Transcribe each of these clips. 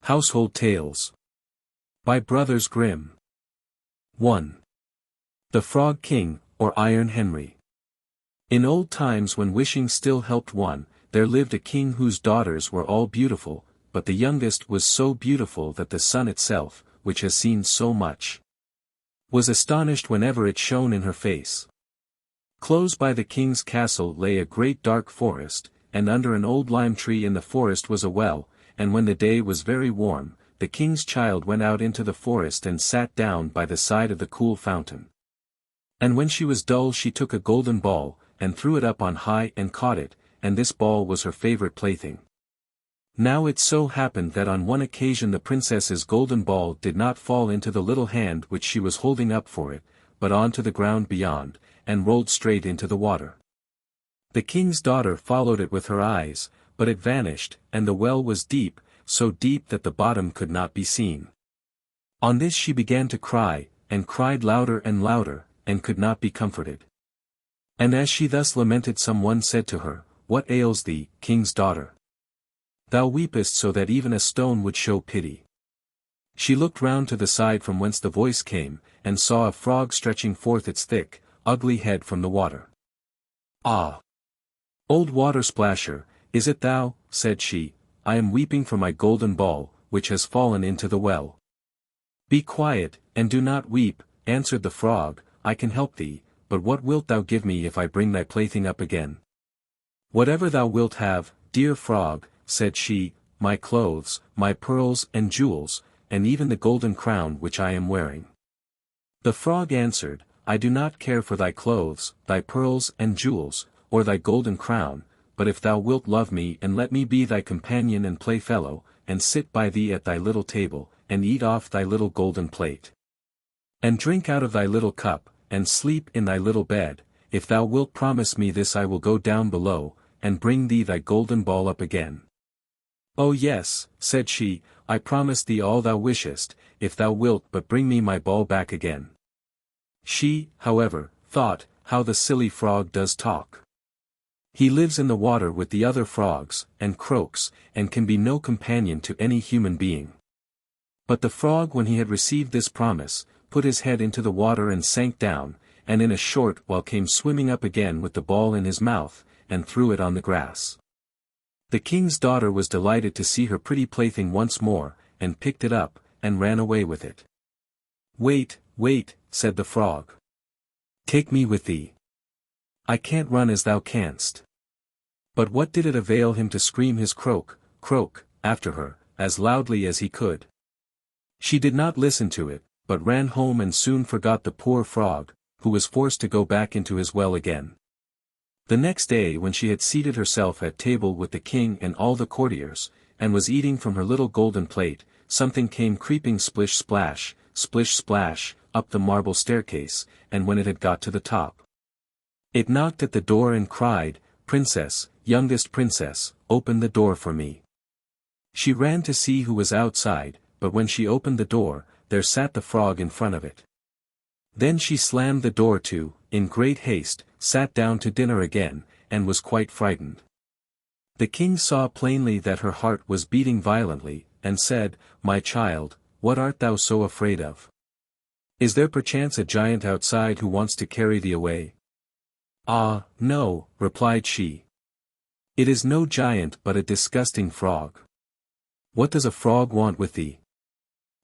Household Tales. By Brothers Grimm. 1. The Frog King, or Iron Henry. In old times when wishing still helped one, there lived a king whose daughters were all beautiful, but the youngest was so beautiful that the sun itself, which has seen so much, was astonished whenever it shone in her face. Close by the king's castle lay a great dark forest, and under an old lime tree in the forest was a well, and when the day was very warm, the king's child went out into the forest and sat down by the side of the cool fountain. And when she was dull she took a golden ball, and threw it up on high and caught it, and this ball was her favorite plaything. Now it so happened that on one occasion the princess's golden ball did not fall into the little hand which she was holding up for it, but on to the ground beyond, and rolled straight into the water. The king's daughter followed it with her eyes, but it vanished, and the well was deep, so deep that the bottom could not be seen. On this she began to cry, and cried louder and louder, and could not be comforted. And as she thus lamented some one said to her, "What ails thee, king's daughter? Thou weepest so that even a stone would show pity." She looked round to the side from whence the voice came, and saw a frog stretching forth its thick, ugly head from the water. "Ah! Old water splasher, is it thou?" said she. "I am weeping for my golden ball, which has fallen into the well." "Be quiet, and do not weep," answered the frog, "I can help thee, but what wilt thou give me if I bring thy plaything up again?" "Whatever thou wilt have, dear frog," said she, "my clothes, my pearls and jewels, and even the golden crown which I am wearing." The frog answered, "I do not care for thy clothes, thy pearls and jewels, or thy golden crown, but if thou wilt love me and let me be thy companion and playfellow, and sit by thee at thy little table, and eat off thy little golden plate, and drink out of thy little cup, and sleep in thy little bed, if thou wilt promise me this I will go down below, and bring thee thy golden ball up again." "Oh yes," said she, "I promise thee all thou wishest, if thou wilt but bring me my ball back again." She, however, thought, "How the silly frog does talk. He lives in the water with the other frogs, and croaks, and can be no companion to any human being." But the frog, when he had received this promise, put his head into the water and sank down, and in a short while came swimming up again with the ball in his mouth, and threw it on the grass. The king's daughter was delighted to see her pretty plaything once more, and picked it up, and ran away with it. "Wait, wait," said the frog. "Take me with thee. I can't run as thou canst." But what did it avail him to scream his croak, croak, after her, as loudly as he could? She did not listen to it, but ran home and soon forgot the poor frog, who was forced to go back into his well again. The next day when she had seated herself at table with the king and all the courtiers, and was eating from her little golden plate, something came creeping splish splash, up the marble staircase, and when it had got to the top, it knocked at the door and cried, "Princess, youngest princess, open the door for me." She ran to see who was outside, but when she opened the door, there sat the frog in front of it. Then she slammed the door to, in great haste, sat down to dinner again, and was quite frightened. The king saw plainly that her heart was beating violently, and said, "My child, what art thou so afraid of? Is there perchance a giant outside who wants to carry thee away?" "Ah, no," replied she. "It is no giant but a disgusting frog." "What does a frog want with thee?"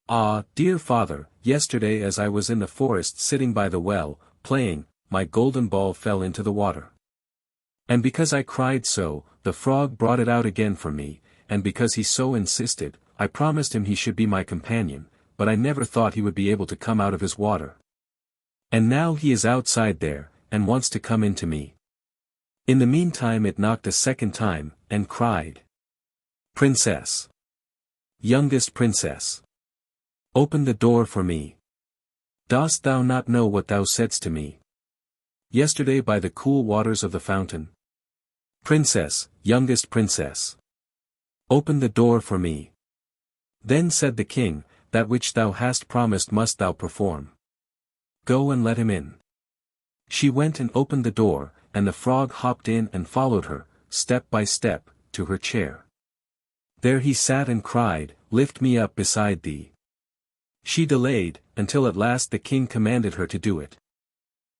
"Ah, dear father, yesterday as I was in the forest sitting by the well, playing, my golden ball fell into the water. And because I cried so, the frog brought it out again for me, and because he so insisted, I promised him he should be my companion, but I never thought he would be able to come out of his water. And now he is outside there, and wants to come in to me." In the meantime it knocked a second time, and cried, "Princess, youngest princess, open the door for me. Dost thou not know what thou saidst to me yesterday by the cool waters of the fountain? Princess, youngest princess, open the door for me." Then said the king, "That which thou hast promised must thou perform. Go and let him in." She went and opened the door, and the frog hopped in and followed her, step by step, to her chair. There he sat and cried, "Lift me up beside thee." She delayed, until at last the king commanded her to do it.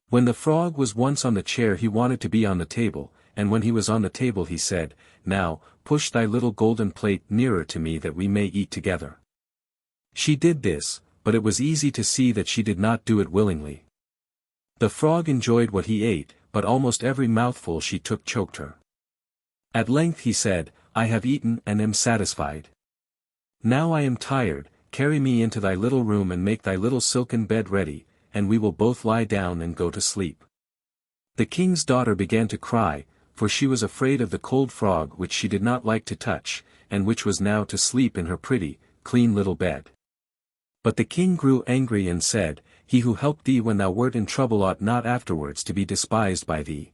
When the frog was once on the chair he wanted to be on the table, and when he was on the table he said, "Now, push thy little golden plate nearer to me that we may eat together." She did this, but it was easy to see that she did not do it willingly. The frog enjoyed what he ate, but almost every mouthful she took choked her. At length he said, "I have eaten and am satisfied. Now I am tired, carry me into thy little room and make thy little silken bed ready, and we will both lie down and go to sleep." The king's daughter began to cry, for she was afraid of the cold frog which she did not like to touch, and which was now to sleep in her pretty, clean little bed. But the king grew angry and said, "He who helped thee when thou wert in trouble ought not afterwards to be despised by thee."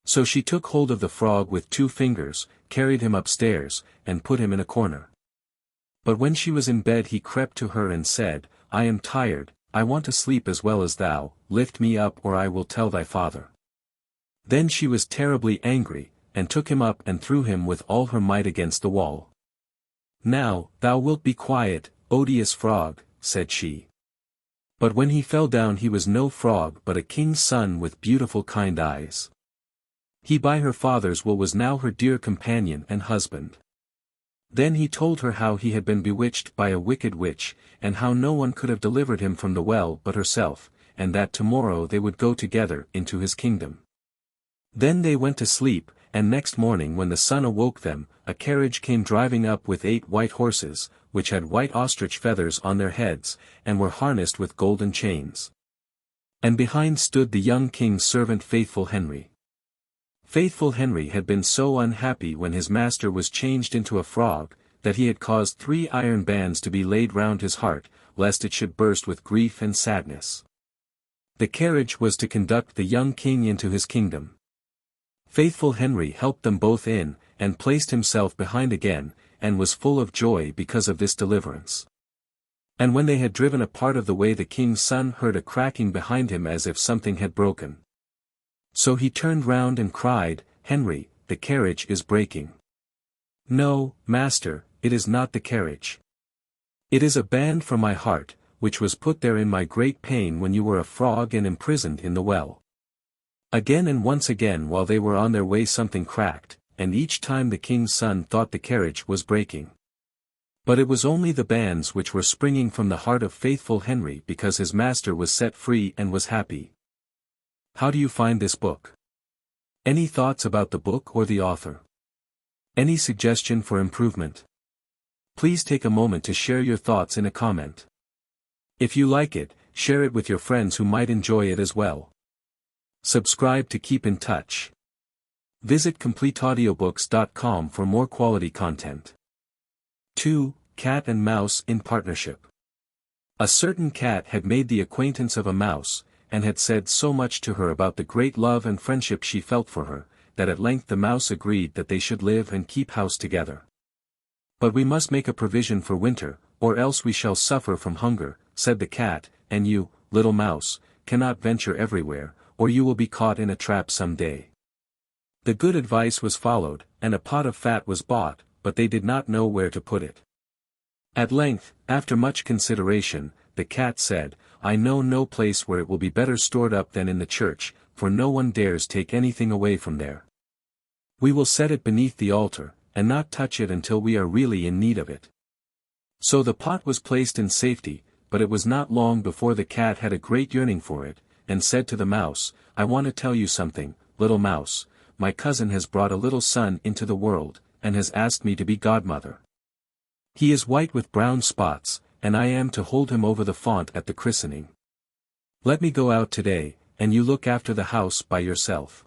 So she took hold of the frog with 2 fingers, carried him upstairs, and put him in a corner. But when she was in bed he crept to her and said, "I am tired, I want to sleep as well as thou, lift me up or I will tell thy father." Then she was terribly angry, and took him up and threw him with all her might against the wall. "Now, thou wilt be quiet, odious frog," said she. But when he fell down he was no frog but a king's son with beautiful kind eyes. He by her father's will was now her dear companion and husband. Then he told her how he had been bewitched by a wicked witch, and how no one could have delivered him from the well but herself, and that tomorrow they would go together into his kingdom. Then they went to sleep, and next morning when the sun awoke them, a carriage came driving up with 8 white horses, which had white ostrich feathers on their heads, and were harnessed with golden chains. And behind stood the young king's servant Faithful Henry. Faithful Henry had been so unhappy when his master was changed into a frog, that he had caused 3 iron bands to be laid round his heart, lest it should burst with grief and sadness. The carriage was to conduct the young king into his kingdom. Faithful Henry helped them both in, and placed himself behind again, and was full of joy because of this deliverance. And when they had driven a part of the way the king's son heard a cracking behind him as if something had broken. So he turned round and cried, "Henry, the carriage is breaking." "No, master, it is not the carriage. It is a band from my heart, which was put there in my great pain when you were a frog and imprisoned in the well." Again and once again while they were on their way something cracked, and each time the king's son thought the carriage was breaking. But it was only the bands which were springing from the heart of Faithful Henry because his master was set free and was happy. How do you find this book? Any thoughts about the book or the author? Any suggestion for improvement? Please take a moment to share your thoughts in a comment. If you like it, share it with your friends who might enjoy it as well. Subscribe to keep in touch. Visit CompleteAudiobooks.com for more quality content. 2. Cat and Mouse in Partnership. A certain cat had made the acquaintance of a mouse, and had said so much to her about the great love and friendship she felt for her, that at length the mouse agreed that they should live and keep house together. "But we must make a provision for winter, or else we shall suffer from hunger," said the cat, "and you, little mouse, cannot venture everywhere, or you will be caught in a trap some day." The good advice was followed, and a pot of fat was bought, but they did not know where to put it. At length, after much consideration, the cat said, "I know no place where it will be better stored up than in the church, for no one dares take anything away from there. We will set it beneath the altar, and not touch it until we are really in need of it." So the pot was placed in safety, but it was not long before the cat had a great yearning for it, and said to the mouse, "I want to tell you something, little mouse. My cousin has brought a little son into the world, and has asked me to be godmother. He is white with brown spots, and I am to hold him over the font at the christening. Let me go out today, and you look after the house by yourself."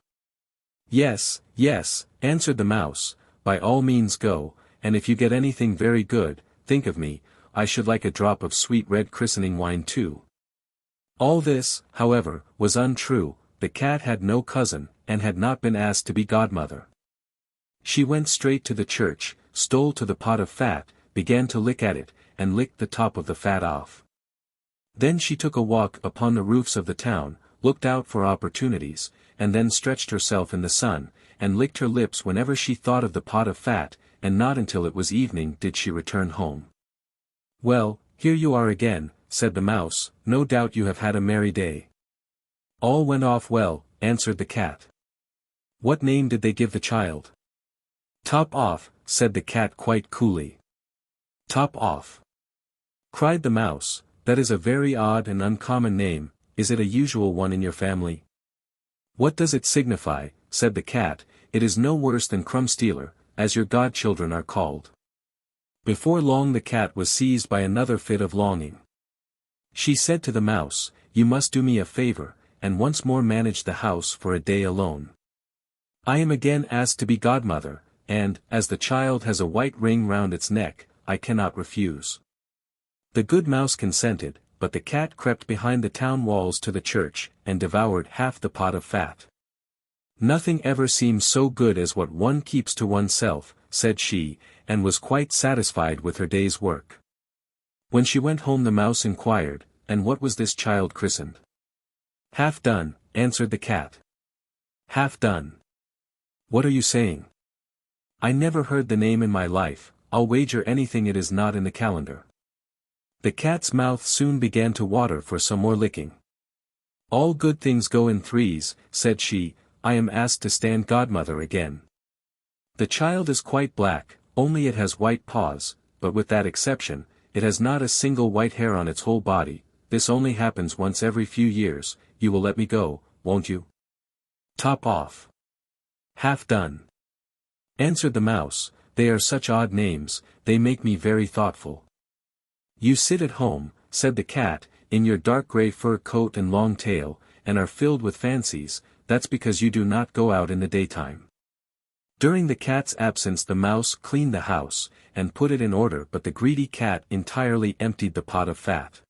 "Yes, yes," answered the mouse, "by all means go, and if you get anything very good, think of me. I should like a drop of sweet red christening wine too." All this, however, was untrue. The cat had no cousin, and had not been asked to be godmother. She went straight to the church, stole to the pot of fat, began to lick at it, and licked the top of the fat off. Then she took a walk upon the roofs of the town, looked out for opportunities, and then stretched herself in the sun, and licked her lips whenever she thought of the pot of fat, and not until it was evening did she return home. "Well, here you are again," said the mouse, "no doubt you have had a merry day." "All went off well," answered the cat. "What name did they give the child?" "Top off," said the cat quite coolly. "Top off," cried the mouse, "that is a very odd and uncommon name. Is it a usual one in your family?" "What does it signify?" said the cat, "it is no worse than Crumb-stealer, as your godchildren are called." Before long the cat was seized by another fit of longing. She said to the mouse, "You must do me a favor, and once more manage the house for a day alone. I am again asked to be godmother, and, as the child has a white ring round its neck, I cannot refuse." The good mouse consented, but the cat crept behind the town walls to the church, and devoured half the pot of fat. "Nothing ever seems so good as what one keeps to oneself," said she, and was quite satisfied with her day's work. When she went home the mouse inquired, "And what was this child christened?" "Half done," answered the cat. "Half done? What are you saying? I never heard the name in my life. I'll wager anything it is not in the calendar." The cat's mouth soon began to water for some more licking. "All good things go in threes," said she, "I am asked to stand godmother again. The child is quite black, only it has white paws, but with that exception, it has not a single white hair on its whole body. This only happens once every few years. You will let me go, won't you?" "Top off." "Half done," answered the mouse, "they are such odd names, they make me very thoughtful." "You sit at home," said the cat, "in your dark grey fur coat and long tail, and are filled with fancies. That's because you do not go out in the daytime." During the cat's absence the mouse cleaned the house, and put it in order, but the greedy cat entirely emptied the pot of fat.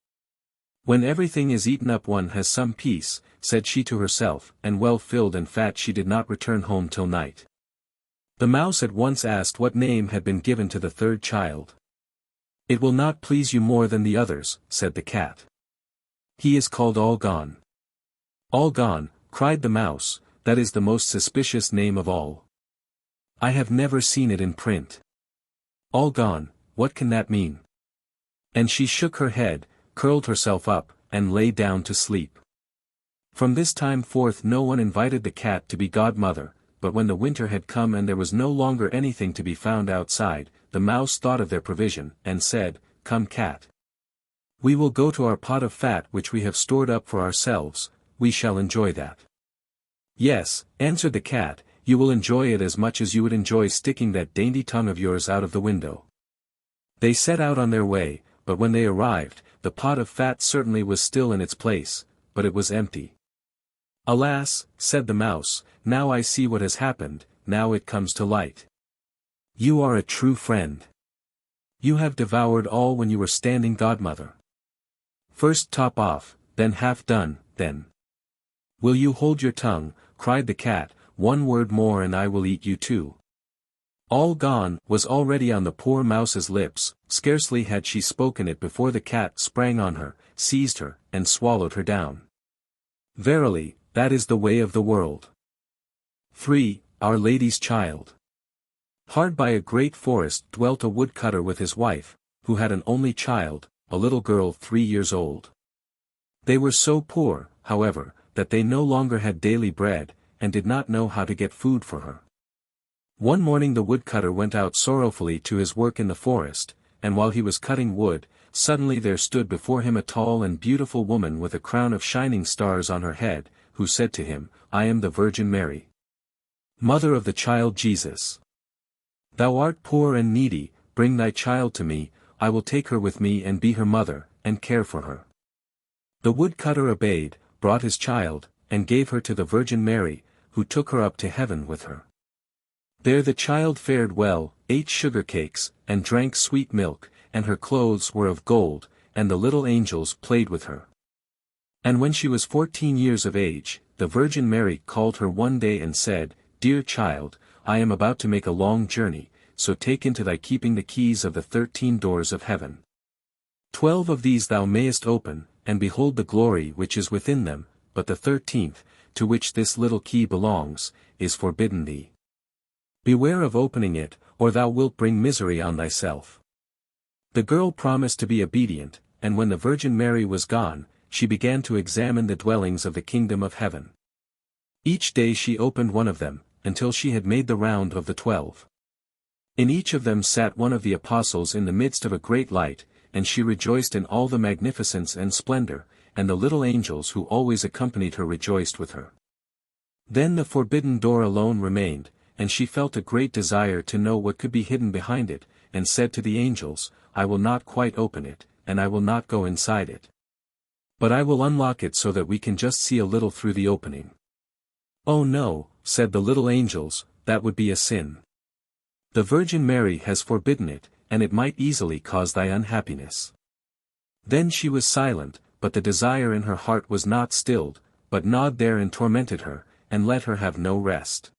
"When everything is eaten up one has some peace," said she to herself, and well filled and fat she did not return home till night. The mouse at once asked what name had been given to the third child. "It will not please you more than the others," said the cat. "He is called All Gone." "All Gone," cried the mouse, "that is the most suspicious name of all. I have never seen it in print. All Gone, what can that mean?" And she shook her head, curled herself up, and lay down to sleep. From this time forth no one invited the cat to be godmother, but when the winter had come and there was no longer anything to be found outside, the mouse thought of their provision, and said, "Come, cat. We will go to our pot of fat which we have stored up for ourselves. We shall enjoy that." "Yes," answered the cat, "you will enjoy it as much as you would enjoy sticking that dainty tongue of yours out of the window." They set out on their way, but when they arrived, the pot of fat certainly was still in its place, but it was empty. "Alas," said the mouse, "now I see what has happened, now it comes to light. You are a true friend. You have devoured all when you were standing godmother. First top off, then half done, then—" "Will you hold your tongue?" cried the cat, "one word more and I will eat you too." "All Gone" was already on the poor mouse's lips. Scarcely had she spoken it before the cat sprang on her, seized her, and swallowed her down. Verily, that is the way of the world. 3. Our Lady's Child. Hard by a great forest dwelt a woodcutter with his wife, who had an only child, a little girl 3 years old. They were so poor, however, that they no longer had daily bread, and did not know how to get food for her. One morning the woodcutter went out sorrowfully to his work in the forest, and while he was cutting wood, suddenly there stood before him a tall and beautiful woman with a crown of shining stars on her head, who said to him, "I am the Virgin Mary, mother of the child Jesus. Thou art poor and needy, bring thy child to me, I will take her with me and be her mother, and care for her." The woodcutter obeyed, brought his child, and gave her to the Virgin Mary, who took her up to heaven with her. There the child fared well, ate sugar cakes, and drank sweet milk, and her clothes were of gold, and the little angels played with her. And when she was 14 years of age, the Virgin Mary called her one day and said, "Dear child, I am about to make a long journey, so take into thy keeping the keys of the 13 doors of heaven. 12 of these thou mayest open, and behold the glory which is within them, but the 13th, to which this little key belongs, is forbidden thee. Beware of opening it, or thou wilt bring misery on thyself." The girl promised to be obedient, and when the Virgin Mary was gone, she began to examine the dwellings of the kingdom of heaven. Each day she opened one of them, until she had made the round of the 12. In each of them sat one of the apostles in the midst of a great light, and she rejoiced in all the magnificence and splendor, and the little angels who always accompanied her rejoiced with her. Then the forbidden door alone remained, and she felt a great desire to know what could be hidden behind it, and said to the angels, "I will not quite open it, and I will not go inside it. But I will unlock it so that we can just see a little through the opening." "Oh no," said the little angels, "that would be a sin. The Virgin Mary has forbidden it, and it might easily cause thy unhappiness." Then she was silent, but the desire in her heart was not stilled, but gnawed there and tormented her, and let her have no rest.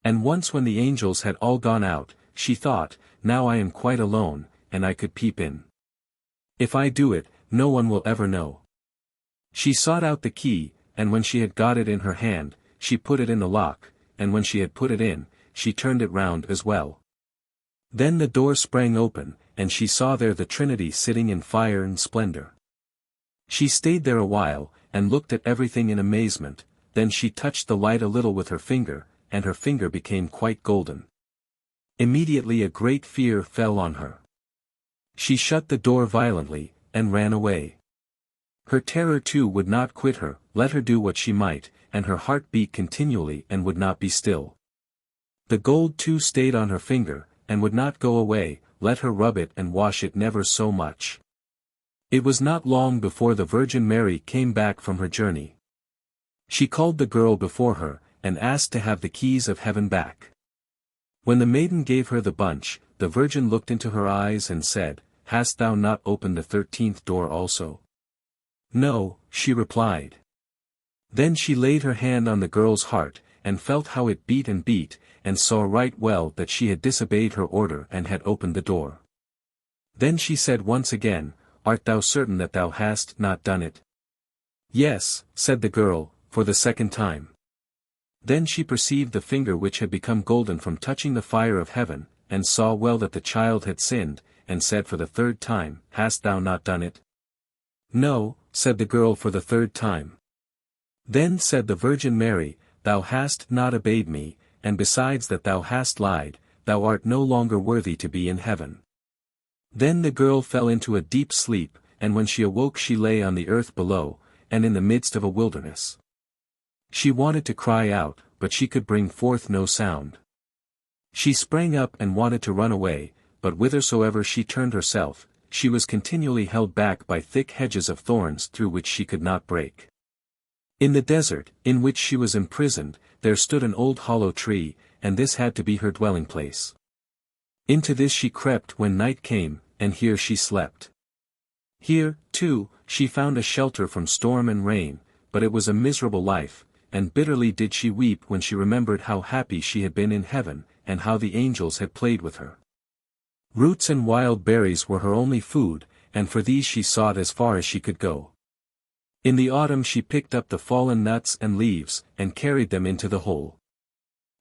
And once when the angels had all gone out, she thought, "Now I am quite alone, and I could peep in. If I do it, no one will ever know." She sought out the key, and when she had got it in her hand, she put it in the lock, and when she had put it in, she turned it round as well. Then the door sprang open, and she saw there the Trinity sitting in fire and splendor. She stayed there a while, and looked at everything in amazement, then she touched the light a little with her finger, and her finger became quite golden. Immediately a great fear fell on her. She shut the door violently, and ran away. Her terror too would not quit her, let her do what she might, and her heart beat continually and would not be still. The gold too stayed on her finger, and would not go away, let her rub it and wash it never so much. It was not long before the Virgin Mary came back from her journey. She called the girl before her, and asked to have the keys of heaven back. When the maiden gave her the bunch, the Virgin looked into her eyes and said, "Hast thou not opened the 13th door also?" "No," she replied. Then she laid her hand on the girl's heart, and felt how it beat, and saw right well that she had disobeyed her order and had opened the door. Then she said once again, "Art thou certain that thou hast not done it?" "Yes," said the girl, for the second time. Then she perceived the finger which had become golden from touching the fire of heaven, and saw well that the child had sinned, and said for the third time, "Hast thou not done it?" "No," said the girl for the third time. Then said the Virgin Mary, "Thou hast not obeyed me, and besides that thou hast lied, thou art no longer worthy to be in heaven." Then the girl fell into a deep sleep, and when she awoke she lay on the earth below, and in the midst of a wilderness. She wanted to cry out, but she could bring forth no sound. She sprang up and wanted to run away, but whithersoever she turned herself, she was continually held back by thick hedges of thorns through which she could not break. In the desert, in which she was imprisoned, there stood an old hollow tree, and this had to be her dwelling place. Into this she crept when night came, and here she slept. Here, too, she found a shelter from storm and rain, but it was a miserable life, and bitterly did she weep when she remembered how happy she had been in heaven, and how the angels had played with her. Roots and wild berries were her only food, and for these she sought as far as she could go. In the autumn she picked up the fallen nuts and leaves, and carried them into the hole.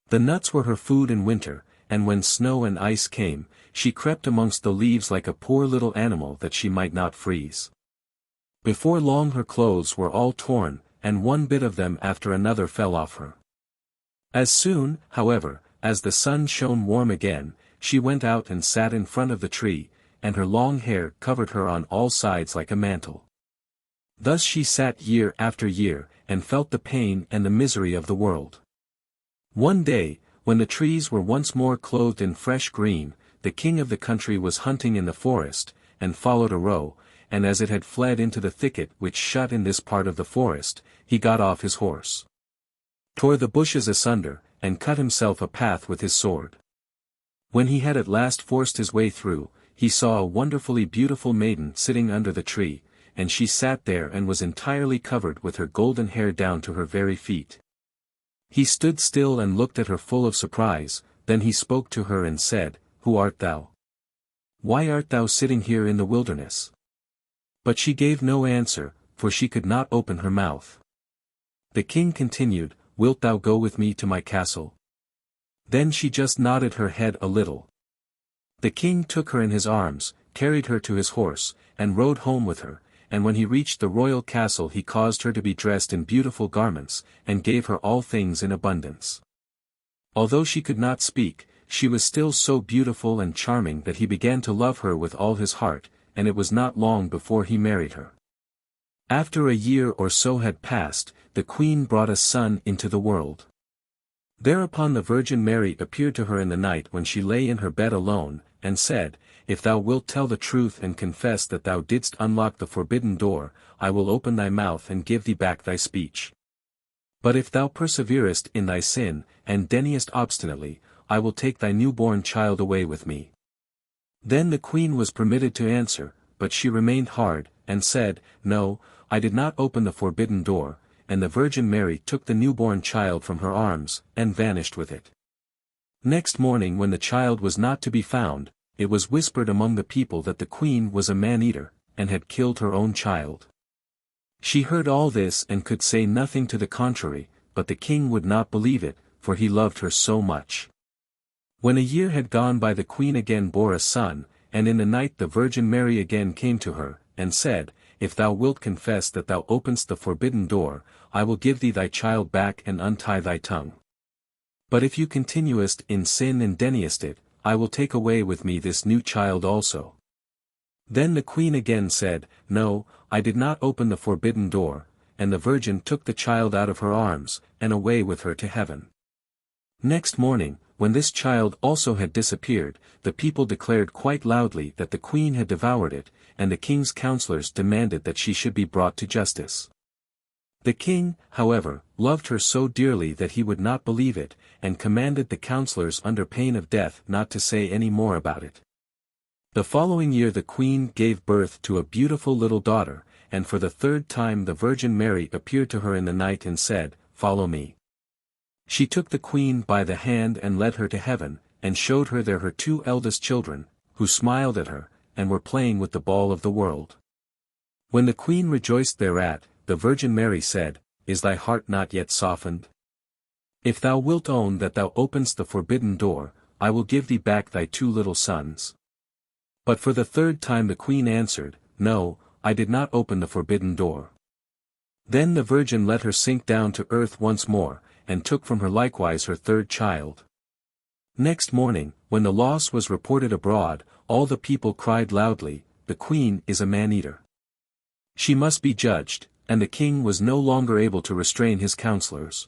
The nuts were her food in winter, and when snow and ice came, she crept amongst the leaves like a poor little animal that she might not freeze. Before long her clothes were all torn, and one bit of them after another fell off her. As soon, however, as the sun shone warm again, she went out and sat in front of the tree, and her long hair covered her on all sides like a mantle. Thus she sat year after year, and felt the pain and the misery of the world. One day, when the trees were once more clothed in fresh green, the king of the country was hunting in the forest, and followed a roe, and as it had fled into the thicket which shut in this part of the forest, he got off his horse, tore the bushes asunder, and cut himself a path with his sword. When he had at last forced his way through, he saw a wonderfully beautiful maiden sitting under the tree, and she sat there and was entirely covered with her golden hair down to her very feet. He stood still and looked at her full of surprise, then he spoke to her and said, "Who art thou? Why art thou sitting here in the wilderness?" But she gave no answer, for she could not open her mouth. The king continued, "Wilt thou go with me to my castle?" Then she just nodded her head a little, The king took her in his arms, carried her to his horse, and rode home with her, and when he reached the royal castle he caused her to be dressed in beautiful garments, and gave her all things in abundance. Although she could not speak, she was still so beautiful and charming that he began to love her with all his heart, and it was not long before he married her. After a year or so had passed, the queen brought a son into the world. Thereupon the Virgin Mary appeared to her in the night when she lay in her bed alone, and said, "If thou wilt tell the truth and confess that thou didst unlock the forbidden door, I will open thy mouth and give thee back thy speech. But if thou perseverest in thy sin, and deniest obstinately, I will take thy newborn child away with me." Then the queen was permitted to answer, but she remained hard, and said, "No, I did not open the forbidden door," and the Virgin Mary took the newborn child from her arms, and vanished with it. Next morning when the child was not to be found, it was whispered among the people that the queen was a man-eater, and had killed her own child. She heard all this and could say nothing to the contrary, but the king would not believe it, for he loved her so much. When a year had gone by the queen again bore a son, and in the night the Virgin Mary again came to her, and said, "If thou wilt confess that thou openest the forbidden door, I will give thee thy child back and untie thy tongue. But if you continuest in sin and deniest it, I will take away with me this new child also." Then the queen again said, "No, I did not open the forbidden door," and the Virgin took the child out of her arms, and away with her to heaven. Next morning, when this child also had disappeared, the people declared quite loudly that the queen had devoured it, and the king's counselors demanded that she should be brought to justice. The king, however, loved her so dearly that he would not believe it, and commanded the counselors under pain of death not to say any more about it. The following year the queen gave birth to a beautiful little daughter, and for the third time the Virgin Mary appeared to her in the night and said, "Follow me." She took the queen by the hand and led her to heaven, and showed her there her two eldest children, who smiled at her, and were playing with the ball of the world. When the queen rejoiced thereat, the Virgin Mary said, "Is thy heart not yet softened? If thou wilt own that thou openest the forbidden door, I will give thee back thy two little sons." But for the third time the queen answered, "No, I did not open the forbidden door." Then the Virgin let her sink down to earth once more, and took from her likewise her third child. Next morning, when the loss was reported abroad, all the people cried loudly, "The queen is a man-eater. She must be judged," and the king was no longer able to restrain his counselors.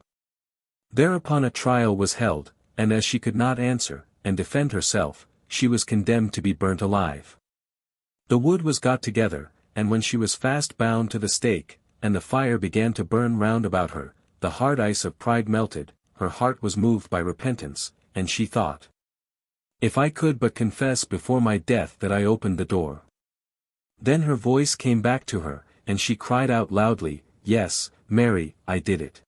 Thereupon a trial was held, and as she could not answer, and defend herself, she was condemned to be burnt alive. The wood was got together, and when she was fast bound to the stake, and the fire began to burn round about her, the hard ice of pride melted, her heart was moved by repentance, and she thought, "If I could but confess before my death that I opened the door." Then her voice came back to her, and she cried out loudly, "Yes, Mary, I did it."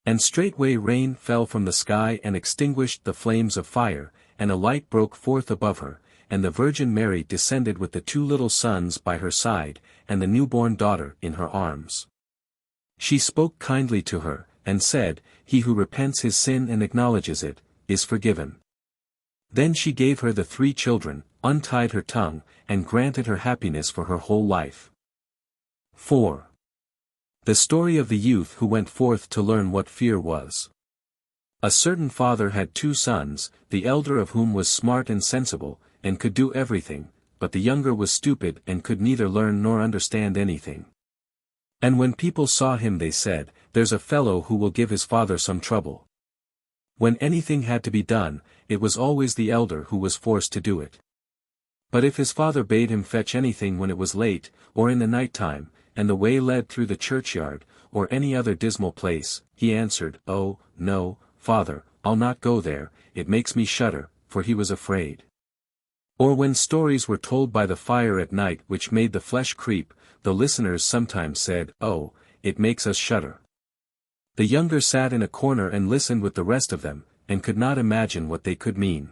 And straightway rain fell from the sky and extinguished the flames of fire, and a light broke forth above her, and the Virgin Mary descended with the two little sons by her side, and the newborn daughter in her arms. She spoke kindly to her, and said, "He who repents his sin and acknowledges it, is forgiven." Then she gave her the three children, untied her tongue, and granted her happiness for her whole life. 4. The story of the youth who went forth to learn what fear was. A certain father had two sons, the elder of whom was smart and sensible, and could do everything, but the younger was stupid and could neither learn nor understand anything. And when people saw him they said, "There's a fellow who will give his father some trouble." When anything had to be done, it was always the elder who was forced to do it. But if his father bade him fetch anything when it was late, or in the night time, and the way led through the churchyard, or any other dismal place, he answered, "Oh, no, father, I'll not go there, it makes me shudder," for he was afraid. Or when stories were told by the fire at night which made the flesh creep, the listeners sometimes said, "Oh, it makes us shudder." The younger sat in a corner and listened with the rest of them, and could not imagine what they could mean.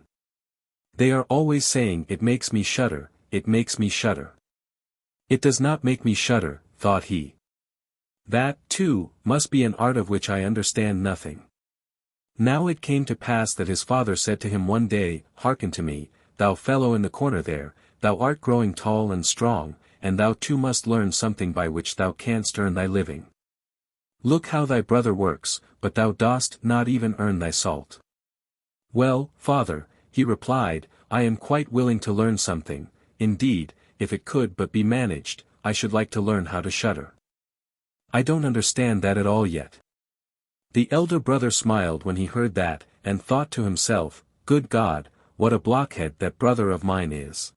"They are always saying, 'It makes me shudder, it makes me shudder.' It does not make me shudder," thought he. "That, too, must be an art of which I understand nothing." Now it came to pass that his father said to him one day, "Hearken to me, thou fellow in the corner there, thou art growing tall and strong, and thou too must learn something by which thou canst earn thy living. Look how thy brother works, but thou dost not even earn thy salt. Well, father, he replied, I am quite willing to learn something. Indeed, if it could but be managed, I should like to learn how to shudder. I don't understand that at all yet. The elder brother smiled when he heard that, and thought to himself, good God, what a blockhead that brother of mine is.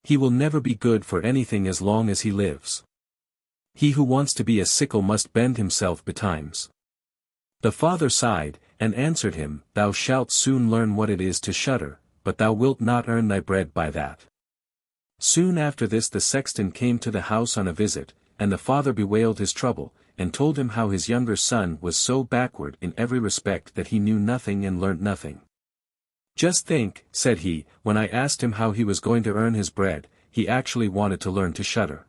He will never be good for anything as long as he lives. He who wants to be a sickle must bend himself betimes. The father sighed, and answered him, Thou shalt soon learn what it is to shudder, but thou wilt not earn thy bread by that. Soon after this the sexton came to the house on a visit, and the father bewailed his trouble, and told him how his younger son was so backward in every respect that he knew nothing and learnt nothing. Just think, said he, when I asked him how he was going to earn his bread, he actually wanted to learn to shudder.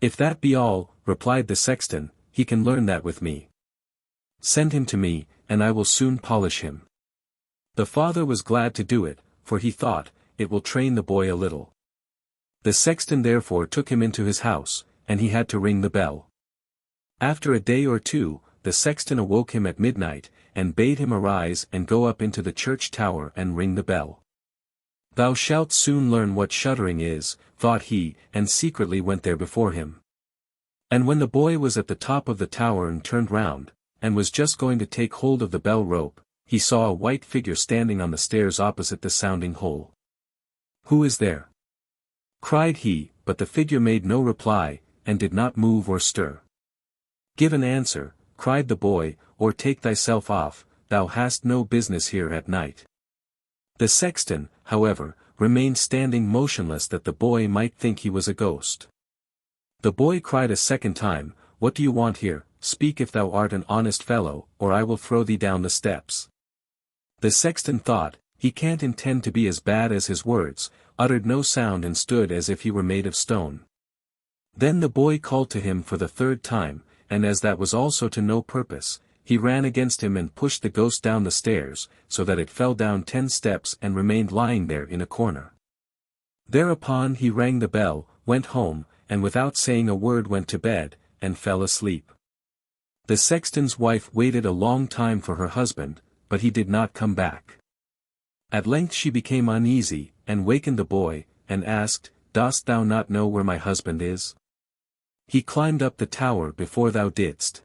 If that be all, replied the sexton, he can learn that with me. Send him to me, and I will soon polish him. The father was glad to do it, for he thought, it will train the boy a little. The sexton therefore took him into his house, and he had to ring the bell. After a day or two, the sexton awoke him at midnight, and bade him arise and go up into the church tower and ring the bell. Thou shalt soon learn what shuddering is, thought he, and secretly went there before him. And when the boy was at the top of the tower and turned round, and was just going to take hold of the bell rope, he saw a white figure standing on the stairs opposite the sounding hole. Who is there? Cried he, but the figure made no reply, and did not move or stir. Give an answer, cried the boy, or take thyself off, thou hast no business here at night. The sexton, however, remained standing motionless that the boy might think he was a ghost. The boy cried a second time, What do you want here? Speak if thou art an honest fellow, or I will throw thee down the steps. The sexton thought, he can't intend to be as bad as his words, uttered no sound and stood as if he were made of stone. Then the boy called to him for the third time, and as that was also to no purpose, he ran against him and pushed the ghost down the stairs, so that it fell down 10 steps and remained lying there in a corner. Thereupon he rang the bell, went home, and without saying a word went to bed, and fell asleep. The sexton's wife waited a long time for her husband, but he did not come back. At length she became uneasy, and wakened the boy, and asked, Dost thou not know where my husband is? He climbed up the tower before thou didst.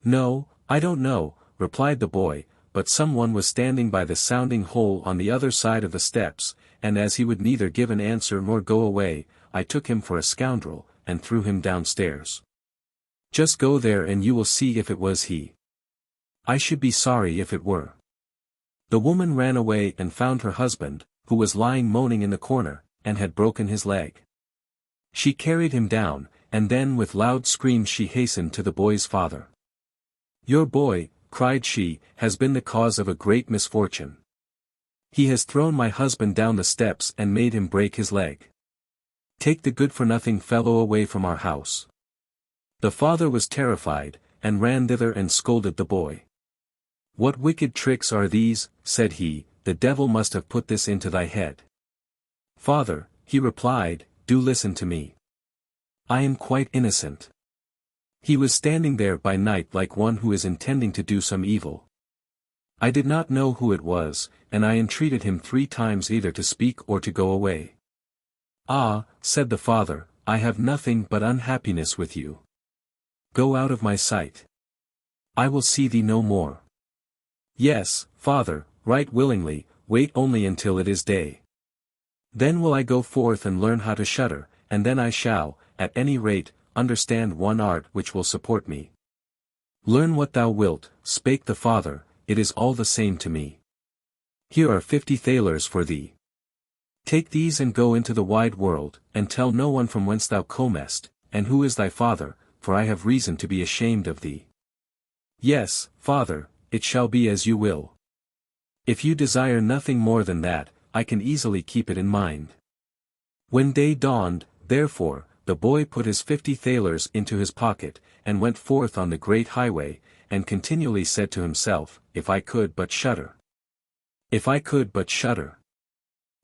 No, I don't know, replied the boy, but someone was standing by the sounding hole on the other side of the steps, and as he would neither give an answer nor go away, I took him for a scoundrel, and threw him downstairs. Just go there and you will see if it was he. I should be sorry if it were. The woman ran away and found her husband, who was lying moaning in the corner, and had broken his leg. She carried him down, and then with loud screams she hastened to the boy's father. Your boy, cried she, has been the cause of a great misfortune. He has thrown my husband down the steps and made him break his leg. Take the good-for-nothing fellow away from our house. The father was terrified, and ran thither and scolded the boy. What wicked tricks are these, said he, the devil must have put this into thy head. Father, he replied, do listen to me. I am quite innocent. He was standing there by night like one who is intending to do some evil. I did not know who it was, and I entreated him 3 times either to speak or to go away. Ah, said the father, I have nothing but unhappiness with you. Go out of my sight. I will see thee no more. Yes, father, right willingly, wait only until it is day. Then will I go forth and learn how to shudder, and then I shall, at any rate, understand one art which will support me. Learn what thou wilt, spake the father, it is all the same to me. Here are 50 thalers for thee. Take these and go into the wide world, and tell no one from whence thou comest, and who is thy father, for I have reason to be ashamed of thee. Yes, father, it shall be as you will. If you desire nothing more than that, I can easily keep it in mind. When day dawned, therefore, the boy put his 50 thalers into his pocket, and went forth on the great highway, and continually said to himself, If I could but shudder. If I could but shudder.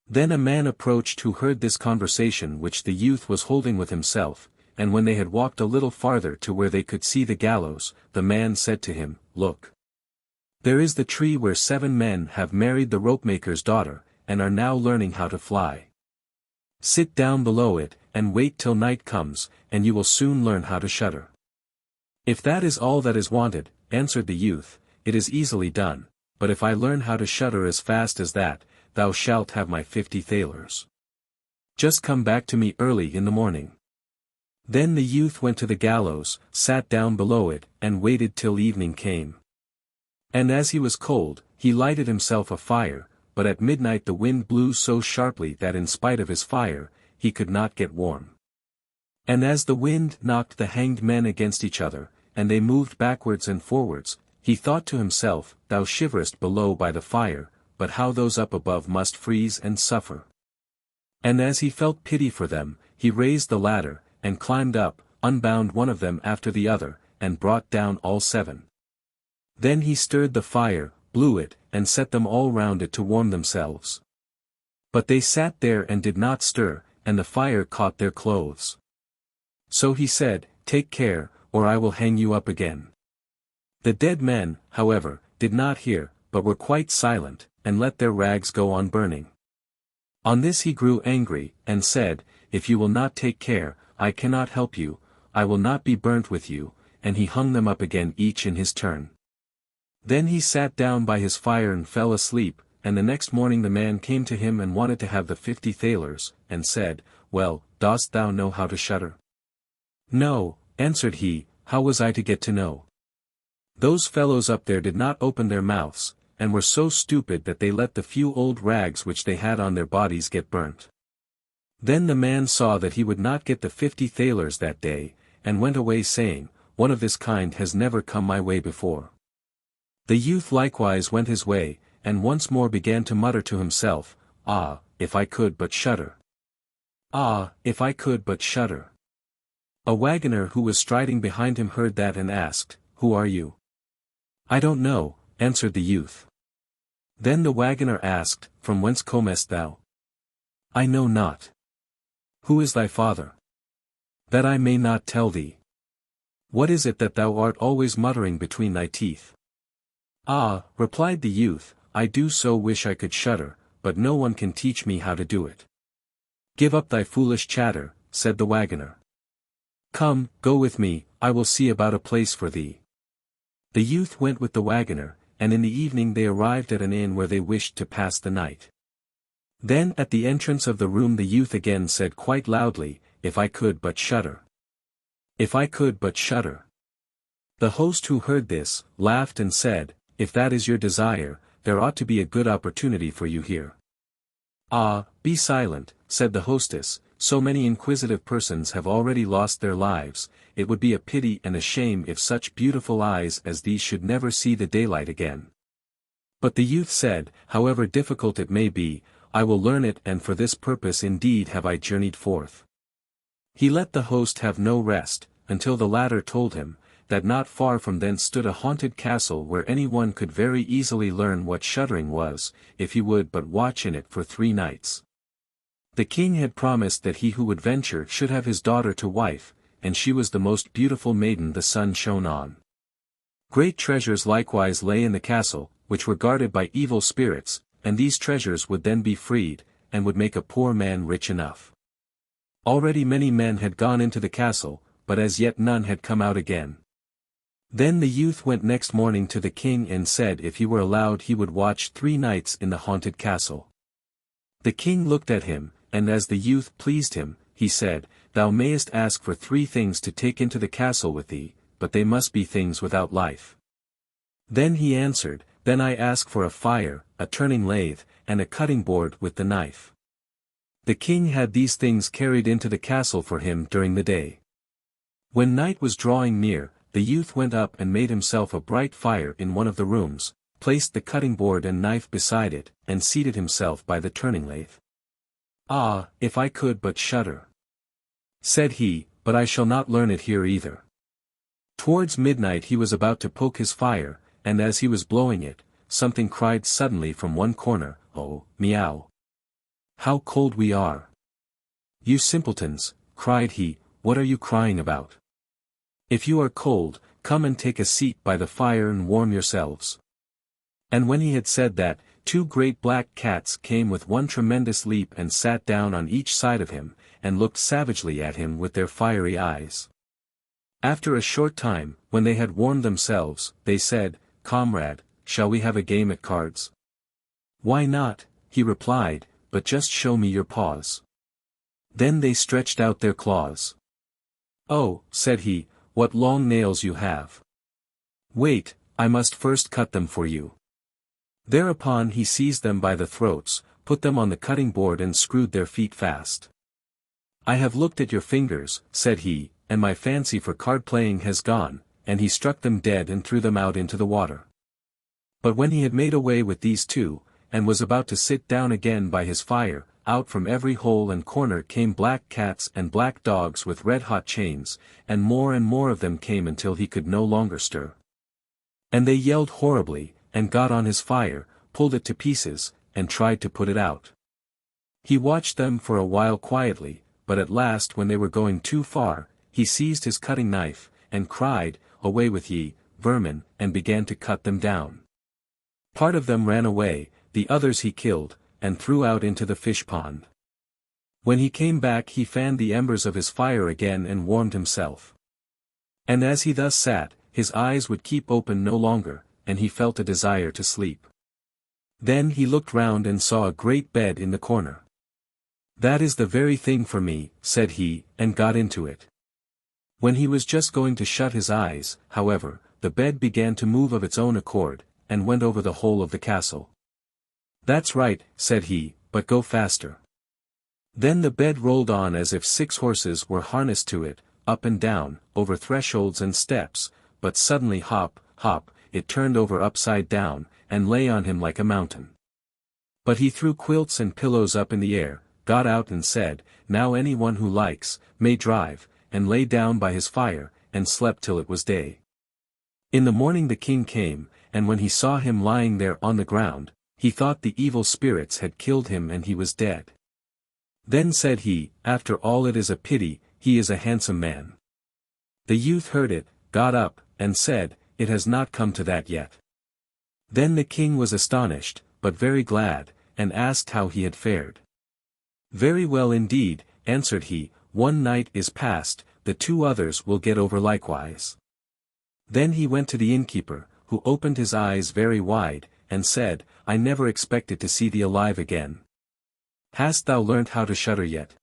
Then a man approached who heard this conversation which the youth was holding with himself, and when they had walked a little farther to where they could see the gallows, the man said to him, "Look. There is the tree where 7 men have married the ropemaker's daughter, and are now learning how to fly. Sit down below it, and wait till night comes, and you will soon learn how to shudder." "If that is all that is wanted," answered the youth, "it is easily done, but if I learn how to shudder as fast as that, thou shalt have my 50 thalers. Just come back to me early in the morning." Then the youth went to the gallows, sat down below it, and waited till evening came. And as he was cold, he lighted himself a fire, but at midnight the wind blew so sharply that in spite of his fire, he could not get warm. And as the wind knocked the hanged men against each other, and they moved backwards and forwards, he thought to himself, "Thou shiverest below by the fire, but how those up above must freeze and suffer." And as he felt pity for them, he raised the ladder, and climbed up, unbound one of them after the other, and brought down all 7. Then he stirred the fire, blew it, and set them all round it to warm themselves. But they sat there and did not stir, and the fire caught their clothes. So he said, "Take care, or I will hang you up again." The dead men, however, did not hear, but were quite silent, and let their rags go on burning. On this he grew angry, and said, "If you will not take care, I cannot help you, I will not be burnt with you," and he hung them up again each in his turn. Then he sat down by his fire and fell asleep, and the next morning the man came to him and wanted to have the 50 thalers, and said, "Well, dost thou know how to shudder?" "No," answered he, "how was I to get to know? Those fellows up there did not open their mouths, and were so stupid that they let the few old rags which they had on their bodies get burnt." Then the man saw that he would not get the 50 thalers that day, and went away saying, "One of this kind has never come my way before." The youth likewise went his way, and once more began to mutter to himself, "Ah, if I could but shudder! Ah, if I could but shudder!" A wagoner who was striding behind him heard that and asked, "Who are you?" "I don't know," answered the youth. Then the wagoner asked, "From whence comest thou?" "I know not." "Who is thy father?" "That I may not tell thee." "What is it that thou art always muttering between thy teeth?" "Ah," replied the youth, "I do so wish I could shudder, but no one can teach me how to do it." "Give up thy foolish chatter," said the wagoner. "Come, go with me, I will see about a place for thee." The youth went with the wagoner, and in the evening they arrived at an inn where they wished to pass the night. Then at the entrance of the room the youth again said quite loudly, "If I could but shudder! If I could but shudder!" The host who heard this, laughed and said, "If that is your desire, there ought to be a good opportunity for you here." "Ah, be silent," said the hostess, "so many inquisitive persons have already lost their lives, it would be a pity and a shame if such beautiful eyes as these should never see the daylight again." But the youth said, "However difficult it may be, I will learn it, and for this purpose indeed have I journeyed forth." He let the host have no rest, until the latter told him, that not far from thence stood a haunted castle where any one could very easily learn what shuddering was, if he would but watch in it for 3 nights. The king had promised that he who would venture should have his daughter to wife, and she was the most beautiful maiden the sun shone on. Great treasures likewise lay in the castle, which were guarded by evil spirits, and these treasures would then be freed, and would make a poor man rich enough. Already many men had gone into the castle, but as yet none had come out again. Then the youth went next morning to the king and said if he were allowed he would watch 3 nights in the haunted castle. The king looked at him, and as the youth pleased him, he said, "Thou mayest ask for 3 things to take into the castle with thee, but they must be things without life." Then he answered, "Then I ask for a fire, a turning lathe, and a cutting board with the knife." The king had these things carried into the castle for him during the day. When night was drawing near, the youth went up and made himself a bright fire in one of the rooms, placed the cutting board and knife beside it, and seated himself by the turning lathe. "Ah, if I could but shudder!" said he, "but I shall not learn it here either." Towards midnight he was about to poke his fire, and as he was blowing it, something cried suddenly from one corner, "Oh, meow! How cold we are! You simpletons, cried he, what are you crying about? If you are cold, come and take a seat by the fire and warm yourselves. And when he had said that, two great black cats came with one tremendous leap and sat down on each side of him, and looked savagely at him with their fiery eyes. After a short time, when they had warmed themselves, they said, Comrade, shall we have a game at cards? Why not, he replied, but just show me your paws. Then they stretched out their claws. Oh, said he, what long nails you have. Wait, I must first cut them for you. Thereupon he seized them by the throats, put them on the cutting board and screwed their feet fast. I have looked at your fingers, said he, and my fancy for card-playing has gone, and he struck them dead and threw them out into the water. But when he had made away with these two, and was about to sit down again by his fire, out from every hole and corner came black cats and black dogs with red-hot chains, and more of them came until he could no longer stir. And they yelled horribly, and got on his fire, pulled it to pieces, and tried to put it out. He watched them for a while quietly, but at last when they were going too far, he seized his cutting knife, and cried, Away with ye, vermin, and began to cut them down. Part of them ran away, the others he killed, and threw out into the fish pond. When he came back he fanned the embers of his fire again and warmed himself. And as he thus sat, his eyes would keep open no longer, and he felt a desire to sleep. Then he looked round and saw a great bed in the corner. That is the very thing for me, said he, and got into it. When he was just going to shut his eyes, however, the bed began to move of its own accord, and went over the whole of the castle. That's right, said he, but go faster. Then the bed rolled on as if 6 horses were harnessed to it, up and down, over thresholds and steps, but suddenly hop, hop, it turned over upside down, and lay on him like a mountain. But he threw quilts and pillows up in the air, got out and said, Now anyone who likes, may drive, and lay down by his fire, and slept till it was day. In the morning the king came, and when he saw him lying there on the ground, he thought the evil spirits had killed him and he was dead. Then said he, After all it is a pity, he is a handsome man. The youth heard it, got up, and said, It has not come to that yet. Then the king was astonished, but very glad, and asked how he had fared. Very well indeed, answered he, 1 night is past, the 2 others will get over likewise. Then he went to the innkeeper, who opened his eyes very wide, and said, I never expected to see thee alive again. Hast thou learnt how to shudder yet?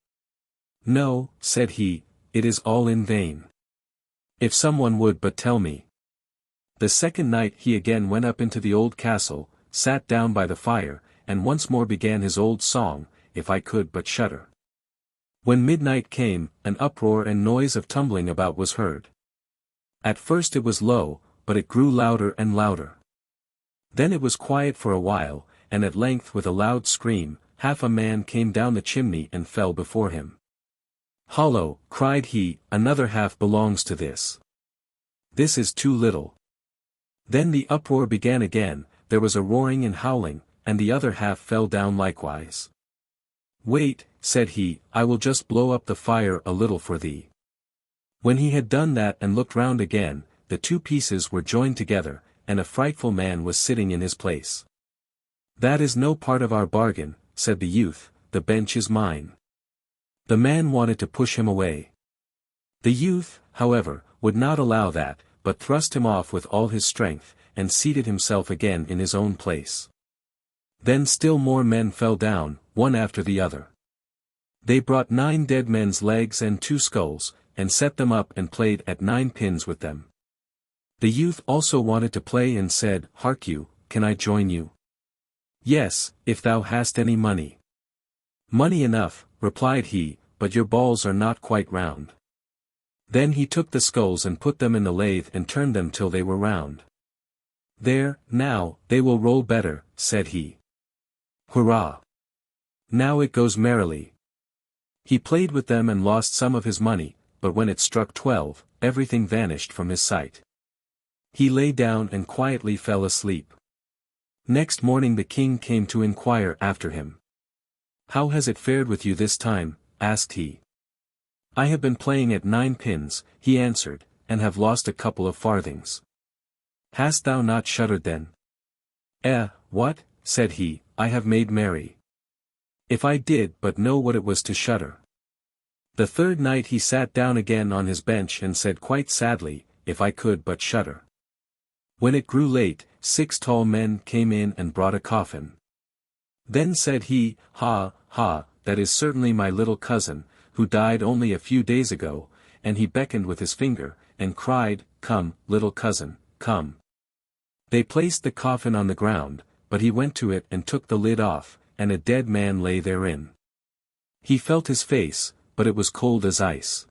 No, said he, it is all in vain. If someone would but tell me. The second night he again went up into the old castle, sat down by the fire, and once more began his old song, If I could but shudder. When midnight came, an uproar and noise of tumbling about was heard. At first it was low, but it grew louder and louder. Then it was quiet for a while, and at length with a loud scream, half a man came down the chimney and fell before him. Hollow, cried he, another half belongs to this. This is too little. Then the uproar began again, there was a roaring and howling, and the other half fell down likewise. Wait, said he, I will just blow up the fire a little for thee. When he had done that and looked round again, the 2 pieces were joined together, and a frightful man was sitting in his place. That is no part of our bargain, said the youth, the bench is mine. The man wanted to push him away. The youth, however, would not allow that, but thrust him off with all his strength, and seated himself again in his own place. Then still more men fell down, one after the other. They brought 9 dead men's legs and 2 skulls, and set them up and played at 9 pins with them. The youth also wanted to play and said, Hark you, can I join you? Yes, if thou hast any money. Money enough, replied he, but your balls are not quite round. Then he took the skulls and put them in the lathe and turned them till they were round. There, now, they will roll better, said he. Hurrah! Now it goes merrily. He played with them and lost some of his money, but when it struck 12, everything vanished from his sight. He lay down and quietly fell asleep. Next morning the king came to inquire after him. "How has it fared with you this time?" asked he. "I have been playing at 9 pins, he answered, "and have lost a couple of farthings." "Hast thou not shuddered then?" What?" said he, "I have made merry. If I did but know what it was to shudder." The third night he sat down again on his bench and said quite sadly, "If I could but shudder." When it grew late, 6 tall men came in and brought a coffin. Then said he, "Ha, ha, that is certainly my little cousin, who died only a few days ago," and he beckoned with his finger, and cried, "Come, little cousin, come." They placed the coffin on the ground, but he went to it and took the lid off, and a dead man lay therein. He felt his face, but it was cold as ice.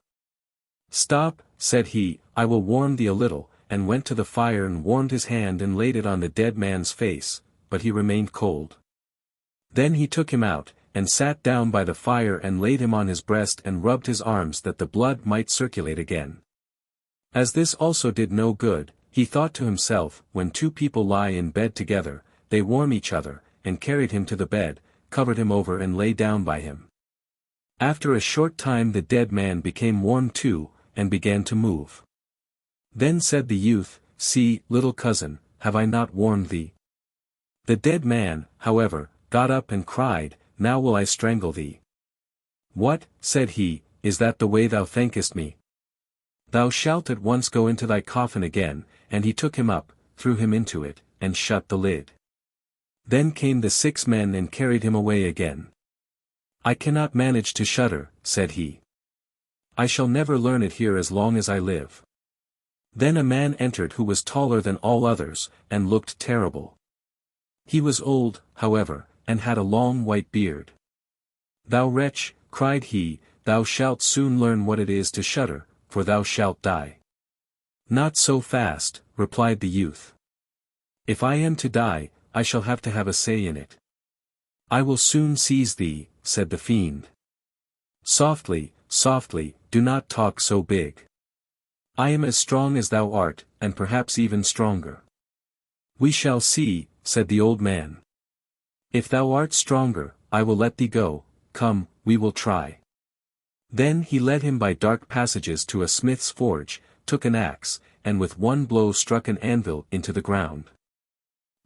"Stop," said he, "I will warm thee a little," and went to the fire and warmed his hand and laid it on the dead man's face, but he remained cold. Then he took him out, and sat down by the fire and laid him on his breast and rubbed his arms that the blood might circulate again. As this also did no good, he thought to himself, when 2 people lie in bed together, they warm each other, and carried him to the bed, covered him over and lay down by him. After a short time the dead man became warm too, and began to move. Then said the youth, "See, little cousin, have I not warmed thee?" The dead man, however, got up and cried, "Now will I strangle thee." "What," said he, "is that the way thou thankest me? Thou shalt at once go into thy coffin again," and he took him up, threw him into it, and shut the lid. Then came the 6 men and carried him away again. "I cannot manage to shudder," said he. "I shall never learn it here as long as I live." Then a man entered who was taller than all others, and looked terrible. He was old, however, and had a long white beard. "Thou wretch," cried he, "thou shalt soon learn what it is to shudder, for thou shalt die." "Not so fast," replied the youth. "If I am to die, I shall have to have a say in it." "I will soon seize thee," said the fiend. "Softly, softly, do not talk so big. I am as strong as thou art, and perhaps even stronger." "We shall see," said the old man. "If thou art stronger, I will let thee go. Come, we will try." Then he led him by dark passages to a smith's forge, took an axe, and with one blow struck an anvil into the ground.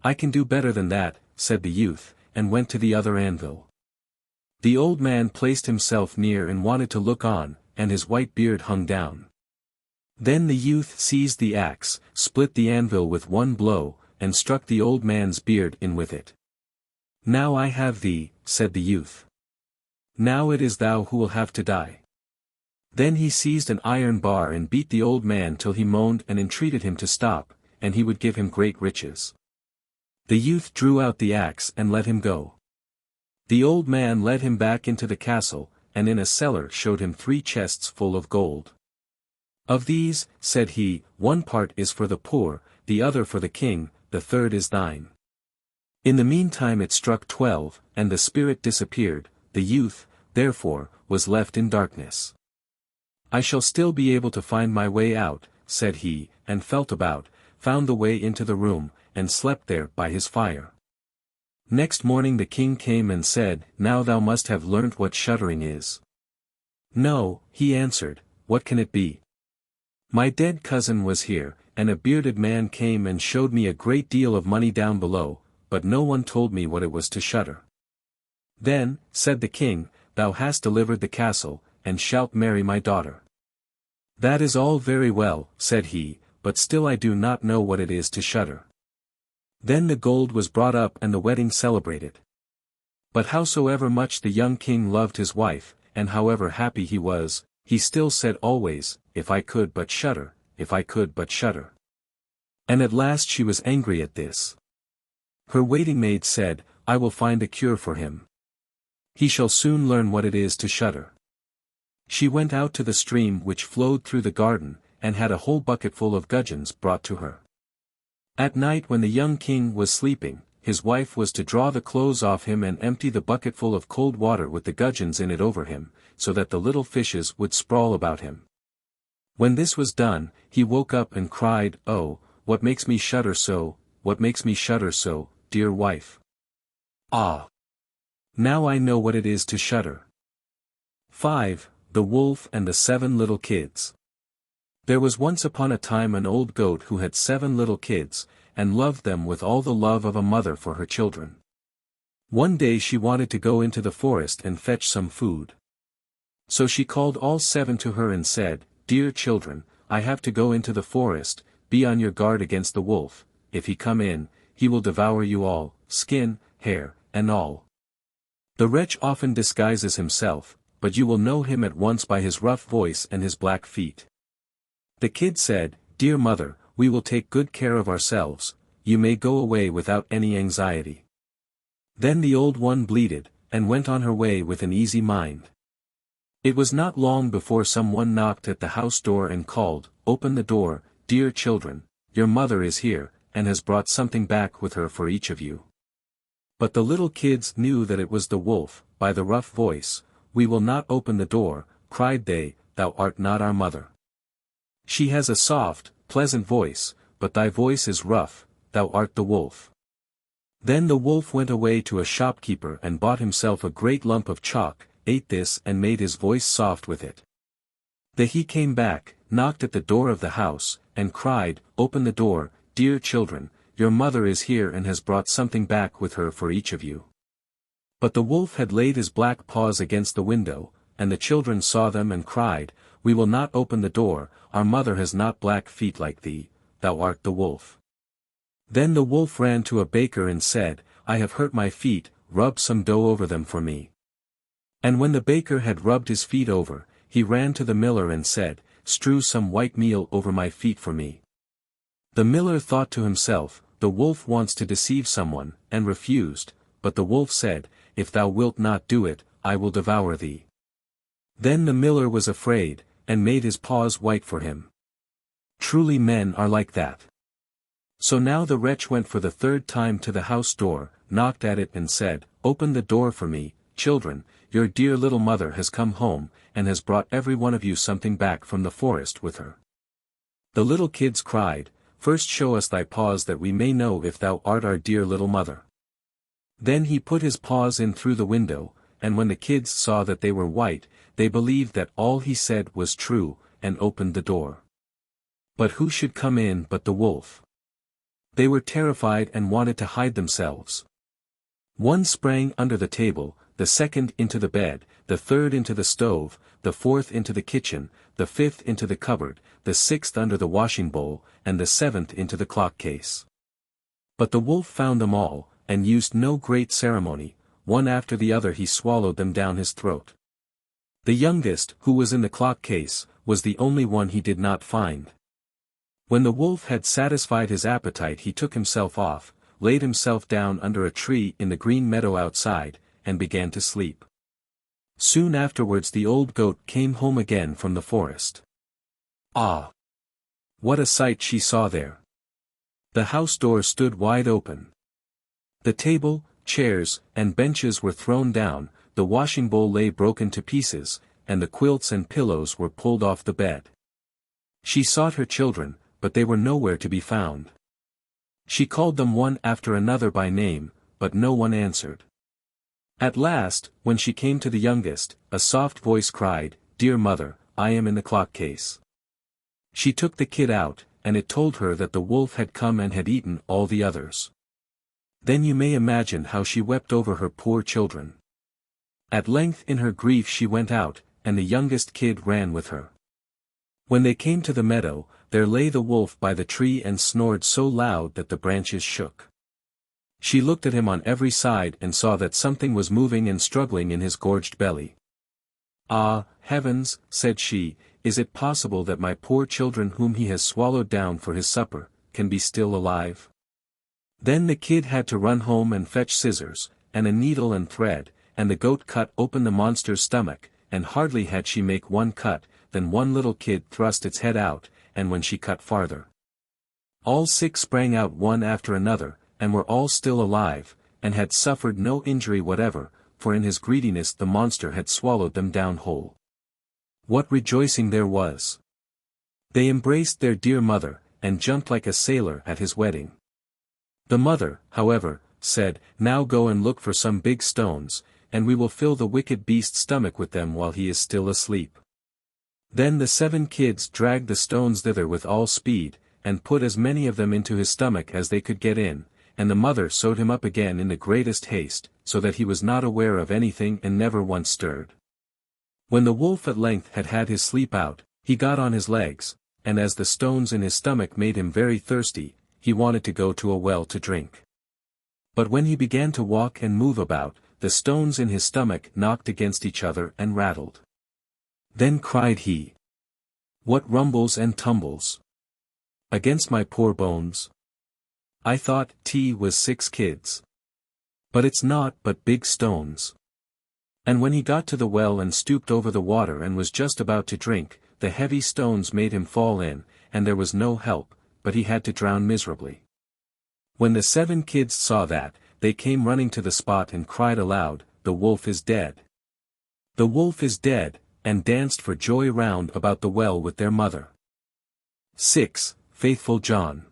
"I can do better than that," said the youth, and went to the other anvil. The old man placed himself near and wanted to look on, and his white beard hung down. Then the youth seized the axe, split the anvil with one blow, and struck the old man's beard in with it. "Now I have thee," said the youth. "Now it is thou who will have to die." Then he seized an iron bar and beat the old man till he moaned and entreated him to stop, and he would give him great riches. The youth drew out the axe and let him go. The old man led him back into the castle, and in a cellar showed him 3 chests full of gold. "Of these," said he, "one part is for the poor, the other for the king, the third is thine." In the meantime it struck 12, and the spirit disappeared. The youth, therefore, was left in darkness. "I shall still be able to find my way out," said he, and felt about, found the way into the room, and slept there by his fire. Next morning the king came and said, "Now thou must have learnt what shuddering is." "No," he answered, "what can it be?" "My dead cousin was here, and a bearded man came and showed me a great deal of money down below, but no one told me what it was to shudder." "Then," said the king, "thou hast delivered the castle, and shalt marry my daughter." "That is all very well," said he, "but still I do not know what it is to shudder." Then the gold was brought up and the wedding celebrated. But howsoever much the young king loved his wife, and however happy he was, he still said always, "If I could but shudder, if I could but shudder." And at last she was angry at this. Her waiting maid said, "I will find a cure for him. He shall soon learn what it is to shudder." She went out to the stream which flowed through the garden, and had a whole bucketful of gudgeons brought to her. At night when the young king was sleeping, his wife was to draw the clothes off him and empty the bucketful of cold water with the gudgeons in it over him, so that the little fishes would sprawl about him. When this was done, he woke up and cried, "Oh, what makes me shudder so, what makes me shudder so, dear wife? Ah! Now I know what it is to shudder. 5. The Wolf and the 7 Little Kids. There was once upon a time an old goat who had 7 little kids, and loved them with all the love of a mother for her children. One day she wanted to go into the forest and fetch some food. So she called all 7 to her and said, "Dear children, I have to go into the forest, be on your guard against the wolf. If he come in, he will devour you all, skin, hair, and all. The wretch often disguises himself, but you will know him at once by his rough voice and his black feet." The kid said, "Dear mother, we will take good care of ourselves, you may go away without any anxiety." Then the old one bleated, and went on her way with an easy mind. It was not long before someone knocked at the house door and called, "Open the door, dear children, your mother is here, and has brought something back with her for each of you." But the little kids knew that it was the wolf, by the rough voice. "We will not open the door," cried they, "thou art not our mother. She has a soft, pleasant voice, but thy voice is rough, thou art the wolf." Then the wolf went away to a shopkeeper and bought himself a great lump of chalk, ate this and made his voice soft with it. Then he came back, knocked at the door of the house, and cried, "Open the door, dear children, your mother is here and has brought something back with her for each of you." But the wolf had laid his black paws against the window, and the children saw them and cried, "We will not open the door, our mother has not black feet like thee, thou art the wolf." Then the wolf ran to a baker and said, "I have hurt my feet, rub some dough over them for me." And when the baker had rubbed his feet over, he ran to the miller and said, "Strew some white meal over my feet for me." The miller thought to himself, "The wolf wants to deceive someone," and refused, but the wolf said, "If thou wilt not do it, I will devour thee." Then the miller was afraid, and made his paws white for him. Truly men are like that. So now the wretch went for the 3rd time to the house door, knocked at it and said, "Open the door for me, children, your dear little mother has come home, and has brought every one of you something back from the forest with her." The little kids cried, "First show us thy paws that we may know if thou art our dear little mother." Then he put his paws in through the window, and when the kids saw that they were white, they believed that all he said was true, and opened the door. But who should come in but the wolf? They were terrified and wanted to hide themselves. One sprang under the table, the 2nd into the bed, the 3rd into the stove, the 4th into the kitchen, the 5th into the cupboard, the 6th under the washing bowl, and the 7th into the clock case. But the wolf found them all, and used no great ceremony, one after the other he swallowed them down his throat. The youngest, who was in the clock case, was the only one he did not find. When the wolf had satisfied his appetite he took himself off, laid himself down under a tree in the green meadow outside, and began to sleep. Soon afterwards the old goat came home again from the forest. Ah! What a sight she saw there! The house door stood wide open. The table, chairs, and benches were thrown down, the washing bowl lay broken to pieces, and the quilts and pillows were pulled off the bed. She sought her children, but they were nowhere to be found. She called them one after another by name, but no one answered. At last, when she came to the youngest, a soft voice cried, "Dear mother, I am in the clock case." She took the kid out, and it told her that the wolf had come and had eaten all the others. Then you may imagine how she wept over her poor children. At length in her grief she went out, and the youngest kid ran with her. When they came to the meadow, there lay the wolf by the tree and snored so loud that the branches shook. She looked at him on every side and saw that something was moving and struggling in his gorged belly. "Ah, heavens," said she, "is it possible that my poor children whom he has swallowed down for his supper, can be still alive?" Then the kid had to run home and fetch scissors, and a needle and thread, and the goat cut open the monster's stomach, and hardly had she make one cut, than one little kid thrust its head out, and when she cut farther, all 6 sprang out one after another, and were all still alive, and had suffered no injury whatever, for in his greediness the monster had swallowed them down whole. What rejoicing there was! They embraced their dear mother, and jumped like a sailor at his wedding. The mother, however, said, "Now go and look for some big stones, and we will fill the wicked beast's stomach with them while he is still asleep." Then the 7 kids dragged the stones thither with all speed, and put as many of them into his stomach as they could get in, and the mother sewed him up again in the greatest haste, so that he was not aware of anything and never once stirred. When the wolf at length had had his sleep out, he got on his legs, and as the stones in his stomach made him very thirsty, he wanted to go to a well to drink. But when he began to walk and move about, the stones in his stomach knocked against each other and rattled. Then cried he, "What rumbles and tumbles against my poor bones? I thought tea was 6 kids. But it's not but big stones." And when he got to the well and stooped over the water and was just about to drink, the heavy stones made him fall in, and there was no help, but he had to drown miserably. When the 7 kids saw that, they came running to the spot and cried aloud, "The wolf is dead! The wolf is dead!" and danced for joy round about the well with their mother. 6. Faithful John.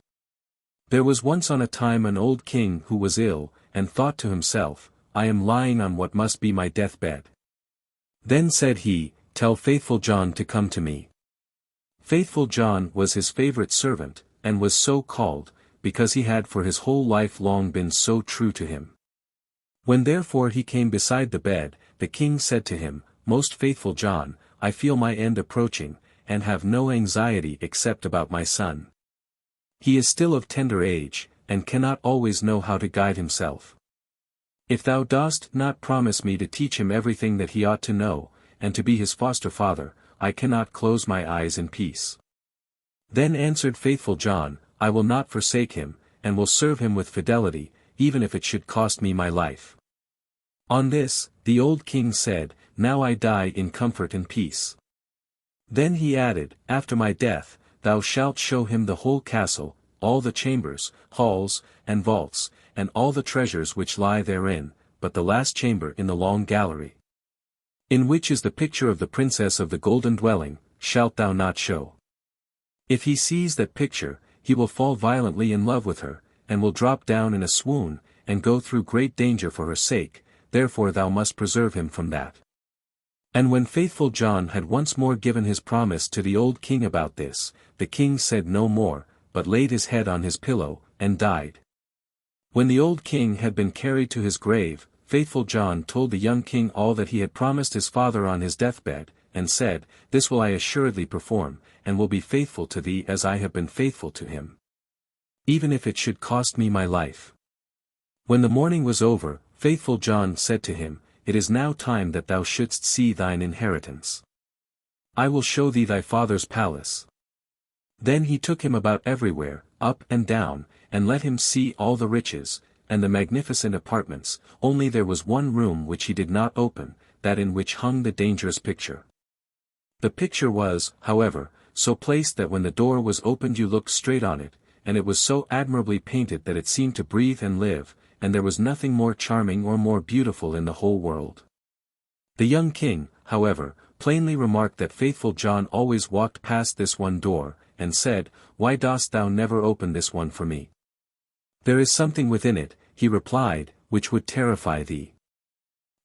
There was once on a time an old king who was ill, and thought to himself, "I am lying on what must be my deathbed." Then said he, "Tell Faithful John to come to me." Faithful John was his favorite servant, and was so called, because he had for his whole life long been so true to him. When therefore he came beside the bed, the king said to him, "Most faithful John, I feel my end approaching, and have no anxiety except about my son. He is still of tender age, and cannot always know how to guide himself. If thou dost not promise me to teach him everything that he ought to know, and to be his foster father, I cannot close my eyes in peace." Then answered Faithful John, "I will not forsake him, and will serve him with fidelity, even if it should cost me my life." On this, the old king said, "Now I die in comfort and peace." Then he added, "After my death, thou shalt show him the whole castle, all the chambers, halls, and vaults, and all the treasures which lie therein, but the last chamber in the long gallery, in which is the picture of the princess of the golden dwelling, shalt thou not show. If he sees that picture, he will fall violently in love with her, and will drop down in a swoon, and go through great danger for her sake, therefore thou must preserve him from that." And when Faithful John had once more given his promise to the old king about this, the king said no more, but laid his head on his pillow, and died. When the old king had been carried to his grave, Faithful John told the young king all that he had promised his father on his deathbed, and said, "This will I assuredly perform, and will be faithful to thee as I have been faithful to him, even if it should cost me my life." When the morning was over, Faithful John said to him, "It is now time that thou shouldst see thine inheritance. I will show thee thy father's palace." Then he took him about everywhere, up and down, and let him see all the riches, and the magnificent apartments, only there was one room which he did not open, that in which hung the dangerous picture. The picture was, however, so placed that when the door was opened you looked straight on it, and it was so admirably painted that it seemed to breathe and live, and there was nothing more charming or more beautiful in the whole world. The young king, however, plainly remarked that Faithful John always walked past this one door, and said, "Why dost thou never open this one for me?" "There is something within it," he replied, "which would terrify thee."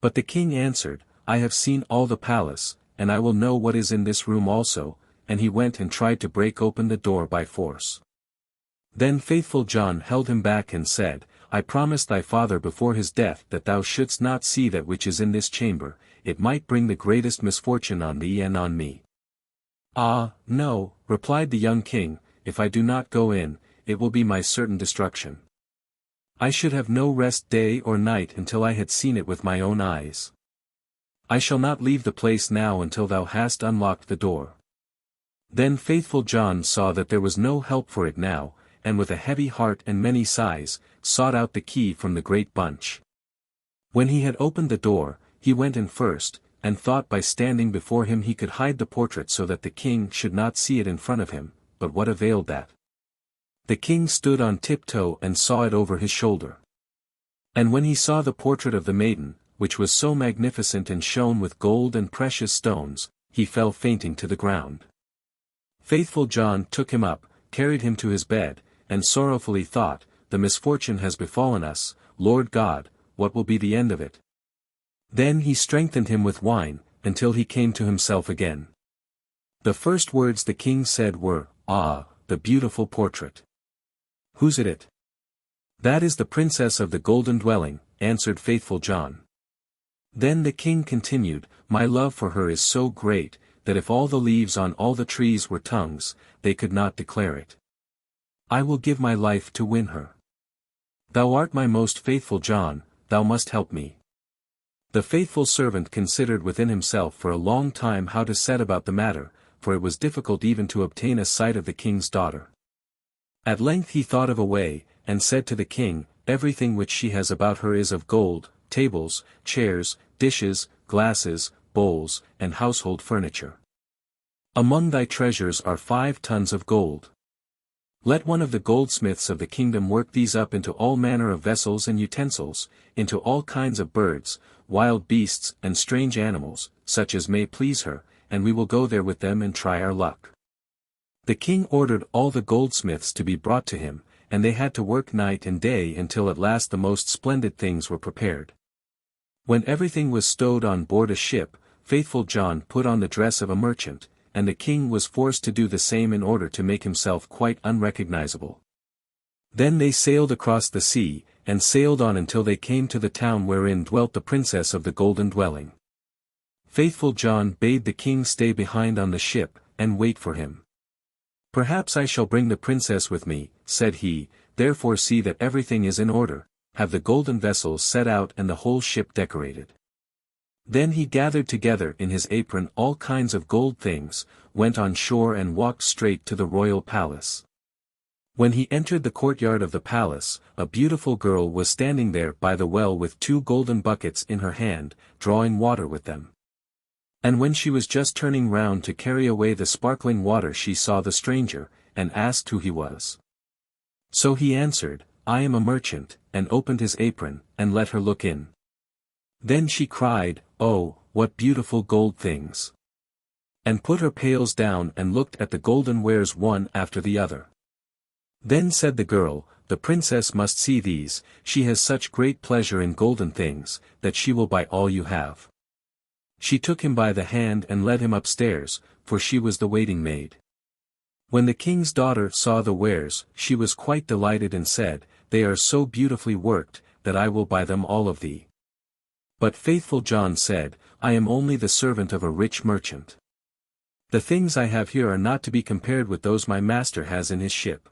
But the king answered, "I have seen all the palace, and I will know what is in this room also," and he went and tried to break open the door by force. Then Faithful John held him back and said, "I promised thy father before his death that thou shouldst not see that which is in this chamber, it might bring the greatest misfortune on thee and on me." "Ah, no," replied the young king, "if I do not go in, it will be my certain destruction. I should have no rest day or night until I had seen it with my own eyes. I shall not leave the place now until thou hast unlocked the door." Then Faithful John saw that there was no help for it now, and with a heavy heart and many sighs, sought out the key from the great bunch. When he had opened the door, he went in first, and thought by standing before him he could hide the portrait so that the king should not see it in front of him, but what availed that? The king stood on tiptoe and saw it over his shoulder. And when he saw the portrait of the maiden, which was so magnificent and shone with gold and precious stones, he fell fainting to the ground. Faithful John took him up, carried him to his bed, and sorrowfully thought, "The misfortune has befallen us, Lord God, what will be the end of it?" Then he strengthened him with wine, until he came to himself again. The first words the king said were, "Ah, the beautiful portrait. Whose is it?" "That is the princess of the golden dwelling," answered faithful John. Then the king continued, "My love for her is so great, that if all the leaves on all the trees were tongues, they could not declare it. I will give my life to win her. Thou art my most faithful John, thou must help me." The faithful servant considered within himself for a long time how to set about the matter, for it was difficult even to obtain a sight of the king's daughter. At length he thought of a way, and said to the king, "Everything which she has about her is of gold, tables, chairs, dishes, glasses, bowls, and household furniture. Among thy treasures are 5 tons of gold. Let one of the goldsmiths of the kingdom work these up into all manner of vessels and utensils, into all kinds of birds, wild beasts and strange animals, such as may please her, and we will go there with them and try our luck." The king ordered all the goldsmiths to be brought to him, and they had to work night and day until at last the most splendid things were prepared. When everything was stowed on board a ship, faithful John put on the dress of a merchant, and the king was forced to do the same in order to make himself quite unrecognizable. Then they sailed across the sea, and sailed on until they came to the town wherein dwelt the princess of the golden dwelling. Faithful John bade the king stay behind on the ship, and wait for him. "Perhaps I shall bring the princess with me," said he, "therefore see that everything is in order, have the golden vessels set out and the whole ship decorated." Then he gathered together in his apron all kinds of gold things, went on shore and walked straight to the royal palace. When he entered the courtyard of the palace, a beautiful girl was standing there by the well with 2 golden buckets in her hand, drawing water with them. And when she was just turning round to carry away the sparkling water she saw the stranger, and asked who he was. So he answered, "I am a merchant," and opened his apron, and let her look in. Then she cried, "Oh, what beautiful gold things!" and put her pails down and looked at the golden wares one after the other. Then said the girl, "The princess must see these, she has such great pleasure in golden things, that she will buy all you have." She took him by the hand and led him upstairs, for she was the waiting maid. When the king's daughter saw the wares, she was quite delighted and said, "They are so beautifully worked, that I will buy them all of thee." But faithful John said, "I am only the servant of a rich merchant. The things I have here are not to be compared with those my master has in his ship.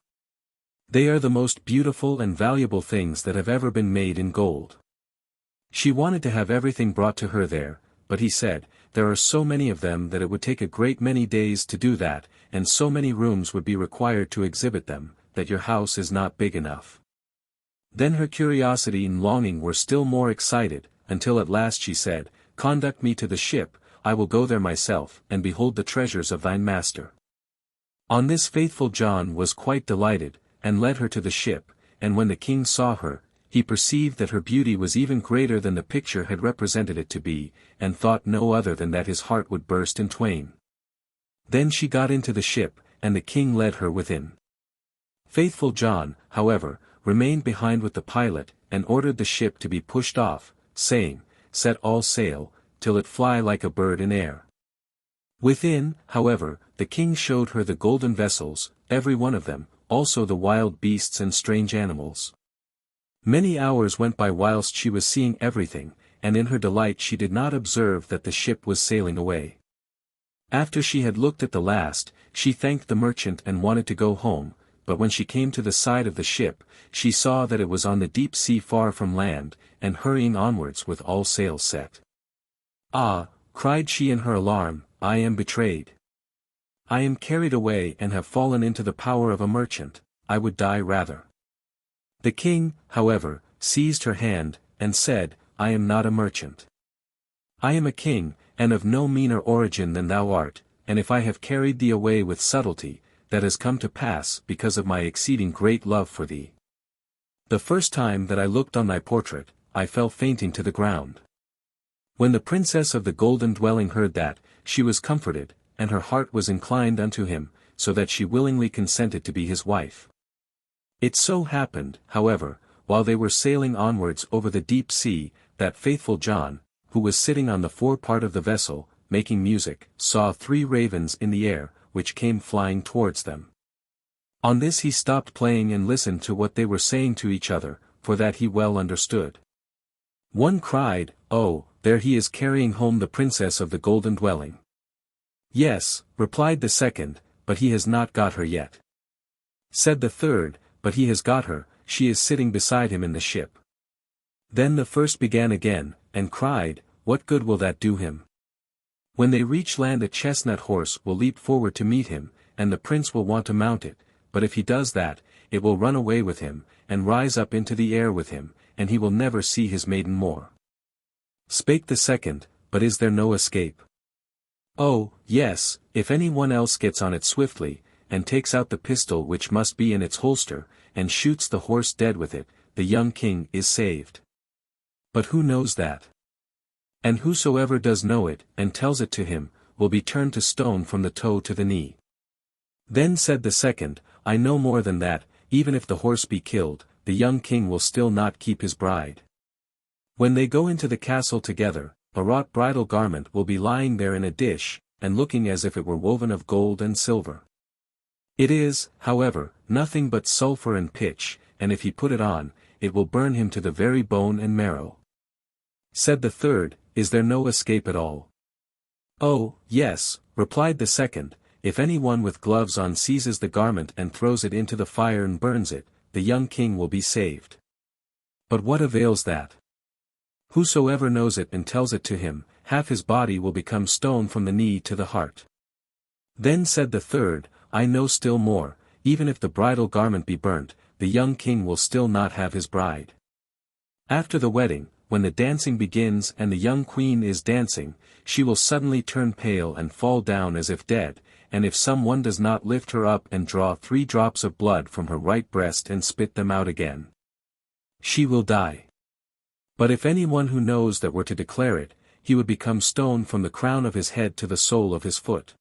They are the most beautiful and valuable things that have ever been made in gold." She wanted to have everything brought to her there, but he said, "There are so many of them that it would take a great many days to do that, and so many rooms would be required to exhibit them, that your house is not big enough." Then her curiosity and longing were still more excited, until at last she said, "Conduct me to the ship, I will go there myself, and behold the treasures of thine master." On this faithful John was quite delighted, and led her to the ship, and when the king saw her, he perceived that her beauty was even greater than the picture had represented it to be, and thought no other than that his heart would burst in twain. Then she got into the ship, and the king led her within. Faithful John, however, remained behind with the pilot, and ordered the ship to be pushed off, saying, "Set all sail, till it fly like a bird in air." Within, however, the king showed her the golden vessels, every one of them, also the wild beasts and strange animals. Many hours went by whilst she was seeing everything, and in her delight she did not observe that the ship was sailing away. After she had looked at the last, she thanked the merchant and wanted to go home, but when she came to the side of the ship, she saw that it was on the deep sea far from land, and hurrying onwards with all sails set. "Ah," cried she in her alarm, "I am betrayed. I am carried away and have fallen into the power of a merchant, I would die rather." The king, however, seized her hand, and said, "I am not a merchant. I am a king, and of no meaner origin than thou art, and if I have carried thee away with subtlety, that has come to pass because of my exceeding great love for thee. The first time that I looked on thy portrait, I fell fainting to the ground." When the princess of the golden dwelling heard that, she was comforted, and her heart was inclined unto him, so that she willingly consented to be his wife. It so happened, however, while they were sailing onwards over the deep sea, that faithful John, who was sitting on the forepart of the vessel, making music, saw 3 ravens in the air, which came flying towards them. On this he stopped playing and listened to what they were saying to each other, for that he well understood. One cried, "Oh, there he is carrying home the princess of the golden dwelling." "Yes," replied the second, "but he has not got her yet." Said the third, "But he has got her, she is sitting beside him in the ship." Then the first began again, and cried, "What good will that do him? When they reach land a chestnut horse will leap forward to meet him, and the prince will want to mount it, but if he does that, it will run away with him, and rise up into the air with him, and he will never see his maiden more." Spake the second, "But is there no escape?" "Oh, yes, if any one else gets on it swiftly, and takes out the pistol which must be in its holster, and shoots the horse dead with it, the young king is saved. But who knows that? And whosoever does know it, and tells it to him, will be turned to stone from the toe to the knee." Then said the second, "I know more than that, even if the horse be killed, the young king will still not keep his bride. When they go into the castle together, a wrought bridal garment will be lying there in a dish, and looking as if it were woven of gold and silver. It is, however, nothing but sulphur and pitch, and if he put it on, it will burn him to the very bone and marrow." Said the third, "Is there no escape at all?" "Oh, yes," replied the second, "if any one with gloves on seizes the garment and throws it into the fire and burns it, the young king will be saved. But what avails that? Whosoever knows it and tells it to him, half his body will become stone from the knee to the heart." Then said the third, "I know still more, even if the bridal garment be burnt, the young king will still not have his bride. After the wedding, when the dancing begins and the young queen is dancing, she will suddenly turn pale and fall down as if dead, and if some one does not lift her up and draw 3 drops of blood from her right breast and spit them out again, she will die. But if any one who knows that were to declare it, he would become stone from the crown of his head to the sole of his foot."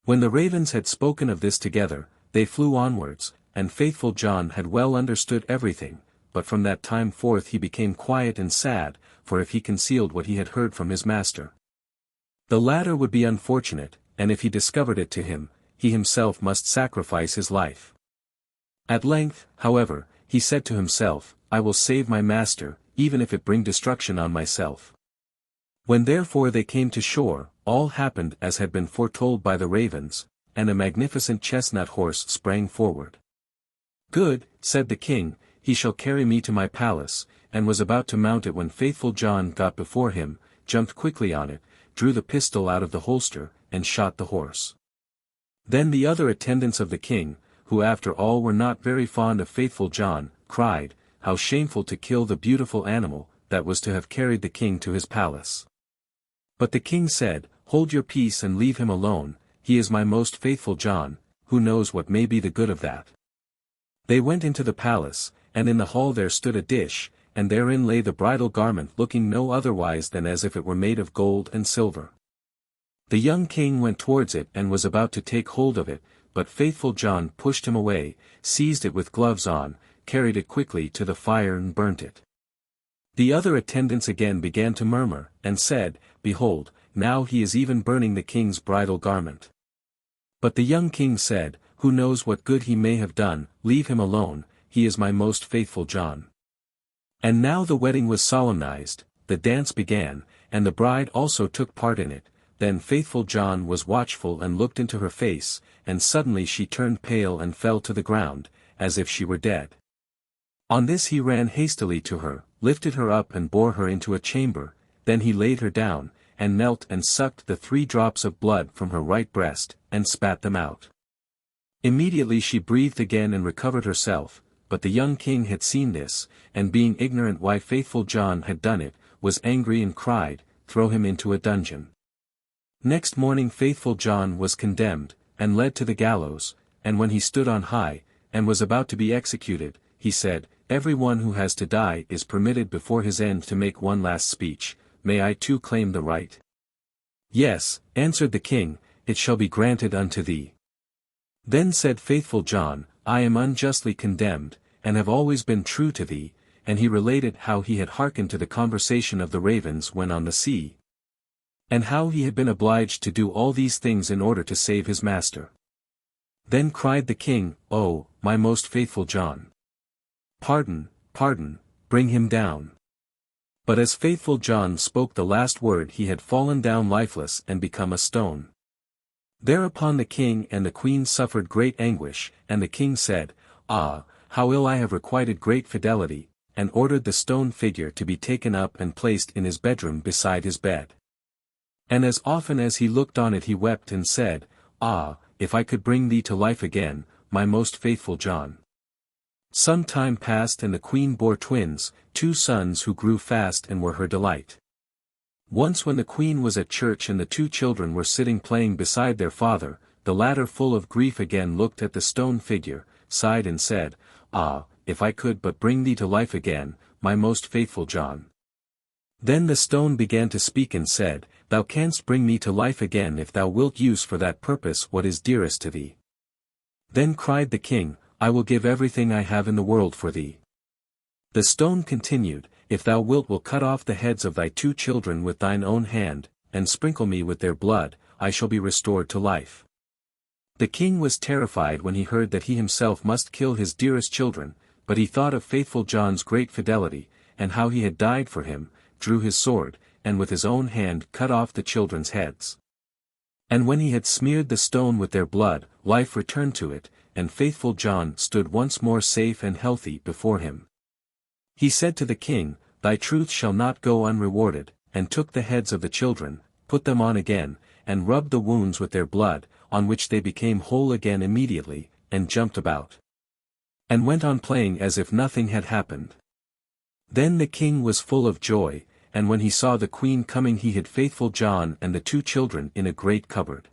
When the ravens had spoken of this together, they flew onwards, and faithful John had well understood everything, but from that time forth he became quiet and sad, for if he concealed what he had heard from his master, the latter would be unfortunate, and if he discovered it to him, he himself must sacrifice his life. At length, however, he said to himself, "I will save my master, even if it bring destruction on myself." When therefore they came to shore, all happened as had been foretold by the ravens, and a magnificent chestnut horse sprang forward. "Good," said the king, "he shall carry me to my palace," and was about to mount it when faithful John got before him, jumped quickly on it, drew the pistol out of the holster, and shot the horse. Then the other attendants of the king, who after all were not very fond of faithful John, cried, "How shameful to kill the beautiful animal, that was to have carried the king to his palace." But the king said, "Hold your peace and leave him alone, he is my most faithful John, who knows what may be the good of that." They went into the palace, and in the hall there stood a dish, and therein lay the bridal garment looking no otherwise than as if it were made of gold and silver. The young king went towards it and was about to take hold of it, but faithful John pushed him away, seized it with gloves on, carried it quickly to the fire and burnt it. The other attendants again began to murmur, and said, "Behold, now he is even burning the king's bridal garment." But the young king said, "Who knows what good he may have done, leave him alone, he is my most faithful John." And now the wedding was solemnized, the dance began, and the bride also took part in it. Then faithful John was watchful and looked into her face, and suddenly she turned pale and fell to the ground, as if she were dead. On this he ran hastily to her, lifted her up and bore her into a chamber, then he laid her down, and knelt and sucked the 3 drops of blood from her right breast, and spat them out. Immediately she breathed again and recovered herself, but the young king had seen this, and being ignorant why faithful John had done it, was angry and cried, "Throw him into a dungeon." Next morning faithful John was condemned, and led to the gallows, and when he stood on high, and was about to be executed, he said, "Every one who has to die is permitted before his end to make one last speech. May I too claim the right?" "Yes," answered the king, "it shall be granted unto thee." Then said faithful John, "I am unjustly condemned, and have always been true to thee, and he related how he had hearkened to the conversation of the ravens when on the sea, and how he had been obliged to do all these things in order to save his master. Then cried the king, "Oh, my most faithful John! Pardon, pardon, bring him down." But as faithful John spoke the last word he had fallen down lifeless and become a stone. Thereupon the king and the queen suffered great anguish, and the king said, "Ah, how ill I have requited great fidelity," and ordered the stone figure to be taken up and placed in his bedroom beside his bed. And as often as he looked on it he wept and said, "Ah, if I could bring thee to life again, my most faithful John." Some time passed and the queen bore twins, 2 sons who grew fast and were her delight. Once when the queen was at church and the 2 children were sitting playing beside their father, the latter full of grief again looked at the stone figure, sighed and said, "Ah, if I could but bring thee to life again, my most faithful John." Then the stone began to speak and said, "Thou canst bring me to life again if thou wilt use for that purpose what is dearest to thee." Then cried the king, "I will give everything I have in the world for thee." The stone continued, "If thou wilt will cut off the heads of thy 2 children with thine own hand, and sprinkle me with their blood, I shall be restored to life." The king was terrified when he heard that he himself must kill his dearest children, but he thought of faithful John's great fidelity, and how he had died for him, drew his sword, and with his own hand cut off the children's heads. And when he had smeared the stone with their blood, life returned to it, and faithful John stood once more safe and healthy before him. He said to the king, "Thy truth shall not go unrewarded," and took the heads of the children, put them on again, and rubbed the wounds with their blood, on which they became whole again immediately, and jumped about, and went on playing as if nothing had happened. Then the king was full of joy, and when he saw the queen coming he hid faithful John and the 2 children in a great cupboard.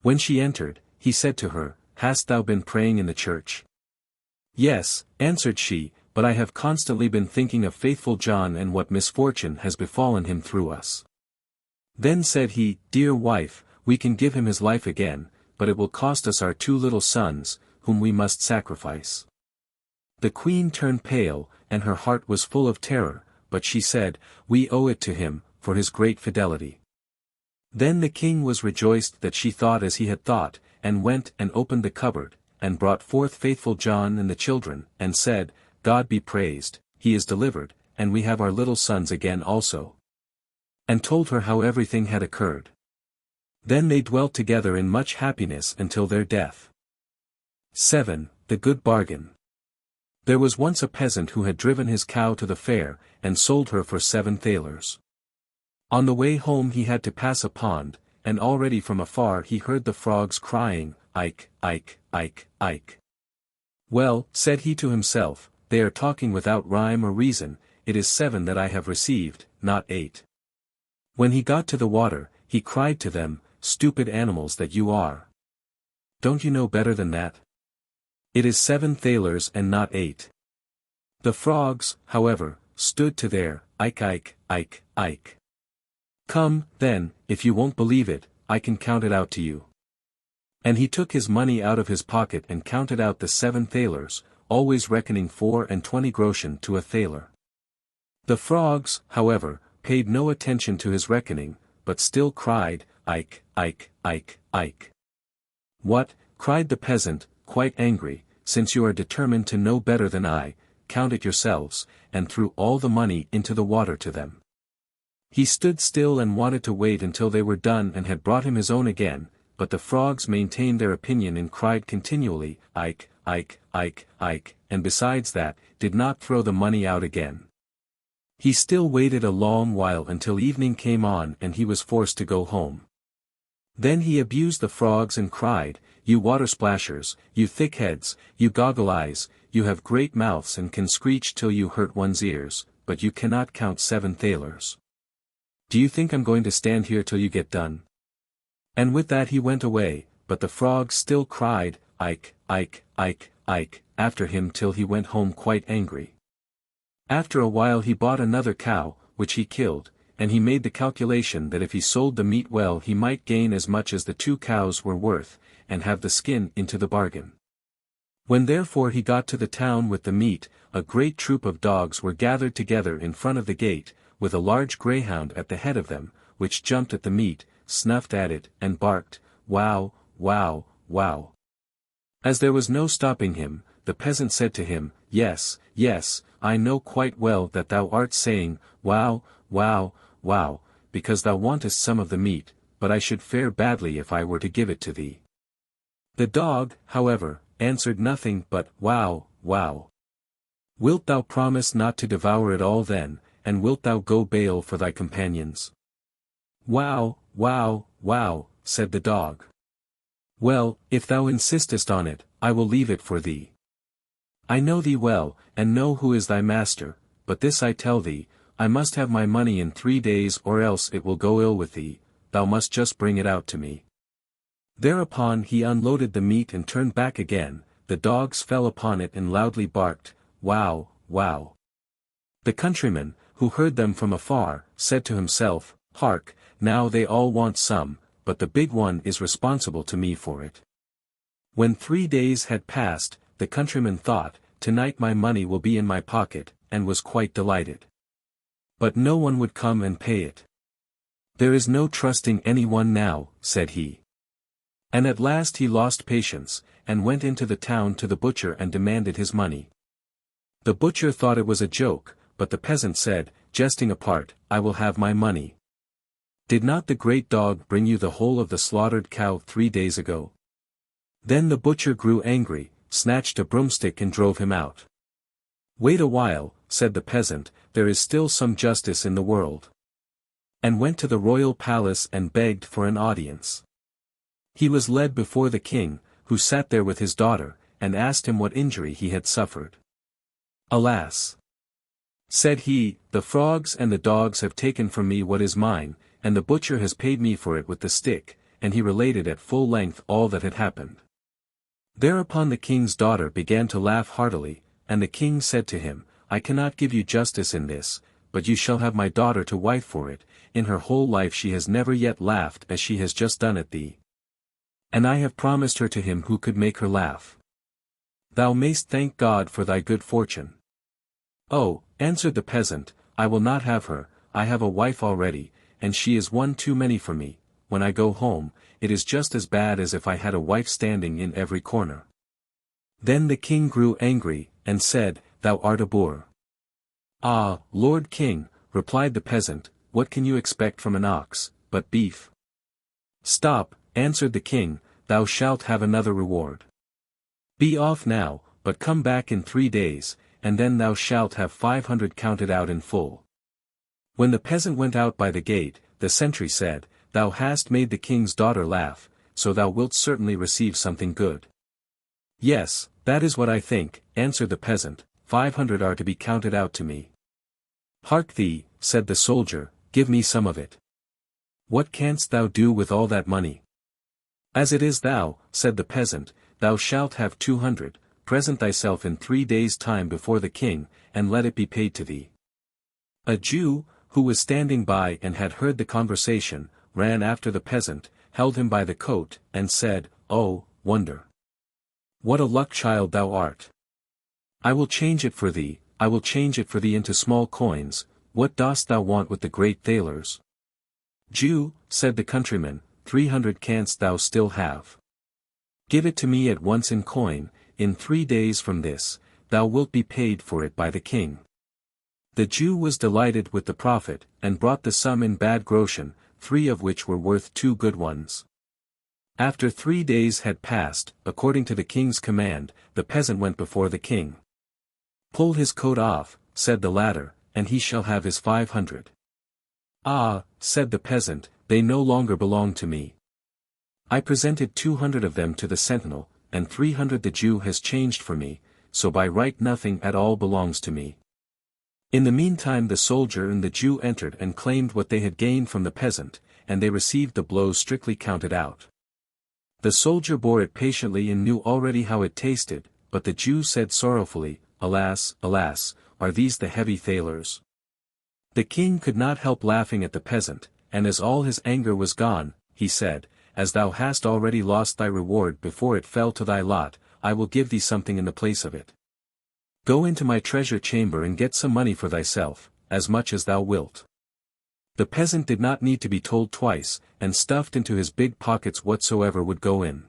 When she entered, he said to her, "Hast thou been praying in the church?" "Yes," answered she, "but I have constantly been thinking of faithful John and what misfortune has befallen him through us." Then said he, "Dear wife, we can give him his life again, but it will cost us our 2 little sons, whom we must sacrifice." The queen turned pale, and her heart was full of terror, but she said, "We owe it to him, for his great fidelity." Then the king was rejoiced that she thought as he had thought, and went and opened the cupboard, and brought forth faithful John and the children, and said, "God be praised, he is delivered, and we have our little sons again also." And told her how everything had occurred. Then they dwelt together in much happiness until their death. 7. The Good Bargain. There was once a peasant who had driven his cow to the fair, and sold her for 7 thalers. On the way home he had to pass a pond, and already from afar he heard the frogs crying, "Ike, Ike, Ike, Ike." "Well," said he to himself, "they are talking without rhyme or reason, it is 7 that I have received, not 8. When he got to the water, he cried to them, "Stupid animals that you are! Don't you know better than that? It is 7 thalers and not 8. The frogs, however, stood to their, "Ike, Ike, Ike, Ike." "Come, then, if you won't believe it, I can count it out to you." And he took his money out of his pocket and counted out the 7 thalers, always reckoning 24 groschen to a thaler. The frogs, however, paid no attention to his reckoning, but still cried, "Ike, Ike, Ike, Ike." "What?" cried the peasant, quite angry, "since you are determined to know better than I, count it yourselves," and threw all the money into the water to them. He stood still and wanted to wait until they were done and had brought him his own again, but the frogs maintained their opinion and cried continually, "Ike, Ike, Ike, Ike," and besides that, did not throw the money out again. He still waited a long while until evening came on and he was forced to go home. Then he abused the frogs and cried, "You water splashers, you thick heads, you goggle eyes, you have great mouths and can screech till you hurt one's ears, but you cannot count 7 thalers. Do you think I'm going to stand here till you get done?" And with that he went away, but the frogs still cried, "Ike, Ike, Ike, Ike," after him till he went home quite angry. After a while he bought another cow, which he killed, and he made the calculation that if he sold the meat well he might gain as much as the 2 cows were worth, and have the skin into the bargain. When therefore he got to the town with the meat, a great troop of dogs were gathered together in front of the gate, with a large greyhound at the head of them, which jumped at the meat, snuffed at it, and barked, "Wow, wow, wow." As there was no stopping him, the peasant said to him, "Yes, yes, I know quite well that thou art saying, wow, wow, wow, because thou wantest some of the meat, but I should fare badly if I were to give it to thee." The dog, however, answered nothing but, "Wow, wow." "Wilt thou promise not to devour it all then, and wilt thou go bail for thy companions?" "Wow, wow, wow," said the dog. "Well, if thou insistest on it, I will leave it for thee. I know thee well, and know who is thy master, but this I tell thee, I must have my money in 3 days or else it will go ill with thee, thou must just bring it out to me." Thereupon he unloaded the meat and turned back again, the dogs fell upon it and loudly barked, "Wow, wow." The countryman, who heard them from afar, said to himself, "Hark, now they all want some, but the big one is responsible to me for it." When 3 days had passed, the countryman thought, "Tonight my money will be in my pocket," and was quite delighted. But no one would come and pay it. "There is no trusting anyone now," said he. And at last he lost patience, and went into the town to the butcher and demanded his money. The butcher thought it was a joke, but the peasant said, "Jesting apart, I will have my money. Did not the great dog bring you the whole of the slaughtered cow 3 days ago?" Then the butcher grew angry, snatched a broomstick and drove him out. "Wait a while," said the peasant, "there is still some justice in the world." And went to the royal palace and begged for an audience. He was led before the king, who sat there with his daughter, and asked him what injury he had suffered. "Alas!" said he, "the frogs and the dogs have taken from me what is mine, and the butcher has paid me for it with the stick," and he related at full length all that had happened. Thereupon the king's daughter began to laugh heartily, and the king said to him, "I cannot give you justice in this, but you shall have my daughter to wife for it, in her whole life she has never yet laughed as she has just done at thee. And I have promised her to him who could make her laugh. Thou mayst thank God for thy good fortune." "Oh," answered the peasant, "I will not have her, I have a wife already, and she is one too many for me. When I go home, it is just as bad as if I had a wife standing in every corner." Then the king grew angry, and said, "Thou art a boor." "Ah, Lord King," replied the peasant, "what can you expect from an ox, but beef?" "Stop," answered the king, "thou shalt have another reward. Be off now, but come back in 3 days, and then thou shalt have 500 counted out in full." When the peasant went out by the gate, the sentry said, "Thou hast made the king's daughter laugh, so thou wilt certainly receive something good." "Yes, that is what I think," answered the peasant, 500 are to be counted out to me." "Hark thee," said the soldier, "give me some of it." "What canst thou do with all that money?" "As it is thou," said the peasant, "thou shalt have 200, present thyself in 3 days' time before the king, and let it be paid to thee." A Jew, who was standing by and had heard the conversation, ran after the peasant, held him by the coat, and said, "Oh, wonder! What a luck child thou art! I will change it for thee, I will change it for thee into small coins. What dost thou want with the great thalers?" "Jew," said the countryman, 300 canst thou still have. Give it to me at once in coin, in 3 days from this, thou wilt be paid for it by the king." The Jew was delighted with the profit, and brought the sum in bad groschen, 3 of which were worth 2 good ones. After 3 days had passed, according to the king's command, the peasant went before the king. "Pull his coat off," said the latter, "and he shall have his 500. "Ah," said the peasant, "they no longer belong to me. I presented 200 of them to the sentinel, and 300 the Jew has changed for me, so by right nothing at all belongs to me." In the meantime the soldier and the Jew entered and claimed what they had gained from the peasant, and they received the blows strictly counted out. The soldier bore it patiently and knew already how it tasted, but the Jew said sorrowfully, "Alas, alas, are these the heavy thalers?" The king could not help laughing at the peasant, and as all his anger was gone, he said, "As thou hast already lost thy reward before it fell to thy lot, I will give thee something in the place of it. Go into my treasure chamber and get some money for thyself, as much as thou wilt." The peasant did not need to be told twice, and stuffed into his big pockets whatsoever would go in.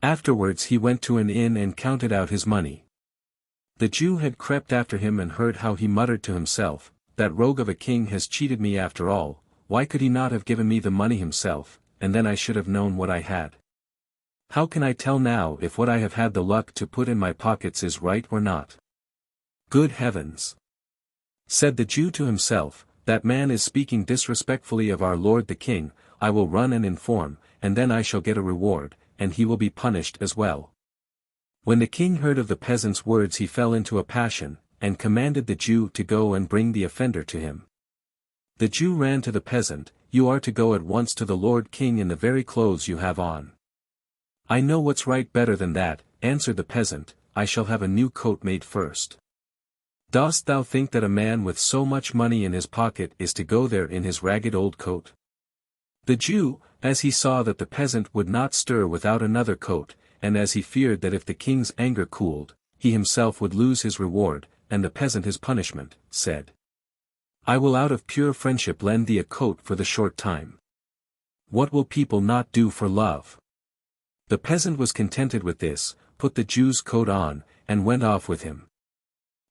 Afterwards he went to an inn and counted out his money. The Jew had crept after him and heard how he muttered to himself, "That rogue of a king has cheated me after all. Why could he not have given me the money himself, and then I should have known what I had? How can I tell now if what I have had the luck to put in my pockets is right or not? Good heavens!" said the Jew to himself, "that man is speaking disrespectfully of our lord the king. I will run and inform, and then I shall get a reward, and he will be punished as well." When the king heard of the peasant's words he fell into a passion, and commanded the Jew to go and bring the offender to him. The Jew ran to the peasant, "You are to go at once to the lord king in the very clothes you have on." "I know what's right better than that," answered the peasant, "I shall have a new coat made first." "Dost thou think that a man with so much money in his pocket is to go there in his ragged old coat?" The Jew, as he saw that the peasant would not stir without another coat, and as he feared that if the king's anger cooled, he himself would lose his reward, and the peasant his punishment, said, "I will out of pure friendship lend thee a coat for the short time. What will people not do for love?" The peasant was contented with this, put the Jew's coat on, and went off with him.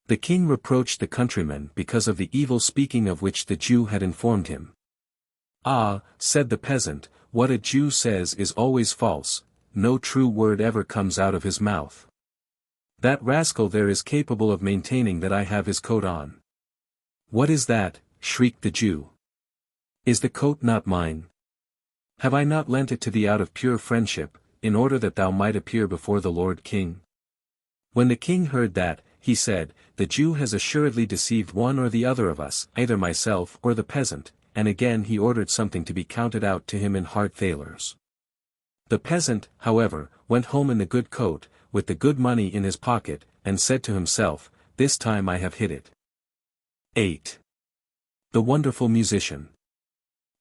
The king reproached the countryman because of the evil speaking of which the Jew had informed him. "Ah," said the peasant, "what a Jew says is always false, no true word ever comes out of his mouth. That rascal there is capable of maintaining that I have his coat on." "What is that?" shrieked the Jew. "Is the coat not mine? Have I not lent it to thee out of pure friendship, in order that thou might appear before the Lord King?" When the king heard that, he said, "The Jew has assuredly deceived one or the other of us, either myself or the peasant," and again he ordered something to be counted out to him in hard thalers. The peasant, however, went home in the good coat, with the good money in his pocket, and said to himself, "This time I have hit it." 8. The Wonderful Musician.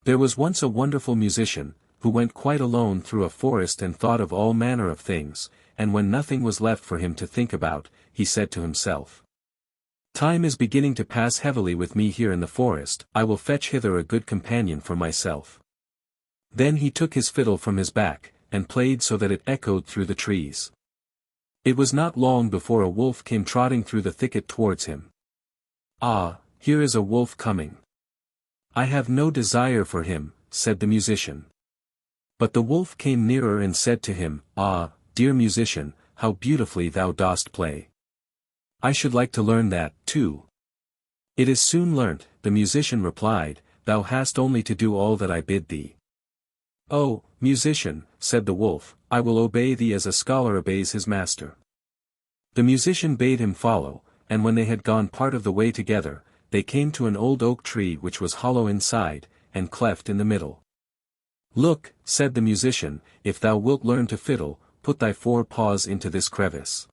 There was once a wonderful musician, who went quite alone through a forest and thought of all manner of things, and when nothing was left for him to think about, he said to himself, "Time is beginning to pass heavily with me here in the forest, I will fetch hither a good companion for myself." Then he took his fiddle from his back, and played so that it echoed through the trees. It was not long before a wolf came trotting through the thicket towards him. "Ah, here is a wolf coming. I have no desire for him," said the musician. But the wolf came nearer and said to him, "Ah, dear musician, how beautifully thou dost play. I should like to learn that, too." "It is soon learnt," the musician replied, "thou hast only to do all that I bid thee." "Oh, musician," said the wolf, "I will obey thee as a scholar obeys his master." The musician bade him follow, and when they had gone part of the way together, they came to an old oak tree which was hollow inside, and cleft in the middle. "Look," said the musician, "if thou wilt learn to fiddle, put thy 4 paws into this crevice."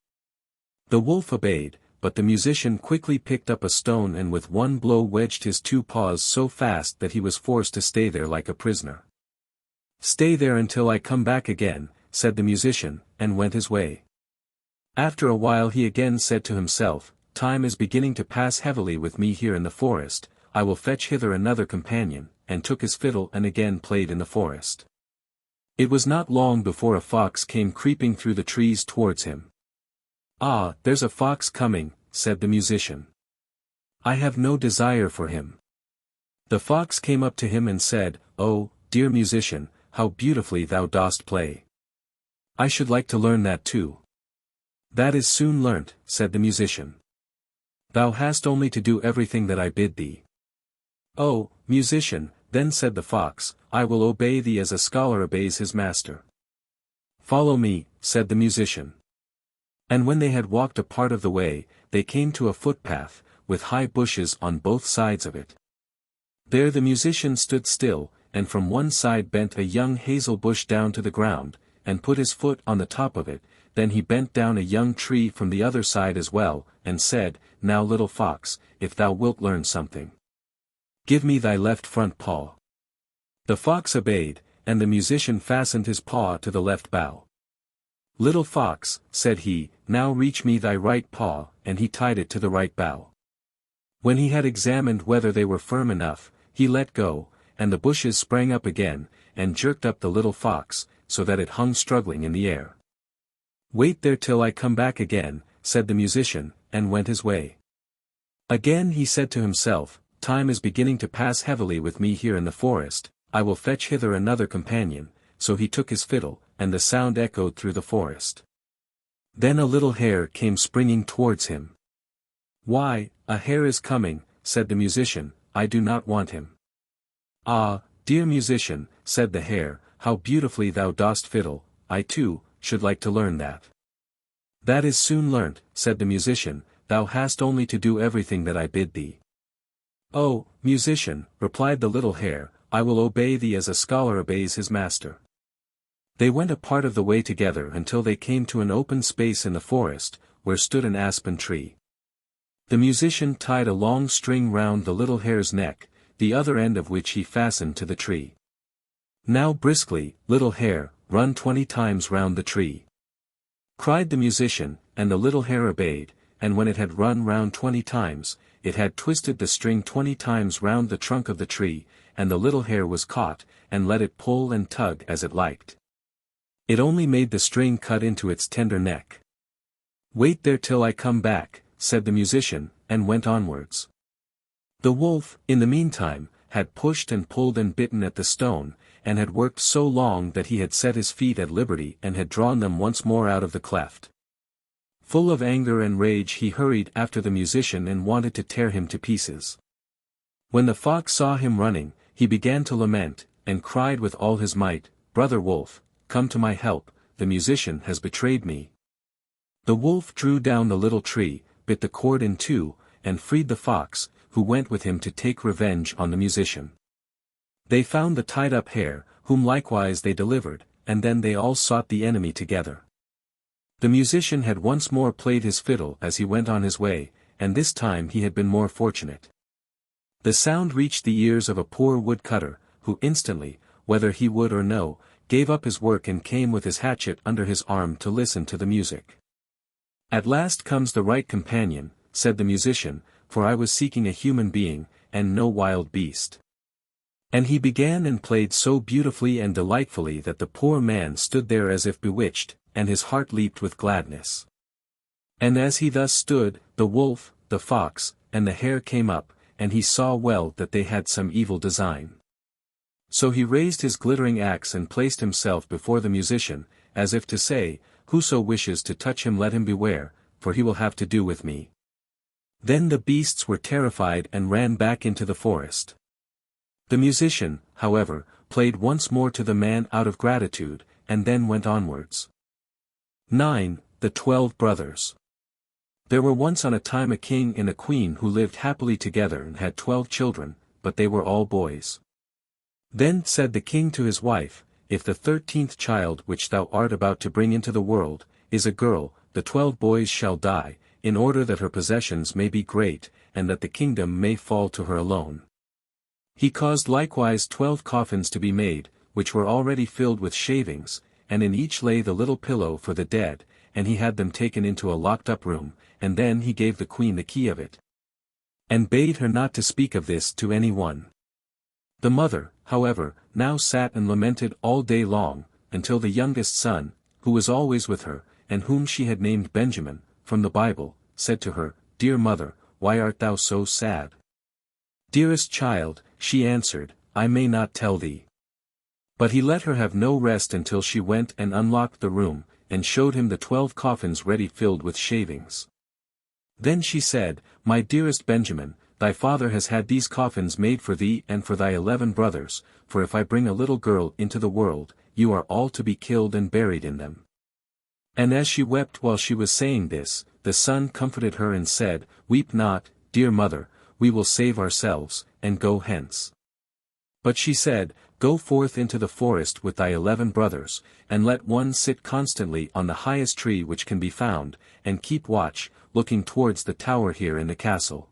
The wolf obeyed, but the musician quickly picked up a stone and with one blow wedged his 2 paws so fast that he was forced to stay there like a prisoner. "Stay there until I come back again," said the musician, and went his way. After a while he again said to himself, "Time is beginning to pass heavily with me here in the forest, I will fetch hither another companion," and took his fiddle and again played in the forest. It was not long before a fox came creeping through the trees towards him. "Ah, there's a fox coming," said the musician. "I have no desire for him." The fox came up to him and said, "Oh, dear musician, how beautifully thou dost play. I should like to learn that too." "That is soon learnt," said the musician. "Thou hast only to do everything that I bid thee." "Oh, musician," then said the fox, "I will obey thee as a scholar obeys his master." "Follow me," said the musician. And when they had walked a part of the way, they came to a footpath, with high bushes on both sides of it. There the musician stood still, and from one side bent a young hazel bush down to the ground, and put his foot on the top of it, then he bent down a young tree from the other side as well, and said, "Now little fox, if thou wilt learn something, give me thy left front paw." The fox obeyed, and the musician fastened his paw to the left bough. Little fox, said he, now reach me thy right paw, and he tied it to the right bough. When he had examined whether they were firm enough, he let go, and the bushes sprang up again, and jerked up the little fox, so that it hung struggling in the air. Wait there till I come back again, said the musician, and went his way. Again he said to himself, time is beginning to pass heavily with me here in the forest, I will fetch hither another companion, so he took his fiddle, and the sound echoed through the forest. Then a little hare came springing towards him. Why, a hare is coming, said the musician, I do not want him. Ah, dear musician, said the hare, how beautifully thou dost fiddle, I too, should like to learn that. That is soon learnt, said the musician, thou hast only to do everything that I bid thee. Oh, musician, replied the little hare, I will obey thee as a scholar obeys his master. They went a part of the way together until they came to an open space in the forest, where stood an aspen tree. The musician tied a long string round the little hare's neck, the other end of which he fastened to the tree. Now briskly, little hare, run 20 times round the tree. Cried the musician, and the little hare obeyed, and when it had run round 20 times, it had twisted the string 20 times round the trunk of the tree, and the little hare was caught, and let it pull and tug as it liked. It only made the string cut into its tender neck. Wait there till I come back, said the musician, and went onwards. The wolf, in the meantime, had pushed and pulled and bitten at the stone, and had worked so long that he had set his feet at liberty and had drawn them once more out of the cleft. Full of anger and rage he hurried after the musician and wanted to tear him to pieces. When the fox saw him running, he began to lament, and cried with all his might, Brother Wolf, come to my help, the musician has betrayed me. The wolf drew down the little tree, bit the cord in two, and freed the fox, who went with him to take revenge on the musician. They found the tied-up hare, whom likewise they delivered, and then they all sought the enemy together. The musician had once more played his fiddle as he went on his way, and this time he had been more fortunate. The sound reached the ears of a poor woodcutter, who instantly, whether he would or no, gave up his work and came with his hatchet under his arm to listen to the music. At last comes the right companion, said the musician, for I was seeking a human being, and no wild beast. And he began and played so beautifully and delightfully that the poor man stood there as if bewitched, and his heart leaped with gladness. And as he thus stood, the wolf, the fox, and the hare came up, and he saw well that they had some evil design. So he raised his glittering axe and placed himself before the musician, as if to say, Whoso wishes to touch him let him beware, for he will have to do with me. Then the beasts were terrified and ran back into the forest. The musician, however, played once more to the man out of gratitude, and then went onwards. 9. The 12 Brothers. There were once on a time a king and a queen who lived happily together and had 12 children, but they were all boys. Then said the king to his wife, If the 13th child which thou art about to bring into the world, is a girl, the 12 boys shall die, in order that her possessions may be great, and that the kingdom may fall to her alone. He caused likewise 12 coffins to be made, which were already filled with shavings, and in each lay the little pillow for the dead, and he had them taken into a locked-up room, and then he gave the queen the key of it, and bade her not to speak of this to any one. The mother, however, now sat and lamented all day long, until the youngest son, who was always with her, and whom she had named Benjamin, from the Bible, said to her, Dear mother, why art thou so sad? Dearest child, she answered, I may not tell thee. But he let her have no rest until she went and unlocked the room, and showed him the 12 coffins ready filled with shavings. Then she said, My dearest Benjamin, thy father has had these coffins made for thee and for thy 11 brothers, for if I bring a little girl into the world, you are all to be killed and buried in them. And as she wept while she was saying this, the son comforted her and said, Weep not, dear mother, we will save ourselves, and go hence. But she said, Go forth into the forest with thy 11 brothers, and let one sit constantly on the highest tree which can be found, and keep watch, looking towards the tower here in the castle.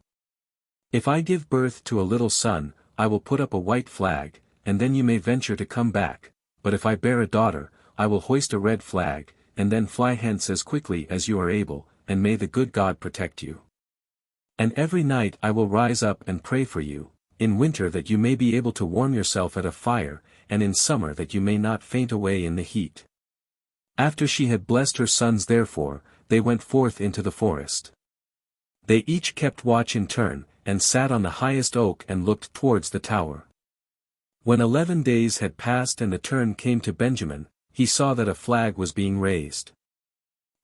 If I give birth to a little son, I will put up a white flag, and then you may venture to come back, but if I bear a daughter, I will hoist a red flag, and then fly hence as quickly as you are able, and may the good God protect you. And every night I will rise up and pray for you, in winter that you may be able to warm yourself at a fire, and in summer that you may not faint away in the heat." After she had blessed her sons therefore, they went forth into the forest. They each kept watch in turn, and sat on the highest oak and looked towards the tower. When 11 days had passed and the turn came to Benjamin, he saw that a flag was being raised.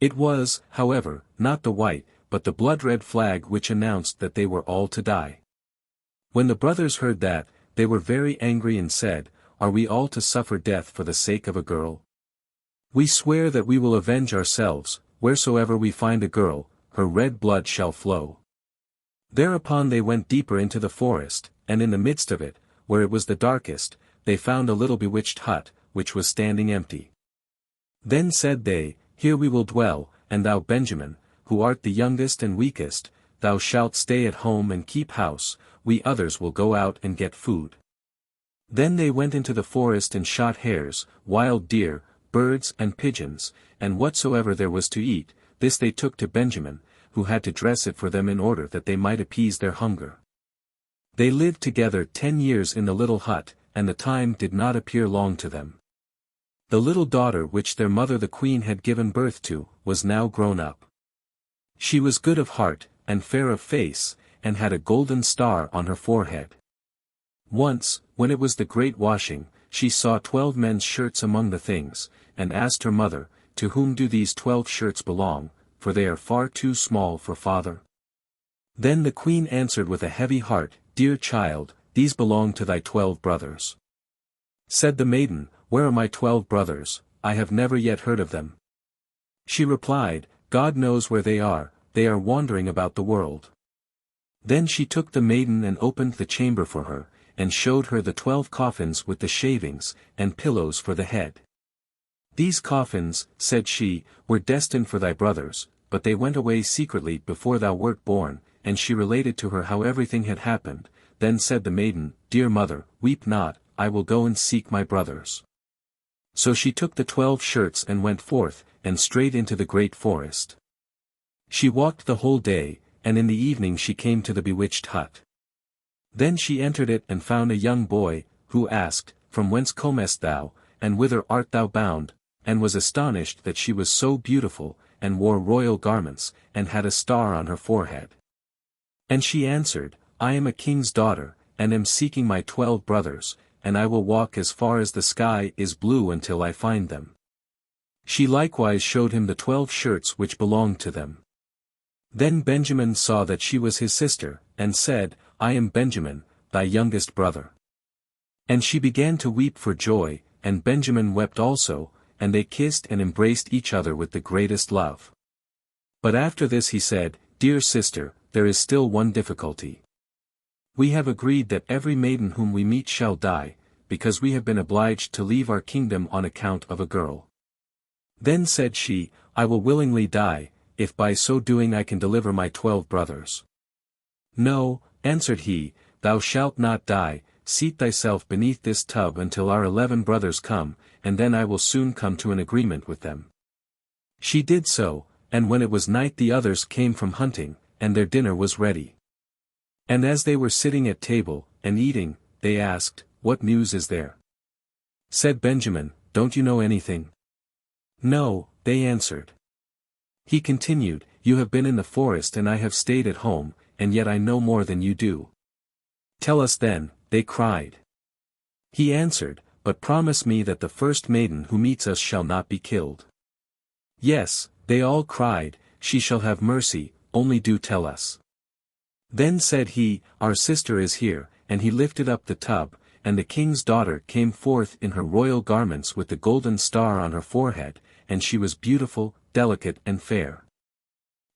It was, however, not the white, but the blood-red flag which announced that they were all to die. When the brothers heard that, they were very angry and said, "Are we all to suffer death for the sake of a girl? We swear that we will avenge ourselves, wheresoever we find a girl, her red blood shall flow." Thereupon they went deeper into the forest, and in the midst of it, where it was the darkest, they found a little bewitched hut, which was standing empty. Then said they, "Here we will dwell, and thou Benjamin, who art the youngest and weakest, thou shalt stay at home and keep house, we others will go out and get food." Then they went into the forest and shot hares, wild deer, birds and pigeons, and whatsoever there was to eat, this they took to Benjamin, who had to dress it for them in order that they might appease their hunger. They lived together 10 years in the little hut, and the time did not appear long to them. The little daughter which their mother the queen had given birth to, was now grown up. She was good of heart, and fair of face, and had a golden star on her forehead. Once, when it was the great washing, she saw 12 men's shirts among the things, and asked her mother, "To whom do these 12 shirts belong, for they are far too small for father?" Then the queen answered with a heavy heart, "Dear child, these belong to thy 12 brothers." Said the maiden, "Where are my 12 brothers? I have never yet heard of them." She replied, "God knows where they are wandering about the world." Then she took the maiden and opened the chamber for her, and showed her the 12 coffins with the shavings, and pillows for the head. "These coffins," said she, "were destined for thy brothers, but they went away secretly before thou wert born," and she related to her how everything had happened. Then said the maiden, "Dear mother, weep not, I will go and seek my brothers." So she took the 12 shirts and went forth, and straight into the great forest. She walked the whole day, and in the evening she came to the bewitched hut. Then she entered it and found a young boy, who asked, "From whence comest thou, and whither art thou bound?" and was astonished that she was so beautiful, and wore royal garments, and had a star on her forehead. And she answered, "I am a king's daughter, and am seeking my 12 brothers, and I will walk as far as the sky is blue until I find them." She likewise showed him the 12 shirts which belonged to them. Then Benjamin saw that she was his sister, and said, "I am Benjamin, thy youngest brother." And she began to weep for joy, and Benjamin wept also, and they kissed and embraced each other with the greatest love. But after this he said, "Dear sister, there is still one difficulty. We have agreed that every maiden whom we meet shall die, because we have been obliged to leave our kingdom on account of a girl." Then said she, "I will willingly die, if by so doing I can deliver my 12 brothers." "No," answered he, "thou shalt not die, seat thyself beneath this tub until our 11 brothers come, and then I will soon come to an agreement with them." She did so, and when it was night the others came from hunting, and their dinner was ready. And as they were sitting at table, and eating, they asked, "What news is there?" Said Benjamin, "Don't you know anything?" "No," they answered. He continued, "You have been in the forest and I have stayed at home, and yet I know more than you do." "Tell us then," they cried. He answered, "But promise me that the first maiden who meets us shall not be killed." "Yes," they all cried, "she shall have mercy, only do tell us." Then said he, "Our sister is here," and he lifted up the tub, and the king's daughter came forth in her royal garments with the golden star on her forehead, and she was beautiful, delicate and fair.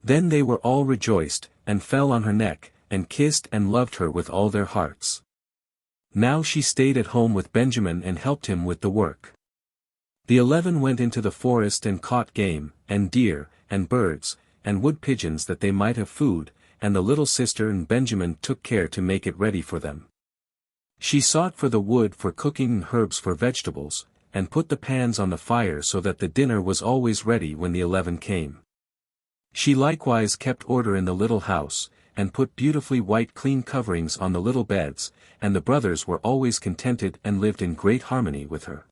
Then they were all rejoiced, and fell on her neck, and kissed and loved her with all their hearts. Now she stayed at home with Benjamin and helped him with the work. The 11 went into the forest and caught game, and deer, and birds, and wood pigeons that they might have food, and the little sister and Benjamin took care to make it ready for them. She sought for the wood for cooking and herbs for vegetables, and put the pans on the fire so that the dinner was always ready when the 11 came. She likewise kept order in the little house, and put beautifully white clean coverings on the little beds, and the brothers were always contented and lived in great harmony with her.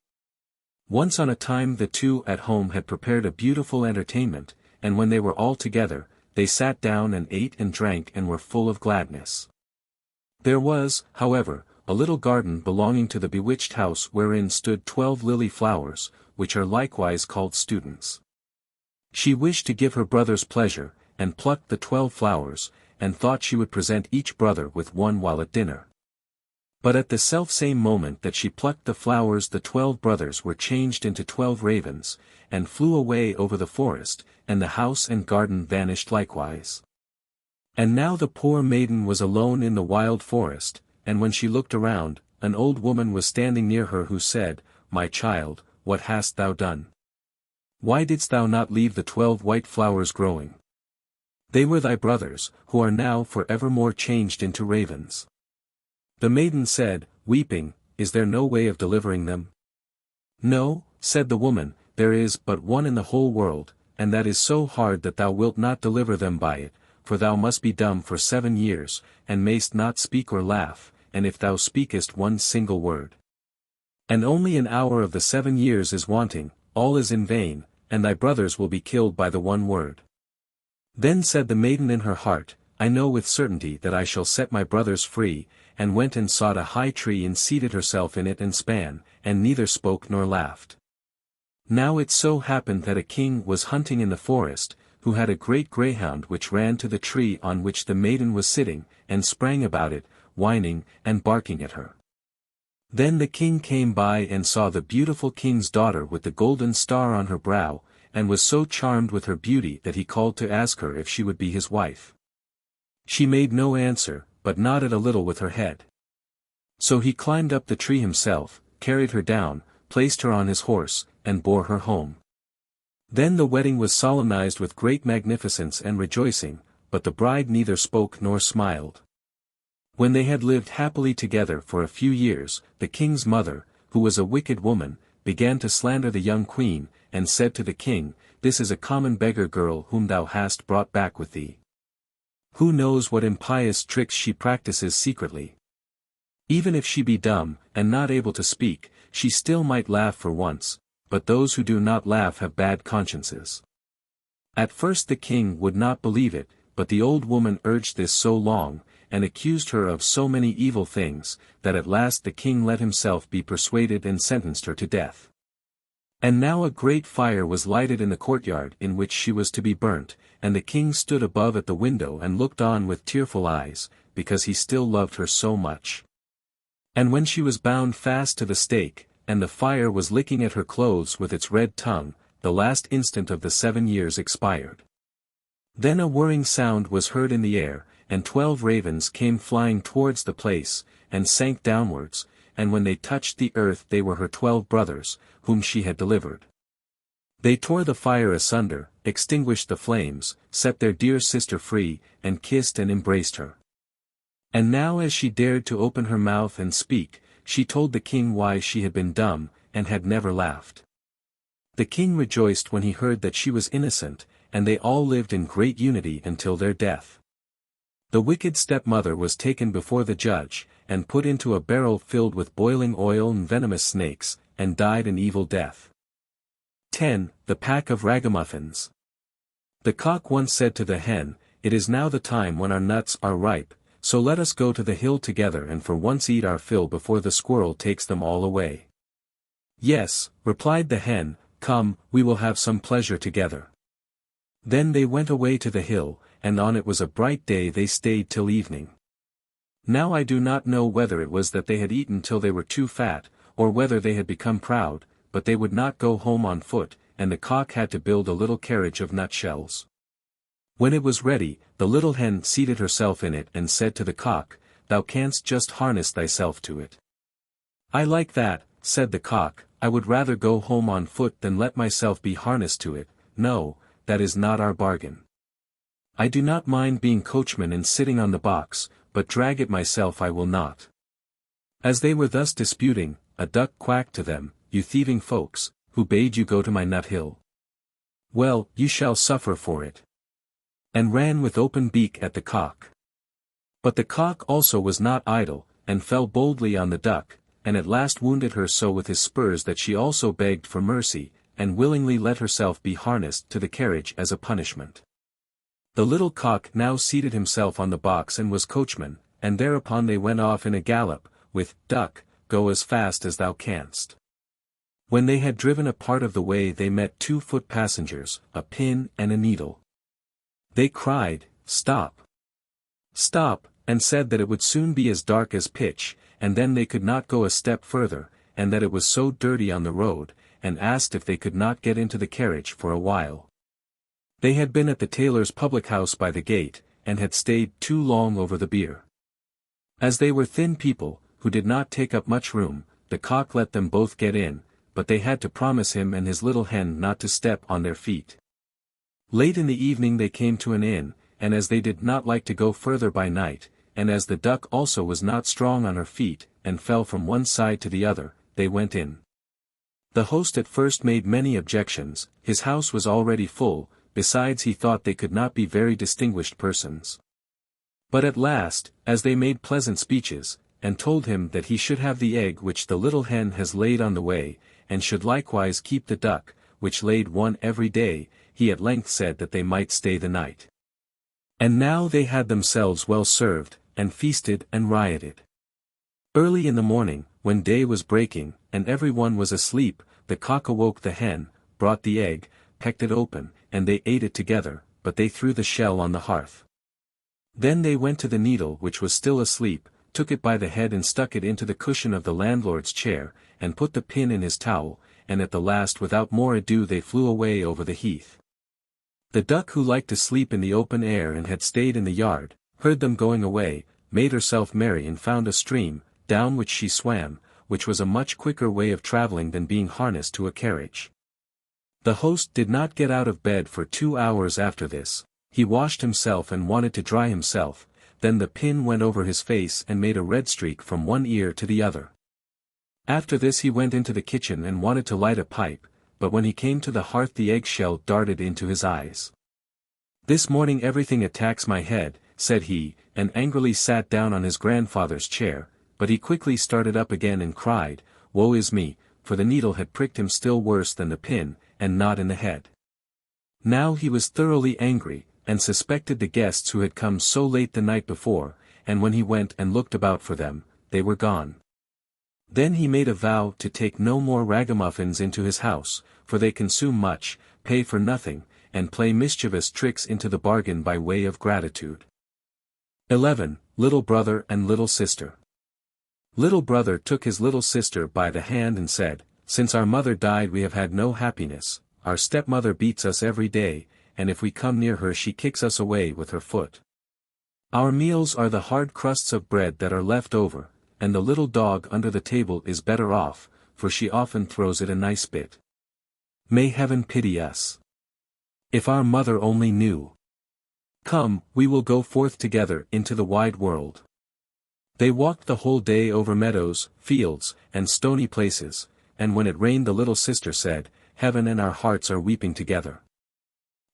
Once on a time the two at home had prepared a beautiful entertainment, and when they were all together, they sat down and ate and drank and were full of gladness. There was, however, a little garden belonging to the bewitched house wherein stood 12 lily flowers, which are likewise called students. She wished to give her brothers pleasure, and plucked the 12 flowers, and thought she would present each brother with one while at dinner. But at the self-same moment that she plucked the flowers the 12 brothers were changed into 12 ravens, and flew away over the forest, and the house and garden vanished likewise. And now the poor maiden was alone in the wild forest, and when she looked around, an old woman was standing near her who said, "My child, what hast thou done? Why didst thou not leave the 12 white flowers growing? They were thy brothers, who are now for evermore changed into ravens." The maiden said, weeping, "Is there no way of delivering them?" "No," said the woman, "there is but one in the whole world, and that is so hard that thou wilt not deliver them by it, for thou must be dumb for 7 years, and mayst not speak or laugh, and if thou speakest one single word. And only an hour of the 7 years is wanting, all is in vain, and thy brothers will be killed by the one word." Then said the maiden in her heart, "I know with certainty that I shall set my brothers free," and went and sought a high tree and seated herself in it and span, and neither spoke nor laughed. Now it so happened that a king was hunting in the forest, who had a great greyhound which ran to the tree on which the maiden was sitting, and sprang about it, whining, and barking at her. Then the king came by and saw the beautiful king's daughter with the golden star on her brow, and was so charmed with her beauty that he called to ask her if she would be his wife. She made no answer, but nodded a little with her head. So he climbed up the tree himself, carried her down, placed her on his horse, and bore her home. Then the wedding was solemnized with great magnificence and rejoicing, but the bride neither spoke nor smiled. When they had lived happily together for a few years, the king's mother, who was a wicked woman, began to slander the young queen, and said to the king, "This is a common beggar girl whom thou hast brought back with thee. Who knows what impious tricks she practices secretly? Even if she be dumb, and not able to speak, she still might laugh for once, but those who do not laugh have bad consciences." At first the king would not believe it, but the old woman urged this so long, and accused her of so many evil things, that at last the king let himself be persuaded and sentenced her to death. And now a great fire was lighted in the courtyard in which she was to be burnt, and the king stood above at the window and looked on with tearful eyes, because he still loved her so much. And when she was bound fast to the stake, and the fire was licking at her clothes with its red tongue, the last instant of the 7 years expired. Then a whirring sound was heard in the air, and 12 ravens came flying towards the place, and sank downwards, and when they touched the earth they were her 12 brothers, whom she had delivered. They tore the fire asunder, extinguished the flames, set their dear sister free, and kissed and embraced her. And now as she dared to open her mouth and speak, she told the king why she had been dumb, and had never laughed. The king rejoiced when he heard that she was innocent, and they all lived in great unity until their death. The wicked stepmother was taken before the judge, and put into a barrel filled with boiling oil and venomous snakes, and died an evil death. 10. The Pack of Ragamuffins. The cock once said to the hen, "It is now the time when our nuts are ripe, so let us go to the hill together and for once eat our fill before the squirrel takes them all away." "Yes," replied the hen, "come, we will have some pleasure together." Then they went away to the hill, and on it was a bright day they stayed till evening. Now I do not know whether it was that they had eaten till they were too fat, or whether they had become proud, but they would not go home on foot, and the cock had to build a little carriage of nutshells. When it was ready, the little hen seated herself in it and said to the cock, "Thou canst just harness thyself to it." "I like that," said the cock, "I would rather go home on foot than let myself be harnessed to it. No, that is not our bargain. I do not mind being coachman and sitting on the box, but drag it myself I will not." As they were thus disputing, a duck quacked to them, you thieving folks, who bade you go to my nut hill? Well, you shall suffer for it. And ran with open beak at the cock. But the cock also was not idle, and fell boldly on the duck, and at last wounded her so with his spurs that she also begged for mercy, and willingly let herself be harnessed to the carriage as a punishment. The little cock now seated himself on the box and was coachman, and thereupon they went off in a gallop, with, "Duck, go as fast as thou canst." When they had driven a part of the way they met 2 foot passengers, a pin and a needle. They cried, "Stop! Stop!" and said that it would soon be as dark as pitch, and then they could not go a step further, and that it was so dirty on the road, and asked if they could not get into the carriage for a while. They had been at the tailor's public house by the gate, and had stayed too long over the beer. As they were thin people, who did not take up much room, the cock let them both get in, but they had to promise him and his little hen not to step on their feet. Late in the evening they came to an inn, and as they did not like to go further by night, and as the duck also was not strong on her feet, and fell from one side to the other, they went in. The host at first made many objections, his house was already full, besides he thought they could not be very distinguished persons. But at last, as they made pleasant speeches, and told him that he should have the egg which the little hen has laid on the way, and should likewise keep the duck, which laid one every day, he at length said that they might stay the night. And now they had themselves well served, and feasted and rioted. Early in the morning, when day was breaking, and every one was asleep, the cock awoke the hen, brought the egg, pecked it open, and they ate it together, but they threw the shell on the hearth. Then they went to the needle which was still asleep, took it by the head and stuck it into the cushion of the landlord's chair, and put the pin in his towel, and at the last without more ado they flew away over the heath. The duck who liked to sleep in the open air and had stayed in the yard, heard them going away, made herself merry and found a stream, down which she swam, which was a much quicker way of travelling than being harnessed to a carriage. The host did not get out of bed for 2 hours after this. He washed himself and wanted to dry himself, then the pin went over his face and made a red streak from one ear to the other. After this he went into the kitchen and wanted to light a pipe, but when he came to the hearth the egg-shell darted into his eyes. "This morning everything attacks my head," said he, and angrily sat down on his grandfather's chair, but he quickly started up again and cried, "Woe is me," for the needle had pricked him still worse than the pin, and not in the head. Now he was thoroughly angry, and suspected the guests who had come so late the night before, and when he went and looked about for them, they were gone. Then he made a vow to take no more ragamuffins into his house, for they consume much, pay for nothing, and play mischievous tricks into the bargain by way of gratitude. 11. Little Brother and Little Sister. Little brother took his little sister by the hand and said, "Since our mother died we have had no happiness, our stepmother beats us every day, and if we come near her she kicks us away with her foot. Our meals are the hard crusts of bread that are left over, and the little dog under the table is better off, for she often throws it a nice bit. May heaven pity us. If our mother only knew. Come, we will go forth together into the wide world." They walked the whole day over meadows, fields, and stony places, and when it rained the little sister said, "Heaven and our hearts are weeping together."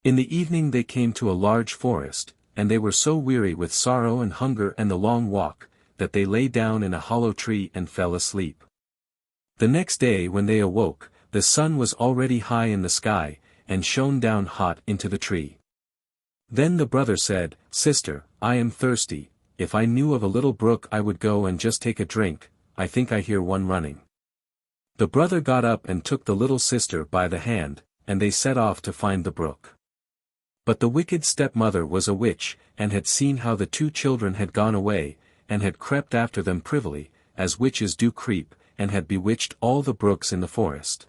In the evening they came to a large forest, and they were so weary with sorrow and hunger and the long walk, that they lay down in a hollow tree and fell asleep. The next day when they awoke, the sun was already high in the sky, and shone down hot into the tree. Then the brother said, "Sister, I am thirsty, if I knew of a little brook I would go and just take a drink, I think I hear one running." The brother got up and took the little sister by the hand, and they set off to find the brook. But the wicked stepmother was a witch, and had seen how the 2 children had gone away, and had crept after them privily, as witches do creep, and had bewitched all the brooks in the forest.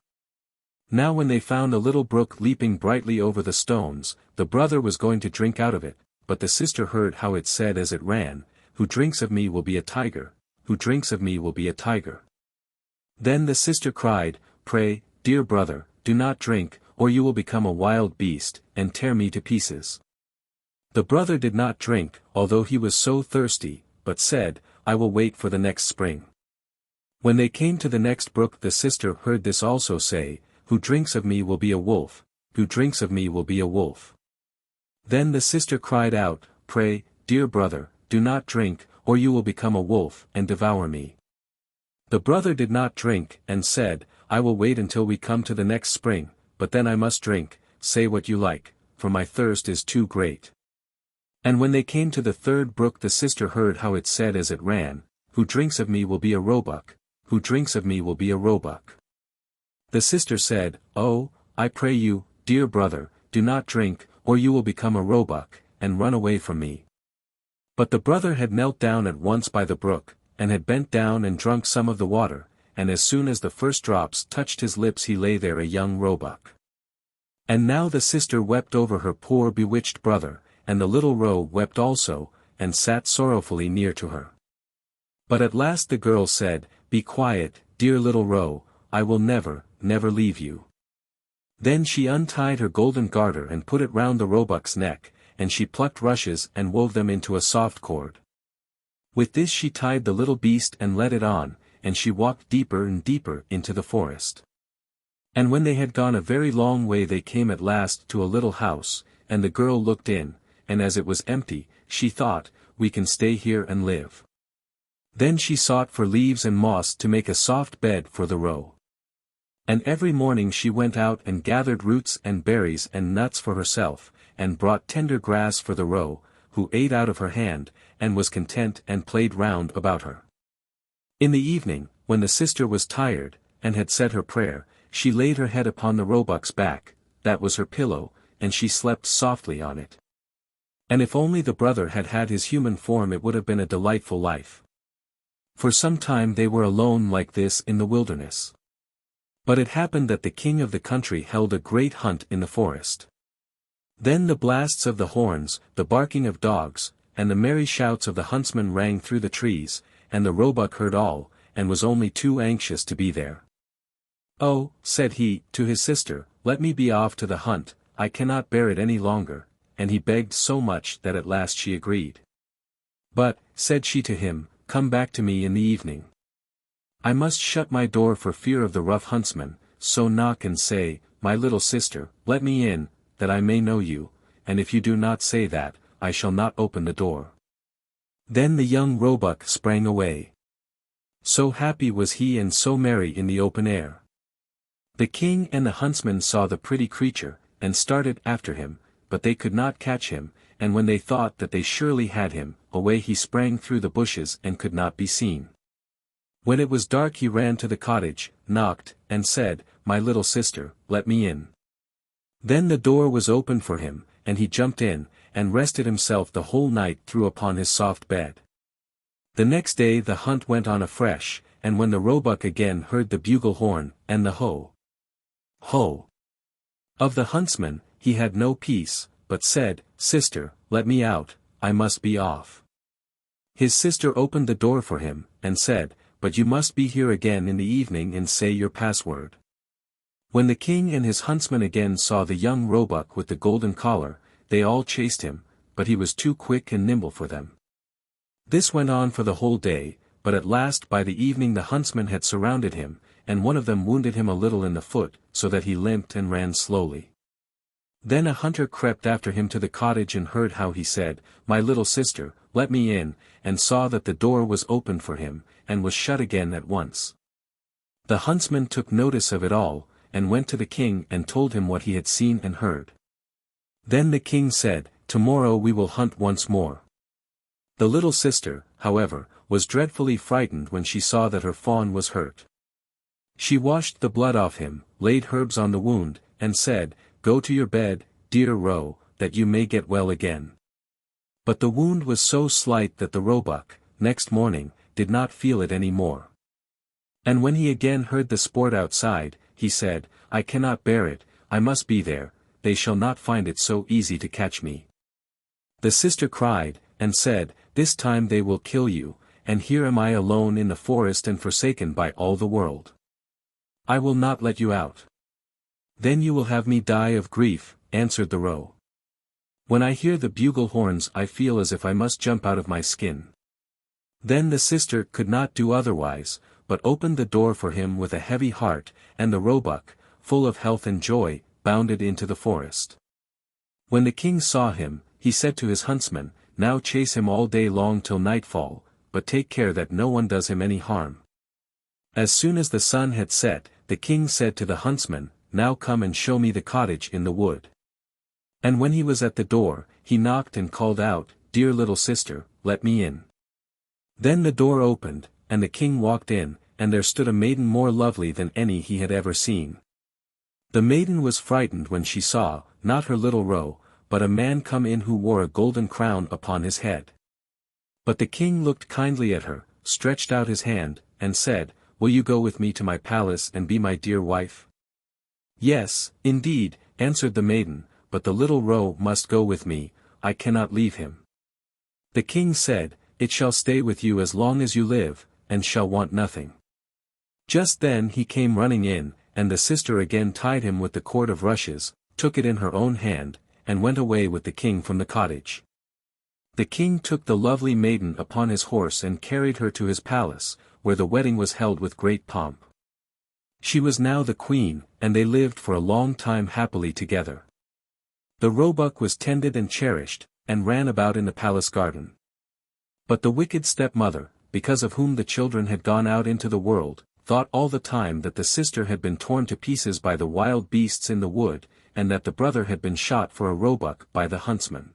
Now when they found a little brook leaping brightly over the stones, the brother was going to drink out of it, but the sister heard how it said as it ran, "Who drinks of me will be a tiger, who drinks of me will be a tiger." Then the sister cried, "Pray, dear brother, do not drink, or you will become a wild beast, and tear me to pieces." The brother did not drink, although he was so thirsty, but said, "I will wait for the next spring." When they came to the next brook, the sister heard this also say, "Who drinks of me will be a wolf, who drinks of me will be a wolf." Then the sister cried out, "Pray, dear brother, do not drink, or you will become a wolf and devour me." The brother did not drink, and said, "I will wait until we come to the next spring, but then I must drink, say what you like, for my thirst is too great." And when they came to the third brook, the sister heard how it said as it ran, "Who drinks of me will be a roebuck, who drinks of me will be a roebuck." The sister said, "Oh, I pray you, dear brother, do not drink, or you will become a roebuck, and run away from me." But the brother had knelt down at once by the brook, and had bent down and drunk some of the water, and as soon as the first drops touched his lips he lay there a young roebuck. And now the sister wept over her poor bewitched brother, and the little roe wept also, and sat sorrowfully near to her. But at last the girl said, "Be quiet, dear little roe, I will never, never leave you." Then she untied her golden garter and put it round the roebuck's neck, and she plucked rushes and wove them into a soft cord. With this she tied the little beast and led it on, and she walked deeper and deeper into the forest. And when they had gone a very long way they came at last to a little house, and the girl looked in, and as it was empty, she thought, "We can stay here and live." Then she sought for leaves and moss to make a soft bed for the roe. And every morning she went out and gathered roots and berries and nuts for herself, and brought tender grass for the roe, who ate out of her hand, and was content and played round about her. In the evening, when the sister was tired, and had said her prayer, she laid her head upon the roebuck's back, that was her pillow, and she slept softly on it. And if only the brother had had his human form it would have been a delightful life. For some time they were alone like this in the wilderness. But it happened that the king of the country held a great hunt in the forest. Then the blasts of the horns, the barking of dogs, and the merry shouts of the huntsmen rang through the trees, and the roebuck heard all, and was only too anxious to be there. "Oh," said he, to his sister, "let me be off to the hunt, I cannot bear it any longer," and he begged so much that at last she agreed. "But," said she to him, "come back to me in the evening. I must shut my door for fear of the rough huntsman, so knock and say, 'My little sister, let me in, that I may know you,' and if you do not say that, I shall not open the door." Then the young roebuck sprang away. So happy was he and so merry in the open air. The king and the huntsmen saw the pretty creature, and started after him, but they could not catch him, and when they thought that they surely had him, away he sprang through the bushes and could not be seen. When it was dark he ran to the cottage, knocked, and said, "My little sister, let me in." Then the door was opened for him, and he jumped in, and rested himself the whole night through upon his soft bed. The next day the hunt went on afresh, and when the roebuck again heard the bugle horn, and the ho! Ho! Of the huntsman, he had no peace, but said, "Sister, let me out, I must be off." His sister opened the door for him, and said, "But you must be here again in the evening and say your password." When the king and his huntsmen again saw the young roebuck with the golden collar, they all chased him, but he was too quick and nimble for them. This went on for the whole day, but at last by the evening the huntsmen had surrounded him, and one of them wounded him a little in the foot, so that he limped and ran slowly. Then a hunter crept after him to the cottage and heard how he said, "My little sister, let me in," and saw that the door was opened for him, and was shut again at once. The huntsman took notice of it all, and went to the king and told him what he had seen and heard. Then the king said, "Tomorrow we will hunt once more." The little sister, however, was dreadfully frightened when she saw that her fawn was hurt. She washed the blood off him, laid herbs on the wound, and said, "Go to your bed, dear roe, that you may get well again." But the wound was so slight that the roebuck, next morning, did not feel it any more. And when he again heard the sport outside, he said, "I cannot bear it, I must be there, they shall not find it so easy to catch me." The sister cried, and said, "This time they will kill you, and here am I alone in the forest and forsaken by all the world. I will not let you out." "Then you will have me die of grief," answered the roe. "When I hear the bugle horns I feel as if I must jump out of my skin." Then the sister could not do otherwise, but opened the door for him with a heavy heart, and the roebuck, full of health and joy, bounded into the forest. When the king saw him, he said to his huntsmen, "Now chase him all day long till nightfall, but take care that no one does him any harm." As soon as the sun had set, the king said to the huntsman, "Now come and show me the cottage in the wood." And when he was at the door, he knocked and called out, "Dear little sister, let me in." Then the door opened, and the king walked in, and there stood a maiden more lovely than any he had ever seen. The maiden was frightened when she saw, not her little roe, but a man come in who wore a golden crown upon his head. But the king looked kindly at her, stretched out his hand, and said, "Will you go with me to my palace and be my dear wife?" "Yes, indeed," answered the maiden, "but the little roe must go with me, I cannot leave him." The king said, "It shall stay with you as long as you live, and shall want nothing." Just then he came running in, and the sister again tied him with the cord of rushes, took it in her own hand, and went away with the king from the cottage. The king took the lovely maiden upon his horse and carried her to his palace, where the wedding was held with great pomp. She was now the queen, and they lived for a long time happily together. The roebuck was tended and cherished, and ran about in the palace garden. But the wicked stepmother, because of whom the children had gone out into the world, thought all the time that the sister had been torn to pieces by the wild beasts in the wood, and that the brother had been shot for a roebuck by the huntsman.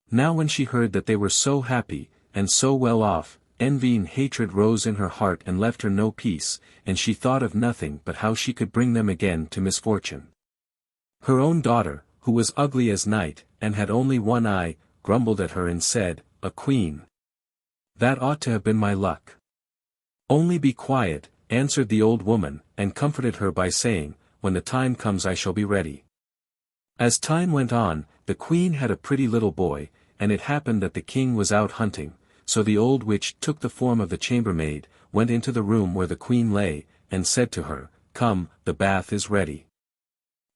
Now when she heard that they were so happy, and so well off, envy and hatred rose in her heart and left her no peace, and she thought of nothing but how she could bring them again to misfortune. Her own daughter, who was ugly as night, and had only one eye, grumbled at her and said, "A queen! That ought to have been my luck." "Only be quiet," answered the old woman, and comforted her by saying, "When the time comes I shall be ready." As time went on, the queen had a pretty little boy, and it happened that the king was out hunting, so the old witch took the form of the chambermaid, went into the room where the queen lay, and said to her, "Come, the bath is ready.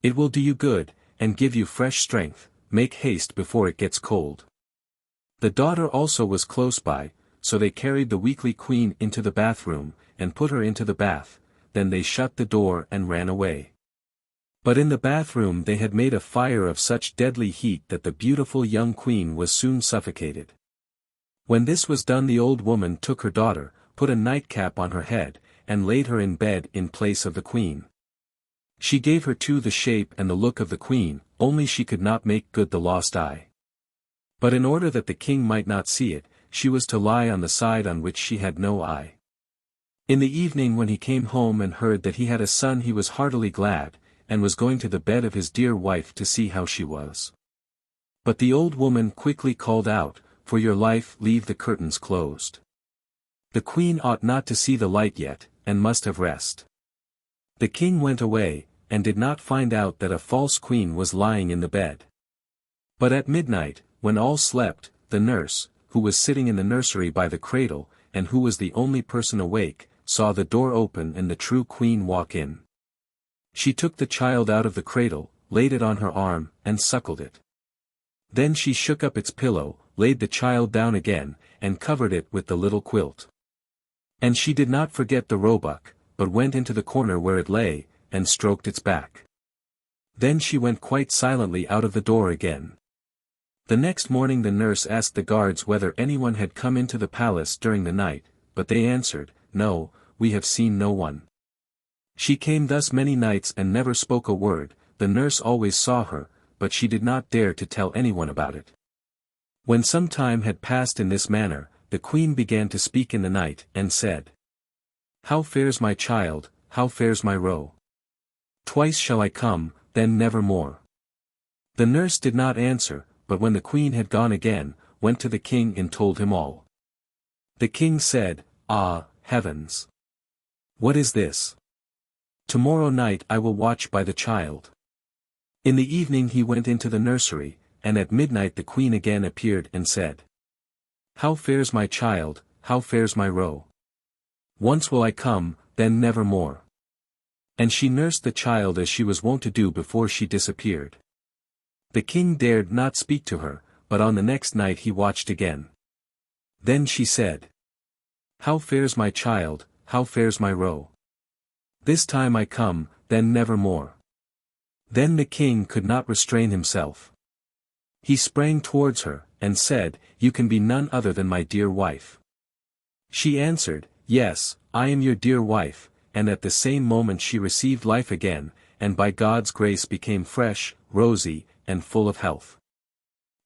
It will do you good, and give you fresh strength, make haste before it gets cold." The daughter also was close by, so they carried the weakly queen into the bathroom, and put her into the bath, then they shut the door and ran away. But in the bathroom they had made a fire of such deadly heat that the beautiful young queen was soon suffocated. When this was done the old woman took her daughter, put a nightcap on her head, and laid her in bed in place of the queen. She gave her too the shape and the look of the queen, only she could not make good the lost eye. But in order that the king might not see it, she was to lie on the side on which she had no eye. In the evening when he came home and heard that he had a son he was heartily glad, and was going to the bed of his dear wife to see how she was. But the old woman quickly called out, "For your life leave the curtains closed. The queen ought not to see the light yet, and must have rest." The king went away, and did not find out that a false queen was lying in the bed. But at midnight, when all slept, the nurse, who was sitting in the nursery by the cradle, and who was the only person awake, saw the door open and the true queen walk in. She took the child out of the cradle, laid it on her arm, and suckled it. Then she shook up its pillow, laid the child down again, and covered it with the little quilt. And she did not forget the roebuck, but went into the corner where it lay, and stroked its back. Then she went quite silently out of the door again. The next morning the nurse asked the guards whether anyone had come into the palace during the night, but they answered, "No, we have seen no one." She came thus many nights and never spoke a word. The nurse always saw her, but she did not dare to tell anyone about it. When some time had passed in this manner, the queen began to speak in the night, and said, "How fares my child, how fares my roe? Twice shall I come, then never more." The nurse did not answer, but when the queen had gone again, went to the king and told him all. The king said, "Ah, heavens! What is this? Tomorrow night I will watch by the child." In the evening he went into the nursery, and at midnight the queen again appeared and said, "How fares my child, how fares my roe? Once will I come, then never more." And she nursed the child as she was wont to do before she disappeared. The king dared not speak to her, but on the next night he watched again. Then she said, "How fares my child, how fares my roe? This time I come, then never more." Then the king could not restrain himself. He sprang towards her, and said, "You can be none other than my dear wife." She answered, "Yes, I am your dear wife," and at the same moment she received life again, and by God's grace became fresh, rosy, and full of health.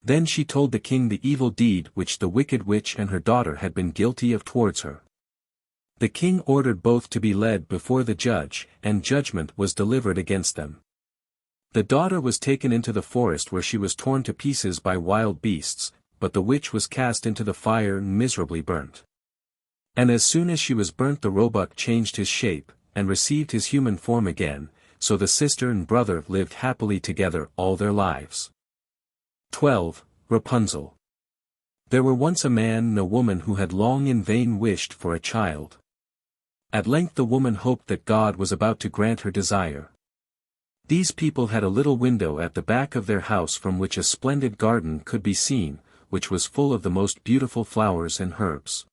Then she told the king the evil deed which the wicked witch and her daughter had been guilty of towards her. The king ordered both to be led before the judge, and judgment was delivered against them. The daughter was taken into the forest where she was torn to pieces by wild beasts, but the witch was cast into the fire and miserably burnt. And as soon as she was burnt the roebuck changed his shape, and received his human form again, so the sister and brother lived happily together all their lives. 12. Rapunzel. There were once a man and a woman who had long in vain wished for a child. At length the woman hoped that God was about to grant her desire. These people had a little window at the back of their house from which a splendid garden could be seen, which was full of the most beautiful flowers and herbs.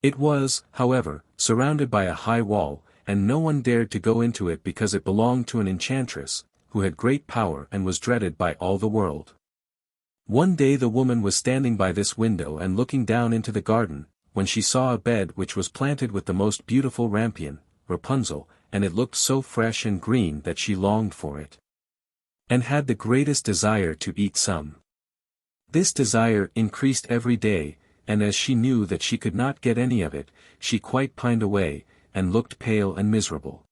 It was, however, surrounded by a high wall, and no one dared to go into it because it belonged to an enchantress, who had great power and was dreaded by all the world. One day the woman was standing by this window and looking down into the garden, when she saw a bed which was planted with the most beautiful rampion, Rapunzel, and it looked so fresh and green that she longed for it, and had the greatest desire to eat some. This desire increased every day, and as she knew that she could not get any of it, she quite pined away, and looked pale and miserable.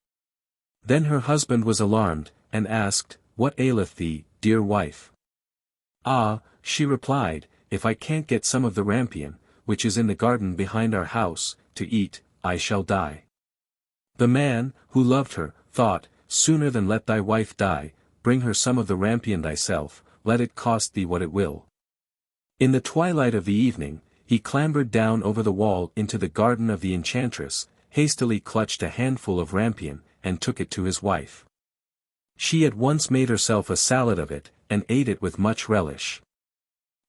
Then her husband was alarmed, and asked, "What aileth thee, dear wife?" "Ah," she replied, "if I can't get some of the rampion, which is in the garden behind our house, to eat, I shall die." The man, who loved her, thought, "Sooner than let thy wife die, bring her some of the rampion thyself, let it cost thee what it will." In the twilight of the evening, he clambered down over the wall into the garden of the enchantress, hastily clutched a handful of rampion, and took it to his wife. She at once made herself a salad of it, and ate it with much relish.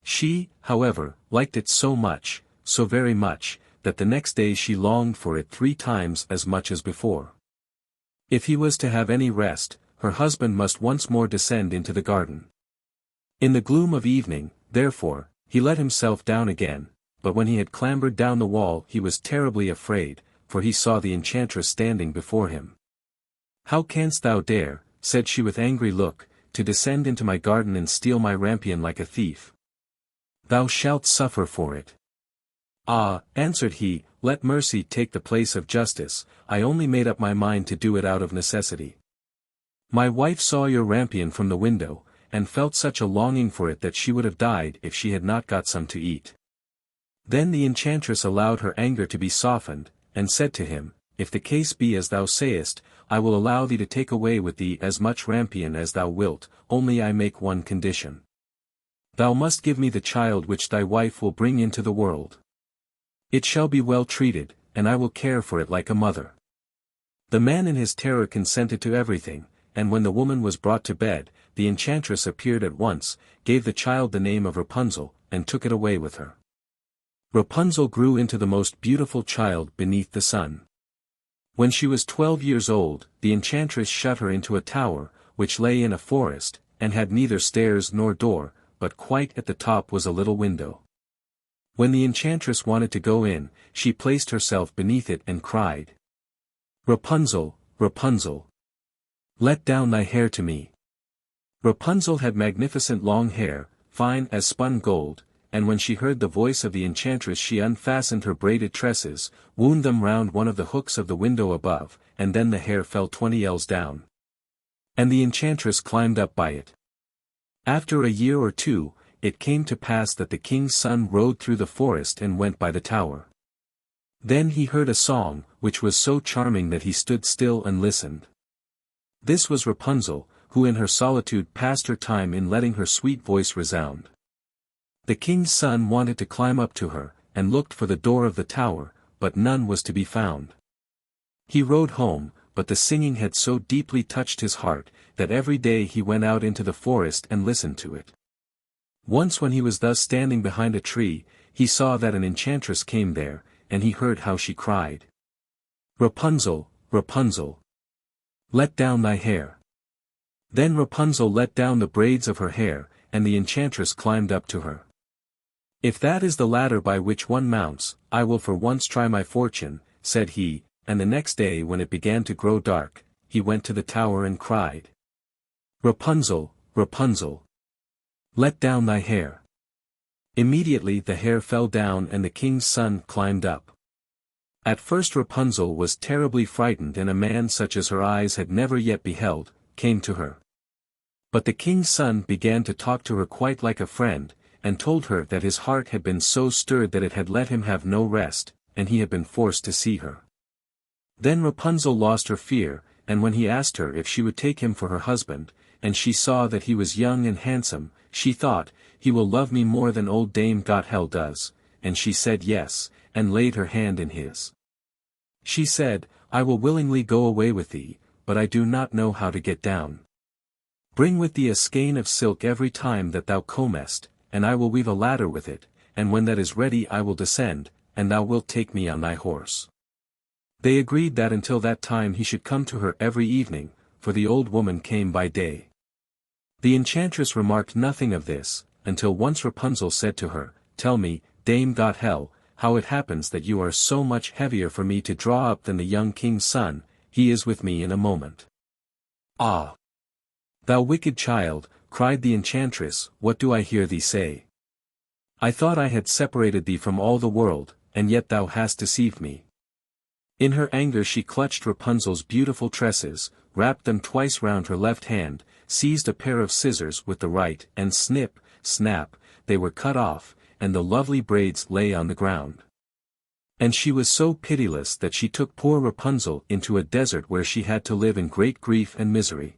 She, however, liked it so much, so very much, that the next day she longed for it 3 times as much as before. If he was to have any rest, her husband must once more descend into the garden. In the gloom of evening, therefore, he let himself down again, but when he had clambered down the wall he was terribly afraid, for he saw the enchantress standing before him. "How canst thou dare," said she with angry look, "to descend into my garden and steal my rampion like a thief? Thou shalt suffer for it." "Ah," answered he, "let mercy take the place of justice, I only made up my mind to do it out of necessity. My wife saw your rampion from the window, and felt such a longing for it that she would have died if she had not got some to eat." Then the enchantress allowed her anger to be softened, and said to him, "If the case be as thou sayest, I will allow thee to take away with thee as much rampion as thou wilt, only I make one condition. Thou must give me the child which thy wife will bring into the world. It shall be well treated, and I will care for it like a mother." The man in his terror consented to everything, and when the woman was brought to bed, the enchantress appeared at once, gave the child the name of Rapunzel, and took it away with her. Rapunzel grew into the most beautiful child beneath the sun. When she was 12 years old, the enchantress shut her into a tower, which lay in a forest, and had neither stairs nor door, but quite at the top was a little window. When the enchantress wanted to go in, she placed herself beneath it and cried, "Rapunzel, Rapunzel! Let down thy hair to me." Rapunzel had magnificent long hair, fine as spun gold, and when she heard the voice of the enchantress she unfastened her braided tresses, wound them round one of the hooks of the window above, and then the hair fell 20 ells down. And the enchantress climbed up by it. After a year or 2, it came to pass that the king's son rode through the forest and went by the tower. Then he heard a song, which was so charming that he stood still and listened. This was Rapunzel, who in her solitude passed her time in letting her sweet voice resound. The king's son wanted to climb up to her, and looked for the door of the tower, but none was to be found. He rode home, but the singing had so deeply touched his heart, that every day he went out into the forest and listened to it. Once when he was thus standing behind a tree, he saw that an enchantress came there, and he heard how she cried. Rapunzel, Rapunzel, let down thy hair. Then Rapunzel let down the braids of her hair, and the enchantress climbed up to her. If that is the ladder by which one mounts, I will for once try my fortune, said he, and the next day when it began to grow dark, he went to the tower and cried, Rapunzel, Rapunzel, let down thy hair. Immediately the hair fell down and the king's son climbed up. At first Rapunzel was terribly frightened, and a man such as her eyes had never yet beheld, came to her. But the king's son began to talk to her quite like a friend, and told her that his heart had been so stirred that it had let him have no rest, and he had been forced to see her. Then Rapunzel lost her fear, and when he asked her if she would take him for her husband, and she saw that he was young and handsome, she thought, he will love me more than old Dame Gothel does, and she said yes, and laid her hand in his. She said, I will willingly go away with thee, but I do not know how to get down. Bring with thee a skein of silk every time that thou comest, and I will weave a ladder with it, and when that is ready I will descend, and thou wilt take me on thy horse. They agreed that until that time he should come to her every evening, for the old woman came by day. The enchantress remarked nothing of this, until once Rapunzel said to her, Tell me, Dame Gothel, how it happens that you are so much heavier for me to draw up than the young king's son, he is with me in a moment. Ah! Thou wicked child, cried the enchantress, what do I hear thee say? I thought I had separated thee from all the world, and yet thou hast deceived me. In her anger she clutched Rapunzel's beautiful tresses, wrapped them twice round her left hand, seized a pair of scissors with the right, and snip, snap, they were cut off, and the lovely braids lay on the ground. And she was so pitiless that she took poor Rapunzel into a desert where she had to live in great grief and misery.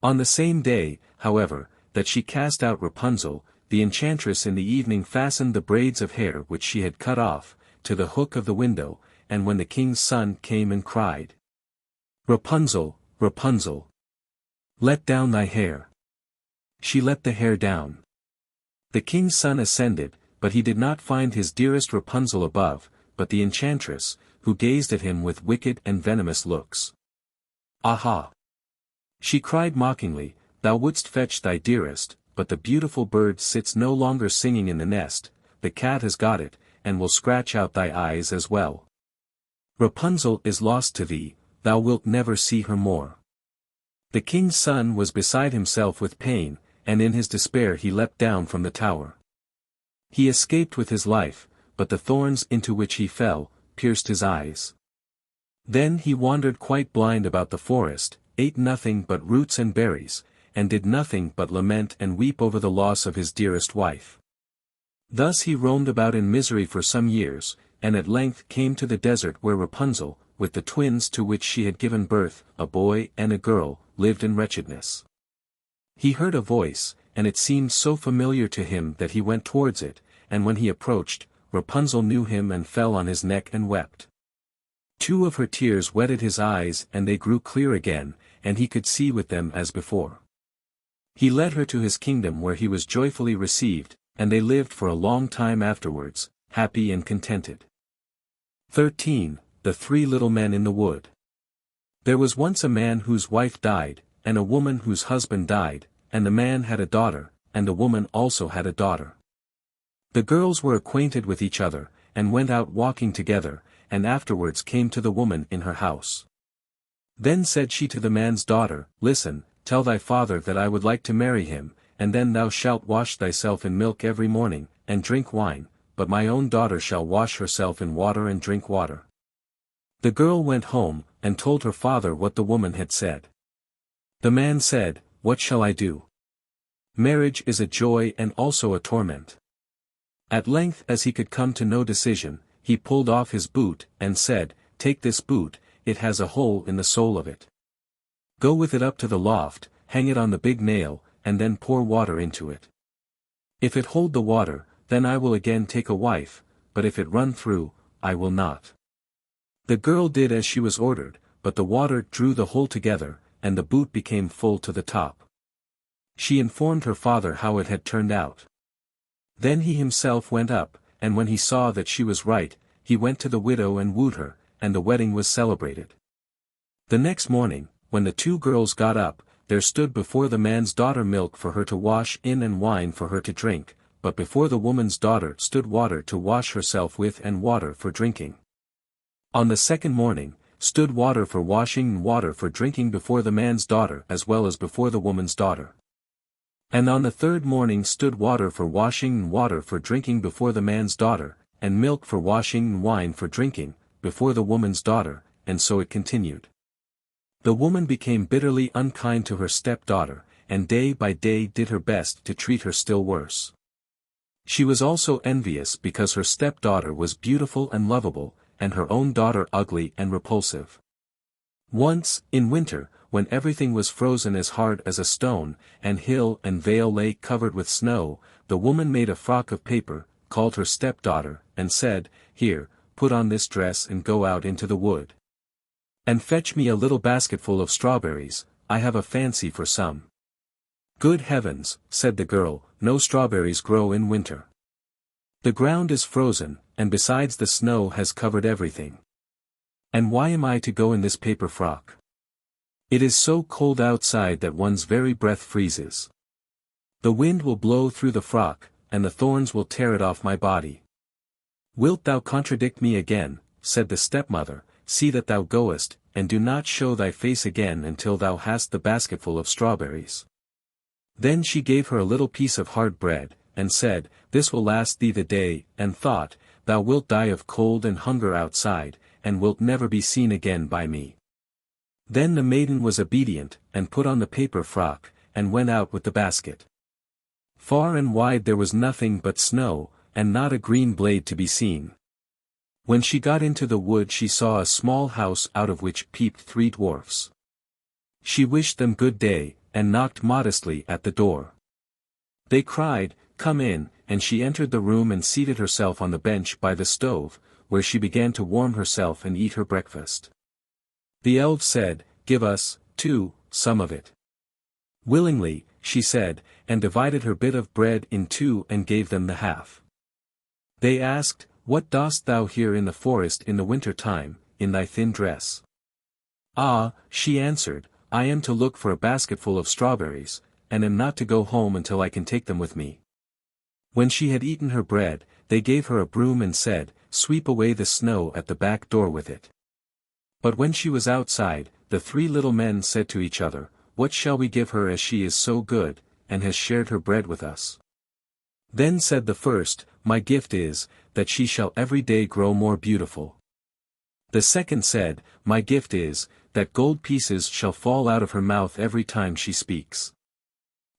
On the same day, however, that she cast out Rapunzel, the enchantress in the evening fastened the braids of hair which she had cut off, to the hook of the window, and when the king's son came and cried, Rapunzel, Rapunzel, let down thy hair. She let the hair down. The king's son ascended, but he did not find his dearest Rapunzel above, but the enchantress, who gazed at him with wicked and venomous looks. Aha! She cried mockingly, Thou wouldst fetch thy dearest, but the beautiful bird sits no longer singing in the nest, the cat has got it, and will scratch out thy eyes as well. Rapunzel is lost to thee, thou wilt never see her more. The king's son was beside himself with pain, and in his despair he leapt down from the tower. He escaped with his life, but the thorns into which he fell, pierced his eyes. Then he wandered quite blind about the forest, ate nothing but roots and berries, and did nothing but lament and weep over the loss of his dearest wife. Thus he roamed about in misery for some years, and at length came to the desert where Rapunzel, with the twins to which she had given birth, a boy and a girl, lived in wretchedness. He heard a voice, and it seemed so familiar to him that he went towards it, and when he approached, Rapunzel knew him and fell on his neck and wept. 2 of her tears wetted his eyes and they grew clear again, and he could see with them as before. He led her to his kingdom where he was joyfully received, and they lived for a long time afterwards, happy and contented. 13. The 3 Little Men in the Wood. There was once a man whose wife died, and a woman whose husband died, and the man had a daughter, and the woman also had a daughter. The girls were acquainted with each other, and went out walking together, and afterwards came to the woman in her house. Then said she to the man's daughter, Listen, tell thy father that I would like to marry him, and then thou shalt wash thyself in milk every morning, and drink wine, but my own daughter shall wash herself in water and drink water. The girl went home, and told her father what the woman had said. The man said, What shall I do? Marriage is a joy and also a torment. At length, as he could come to no decision, he pulled off his boot, and said, Take this boot, it has a hole in the sole of it. Go with it up to the loft, hang it on the big nail, and then pour water into it. If it hold the water, then I will again take a wife, but if it run through, I will not. The girl did as she was ordered, but the water drew the hole together, and the boot became full to the top. She informed her father how it had turned out. Then he himself went up, and when he saw that she was right, he went to the widow and wooed her, and the wedding was celebrated. The next morning, when the two girls got up, there stood before the man's daughter milk for her to wash in and wine for her to drink, but before the woman's daughter stood water to wash herself with and water for drinking. On the second morning, stood water for washing and water for drinking before the man's daughter as well as before the woman's daughter. And on the third morning stood water for washing and water for drinking before the man's daughter, and milk for washing and wine for drinking, before the woman's daughter, and so it continued. The woman became bitterly unkind to her stepdaughter, and day by day did her best to treat her still worse. She was also envious because her stepdaughter was beautiful and lovable, and her own daughter ugly and repulsive. Once, in winter, when everything was frozen as hard as a stone, and hill and vale lay covered with snow, the woman made a frock of paper, called her stepdaughter, and said, "Here, put on this dress and go out into the wood. And fetch me a little basketful of strawberries, I have a fancy for some." "Good heavens," said the girl, "no strawberries grow in winter. The ground is frozen, and besides the snow has covered everything. And why am I to go in this paper frock? It is so cold outside that one's very breath freezes. The wind will blow through the frock, and the thorns will tear it off my body." "Wilt thou contradict me again?" said the stepmother. "See that thou goest, and do not show thy face again until thou hast the basketful of strawberries." Then she gave her a little piece of hard bread, and said, "This will last thee the day," and thought, "Thou wilt die of cold and hunger outside, and wilt never be seen again by me." Then the maiden was obedient, and put on the paper frock, and went out with the basket. Far and wide there was nothing but snow, and not a green blade to be seen. When she got into the wood she saw a small house out of which peeped three dwarfs. She wished them good day, and knocked modestly at the door. They cried, "Come in," and she entered the room and seated herself on the bench by the stove, where she began to warm herself and eat her breakfast. The elves said, "Give us, too, some of it." "Willingly," she said, and divided her bit of bread in two and gave them the half. They asked, "What dost thou here in the forest in the winter time, in thy thin dress?" "Ah," she answered, "I am to look for a basketful of strawberries, and am not to go home until I can take them with me." When she had eaten her bread, they gave her a broom and said, "Sweep away the snow at the back door with it." But when she was outside, the three little men said to each other, "What shall we give her as she is so good, and has shared her bread with us?" Then said the first, "My gift is, that she shall every day grow more beautiful." The second said, "My gift is, that gold pieces shall fall out of her mouth every time she speaks."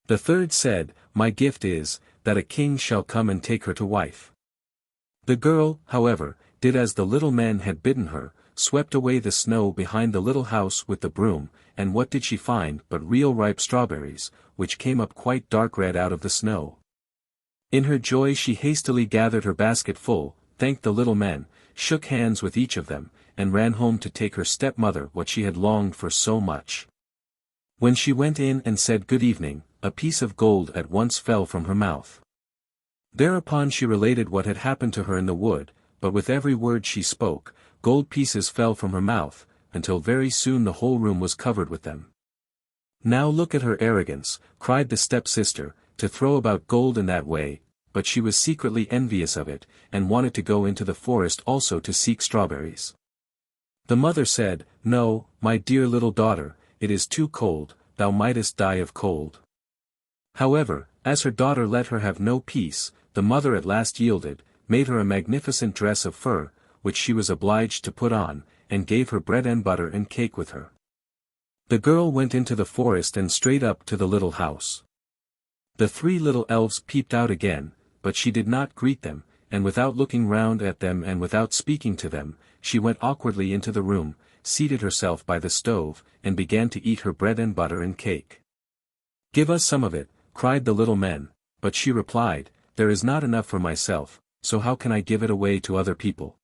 The third said, "My gift is, that a king shall come and take her to wife." The girl, however, did as the little men had bidden her, swept away the snow behind the little house with the broom, and what did she find but real ripe strawberries, which came up quite dark red out of the snow. In her joy she hastily gathered her basket full, thanked the little men, shook hands with each of them, and ran home to take her stepmother what she had longed for so much. When she went in and said good evening, a piece of gold at once fell from her mouth. Thereupon she related what had happened to her in the wood, but with every word she spoke, gold pieces fell from her mouth, until very soon the whole room was covered with them. "Now look at her arrogance," cried the stepsister, "to throw about gold in that way," but she was secretly envious of it, and wanted to go into the forest also to seek strawberries. The mother said, "No, my dear little daughter, it is too cold, thou mightest die of cold." However, as her daughter let her have no peace, the mother at last yielded, made her a magnificent dress of fur, which she was obliged to put on, and gave her bread and butter and cake with her. The girl went into the forest and straight up to the little house. The three little elves peeped out again, but she did not greet them, and without looking round at them and without speaking to them, she went awkwardly into the room, seated herself by the stove, and began to eat her bread and butter and cake. "Give us some of it," cried the little men, but she replied, "There is not enough for myself, so how can I give it away to other people?"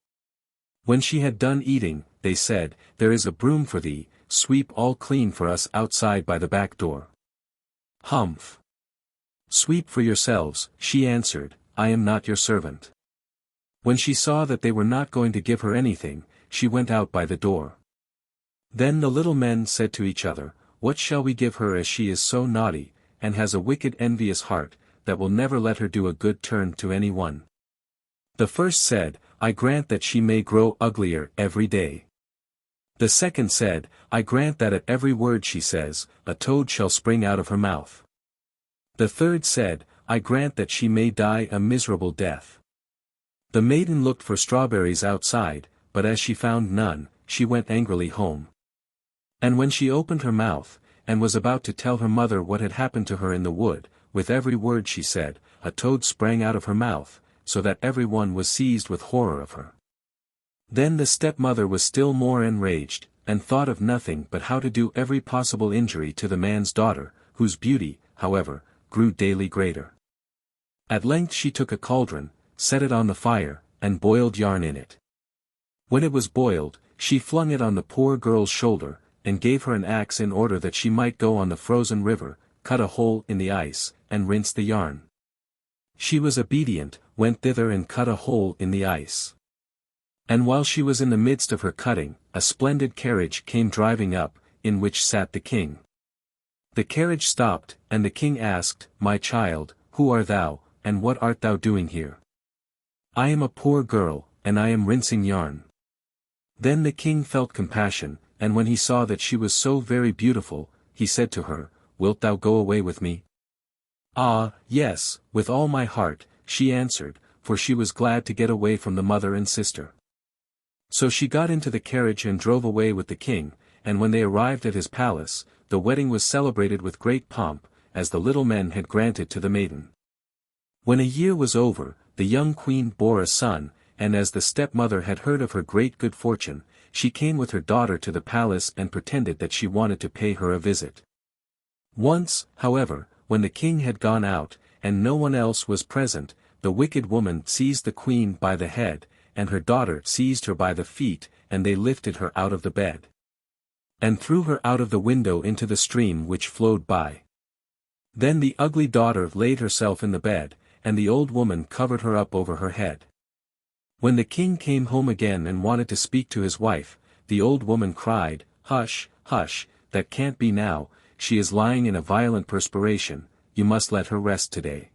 When she had done eating, they said, "There is a broom for thee, sweep all clean for us outside by the back door." "Humph! Sweep for yourselves," she answered, "I am not your servant." When she saw that they were not going to give her anything, she went out by the door. Then the little men said to each other, "What shall we give her, as she is so naughty, and has a wicked envious heart, that will never let her do a good turn to any one?" The first said, "I grant that she may grow uglier every day." The second said, "I grant that at every word she says, a toad shall spring out of her mouth." The third said, "I grant that she may die a miserable death." The maiden looked for strawberries outside, but as she found none, she went angrily home. And when she opened her mouth, and was about to tell her mother what had happened to her in the wood, with every word she said, a toad sprang out of her mouth, so that everyone was seized with horror of her. Then the stepmother was still more enraged, and thought of nothing but how to do every possible injury to the man's daughter, whose beauty, however, grew daily greater. At length she took a cauldron, set it on the fire, and boiled yarn in it. When it was boiled, she flung it on the poor girl's shoulder, and gave her an axe in order that she might go on the frozen river, cut a hole in the ice, and rinse the yarn. She was obedient, went thither and cut a hole in the ice. And while she was in the midst of her cutting, a splendid carriage came driving up, in which sat the king. The carriage stopped, and the king asked, "My child, who art thou, and what art thou doing here?" "I am a poor girl, and I am rinsing yarn." Then the king felt compassion, and when he saw that she was so very beautiful, he said to her, "Wilt thou go away with me?" "Ah, yes, with all my heart," she answered, for she was glad to get away from the mother and sister. So she got into the carriage and drove away with the king, and when they arrived at his palace, the wedding was celebrated with great pomp, as the little men had granted to the maiden. When a year was over, the young queen bore a son, and as the stepmother had heard of her great good fortune, she came with her daughter to the palace and pretended that she wanted to pay her a visit. Once, however, when the king had gone out, and no one else was present, the wicked woman seized the queen by the head, and her daughter seized her by the feet, and they lifted her out of the bed, and threw her out of the window into the stream which flowed by. Then the ugly daughter laid herself in the bed, and the old woman covered her up over her head. When the king came home again and wanted to speak to his wife, the old woman cried, "Hush, hush, that can't be now, she is lying in a violent perspiration, you must let her rest today."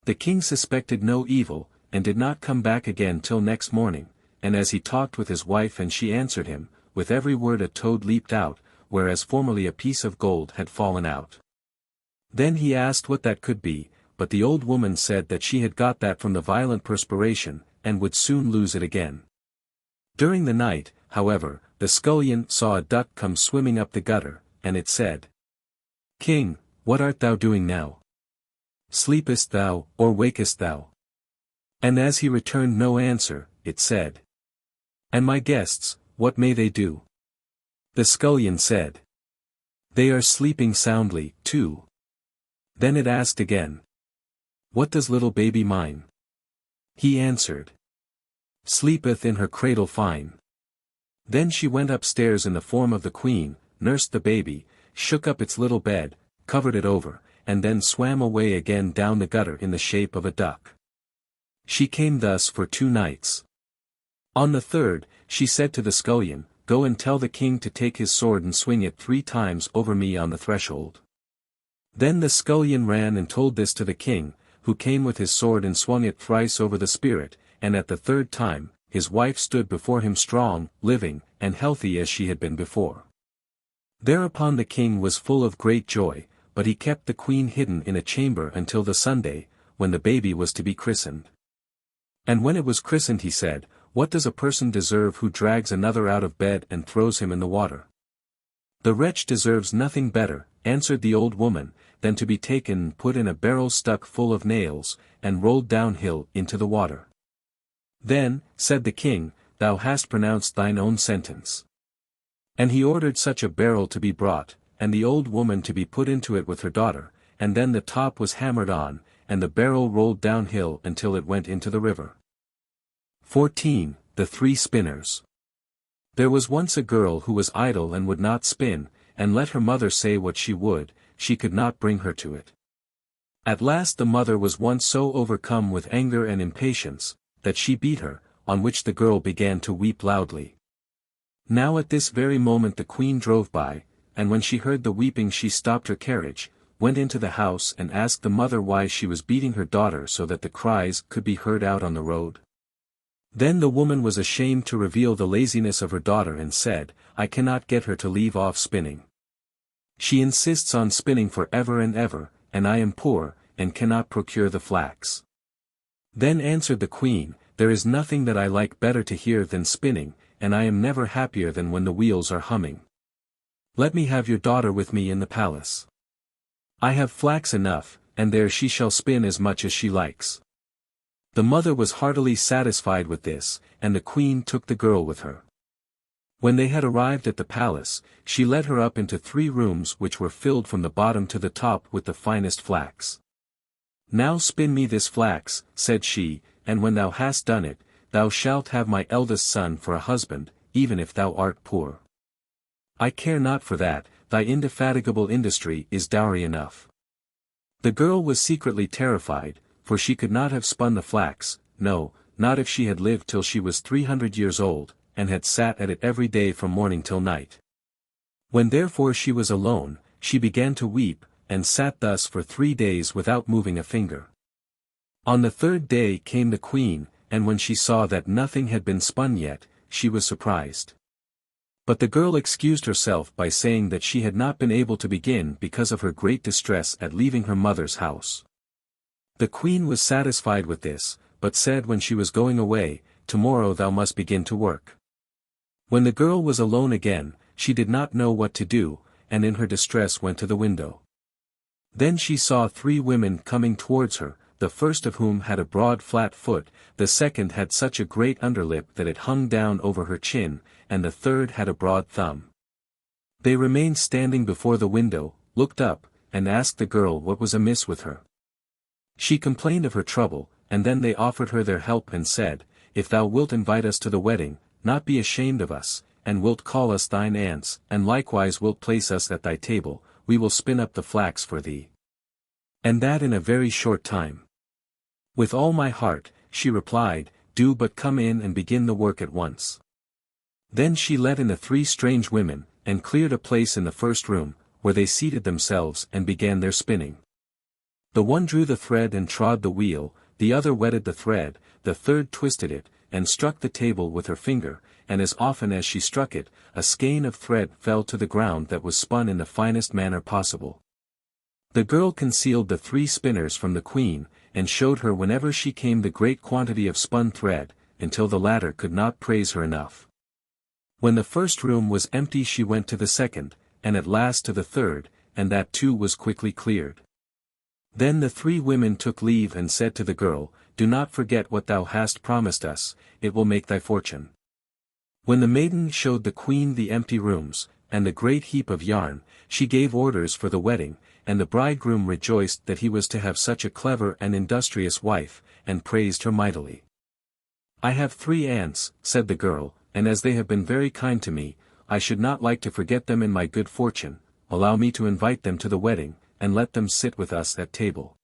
The king suspected no evil, and did not come back again till next morning, and as he talked with his wife and she answered him, with every word a toad leaped out, whereas formerly a piece of gold had fallen out. Then he asked what that could be, but the old woman said that she had got that from the violent perspiration, and would soon lose it again. During the night, however, the scullion saw a duck come swimming up the gutter, and it said, "King, what art thou doing now? Sleepest thou, or wakest thou?" And as he returned no answer, it said, "And my guests, what may they do?" The scullion said, "They are sleeping soundly, too." Then it asked again, "What does little baby mine?" He answered, "Sleepeth in her cradle fine." Then she went upstairs in the form of the queen, nursed the baby, shook up its little bed, covered it over, and then swam away again down the gutter in the shape of a duck. She came thus for 2 nights. On the third, she said to the scullion, "Go and tell the king to take his sword and swing it 3 times over me on the threshold." Then the scullion ran and told this to the king, who came with his sword and swung it thrice over the spirit, and at the 3rd time, his wife stood before him strong, living, and healthy as she had been before. Thereupon the king was full of great joy, but he kept the queen hidden in a chamber until the Sunday, when the baby was to be christened. And when it was christened he said, "What does a person deserve who drags another out of bed and throws him in the water?" "The wretch deserves nothing better," answered the old woman, "than to be taken and put in a barrel stuck full of nails, and rolled downhill into the water." "Then," said the king, "thou hast pronounced thine own sentence." And he ordered such a barrel to be brought, and the old woman to be put into it with her daughter, and then the top was hammered on, and the barrel rolled downhill until it went into the river. 14. The 3 Spinners. There was once a girl who was idle and would not spin, and let her mother say what she would, she could not bring her to it. At last the mother was once so overcome with anger and impatience, that she beat her, on which the girl began to weep loudly. Now at this very moment the queen drove by, and when she heard the weeping she stopped her carriage, went into the house and asked the mother why she was beating her daughter so that the cries could be heard out on the road. Then the woman was ashamed to reveal the laziness of her daughter and said, I cannot get her to leave off spinning. She insists on spinning for ever and ever, and I am poor, and cannot procure the flax. Then answered the queen, There is nothing that I like better to hear than spinning, and I am never happier than when the wheels are humming. Let me have your daughter with me in the palace. I have flax enough, and there she shall spin as much as she likes. The mother was heartily satisfied with this, and the queen took the girl with her. When they had arrived at the palace, she led her up into 3 rooms which were filled from the bottom to the top with the finest flax. Now spin me this flax, said she, and when thou hast done it, thou shalt have my eldest son for a husband, even if thou art poor. I care not for that, thy indefatigable industry is dowry enough. The girl was secretly terrified, for she could not have spun the flax, no, not if she had lived till she was 300 years old, and had sat at it every day from morning till night. When therefore she was alone, she began to weep, and sat thus for 3 days without moving a finger. On the 3rd day came the queen, and when she saw that nothing had been spun yet, she was surprised. But the girl excused herself by saying that she had not been able to begin because of her great distress at leaving her mother's house. The queen was satisfied with this, but said when she was going away, Tomorrow thou must begin to work. When the girl was alone again, she did not know what to do, and in her distress went to the window. Then she saw 3 women coming towards her, the first of whom had a broad flat foot, the second had such a great underlip that it hung down over her chin, and the third had a broad thumb. They remained standing before the window, looked up, and asked the girl what was amiss with her. She complained of her trouble, and then they offered her their help and said, If thou wilt invite us to the wedding, not be ashamed of us, and wilt call us thine aunts, and likewise wilt place us at thy table, we will spin up the flax for thee. And that in a very short time. With all my heart, she replied, Do but come in and begin the work at once. Then she let in the 3 strange women, and cleared a place in the first room, where they seated themselves and began their spinning. The one drew the thread and trod the wheel, the other wetted the thread, the third twisted it, and struck the table with her finger, and as often as she struck it, a skein of thread fell to the ground that was spun in the finest manner possible. The girl concealed the 3 spinners from the queen, and showed her whenever she came the great quantity of spun thread, until the latter could not praise her enough. When the first room was empty she went to the second, and at last to the third, and that too was quickly cleared. Then the 3 women took leave and said to the girl, Do not forget what thou hast promised us, it will make thy fortune. When the maiden showed the queen the empty rooms, and the great heap of yarn, she gave orders for the wedding, and the bridegroom rejoiced that he was to have such a clever and industrious wife, and praised her mightily. I have 3 aunts, said the girl, and as they have been very kind to me, I should not like to forget them in my good fortune. Allow me to invite them to the wedding, and let them sit with us at table.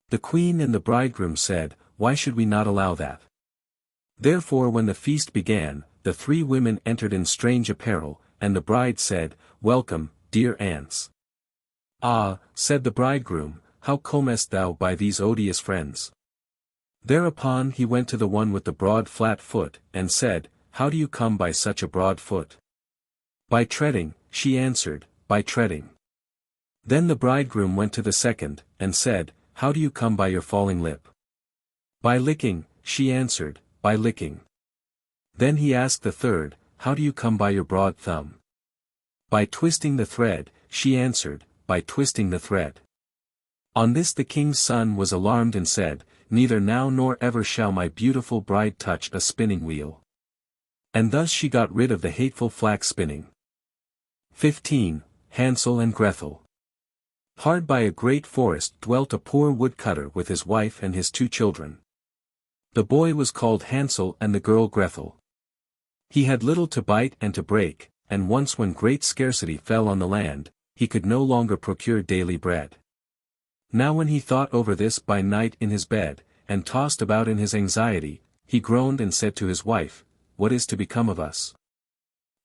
The queen and the bridegroom said, Why should we not allow that? Therefore when the feast began, the 3 women entered in strange apparel, and the bride said, Welcome, dear aunts. Ah, said the bridegroom, how comest thou by these odious friends? Thereupon he went to the one with the broad flat foot, and said, How do you come by such a broad foot? By treading, she answered, by treading. Then the bridegroom went to the second, and said, How do you come by your falling lip? By licking, she answered, by licking. Then he asked the third, How do you come by your broad thumb? By twisting the thread, she answered, by twisting the thread. On this the king's son was alarmed and said, Neither now nor ever shall my beautiful bride touch a spinning wheel. And thus she got rid of the hateful flax spinning. 15. Hansel and Grethel. Hard by a great forest dwelt a poor woodcutter with his wife and his 2 children. The boy was called Hansel and the girl Grethel. He had little to bite and to break, and once when great scarcity fell on the land, he could no longer procure daily bread. Now when he thought over this by night in his bed, and tossed about in his anxiety, he groaned and said to his wife, What is to become of us?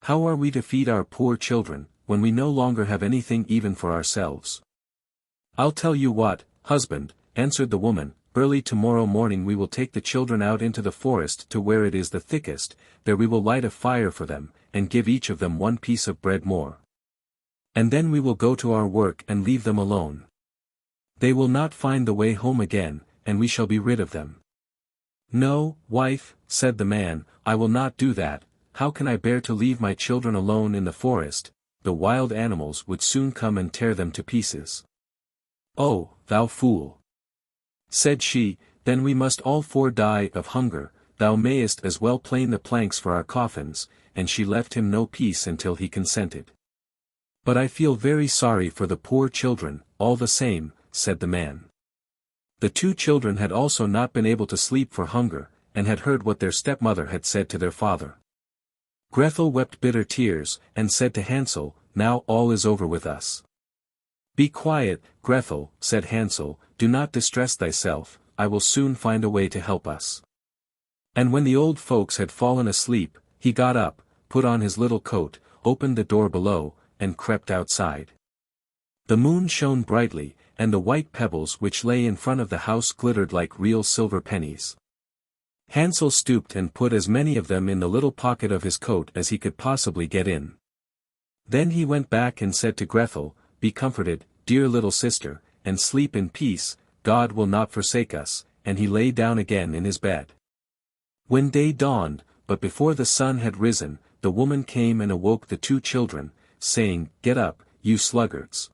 How are we to feed our poor children, when we no longer have anything even for ourselves? I'll tell you what, husband, answered the woman, early tomorrow morning we will take the children out into the forest to where it is the thickest, there we will light a fire for them, and give each of them one piece of bread more. And then we will go to our work and leave them alone. They will not find the way home again, and we shall be rid of them. No, wife, said the man, I will not do that. How can I bear to leave my children alone in the forest? The wild animals would soon come and tear them to pieces. Oh, thou fool! Said she, then we must all four die of hunger, thou mayest as well plane the planks for our coffins, and she left him no peace until he consented. But I feel very sorry for the poor children, all the same, said the man. The two children had also not been able to sleep for hunger, and had heard what their stepmother had said to their father. Grethel wept bitter tears, and said to Hansel, now all is over with us. Be quiet, Grethel, said Hansel, do not distress thyself, I will soon find a way to help us. And when the old folks had fallen asleep, he got up, put on his little coat, opened the door below, and crept outside. The moon shone brightly, and the white pebbles which lay in front of the house glittered like real silver pennies. Hansel stooped and put as many of them in the little pocket of his coat as he could possibly get in. Then he went back and said to Grethel, be comforted, dear little sister, and sleep in peace, God will not forsake us, and he lay down again in his bed. When day dawned, but before the sun had risen, the woman came and awoke the two children, saying, get up, you sluggards.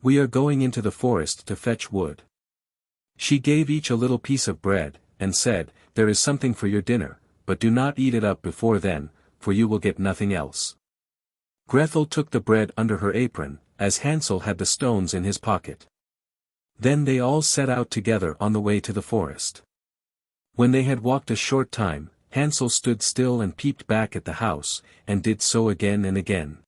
We are going into the forest to fetch wood. She gave each a little piece of bread, and said, there is something for your dinner, but do not eat it up before then, for you will get nothing else. Grethel took the bread under her apron, as Hansel had the stones in his pocket. Then they all set out together on the way to the forest. When they had walked a short time, Hansel stood still and peeped back at the house, and did so again and again.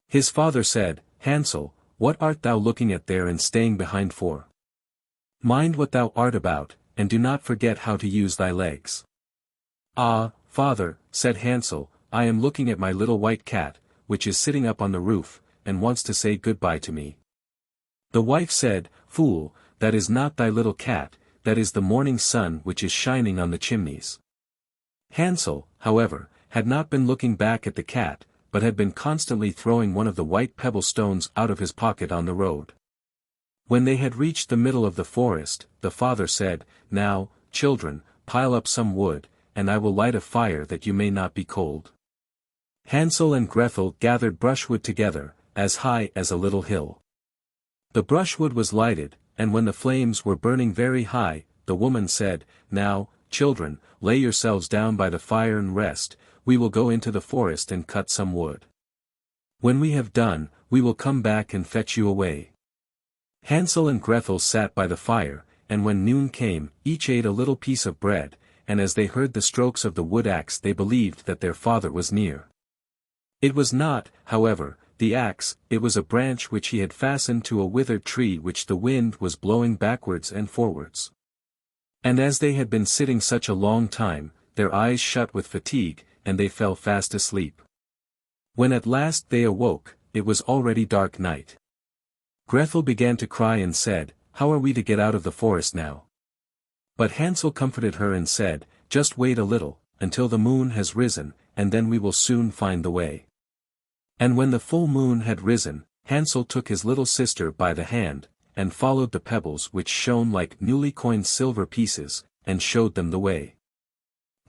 His father said, Hansel, what art thou looking at there and staying behind for? Mind what thou art about, and do not forget how to use thy legs. Ah, father, said Hansel, I am looking at my little white cat, which is sitting up on the roof, and wants to say good-bye to me. The wife said, fool, that is not thy little cat, that is the morning sun which is shining on the chimneys. Hansel, however, had not been looking back at the cat, but had been constantly throwing one of the white pebble stones out of his pocket on the road. When they had reached the middle of the forest, the father said, now, children, pile up some wood, and I will light a fire that you may not be cold. Hansel and Grethel gathered brushwood together, as high as a little hill. The brushwood was lighted, and when the flames were burning very high, the woman said, now, children, lay yourselves down by the fire and rest, we will go into the forest and cut some wood. When we have done, we will come back and fetch you away. Hansel and Grethel sat by the fire, and when noon came, each ate a little piece of bread, and as they heard the strokes of the wood axe they believed that their father was near. It was not, however, the axe, it was a branch which he had fastened to a withered tree which the wind was blowing backwards and forwards. And as they had been sitting such a long time, their eyes shut with fatigue, and they fell fast asleep. When at last they awoke, it was already dark night. Grethel began to cry and said, how are we to get out of the forest now? But Hansel comforted her and said, just wait a little, until the moon has risen, and then we will soon find the way. And when the full moon had risen, Hansel took his little sister by the hand, and followed the pebbles which shone like newly coined silver pieces, and showed them the way.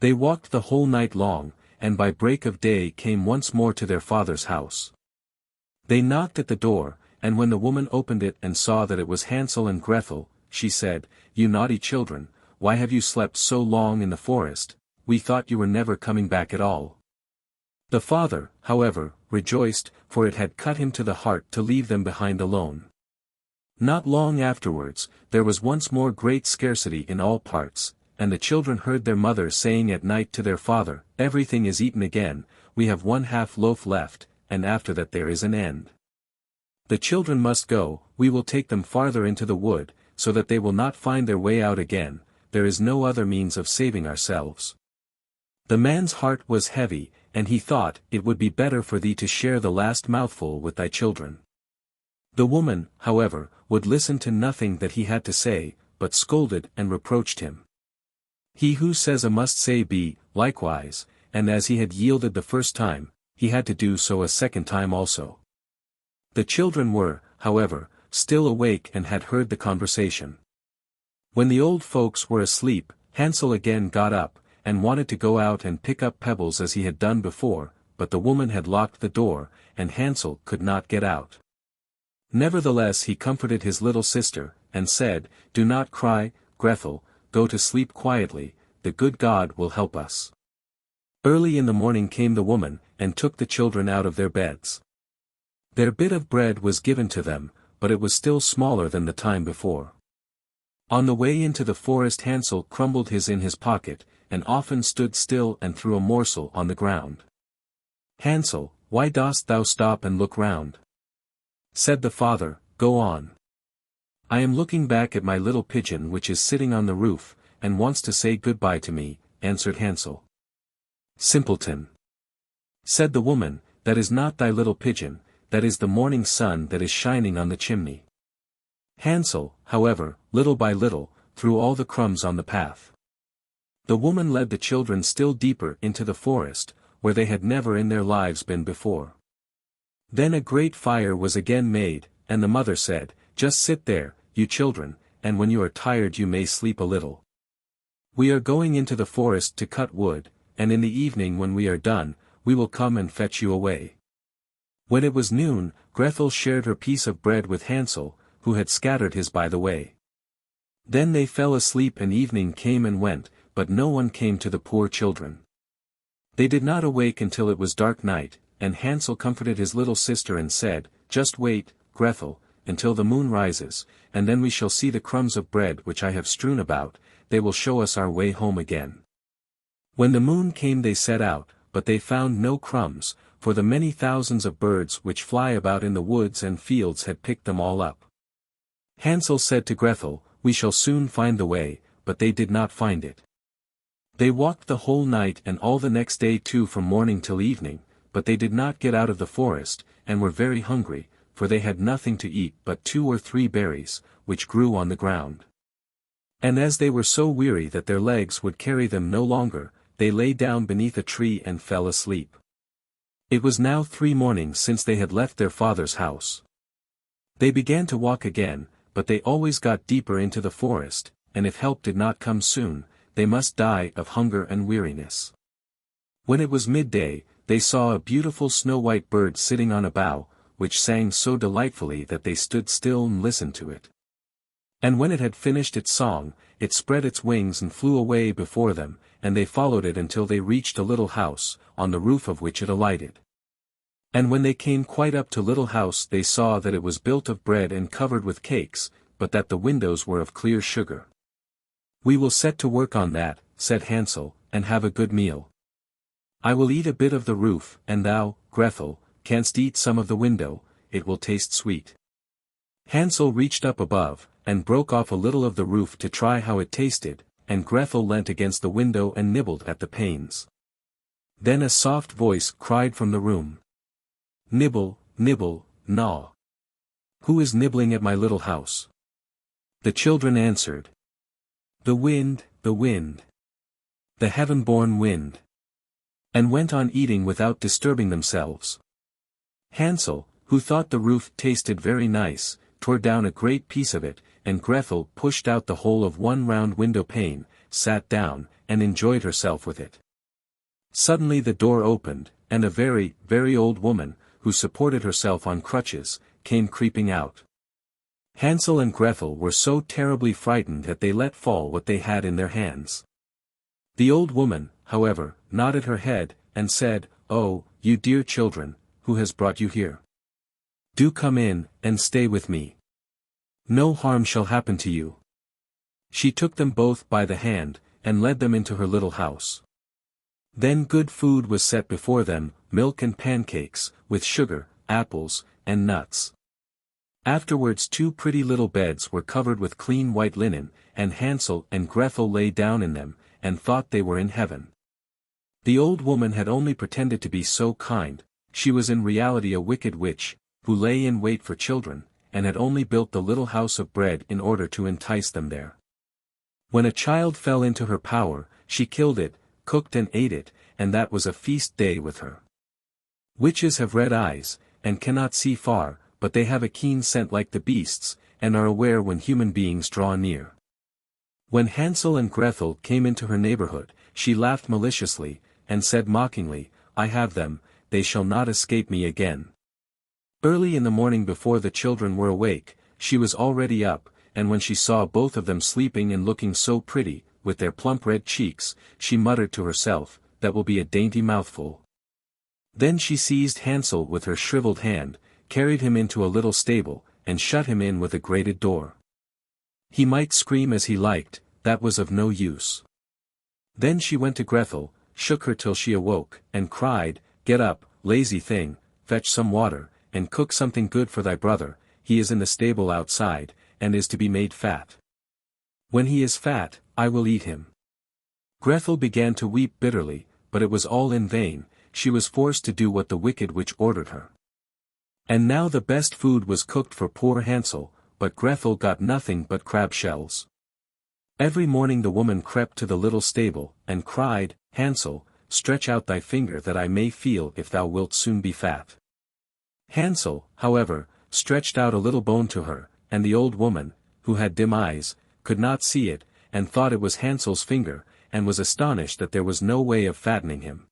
They walked the whole night long, and by break of day came once more to their father's house. They knocked at the door, and when the woman opened it and saw that it was Hansel and Grethel, she said, you naughty children, why have you slept so long in the forest? We thought you were never coming back at all. The father, however, rejoiced, for it had cut him to the heart to leave them behind alone. Not long afterwards, there was once more great scarcity in all parts, and the children heard their mother saying at night to their father, everything is eaten again, we have 1/2 loaf left, and after that there is an end. The children must go, we will take them farther into the wood, so that they will not find their way out again, there is no other means of saving ourselves. The man's heart was heavy, and he thought, it would be better for thee to share the last mouthful with thy children. The woman, however, would listen to nothing that he had to say, but scolded and reproached him. He who says a must say b, likewise, and as he had yielded the first time, he had to do so a second time also. The children were, however, still awake and had heard the conversation. When the old folks were asleep, Hansel again got up, and wanted to go out and pick up pebbles as he had done before, but the woman had locked the door, and Hansel could not get out. Nevertheless he comforted his little sister, and said, "Do not cry, Grethel, go to sleep quietly, the good God will help us." Early in the morning came the woman, and took the children out of their beds. Their bit of bread was given to them, but it was still smaller than the time before. On the way into the forest Hansel crumbled his in his pocket, and often stood still and threw a morsel on the ground. "Hansel, why dost thou stop and look round?" said the father. "Go on." "I am looking back at my little pigeon which is sitting on the roof, and wants to say good-bye to me," answered Hansel. "Simpleton," said the woman, "that is not thy little pigeon, that is the morning sun that is shining on the chimney." Hansel, however, little by little, threw all the crumbs on the path. The woman led the children still deeper into the forest, where they had never in their lives been before. Then a great fire was again made, and the mother said, "Just sit there, you children, and when you are tired you may sleep a little. We are going into the forest to cut wood, and in the evening when we are done, we will come and fetch you away." When it was noon, Grethel shared her piece of bread with Hansel, who had scattered his by the way. Then they fell asleep and evening came and went, but no one came to the poor children. They did not awake until it was dark night, and Hansel comforted his little sister and said, "Just wait, Grethel, until the moon rises, and then we shall see the crumbs of bread which I have strewn about, they will show us our way home again." When the moon came they set out, but they found no crumbs, for the many thousands of birds which fly about in the woods and fields had picked them all up. Hansel said to Grethel, "We shall soon find the way," but they did not find it. They walked the whole night and all the next day too from morning till evening, but they did not get out of the forest, and were very hungry, for they had nothing to eat but 2 or 3 berries, which grew on the ground. And as they were so weary that their legs would carry them no longer, they lay down beneath a tree and fell asleep. It was now 3 mornings since they had left their father's house. They began to walk again, but they always got deeper into the forest, and if help did not come soon, they must die of hunger and weariness. When it was midday, they saw a beautiful snow-white bird sitting on a bough, which sang so delightfully that they stood still and listened to it. And when it had finished its song, it spread its wings and flew away before them, and they followed it until they reached a little house, on the roof of which it alighted. And when they came quite up to little house they saw that it was built of bread and covered with cakes, but that the windows were of clear sugar. "We will set to work on that," said Hansel, "and have a good meal. I will eat a bit of the roof, and thou, Grethel, canst eat some of the window, it will taste sweet." Hansel reached up above, and broke off a little of the roof to try how it tasted, and Grethel leant against the window and nibbled at the panes. Then a soft voice cried from the room, "Nibble, nibble, gnaw. Who is nibbling at my little house?" The children answered, "The wind, the wind. The heaven-born wind," and went on eating without disturbing themselves. Hansel, who thought the roof tasted very nice, tore down a great piece of it, and Grethel pushed out the whole of one round window pane, sat down, and enjoyed herself with it. Suddenly the door opened, and a very, very old woman, who supported herself on crutches, came creeping out. Hansel and Grethel were so terribly frightened that they let fall what they had in their hands. The old woman, however, nodded her head, and said, "Oh, you dear children, who has brought you here? Do come in, and stay with me. No harm shall happen to you." She took them both by the hand, and led them into her little house. Then good food was set before them, milk and pancakes, with sugar, apples, and nuts. Afterwards 2 pretty little beds were covered with clean white linen, and Hansel and Grethel lay down in them, and thought they were in heaven. The old woman had only pretended to be so kind, she was in reality a wicked witch, who lay in wait for children, and had only built the little house of bread in order to entice them there. When a child fell into her power, she killed it, cooked and ate it, and that was a feast day with her. Witches have red eyes, and cannot see far, but they have a keen scent like the beasts, and are aware when human beings draw near. When Hansel and Grethel came into her neighborhood, she laughed maliciously, and said mockingly, "I have them, they shall not escape me again." Early in the morning before the children were awake, she was already up, and when she saw both of them sleeping and looking so pretty, with their plump red cheeks, she muttered to herself, "That will be a dainty mouthful." Then she seized Hansel with her shriveled hand, carried him into a little stable, and shut him in with a grated door. He might scream as he liked, that was of no use. Then she went to Grethel, shook her till she awoke, and cried, "Get up, lazy thing, fetch some water, and cook something good for thy brother, he is in the stable outside, and is to be made fat. When he is fat, I will eat him." Grethel began to weep bitterly, but it was all in vain, she was forced to do what the wicked witch ordered her. And now the best food was cooked for poor Hansel, but Grethel got nothing but crab shells. Every morning the woman crept to the little stable, and cried, "Hansel, stretch out thy finger that I may feel if thou wilt soon be fat." Hansel, however, stretched out a little bone to her, and the old woman, who had dim eyes, could not see it, and thought it was Hansel's finger, and was astonished that there was no way of fattening him.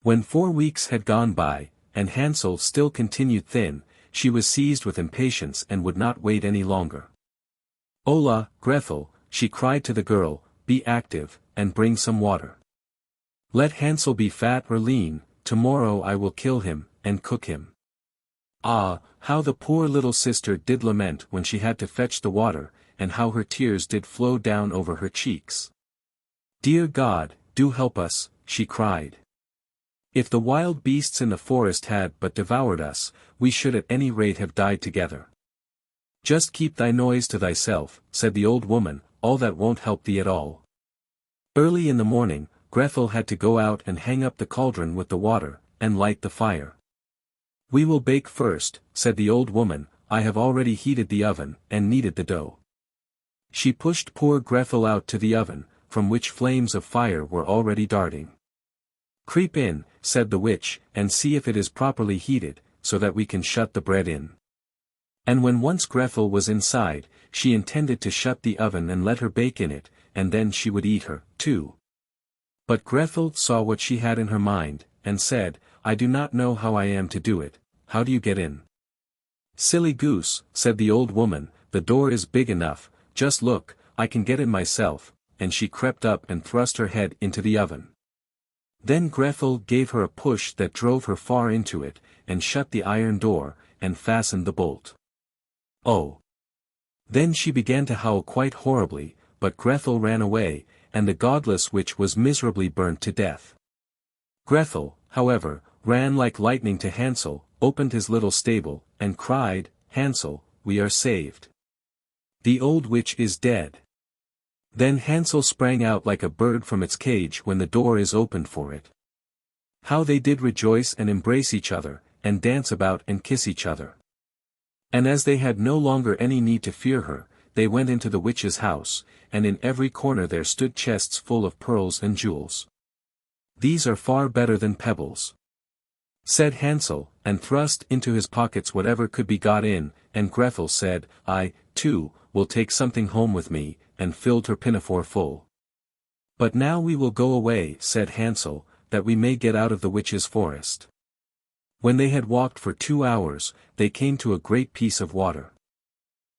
When 4 weeks had gone by, and Hansel still continued thin, she was seized with impatience and would not wait any longer. "Hola, Grethel," she cried to the girl, "be active, and bring some water. Let Hansel be fat or lean, tomorrow I will kill him, and cook him." Ah, how the poor little sister did lament when she had to fetch the water, and how her tears did flow down over her cheeks. "Dear God, do help us," she cried. "If the wild beasts in the forest had but devoured us, we should at any rate have died together." "Just keep thy noise to thyself," said the old woman, "all that won't help thee at all." Early in the morning, Grethel had to go out and hang up the cauldron with the water, and light the fire. "We will bake first," said the old woman, "I have already heated the oven, and kneaded the dough." She pushed poor Grethel out to the oven, from which flames of fire were already darting. "Creep in," said the witch, "and see if it is properly heated, so that we can shut the bread in." And when once Grethel was inside, she intended to shut the oven and let her bake in it, and then she would eat her, too. But Grethel saw what she had in her mind, and said, "I do not know how I am to do it. How do you get in?" "Silly goose," said the old woman, "the door is big enough, just look, I can get in myself," and she crept up and thrust her head into the oven. Then Grethel gave her a push that drove her far into it, and shut the iron door, and fastened the bolt. Oh! Then she began to howl quite horribly, but Grethel ran away, and the godless witch was miserably burnt to death. Grethel, however, ran like lightning to Hansel, opened his little stable, and cried, "Hansel, we are saved. The old witch is dead." Then Hansel sprang out like a bird from its cage when the door is opened for it. How they did rejoice and embrace each other, and dance about and kiss each other. And as they had no longer any need to fear her, they went into the witch's house, and in every corner there stood chests full of pearls and jewels. "These are far better than pebbles," said Hansel, and thrust into his pockets whatever could be got in, and Grethel said, "I, too, will take something home with me," and filled her pinafore full. "But now we will go away," said Hansel, "that we may get out of the witch's forest." When they had walked for 2 hours, they came to a great piece of water.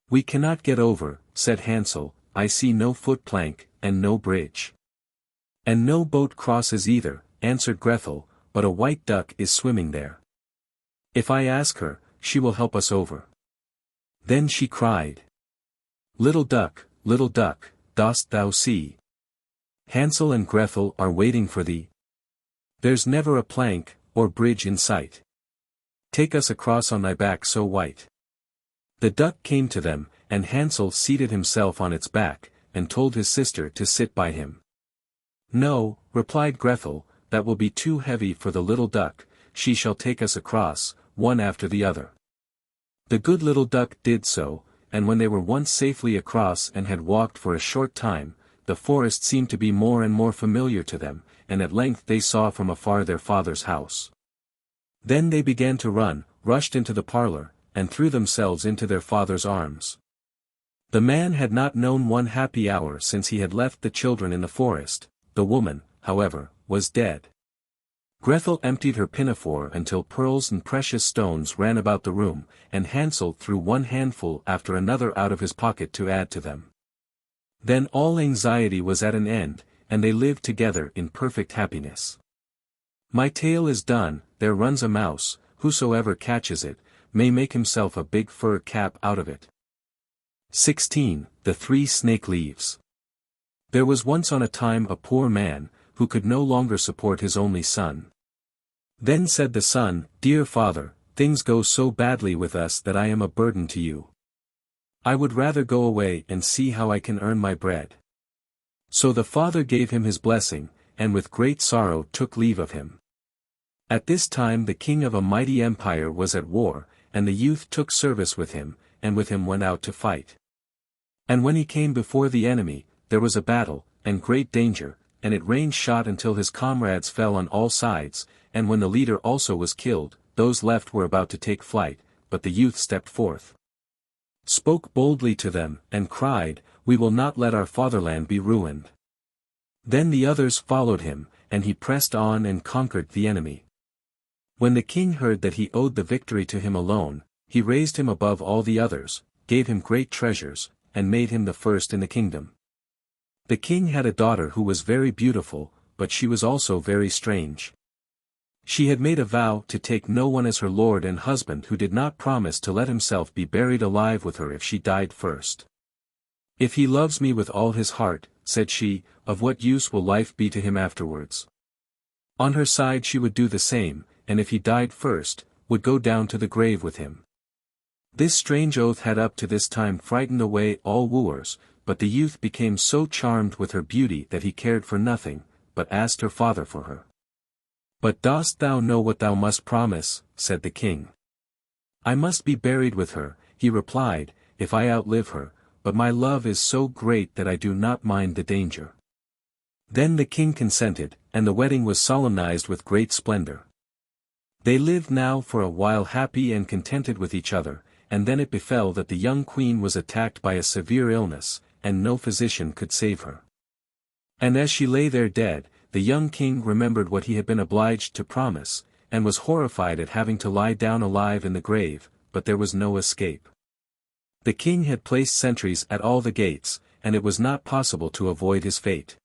"We cannot get over," said Hansel, "I see no foot plank, and no bridge." "And no boat crosses either," answered Grethel, "but a white duck is swimming there. If I ask her, she will help us over." Then she cried, little duck, dost thou see? Hansel and Grethel are waiting for thee. There's never a plank, or bridge in sight. Take us across on thy back so white." The duck came to them, and Hansel seated himself on its back, and told his sister to sit by him. "No," replied Grethel, that will be too heavy for the little duck, she shall take us across, one after the other." The good little duck did so, and when they were once safely across and had walked for a short time, the forest seemed to be more and more familiar to them, and at length they saw from afar their father's house. Then they began to run, rushed into the parlor, and threw themselves into their father's arms. The man had not known one happy hour since he had left the children in the forest. The woman, however, was dead. Grethel emptied her pinafore until pearls and precious stones ran about the room, and Hansel threw one handful after another out of his pocket to add to them. Then all anxiety was at an end, and they lived together in perfect happiness. My tale is done. There runs a mouse, whosoever catches it, may make himself a big fur cap out of it. 16. The Three Snake Leaves. There was once on a time a poor man, who could no longer support his only son. Then said the son, "Dear father, things go so badly with us that I am a burden to you. I would rather go away and see how I can earn my bread." So the father gave him his blessing, and with great sorrow took leave of him. At this time the king of a mighty empire was at war, and the youth took service with him, and with him went out to fight. And when he came before the enemy, there was a battle, and great danger, and it rained shot until his comrades fell on all sides, and when the leader also was killed, those left were about to take flight, but the youth stepped forth, spoke boldly to them, and cried, "We will not let our fatherland be ruined." Then the others followed him, and he pressed on and conquered the enemy. When the king heard that he owed the victory to him alone, he raised him above all the others, gave him great treasures, and made him the first in the kingdom. The king had a daughter who was very beautiful, but she was also very strange. She had made a vow to take no one as her lord and husband who did not promise to let himself be buried alive with her if she died first. "If he loves me with all his heart," said she, "of what use will life be to him afterwards?" On her side she would do the same, and if he died first, would go down to the grave with him. This strange oath had up to this time frightened away all wooers, but the youth became so charmed with her beauty that he cared for nothing, but asked her father for her. "But dost thou know what thou must promise?" said the king. "I must be buried with her," he replied, "if I outlive her, but my love is so great that I do not mind the danger." Then the king consented, and the wedding was solemnized with great splendor. They lived now for a while happy and contented with each other, and then it befell that the young queen was attacked by a severe illness, and no physician could save her. And as she lay there dead, the young king remembered what he had been obliged to promise, and was horrified at having to lie down alive in the grave, but there was no escape. The king had placed sentries at all the gates, and it was not possible to avoid his fate.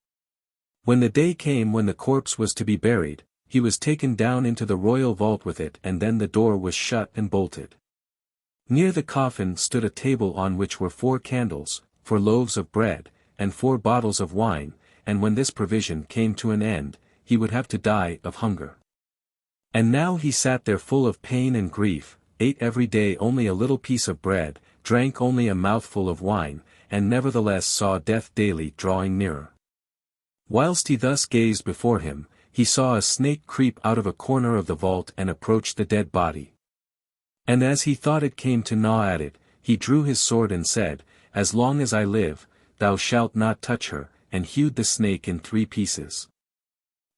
When the day came when the corpse was to be buried, he was taken down into the royal vault with it, and then the door was shut and bolted. Near the coffin stood a table on which were 4 candles, 4 loaves of bread, and 4 bottles of wine, and when this provision came to an end, he would have to die of hunger. And now he sat there full of pain and grief, ate every day only a little piece of bread, drank only a mouthful of wine, and nevertheless saw death daily drawing nearer. Whilst he thus gazed before him, he saw a snake creep out of a corner of the vault and approach the dead body. And as he thought it came to gnaw at it, he drew his sword and said, "As long as I live, thou shalt not touch her," and hewed the snake in 3 pieces.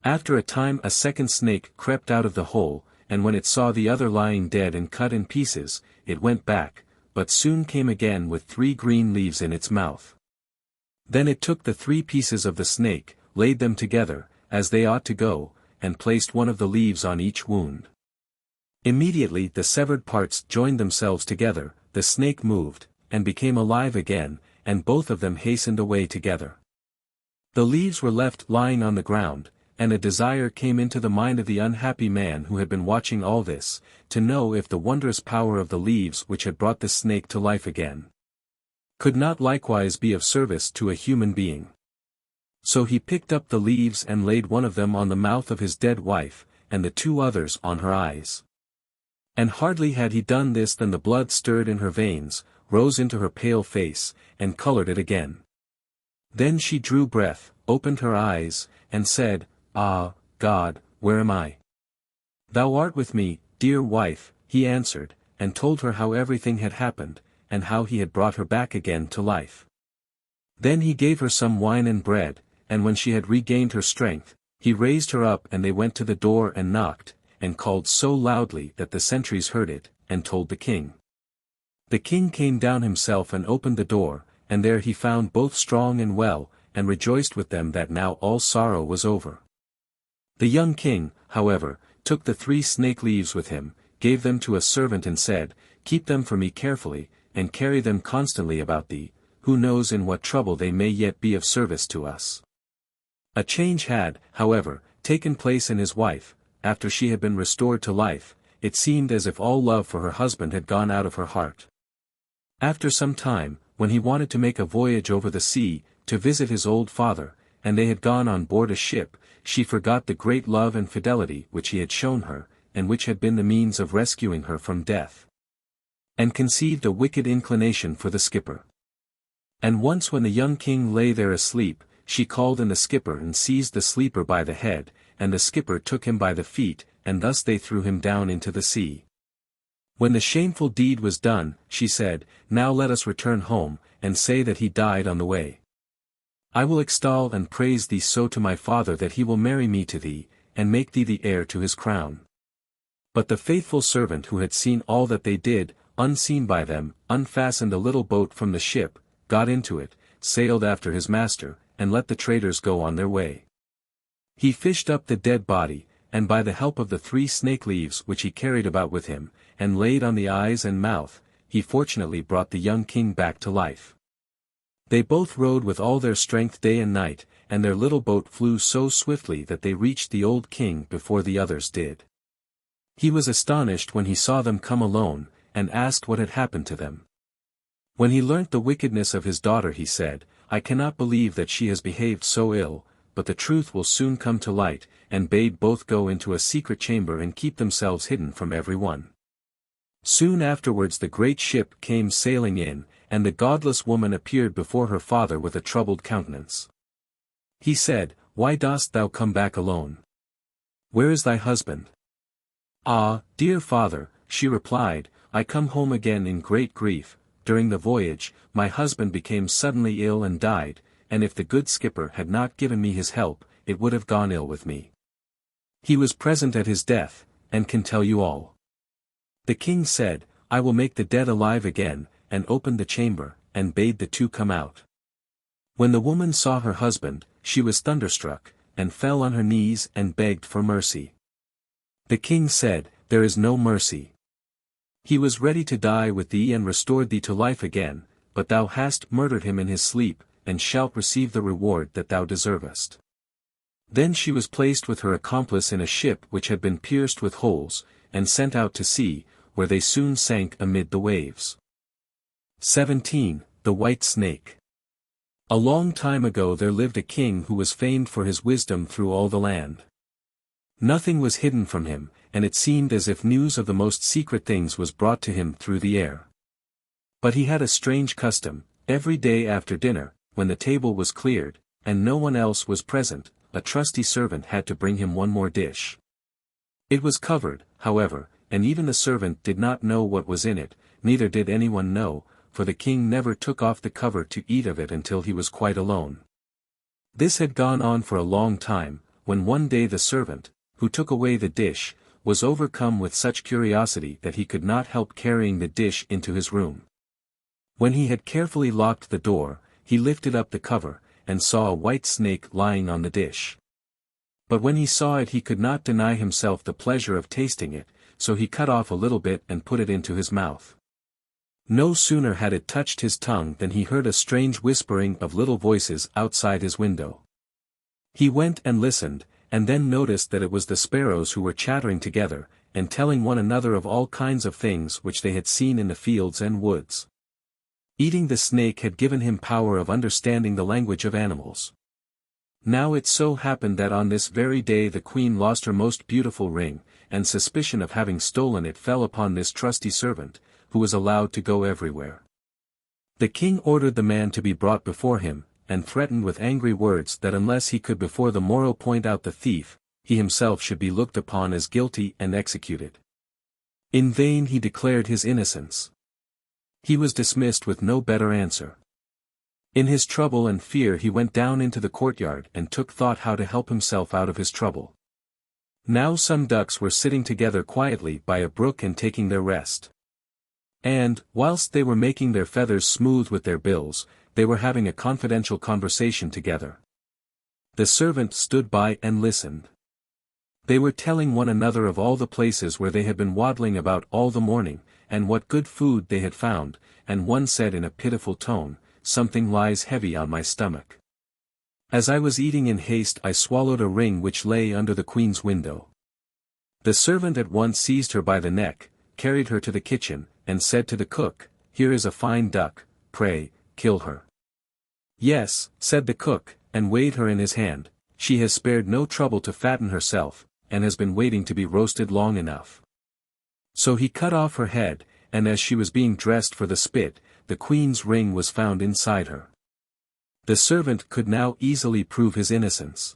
After a time a second snake crept out of the hole, and when it saw the other lying dead and cut in pieces, it went back, but soon came again with 3 green leaves in its mouth. Then it took the 3 pieces of the snake, laid them together, as they ought to go, and placed one of the leaves on each wound. Immediately the severed parts joined themselves together, the snake moved, and became alive again, and both of them hastened away together. The leaves were left lying on the ground, and a desire came into the mind of the unhappy man who had been watching all this, to know if the wondrous power of the leaves which had brought the snake to life again could not likewise be of service to a human being. So he picked up the leaves and laid one of them on the mouth of his dead wife, and the 2 others on her eyes. And hardly had he done this than the blood stirred in her veins, rose into her pale face, and colored it again. Then she drew breath, opened her eyes, and said, "Ah, God, where am I?" "Thou art with me, dear wife," he answered, and told her how everything had happened, and how he had brought her back again to life. Then he gave her some wine and bread, and when she had regained her strength, he raised her up and they went to the door and knocked, and called so loudly that the sentries heard it, and told the king. The king came down himself and opened the door, and there he found both strong and well, and rejoiced with them that now all sorrow was over. The young king, however, took the 3 snake leaves with him, gave them to a servant and said, "Keep them for me carefully, and carry them constantly about thee, who knows in what trouble they may yet be of service to us." A change had, however, taken place in his wife. After she had been restored to life, it seemed as if all love for her husband had gone out of her heart. After some time, when he wanted to make a voyage over the sea, to visit his old father, and they had gone on board a ship, she forgot the great love and fidelity which he had shown her, and which had been the means of rescuing her from death, and conceived a wicked inclination for the skipper. And once when the young king lay there asleep, she called in the skipper and seized the sleeper by the head, and the skipper took him by the feet, and thus they threw him down into the sea. When the shameful deed was done, she said, "Now let us return home, and say that he died on the way. I will extol and praise thee so to my father that he will marry me to thee, and make thee the heir to his crown." But the faithful servant who had seen all that they did, unseen by them, unfastened a little boat from the ship, got into it, sailed after his master, and let the traders go on their way. He fished up the dead body, and by the help of the 3 snake leaves which he carried about with him, and laid on the eyes and mouth, he fortunately brought the young king back to life. They both rowed with all their strength day and night, and their little boat flew so swiftly that they reached the old king before the others did. He was astonished when he saw them come alone, and asked what had happened to them. When he learnt the wickedness of his daughter he said, "I cannot believe that she has behaved so ill, but the truth will soon come to light," and bade both go into a secret chamber and keep themselves hidden from every one. Soon afterwards the great ship came sailing in, and the godless woman appeared before her father with a troubled countenance. He said, "Why dost thou come back alone? Where is thy husband?" "Ah, dear father," she replied, "I come home again in great grief. During the voyage, my husband became suddenly ill and died, and if the good skipper had not given me his help, it would have gone ill with me. He was present at his death, and can tell you all." The king said, "I will make the dead alive again," and opened the chamber, and bade the 2 come out. When the woman saw her husband, she was thunderstruck, and fell on her knees and begged for mercy. The king said, "There is no mercy. He was ready to die with thee and restored thee to life again, but thou hast murdered him in his sleep, and shalt receive the reward that thou deservest." Then she was placed with her accomplice in a ship which had been pierced with holes, and sent out to sea, where they soon sank amid the waves. 17. The White Snake. A long time ago there lived a king who was famed for his wisdom through all the land. Nothing was hidden from him, and it seemed as if news of the most secret things was brought to him through the air. But he had a strange custom. Every day after dinner, when the table was cleared, and no one else was present, a trusty servant had to bring him one more dish. It was covered, however, and even the servant did not know what was in it, neither did anyone know, for the king never took off the cover to eat of it until he was quite alone. This had gone on for a long time, when one day the servant, who took away the dish, was overcome with such curiosity that he could not help carrying the dish into his room. When he had carefully locked the door, he lifted up the cover, and saw a white snake lying on the dish. But when he saw it he could not deny himself the pleasure of tasting it, so he cut off a little bit and put it into his mouth. No sooner had it touched his tongue than he heard a strange whispering of little voices outside his window. He went and listened, and then noticed that it was the sparrows who were chattering together, and telling one another of all kinds of things which they had seen in the fields and woods. Eating the snake had given him power of understanding the language of animals. Now it so happened that on this very day the queen lost her most beautiful ring, and suspicion of having stolen it fell upon this trusty servant, who was allowed to go everywhere. The king ordered the man to be brought before him, and threatened with angry words that unless he could before the morrow point out the thief, he himself should be looked upon as guilty and executed. In vain he declared his innocence. He was dismissed with no better answer. In his trouble and fear he went down into the courtyard and took thought how to help himself out of his trouble. Now some ducks were sitting together quietly by a brook and taking their rest. And, whilst they were making their feathers smooth with their bills, they were having a confidential conversation together. The servant stood by and listened. They were telling one another of all the places where they had been waddling about all the morning, and what good food they had found, and one said in a pitiful tone, "Something lies heavy on my stomach. As I was eating in haste I swallowed a ring which lay under the queen's window." The servant at once seized her by the neck, carried her to the kitchen, and said to the cook, "Here is a fine duck, pray, kill her." "Yes," said the cook, and weighed her in his hand, "she has spared no trouble to fatten herself, and has been waiting to be roasted long enough." So he cut off her head, and as she was being dressed for the spit, the queen's ring was found inside her. The servant could now easily prove his innocence.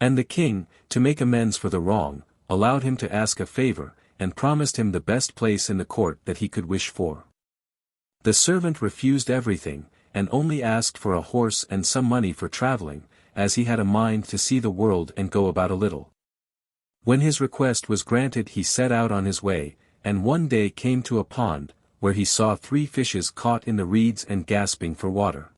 And the king, to make amends for the wrong, allowed him to ask a favor, and promised him the best place in the court that he could wish for. The servant refused everything, and only asked for a horse and some money for traveling, as he had a mind to see the world and go about a little. When his request was granted he set out on his way, and one day came to a pond, where he saw 3 fishes caught in the reeds and gasping for water.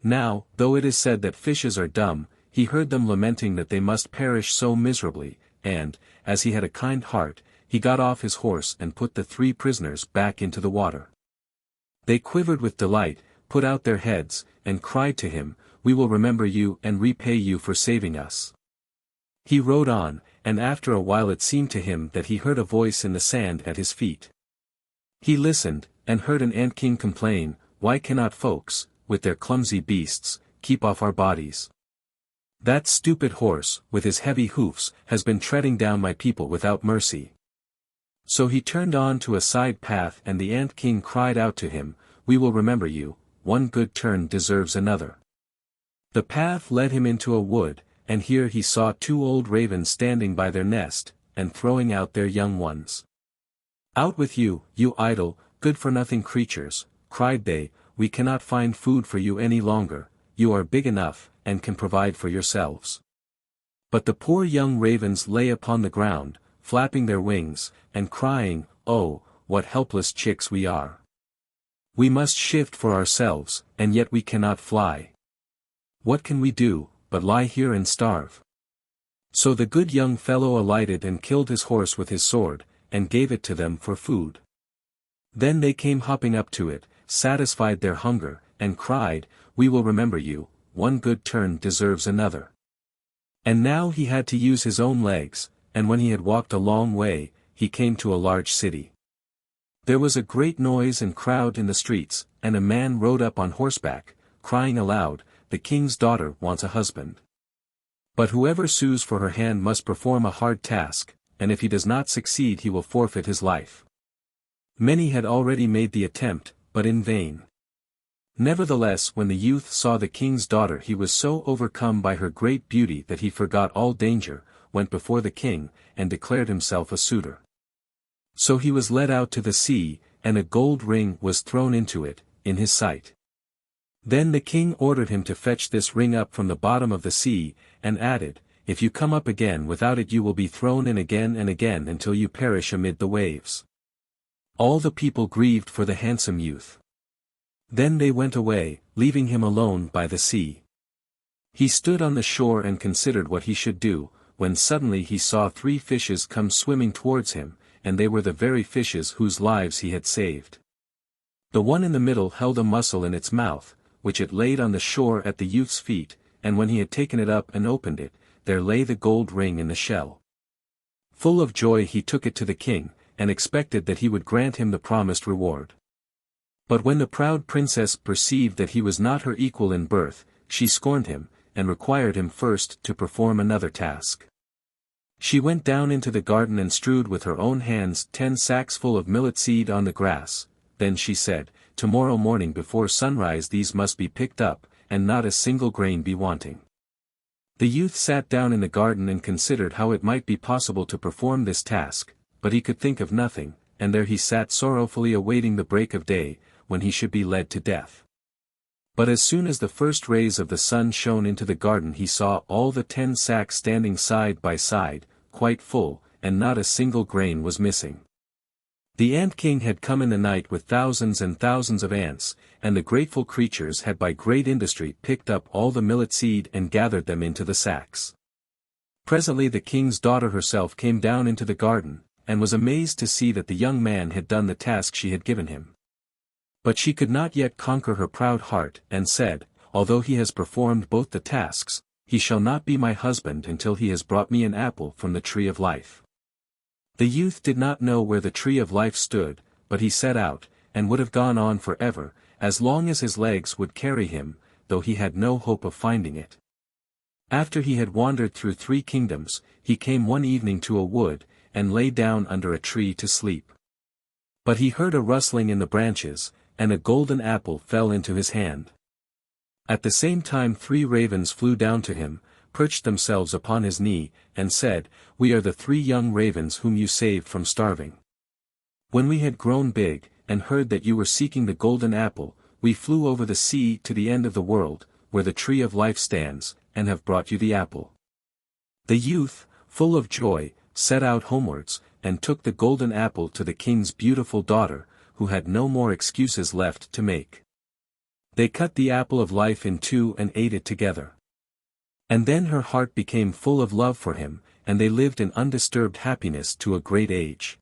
Now, though it is said that fishes are dumb, he heard them lamenting that they must perish so miserably, and, as he had a kind heart, he got off his horse and put the 3 prisoners back into the water. They quivered with delight, put out their heads, and cried to him, "We will remember you and repay you for saving us." He rode on, and after a while it seemed to him that he heard a voice in the sand at his feet. He listened, and heard an ant-king complain, "Why cannot folks, with their clumsy beasts, keep off our bodies? That stupid horse, with his heavy hoofs, has been treading down my people without mercy." So he turned on to a side path and the ant-king cried out to him, "We will remember you, one good turn deserves another." The path led him into a wood, and here he saw 2 old ravens standing by their nest, and throwing out their young ones. "Out with you, you idle, good-for-nothing creatures," cried they, "we cannot find food for you any longer, you are big enough, and can provide for yourselves." But the poor young ravens lay upon the ground, flapping their wings, and crying, "Oh, what helpless chicks we are! We must shift for ourselves, and yet we cannot fly. What can we do, but lie here and starve?" So the good young fellow alighted and killed his horse with his sword, and gave it to them for food. Then they came hopping up to it, satisfied their hunger, and cried, "We will remember you, one good turn deserves another." And now he had to use his own legs, and when he had walked a long way, he came to a large city. There was a great noise and crowd in the streets, and a man rode up on horseback, crying aloud, "The king's daughter wants a husband. But whoever sues for her hand must perform a hard task, and if he does not succeed he will forfeit his life." Many had already made the attempt, but in vain. Nevertheless when the youth saw the king's daughter he was so overcome by her great beauty that he forgot all danger, went before the king, and declared himself a suitor. So he was led out to the sea, and a gold ring was thrown into it, in his sight. Then the king ordered him to fetch this ring up from the bottom of the sea, and added, "If you come up again without it you will be thrown in again and again until you perish amid the waves." All the people grieved for the handsome youth. Then they went away, leaving him alone by the sea. He stood on the shore and considered what he should do, when suddenly he saw 3 fishes come swimming towards him, and they were the very fishes whose lives he had saved. The one in the middle held a mussel in its mouth, which it laid on the shore at the youth's feet, and when he had taken it up and opened it, there lay the gold ring in the shell. Full of joy he took it to the king, and expected that he would grant him the promised reward. But when the proud princess perceived that he was not her equal in birth, she scorned him, and required him first to perform another task. She went down into the garden and strewed with her own hands 10 sacks full of millet seed on the grass. Then she said, "Tomorrow morning before sunrise these must be picked up, and not a single grain be wanting." The youth sat down in the garden and considered how it might be possible to perform this task, but he could think of nothing, and there he sat sorrowfully awaiting the break of day, when he should be led to death. But as soon as the first rays of the sun shone into the garden he saw all the 10 sacks standing side by side, quite full, and not a single grain was missing. The Ant King had come in the night with thousands and thousands of ants, and the grateful creatures had by great industry picked up all the millet seed and gathered them into the sacks. Presently the king's daughter herself came down into the garden, and was amazed to see that the young man had done the task she had given him. But she could not yet conquer her proud heart, and said, "Although he has performed both the tasks, he shall not be my husband until he has brought me an apple from the tree of life." The youth did not know where the tree of life stood, but he set out, and would have gone on forever, as long as his legs would carry him, though he had no hope of finding it. After he had wandered through 3 kingdoms, he came one evening to a wood, and lay down under a tree to sleep. But he heard a rustling in the branches, and a golden apple fell into his hand. At the same time 3 ravens flew down to him, perched themselves upon his knee, and said, "We are the 3 young ravens whom you saved from starving. When we had grown big, and heard that you were seeking the golden apple, we flew over the sea to the end of the world, where the tree of life stands, and have brought you the apple." The youth, full of joy, set out homewards, and took the golden apple to the king's beautiful daughter, who had no more excuses left to make. They cut the apple of life in 2 and ate it together. And then her heart became full of love for him, and they lived in undisturbed happiness to a great age.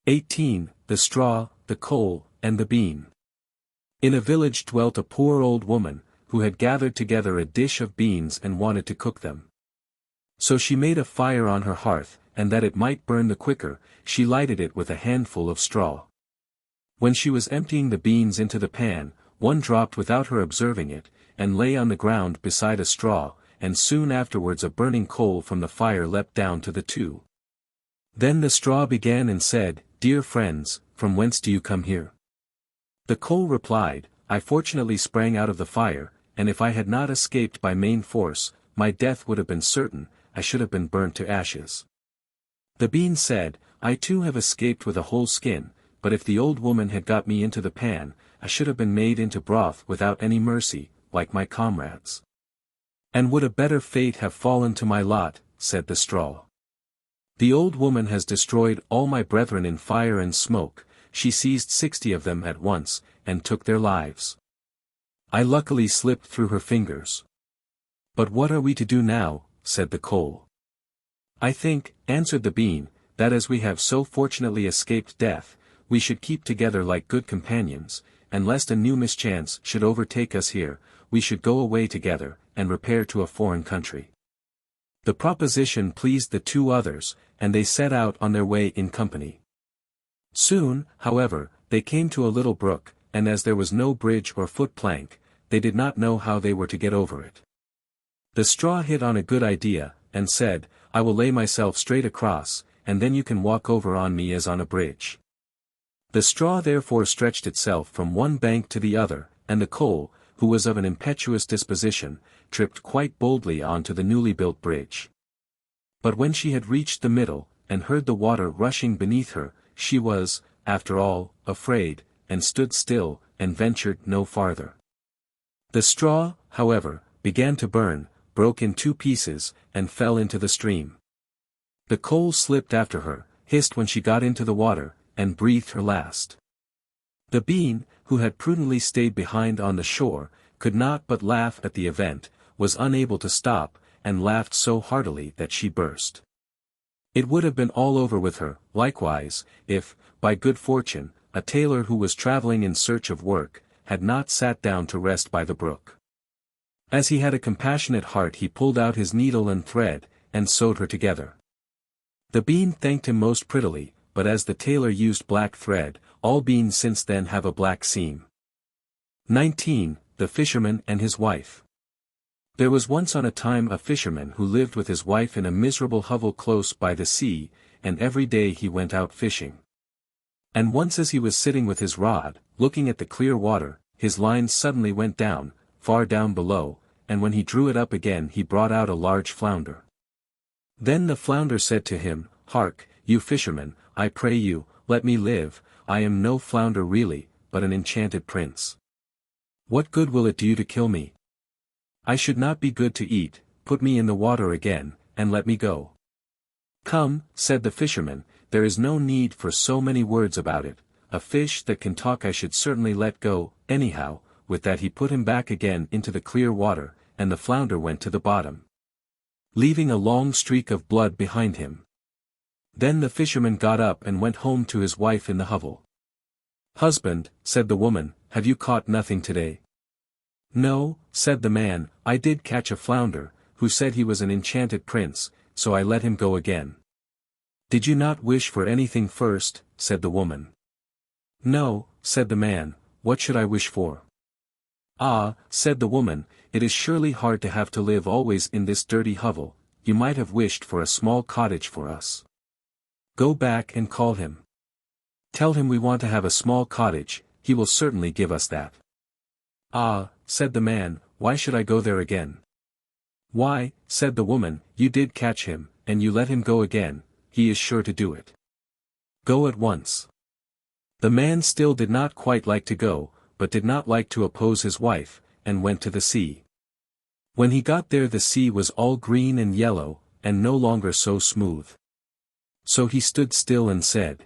18. The Straw, the Coal, and the Bean. In a village dwelt a poor old woman, who had gathered together a dish of beans and wanted to cook them. So she made a fire on her hearth, and that it might burn the quicker, she lighted it with a handful of straw. When she was emptying the beans into the pan, one dropped without her observing it, and lay on the ground beside a straw, and soon afterwards a burning coal from the fire leapt down to the 2. Then the straw began and said, "Dear friends, from whence do you come here?" The coal replied, "I fortunately sprang out of the fire, and if I had not escaped by main force, my death would have been certain, I should have been burnt to ashes." The bean said, "I too have escaped with a whole skin, but if the old woman had got me into the pan, I should have been made into broth without any mercy, like my comrades." "And would a better fate have fallen to my lot," said the straw. "The old woman has destroyed all my brethren in fire and smoke, she seized 60 of them at once, and took their lives. I luckily slipped through her fingers." "But what are we to do now?" said the coal. "I think," answered the bean, "that as we have so fortunately escaped death, we should keep together like good companions, and lest a new mischance should overtake us here, we should go away together, and repair to a foreign country." The proposition pleased the 2 others, and they set out on their way in company. Soon, however, they came to a little brook, and as there was no bridge or foot-plank, they did not know how they were to get over it. The straw hit on a good idea, and said, "I will lay myself straight across, and then you can walk over on me as on a bridge." The straw therefore stretched itself from one bank to the other, and the coal, who was of an impetuous disposition, tripped quite boldly on to the newly built bridge. But when she had reached the middle, and heard the water rushing beneath her, she was, after all, afraid, and stood still, and ventured no farther. The straw, however, began to burn, broke in 2 pieces, and fell into the stream. The coal slipped after her, hissed when she got into the water, and breathed her last. The bean, who had prudently stayed behind on the shore, could not but laugh at the event, was unable to stop, and laughed so heartily that she burst. It would have been all over with her, likewise, if, by good fortune, a tailor who was travelling in search of work, had not sat down to rest by the brook. As he had a compassionate heart he pulled out his needle and thread, and sewed her together. The bean thanked him most prettily, but as the tailor used black thread, all beans since then have a black seam. 19. The Fisherman and His Wife. There was once on a time a fisherman who lived with his wife in a miserable hovel close by the sea, and every day he went out fishing. And once as he was sitting with his rod, looking at the clear water, his line suddenly went down, far down below, and when he drew it up again he brought out a large flounder. Then the flounder said to him, "Hark, you fisherman, I pray you, let me live, I am no flounder really, but an enchanted prince. What good will it do you to kill me? I should not be good to eat, put me in the water again, and let me go." "Come," said the fisherman, "there is no need for so many words about it, a fish that can talk I should certainly let go, anyhow." With that he put him back again into the clear water, and the flounder went to the bottom, leaving a long streak of blood behind him. Then the fisherman got up and went home to his wife in the hovel. "Husband," said the woman, "have you caught nothing today?" "No," said the man, "I did catch a flounder, who said he was an enchanted prince, so I let him go again." "Did you not wish for anything first?" said the woman. "No," said the man, "what should I wish for?" "Ah," said the woman, "it is surely hard to have to live always in this dirty hovel, you might have wished for a small cottage for us. Go back and call him. Tell him we want to have a small cottage, he will certainly give us that." "Ah," said the man, "why should I go there again?" "Why," said the woman, "you did catch him, and you let him go again, he is sure to do it. Go at once." The man still did not quite like to go, but did not like to oppose his wife, and went to the sea. When he got there the sea was all green and yellow, and no longer so smooth. So he stood still and said,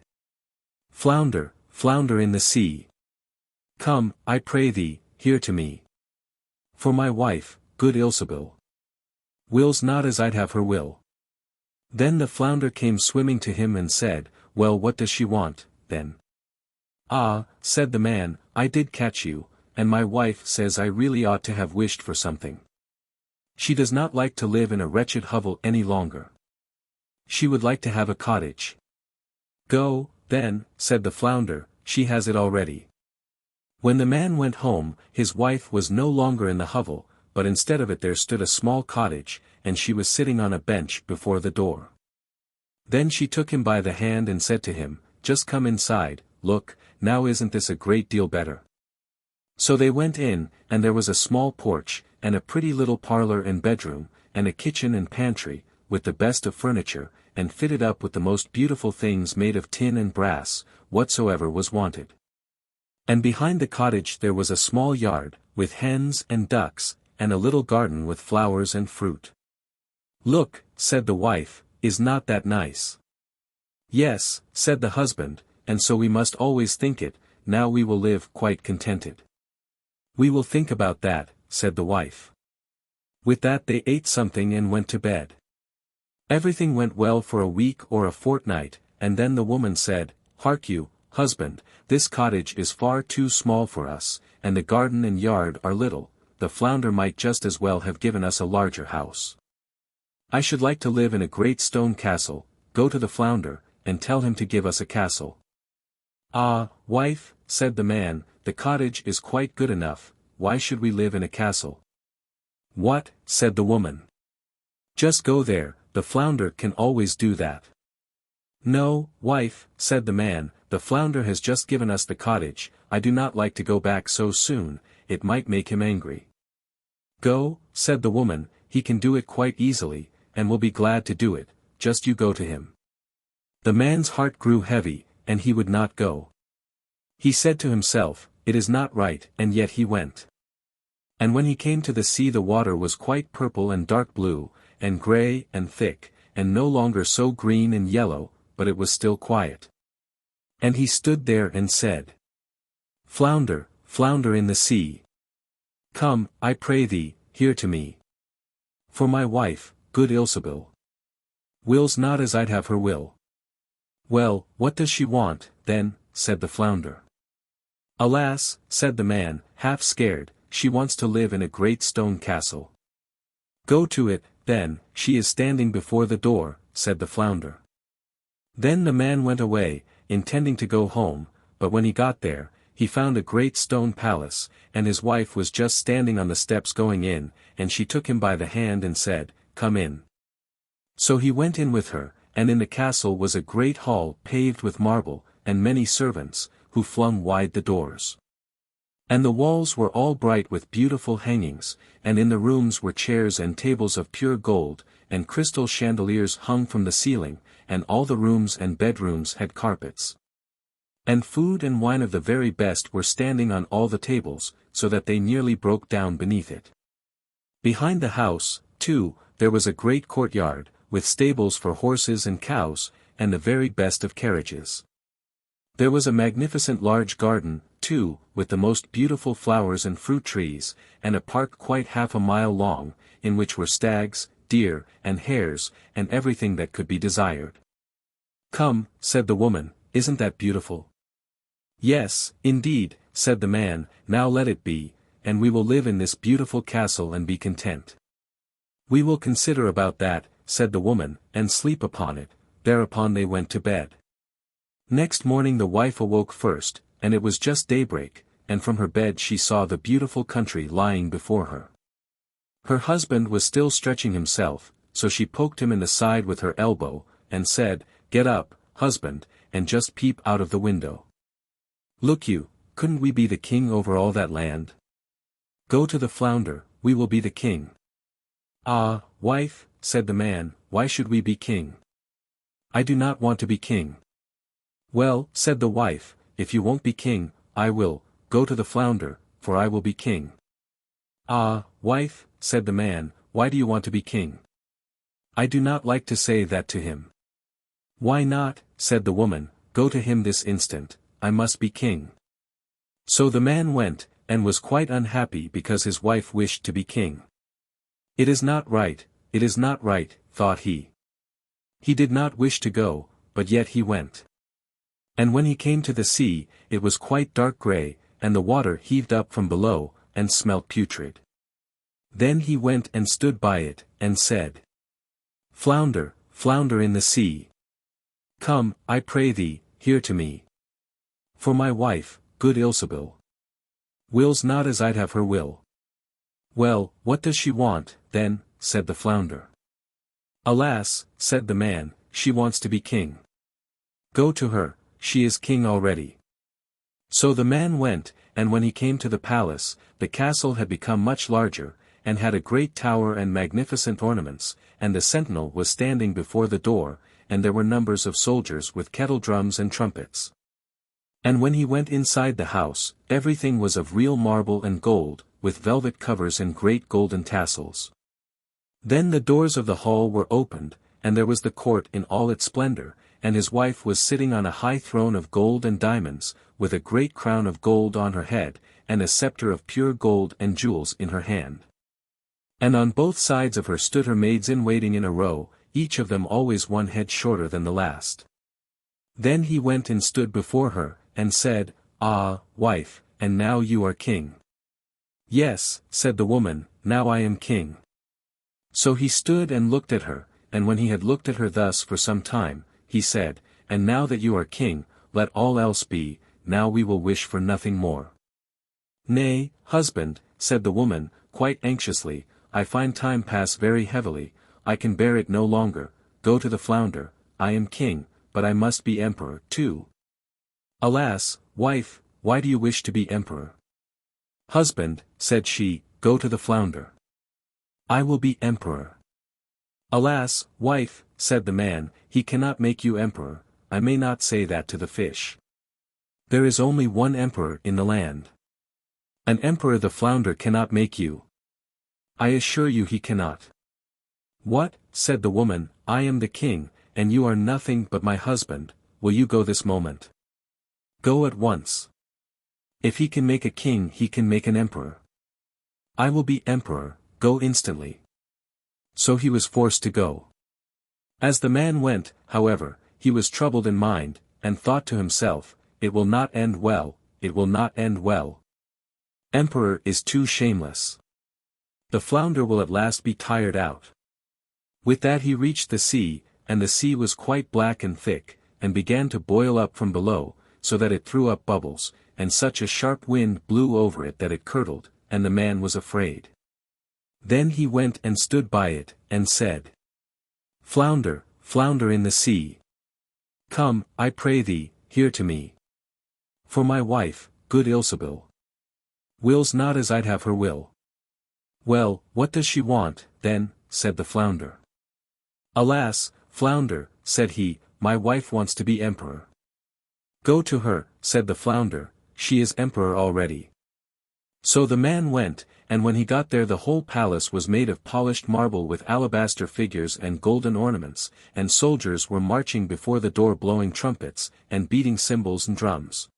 "Flounder, flounder in the sea. Come, I pray thee, here to me. For my wife, good Ilsebil, wills not as I'd have her will." Then the flounder came swimming to him and said, "Well, what does she want, then?" "Ah," said the man, "I did catch you, and my wife says I really ought to have wished for something. She does not like to live in a wretched hovel any longer. She would like to have a cottage." "Go, then," said the flounder, "she has it already." When the man went home, his wife was no longer in the hovel, but instead of it there stood a small cottage, and she was sitting on a bench before the door. Then she took him by the hand and said to him, "Just come inside, look, now isn't this a great deal better?" So they went in, and there was a small porch, and a pretty little parlor and bedroom, and a kitchen and pantry, with the best of furniture, and fitted up with the most beautiful things made of tin and brass, whatsoever was wanted. And behind the cottage there was a small yard, with hens and ducks, and a little garden with flowers and fruit. "Look," said the wife, "is not that nice?" "Yes," said the husband, "and so we must always think it, now we will live quite contented." "We will think about that," said the wife. With that they ate something and went to bed. Everything went well for a week or a fortnight, and then the woman said, "Hark you, husband, this cottage is far too small for us, and the garden and yard are little, the flounder might just as well have given us a larger house. I should like to live in a great stone castle, go to the flounder, and tell him to give us a castle." "Ah, wife," said the man, "the cottage is quite good enough, why should we live in a castle?" "What?" said the woman. "Just go there, the flounder can always do that." "No, wife," said the man, "the flounder has just given us the cottage, I do not like to go back so soon, it might make him angry." "Go," said the woman, "he can do it quite easily, and will be glad to do it, just you go to him." The man's heart grew heavy, and he would not go. He said to himself, "It is not right," and yet he went. And when he came to the sea the water was quite purple and dark blue, and grey and thick, and no longer so green and yellow, but it was still quiet. And he stood there and said, "Flounder, flounder in the sea. Come, I pray thee, here to me. For my wife, good Ilsebil, wills not as I'd have her will." "Well, what does she want, then?" said the flounder. "Alas," said the man, half scared, "she wants to live in a great stone castle." "Go to it, then, she is standing before the door," said the flounder. Then the man went away, intending to go home, but when he got there, he found a great stone palace, and his wife was just standing on the steps going in, and she took him by the hand and said, "Come in." So he went in with her, and in the castle was a great hall paved with marble, and many servants, who flung wide the doors. And the walls were all bright with beautiful hangings, and in the rooms were chairs and tables of pure gold, and crystal chandeliers hung from the ceiling, and all the rooms and bedrooms had carpets. And food and wine of the very best were standing on all the tables, so that they nearly broke down beneath it. Behind the house, too, there was a great courtyard, with stables for horses and cows, and the very best of carriages. There was a magnificent large garden, too, with the most beautiful flowers and fruit trees, and a park quite half a mile long, in which were stags, deer, and hares, and everything that could be desired. "Come," said the woman, "isn't that beautiful?" "Yes, indeed," said the man, "now let it be, and we will live in this beautiful castle and be content." "We will consider about that," said the woman, "and sleep upon it." Thereupon they went to bed. Next morning the wife awoke first, and it was just daybreak, and from her bed she saw the beautiful country lying before her. Her husband was still stretching himself, so she poked him in the side with her elbow, and said, "Get up, husband, and just peep out of the window. Look you, couldn't we be the king over all that land? Go to the flounder, we will be the king." "Ah, wife," said the man, "why should we be king? I do not want to be king." "Well," said the wife, "if you won't be king, I will. Go to the flounder, for I will be king." "Ah, wife," said the man, "why do you want to be king? I do not like to say that to him." "Why not?" said the woman, "go to him this instant, I must be king." So the man went, and was quite unhappy because his wife wished to be king. "It is not right, it is not right," thought he. He did not wish to go, but yet he went. And when he came to the sea, it was quite dark grey, and the water heaved up from below, and smelt putrid. Then he went and stood by it, and said, "Flounder, flounder in the sea. Come, I pray thee, here to me. For my wife, good Ilsebil, wills not as I'd have her will." "Well, what does she want, then?" said the flounder. "Alas," said the man, "she wants to be king. Go to her, she is king already." So the man went, and when he came to the palace, the castle had become much larger, and had a great tower and magnificent ornaments, and the sentinel was standing before the door, and there were numbers of soldiers with kettle-drums and trumpets. And when he went inside the house, everything was of real marble and gold, with velvet covers and great golden tassels. Then the doors of the hall were opened, and there was the court in all its splendor, and his wife was sitting on a high throne of gold and diamonds, with a great crown of gold on her head, and a scepter of pure gold and jewels in her hand. And on both sides of her stood her maids-in-waiting in a row, each of them always one head shorter than the last. Then he went and stood before her, and said, "Ah, wife, and now you are king." "Yes," said the woman, "now I am king." So he stood and looked at her, and when he had looked at her thus for some time, he said, "And now that you are king, let all else be, now we will wish for nothing more." "Nay, husband," said the woman, quite anxiously, "I find time pass very heavily, I can bear it no longer. Go to the flounder, I am king, but I must be emperor too." "Alas, wife, why do you wish to be emperor?" "Husband," said she, "go to the flounder. I will be emperor." "Alas, wife," said the man, "he cannot make you emperor. I may not say that to the fish. There is only one emperor in the land. An emperor the flounder cannot make you. I assure you he cannot." "What?" said the woman, "I am the king, and you are nothing but my husband. Will you go this moment? Go at once. If he can make a king he can make an emperor. I will be emperor, go instantly." So he was forced to go. As the man went, however, he was troubled in mind, and thought to himself, "It will not end well, it will not end well. Emperor is too shameless. The flounder will at last be tired out." With that he reached the sea, and the sea was quite black and thick, and began to boil up from below, so that it threw up bubbles, and such a sharp wind blew over it that it curdled, and the man was afraid. Then he went and stood by it, and said, "Flounder, flounder in the sea. Come, I pray thee, here to me. For my wife, good Ilsebil. Will's not as I'd have her will. Well, what does she want, then, said the flounder. Alas, flounder, said he, my wife wants to be emperor. Go to her, said the flounder, she is emperor already. So the man went, and when he got there the whole palace was made of polished marble with alabaster figures and golden ornaments, and soldiers were marching before the door blowing trumpets, and beating cymbals and drums.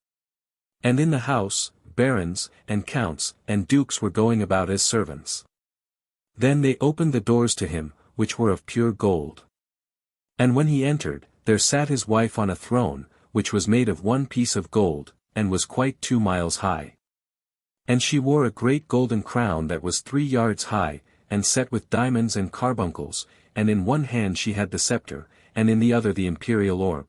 And in the house, barons, and counts, and dukes were going about as servants. Then they opened the doors to him, which were of pure gold. And when he entered, there sat his wife on a throne, which was made of one piece of gold, and was quite 2 miles high. And she wore a great golden crown that was 3 yards high, and set with diamonds and carbuncles, and in one hand she had the scepter, and in the other the imperial orb.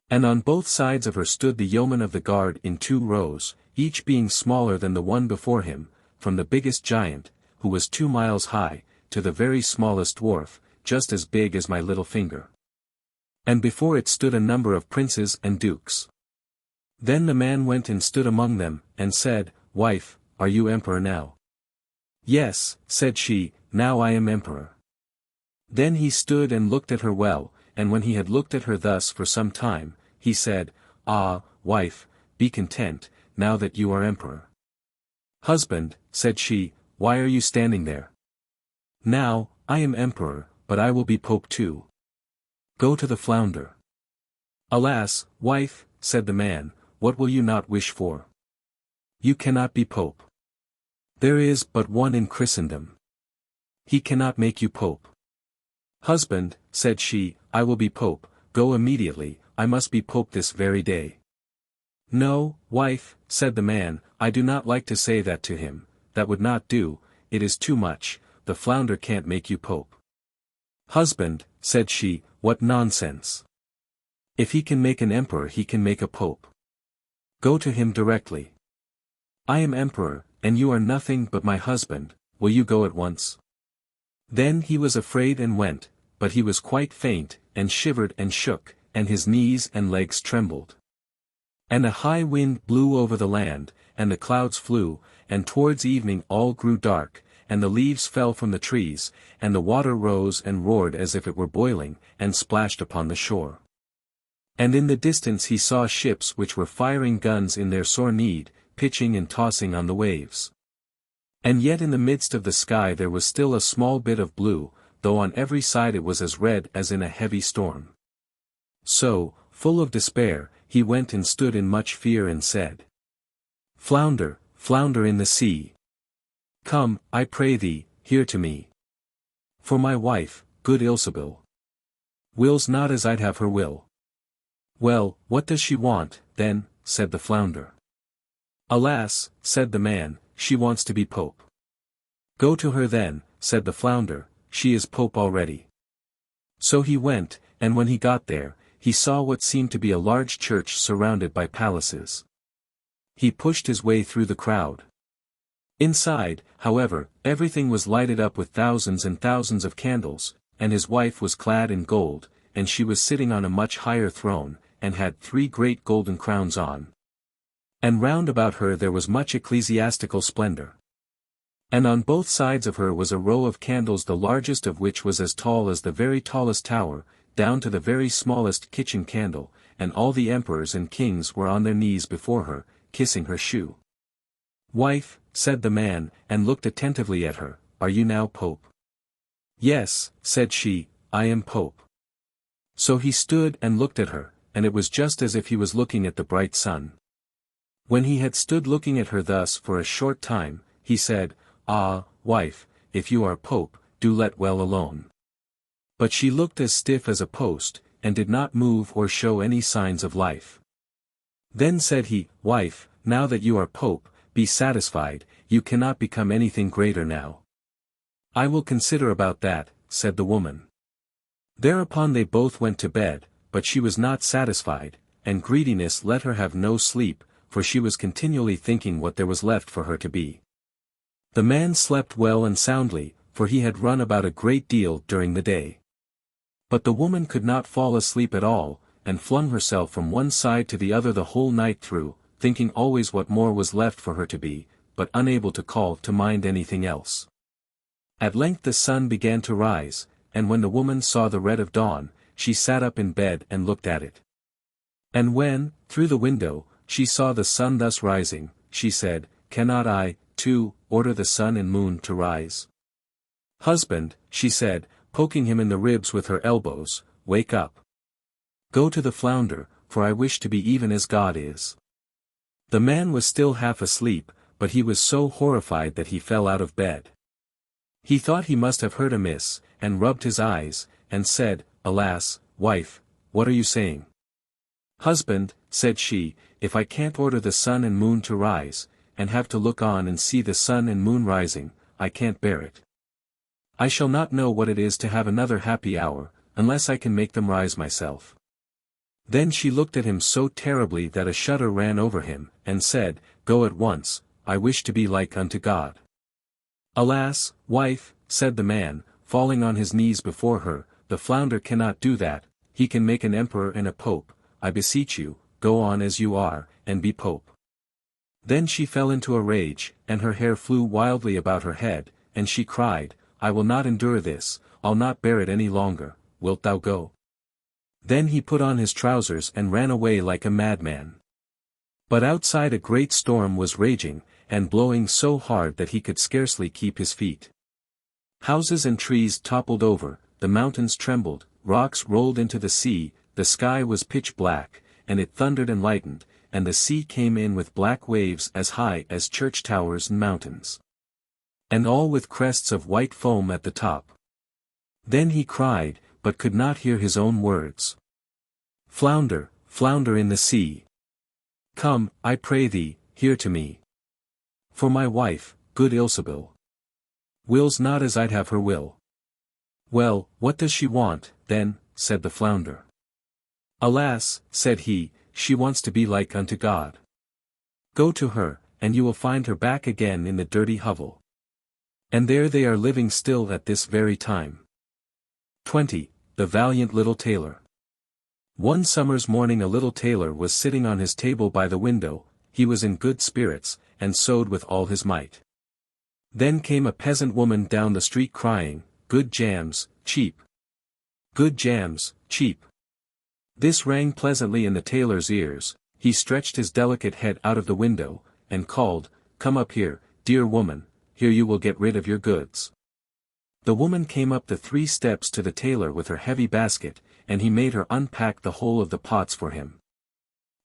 And on both sides of her stood the yeomen of the guard in 2 rows, each being smaller than the one before him, from the biggest giant, who was 2 miles high, to the very smallest dwarf, just as big as my little finger. And before it stood a number of princes and dukes. Then the man went and stood among them, and said, Wife, are you emperor now? Yes, said she, now I am emperor. Then he stood and looked at her well, and when he had looked at her thus for some time, he said, Ah, wife, be content, now that you are emperor. Husband, said she, why are you standing there? Now, I am emperor, but I will be pope too. Go to the flounder. Alas, wife, said the man, what will you not wish for? You cannot be pope. There is but one in Christendom. He cannot make you pope. Husband, said she, I will be pope, go immediately, I must be pope this very day. No, wife, said the man, I do not like to say that to him, that would not do, it is too much, the flounder can't make you pope. Husband, said she, what nonsense. If he can make an emperor he can make a pope. Go to him directly. I am emperor, and you are nothing but my husband, will you go at once? Then he was afraid and went, but he was quite faint, and shivered and shook, and his knees and legs trembled. And a high wind blew over the land, and the clouds flew, and towards evening all grew dark, and the leaves fell from the trees, and the water rose and roared as if it were boiling, and splashed upon the shore. And in the distance he saw ships which were firing guns in their sore need, pitching and tossing on the waves. And yet in the midst of the sky there was still a small bit of blue, though on every side it was as red as in a heavy storm. So, full of despair, he went and stood in much fear and said, Flounder, flounder in the sea. Come, I pray thee, here to me. For my wife, good Ilsebil, wills not as I'd have her will. Well, what does she want, then, said the flounder. Alas, said the man, she wants to be pope. Go to her then, said the flounder, she is pope already. So he went, and when he got there, he saw what seemed to be a large church surrounded by palaces. He pushed his way through the crowd. Inside, however, everything was lighted up with thousands and thousands of candles, and his wife was clad in gold, and she was sitting on a much higher throne, and had 3 great golden crowns on. And round about her there was much ecclesiastical splendor. And on both sides of her was a row of candles, the largest of which was as tall as the very tallest tower, down to the very smallest kitchen candle, and all the emperors and kings were on their knees before her, kissing her shoe. Wife, said the man, and looked attentively at her, are you now pope? Yes, said she, I am pope. So he stood and looked at her, and it was just as if he was looking at the bright sun. When he had stood looking at her thus for a short time, he said, Ah, wife, if you are pope, do let well alone. But she looked as stiff as a post, and did not move or show any signs of life. Then said he, Wife, now that you are pope, be satisfied, you cannot become anything greater now. I will consider about that, said the woman. Thereupon they both went to bed, but she was not satisfied, and greediness let her have no sleep, for she was continually thinking what there was left for her to be. The man slept well and soundly, for he had run about a great deal during the day. But the woman could not fall asleep at all, and flung herself from one side to the other the whole night through, thinking always what more was left for her to be, but unable to call to mind anything else. At length the sun began to rise, and when the woman saw the red of dawn, she sat up in bed and looked at it. And when, through the window, she saw the sun thus rising, she said, "Cannot I, too, order the sun and moon to rise?" "Husband," she said, poking him in the ribs with her elbows, "wake up. Go to the flounder, for I wish to be even as God is." The man was still half asleep, but he was so horrified that he fell out of bed. He thought he must have heard amiss, and rubbed his eyes, and said, "Alas, wife, what are you saying?" "Husband," said she, "if I can't order the sun and moon to rise, and have to look on and see the sun and moon rising, I can't bear it. I shall not know what it is to have another happy hour, unless I can make them rise myself." Then she looked at him so terribly that a shudder ran over him, and said, "Go at once, I wish to be like unto God." "Alas, wife," said the man, falling on his knees before her, "the flounder cannot do that, he can make an emperor and a pope. I beseech you, go on as you are, and be pope." Then she fell into a rage, and her hair flew wildly about her head, and she cried, "I will not endure this, I'll not bear it any longer, wilt thou go?" Then he put on his trousers and ran away like a madman. But outside a great storm was raging, and blowing so hard that he could scarcely keep his feet. Houses and trees toppled over, the mountains trembled, rocks rolled into the sea, the sky was pitch black, and it thundered and lightened, and the sea came in with black waves as high as church towers and mountains. And all with crests of white foam at the top. Then he cried, but could not hear his own words. "Flounder, flounder in the sea. Come, I pray thee, here to me. For my wife, good Ilsebil, wills not as I'd have her will." "Well, what does she want, then?" said the flounder. "Alas," said he, "she wants to be like unto God. Go to her, and you will find her back again in the dirty hovel. And there they are living still at this very time." 20. The Valiant Little Tailor. One summer's morning a little tailor was sitting on his table by the window, he was in good spirits, and sewed with all his might. Then came a peasant woman down the street crying, "Good jams, cheap. Good jams, cheap." This rang pleasantly in the tailor's ears, he stretched his delicate head out of the window, and called, "Come up here, dear woman, here you will get rid of your goods." The woman came up the 3 steps to the tailor with her heavy basket, and he made her unpack the whole of the pots for him.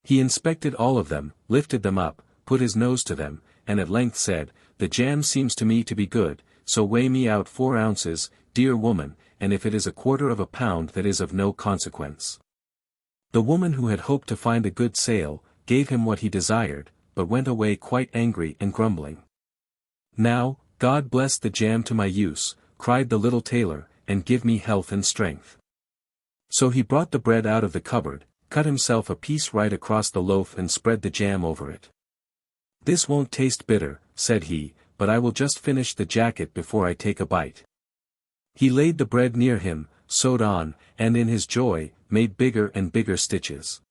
He inspected all of them, lifted them up, put his nose to them, and at length said, "The jam seems to me to be good, so weigh me out 4 ounces, dear woman, and if it is 1/4 of a pound that is of no consequence." The woman who had hoped to find a good sale, gave him what he desired, but went away quite angry and grumbling. "Now, God bless the jam to my use," cried the little tailor, "and give me health and strength." So he brought the bread out of the cupboard, cut himself a piece right across the loaf and spread the jam over it. "This won't taste bitter," said he, "but I will just finish the jacket before I take a bite." He laid the bread near him, sewed on, and in his joy, made bigger and bigger stitches.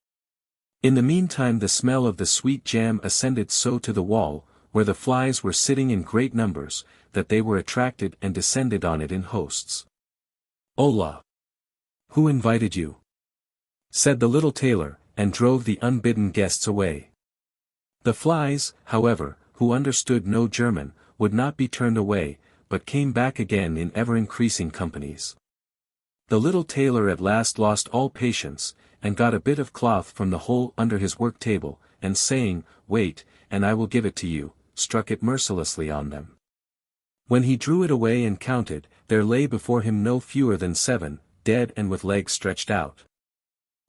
In the meantime the smell of the sweet jam ascended so to the wall, where the flies were sitting in great numbers, that they were attracted and descended on it in hosts. "Hola! Who invited you?" said the little tailor, and drove the unbidden guests away. The flies, however, who understood no German, would not be turned away, but came back again in ever-increasing companies. The little tailor at last lost all patience, and got a bit of cloth from the hole under his work-table, and saying, "Wait, and I will give it to you," struck it mercilessly on them. When he drew it away and counted, there lay before him no fewer than 7, dead and with legs stretched out.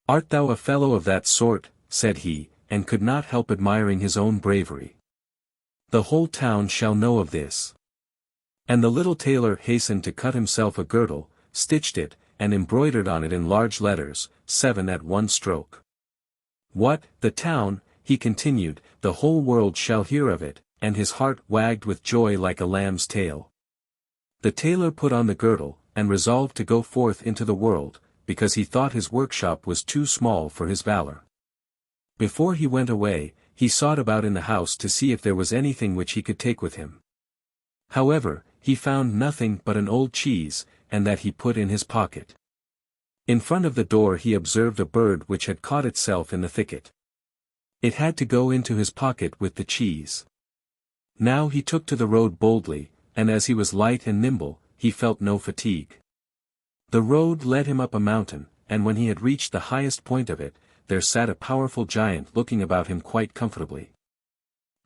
"Art thou a fellow of that sort?" said he, and could not help admiring his own bravery. "The whole town shall know of this." And the little tailor hastened to cut himself a girdle, stitched it, and embroidered on it in large letters, 7 at one stroke. "What, the town," he continued, "the whole world shall hear of it," and his heart wagged with joy like a lamb's tail. The tailor put on the girdle, and resolved to go forth into the world, because he thought his workshop was too small for his valor. Before he went away, he sought about in the house to see if there was anything which he could take with him. However, he found nothing but an old cheese, and that he put in his pocket. In front of the door he observed a bird which had caught itself in the thicket. It had to go into his pocket with the cheese. Now he took to the road boldly, and as he was light and nimble, he felt no fatigue. The road led him up a mountain, and when he had reached the highest point of it, there sat a powerful giant looking about him quite comfortably.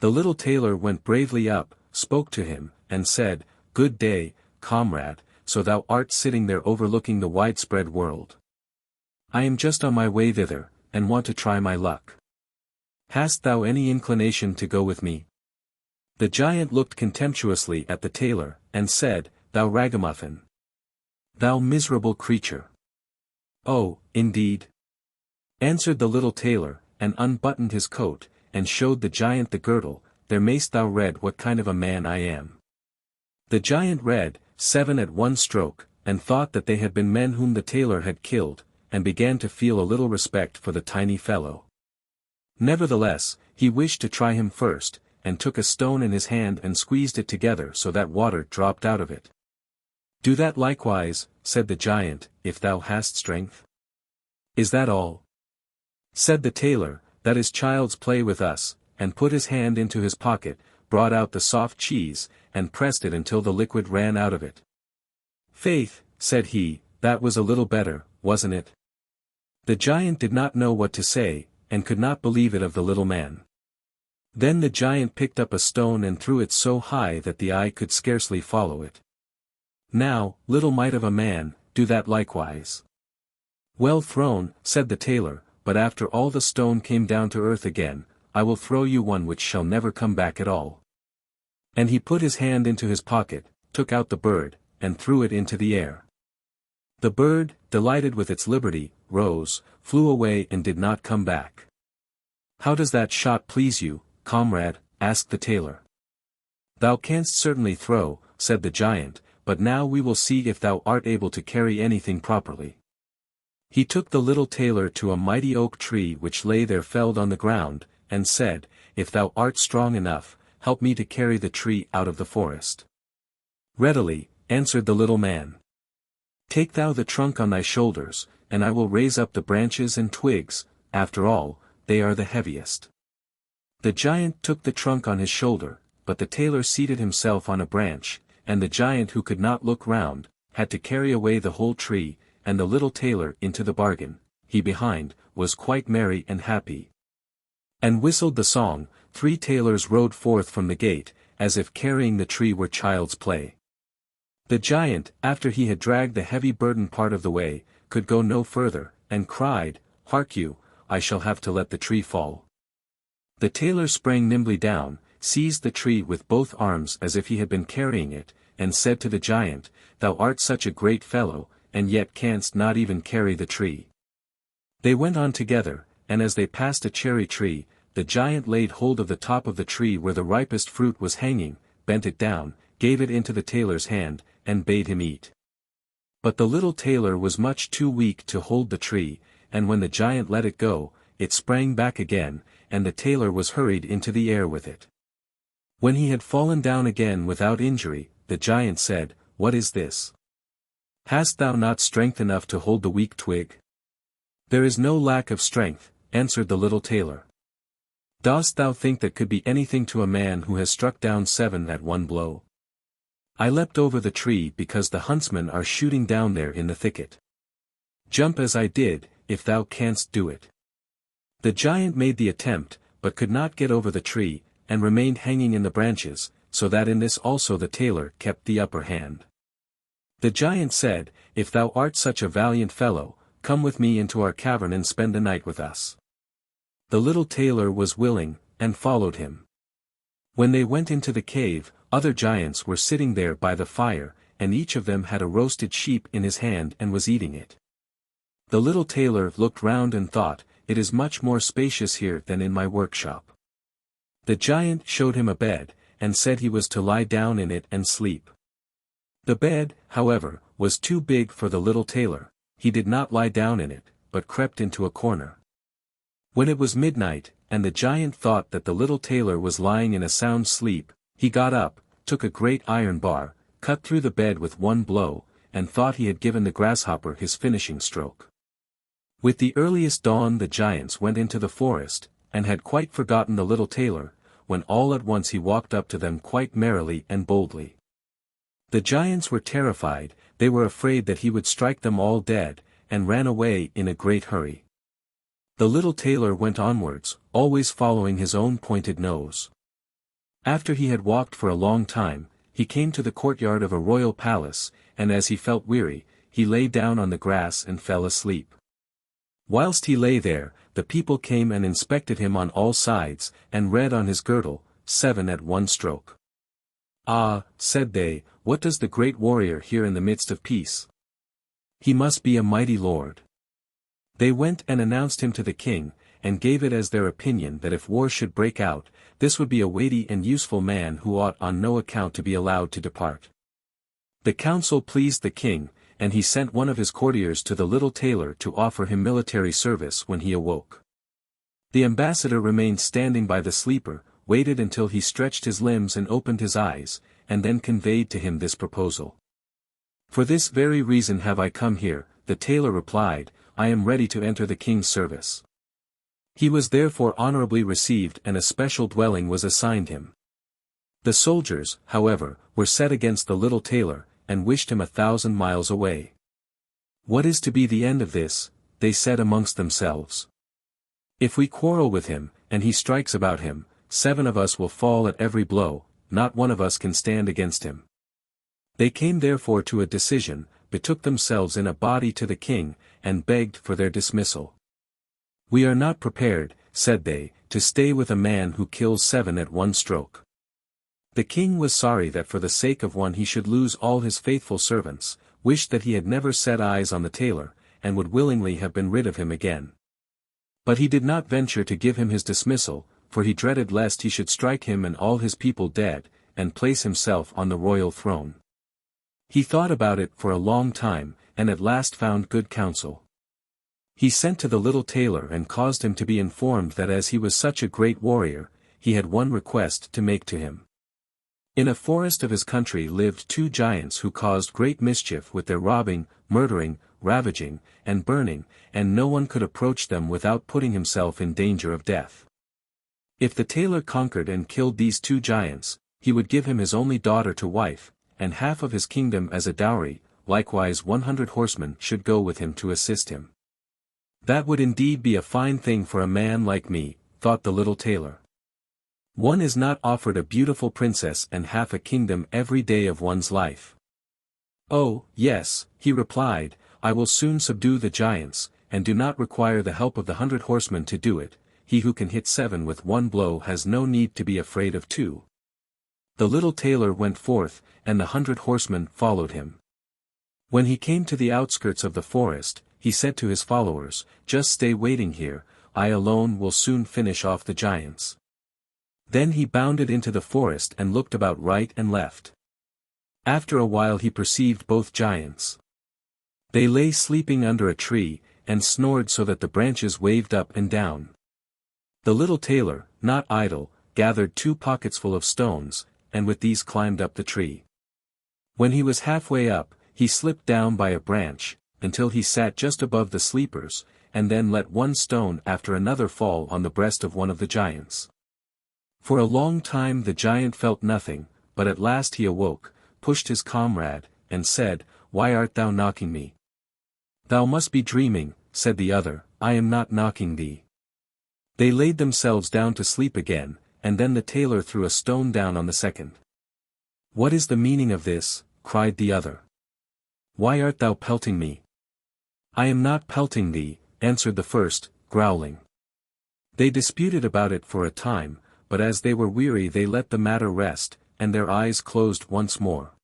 The little tailor went bravely up, spoke to him, and said, "Good day, comrade, so thou art sitting there overlooking the widespread world. I am just on my way thither, and want to try my luck. Hast thou any inclination to go with me?" The giant looked contemptuously at the tailor, and said, "Thou ragamuffin! Thou miserable creature!" "Oh, indeed?" answered the little tailor, and unbuttoned his coat, and showed the giant the girdle. "There mayst thou read what kind of a man I am." The giant read, 7 at one stroke, and thought that they had been men whom the tailor had killed, and began to feel a little respect for the tiny fellow. Nevertheless, he wished to try him first, and took a stone in his hand and squeezed it together so that water dropped out of it. "Do that likewise," said the giant, "if thou hast strength." "Is that all?" said the tailor. "That is child's play with us," and put his hand into his pocket, brought out the soft cheese, and pressed it until the liquid ran out of it. "Faith," said he, "that was a little better, wasn't it?" The giant did not know what to say, and could not believe it of the little man. Then the giant picked up a stone and threw it so high that the eye could scarcely follow it. "Now, little mite of a man, do that likewise." "Well thrown," said the tailor, "but after all the stone came down to earth again, I will throw you one which shall never come back at all." And he put his hand into his pocket, took out the bird, and threw it into the air. The bird, delighted with its liberty, rose, flew away and did not come back. "How does that shot please you, comrade?" asked the tailor. "Thou canst certainly throw," said the giant, "but now we will see if thou art able to carry anything properly." He took the little tailor to a mighty oak tree which lay there felled on the ground, and said, "If thou art strong enough, help me to carry the tree out of the forest." "Readily," answered the little man. "Take thou the trunk on thy shoulders, and I will raise up the branches and twigs, after all, they are the heaviest." The giant took the trunk on his shoulder, but the tailor seated himself on a branch, and the giant who could not look round, had to carry away the whole tree, and the little tailor into the bargain. He behind, was quite merry and happy, and whistled the song. 3 tailors rode forth from the gate, as if carrying the tree were child's play. The giant, after he had dragged the heavy burden part of the way, could go no further, and cried, "Hark you, I shall have to let the tree fall." The tailor sprang nimbly down, seized the tree with both arms as if he had been carrying it, and said to the giant, "Thou art such a great fellow, and yet canst not even carry the tree." They went on together, and as they passed a cherry tree, the giant laid hold of the top of the tree where the ripest fruit was hanging, bent it down, gave it into the tailor's hand, and bade him eat. But the little tailor was much too weak to hold the tree, and when the giant let it go, it sprang back again, and the tailor was hurried into the air with it. When he had fallen down again without injury, the giant said, "What is this? Hast thou not strength enough to hold the weak twig?" "There is no lack of strength," answered the little tailor. "Dost thou think that could be anything to a man who has struck down 7 at one blow? I leapt over the tree because the huntsmen are shooting down there in the thicket. Jump as I did, if thou canst do it." The giant made the attempt, but could not get over the tree, and remained hanging in the branches, so that in this also the tailor kept the upper hand. The giant said, "If thou art such a valiant fellow, come with me into our cavern and spend the night with us." The little tailor was willing, and followed him. When they went into the cave, other giants were sitting there by the fire, and each of them had a roasted sheep in his hand and was eating it. The little tailor looked round and thought, "It is much more spacious here than in my workshop." The giant showed him a bed, and said he was to lie down in it and sleep. The bed, however, was too big for the little tailor. He did not lie down in it, but crept into a corner. When it was midnight, and the giant thought that the little tailor was lying in a sound sleep. He got up, took a great iron bar, cut through the bed with one blow, and thought he had given the grasshopper his finishing stroke. With the earliest dawn the giants went into the forest, and had quite forgotten the little tailor, when all at once he walked up to them quite merrily and boldly. The giants were terrified, they were afraid that he would strike them all dead, and ran away in a great hurry. The little tailor went onwards, always following his own pointed nose. After he had walked for a long time, he came to the courtyard of a royal palace, and as he felt weary, he lay down on the grass and fell asleep. Whilst he lay there, the people came and inspected him on all sides, and read on his girdle, 7 at one stroke. "Ah," said they, "what does the great warrior here in the midst of peace? He must be a mighty lord." They went and announced him to the king, and gave it as their opinion that if war should break out, this would be a weighty and useful man who ought on no account to be allowed to depart. The counsel pleased the king, and he sent one of his courtiers to the little tailor to offer him military service when he awoke. The ambassador remained standing by the sleeper, waited until he stretched his limbs and opened his eyes, and then conveyed to him this proposal. "For this very reason have I come here," the tailor replied, "I am ready to enter the king's service." He was therefore honorably received and a special dwelling was assigned him. The soldiers, however, were set against the little tailor, and wished him 1,000 miles away. "What is to be the end of this?" they said amongst themselves. "If we quarrel with him, and he strikes about him, 7 of us will fall at every blow, not one of us can stand against him." They came therefore to a decision, betook themselves in a body to the king, and begged for their dismissal. "We are not prepared," said they, "to stay with a man who kills 7 at one stroke." The king was sorry that for the sake of one he should lose all his faithful servants, wished that he had never set eyes on the tailor, and would willingly have been rid of him again. But he did not venture to give him his dismissal, for he dreaded lest he should strike him and all his people dead, and place himself on the royal throne. He thought about it for a long time, and at last found good counsel. He sent to the little tailor and caused him to be informed that as he was such a great warrior, he had one request to make to him. In a forest of his country lived 2 giants who caused great mischief with their robbing, murdering, ravaging, and burning, and no one could approach them without putting himself in danger of death. If the tailor conquered and killed these 2 giants, he would give him his only daughter to wife, and half of his kingdom as a dowry, likewise 100 horsemen should go with him to assist him. "That would indeed be a fine thing for a man like me," thought the little tailor. "One is not offered a beautiful princess and half a kingdom every day of one's life." "Oh, yes," he replied, "I will soon subdue the giants, and do not require the help of the 100 horsemen to do it. He who can hit 7 with one blow has no need to be afraid of 2. The little tailor went forth, and the 100 horsemen followed him. When he came to the outskirts of the forest, he said to his followers, "Just stay waiting here, I alone will soon finish off the giants." Then he bounded into the forest and looked about right and left. After a while he perceived both giants. They lay sleeping under a tree, and snored so that the branches waved up and down. The little tailor, not idle, gathered 2 pocketsful of stones, and with these climbed up the tree. When he was halfway up, he slipped down by a branch, until he sat just above the sleepers, and then let one stone after another fall on the breast of one of the giants. For a long time the giant felt nothing, but at last he awoke, pushed his comrade, and said, "Why art thou knocking me?" "Thou must be dreaming," said the other, "I am not knocking thee." They laid themselves down to sleep again, and then the tailor threw a stone down on the second. "What is the meaning of this?" cried the other. "Why art thou pelting me?" "I am not pelting thee," answered the first, growling. They disputed about it for a time, but as they were weary they let the matter rest, and their eyes closed once more.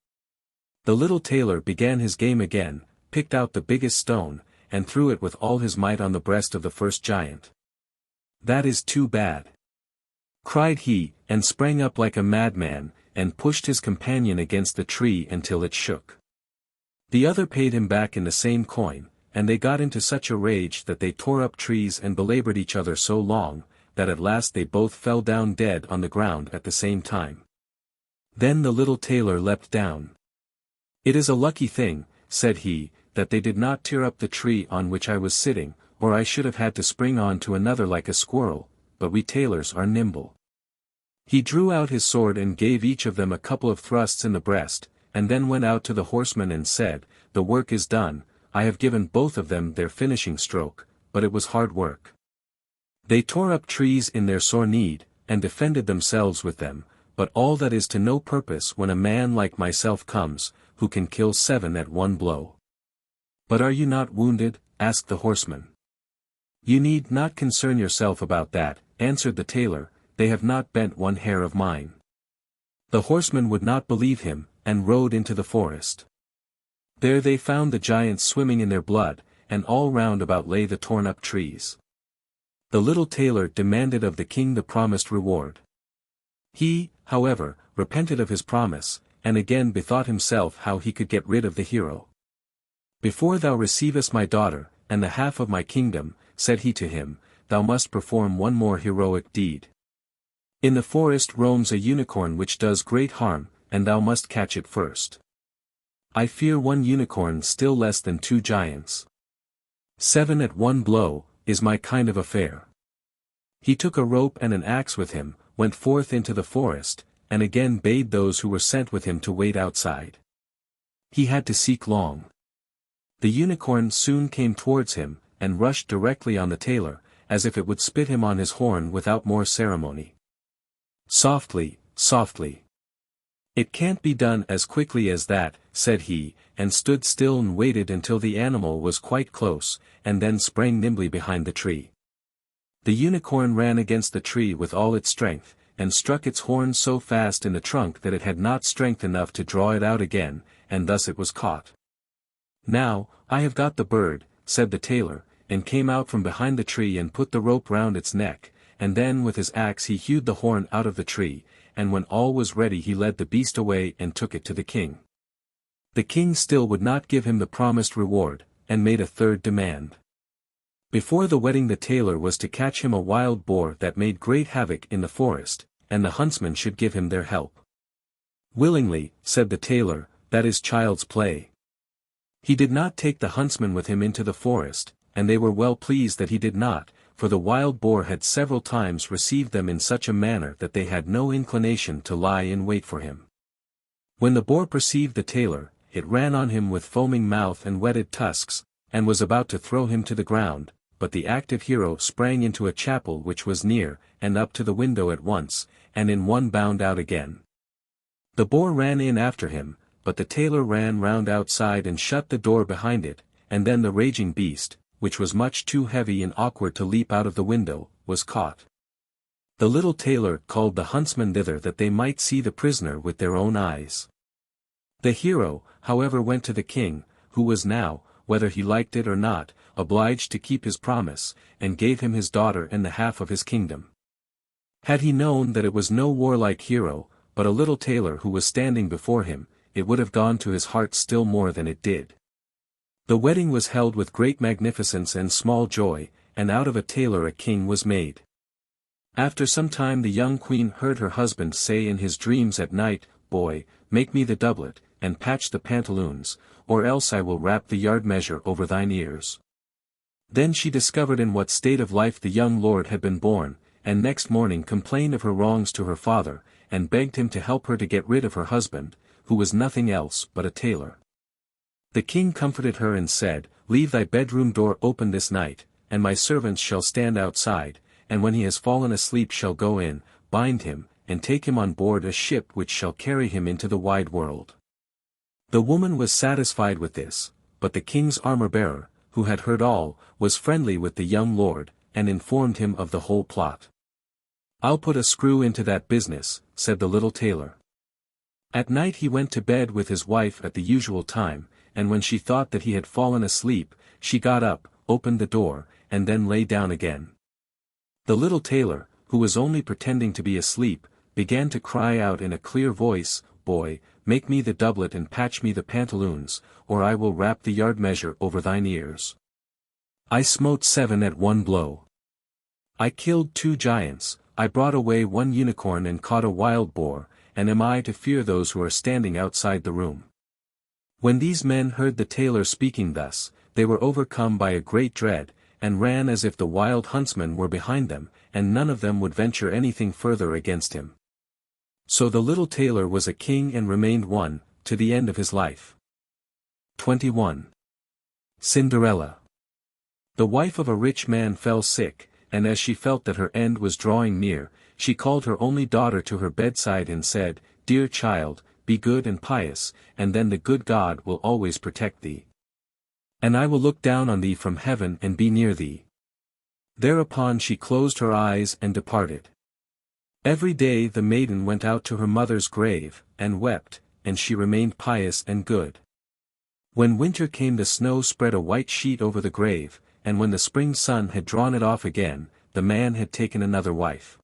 The little tailor began his game again, picked out the biggest stone, and threw it with all his might on the breast of the first giant. "That is too bad," cried he, and sprang up like a madman, and pushed his companion against the tree until it shook. The other paid him back in the same coin, and they got into such a rage that they tore up trees and belabored each other so long, that at last they both fell down dead on the ground at the same time. Then the little tailor leapt down. "It is a lucky thing," said he, "that they did not tear up the tree on which I was sitting, or I should have had to spring on to another like a squirrel, but we tailors are nimble." He drew out his sword and gave each of them a couple of thrusts in the breast, and then went out to the horsemen and said, "The work is done, I have given both of them their finishing stroke, but it was hard work. They tore up trees in their sore need, and defended themselves with them, but all that is to no purpose when a man like myself comes, who can kill 7 at one blow." "But are you not wounded?" asked the horseman. "You need not concern yourself about that," answered the tailor, "they have not bent one hair of mine." The horseman would not believe him, and rode into the forest. There they found the giants swimming in their blood, and all round about lay the torn-up trees. The little tailor demanded of the king the promised reward. He, however, repented of his promise, and again bethought himself how he could get rid of the hero. "Before thou receivest my daughter, and the half of my kingdom," said he to him, "thou must perform one more heroic deed. In the forest roams a unicorn which does great harm, and thou must catch it first. I fear one unicorn still less than 2 giants. 7 at one blow, is my kind of affair." He took a rope and an axe with him, went forth into the forest, and again bade those who were sent with him to wait outside. He had to seek long. The unicorn soon came towards him, and rushed directly on the tailor, as if it would spit him on his horn without more ceremony. "Softly, softly. It can't be done as quickly as that," said he, and stood still and waited until the animal was quite close, and then sprang nimbly behind the tree. The unicorn ran against the tree with all its strength, and struck its horn so fast in the trunk that it had not strength enough to draw it out again, and thus it was caught. "Now, I have got the bird," said the tailor, and came out from behind the tree and put the rope round its neck, and then with his axe he hewed the horn out of the tree, and when all was ready he led the beast away and took it to the king. The king still would not give him the promised reward, and made a third demand. Before the wedding the tailor was to catch him a wild boar that made great havoc in the forest, and the huntsmen should give him their help. "Willingly," said the tailor, "that is child's play." He did not take the huntsmen with him into the forest, and they were well pleased that he did not, for the wild boar had several times received them in such a manner that they had no inclination to lie in wait for him. When the boar perceived the tailor, it ran on him with foaming mouth and whetted tusks, and was about to throw him to the ground, but the active hero sprang into a chapel which was near, and up to the window at once, and in one bound out again. The boar ran in after him, but the tailor ran round outside and shut the door behind it, and then the raging beast, which was much too heavy and awkward to leap out of the window, was caught. The little tailor called the huntsmen thither that they might see the prisoner with their own eyes. The hero, however, went to the king, who was now, whether he liked it or not, obliged to keep his promise, and gave him his daughter and the half of his kingdom. Had he known that it was no warlike hero, but a little tailor who was standing before him, it would have gone to his heart still more than it did. The wedding was held with great magnificence and small joy, and out of a tailor a king was made. After some time the young queen heard her husband say in his dreams at night, "Boy, make me the doublet, and patch the pantaloons, or else I will wrap the yard measure over thine ears." Then she discovered in what state of life the young lord had been born, and next morning complained of her wrongs to her father, and begged him to help her to get rid of her husband, who was nothing else but a tailor. The king comforted her and said, "Leave thy bedroom door open this night, and my servants shall stand outside, and when he has fallen asleep shall go in, bind him, and take him on board a ship which shall carry him into the wide world." The woman was satisfied with this, but the king's armor-bearer, who had heard all, was friendly with the young lord, and informed him of the whole plot. "I'll put a screw into that business," said the little tailor. At night he went to bed with his wife at the usual time, and when she thought that he had fallen asleep, she got up, opened the door, and then lay down again. The little tailor, who was only pretending to be asleep, began to cry out in a clear voice, "Boy, make me the doublet and patch me the pantaloons, or I will wrap the yard measure over thine ears. I smote 7 at one blow. I killed 2 giants, I brought away 1 unicorn and caught a wild boar, and am I to fear those who are standing outside the room?" When these men heard the tailor speaking thus, they were overcome by a great dread, and ran as if the wild huntsmen were behind them, and none of them would venture anything further against him. So the little tailor was a king and remained one, to the end of his life. 21. Cinderella. The wife of a rich man fell sick, and as she felt that her end was drawing near, she called her only daughter to her bedside and said, "Dear child, be good and pious, and then the good God will always protect thee. And I will look down on thee from heaven and be near thee." Thereupon she closed her eyes and departed. Every day the maiden went out to her mother's grave, and wept, and she remained pious and good. When winter came the snow spread a white sheet over the grave, and when the spring sun had drawn it off again, the man had taken another wife.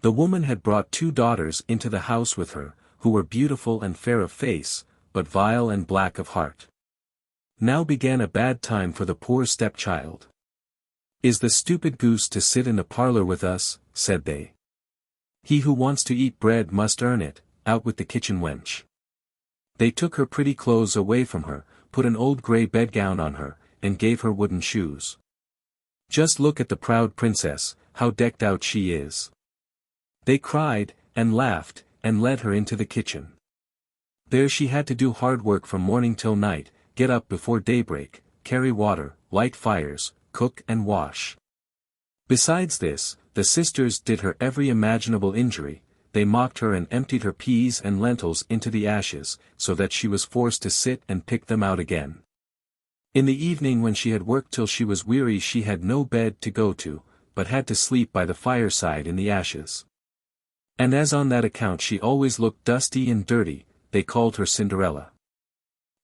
The woman had brought 2 daughters into the house with her, who were beautiful and fair of face, but vile and black of heart. Now began a bad time for the poor stepchild. "Is the stupid goose to sit in the parlor with us?" said they. "He who wants to eat bread must earn it, out with the kitchen wench." They took her pretty clothes away from her, put an old grey bedgown on her, and gave her wooden shoes. "Just look at the proud princess, how decked out she is!" They cried, and laughed, and led her into the kitchen. There she had to do hard work from morning till night, get up before daybreak, carry water, light fires, cook and wash. Besides this, the sisters did her every imaginable injury. They mocked her and emptied her peas and lentils into the ashes, so that she was forced to sit and pick them out again. In the evening when she had worked till she was weary she had no bed to go to, but had to sleep by the fireside in the ashes. And as on that account she always looked dusty and dirty, they called her Cinderella.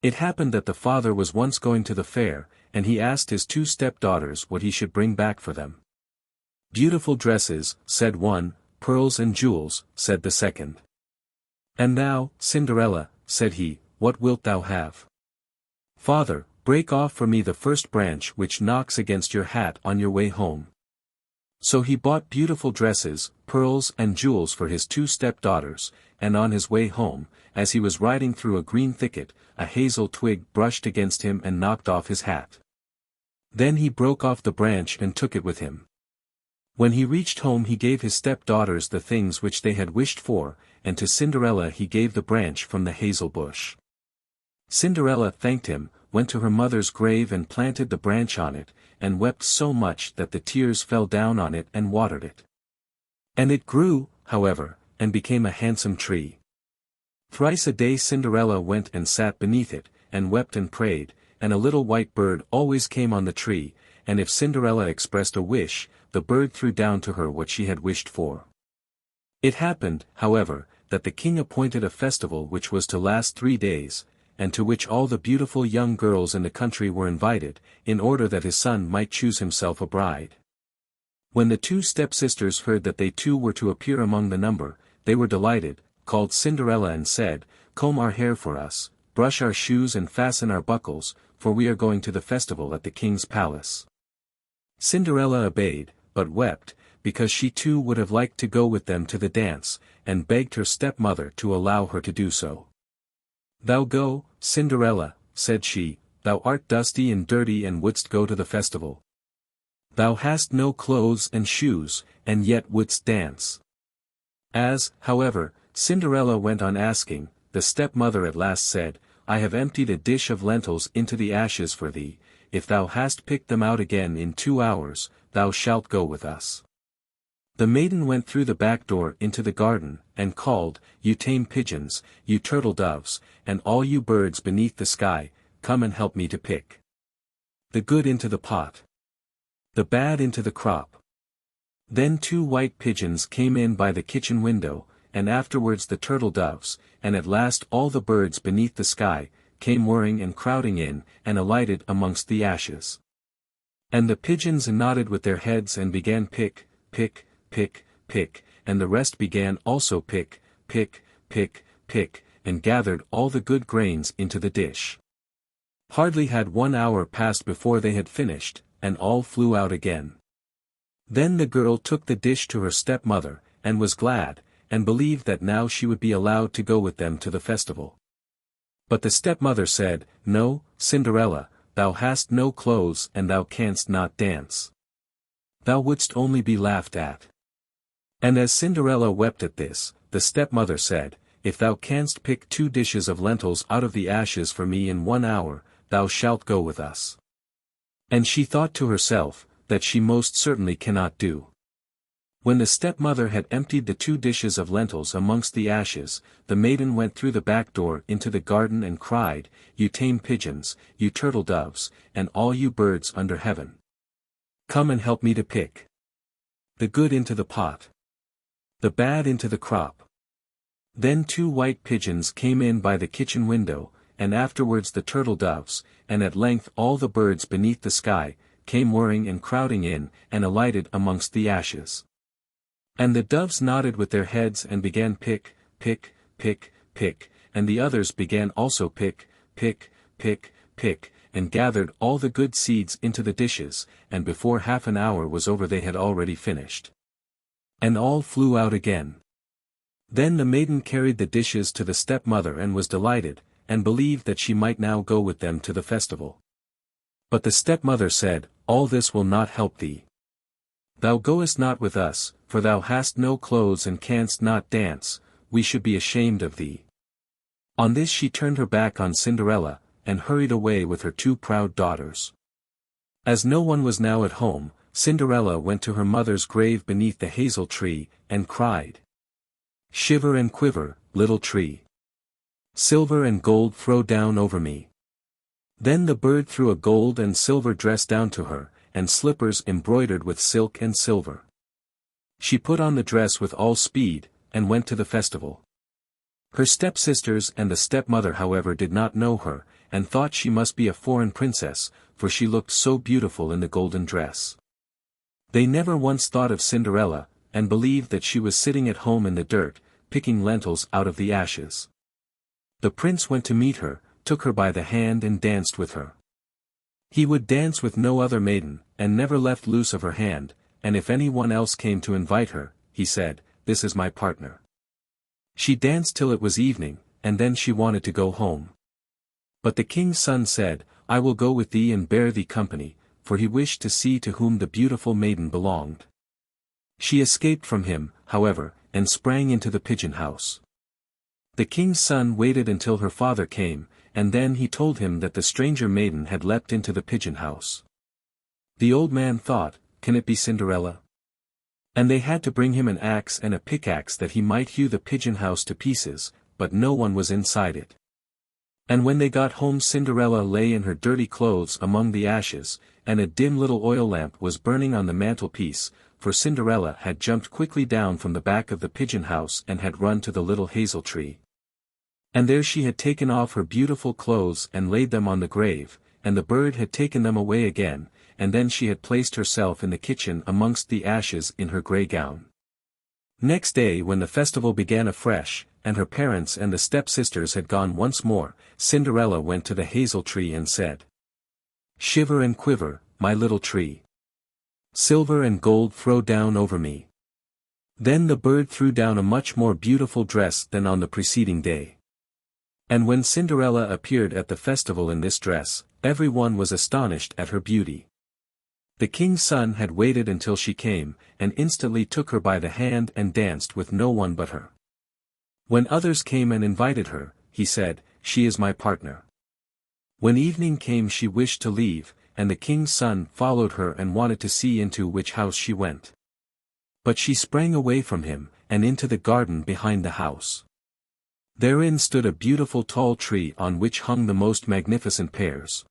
It happened that the father was once going to the fair, and he asked his 2 stepdaughters what he should bring back for them. "Beautiful dresses," said one, "pearls and jewels," said the second. "And thou, Cinderella," said he, "what wilt thou have?" "Father, break off for me the first branch which knocks against your hat on your way home." So he bought beautiful dresses, pearls and jewels for his 2 stepdaughters, and on his way home, as he was riding through a green thicket, a hazel twig brushed against him and knocked off his hat. Then he broke off the branch and took it with him. When he reached home he gave his stepdaughters the things which they had wished for, and to Cinderella he gave the branch from the hazel bush. Cinderella thanked him, went to her mother's grave and planted the branch on it, and wept so much that the tears fell down on it and watered it. And it grew, however, and became a handsome tree. Thrice a day Cinderella went and sat beneath it, and wept and prayed, and a little white bird always came on the tree, and if Cinderella expressed a wish, the bird threw down to her what she had wished for. It happened, however, that the king appointed a festival which was to last 3 days, and to which all the beautiful young girls in the country were invited, in order that his son might choose himself a bride. When the 2 stepsisters heard that they too were to appear among the number, they were delighted, called Cinderella and said, "Comb our hair for us, brush our shoes and fasten our buckles, for we are going to the festival at the king's palace." Cinderella obeyed, but wept, because she too would have liked to go with them to the dance, and begged her stepmother to allow her to do so. "Thou go, Cinderella," said she, "thou art dusty and dirty and wouldst go to the festival. Thou hast no clothes and shoes, and yet wouldst dance." As, however, Cinderella went on asking, the stepmother at last said, "I have emptied a dish of lentils into the ashes for thee, if thou hast picked them out again in 2 hours, thou shalt go with us." The maiden went through the back door into the garden, and called, "You tame pigeons, you turtle doves, and all you birds beneath the sky, come and help me to pick the good into the pot, the bad into the crop." Then 2 white pigeons came in by the kitchen window, and afterwards the turtle doves, and at last all the birds beneath the sky, came whirring and crowding in, and alighted amongst the ashes. And the pigeons nodded with their heads and began pick, pick, pick, pick, and the rest began also pick, pick, pick, pick, and gathered all the good grains into the dish. Hardly had 1 hour passed before they had finished, and all flew out again. Then the girl took the dish to her stepmother, and was glad, and believed that now she would be allowed to go with them to the festival. But the stepmother said, "No, Cinderella, thou hast no clothes and thou canst not dance. Thou wouldst only be laughed at." And as Cinderella wept at this, the stepmother said, "If thou canst pick 2 dishes of lentils out of the ashes for me in 1 hour, thou shalt go with us." And she thought to herself, that she most certainly cannot do. When the stepmother had emptied the 2 dishes of lentils amongst the ashes, the maiden went through the back door into the garden and cried, "You tame pigeons, you turtle doves, and all you birds under heaven. Come and help me to pick the good into the pot, the bad into the crop." Then 2 white pigeons came in by the kitchen window, and afterwards the turtle doves, and at length all the birds beneath the sky, came whirring and crowding in, and alighted amongst the ashes. And the doves nodded with their heads and began pick, pick, pick, pick, and the others began also pick, pick, pick, pick, and gathered all the good seeds into the dishes, and before half an hour was over they had already finished. And all flew out again. Then the maiden carried the dishes to the stepmother and was delighted, and believed that she might now go with them to the festival. But the stepmother said, "All this will not help thee. Thou goest not with us, for thou hast no clothes and canst not dance, we should be ashamed of thee." On this she turned her back on Cinderella, and hurried away with her 2 proud daughters. As no one was now at home, Cinderella went to her mother's grave beneath the hazel tree, and cried, "Shiver and quiver, little tree. Silver and gold throw down over me." Then the bird threw a gold and silver dress down to her, and slippers embroidered with silk and silver. She put on the dress with all speed, and went to the festival. Her stepsisters and the stepmother however did not know her, and thought she must be a foreign princess, for she looked so beautiful in the golden dress. They never once thought of Cinderella, and believed that she was sitting at home in the dirt, picking lentils out of the ashes. The prince went to meet her, took her by the hand and danced with her. He would dance with no other maiden, and never left loose of her hand, and if any one else came to invite her, he said, "This is my partner." She danced till it was evening, and then she wanted to go home. But the king's son said, "I will go with thee and bear thee company," for he wished to see to whom the beautiful maiden belonged. She escaped from him, however, and sprang into the pigeon house. The king's son waited until her father came, and then he told him that the stranger maiden had leapt into the pigeon house. The old man thought, "Can it be Cinderella?" And they had to bring him an axe and a pickaxe that he might hew the pigeon house to pieces, but no one was inside it. And when they got home Cinderella lay in her dirty clothes among the ashes, and a dim little oil lamp was burning on the mantelpiece, for Cinderella had jumped quickly down from the back of the pigeon house and had run to the little hazel tree. And there she had taken off her beautiful clothes and laid them on the grave, and the bird had taken them away again, and then she had placed herself in the kitchen amongst the ashes in her grey gown. Next day when the festival began afresh, and her parents and the stepsisters had gone once more, Cinderella went to the hazel tree and said, "Shiver and quiver, my little tree. Silver and gold throw down over me." Then the bird threw down a much more beautiful dress than on the preceding day. And when Cinderella appeared at the festival in this dress, every one was astonished at her beauty. The king's son had waited until she came, and instantly took her by the hand and danced with no one but her. When others came and invited her, he said, "She is my partner." When evening came she wished to leave, and the king's son followed her and wanted to see into which house she went. But she sprang away from him, and into the garden behind the house. Therein stood a beautiful tall tree on which hung the most magnificent pears.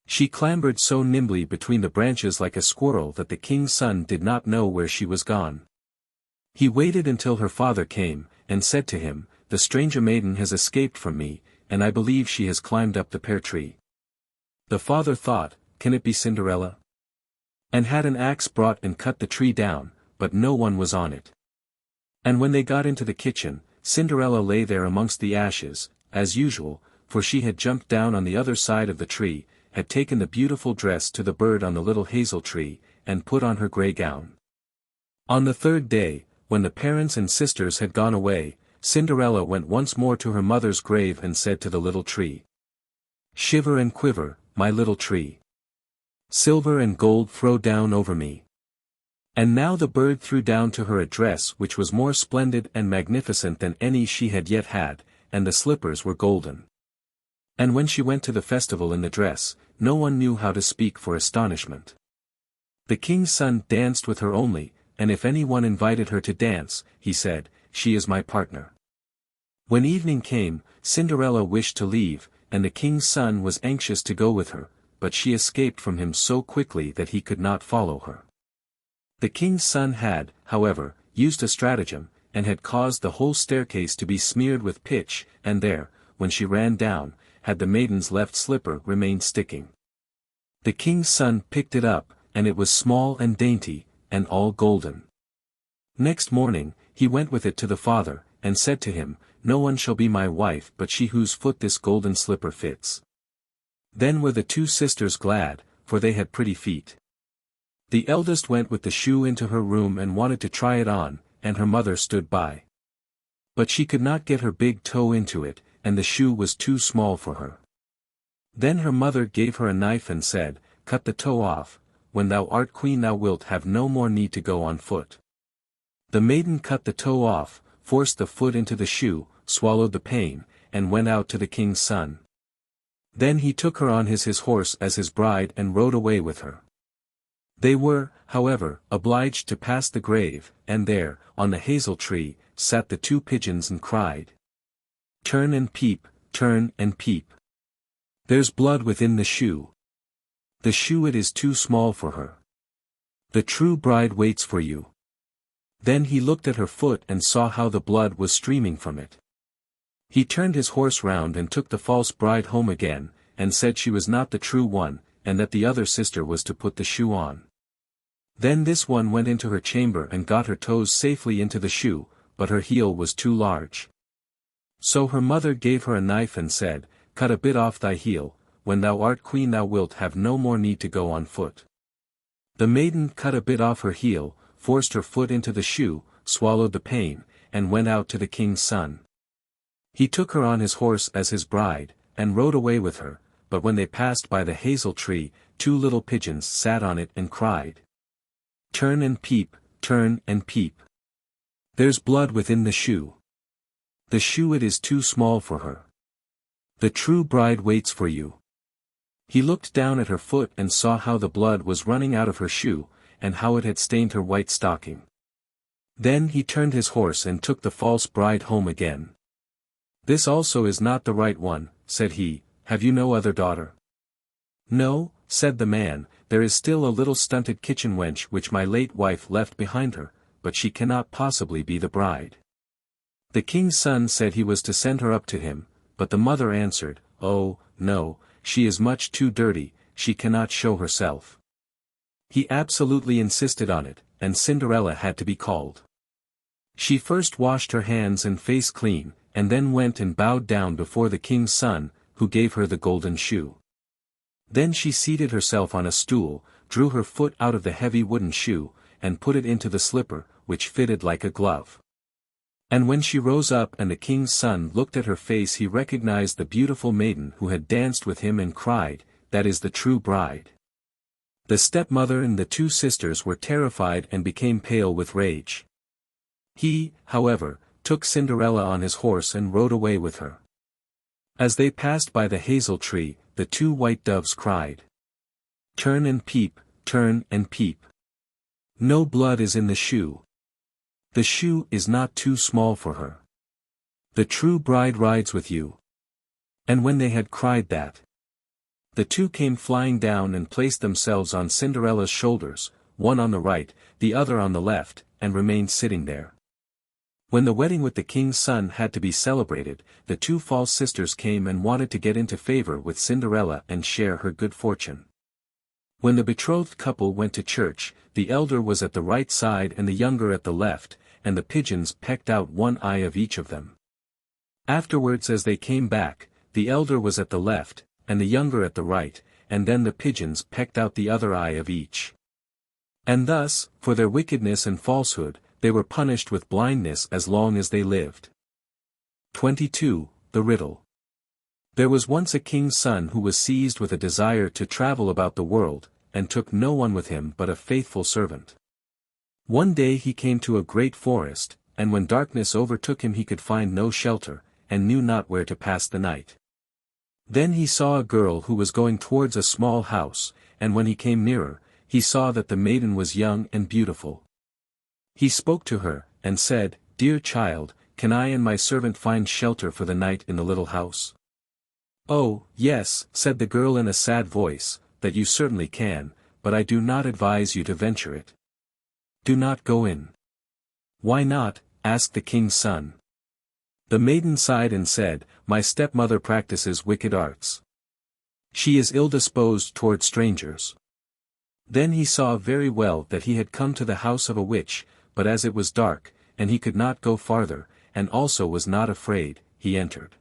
She clambered so nimbly between the branches like a squirrel that the king's son did not know where she was gone. He waited until her father came, and said to him, "The stranger maiden has escaped from me, and I believe she has climbed up the pear tree." The father thought, "Can it be Cinderella?" and had an axe brought and cut the tree down, but no one was on it. And when they got into the kitchen, Cinderella lay there amongst the ashes, as usual, for she had jumped down on the other side of the tree, had taken the beautiful dress to the bird on the little hazel tree, and put on her grey gown. On the third day, when the parents and sisters had gone away, Cinderella went once more to her mother's grave and said to the little tree, "Shiver and quiver, my little tree. Silver and gold throw down over me." And now the bird threw down to her a dress which was more splendid and magnificent than any she had yet had, and the slippers were golden. And when she went to the festival in the dress, no one knew how to speak for astonishment. The king's son danced with her only, and if any one invited her to dance, he said, "She is my partner." When evening came, Cinderella wished to leave, and the king's son was anxious to go with her, but she escaped from him so quickly that he could not follow her. The king's son had, however, used a stratagem, and had caused the whole staircase to be smeared with pitch, and there, when she ran down, had the maiden's left slipper remained sticking. The king's son picked it up, and it was small and dainty, and all golden. Next morning, he went with it to the father, and said to him, "No one shall be my wife but she whose foot this golden slipper fits." Then were the two sisters glad, for they had pretty feet. The eldest went with the shoe into her room and wanted to try it on, and her mother stood by. But she could not get her big toe into it, and the shoe was too small for her. Then her mother gave her a knife and said, "Cut the toe off, when thou art queen thou wilt have no more need to go on foot." The maiden cut the toe off, forced the foot into the shoe, swallowed the pain, and went out to the king's son. Then he took her on his horse as his bride and rode away with her. They were, however, obliged to pass the grave, and there, on the hazel tree, sat the two pigeons and cried, "Turn and peep, turn and peep. There's blood within the shoe. The shoe it is too small for her. The true bride waits for you." Then he looked at her foot and saw how the blood was streaming from it. He turned his horse round and took the false bride home again, and said she was not the true one, and that the other sister was to put the shoe on. Then this one went into her chamber and got her toes safely into the shoe, but her heel was too large. So her mother gave her a knife and said, "Cut a bit off thy heel, when thou art queen thou wilt have no more need to go on foot." The maiden cut a bit off her heel, forced her foot into the shoe, swallowed the pain, and went out to the king's son. He took her on his horse as his bride, and rode away with her, but when they passed by the hazel tree, two little pigeons sat on it and cried, "Turn and peep, turn and peep. There's blood within the shoe. The shoe it is too small for her. The true bride waits for you." He looked down at her foot and saw how the blood was running out of her shoe, and how it had stained her white stocking. Then he turned his horse and took the false bride home again. "This also is not the right one," said he. "Have you no other daughter?" "No," said the man, "there is still a little stunted kitchen wench which my late wife left behind her, but she cannot possibly be the bride." The king's son said he was to send her up to him, but the mother answered, "Oh, no, she is much too dirty, she cannot show herself." He absolutely insisted on it, and Cinderella had to be called. She first washed her hands and face clean, and then went and bowed down before the king's son, who gave her the golden shoe. Then she seated herself on a stool, drew her foot out of the heavy wooden shoe, and put it into the slipper, which fitted like a glove. And when she rose up and the king's son looked at her face, he recognized the beautiful maiden who had danced with him and cried, "That is the true bride." The stepmother and the two sisters were terrified and became pale with rage. He, however, took Cinderella on his horse and rode away with her. As they passed by the hazel tree, the two white doves cried, "Turn and peep, turn and peep. No blood is in the shoe. The shoe is not too small for her. The true bride rides with you." And when they had cried that, the two came flying down and placed themselves on Cinderella's shoulders, one on the right, the other on the left, and remained sitting there. When the wedding with the king's son had to be celebrated, the two false sisters came and wanted to get into favor with Cinderella and share her good fortune. When the betrothed couple went to church, the elder was at the right side and the younger at the left, and the pigeons pecked out one eye of each of them. Afterwards, as they came back, the elder was at the left, and the younger at the right, and then the pigeons pecked out the other eye of each. And thus, for their wickedness and falsehood, they were punished with blindness as long as they lived. 22. The Riddle. There was once a king's son who was seized with a desire to travel about the world, and took no one with him but a faithful servant. One day he came to a great forest, and when darkness overtook him he could find no shelter, and knew not where to pass the night. Then he saw a girl who was going towards a small house, and when he came nearer, he saw that the maiden was young and beautiful. He spoke to her, and said, "Dear child, can I and my servant find shelter for the night in the little house?" "Oh, yes," said the girl in a sad voice, "that you certainly can, but I do not advise you to venture it. Do not go in." "Why not?" asked the king's son. The maiden sighed and said, "My stepmother practices wicked arts. She is ill-disposed toward strangers." Then he saw very well that he had come to the house of a witch, but as it was dark, and he could not go farther, and also was not afraid, he entered.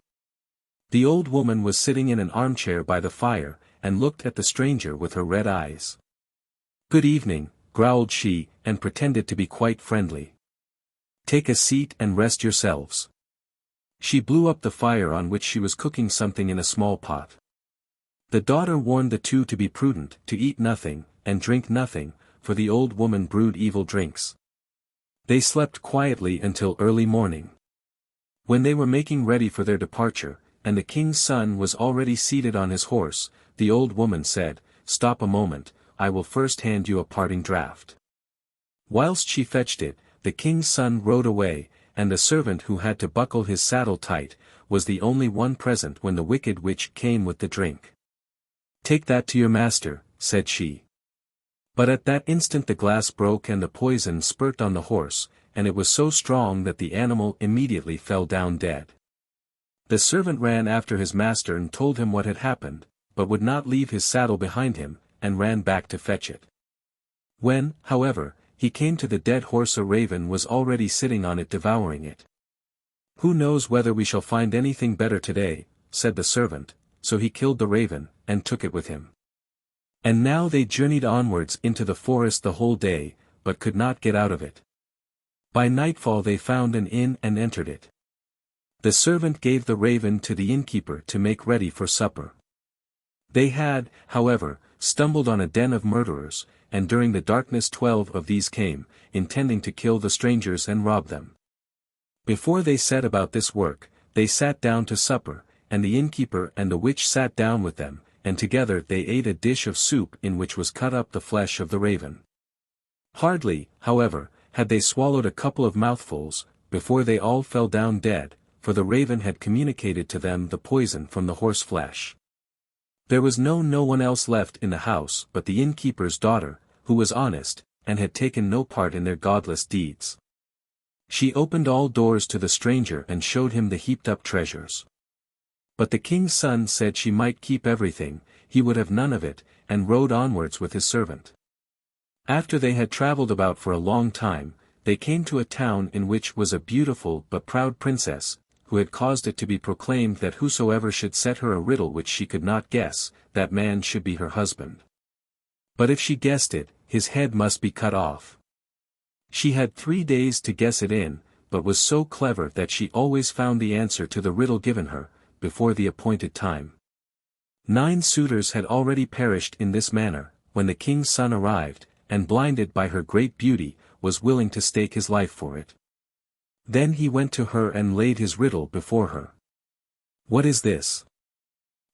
The old woman was sitting in an armchair by the fire, and looked at the stranger with her red eyes. "Good evening," growled she, and pretended to be quite friendly. "Take a seat and rest yourselves." She blew up the fire on which she was cooking something in a small pot. The daughter warned the two to be prudent, to eat nothing, and drink nothing, for the old woman brewed evil drinks. They slept quietly until early morning. When they were making ready for their departure, and the king's son was already seated on his horse, the old woman said, "Stop a moment, I will first hand you a parting draught." Whilst she fetched it, the king's son rode away, and the servant who had to buckle his saddle tight, was the only one present when the wicked witch came with the drink. "Take that to your master," said she. But at that instant the glass broke and the poison spurt on the horse, and it was so strong that the animal immediately fell down dead. The servant ran after his master and told him what had happened, but would not leave his saddle behind him, and ran back to fetch it. When, however, he came to the dead horse, a raven was already sitting on it devouring it. "Who knows whether we shall find anything better today," said the servant, so he killed the raven, and took it with him. And now they journeyed onwards into the forest the whole day, but could not get out of it. By nightfall they found an inn and entered it. The servant gave the raven to the innkeeper to make ready for supper. They had, however, stumbled on a den of murderers, and during the darkness 12 of these came, intending to kill the strangers and rob them. Before they set about this work, they sat down to supper, and the innkeeper and the witch sat down with them, and together they ate a dish of soup in which was cut up the flesh of the raven. Hardly, however, had they swallowed a couple of mouthfuls, before they all fell down dead, for the raven had communicated to them the poison from the horse flesh. There was no one else left in the house but the innkeeper's daughter, who was honest, and had taken no part in their godless deeds. She opened all doors to the stranger and showed him the heaped-up treasures. But the king's son said she might keep everything, he would have none of it, and rode onwards with his servant. After they had travelled about for a long time, they came to a town in which was a beautiful but proud princess, who had caused it to be proclaimed that whosoever should set her a riddle which she could not guess, that man should be her husband. But if she guessed it, his head must be cut off. She had 3 days to guess it in, but was so clever that she always found the answer to the riddle given her, before the appointed time. 9 suitors had already perished in this manner, when the king's son arrived, and blinded by her great beauty, was willing to stake his life for it. Then he went to her and laid his riddle before her. "What is this?"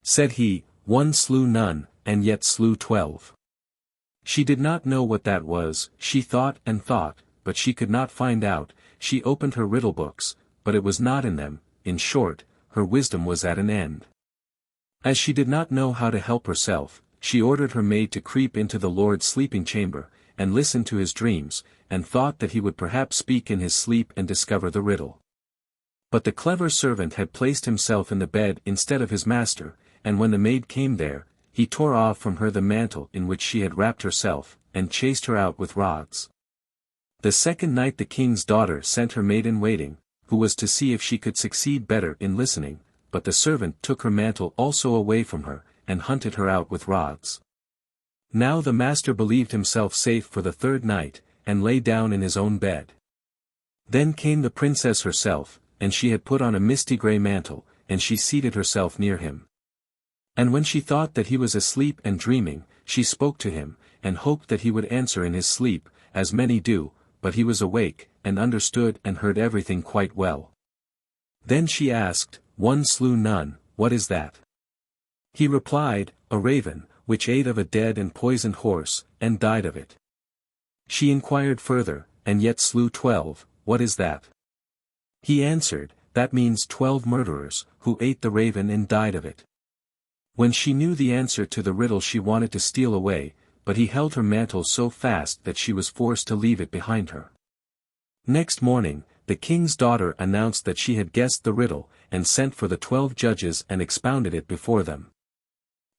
said he. "One slew none, and yet slew 12. She did not know what that was. She thought and thought, but she could not find out. She opened her riddle books, but it was not in them. In short, her wisdom was at an end. As she did not know how to help herself, she ordered her maid to creep into the lord's sleeping chamber, and listen to his dreams, and thought that he would perhaps speak in his sleep and discover the riddle. But the clever servant had placed himself in the bed instead of his master, and when the maid came there, he tore off from her the mantle in which she had wrapped herself, and chased her out with rods. The second night the king's daughter sent her maid-in-waiting, who was to see if she could succeed better in listening, but the servant took her mantle also away from her, and hunted her out with rods. Now the master believed himself safe for the third night, and lay down in his own bed. Then came the princess herself, and she had put on a misty grey mantle, and she seated herself near him. And when she thought that he was asleep and dreaming, she spoke to him, and hoped that he would answer in his sleep, as many do, but he was awake, and understood and heard everything quite well. Then she asked, "One slew none, what is that?" He replied, "A raven, which ate of a dead and poisoned horse, and died of it." She inquired further, "And yet slew 12, what is that?" He answered, "That means 12 murderers, who ate the raven and died of it." When she knew the answer to the riddle she wanted to steal away, but he held her mantle so fast that she was forced to leave it behind her. Next morning, the king's daughter announced that she had guessed the riddle, and sent for the 12 judges and expounded it before them.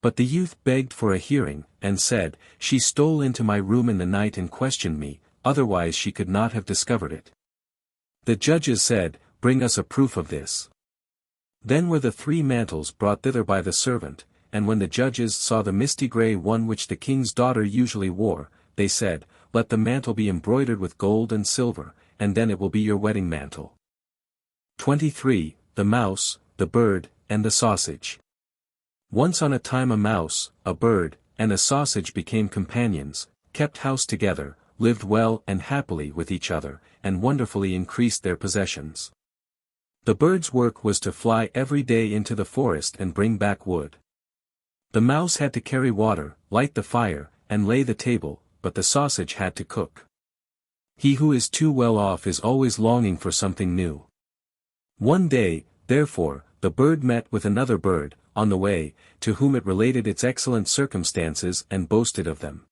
But the youth begged for a hearing, and said, "She stole into my room in the night and questioned me, otherwise she could not have discovered it." The judges said, "Bring us a proof of this." Then were the 3 mantles brought thither by the servant, and when the judges saw the misty grey one which the king's daughter usually wore, they said, "Let the mantle be embroidered with gold and silver, and then it will be your wedding mantle." 23. The Mouse, the Bird, and the Sausage. Once on a time a mouse, a bird, and a sausage became companions, kept house together, lived well and happily with each other, and wonderfully increased their possessions. The bird's work was to fly every day into the forest and bring back wood. The mouse had to carry water, light the fire, and lay the table, but the sausage had to cook. He who is too well off is always longing for something new. One day, therefore, the bird met with another bird, on the way, to whom it related its excellent circumstances and boasted of them.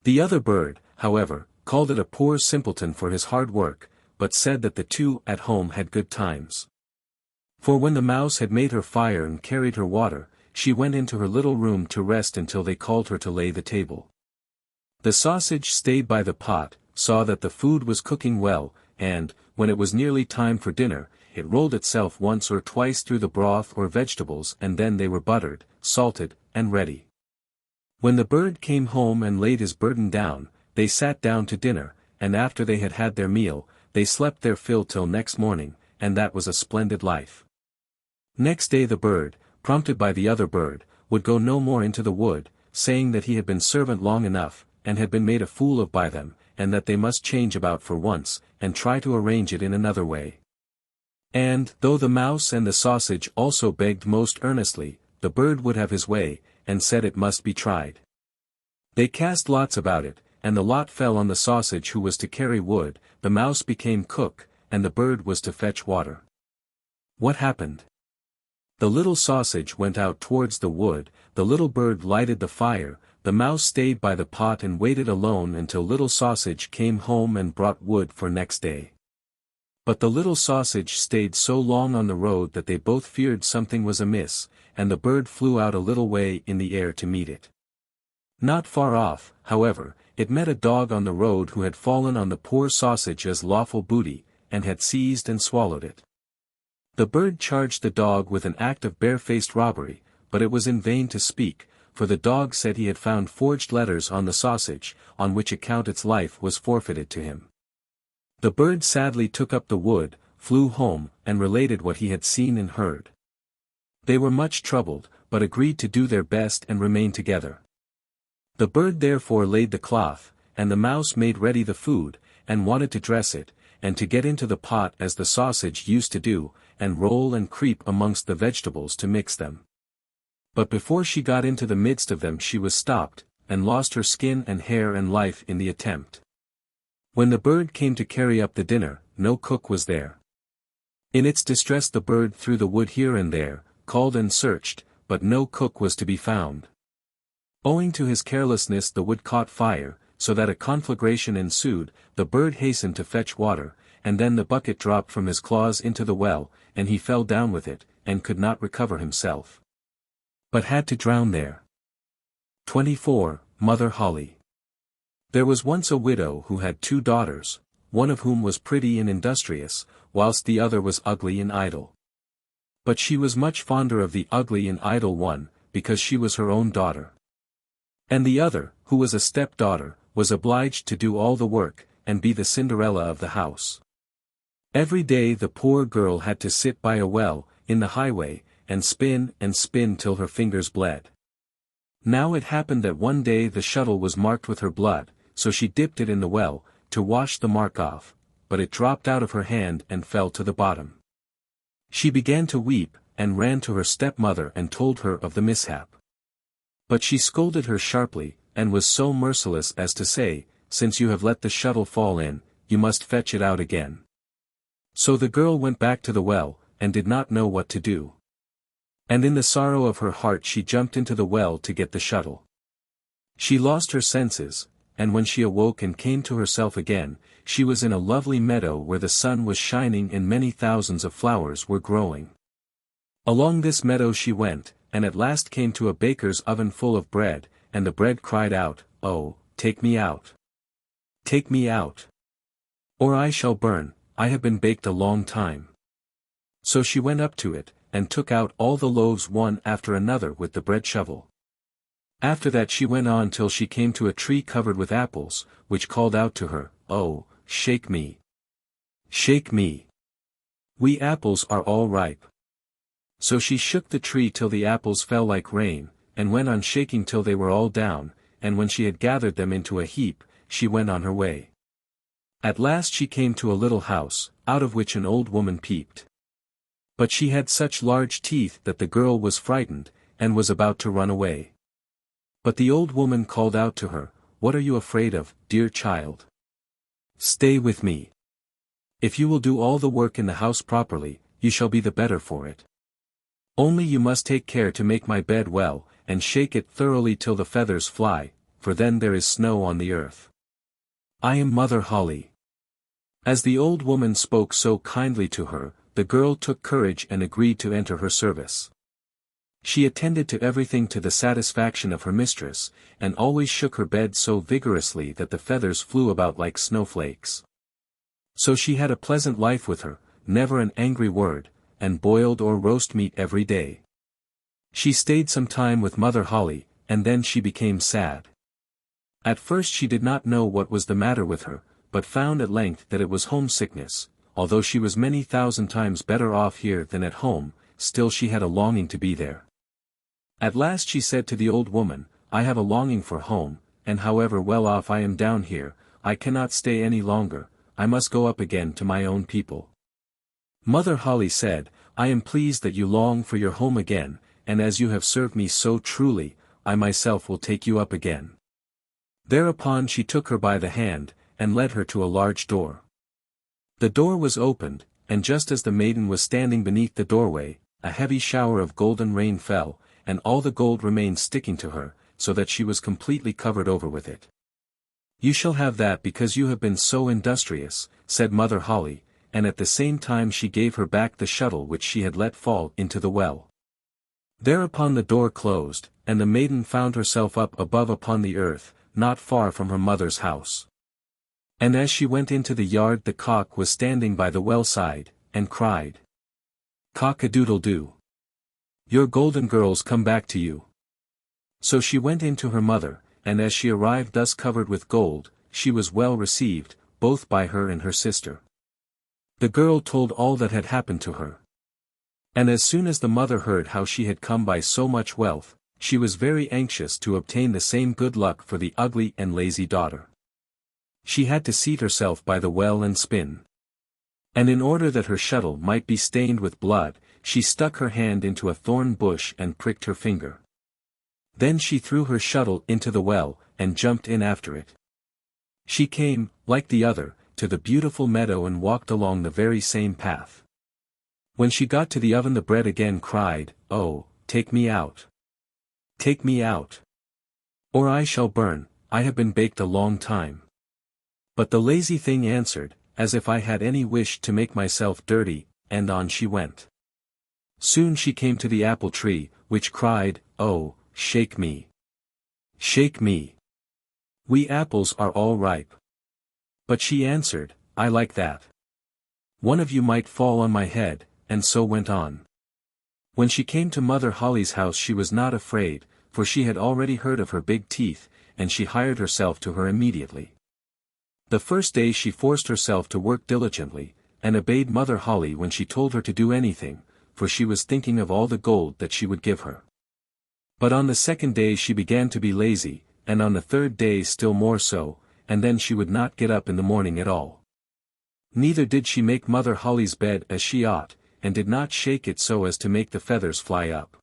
The other bird, however, called it a poor simpleton for his hard work, but said that the two at home had good times. For when the mouse had made her fire and carried her water, she went into her little room to rest until they called her to lay the table. The sausage stayed by the pot, saw that the food was cooking well, and, when it was nearly time for dinner, it rolled itself once or twice through the broth or vegetables, and then they were buttered, salted, and ready. When the bird came home and laid his burden down, they sat down to dinner, and after they had had their meal, they slept their fill till next morning, and that was a splendid life. Next day the bird, prompted by the other bird, would go no more into the wood, saying that he had been servant long enough, and had been made a fool of by them, and that they must change about for once, and try to arrange it in another way. And, though the mouse and the sausage also begged most earnestly, the bird would have his way, and said it must be tried. They cast lots about it, and the lot fell on the sausage who was to carry wood, the mouse became cook, and the bird was to fetch water. What happened? The little sausage went out towards the wood, the little bird lighted the fire, the mouse stayed by the pot and waited alone until little sausage came home and brought wood for next day. But the little sausage stayed so long on the road that they both feared something was amiss, and the bird flew out a little way in the air to meet it. Not far off, however, it met a dog on the road who had fallen on the poor sausage as lawful booty, and had seized and swallowed it. The bird charged the dog with an act of barefaced robbery, but it was in vain to speak, for the dog said he had found forged letters on the sausage, on which account its life was forfeited to him. The bird sadly took up the wood, flew home, and related what he had seen and heard. They were much troubled, but agreed to do their best and remain together. The bird therefore laid the cloth, and the mouse made ready the food, and wanted to dress it, and to get into the pot as the sausage used to do, and roll and creep amongst the vegetables to mix them. But before she got into the midst of them she was stopped, and lost her skin and hair and life in the attempt. When the bird came to carry up the dinner, no cook was there. In its distress the bird threw the wood here and there, called and searched, but no cook was to be found. Owing to his carelessness the wood caught fire, so that a conflagration ensued. The bird hastened to fetch water, and then the bucket dropped from his claws into the well, and he fell down with it, and could not recover himself, but had to drown there. 24. Mother Holle. There was once a widow who had 2 daughters, one of whom was pretty and industrious, whilst the other was ugly and idle. But she was much fonder of the ugly and idle one, because she was her own daughter. And the other, who was a step-daughter, was obliged to do all the work, and be the Cinderella of the house. Every day the poor girl had to sit by a well, in the highway, and spin till her fingers bled. Now it happened that one day the shuttle was marked with her blood, so she dipped it in the well, to wash the mark off, but it dropped out of her hand and fell to the bottom. She began to weep, and ran to her stepmother and told her of the mishap. But she scolded her sharply, and was so merciless as to say, "Since you have let the shuttle fall in, you must fetch it out again." So the girl went back to the well, and did not know what to do. And in the sorrow of her heart she jumped into the well to get the shuttle. She lost her senses, and when she awoke and came to herself again, she was in a lovely meadow where the sun was shining and many thousands of flowers were growing. Along this meadow she went, and at last came to a baker's oven full of bread, and the bread cried out, "Oh, take me out! Take me out! Or I shall burn, I have been baked a long time." So she went up to it, and took out all the loaves one after another with the bread shovel. After that she went on till she came to a tree covered with apples, which called out to her, "Oh, shake me! Shake me! We apples are all ripe." So she shook the tree till the apples fell like rain, and went on shaking till they were all down, and when she had gathered them into a heap, she went on her way. At last she came to a little house, out of which an old woman peeped. But she had such large teeth that the girl was frightened, and was about to run away. But the old woman called out to her, "What are you afraid of, dear child? Stay with me. If you will do all the work in the house properly, you shall be the better for it. Only you must take care to make my bed well, and shake it thoroughly till the feathers fly, for then there is snow on the earth. I am Mother Holle." As the old woman spoke so kindly to her, the girl took courage and agreed to enter her service. She attended to everything to the satisfaction of her mistress, and always shook her bed so vigorously that the feathers flew about like snowflakes. So she had a pleasant life with her, never an angry word, and boiled or roast meat every day. She stayed some time with Mother Holle, and then she became sad. At first she did not know what was the matter with her, but found at length that it was homesickness. Although she was many thousand times better off here than at home, still she had a longing to be there. At last she said to the old woman, "I have a longing for home, and however well off I am down here, I cannot stay any longer, I must go up again to my own people." Mother Holle said, "I am pleased that you long for your home again, and as you have served me so truly, I myself will take you up again." Thereupon she took her by the hand, and led her to a large door. The door was opened, and just as the maiden was standing beneath the doorway, a heavy shower of golden rain fell, and all the gold remained sticking to her, so that she was completely covered over with it. "You shall have that because you have been so industrious," said Mother Holle, and at the same time she gave her back the shuttle which she had let fall into the well. Thereupon the door closed, and the maiden found herself up above upon the earth, not far from her mother's house. And as she went into the yard the cock was standing by the well side, and cried, "Cock-a-doodle-doo! Your golden girls come back to you." So she went in to her mother, and as she arrived thus covered with gold, she was well received, both by her and her sister. The girl told all that had happened to her. And as soon as the mother heard how she had come by so much wealth, she was very anxious to obtain the same good luck for the ugly and lazy daughter. She had to seat herself by the well and spin. And in order that her shuttle might be stained with blood, she stuck her hand into a thorn bush and pricked her finger. Then she threw her shuttle into the well, and jumped in after it. She came, like the other, to the beautiful meadow and walked along the very same path. When she got to the oven the bread again cried, "Oh, take me out! Take me out! Or I shall burn, I have been baked a long time." But the lazy thing answered, "As if I had any wish to make myself dirty," and on she went. Soon she came to the apple tree, which cried, "Oh, shake me! Shake me! We apples are all ripe." But she answered, "I like that. One of you might fall on my head," and so went on. When she came to Mother Holle's house she was not afraid, for she had already heard of her big teeth, and she hired herself to her immediately. The first day she forced herself to work diligently, and obeyed Mother Holle when she told her to do anything, for she was thinking of all the gold that she would give her. But on the second day she began to be lazy, and on the third day still more so, and then she would not get up in the morning at all. Neither did she make Mother Holle's bed as she ought, and did not shake it so as to make the feathers fly up.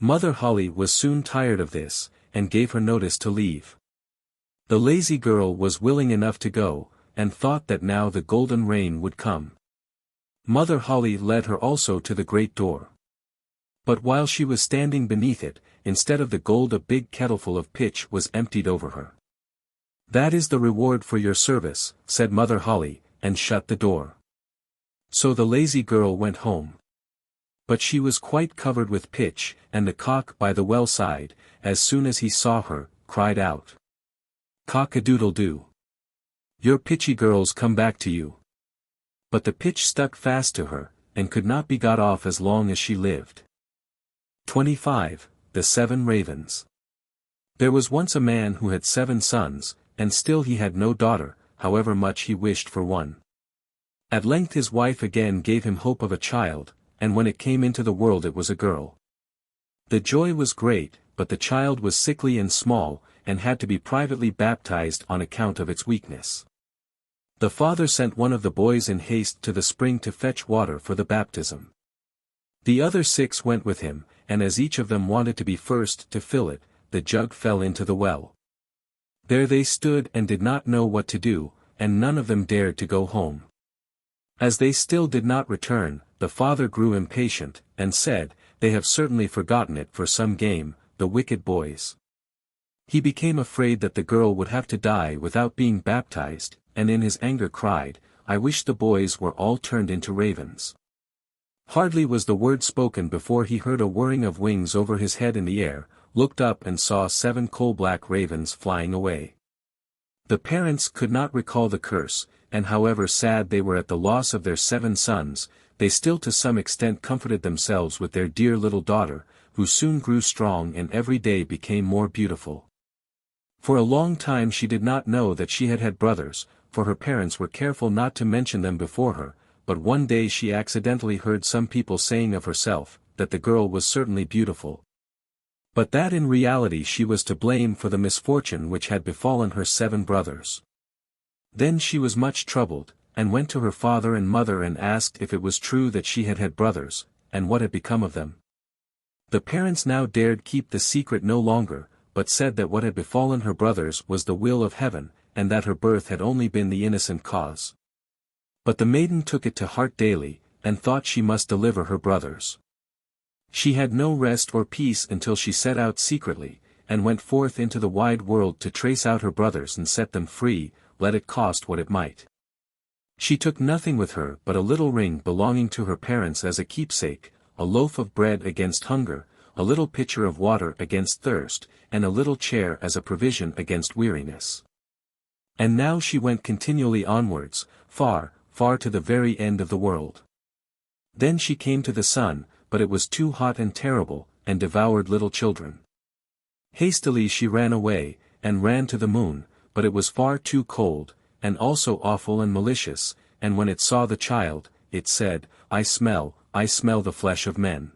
Mother Holle was soon tired of this, and gave her notice to leave. The lazy girl was willing enough to go, and thought that now the golden rain would come. Mother Holle led her also to the great door. But while she was standing beneath it, instead of the gold a big kettleful of pitch was emptied over her. "That is the reward for your service," said Mother Holle, and shut the door. So the lazy girl went home. But she was quite covered with pitch, and the cock by the well side, as soon as he saw her, cried out, "Cock-a-doodle-doo! Your pitchy girl's come back to you." But the pitch stuck fast to her, and could not be got off as long as she lived. 25. The 7 Ravens. There was once a man who had 7 sons, and still he had no daughter, however much he wished for one. At length his wife again gave him hope of a child, and when it came into the world it was a girl. The joy was great, but the child was sickly and small, and had to be privately baptized on account of its weakness. The father sent one of the boys in haste to the spring to fetch water for the baptism. The other 6 went with him, and as each of them wanted to be first to fill it, the jug fell into the well. There they stood and did not know what to do, and none of them dared to go home. As they still did not return, the father grew impatient, and said, "They have certainly forgotten it for some game, the wicked boys." He became afraid that the girl would have to die without being baptized, and in his anger cried, "I wish the boys were all turned into ravens." Hardly was the word spoken before he heard a whirring of wings over his head in the air, looked up and saw 7 coal-black ravens flying away. The parents could not recall the curse, and however sad they were at the loss of their 7 sons, they still to some extent comforted themselves with their dear little daughter, who soon grew strong and every day became more beautiful. For a long time she did not know that she had had brothers, for her parents were careful not to mention them before her, but one day she accidentally heard some people saying of herself, that the girl was certainly beautiful, but that in reality she was to blame for the misfortune which had befallen her 7 brothers. Then she was much troubled, and went to her father and mother and asked if it was true that she had had brothers, and what had become of them. The parents now dared keep the secret no longer, but said that what had befallen her brothers was the will of heaven, and that her birth had only been the innocent cause. But the maiden took it to heart daily, and thought she must deliver her brothers. She had no rest or peace until she set out secretly, and went forth into the wide world to trace out her brothers and set them free, let it cost what it might. She took nothing with her but a little ring belonging to her parents as a keepsake, a loaf of bread against hunger, a little pitcher of water against thirst, and a little chair as a provision against weariness. And now she went continually onwards, far, far to the very end of the world. Then she came to the sun, but it was too hot and terrible, and devoured little children. Hastily she ran away, and ran to the moon, but it was far too cold, and also awful and malicious, and when it saw the child, it said, I smell the flesh of men."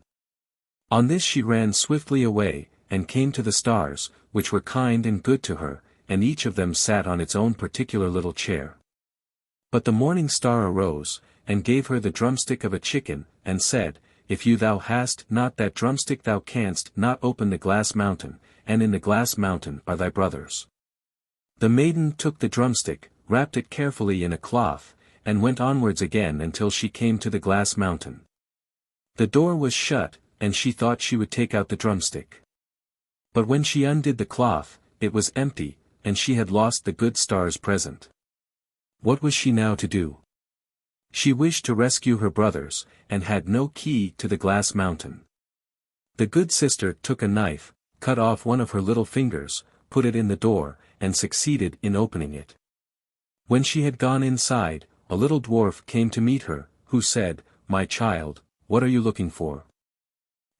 On this she ran swiftly away, and came to the stars, which were kind and good to her, and each of them sat on its own particular little chair. But the morning star arose, and gave her the drumstick of a chicken, and said, If thou hast not that drumstick thou canst not open the glass mountain, and in the glass mountain are thy brothers. The maiden took the drumstick, wrapped it carefully in a cloth, and went onwards again until she came to the glass mountain. The door was shut, and she thought she would take out the drumstick. But when she undid the cloth, it was empty, and she had lost the good star's present. What was she now to do? She wished to rescue her brothers, and had no key to the glass mountain. The good sister took a knife, cut off one of her little fingers, put it in the door, and succeeded in opening it. When she had gone inside, a little dwarf came to meet her, who said, My child, what are you looking for?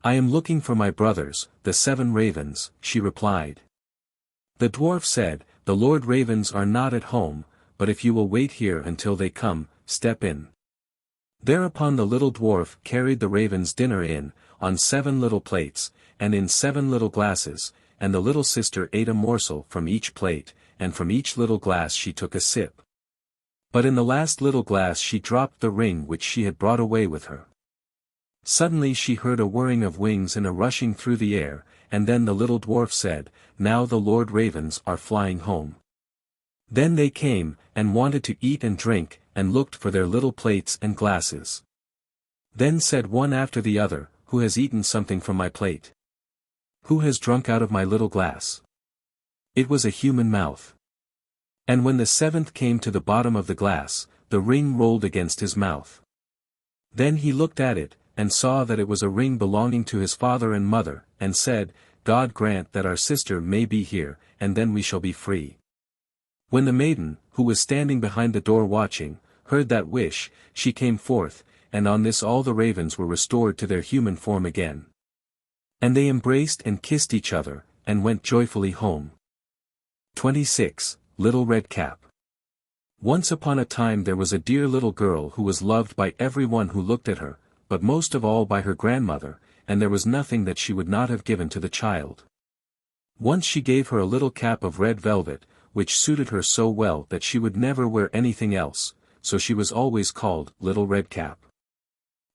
"I am looking for my brothers, the 7 ravens," she replied. The dwarf said, "The Lord Ravens are not at home, but if you will wait here until they come, step in." Thereupon the little dwarf carried the ravens' dinner in, on 7 little plates, and in 7 little glasses, and the little sister ate a morsel from each plate, and from each little glass she took a sip. But in the last little glass she dropped the ring which she had brought away with her. Suddenly she heard a whirring of wings and a rushing through the air, and then the little dwarf said, "Now the Lord Ravens are flying home." Then they came, and wanted to eat and drink, and looked for their little plates and glasses. Then said one after the other, "Who has eaten something from my plate? Who has drunk out of my little glass?" It was a human mouth. And when the 7th came to the bottom of the glass, the ring rolled against his mouth. Then he looked at it, and saw that it was a ring belonging to his father and mother, and said, "God grant that our sister may be here, and then we shall be free." When the maiden, who was standing behind the door watching, heard that wish, she came forth, and on this all the ravens were restored to their human form again. And they embraced and kissed each other, and went joyfully home. 26. Little Red Cap. Once upon a time there was a dear little girl who was loved by everyone who looked at her, but most of all by her grandmother, and there was nothing that she would not have given to the child. Once she gave her a little cap of red velvet, which suited her so well that she would never wear anything else, so she was always called Little Red Cap.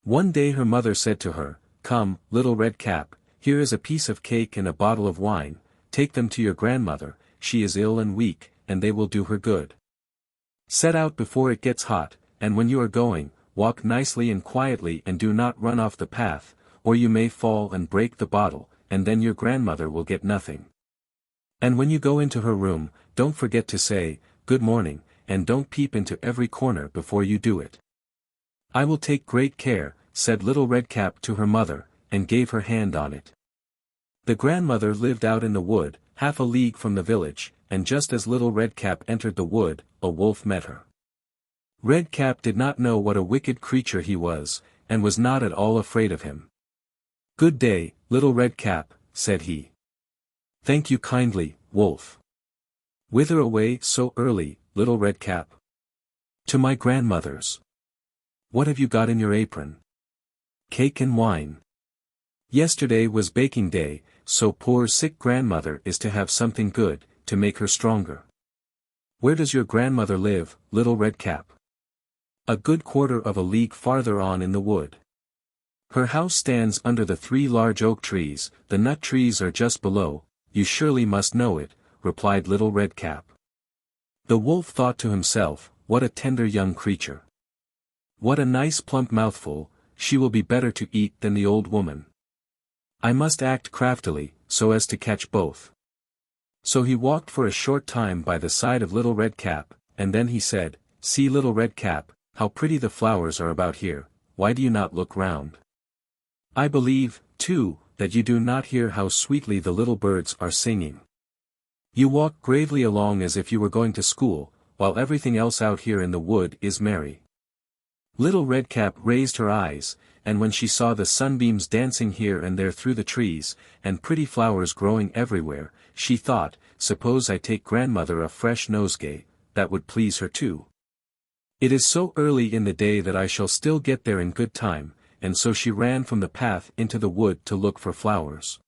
One day her mother said to her, "Come, Little Red Cap, here is a piece of cake and a bottle of wine, take them to your grandmother, she is ill and weak, and they will do her good. Set out before it gets hot, and when you are going, walk nicely and quietly and do not run off the path, or you may fall and break the bottle, and then your grandmother will get nothing. And when you go into her room, don't forget to say, 'Good morning,' and don't peep into every corner before you do it." "I will take great care," said Little Red Cap to her mother, and gave her hand on it. The grandmother lived out in the wood, half a league from the village, and just as Little Red Cap entered the wood, a wolf met her. Red Cap did not know what a wicked creature he was, and was not at all afraid of him. "Good day, Little Red Cap," said he. "Thank you kindly, wolf." "Whither away so early, Little Red Cap?" "To my grandmother's." "What have you got in your apron?" "Cake and wine. Yesterday was baking day, so poor sick grandmother is to have something good, to make her stronger." "Where does your grandmother live, Little Red Cap?" "A good quarter of a league farther on in the wood. Her house stands under the 3 large oak trees, the nut trees are just below, you surely must know it," replied Little Red Cap. The wolf thought to himself, "What a tender young creature. What a nice plump mouthful, she will be better to eat than the old woman. I must act craftily, so as to catch both." So he walked for a short time by the side of Little Red Cap, and then he said, "See, Little Red Cap, how pretty the flowers are about here, why do you not look round? I believe, too, that you do not hear how sweetly the little birds are singing. You walk gravely along as if you were going to school, while everything else out here in the wood is merry." Little Red Cap raised her eyes, and when she saw the sunbeams dancing here and there through the trees, and pretty flowers growing everywhere, she thought, "Suppose I take grandmother a fresh nosegay, that would please her too. It is so early in the day that I shall still get there in good time," and so she ran from the path into the wood to look for flowers.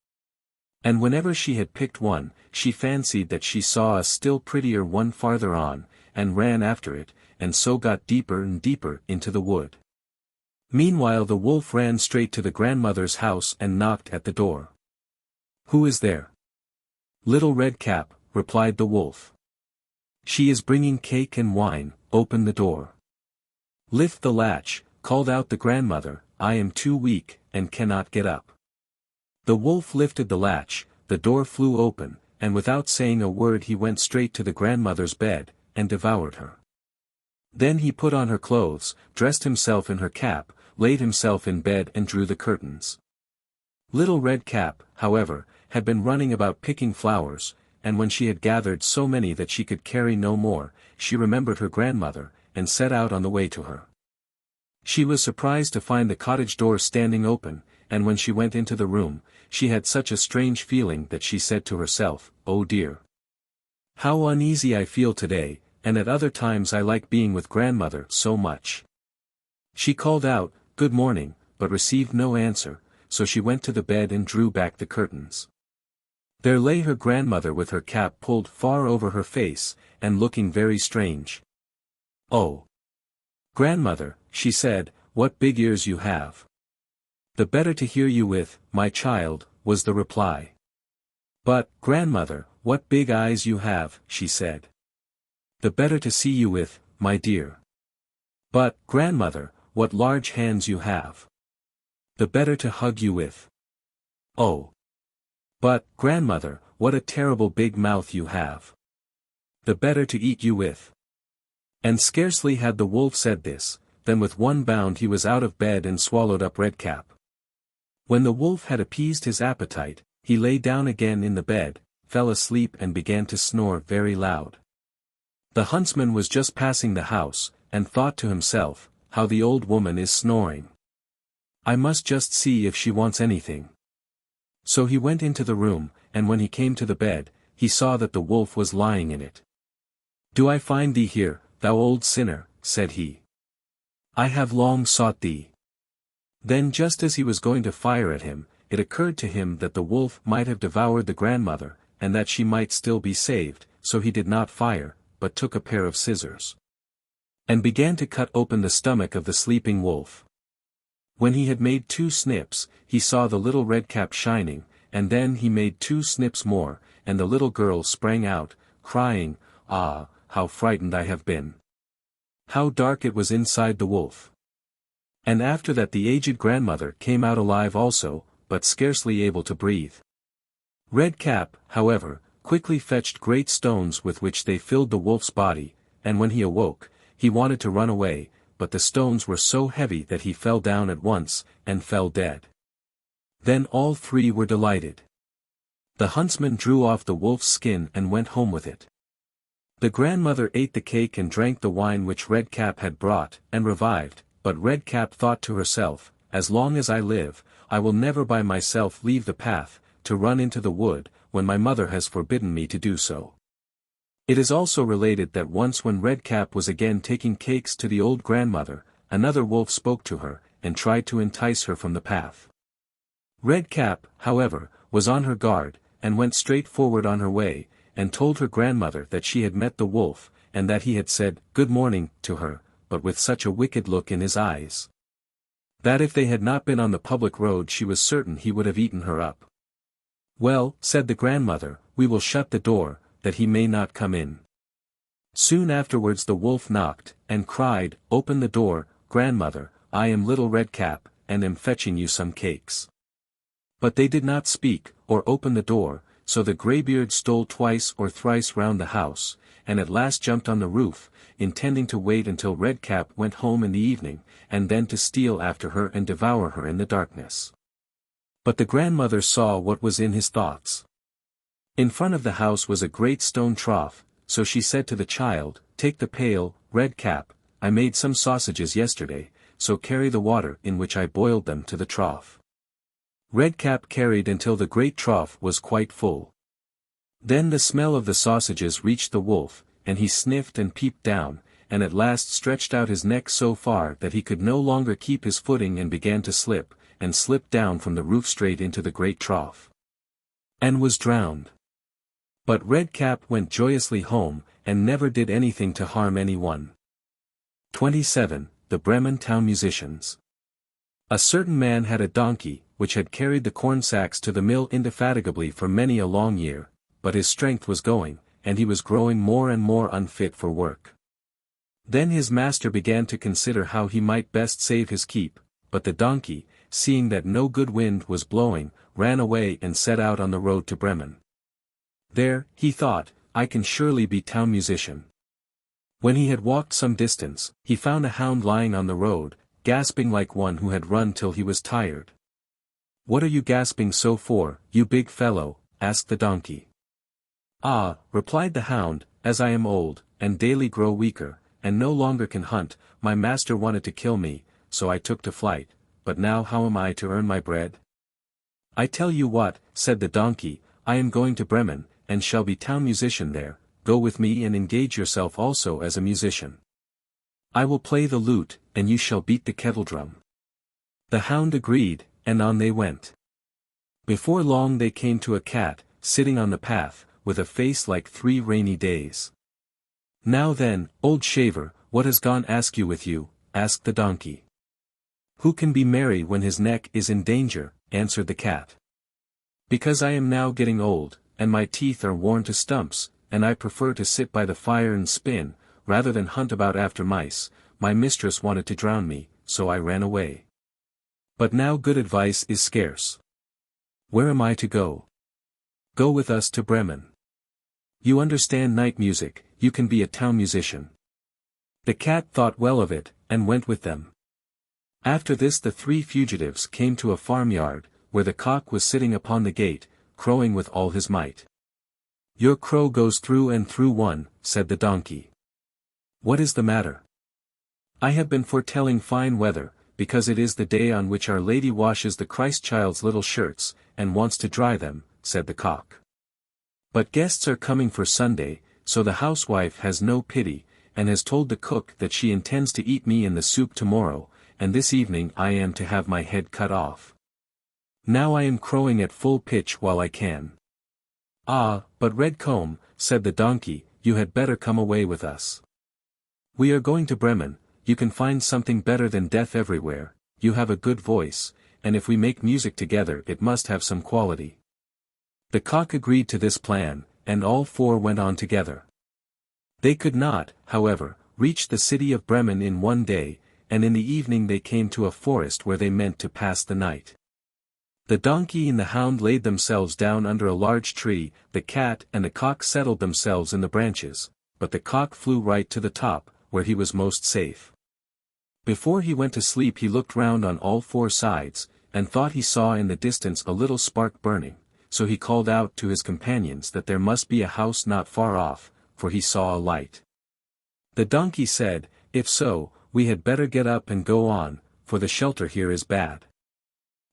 And whenever she had picked one, she fancied that she saw a still prettier one farther on, and ran after it, and so got deeper and deeper into the wood. Meanwhile the wolf ran straight to the grandmother's house and knocked at the door. "Who is there?" "Little Red Cap," replied the wolf. "She is bringing cake and wine, open the door." "Lift the latch," called out the grandmother, "I am too weak, and cannot get up." The wolf lifted the latch, the door flew open, and without saying a word he went straight to the grandmother's bed, and devoured her. Then he put on her clothes, dressed himself in her cap, laid himself in bed and drew the curtains. Little Red Cap, however, had been running about picking flowers, and when she had gathered so many that she could carry no more, she remembered her grandmother, and set out on the way to her. She was surprised to find the cottage door standing open, and when she went into the room, she had such a strange feeling that she said to herself, "Oh dear! How uneasy I feel today, and at other times I like being with grandmother so much." She called out, "Good morning," but received no answer, so she went to the bed and drew back the curtains. There lay her grandmother with her cap pulled far over her face, and looking very strange. "Oh, grandmother," she said, "what big ears you have." "The better to hear you with, my child," was the reply. "But, grandmother, what big eyes you have," she said. "The better to see you with, my dear." "But, grandmother, what large hands you have. The better to hug you with." "Oh. But, grandmother, what a terrible big mouth you have. The better to eat you with." And scarcely had the wolf said this, than with one bound he was out of bed and swallowed up Redcap. When the wolf had appeased his appetite, he lay down again in the bed, fell asleep and began to snore very loud. The huntsman was just passing the house, and thought to himself, "How the old woman is snoring. I must just see if she wants anything." So he went into the room, and when he came to the bed, he saw that the wolf was lying in it. "Do I find thee here, thou old sinner?" said he. "I have long sought thee." Then just as he was going to fire at him, it occurred to him that the wolf might have devoured the grandmother, and that she might still be saved, so he did not fire, but took a pair of scissors, and began to cut open the stomach of the sleeping wolf. When he had made 2 snips, he saw the little Redcap shining, and then he made 2 snips more, and the little girl sprang out, crying, "Ah, how frightened I have been! How dark it was inside the wolf!" And after that the aged grandmother came out alive also, but scarcely able to breathe. Redcap, however, quickly fetched great stones with which they filled the wolf's body, and when he awoke, he wanted to run away, but the stones were so heavy that he fell down at once, and fell dead. Then all 3 were delighted. The huntsman drew off the wolf's skin and went home with it. The grandmother ate the cake and drank the wine which Redcap had brought, and revived, but Redcap thought to herself, "As long as I live, I will never by myself leave the path, to run into the wood, when my mother has forbidden me to do so." It is also related that once when Redcap was again taking cakes to the old grandmother, another wolf spoke to her, and tried to entice her from the path. Redcap, however, was on her guard, and went straight forward on her way, and told her grandmother that she had met the wolf, and that he had said, "Good morning," to her, but with such a wicked look in his eyes, that if they had not been on the public road she was certain he would have eaten her up. "Well," said the grandmother, "we will shut the door, that he may not come in." Soon afterwards the wolf knocked, and cried, "Open the door, grandmother, I am little Redcap, and am fetching you some cakes." But they did not speak, or open the door, so the greybeard stole twice or thrice round the house, and at last jumped on the roof, intending to wait until Redcap went home in the evening, and then to steal after her and devour her in the darkness. But the grandmother saw what was in his thoughts. In front of the house was a great stone trough, so she said to the child, "Take the pail, Redcap, I made some sausages yesterday, so carry the water in which I boiled them to the trough." Redcap carried until the great trough was quite full. Then the smell of the sausages reached the wolf, and he sniffed and peeped down, and at last stretched out his neck so far that he could no longer keep his footing and began to slip, and slipped down from the roof straight into the great trough, and was drowned. But Redcap went joyously home, and never did anything to harm anyone. 27. The Bremen Town-Musicians. A certain man had a donkey, which had carried the corn sacks to the mill indefatigably for many a long year, but his strength was going, and he was growing more and more unfit for work. Then his master began to consider how he might best save his keep, but the donkey, seeing that no good wind was blowing, ran away and set out on the road to Bremen. There, he thought, I can surely be town musician. When he had walked some distance, he found a hound lying on the road, gasping like one who had run till he was tired. "What are you gasping so for, you big fellow?" asked the donkey. "Ah," replied the hound, "as I am old, and daily grow weaker, and no longer can hunt, my master wanted to kill me, so I took to flight, but now how am I to earn my bread? I tell you what, said the donkey, I am going to Bremen, and shall be town musician there, go with me and engage yourself also as a musician. I will play the lute, and you shall beat the kettledrum. The hound agreed, and on they went. Before long they came to a cat, sitting on the path, with a face like 3 rainy days. Now then, old shaver, what has gone askew with you? Asked the donkey. Who can be merry when his neck is in danger? Answered the cat. Because I am now getting old, and my teeth are worn to stumps, and I prefer to sit by the fire and spin, rather than hunt about after mice. My mistress wanted to drown me, so I ran away. But now good advice is scarce. Where am I to go? Go with us to Bremen. You understand night music, you can be a town musician. The cat thought well of it, and went with them. After this the 3 fugitives came to a farmyard, where the cock was sitting upon the gate, crowing with all his might. Your crow goes through and through one, said the donkey. What is the matter? I have been foretelling fine weather, because it is the day on which Our Lady washes the Christ child's little shirts, and wants to dry them, said the cock. But guests are coming for Sunday, so the housewife has no pity, and has told the cook that she intends to eat me in the soup tomorrow, and this evening I am to have my head cut off. Now I am crowing at full pitch while I can. Ah, but Redcomb, said the donkey, you had better come away with us. We are going to Bremen, you can find something better than death everywhere, you have a good voice, and if we make music together it must have some quality. The cock agreed to this plan, and all 4 went on together. They could not, however, reach the city of Bremen in one day, and in the evening they came to a forest where they meant to pass the night. The donkey and the hound laid themselves down under a large tree, the cat and the cock settled themselves in the branches, but the cock flew right to the top, where he was most safe. Before he went to sleep he looked round on all 4 sides, and thought he saw in the distance a little spark burning, so he called out to his companions that there must be a house not far off, for he saw a light. The donkey said, If so, we had better get up and go on, for the shelter here is bad.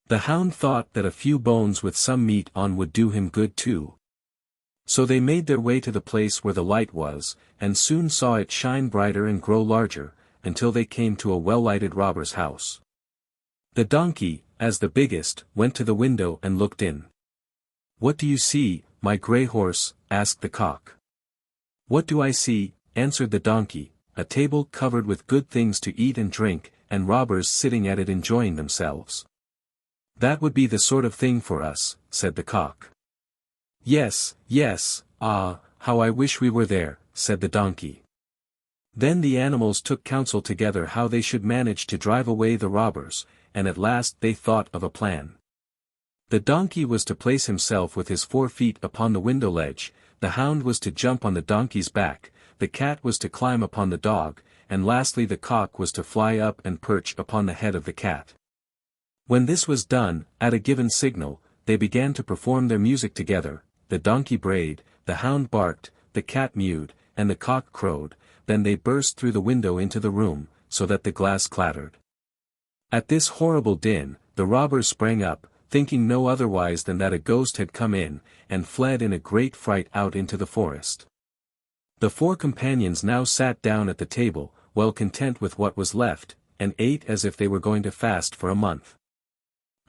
The hound thought that a few bones with some meat on would do him good too. So they made their way to the place where the light was, and soon saw it shine brighter and grow larger, until they came to a well-lighted robber's house. The donkey, as the biggest, went to the window and looked in. What do you see, my grey horse? Asked the cock. What do I see? Answered the donkey, a table covered with good things to eat and drink, and robbers sitting at it enjoying themselves. That would be the sort of thing for us, said the cock. Yes, yes, ah, how I wish we were there, said the donkey. Then the animals took counsel together how they should manage to drive away the robbers, and at last they thought of a plan. The donkey was to place himself with his 4 feet upon the window ledge, the hound was to jump on the donkey's back, the cat was to climb upon the dog, and lastly the cock was to fly up and perch upon the head of the cat. When this was done, at a given signal, they began to perform their music together, the donkey brayed, the hound barked, the cat mewed, and the cock crowed, then they burst through the window into the room, so that the glass clattered. At this horrible din, the robbers sprang up, thinking no otherwise than that a ghost had come in, and fled in a great fright out into the forest. The 4 companions now sat down at the table, well content with what was left, and ate as if they were going to fast for a month.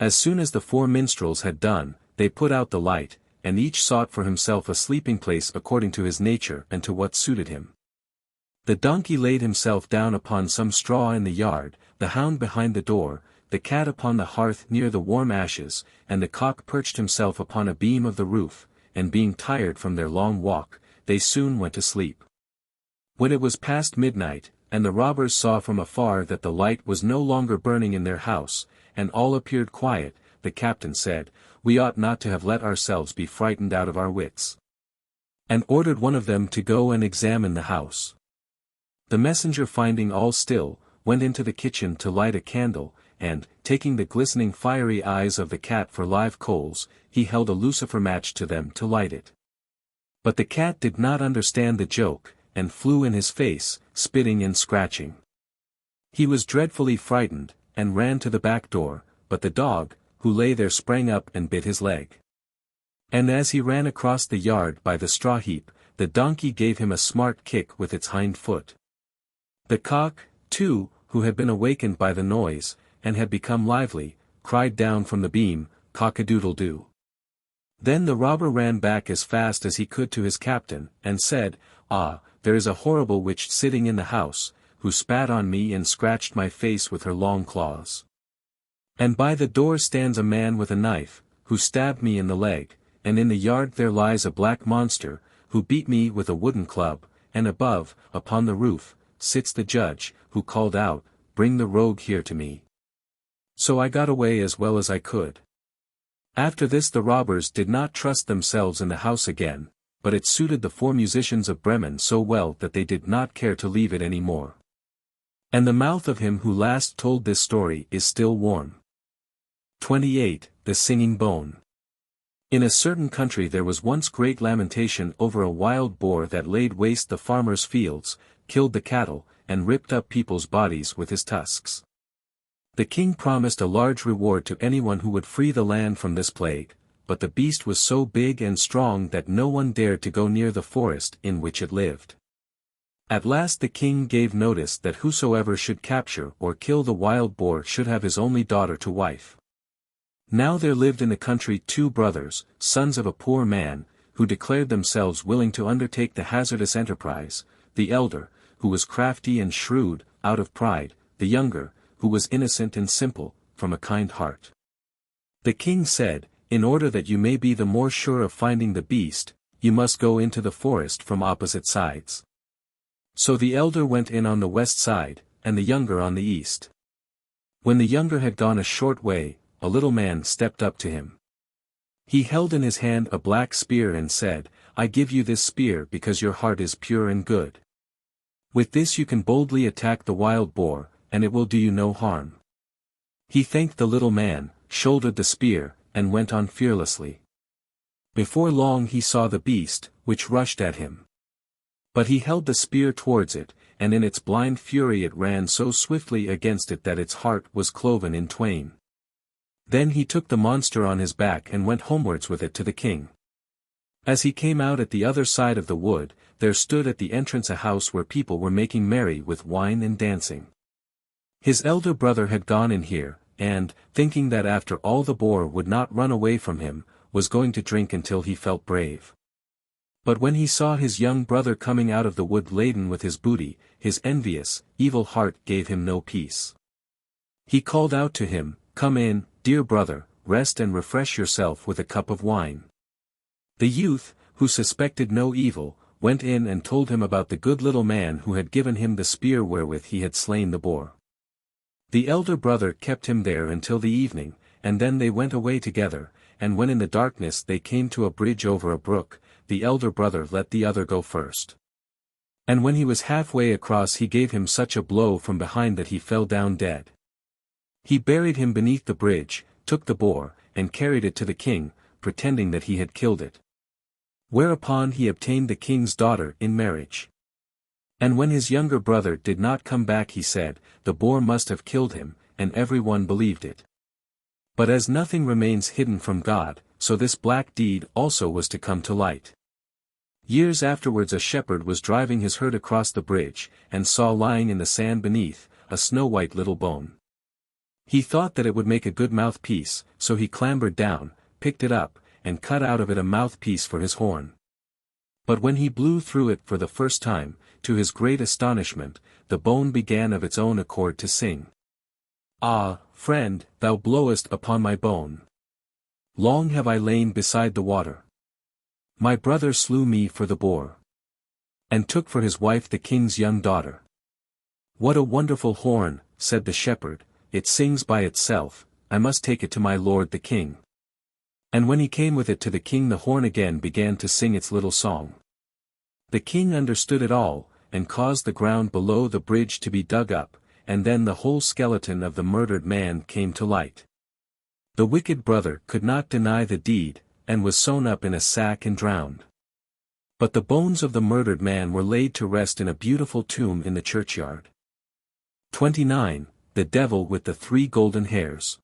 As soon as the 4 minstrels had done, they put out the light, and each sought for himself a sleeping place according to his nature and to what suited him. The donkey laid himself down upon some straw in the yard, the hound behind the door, the cat upon the hearth near the warm ashes, and the cock perched himself upon a beam of the roof, and being tired from their long walk, they soon went to sleep. When it was past midnight, and the robbers saw from afar that the light was no longer burning in their house, and all appeared quiet, the captain said, We ought not to have let ourselves be frightened out of our wits, and ordered one of them to go and examine the house. The messenger, finding all still, went into the kitchen to light a candle, and, taking the glistening fiery eyes of the cat for live coals, he held a lucifer match to them to light it. But the cat did not understand the joke, and flew in his face, spitting and scratching. He was dreadfully frightened, and ran to the back door, but the dog, who lay there sprang up and bit his leg. And as he ran across the yard by the straw heap, the donkey gave him a smart kick with its hind foot. The cock, too, who had been awakened by the noise, and had become lively, cried down from the beam, "Cock-a-doodle-doo." Then the robber ran back as fast as he could to his captain, and said, "Ah, there is a horrible witch sitting in the house, who spat on me and scratched my face with her long claws. And by the door stands a man with a knife, who stabbed me in the leg, and in the yard there lies a black monster, who beat me with a wooden club, and above, upon the roof, sits the judge, who called out, 'Bring the rogue here to me.' So I got away as well as I could." After this the robbers did not trust themselves in the house again, but it suited the 4 musicians of Bremen so well that they did not care to leave it any more. And the mouth of him who last told this story is still warm. 28. The Singing Bone. In a certain country there was once great lamentation over a wild boar that laid waste the farmers' fields, killed the cattle, and ripped up people's bodies with his tusks. The king promised a large reward to anyone who would free the land from this plague, but the beast was so big and strong that no one dared to go near the forest in which it lived. At last the king gave notice that whosoever should capture or kill the wild boar should have his only daughter to wife. Now there lived in the country 2 brothers, sons of a poor man, who declared themselves willing to undertake the hazardous enterprise, the elder, who was crafty and shrewd, out of pride, the younger, who was innocent and simple, from a kind heart. The king said, "In order that you may be the more sure of finding the beast, you must go into the forest from opposite sides." So the elder went in on the west side, and the younger on the east. When the younger had gone a short way, a little man stepped up to him. He held in his hand a black spear and said, "I give you this spear because your heart is pure and good. With this you can boldly attack the wild boar, and it will do you no harm." He thanked the little man, shouldered the spear, and went on fearlessly. Before long he saw the beast, which rushed at him. But he held the spear towards it, and in its blind fury it ran so swiftly against it that its heart was cloven in twain. Then he took the monster on his back and went homewards with it to the king. As he came out at the other side of the wood, there stood at the entrance a house where people were making merry with wine and dancing. His elder brother had gone in here, and, thinking that after all the boar would not run away from him, was going to drink until he felt brave. But when he saw his young brother coming out of the wood laden with his booty, his envious, evil heart gave him no peace. He called out to him, "Come in, dear brother, rest and refresh yourself with a cup of wine." The youth, who suspected no evil, went in and told him about the good little man who had given him the spear wherewith he had slain the boar. The elder brother kept him there until the evening, and then they went away together, and when in the darkness they came to a bridge over a brook, the elder brother let the other go first. And when he was halfway across he gave him such a blow from behind that he fell down dead. He buried him beneath the bridge, took the boar, and carried it to the king, pretending that he had killed it. Whereupon he obtained the king's daughter in marriage. And when his younger brother did not come back he said, "The boar must have killed him," and everyone believed it. But as nothing remains hidden from God, so this black deed also was to come to light. Years afterwards a shepherd was driving his herd across the bridge, and saw lying in the sand beneath, a snow-white little bone. He thought that it would make a good mouthpiece, so he clambered down, picked it up, and cut out of it a mouthpiece for his horn. But when he blew through it for the first time, to his great astonishment, the bone began of its own accord to sing. "Ah, friend, thou blowest upon my bone. Long have I lain beside the water. My brother slew me for the boar, and took for his wife the king's young daughter." "What a wonderful horn," said the shepherd, "it sings by itself, I must take it to my lord the king." And when he came with it to the king the horn again began to sing its little song. The king understood it all, and caused the ground below the bridge to be dug up, and then the whole skeleton of the murdered man came to light. The wicked brother could not deny the deed, and was sewn up in a sack and drowned. But the bones of the murdered man were laid to rest in a beautiful tomb in the churchyard. 29. The Devil with the Three Golden Hairs.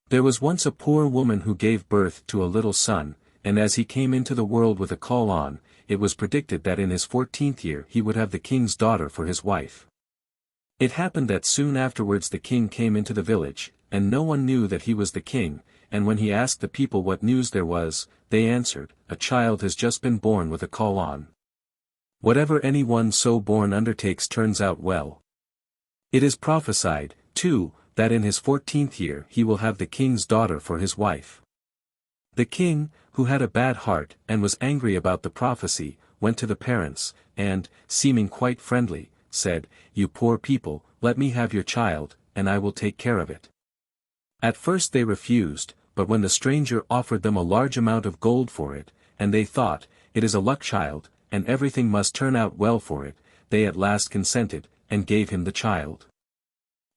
There was once a poor woman who gave birth to a little son, and as he came into the world with a caul on, it was predicted that in his 14th year he would have the king's daughter for his wife. It happened that soon afterwards the king came into the village, and no one knew that he was the king, and when he asked the people what news there was, they answered, "A child has just been born with a caul on." Whatever any one so born undertakes turns out well. It is prophesied, too, that in his 14th year he will have the king's daughter for his wife. The king, who had a bad heart and was angry about the prophecy, went to the parents, and, seeming quite friendly, said, "You poor people, let me have your child, and I will take care of it." At first they refused, but when the stranger offered them a large amount of gold for it, and they thought, "It is a luck child, and everything must turn out well for it," they at last consented, and gave him the child.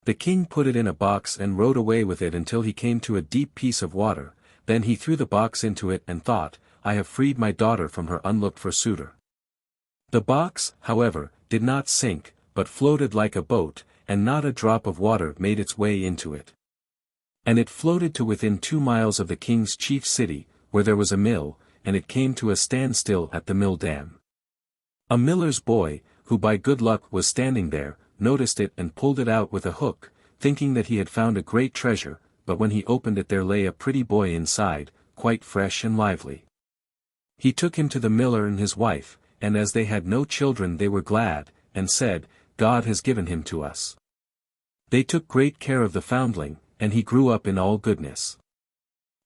The king put it in a box and rode away with it until he came to a deep piece of water, then he threw the box into it and thought, "I have freed my daughter from her unlooked-for suitor." The box, however, did not sink, but floated like a boat, and not a drop of water made its way into it. And it floated to within 2 miles of the king's chief city, where there was a mill, and it came to a standstill at the mill dam. A miller's boy, who by good luck was standing there, noticed it and pulled it out with a hook, thinking that he had found a great treasure, but when he opened it there lay a pretty boy inside, quite fresh and lively. He took him to the miller and his wife, and as they had no children they were glad, and said, "God has given him to us." They took great care of the foundling, and he grew up in all goodness.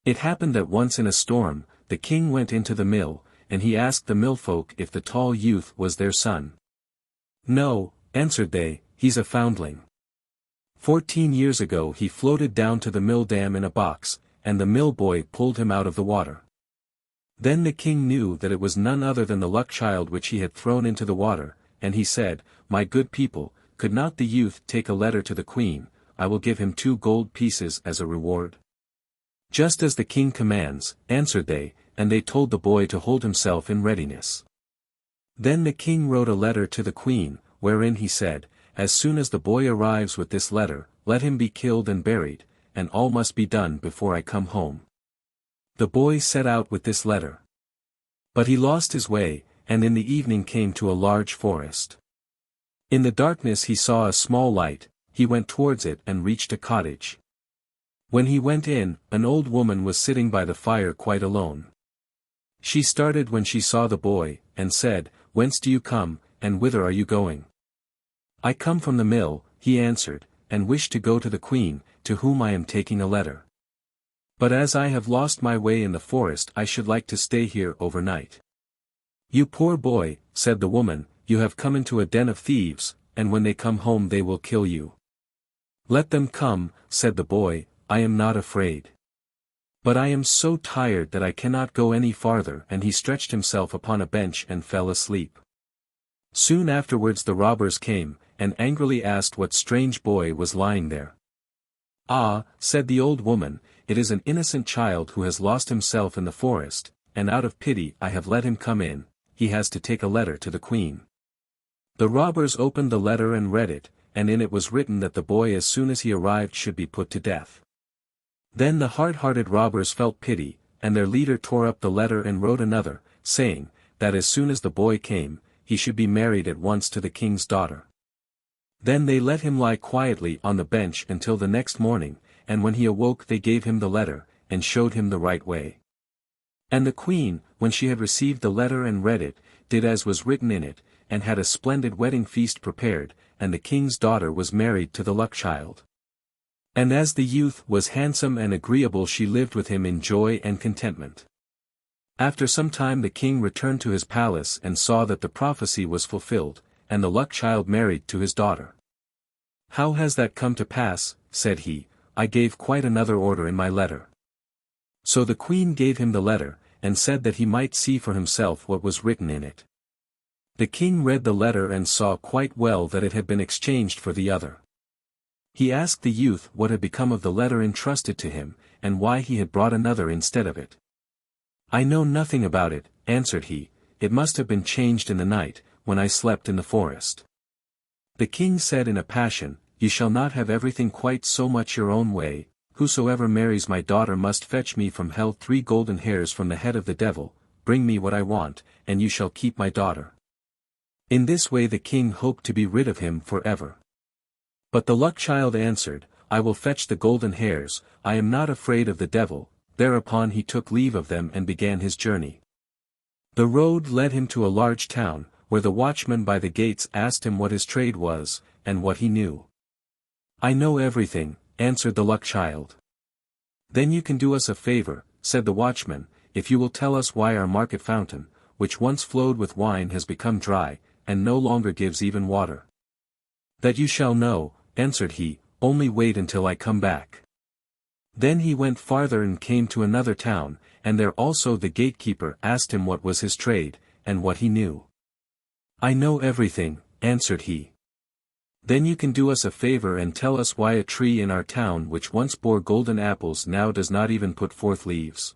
It happened that once in a storm, the king went into the mill, and he asked the millfolk if the tall youth was their son. "No," answered they, "he's a foundling. 14 years ago he floated down to the mill dam in a box, and the mill boy pulled him out of the water." Then the king knew that it was none other than the luck child which he had thrown into the water, and he said, "My good people, could not the youth take a letter to the queen? I will give him 2 gold pieces as a reward." "Just as the king commands," answered they, and they told the boy to hold himself in readiness. Then the king wrote a letter to the queen, wherein he said, "As soon as the boy arrives with this letter, let him be killed and buried, and all must be done before I come home." The boy set out with this letter. But he lost his way, and in the evening came to a large forest. In the darkness he saw a small light, he went towards it and reached a cottage. When he went in, an old woman was sitting by the fire quite alone. She started when she saw the boy, and said, "Whence do you come, and whither are you going?" "I come from the mill," he answered, "and wish to go to the queen, to whom I am taking a letter. But as I have lost my way in the forest I should like to stay here overnight." "You poor boy," said the woman, "you have come into a den of thieves, and when they come home they will kill you." "Let them come," said the boy, "I am not afraid. But I am so tired that I cannot go any farther," and he stretched himself upon a bench and fell asleep. Soon afterwards the robbers came, and angrily asked what strange boy was lying there. "Ah," said the old woman, "it is an innocent child who has lost himself in the forest, and out of pity I have let him come in. He has to take a letter to the queen." The robbers opened the letter and read it, and in it was written that the boy as soon as he arrived should be put to death. Then the hard-hearted robbers felt pity, and their leader tore up the letter and wrote another, saying, that as soon as the boy came, he should be married at once to the king's daughter. Then they let him lie quietly on the bench until the next morning, and when he awoke they gave him the letter, and showed him the right way. And the queen, when she had received the letter and read it, did as was written in it, and had a splendid wedding feast prepared, and the king's daughter was married to the luck child. And as the youth was handsome and agreeable she lived with him in joy and contentment. After some time the king returned to his palace and saw that the prophecy was fulfilled, and the luck child married to his daughter. "How has that come to pass?" said he, "I gave quite another order in my letter." So the queen gave him the letter, and said that he might see for himself what was written in it. The king read the letter and saw quite well that it had been exchanged for the other. He asked the youth what had become of the letter entrusted to him, and why he had brought another instead of it. "I know nothing about it," answered he, "it must have been changed in the night, when I slept in the forest." The king said in a passion, "Ye shall not have everything quite so much your own way. Whosoever marries my daughter must fetch me from hell 3 golden hairs from the head of the devil. Bring me what I want, and you shall keep my daughter." In this way the king hoped to be rid of him forever. But the luck child answered, "I will fetch the golden hairs, I am not afraid of the devil." Thereupon he took leave of them and began his journey. The road led him to a large town, where the watchman by the gates asked him what his trade was, and what he knew. "I know everything," answered the luck child. "Then you can do us a favor," said the watchman, "if you will tell us why our market fountain, which once flowed with wine, has become dry, and no longer gives even water." "That you shall know," answered he, "only wait until I come back." Then he went farther and came to another town, and there also the gatekeeper asked him what was his trade, and what he knew. "I know everything," answered he. "Then you can do us a favor and tell us why a tree in our town which once bore golden apples now does not even put forth leaves."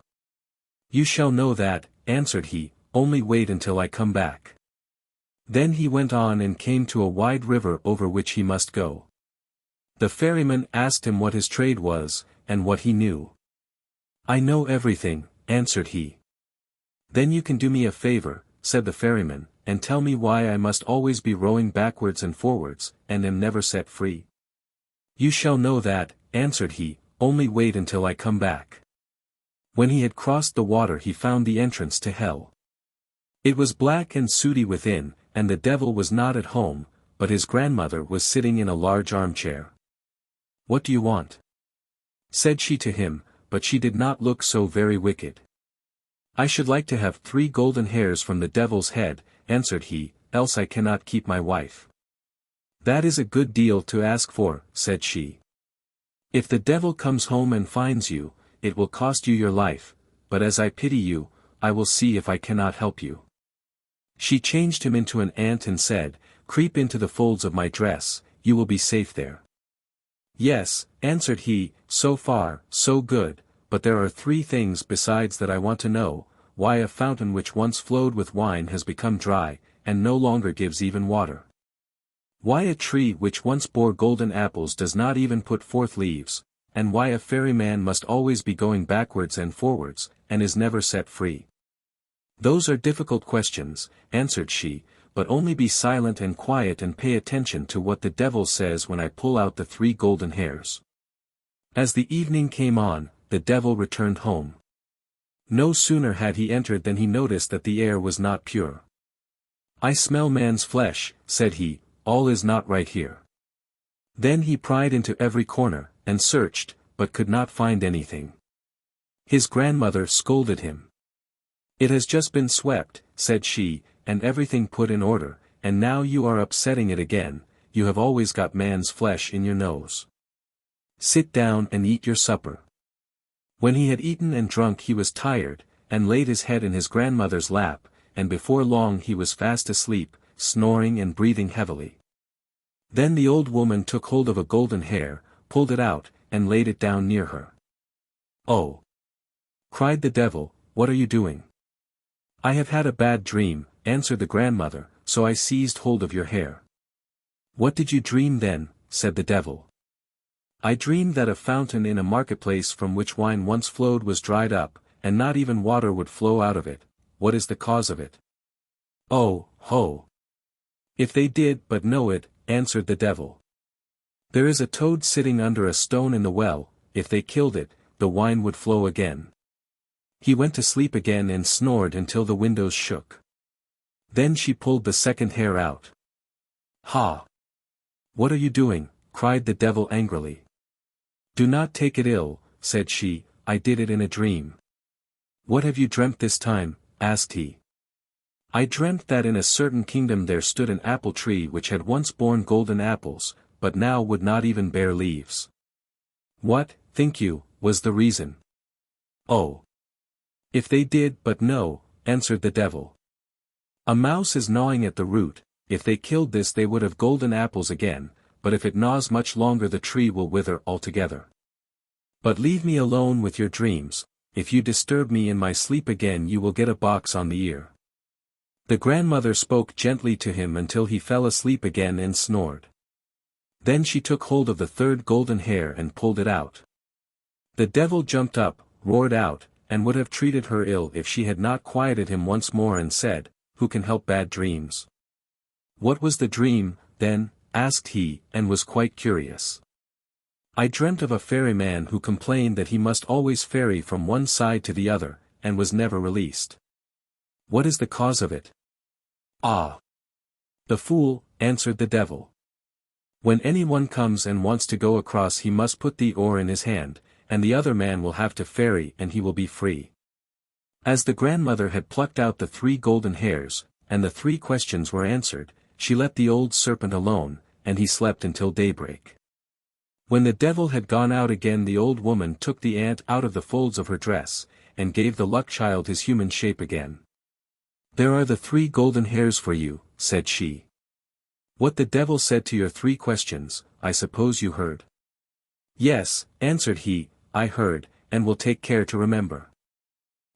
"You shall know that," answered he, "only wait until I come back." Then he went on and came to a wide river over which he must go. The ferryman asked him what his trade was, and what he knew. "I know everything," answered he. "Then you can do me a favor," said the ferryman, "and tell me why I must always be rowing backwards and forwards, and am never set free." "You shall know that," answered he, "only wait until I come back." When he had crossed the water he found the entrance to hell. It was black and sooty within, and the devil was not at home, but his grandmother was sitting in a large armchair. "What do you want?" said she to him, but she did not look so very wicked. "I should like to have 3 golden hairs from the devil's head," answered he, "else I cannot keep my wife." "That is a good deal to ask for," said she. "If the devil comes home and finds you, it will cost you your life, but as I pity you, I will see if I cannot help you." She changed him into an ant and said, "Creep into the folds of my dress, you will be safe there." "Yes," answered he, "so far, so good, but there are 3 things besides that I want to know: why a fountain which once flowed with wine has become dry, and no longer gives even water. Why a tree which once bore golden apples does not even put forth leaves, and why a ferryman must always be going backwards and forwards, and is never set free." "Those are difficult questions," answered she, "but only be silent and quiet and pay attention to what the devil says when I pull out the 3 golden hairs." As the evening came on, the devil returned home. No sooner had he entered than he noticed that the air was not pure. "I smell man's flesh," said he, "all is not right here." Then he pried into every corner, and searched, but could not find anything. His grandmother scolded him. "It has just been swept," said she, "and everything put in order, and now you are upsetting it again. You have always got man's flesh in your nose. Sit down and eat your supper." When he had eaten and drunk he was tired, and laid his head in his grandmother's lap, and before long he was fast asleep, snoring and breathing heavily. Then the old woman took hold of a golden hair, pulled it out, and laid it down near her. "Oh!" cried the devil, "what are you doing?" "I have had a bad dream," answered the grandmother, "so I seized hold of your hair." "What did you dream then?" said the devil. "I dreamed that a fountain in a marketplace from which wine once flowed was dried up, and not even water would flow out of it. What is the cause of it?" "Oh, ho! If they did but know it," answered the devil. "There is a toad sitting under a stone in the well, if they killed it, the wine would flow again." He went to sleep again and snored until the windows shook. Then she pulled the second hair out. "Ha! What are you doing?" cried the devil angrily. "Do not take it ill," said she, "I did it in a dream." "What have you dreamt this time?" asked he. "I dreamt that in a certain kingdom there stood an apple tree which had once borne golden apples, but now would not even bear leaves." "What, think you, was the reason?" "Oh! If they did but know," answered the devil. "A mouse is gnawing at the root, if they killed this they would have golden apples again, but if it gnaws much longer the tree will wither altogether. But leave me alone with your dreams, if you disturb me in my sleep again you will get a box on the ear." The grandmother spoke gently to him until he fell asleep again and snored. Then she took hold of the third golden hair and pulled it out. The devil jumped up, roared out, and would have treated her ill if she had not quieted him once more and said, "Who can help bad dreams?" "What was the dream, then?" asked he, and was quite curious. "I dreamt of a ferryman who complained that he must always ferry from one side to the other, and was never released." "What is the cause of it?" "Ah! The fool," answered the devil. "When anyone comes and wants to go across he must put the oar in his hand, and the other man will have to ferry and he will be free." As the grandmother had plucked out the 3 golden hairs, and the 3 questions were answered, she let the old serpent alone, and he slept until daybreak. When the devil had gone out again, the old woman took the ant out of the folds of her dress, and gave the luck child his human shape again. "There are the 3 golden hairs for you," said she. "What the devil said to your 3 questions, I suppose you heard?" "Yes," answered he, "I heard, and will take care to remember."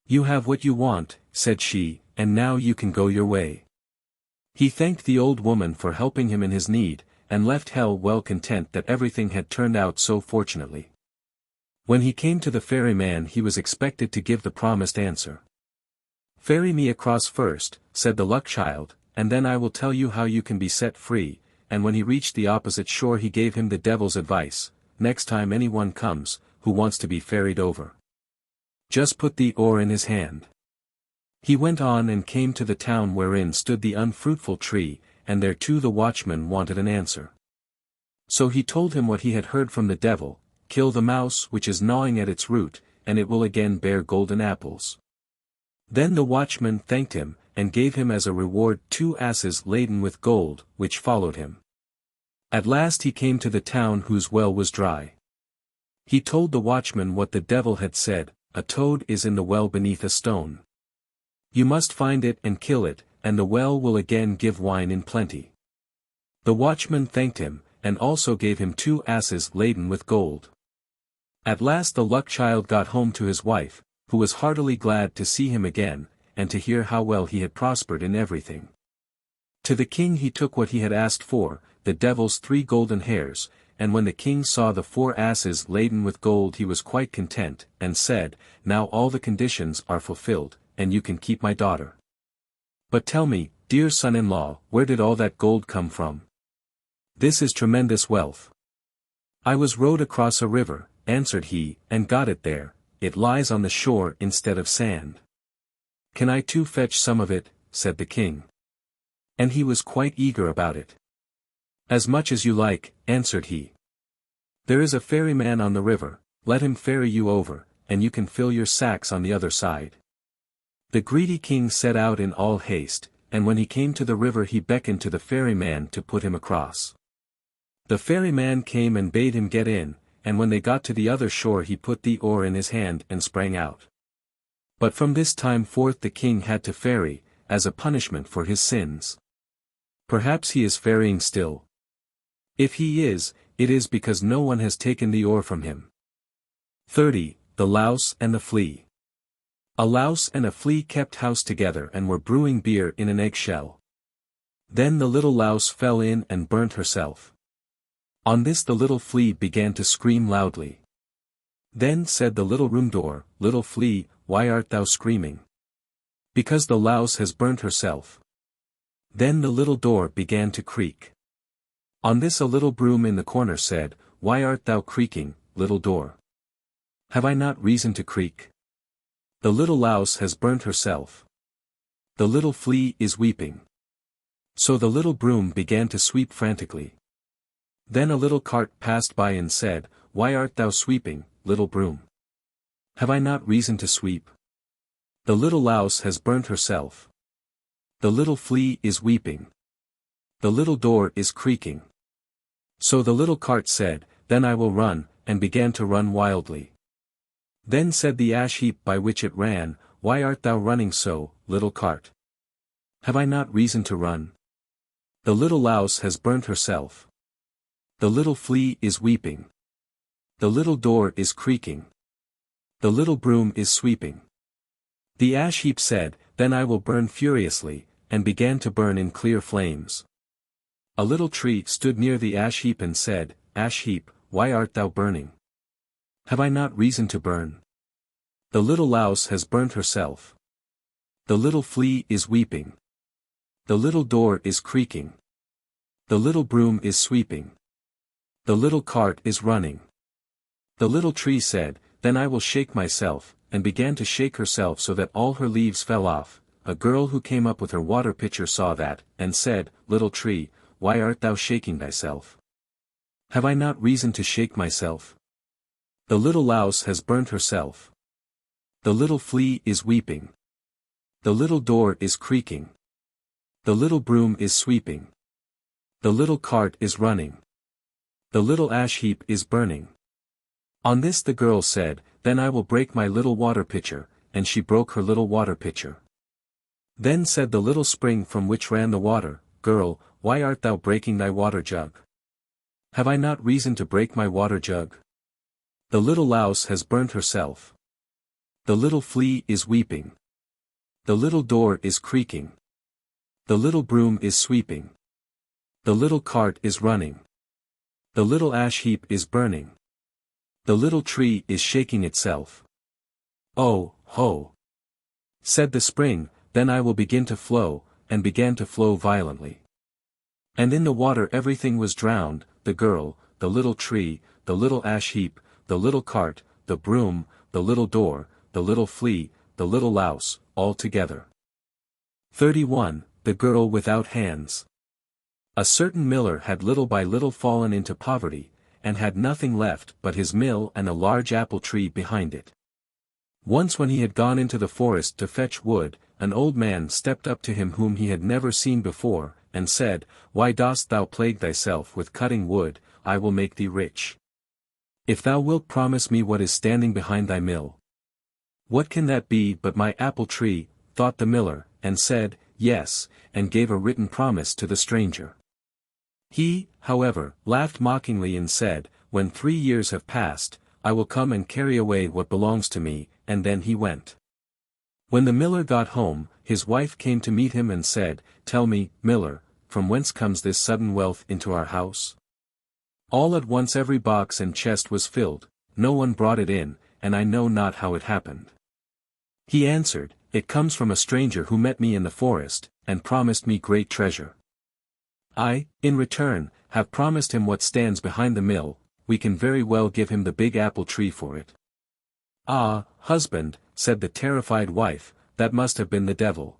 "You have what you want," said she, "and now you can go your way." He thanked the old woman for helping him in his need, and left hell well content that everything had turned out so fortunately. When he came to the ferryman he was expected to give the promised answer. "Ferry me across first," said the luck child, "and then I will tell you how you can be set free," and when he reached the opposite shore he gave him the devil's advice: "Next time anyone comes, who wants to be ferried over, just put the oar in his hand." He went on and came to the town wherein stood the unfruitful tree, and there too the watchman wanted an answer. So he told him what he had heard from the devil: "Kill the mouse which is gnawing at its root, and it will again bear golden apples." Then the watchman thanked him, and gave him as a reward 2 asses laden with gold, which followed him. At last he came to the town whose well was dry. He told the watchman what the devil had said: "A toad is in the well beneath a stone. You must find it and kill it, and the well will again give wine in plenty." The watchman thanked him, and also gave him 2 asses laden with gold. At last the luck child got home to his wife, who was heartily glad to see him again, and to hear how well he had prospered in everything. To the king he took what he had asked for, the devil's 3 golden hairs, and when the king saw the 4 asses laden with gold he was quite content, and said, "Now all the conditions are fulfilled, and you can keep my daughter. But tell me, dear son-in-law, where did all that gold come from? This is tremendous wealth." "I was rowed across a river," answered he, "and got it there. It lies on the shore instead of sand." "Can I too fetch some of it?" said the king. And he was quite eager about it. "As much as you like," answered he. "There is a ferryman on the river, let him ferry you over, and you can fill your sacks on the other side." The greedy king set out in all haste, and when he came to the river he beckoned to the ferryman to put him across. The ferryman came and bade him get in, and when they got to the other shore he put the oar in his hand and sprang out. But from this time forth the king had to ferry, as a punishment for his sins. Perhaps he is ferrying still. If he is, it is because no one has taken the oar from him. 30. The Louse and the Flea. A louse and a flea kept house together and were brewing beer in an eggshell. Then the little louse fell in and burnt herself. On this the little flea began to scream loudly. Then said the little room door, "Little flea, why art thou screaming?" "Because the louse has burnt herself." Then the little door began to creak. On this a little broom in the corner said, "Why art thou creaking, little door? Have I not reason to creak? The little louse has burnt herself. The little flea is weeping." So the little broom began to sweep frantically. Then a little cart passed by and said, "Why art thou sweeping, little broom? Have I not reason to sweep? The little louse has burnt herself. The little flea is weeping. The little door is creaking." So the little cart said, "Then I will run," and began to run wildly. Then said the ash heap by which it ran, "Why art thou running so, little cart? Have I not reason to run? The little louse has burnt herself. The little flea is weeping. The little door is creaking. The little broom is sweeping." The ash heap said, "Then I will burn furiously," and began to burn in clear flames. A little tree stood near the ash heap and said, Ash heap, why art thou burning? Have I not reason to burn? The little louse has burnt herself. The little flea is weeping. The little door is creaking. The little broom is sweeping. The little cart is running. The little tree said, Then I will shake myself, and began to shake herself so that all her leaves fell off. A girl who came up with her water pitcher saw that, and said, Little tree, why art thou shaking thyself? Have I not reason to shake myself? The little louse has burnt herself. The little flea is weeping. The little door is creaking. The little broom is sweeping. The little cart is running. The little ash heap is burning. On this the girl said, Then I will break my little water pitcher, and she broke her little water pitcher. Then said the little spring from which ran the water, Girl, why art thou breaking thy water jug? Have I not reason to break my water jug? The little louse has burnt herself. The little flea is weeping. The little door is creaking. The little broom is sweeping. The little cart is running. The little ash heap is burning. The little tree is shaking itself. Oh, ho! Said the spring, Then I will begin to flow, and began to flow violently. And in the water everything was drowned, the girl, the little tree, the little ash heap, the little cart, the broom, the little door, the little flea, the little louse, all together. 31. The girl without hands. A certain miller had little by little fallen into poverty, and had nothing left but his mill and a large apple tree behind it. Once when he had gone into the forest to fetch wood, an old man stepped up to him whom he had never seen before, and said, Why dost thou plague thyself with cutting wood? I will make thee rich. If thou wilt promise me what is standing behind thy mill. What can that be but my apple tree, thought the miller, and said, Yes, and gave a written promise to the stranger. He, however, laughed mockingly and said, When 3 years have passed, I will come and carry away what belongs to me, and then he went. When the miller got home, his wife came to meet him and said, Tell me, miller, from whence comes this sudden wealth into our house? All at once every box and chest was filled, no one brought it in, and I know not how it happened. He answered, It comes from a stranger who met me in the forest, and promised me great treasure. I, in return, have promised him what stands behind the mill. We can very well give him the big apple tree for it. Ah, husband, said the terrified wife, that must have been the devil.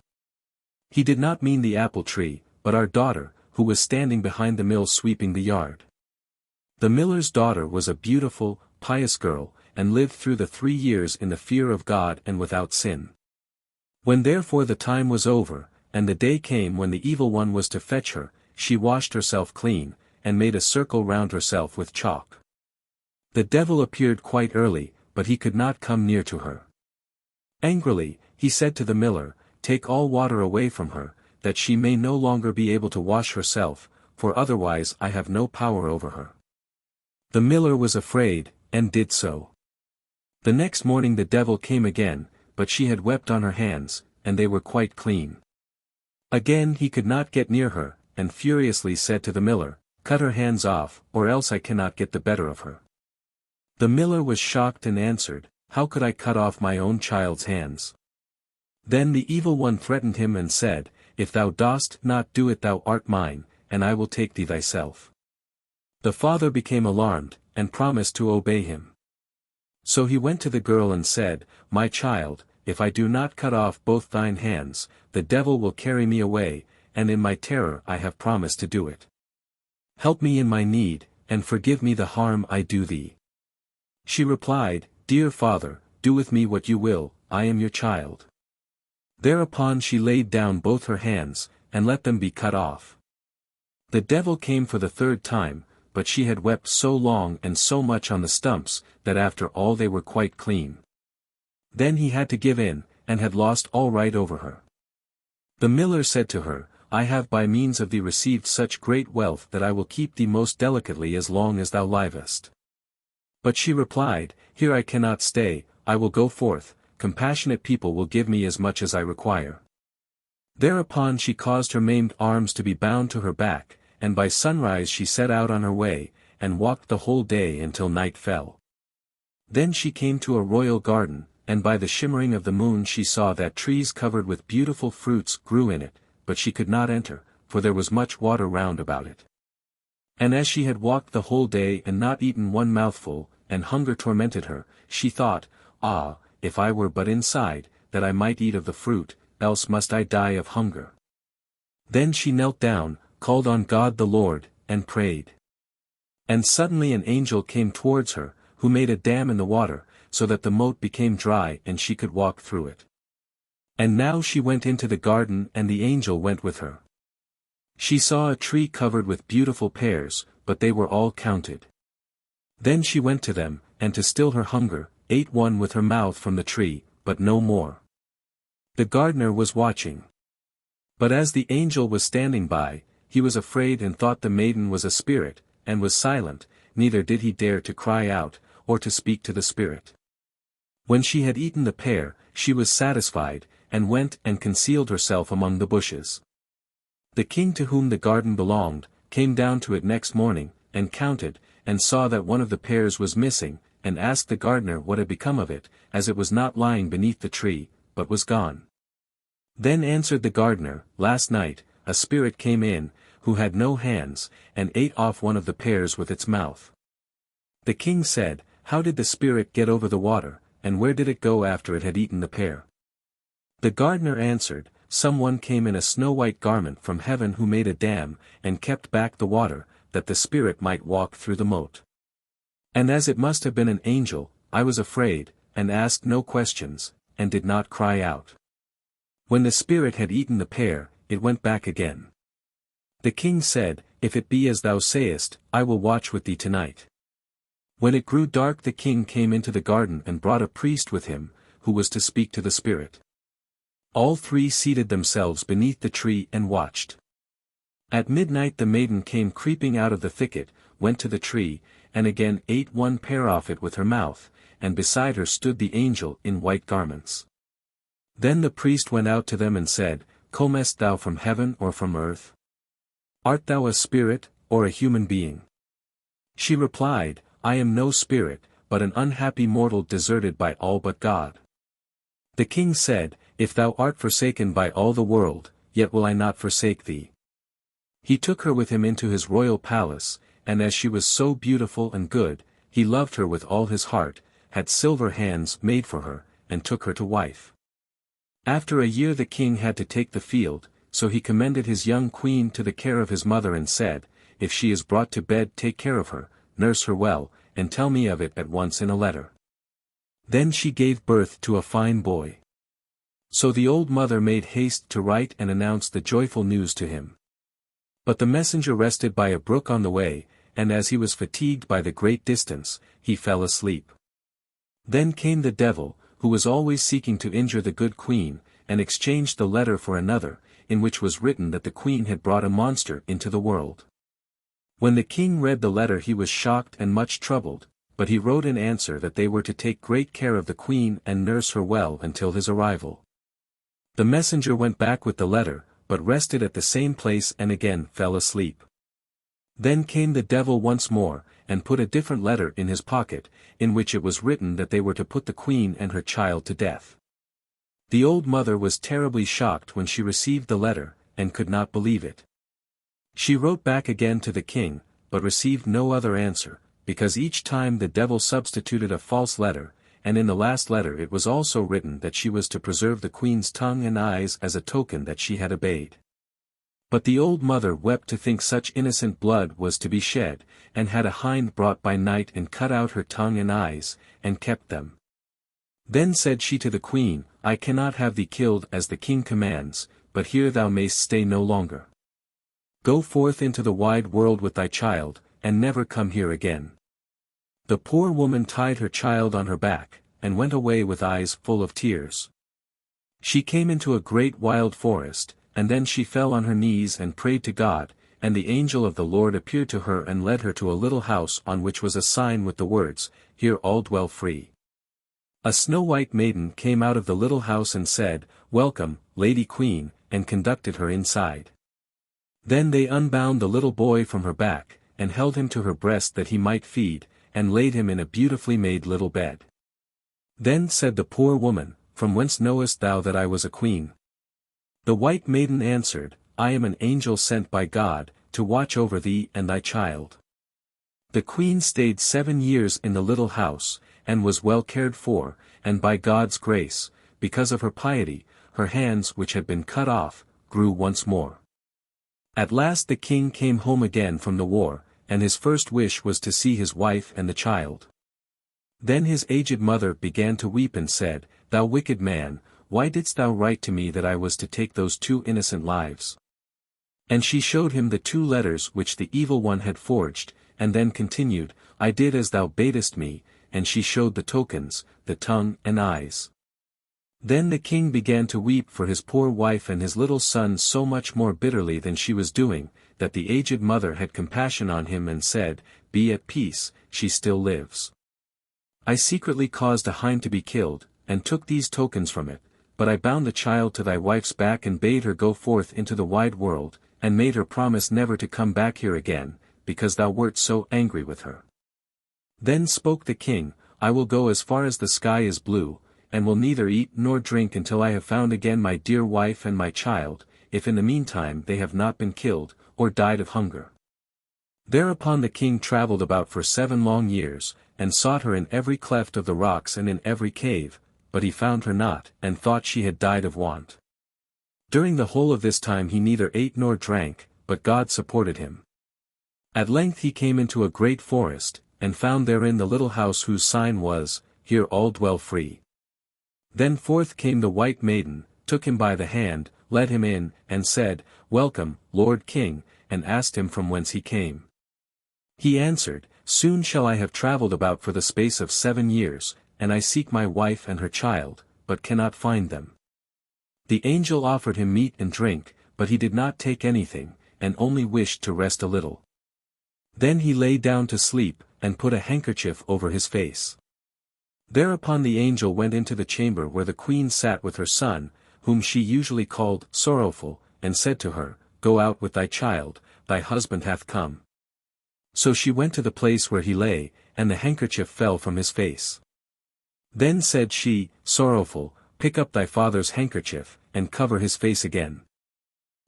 He did not mean the apple tree, but our daughter, who was standing behind the mill sweeping the yard. The miller's daughter was a beautiful, pious girl, and lived through the 3 years in the fear of God and without sin. When therefore the time was over, and the day came when the evil one was to fetch her, she washed herself clean, and made a circle round herself with chalk. The devil appeared quite early, but he could not come near to her. Angrily, he said to the miller, Take all water away from her, that she may no longer be able to wash herself, for otherwise I have no power over her. The miller was afraid, and did so. The next morning the devil came again, but she had wept on her hands, and they were quite clean. Again he could not get near her, and furiously said to the miller, Cut her hands off, or else I cannot get the better of her. The miller was shocked and answered, How could I cut off my own child's hands? Then the evil one threatened him and said, If thou dost not do it thou art mine, and I will take thee thyself. The father became alarmed, and promised to obey him. So he went to the girl and said, My child, if I do not cut off both thine hands, the devil will carry me away, and in my terror I have promised to do it. Help me in my need, and forgive me the harm I do thee. She replied, Dear father, do with me what you will, I am your child. Thereupon she laid down both her hands, and let them be cut off. The devil came for the 3rd time, but she had wept so long and so much on the stumps, that after all they were quite clean. Then he had to give in, and had lost all right over her. The miller said to her, I have by means of thee received such great wealth that I will keep thee most delicately as long as thou livest. But she replied, Here I cannot stay, I will go forth, compassionate people will give me as much as I require. Thereupon she caused her maimed arms to be bound to her back, and by sunrise she set out on her way, and walked the whole day until night fell. Then she came to a royal garden, and by the shimmering of the moon she saw that trees covered with beautiful fruits grew in it, but she could not enter, for there was much water round about it. And as she had walked the whole day and not eaten one mouthful, and hunger tormented her, she thought, "Ah, if I were but inside, that I might eat of the fruit, else must I die of hunger." Then she knelt down, called on God the Lord, and prayed. And suddenly an angel came towards her, who made a dam in the water, so that the moat became dry and she could walk through it. And now she went into the garden and the angel went with her. She saw a tree covered with beautiful pears, but they were all counted. Then she went to them, and to still her hunger, ate one with her mouth from the tree, but no more. The gardener was watching. But as the angel was standing by, he was afraid and thought the maiden was a spirit, and was silent, neither did he dare to cry out, or to speak to the spirit. When she had eaten the pear, she was satisfied, and went and concealed herself among the bushes. The king to whom the garden belonged, came down to it next morning, and counted, and saw that one of the pears was missing, and asked the gardener what had become of it, as it was not lying beneath the tree, but was gone. Then answered the gardener, "Last night, a spirit came in, who had no hands, and ate off one of the pears with its mouth." The king said, "How did the spirit get over the water, and where did it go after it had eaten the pear?" The gardener answered, "Someone came in a snow-white garment from heaven who made a dam, and kept back the water, that the spirit might walk through the moat. And as it must have been an angel, I was afraid, and asked no questions, and did not cry out. When the spirit had eaten the pear, it went back again." The king said, "If it be as thou sayest, I will watch with thee tonight." When it grew dark the king came into the garden and brought a priest with him, who was to speak to the spirit. All three seated themselves beneath the tree and watched. At midnight the maiden came creeping out of the thicket, went to the tree, and again ate one pear off it with her mouth, and beside her stood the angel in white garments. Then the priest went out to them and said, "Comest thou from heaven or from earth? Art thou a spirit, or a human being?" She replied, "I am no spirit, but an unhappy mortal deserted by all but God." The king said, "If thou art forsaken by all the world, yet will I not forsake thee." He took her with him into his royal palace, and as she was so beautiful and good, he loved her with all his heart, had silver hands made for her, and took her to wife. After a year the king had to take the field, so he commended his young queen to the care of his mother and said, "If she is brought to bed take care of her, nurse her well, and tell me of it at once in a letter." Then she gave birth to a fine boy. So the old mother made haste to write and announce the joyful news to him. But the messenger rested by a brook on the way, and as he was fatigued by the great distance, he fell asleep. Then came the devil, who was always seeking to injure the good queen, and exchanged the letter for another, in which was written that the queen had brought a monster into the world. When the king read the letter he was shocked and much troubled, but he wrote in answer that they were to take great care of the queen and nurse her well until his arrival. The messenger went back with the letter, but rested at the same place and again fell asleep. Then came the devil once more, and put a different letter in his pocket, in which it was written that they were to put the queen and her child to death. The old mother was terribly shocked when she received the letter, and could not believe it. She wrote back again to the king, but received no other answer, because each time the devil substituted a false letter, and in the last letter it was also written that she was to preserve the queen's tongue and eyes as a token that she had obeyed. But the old mother wept to think such innocent blood was to be shed, and had a hind brought by night and cut out her tongue and eyes, and kept them. Then said she to the queen, "I cannot have thee killed as the king commands, but here thou mayst stay no longer. Go forth into the wide world with thy child, and never come here again." The poor woman tied her child on her back, and went away with eyes full of tears. She came into a great wild forest, and then she fell on her knees and prayed to God, and the angel of the Lord appeared to her and led her to a little house on which was a sign with the words, "Here all dwell free." A snow-white maiden came out of the little house and said, "Welcome, Lady Queen," and conducted her inside. Then they unbound the little boy from her back, and held him to her breast that he might feed, and laid him in a beautifully made little bed. Then said the poor woman, From whence knowest thou that I was a queen? The white maiden answered, I am an angel sent by God, to watch over thee and thy child. The queen stayed 7 years in the little house, and was well cared for, and by God's grace, because of her piety, her hands which had been cut off, grew once more. At last the king came home again from the war, and his first wish was to see his wife and the child. Then his aged mother began to weep and said, Thou wicked man, why didst thou write to me that I was to take those 2 innocent lives? And she showed him the 2 letters which the evil one had forged, and then continued, I did as thou badest me, and she showed the tokens, the tongue and eyes. Then the king began to weep for his poor wife and his little son so much more bitterly than she was doing, that the aged mother had compassion on him and said, Be at peace, she still lives. I secretly caused a hind to be killed, and took these tokens from it, but I bound the child to thy wife's back and bade her go forth into the wide world, and made her promise never to come back here again, because thou wert so angry with her. Then spoke the king, I will go as far as the sky is blue, and will neither eat nor drink until I have found again my dear wife and my child, if in the meantime they have not been killed, or died of hunger. Thereupon the king travelled about for 7 long years, and sought her in every cleft of the rocks and in every cave, but he found her not, and thought she had died of want. During the whole of this time he neither ate nor drank, but God supported him. At length he came into a great forest, and found therein the little house whose sign was, Here all dwell free. Then forth came the white maiden, took him by the hand, led him in, and said, Welcome, Lord King, and asked him from whence he came. He answered, Soon shall I have travelled about for the space of 7 years, and I seek my wife and her child, but cannot find them. The angel offered him meat and drink, but he did not take anything, and only wished to rest a little. Then he lay down to sleep, and put a handkerchief over his face. Thereupon the angel went into the chamber where the queen sat with her son, whom she usually called Sorrowful, and said to her, Go out with thy child, thy husband hath come. So she went to the place where he lay, and the handkerchief fell from his face. Then said she, Sorrowful, pick up thy father's handkerchief, and cover his face again.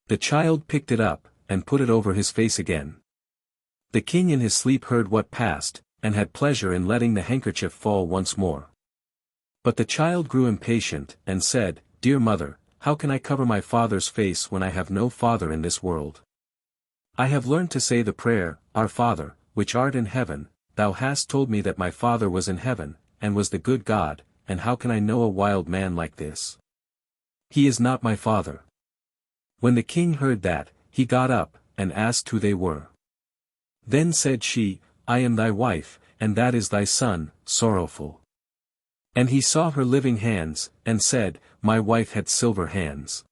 The child picked it up, and put it over his face again. The king in his sleep heard what passed, and had pleasure in letting the handkerchief fall once more. But the child grew impatient, and said, Dear mother, how can I cover my father's face when I have no father in this world? I have learned to say the prayer, Our Father, which art in heaven. Thou hast told me that my father was in heaven, and was the good God, and how can I know a wild man like this? He is not my father. When the king heard that, he got up, and asked who they were. Then said she, I am thy wife, and that is thy son, Sorrowful. And he saw her living hands, and said, My wife had silver hands.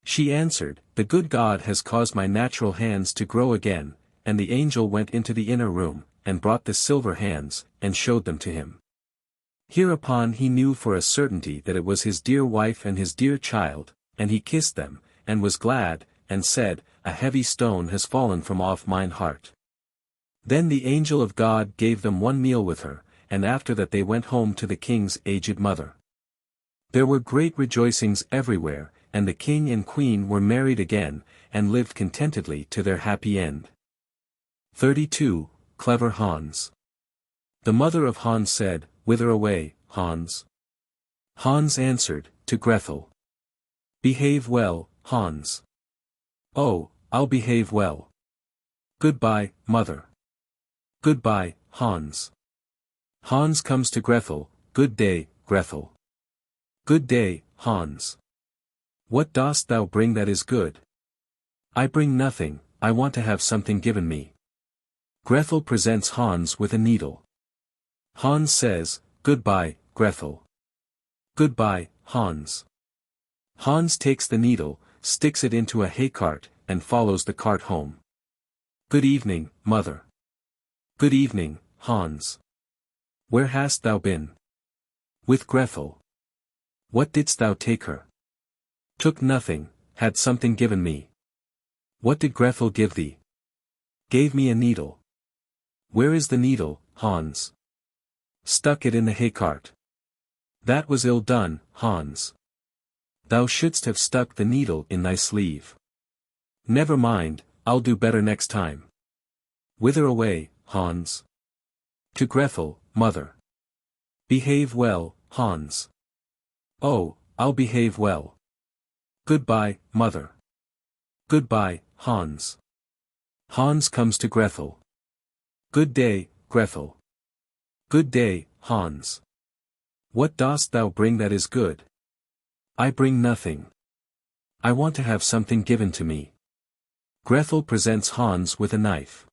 She answered, The good God has caused my natural hands to grow again, and the angel went into the inner room, and brought the silver hands, and showed them to him. Hereupon he knew for a certainty that it was his dear wife and his dear child, and he kissed them, and was glad, and said, A heavy stone has fallen from off mine heart. Then the angel of God gave them 1 meal with her, and after that they went home to the king's aged mother. There were great rejoicings everywhere, and the king and queen were married again, and lived contentedly to their happy end. 32. Clever Hans. The mother of Hans said, Whither away, Hans? Hans answered, To Grethel. Behave well, Hans. Oh, I'll behave well. Goodbye, mother. Goodbye, Hans. Hans comes to Grethel. Good day, Grethel. Good day, Hans. What dost thou bring that is good? I bring nothing, I want to have something given me. Grethel presents Hans with a needle. Hans says, Goodbye, Grethel. Goodbye, Hans. Hans takes the needle, sticks it into a hay cart, and follows the cart home. Good evening, mother. Good evening, Hans. Where hast thou been? With Grethel. What didst thou take her? Took nothing, had something given me. What did Grethel give thee? Gave me a needle. Where is the needle, Hans? Stuck it in the haycart. That was ill done, Hans. Thou shouldst have stuck the needle in thy sleeve. Never mind, I'll do better next time. Whither away, Hans? To Grethel, mother. Behave well, Hans. Oh, I'll behave well. Goodbye, mother. Goodbye, Hans. Hans comes to Grethel. Good day, Grethel. Good day, Hans. What dost thou bring that is good? I bring nothing. I want to have something given to me. Grethel presents Hans with a knife.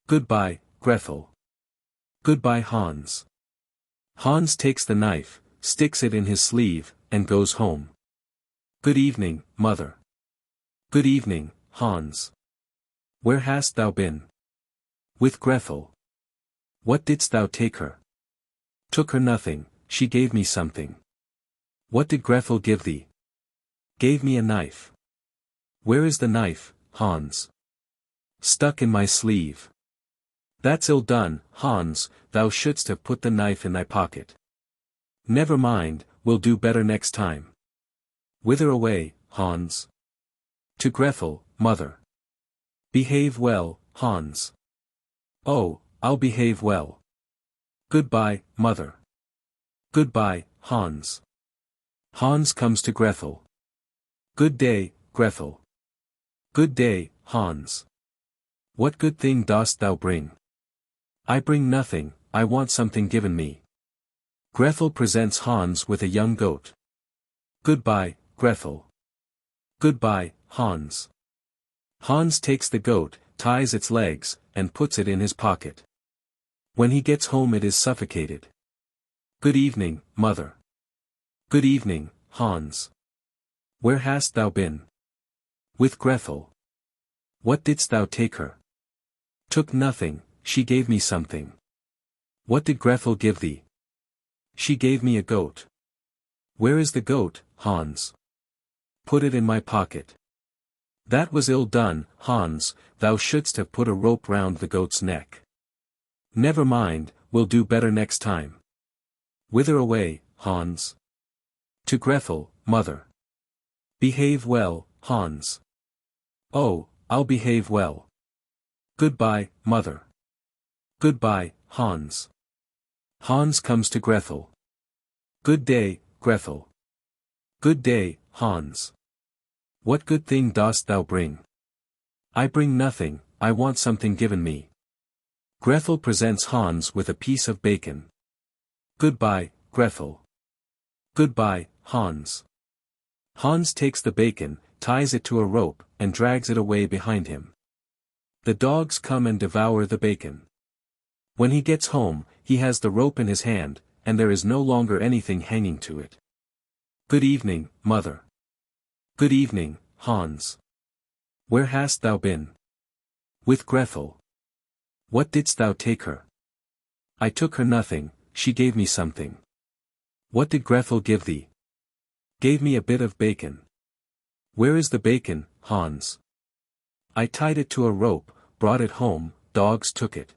Goodbye, Grethel. Goodbye, Hans. Hans takes the knife, sticks it in his sleeve, and goes home. Good evening, mother. Good evening, Hans. Where hast thou been? With Grethel. What didst thou take her? Took her nothing, she gave me something. What did Grethel give thee? Gave me a knife. Where is the knife, Hans? Stuck in my sleeve. That's ill done, Hans, thou shouldst have put the knife in thy pocket. Never mind, we'll do better next time. Whither away, Hans? To Grethel, mother. Behave well, Hans. Oh, I'll behave well. Goodbye, mother. Goodbye, Hans. Hans comes to Grethel. Good day, Grethel. Good day, Hans. What good thing dost thou bring? I bring nothing, I want something given me. Grethel presents Hans with a young goat. Goodbye, Grethel. Goodbye, Hans. Hans takes the goat, ties its legs, and puts it in his pocket. When he gets home it is suffocated. Good evening, mother. Good evening, Hans. Where hast thou been? With Grethel. What didst thou take her? Took nothing, she gave me something. What did Grethel give thee? She gave me a goat. Where is the goat, Hans? Put it in my pocket. That was ill done, Hans, thou shouldst have put a rope round the goat's neck. Never mind, we'll do better next time. Whither away, Hans? To Grethel, mother. Behave well, Hans. Oh, I'll behave well. Goodbye, mother. Goodbye, Hans. Hans comes to Grethel. Good day, Grethel. Good day, Hans. What good thing dost thou bring? I bring nothing, I want something given me. Grethel presents Hans with a piece of bacon. Goodbye, Grethel. Goodbye, Hans. Hans takes the bacon, ties it to a rope, and drags it away behind him. The dogs come and devour the bacon. When he gets home, he has the rope in his hand, and there is no longer anything hanging to it. Good evening, mother. Good evening, Hans. Where hast thou been? With Grethel. What didst thou take her? I took her nothing, she gave me something. What did Grethel give thee? Gave me a bit of bacon. Where is the bacon, Hans? I tied it to a rope, brought it home, dogs took it.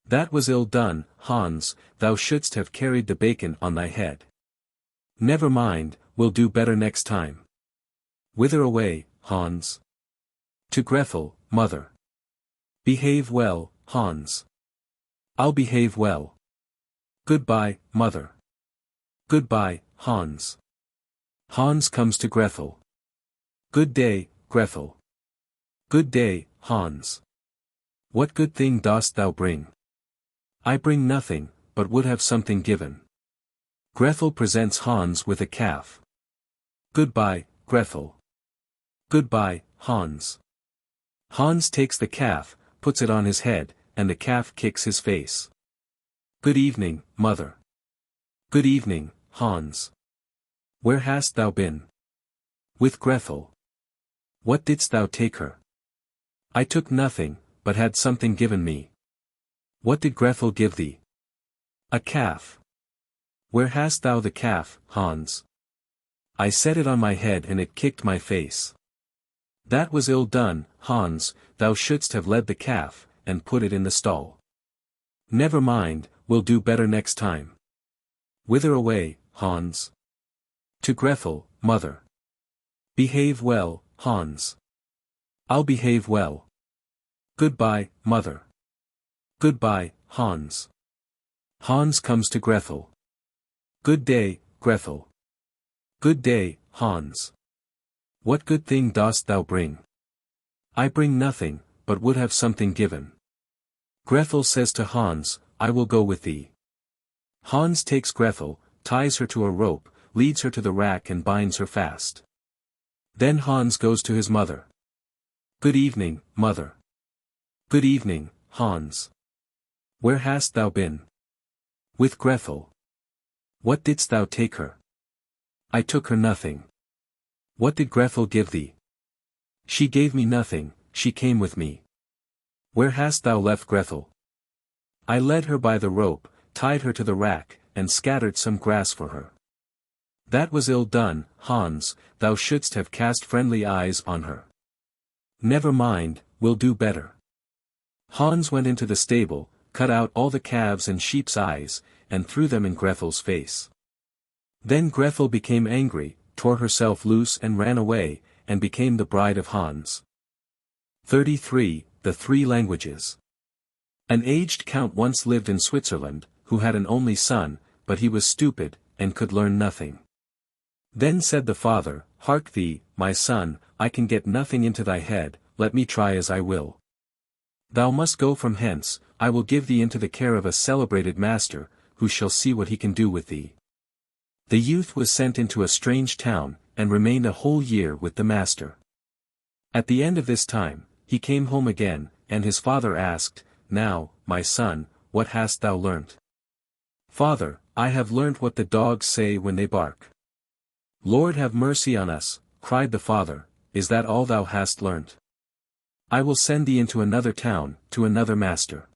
That was ill done, Hans, thou shouldst have carried the bacon on thy head. Never mind, we'll do better next time. Whither away, Hans? To Grethel, mother. Behave well, Hans. I'll behave well. Goodbye, mother. Goodbye, Hans. Hans comes to Grethel. Good day, Grethel. Good day, Hans. What good thing dost thou bring? I bring nothing, but would have something given. Grethel presents Hans with a calf. Goodbye, Grethel. Goodbye, Hans. Hans takes the calf, puts it on his head, and the calf kicks his face. Good evening, mother. Good evening, Hans. Where hast thou been? With Grethel. What didst thou take her? I took nothing, but had something given me. What did Grethel give thee? A calf. Where hast thou the calf, Hans? I set it on my head and it kicked my face. That was ill done, Hans, thou shouldst have led the calf, and put it in the stall. Never mind, we'll do better next time. Whither away, Hans? To Grethel, mother. Behave well, Hans. I'll behave well. Goodbye, mother. Goodbye, Hans. Hans comes to Grethel. Good day, Grethel. Good day, Hans. What good thing dost thou bring? I bring nothing, but would have something given. Grethel says to Hans, I will go with thee. Hans takes Grethel, ties her to a rope, leads her to the rack and binds her fast. Then Hans goes to his mother. Good evening, mother. Good evening, Hans. Where hast thou been? With Grethel. What didst thou take her? I took her nothing. What did Grethel give thee? She gave me nothing, she came with me. Where hast thou left Grethel? I led her by the rope, tied her to the rack, and scattered some grass for her. That was ill done, Hans, thou shouldst have cast friendly eyes on her. Never mind, we'll do better. Hans went into the stable, cut out all the calves and sheep's eyes, and threw them in Grethel's face. Then Grethel became angry, tore herself loose and ran away, and became the bride of Hans. 33. The Three Languages. An aged count once lived in Switzerland, who had an only son, but he was stupid, and could learn nothing. Then said the father, Hark thee, my son, I can get nothing into thy head, let me try as I will. Thou must go from hence, I will give thee into the care of a celebrated master, who shall see what he can do with thee. The youth was sent into a strange town, and remained a whole year with the master. At the end of this time, he came home again, and his father asked, Now, my son, what hast thou learnt? Father, I have learnt what the dogs say when they bark. Lord have mercy on us, cried the father, is that all thou hast learnt? I will send thee into another town, to another master.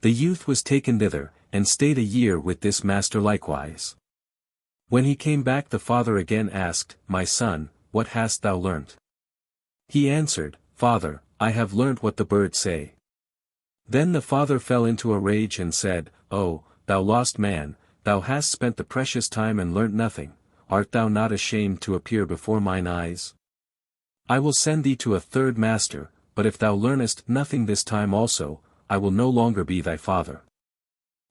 The youth was taken thither, and stayed a year with this master likewise. When he came back the father again asked, My son, what hast thou learnt? He answered, Father, I have learnt what the birds say. Then the father fell into a rage and said, Oh, thou lost man, thou hast spent the precious time and learnt nothing, art thou not ashamed to appear before mine eyes? I will send thee to a third master, but if thou learnest nothing this time also, I will no longer be thy father.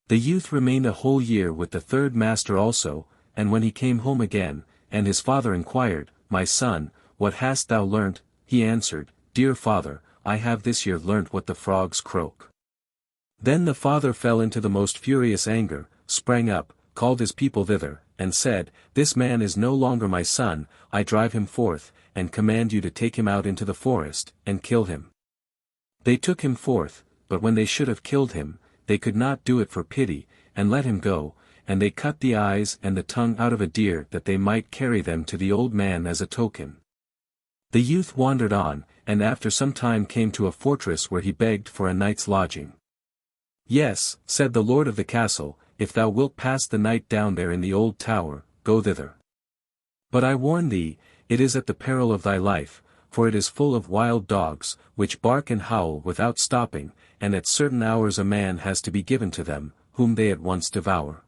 The youth remained a whole year with the third master also, and when he came home again, and his father inquired, My son, what hast thou learnt? He answered, Dear father, I have this year learnt what the frogs croak. Then the father fell into the most furious anger, sprang up, called his people thither, and said, This man is no longer my son, I drive him forth, and command you to take him out into the forest, and kill him. They took him forth, but when they should have killed him, they could not do it for pity, and let him go, and they cut the eyes and the tongue out of a deer that they might carry them to the old man as a token. The youth wandered on, and after some time came to a fortress where he begged for a night's lodging. Yes, said the lord of the castle, if thou wilt pass the night down there in the old tower, go thither. But I warn thee, it is at the peril of thy life, for it is full of wild dogs, which bark and howl without stopping, and at certain hours a man has to be given to them, whom they at once devour.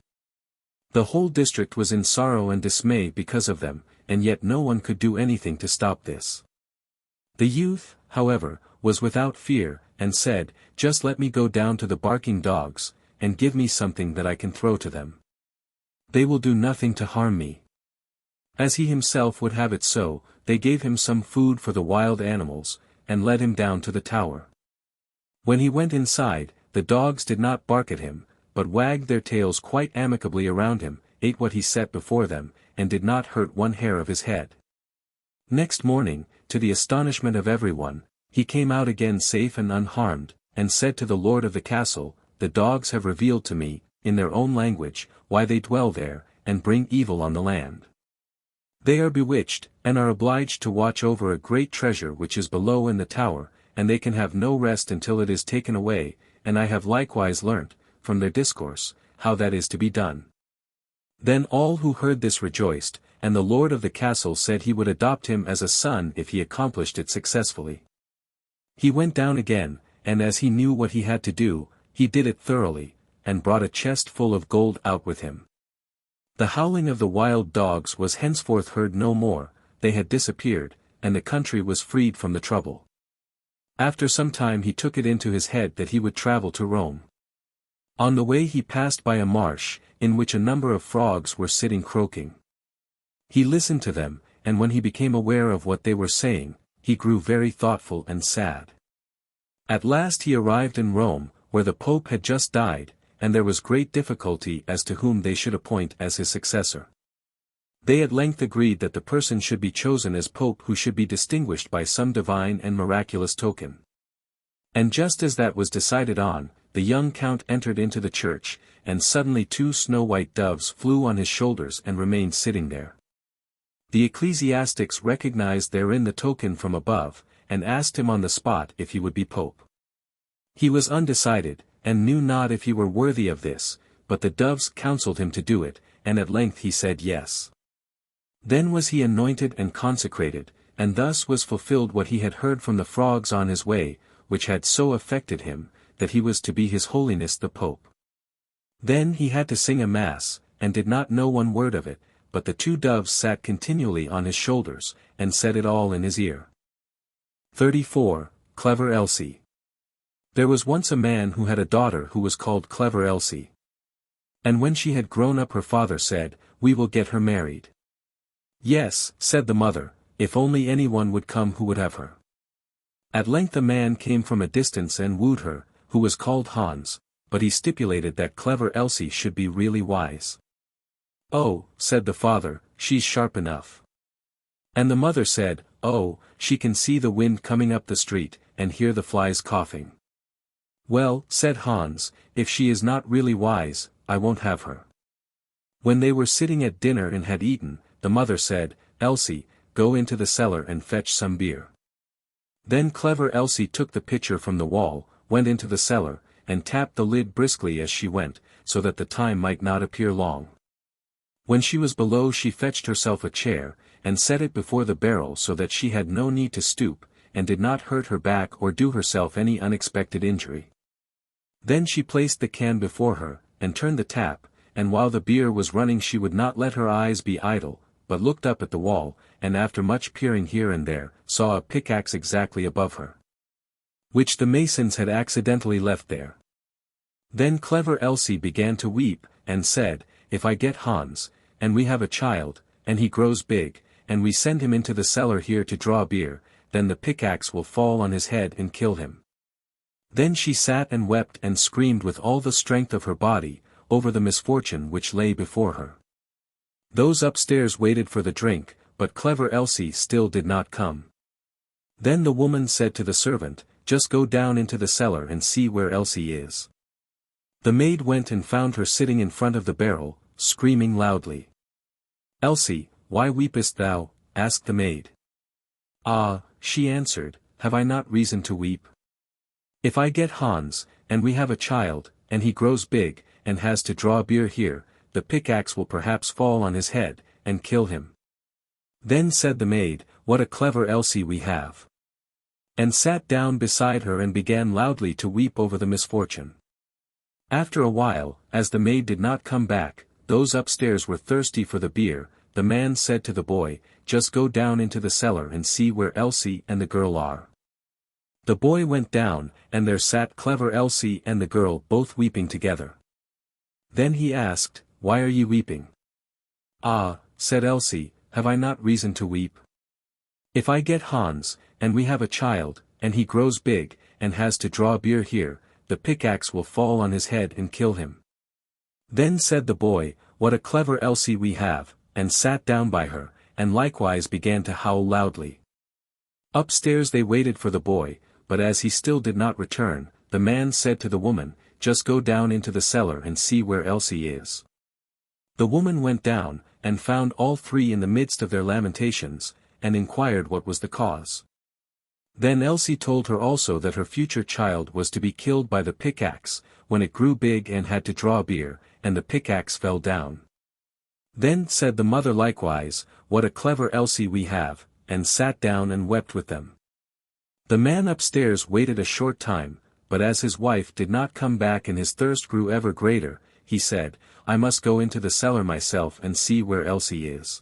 The whole district was in sorrow and dismay because of them, and yet no one could do anything to stop this. The youth, however, was without fear, and said, Just let me go down to the barking dogs, and give me something that I can throw to them. They will do nothing to harm me. As he himself would have it so, they gave him some food for the wild animals, and led him down to the tower. When he went inside, the dogs did not bark at him, but wagged their tails quite amicably around him, ate what he set before them, and did not hurt one hair of his head. Next morning, to the astonishment of everyone, he came out again safe and unharmed, and said to the lord of the castle, The dogs have revealed to me, in their own language, why they dwell there, and bring evil on the land. They are bewitched, and are obliged to watch over a great treasure which is below in the tower, and they can have no rest until it is taken away, and I have likewise learnt, from their discourse, how that is to be done. Then all who heard this rejoiced, and the lord of the castle said he would adopt him as a son if he accomplished it successfully. He went down again, and as he knew what he had to do, he did it thoroughly, and brought a chest full of gold out with him. The howling of the wild dogs was henceforth heard no more, they had disappeared, and the country was freed from the trouble. After some time he took it into his head that he would travel to Rome. On the way he passed by a marsh, in which a number of frogs were sitting croaking. He listened to them, and when he became aware of what they were saying, he grew very thoughtful and sad. At last he arrived in Rome, where the Pope had just died, and there was great difficulty as to whom they should appoint as his successor. They at length agreed that the person should be chosen as Pope who should be distinguished by some divine and miraculous token. And just as that was decided on, the young count entered into the church, and suddenly 2 snow-white doves flew on his shoulders and remained sitting there. The ecclesiastics recognized therein the token from above, and asked him on the spot if he would be Pope. He was undecided, and knew not if he were worthy of this, but the doves counseled him to do it, and at length he said yes. Then was he anointed and consecrated, and thus was fulfilled what he had heard from the frogs on his way, which had so affected him, that he was to be His Holiness the Pope. Then he had to sing a mass, and did not know one word of it, but the 2 doves sat continually on his shoulders, and said it all in his ear. 34. Clever Elsie. There was once a man who had a daughter who was called Clever Elsie. And when she had grown up her father said, "We will get her married." "Yes," said the mother, "if only anyone would come who would have her." At length a man came from a distance and wooed her, who was called Hans, but he stipulated that Clever Elsie should be really wise. "Oh," said the father, "she's sharp enough." And the mother said, "Oh, she can see the wind coming up the street, and hear the flies coughing." "Well," said Hans, "if she is not really wise, I won't have her." When they were sitting at dinner and had eaten, the mother said, "Elsie, go into the cellar and fetch some beer." Then Clever Elsie took the pitcher from the wall, went into the cellar, and tapped the lid briskly as she went, so that the time might not appear long. When she was below she fetched herself a chair, and set it before the barrel so that she had no need to stoop, and did not hurt her back or do herself any unexpected injury. Then she placed the can before her, and turned the tap, and while the beer was running she would not let her eyes be idle, but looked up at the wall, and after much peering here and there, saw a pickaxe exactly above her, which the masons had accidentally left there. Then Clever Elsie began to weep, and said, "If I get Hans, and we have a child, and he grows big, and we send him into the cellar here to draw beer, then the pickaxe will fall on his head and kill him." Then she sat and wept and screamed with all the strength of her body, over the misfortune which lay before her. Those upstairs waited for the drink, but Clever Elsie still did not come. Then the woman said to the servant, "Just go down into the cellar and see where Elsie is." The maid went and found her sitting in front of the barrel, screaming loudly. "Elsie, why weepest thou?" asked the maid. "Ah," she answered, "have I not reason to weep? If I get Hans, and we have a child, and he grows big, and has to draw beer here, the pickaxe will perhaps fall on his head, and kill him." Then said the maid, "What a clever Elsie we have!" and sat down beside her and began loudly to weep over the misfortune. After a while, as the maid did not come back, those upstairs were thirsty for the beer, the man said to the boy, "Just go down into the cellar and see where Elsie and the girl are." The boy went down, and there sat Clever Elsie and the girl both weeping together. Then he asked, "Why are ye weeping?" "Ah," said Elsie, "have I not reason to weep? If I get Hans, and we have a child, and he grows big, and has to draw beer here, the pickaxe will fall on his head and kill him." Then said the boy, "What a clever Elsie we have," and sat down by her, and likewise began to howl loudly. Upstairs they waited for the boy, but as he still did not return, the man said to the woman, "Just go down into the cellar and see where Elsie is." The woman went down, and found all three in the midst of their lamentations, and inquired what was the cause. Then Elsie told her also that her future child was to be killed by the pickaxe, when it grew big and had to draw beer, and the pickaxe fell down. Then said the mother likewise, what a clever Elsie we have, and sat down and wept with them. The man upstairs waited a short time, but as his wife did not come back and his thirst grew ever greater, he said, I must go into the cellar myself and see where Elsie is.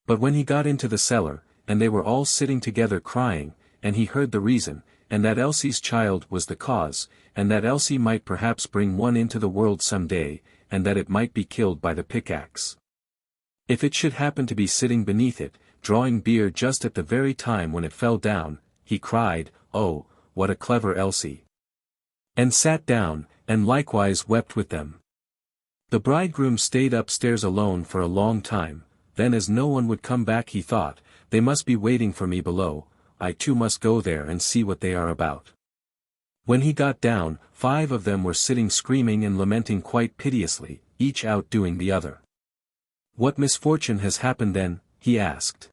But when he got into the cellar, and they were all sitting together crying, and he heard the reason, and that Elsie's child was the cause, and that Elsie might perhaps bring one into the world some day, and that it might be killed by the pickaxe. If it should happen to be sitting beneath it, drawing beer just at the very time when it fell down, he cried, oh, what a clever Elsie! And sat down, and likewise wept with them. The bridegroom stayed upstairs alone for a long time, then as no one would come back he thought, they must be waiting for me below, I too must go there and see what they are about. When he got down, 5 of them were sitting screaming and lamenting quite piteously, each outdoing the other. What misfortune has happened then? He asked.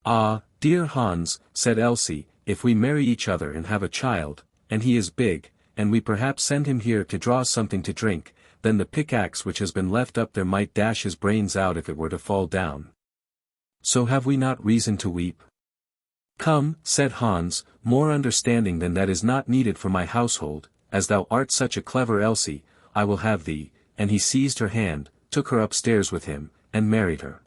Ah, dear Hans, said Elsie, if we marry each other and have a child, and he is big, and we perhaps send him here to draw something to drink, then the pickaxe which has been left up there might dash his brains out if it were to fall down. So have we not reason to weep? Come, said Hans, more understanding than that is not needed for my household, as thou art such a clever Elsie, I will have thee, and he seized her hand, took her upstairs with him, and married her.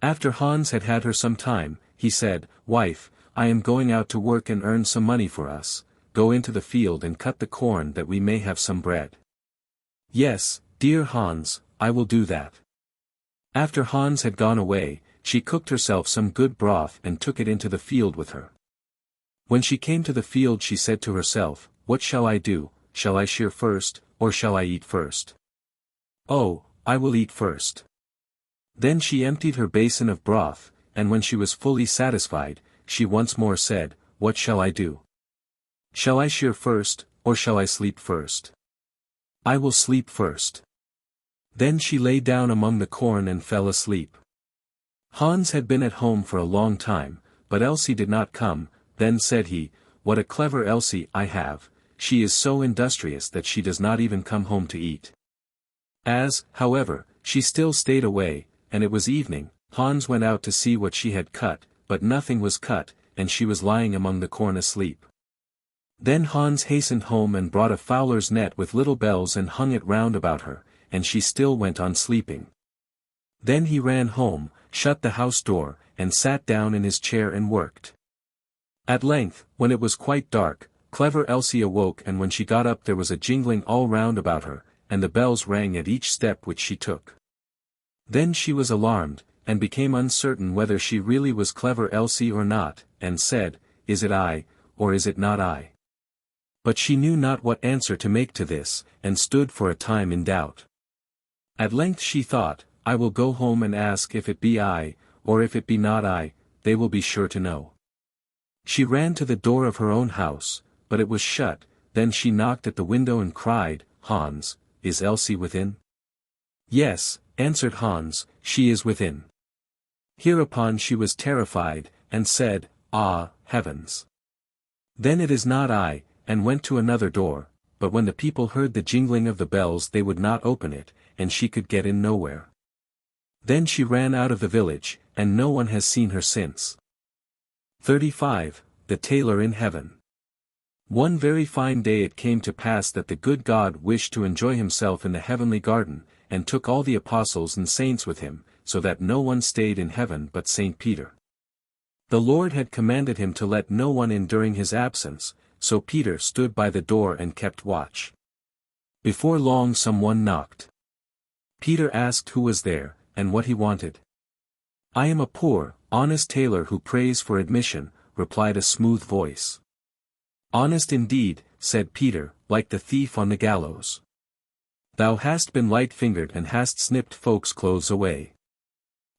After Hans had had her some time, he said, Wife, I am going out to work and earn some money for us, go into the field and cut the corn that we may have some bread. Yes, dear Hans, I will do that. After Hans had gone away, she cooked herself some good broth and took it into the field with her. When she came to the field she said to herself, What shall I do, shall I shear first, or shall I eat first? Oh, I will eat first. Then she emptied her basin of broth, and when she was fully satisfied, she once more said, What shall I do? Shall I shear first, or shall I sleep first? I will sleep first. Then she lay down among the corn and fell asleep. Hans had been at home for a long time, but Elsie did not come. Then said he, What a clever Elsie I have, she is so industrious that she does not even come home to eat. As, however, she still stayed away, and it was evening, Hans went out to see what she had cut, but nothing was cut, and she was lying among the corn asleep. Then Hans hastened home and brought a fowler's net with little bells and hung it round about her, and she still went on sleeping. Then he ran home, shut the house door, and sat down in his chair and worked. At length, when it was quite dark, clever Elsie awoke, and when she got up there was a jingling all round about her, and the bells rang at each step which she took. Then she was alarmed, and became uncertain whether she really was clever Elsie or not, and said, Is it I, or is it not I? But she knew not what answer to make to this, and stood for a time in doubt. At length she thought, I will go home and ask if it be I, or if it be not I, they will be sure to know. She ran to the door of her own house, but it was shut. Then she knocked at the window and cried, Hans, is Elsie within? Yes, answered Hans, she is within. Hereupon she was terrified, and said, Ah, heavens! Then it is not I, and went to another door, but when the people heard the jingling of the bells they would not open it, and she could get in nowhere. Then she ran out of the village, and no one has seen her since. 35. The Tailor in Heaven. One very fine day it came to pass that the good God wished to enjoy himself in the heavenly garden, and took all the apostles and saints with him, so that no one stayed in heaven but Saint Peter. The Lord had commanded him to let no one in during his absence, so Peter stood by the door and kept watch. Before long someone knocked. Peter asked who was there, and what he wanted. I am a poor, honest tailor who prays for admission, replied a smooth voice. Honest indeed, said Peter, like the thief on the gallows. Thou hast been light-fingered and hast snipped folks' clothes away.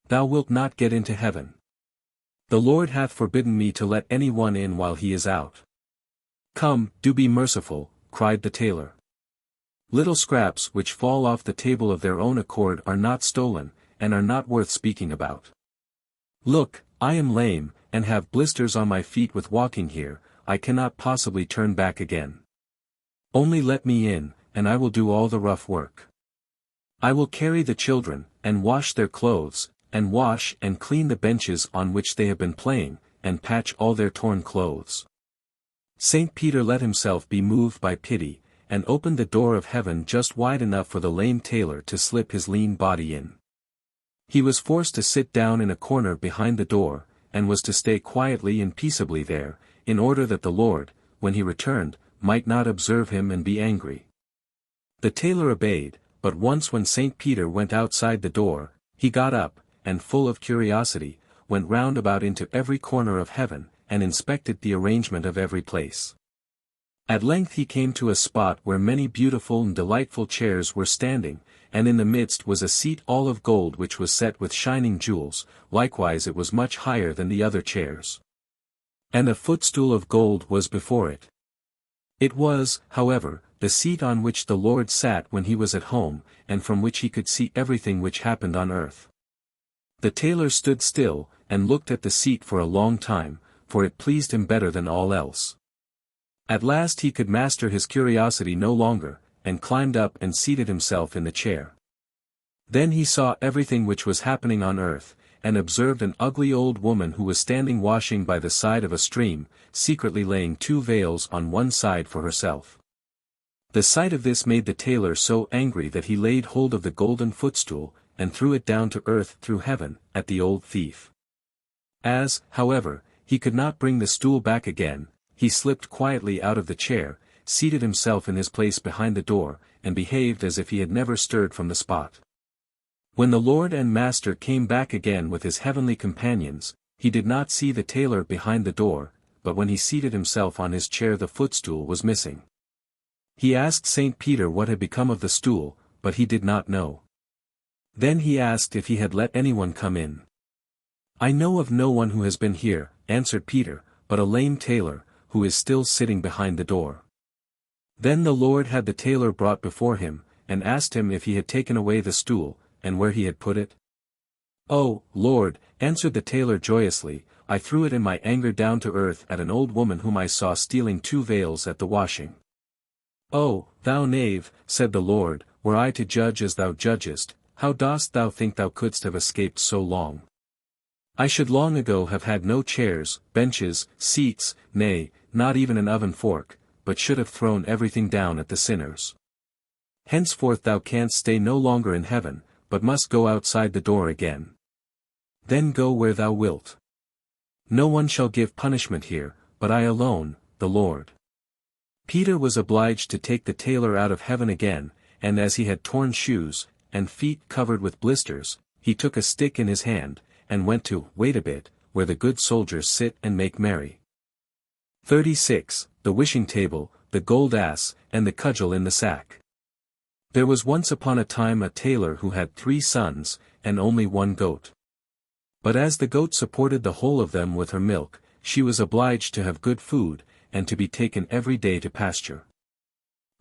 Thou wilt not get into heaven. The Lord hath forbidden me to let any one in while he is out. Come, do be merciful, cried the tailor. Little scraps which fall off the table of their own accord are not stolen, and are not worth speaking about. Look, I am lame, and have blisters on my feet with walking here, I cannot possibly turn back again. Only let me in, and I will do all the rough work. I will carry the children, and wash their clothes, and wash and clean the benches on which they have been playing, and patch all their torn clothes. St. Peter let himself be moved by pity, and opened the door of heaven just wide enough for the lame tailor to slip his lean body in. He was forced to sit down in a corner behind the door, and was to stay quietly and peaceably there, in order that the Lord, when he returned, might not observe him and be angry. The tailor obeyed, but once when St. Peter went outside the door, he got up, and full of curiosity, went round about into every corner of heaven, and inspected the arrangement of every place. At length he came to a spot where many beautiful and delightful chairs were standing, and in the midst was a seat all of gold which was set with shining jewels, likewise it was much higher than the other chairs. And a footstool of gold was before it. It was, however, the seat on which the Lord sat when he was at home, and from which he could see everything which happened on earth. The tailor stood still, and looked at the seat for a long time, for it pleased him better than all else. At last he could master his curiosity no longer, and climbed up and seated himself in the chair. Then he saw everything which was happening on earth, and observed an ugly old woman who was standing washing by the side of a stream, secretly laying 2 veils on one side for herself. The sight of this made the tailor so angry that he laid hold of the golden footstool, and threw it down to earth through heaven, at the old thief. As, however, he could not bring the stool back again, he slipped quietly out of the chair, seated himself in his place behind the door, and behaved as if he had never stirred from the spot. When the Lord and Master came back again with his heavenly companions, he did not see the tailor behind the door, but when he seated himself on his chair the footstool was missing. He asked St. Peter what had become of the stool, but he did not know. Then he asked if he had let anyone come in. I know of no one who has been here, answered Peter, but a lame tailor, who is still sitting behind the door. Then the Lord had the tailor brought before him, and asked him if he had taken away the stool, and where he had put it. Oh, Lord, answered the tailor joyously, I threw it in my anger down to earth at an old woman whom I saw stealing 2 veils at the washing. Oh, thou knave, said the Lord, were I to judge as thou judgest, how dost thou think thou couldst have escaped so long? I should long ago have had no chairs, benches, seats, nay, not even an oven fork, but should have thrown everything down at the sinners. Henceforth thou canst stay no longer in heaven, but must go outside the door again. Then go where thou wilt. No one shall give punishment here, but I alone, the Lord. Peter was obliged to take the tailor out of heaven again, and as he had torn shoes, and feet covered with blisters, he took a stick in his hand, and went to wait a bit, where the good soldiers sit and make merry. 36. The wishing table, the gold ass, and the cudgel in the sack. There was once upon a time a tailor who had 3 sons, and only 1 goat. But as the goat supported the whole of them with her milk, she was obliged to have good food, and to be taken every day to pasture.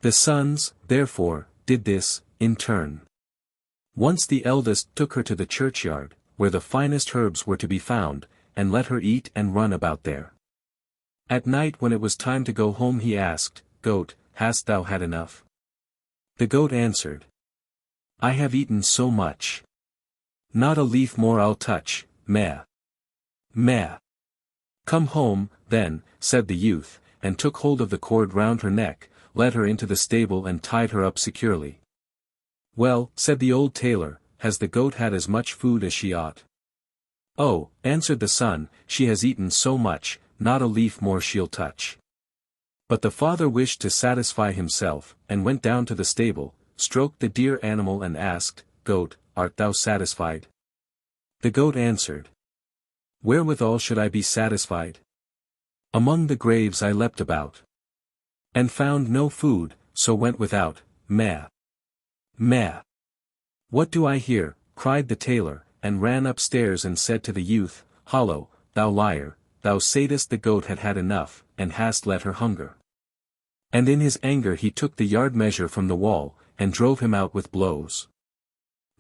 The sons, therefore, did this, in turn. Once the eldest took her to the churchyard, where the finest herbs were to be found, and let her eat and run about there. At night when it was time to go home he asked, Goat, hast thou had enough? The goat answered, I have eaten so much. Not a leaf more I'll touch, meh. Meh. Come home, then, said the youth, and took hold of the cord round her neck, led her into the stable and tied her up securely. Well, said the old tailor, has the goat had as much food as she ought? Oh, answered the son, she has eaten so much, not a leaf more she'll touch. But the father wished to satisfy himself, and went down to the stable, stroked the dear animal and asked, Goat, art thou satisfied? The goat answered, Wherewithal should I be satisfied? Among the graves I leapt about, and found no food, so went without, meh. Meh. What do I hear? Cried the tailor, and ran upstairs and said to the youth, Hollow, thou liar, thou saidst the goat had had enough, and hast let her hunger. And in his anger he took the yard measure from the wall, and drove him out with blows.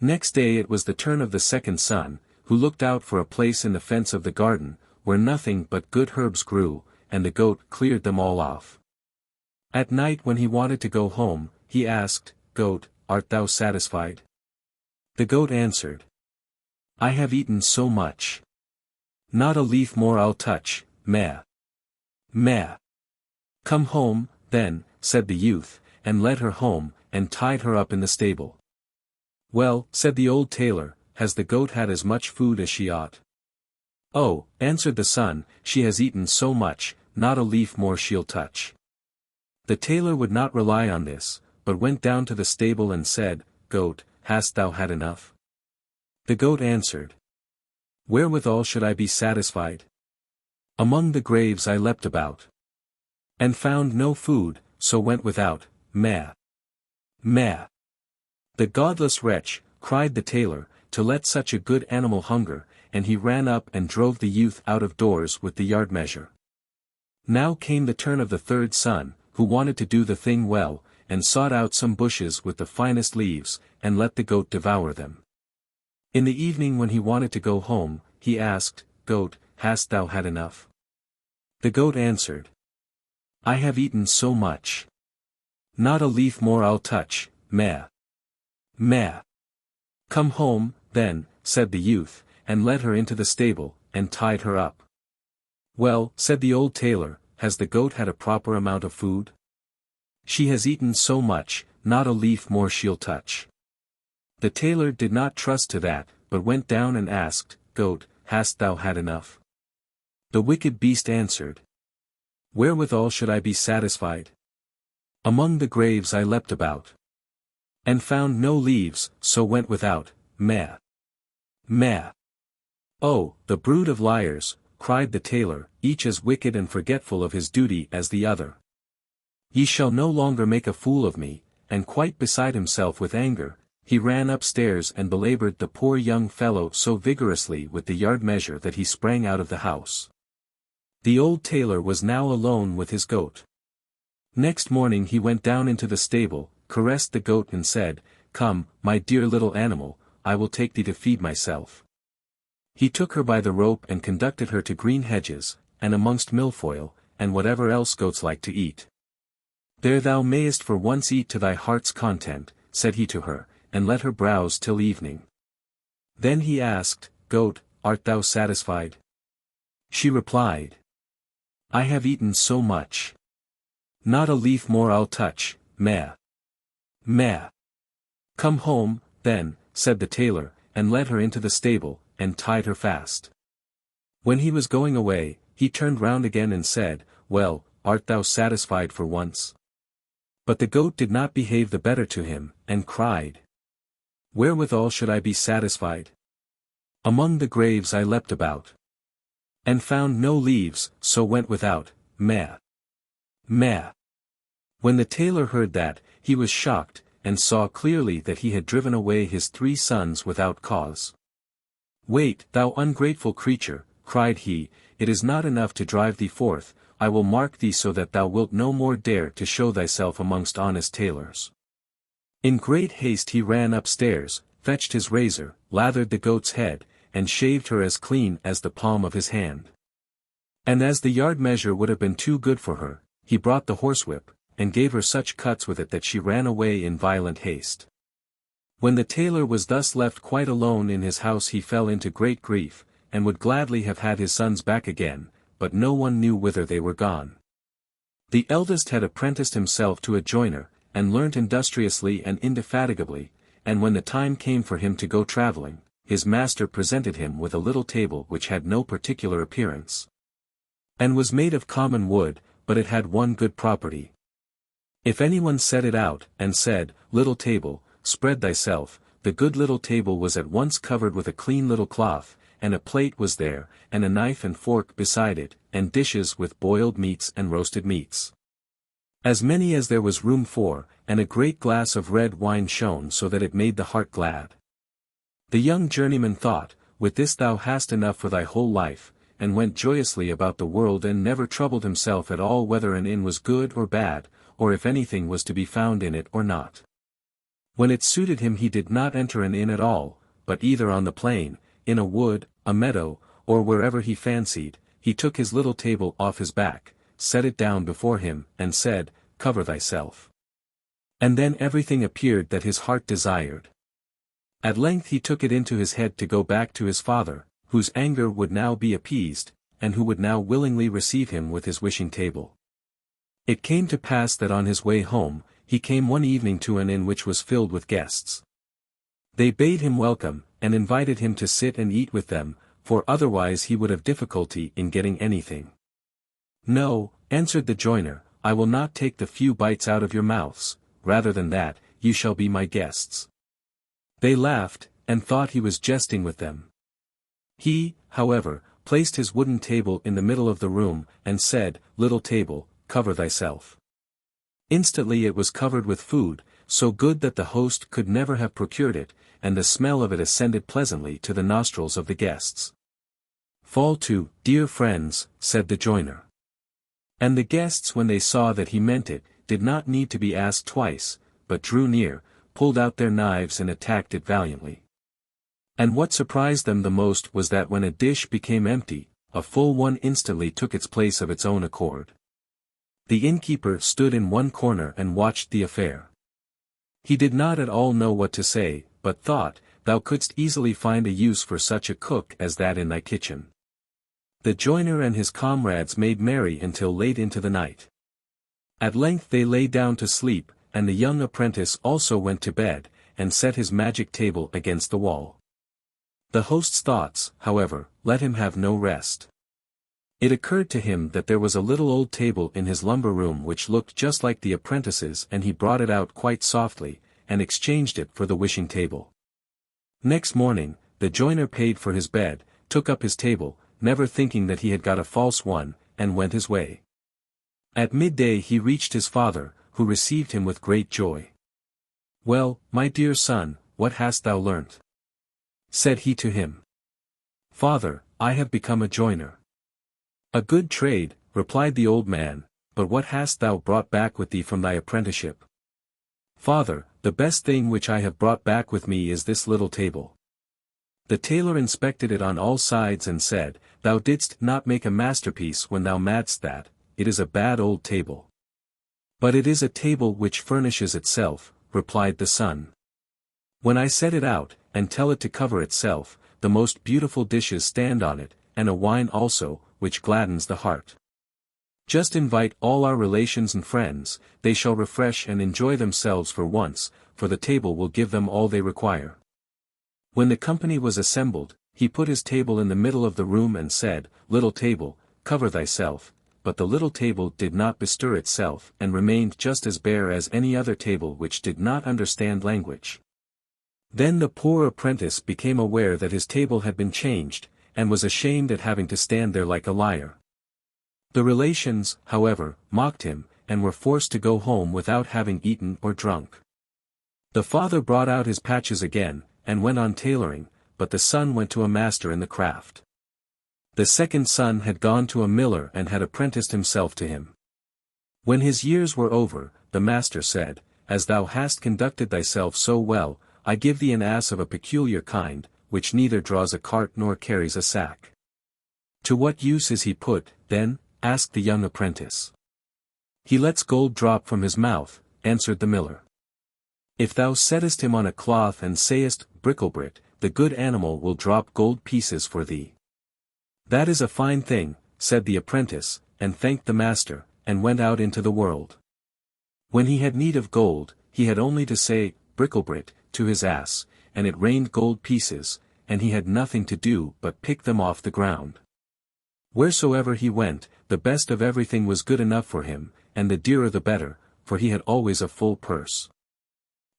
Next day it was the turn of the second son, who looked out for a place in the fence of the garden, where nothing but good herbs grew, and the goat cleared them all off. At night when he wanted to go home, he asked, Goat, art thou satisfied? The goat answered. I have eaten so much. Not a leaf more I'll touch, meh. Meh. Come home, then, said the youth, and led her home, and tied her up in the stable. Well, said the old tailor, has the goat had as much food as she ought? Oh, answered the son, she has eaten so much, not a leaf more she'll touch. The tailor would not rely on this, but went down to the stable and said, Goat, hast thou had enough? The goat answered. Wherewithal should I be satisfied? Among the graves I leapt about, and found no food, so went without, meh. Meh. The godless wretch, cried the tailor, to let such a good animal hunger, and he ran up and drove the youth out of doors with the yard measure. Now came the turn of the third son, who wanted to do the thing well, and sought out some bushes with the finest leaves, and let the goat devour them. In the evening when he wanted to go home, he asked, Goat, hast thou had enough? The goat answered. I have eaten so much. Not a leaf more I'll touch, meh. Meh. Come home, then, said the youth, and led her into the stable, and tied her up. Well, said the old tailor, has the goat had a proper amount of food? She has eaten so much, not a leaf more she'll touch. The tailor did not trust to that, but went down and asked, Goat, hast thou had enough? The wicked beast answered. Wherewithal should I be satisfied? Among the graves I leapt about, and found no leaves, so went without, meh. Meh. Oh, the brood of liars, cried the tailor, each as wicked and forgetful of his duty as the other. Ye shall no longer make a fool of me, and quite beside himself with anger, he ran upstairs and belaboured the poor young fellow so vigorously with the yard measure that he sprang out of the house. The old tailor was now alone with his goat. Next morning he went down into the stable, caressed the goat and said, Come, my dear little animal, I will take thee to feed myself. He took her by the rope and conducted her to green hedges, and amongst milfoil, and whatever else goats like to eat. There thou mayest for once eat to thy heart's content, said he to her, and let her browse till evening. Then he asked, Goat, art thou satisfied? She replied. I have eaten so much. Not a leaf more I'll touch, meh. Meh. Come home, then, said the tailor, and led her into the stable, and tied her fast. When he was going away, he turned round again and said, Well, art thou satisfied for once? But the goat did not behave the better to him, and cried. Wherewithal should I be satisfied? Among the graves I leapt about, and found no leaves, so went without, meh. Meh. When the tailor heard that, he was shocked, and saw clearly that he had driven away his 3 sons without cause. Wait, thou ungrateful creature, cried he, it is not enough to drive thee forth, I will mark thee so that thou wilt no more dare to show thyself amongst honest tailors. In great haste he ran upstairs, fetched his razor, lathered the goat's head, and shaved her as clean as the palm of his hand. And as the yard measure would have been too good for her, he brought the horsewhip, and gave her such cuts with it that she ran away in violent haste. When the tailor was thus left quite alone in his house he fell into great grief, and would gladly have had his sons back again, but no one knew whither they were gone. The eldest had apprenticed himself to a joiner, and learnt industriously and indefatigably, and when the time came for him to go travelling, his master presented him with a little table which had no particular appearance, and was made of common wood, but it had one good property. If anyone set it out, and said, Little table, spread thyself, the good little table was at once covered with a clean little cloth, and a plate was there, and a knife and fork beside it, and dishes with boiled meats and roasted meats, as many as there was room for, and a great glass of red wine shone so that it made the heart glad. The young journeyman thought, With this thou hast enough for thy whole life, and went joyously about the world and never troubled himself at all whether an inn was good or bad, or if anything was to be found in it or not. When it suited him he did not enter an inn at all, but either on the plain, in a wood, a meadow, or wherever he fancied, he took his little table off his back, set it down before him, and said, Cover thyself. And then everything appeared that his heart desired. At length he took it into his head to go back to his father, whose anger would now be appeased, and who would now willingly receive him with his wishing table. It came to pass that on his way home, he came one evening to an inn which was filled with guests. They bade him welcome, and invited him to sit and eat with them, for otherwise he would have difficulty in getting anything. "No," answered the joiner, "I will not take the few bites out of your mouths, rather than that, you shall be my guests." They laughed, and thought he was jesting with them. He, however, placed his wooden table in the middle of the room, and said, "Little table, cover thyself." Instantly it was covered with food, so good that the host could never have procured it, and the smell of it ascended pleasantly to the nostrils of the guests. "Fall to, dear friends," said the joiner. And the guests, when they saw that he meant it, did not need to be asked twice, but drew near, pulled out their knives and attacked it valiantly. And what surprised them the most was that when a dish became empty, a full one instantly took its place of its own accord. The innkeeper stood in one corner and watched the affair. He did not at all know what to say, but thought, "Thou couldst easily find a use for such a cook as that in thy kitchen." The joiner and his comrades made merry until late into the night. At length they lay down to sleep, and the young apprentice also went to bed, and set his magic table against the wall. The host's thoughts, however, let him have no rest. It occurred to him that there was a little old table in his lumber room which looked just like the apprentice's, and he brought it out quite softly, and exchanged it for the wishing table. Next morning, the joiner paid for his bed, took up his table, never thinking that he had got a false one, and went his way. At midday he reached his father, who received him with great joy. "Well, my dear son, what hast thou learnt?" said he to him. "Father, I have become a joiner." "A good trade," replied the old man, "but what hast thou brought back with thee from thy apprenticeship?" "Father, the best thing which I have brought back with me is this little table." The tailor inspected it on all sides and said, "Thou didst not make a masterpiece when thou madst that, it is a bad old table." "But it is a table which furnishes itself," replied the son. "When I set it out, and tell it to cover itself, the most beautiful dishes stand on it, and a wine also, which gladdens the heart. Just invite all our relations and friends, they shall refresh and enjoy themselves for once, for the table will give them all they require." When the company was assembled, he put his table in the middle of the room and said, "Little table, cover thyself," but the little table did not bestir itself and remained just as bare as any other table which did not understand language. Then the poor apprentice became aware that his table had been changed, and was ashamed at having to stand there like a liar. The relations, however, mocked him, and were forced to go home without having eaten or drunk. The father brought out his patches again, and went on tailoring, but the son went to a master in the craft. The second son had gone to a miller and had apprenticed himself to him. When his years were over, the master said, "As thou hast conducted thyself so well, I give thee an ass of a peculiar kind, which neither draws a cart nor carries a sack." "To what use is he put, then?" asked the young apprentice. "He lets gold drop from his mouth," answered the miller. "If thou settest him on a cloth and sayest, 'Bricklebrit,' the good animal will drop gold pieces for thee." "That is a fine thing," said the apprentice, and thanked the master, and went out into the world. When he had need of gold, he had only to say, "Bricklebrit," to his ass, and it rained gold pieces, and he had nothing to do but pick them off the ground. Wheresoever he went, the best of everything was good enough for him, and the dearer the better, for he had always a full purse.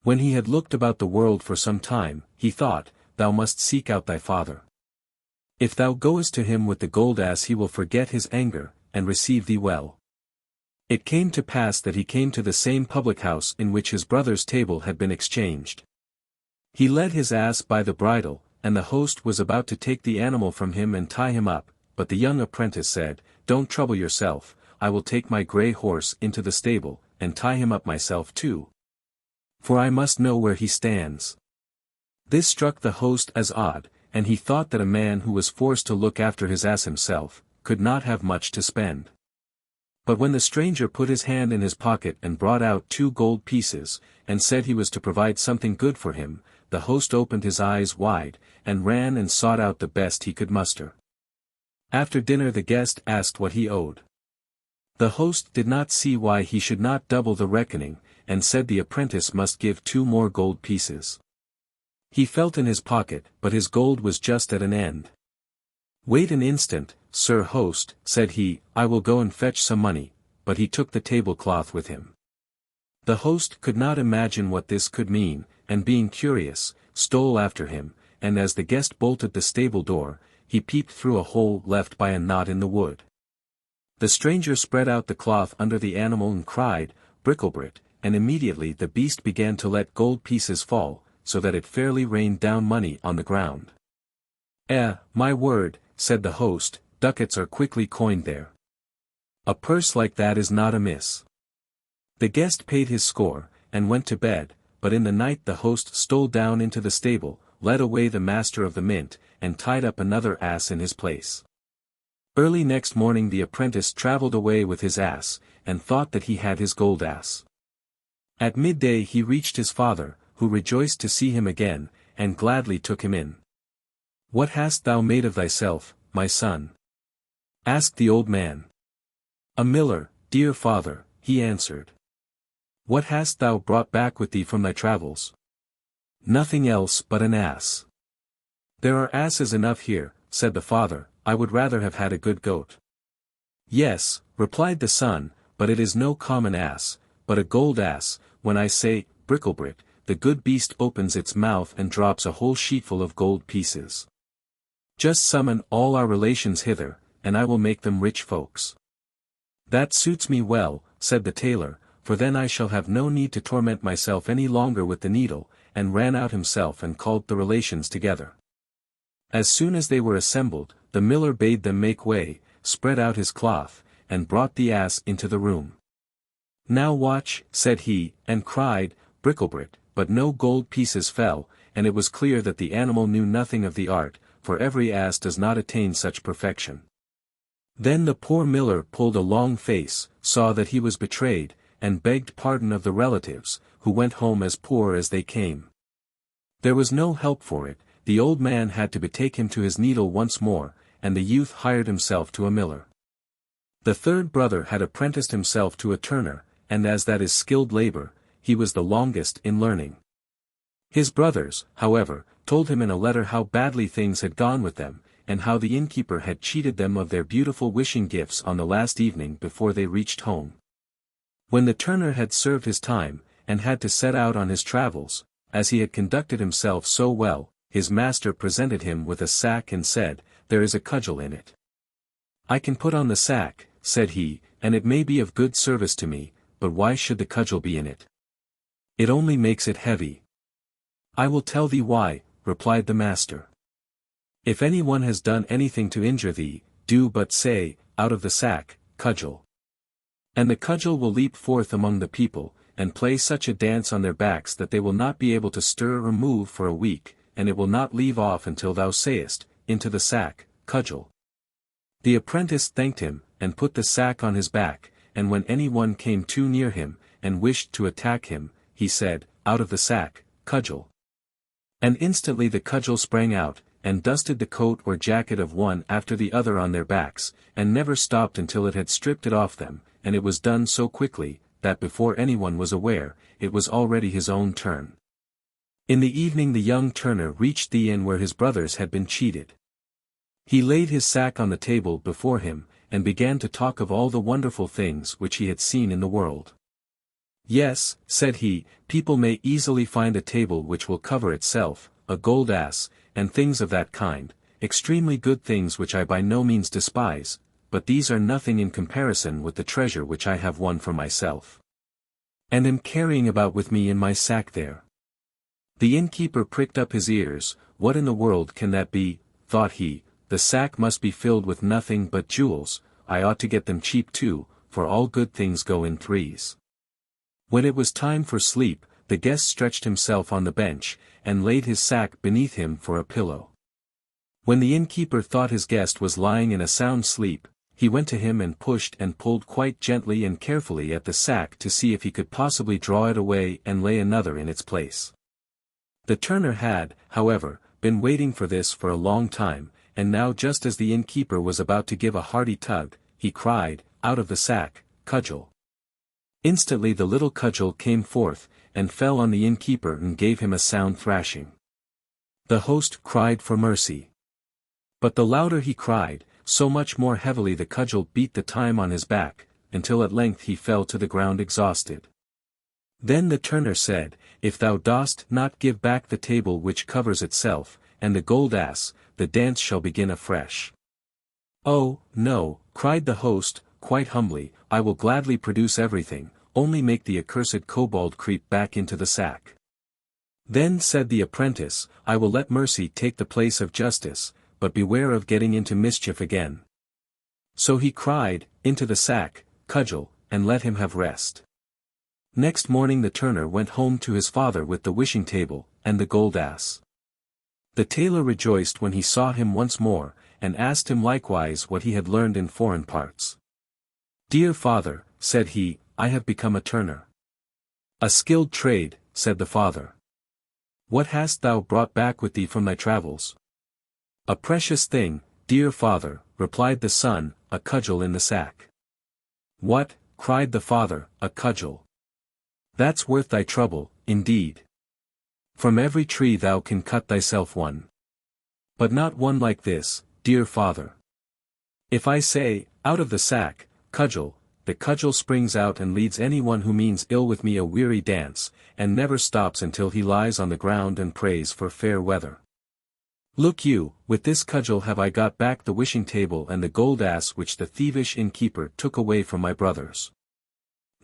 When he had looked about the world for some time, he thought, "Thou must seek out thy father. If thou goest to him with the gold ass he will forget his anger, and receive thee well." It came to pass that he came to the same public house in which his brother's table had been exchanged. He led his ass by the bridle, and the host was about to take the animal from him and tie him up, but the young apprentice said, "Don't trouble yourself, I will take my grey horse into the stable, and tie him up myself too. For I must know where he stands." This struck the host as odd, and he thought that a man who was forced to look after his ass himself, could not have much to spend. But when the stranger put his hand in his pocket and brought out 2 gold pieces, and said he was to provide something good for him, the host opened his eyes wide, and ran and sought out the best he could muster. After dinner the guest asked what he owed. The host did not see why he should not double the reckoning, and said the apprentice must give 2 more gold pieces. He felt in his pocket, but his gold was just at an end. "Wait an instant, sir host," said he, "I will go and fetch some money," but he took the tablecloth with him. The host could not imagine what this could mean, and being curious, stole after him, and as the guest bolted the stable door, he peeped through a hole left by a knot in the wood. The stranger spread out the cloth under the animal and cried, "Bricklebrit," and immediately the beast began to let gold pieces fall, so that it fairly rained down money on the ground. My word," said the host, "ducats are quickly coined there. A purse like that is not amiss." The guest paid his score, and went to bed, but in the night the host stole down into the stable, led away the master of the mint, and tied up another ass in his place. Early next morning the apprentice travelled away with his ass, and thought that he had his gold ass. At midday he reached his father, who rejoiced to see him again, and gladly took him in. "What hast thou made of thyself, my son?" asked the old man. "A miller, dear father," he answered. "What hast thou brought back with thee from thy travels?" "Nothing else but an ass." "There are asses enough here," said the father, "I would rather have had a good goat." "Yes," replied the son, "but it is no common ass, but a gold ass. When I say, Bricklebrit, the good beast opens its mouth and drops a whole sheetful of gold pieces. Just summon all our relations hither, and I will make them rich folks." "That suits me well," said the tailor, "for then I shall have no need to torment myself any longer with the needle," and ran out himself and called the relations together. As soon as they were assembled, the miller bade them make way, spread out his cloth, and brought the ass into the room. "Now watch," said he, and cried, "Bricklebrit," but no gold pieces fell, and it was clear that the animal knew nothing of the art, for every ass does not attain such perfection. Then the poor miller pulled a long face, saw that he was betrayed, and begged pardon of the relatives, who went home as poor as they came. There was no help for it, the old man had to betake him to his needle once more, and the youth hired himself to a miller. The third brother had apprenticed himself to a turner, and as that is skilled labor, he was the longest in learning. His brothers, however, told him in a letter how badly things had gone with them, and how the innkeeper had cheated them of their beautiful wishing gifts on the last evening before they reached home. When the turner had served his time, and had to set out on his travels, as he had conducted himself so well, his master presented him with a sack and said, "There is a cudgel in it." "I can put on the sack," said he, "and it may be of good service to me, but why should the cudgel be in it? It only makes it heavy." "I will tell thee why," replied the master. "If any one has done anything to injure thee, do but say, out of the sack, cudgel. And the cudgel will leap forth among the people, and play such a dance on their backs that they will not be able to stir or move for a week, and it will not leave off until thou sayest, into the sack, cudgel." The apprentice thanked him, and put the sack on his back, and when any one came too near him, and wished to attack him, he said, "Out of the sack, cudgel." And instantly the cudgel sprang out, and dusted the coat or jacket of one after the other on their backs, and never stopped until it had stripped it off them, and it was done so quickly, that before anyone was aware, it was already his own turn. In the evening the young turner reached the inn where his brothers had been cheated. He laid his sack on the table before him, and began to talk of all the wonderful things which he had seen in the world. "Yes," said he, "people may easily find a table which will cover itself, a gold ass, and things of that kind, extremely good things which I by no means despise, but these are nothing in comparison with the treasure which I have won for myself, and am carrying about with me in my sack there." The innkeeper pricked up his ears. "What in the world can that be?" thought he. "The sack must be filled with nothing but jewels. I ought to get them cheap too, for all good things go in threes." When it was time for sleep, the guest stretched himself on the bench, and laid his sack beneath him for a pillow. When the innkeeper thought his guest was lying in a sound sleep, he went to him and pushed and pulled quite gently and carefully at the sack to see if he could possibly draw it away and lay another in its place. The turner had, however, been waiting for this for a long time, and now just as the innkeeper was about to give a hearty tug, he cried, "Out of the sack, cudgel!" Instantly the little cudgel came forth, and fell on the innkeeper and gave him a sound thrashing. The host cried for mercy. But the louder he cried, so much more heavily the cudgel beat the time on his back, until at length he fell to the ground exhausted. Then the turner said, "If thou dost not give back the table which covers itself, and the gold ass, the dance shall begin afresh." "Oh, no," cried the host, quite humbly, "I will gladly produce everything, only make the accursed kobold creep back into the sack." Then said the apprentice, "I will let mercy take the place of justice, but beware of getting into mischief again." So he cried, "Into the sack, cudgel, and let him have rest." Next morning the turner went home to his father with the wishing table, and the gold ass. The tailor rejoiced when he saw him once more, and asked him likewise what he had learned in foreign parts. "Dear father," said he, "I have become a turner." "A skilled trade," said the father. "What hast thou brought back with thee from thy travels?" "A precious thing, dear father," replied the son, "a cudgel in the sack." "What?" cried the father, "a cudgel? That's worth thy trouble, indeed. From every tree thou can cut thyself one. But not one like this, dear father. If I say, 'Out of the sack, cudgel,' the cudgel springs out and leads anyone who means ill with me a weary dance, and never stops until he lies on the ground and prays for fair weather. Look you, with this cudgel have I got back the wishing table and the gold ass which the thievish innkeeper took away from my brothers.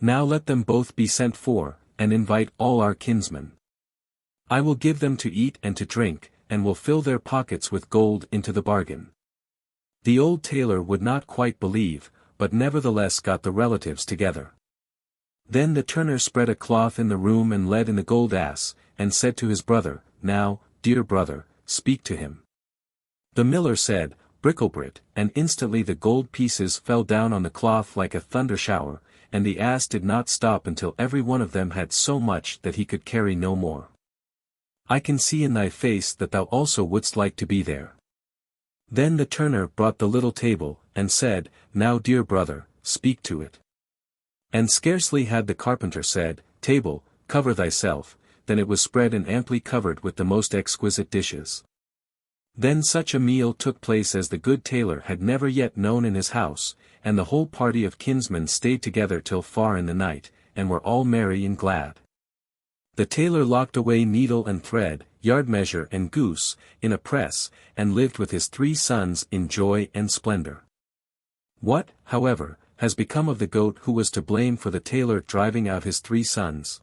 Now let them both be sent for, and invite all our kinsmen. I will give them to eat and to drink, and will fill their pockets with gold into the bargain." The old tailor would not quite believe, but nevertheless got the relatives together. Then the turner spread a cloth in the room and led in the gold ass, and said to his brother, "Now, dear brother, speak to him." The miller said, "Bricklebrit," and instantly the gold pieces fell down on the cloth like a thunder shower, and the ass did not stop until every one of them had so much that he could carry no more. "I can see in thy face that thou also wouldst like to be there." Then the turner brought the little table, and said, "Now dear brother, speak to it." And scarcely had the carpenter said, "Table, cover thyself," than it was spread and amply covered with the most exquisite dishes. Then such a meal took place as the good tailor had never yet known in his house, and the whole party of kinsmen stayed together till far in the night, and were all merry and glad. The tailor locked away needle and thread, yard measure and goose, in a press, and lived with his 3 sons in joy and splendor. What, however, has become of the goat who was to blame for the tailor driving out his 3 sons?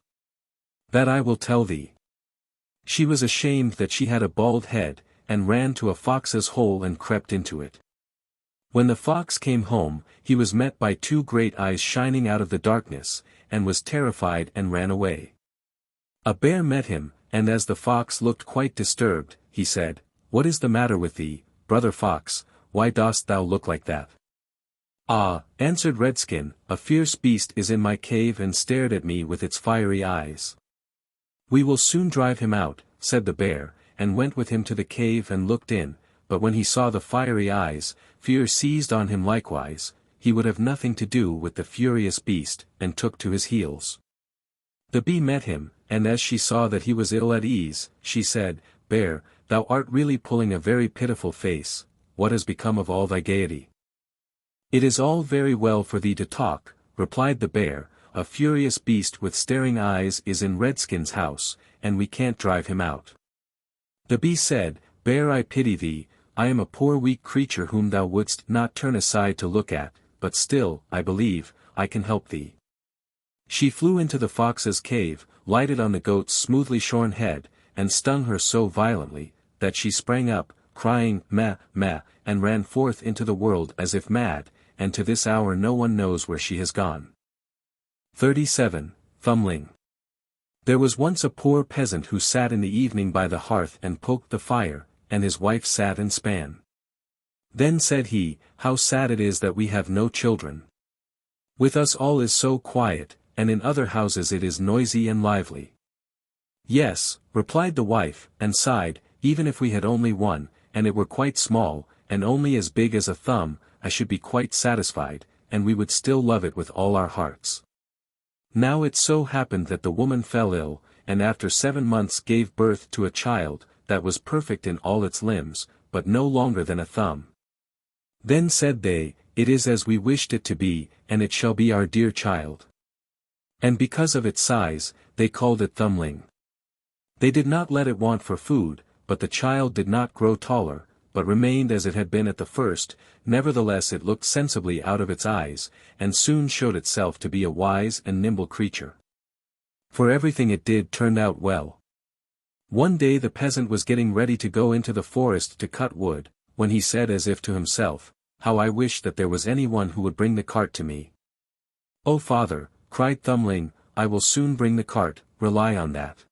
That I will tell thee. She was ashamed that she had a bald head, and ran to a fox's hole and crept into it. When the fox came home, he was met by 2 great eyes shining out of the darkness, and was terrified and ran away. A bear met him, and as the fox looked quite disturbed, he said, "What is the matter with thee, brother fox, why dost thou look like that?" "Ah," answered Redskin, "a fierce beast is in my cave and stared at me with its fiery eyes." "We will soon drive him out," said the bear, and went with him to the cave and looked in, but when he saw the fiery eyes, fear seized on him likewise, he would have nothing to do with the furious beast, and took to his heels. The bee met him, and as she saw that he was ill at ease, she said, "Bear, thou art really pulling a very pitiful face, what has become of all thy gaiety?" "It is all very well for thee to talk," replied the bear, "a furious beast with staring eyes is in Redskin's house, and we can't drive him out." The bee said, "Bear, I pity thee, I am a poor weak creature whom thou wouldst not turn aside to look at, but still, I believe, I can help thee." She flew into the fox's cave, lighted on the goat's smoothly shorn head, and stung her so violently, that she sprang up, crying, "Meh, meh," and ran forth into the world as if mad, and to this hour no one knows where she has gone. 37. Thumbling. There was once a poor peasant who sat in the evening by the hearth and poked the fire, and his wife sat and span. Then said he, "How sad it is that we have no children. With us all is so quiet, and in other houses it is noisy and lively." Yes, replied the wife, and sighed, even if we had only one, and it were quite small, and only as big as a thumb, I should be quite satisfied, and we would still love it with all our hearts. Now it so happened that the woman fell ill, and after 7 months gave birth to a child, that was perfect in all its limbs, but no longer than a thumb. Then said they, it is as we wished it to be, and it shall be our dear child. And because of its size, they called it Thumbling. They did not let it want for food, but the child did not grow taller, but remained as it had been at the first. Nevertheless it looked sensibly out of its eyes, and soon showed itself to be a wise and nimble creature. For everything it did turned out well. One day the peasant was getting ready to go into the forest to cut wood, when he said as if to himself, how I wish that there was anyone who would bring the cart to me. Oh father, cried Thumbling, I will soon bring the cart, rely on that.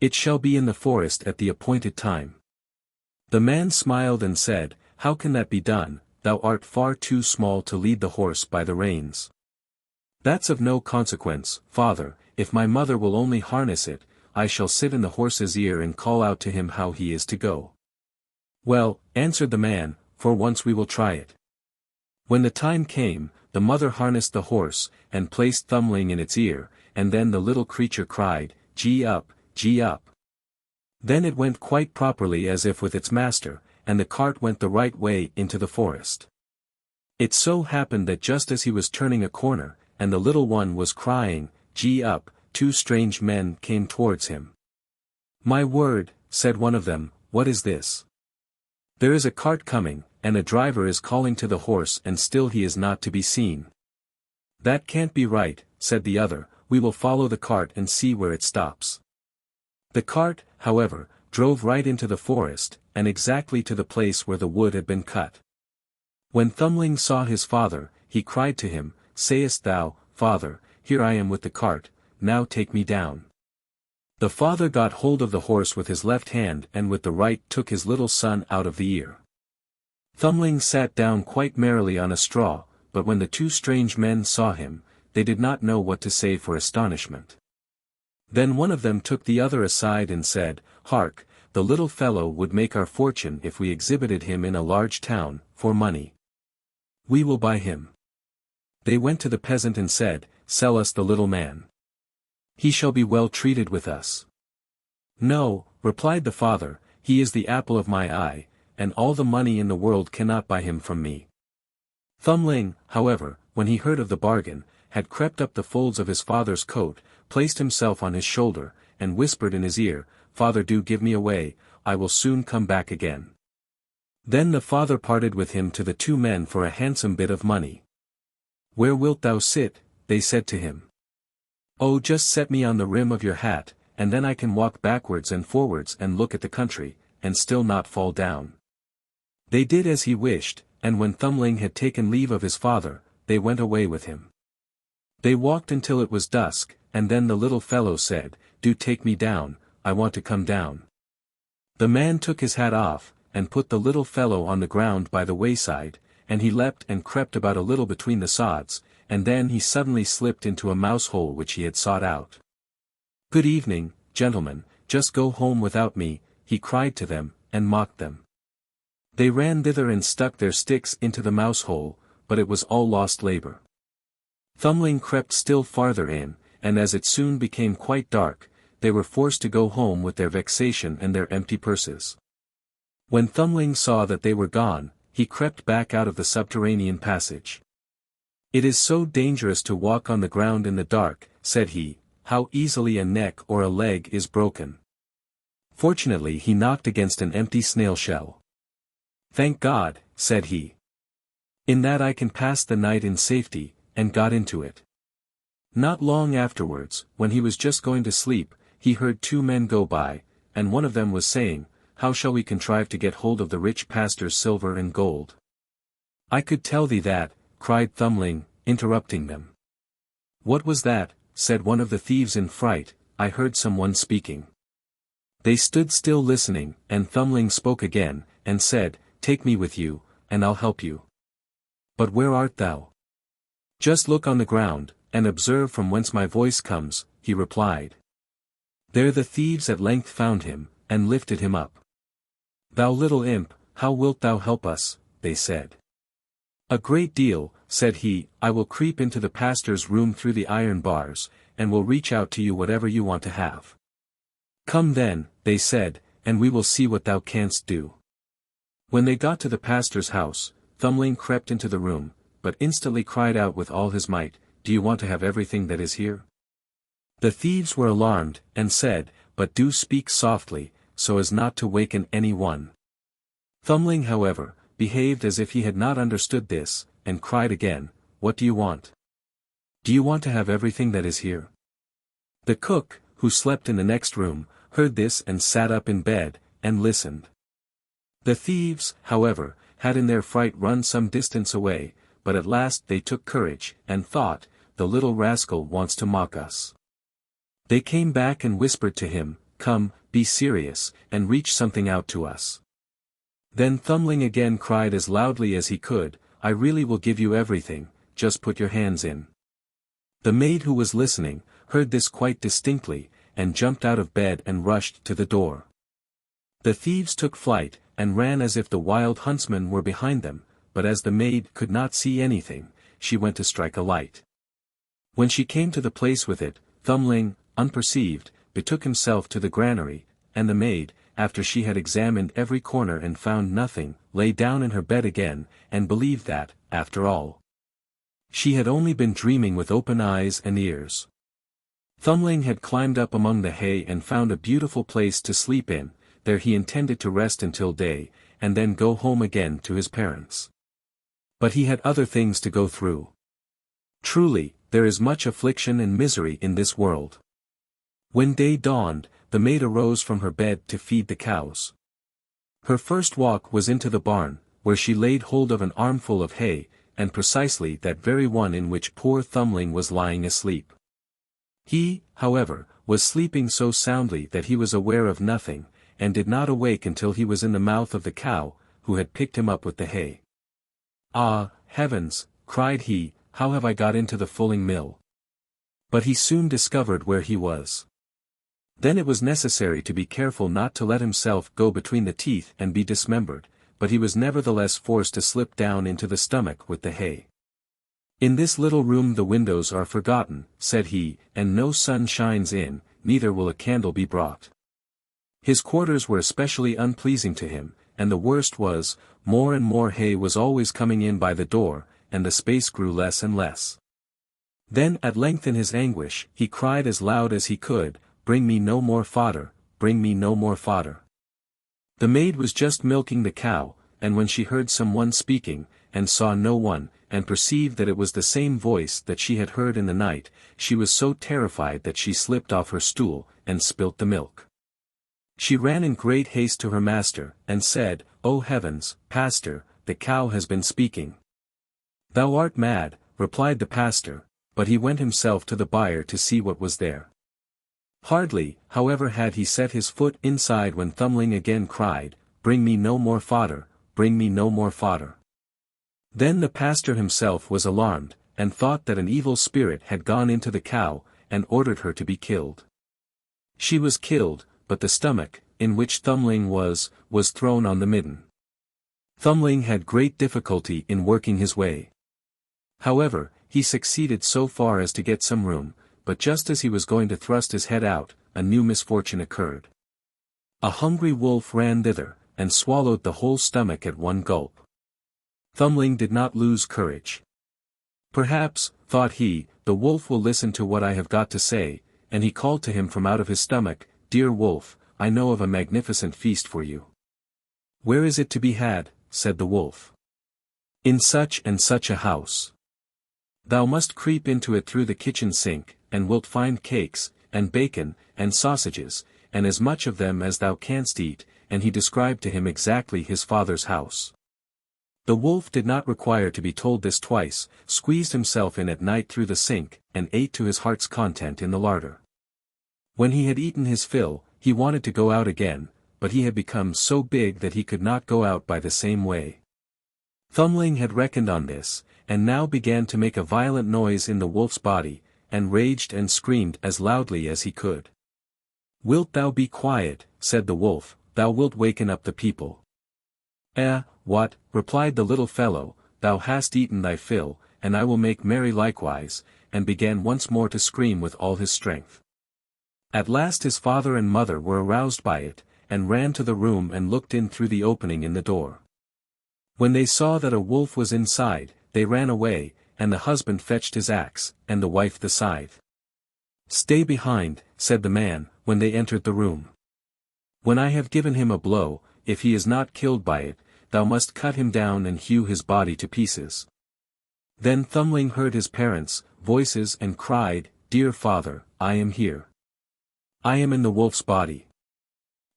It shall be in the forest at the appointed time. The man smiled and said, how can that be done, thou art far too small to lead the horse by the reins. That's of no consequence, father, if my mother will only harness it, I shall sit in the horse's ear and call out to him how he is to go. Well, answered the man, for once we will try it. When the time came, the mother harnessed the horse, and placed Thumbling in its ear, and then the little creature cried, gee up, gee up. Then it went quite properly as if with its master, and the cart went the right way into the forest. It so happened that just as he was turning a corner, and the little one was crying, gee up, 2 strange men came towards him. My word, said one of them, what is this? There is a cart coming, and a driver is calling to the horse and still he is not to be seen. That can't be right, said the other, we will follow the cart and see where it stops. The cart, however, drove right into the forest, and exactly to the place where the wood had been cut. When Thumbling saw his father, he cried to him, sayest thou, father, here I am with the cart, now take me down. The father got hold of the horse with his left hand and with the right took his little son out of the ear. Thumbling sat down quite merrily on a straw, but when the 2 strange men saw him, they did not know what to say for astonishment. Then one of them took the other aside and said, hark, the little fellow would make our fortune if we exhibited him in a large town, for money. We will buy him. They went to the peasant and said, sell us the little man. He shall be well treated with us. No, replied the father, he is the apple of my eye, and all the money in the world cannot buy him from me. Thumbling, however, when he heard of the bargain, had crept up the folds of his father's coat, placed himself on his shoulder, and whispered in his ear, Father, do give me away, I will soon come back again. Then the father parted with him to the 2 men for a handsome bit of money. Where wilt thou sit? They said to him. Oh, just set me on the rim of your hat, and then I can walk backwards and forwards and look at the country, and still not fall down. They did as he wished, and when Thumbling had taken leave of his father, they went away with him. They walked until it was dusk, and then the little fellow said, do take me down, I want to come down. The man took his hat off, and put the little fellow on the ground by the wayside, and he leapt and crept about a little between the sods, and then he suddenly slipped into a mouse-hole which he had sought out. Good evening, gentlemen, just go home without me, he cried to them, and mocked them. They ran thither and stuck their sticks into the mouse-hole, but it was all lost labor. Thumbling crept still farther in, and as it soon became quite dark, they were forced to go home with their vexation and their empty purses. When Thumbling saw that they were gone, he crept back out of the subterranean passage. It is so dangerous to walk on the ground in the dark, said he, how easily a neck or a leg is broken. Fortunately he knocked against an empty snail shell. Thank God, said he. In that I can pass the night in safety, and got into it. Not long afterwards, when he was just going to sleep, he heard 2 men go by, and one of them was saying, how shall we contrive to get hold of the rich pastor's silver and gold? I could tell thee that, cried Thumbling, interrupting them. What was that? Said one of the thieves in fright, I heard someone speaking. They stood still listening, and Thumbling spoke again, and said, take me with you, and I'll help you. But where art thou? Just look on the ground, and observe from whence my voice comes, he replied. There the thieves at length found him, and lifted him up. "Thou little imp, how wilt thou help us?" they said. "A great deal," said he. "I will creep into the pastor's room through the iron bars, and will reach out to you whatever you want to have." "Come then," they said, "and we will see what thou canst do." When they got to the pastor's house, Thumbling crept into the room, but instantly cried out with all his might, "Do you want to have everything that is here?" The thieves were alarmed, and said, "But do speak softly, so as not to waken any one." Thumbling, however, behaved as if he had not understood this, and cried again, "What do you want? Do you want to have everything that is here?" The cook, who slept in the next room, heard this and sat up in bed, and listened. The thieves, however, had in their fright run some distance away, but at last they took courage, and thought, "The little rascal wants to mock us." They came back and whispered to him, "Come, be serious, and reach something out to us." Then Thumbling again cried as loudly as he could, "I really will give you everything, just put your hands in." The maid who was listening, heard this quite distinctly, and jumped out of bed and rushed to the door. The thieves took flight, and ran as if the wild huntsmen were behind them, but as the maid could not see anything, she went to strike a light. When she came to the place with it, Thumbling, unperceived, betook himself to the granary, and the maid, after she had examined every corner and found nothing, lay down in her bed again, and believed that, after all, she had only been dreaming with open eyes and ears. Thumbling had climbed up among the hay and found a beautiful place to sleep in. There he intended to rest until day, and then go home again to his parents. But he had other things to go through. Truly, there is much affliction and misery in this world. When day dawned, the maid arose from her bed to feed the cows. Her first walk was into the barn, where she laid hold of an armful of hay, and precisely that very one in which poor Thumbling was lying asleep. He, however, was sleeping so soundly that he was aware of nothing, and did not awake until he was in the mouth of the cow, who had picked him up with the hay. "Ah, heavens," cried he, "how have I got into the fulling mill?" But he soon discovered where he was. Then it was necessary to be careful not to let himself go between the teeth and be dismembered, but he was nevertheless forced to slip down into the stomach with the hay. "In this little room the windows are forgotten," said he, "and no sun shines in, neither will a candle be brought." His quarters were especially unpleasing to him, and the worst was, more and more hay was always coming in by the door, and the space grew less and less. Then at length in his anguish, he cried as loud as he could, "Bring me no more fodder, bring me no more fodder." The maid was just milking the cow, and when she heard some one speaking, and saw no one, and perceived that it was the same voice that she had heard in the night, she was so terrified that she slipped off her stool, and spilt the milk. She ran in great haste to her master, and said, "O heavens, pastor, the cow has been speaking." "Thou art mad," replied the pastor, but he went himself to the byre to see what was there. Hardly, however, had he set his foot inside when Thumbling again cried, "Bring me no more fodder, bring me no more fodder." Then the pastor himself was alarmed, and thought that an evil spirit had gone into the cow, and ordered her to be killed. She was killed, but the stomach, in which Thumbling was thrown on the midden. Thumbling had great difficulty in working his way. However, he succeeded so far as to get some room, but just as he was going to thrust his head out, a new misfortune occurred. A hungry wolf ran thither, and swallowed the whole stomach at one gulp. Thumbling did not lose courage. "Perhaps," thought he, "the wolf will listen to what I have got to say," and he called to him from out of his stomach, "Dear wolf, I know of a magnificent feast for you." "Where is it to be had?" said the wolf. "In such and such a house. Thou must creep into it through the kitchen sink, and wilt find cakes, and bacon, and sausages, and as much of them as thou canst eat," and he described to him exactly his father's house. The wolf did not require to be told this twice, squeezed himself in at night through the sink, and ate to his heart's content in the larder. When he had eaten his fill, he wanted to go out again, but he had become so big that he could not go out by the same way. Thumbling had reckoned on this, and now began to make a violent noise in the wolf's body, and raged and screamed as loudly as he could. "Wilt thou be quiet," said the wolf, "thou wilt waken up the people." What," replied the little fellow, "thou hast eaten thy fill, and I will make merry likewise," and began once more to scream with all his strength. At last his father and mother were aroused by it, and ran to the room and looked in through the opening in the door. When they saw that a wolf was inside, they ran away, and the husband fetched his axe, and the wife the scythe. "Stay behind," said the man, when they entered the room. "When I have given him a blow, if he is not killed by it, thou must cut him down and hew his body to pieces." Then Thumbling heard his parents' voices and cried, "Dear father, I am here. I am in the wolf's body."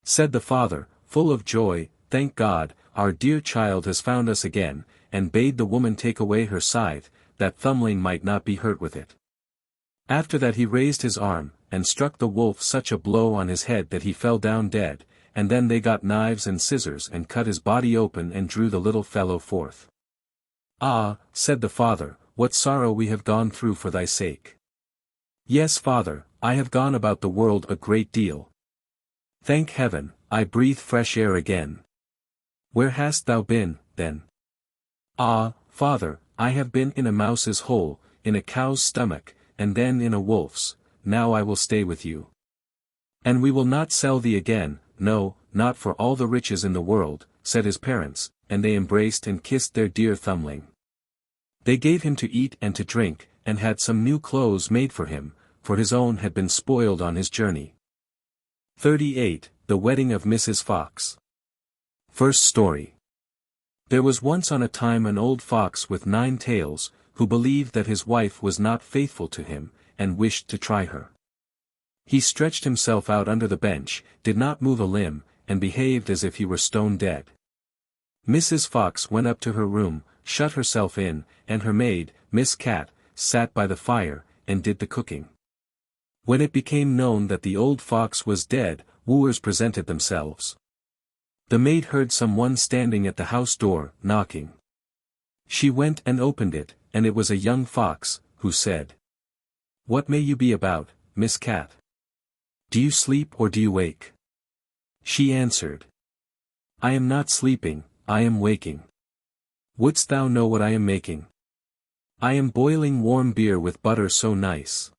Said the father, full of joy, "Thank God, our dear child has found us again," and bade the woman take away her scythe, that Thumbling might not be hurt with it. After that he raised his arm, and struck the wolf such a blow on his head that he fell down dead, and then they got knives and scissors and cut his body open and drew the little fellow forth. "Ah," said the father, "what sorrow we have gone through for thy sake." "Yes, father, I have gone about the world a great deal. Thank heaven, I breathe fresh air again." "Where hast thou been, then?" "Ah, father, I have been in a mouse's hole, in a cow's stomach, and then in a wolf's. Now I will stay with you. And we will not sell thee again, no, not for all the riches in the world," said his parents, and they embraced and kissed their dear Thumbling. They gave him to eat and to drink, and had some new clothes made for him, for his own had been spoiled on his journey. 38. The Wedding of Mrs. Fox. First story. There was once on a time an old fox with 9 tails, who believed that his wife was not faithful to him, and wished to try her. He stretched himself out under the bench, did not move a limb, and behaved as if he were stone dead. Mrs. Fox went up to her room, shut herself in, and her maid, Miss Cat, sat by the fire, and did the cooking. When it became known that the old fox was dead, wooers presented themselves. The maid heard some one standing at the house door, knocking. She went and opened it, and it was a young fox, who said, "What may you be about, Miss Cat? Do you sleep or do you wake?" She answered, "I am not sleeping, I am waking. Wouldst thou know what I am making? I am boiling warm beer with butter so nice.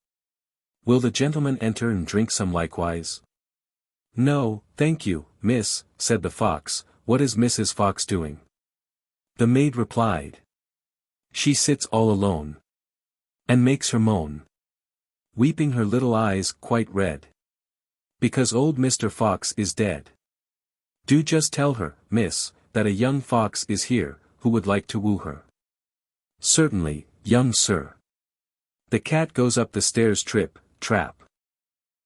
Will the gentleman enter and drink some likewise?" "No, thank you, miss," said the fox. "What is Mrs. Fox doing?" The maid replied, "She sits all alone, and makes her moan, weeping her little eyes quite red, because old Mr. Fox is dead. Do just tell her, miss, that a young fox is here, who would like to woo her." "Certainly, young sir." The cat goes up the stairs trip, trap.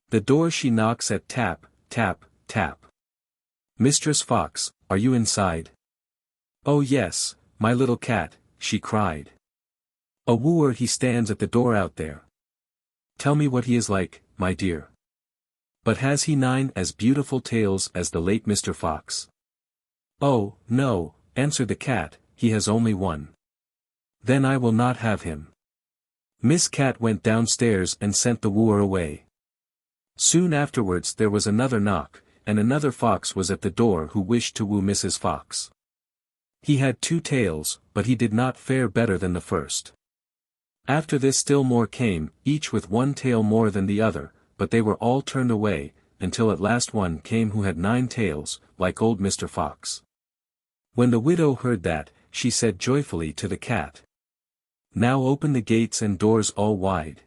The door she knocks at tap, tap, tap. "Mistress Fox, are you inside?" "Oh yes, my little cat," she cried. "A wooer he stands at the door out there. Tell me what he is like, my dear. But has he 9 as beautiful tails as the late Mr. Fox?" "Oh, no," answered the cat, "he has only 1. "Then I will not have him." Miss Cat went downstairs and sent the wooer away. Soon afterwards there was another knock, and another fox was at the door who wished to woo Mrs. Fox. He had 2 tails, but he did not fare better than the first. After this still more came, each with 1 tail more than the other, but they were all turned away, until at last one came who had 9 tails, like old Mr. Fox. When the widow heard that, she said joyfully to the cat, "Now open the gates and doors all wide,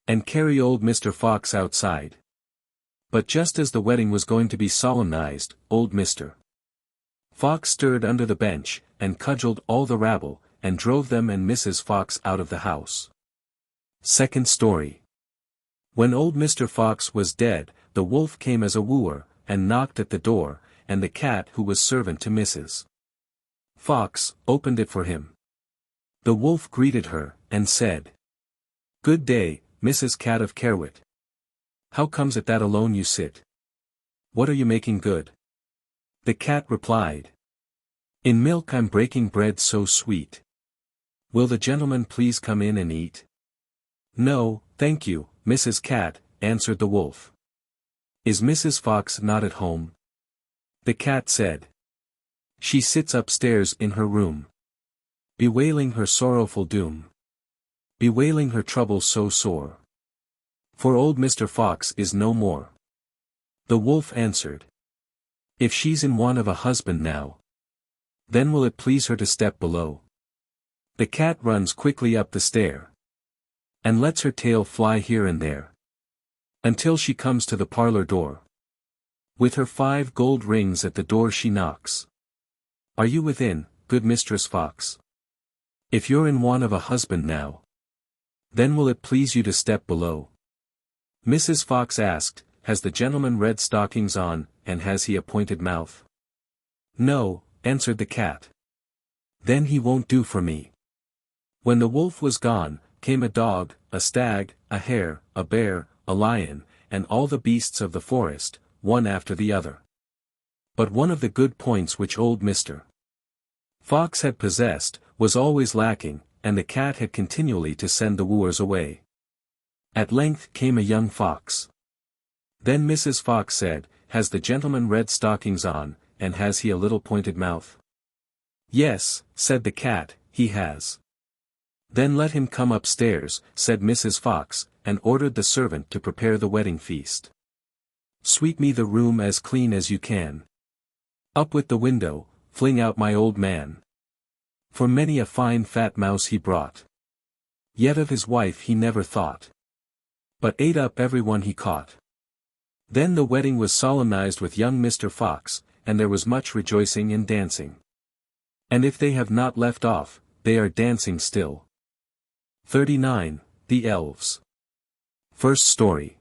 and carry old Mr. Fox outside." But just as the wedding was going to be solemnized, old Mr. Fox stirred under the bench, and cudgeled all the rabble, and drove them and Mrs. Fox out of the house. Second story. When old Mr. Fox was dead, the wolf came as a wooer, and knocked at the door, and the cat who was servant to Mrs. Fox, opened it for him. The wolf greeted her, and said, "Good day, Mrs. Cat of Carewit. How comes it that alone you sit? What are you making good?" The cat replied, "In milk I'm breaking bread so sweet. Will the gentleman please come in and eat?" "No, thank you, Mrs. Cat," answered the wolf. Is Mrs. Fox not at home? The cat said. She sits upstairs in her room, bewailing her sorrowful doom, bewailing her trouble so sore. For old Mr. Fox is no more. The wolf answered. If she's in want of a husband now, then will it please her to step below? The cat runs quickly up the stair, and lets her tail fly here and there, until she comes to the parlor door. With her 5 gold rings at the door she knocks. Are you within, good Mistress Fox? If you're in want of a husband now, then will it please you to step below? Mrs. Fox asked, Has the gentleman red stockings on, and has he a pointed mouth? No, answered the cat. Then he won't do for me. When the wolf was gone, came a dog, a stag, a hare, a bear, a lion, and all the beasts of the forest, one after the other. But one of the good points which old Mr. Fox had possessed, was always lacking, and the cat had continually to send the wooers away. At length came a young fox. Then Mrs. Fox said, Has the gentleman red stockings on, and has he a little pointed mouth? Yes, said the cat, he has. Then let him come upstairs, said Mrs. Fox, and ordered the servant to prepare the wedding feast. Sweep me the room as clean as you can. Up with the window, fling out my old man. For many a fine fat mouse he brought. Yet of his wife he never thought, but ate up every one he caught. Then the wedding was solemnized with young Mr. Fox, and there was much rejoicing and dancing. And if they have not left off, they are dancing still. 39. The Elves. First story.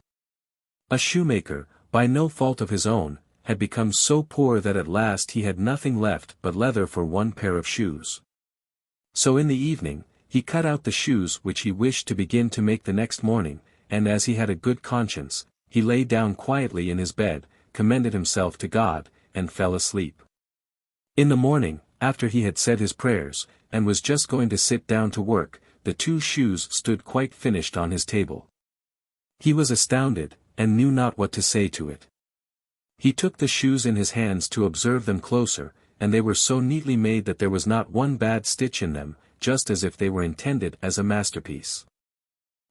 A shoemaker, by no fault of his own, had become so poor that at last he had nothing left but leather for 1 pair of shoes. So in the evening, he cut out the shoes which he wished to begin to make the next morning, and as he had a good conscience, he lay down quietly in his bed, commended himself to God, and fell asleep. In the morning, after he had said his prayers, and was just going to sit down to work, the 2 shoes stood quite finished on his table. He was astounded, and knew not what to say to it. He took the shoes in his hands to observe them closer, and they were so neatly made that there was not one bad stitch in them, just as if they were intended as a masterpiece.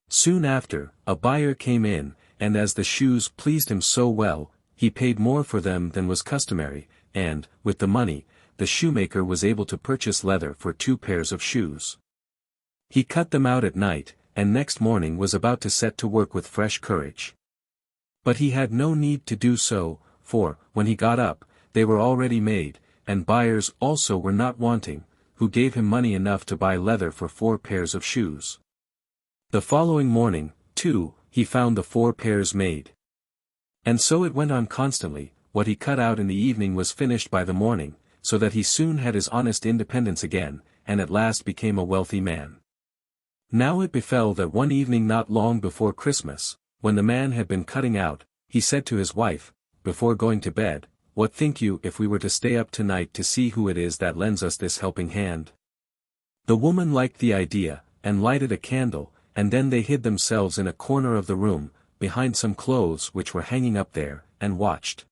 Soon after, a buyer came in, and as the shoes pleased him so well, he paid more for them than was customary, and, with the money, the shoemaker was able to purchase leather for 2 pairs of shoes. He cut them out at night, and next morning was about to set to work with fresh courage. But he had no need to do so, for, when he got up, they were already made, and buyers also were not wanting, who gave him money enough to buy leather for 4 pairs of shoes. The following morning, too, he found the 4 pairs made. And so it went on constantly, what he cut out in the evening was finished by the morning, so that he soon had his honest independence again, and at last became a wealthy man. Now it befell that one evening not long before Christmas, when the man had been cutting out, he said to his wife, before going to bed, What think you if we were to stay up tonight to see who it is that lends us this helping hand? The woman liked the idea, and lighted a candle, and then they hid themselves in a corner of the room, behind some clothes which were hanging up there, and watched.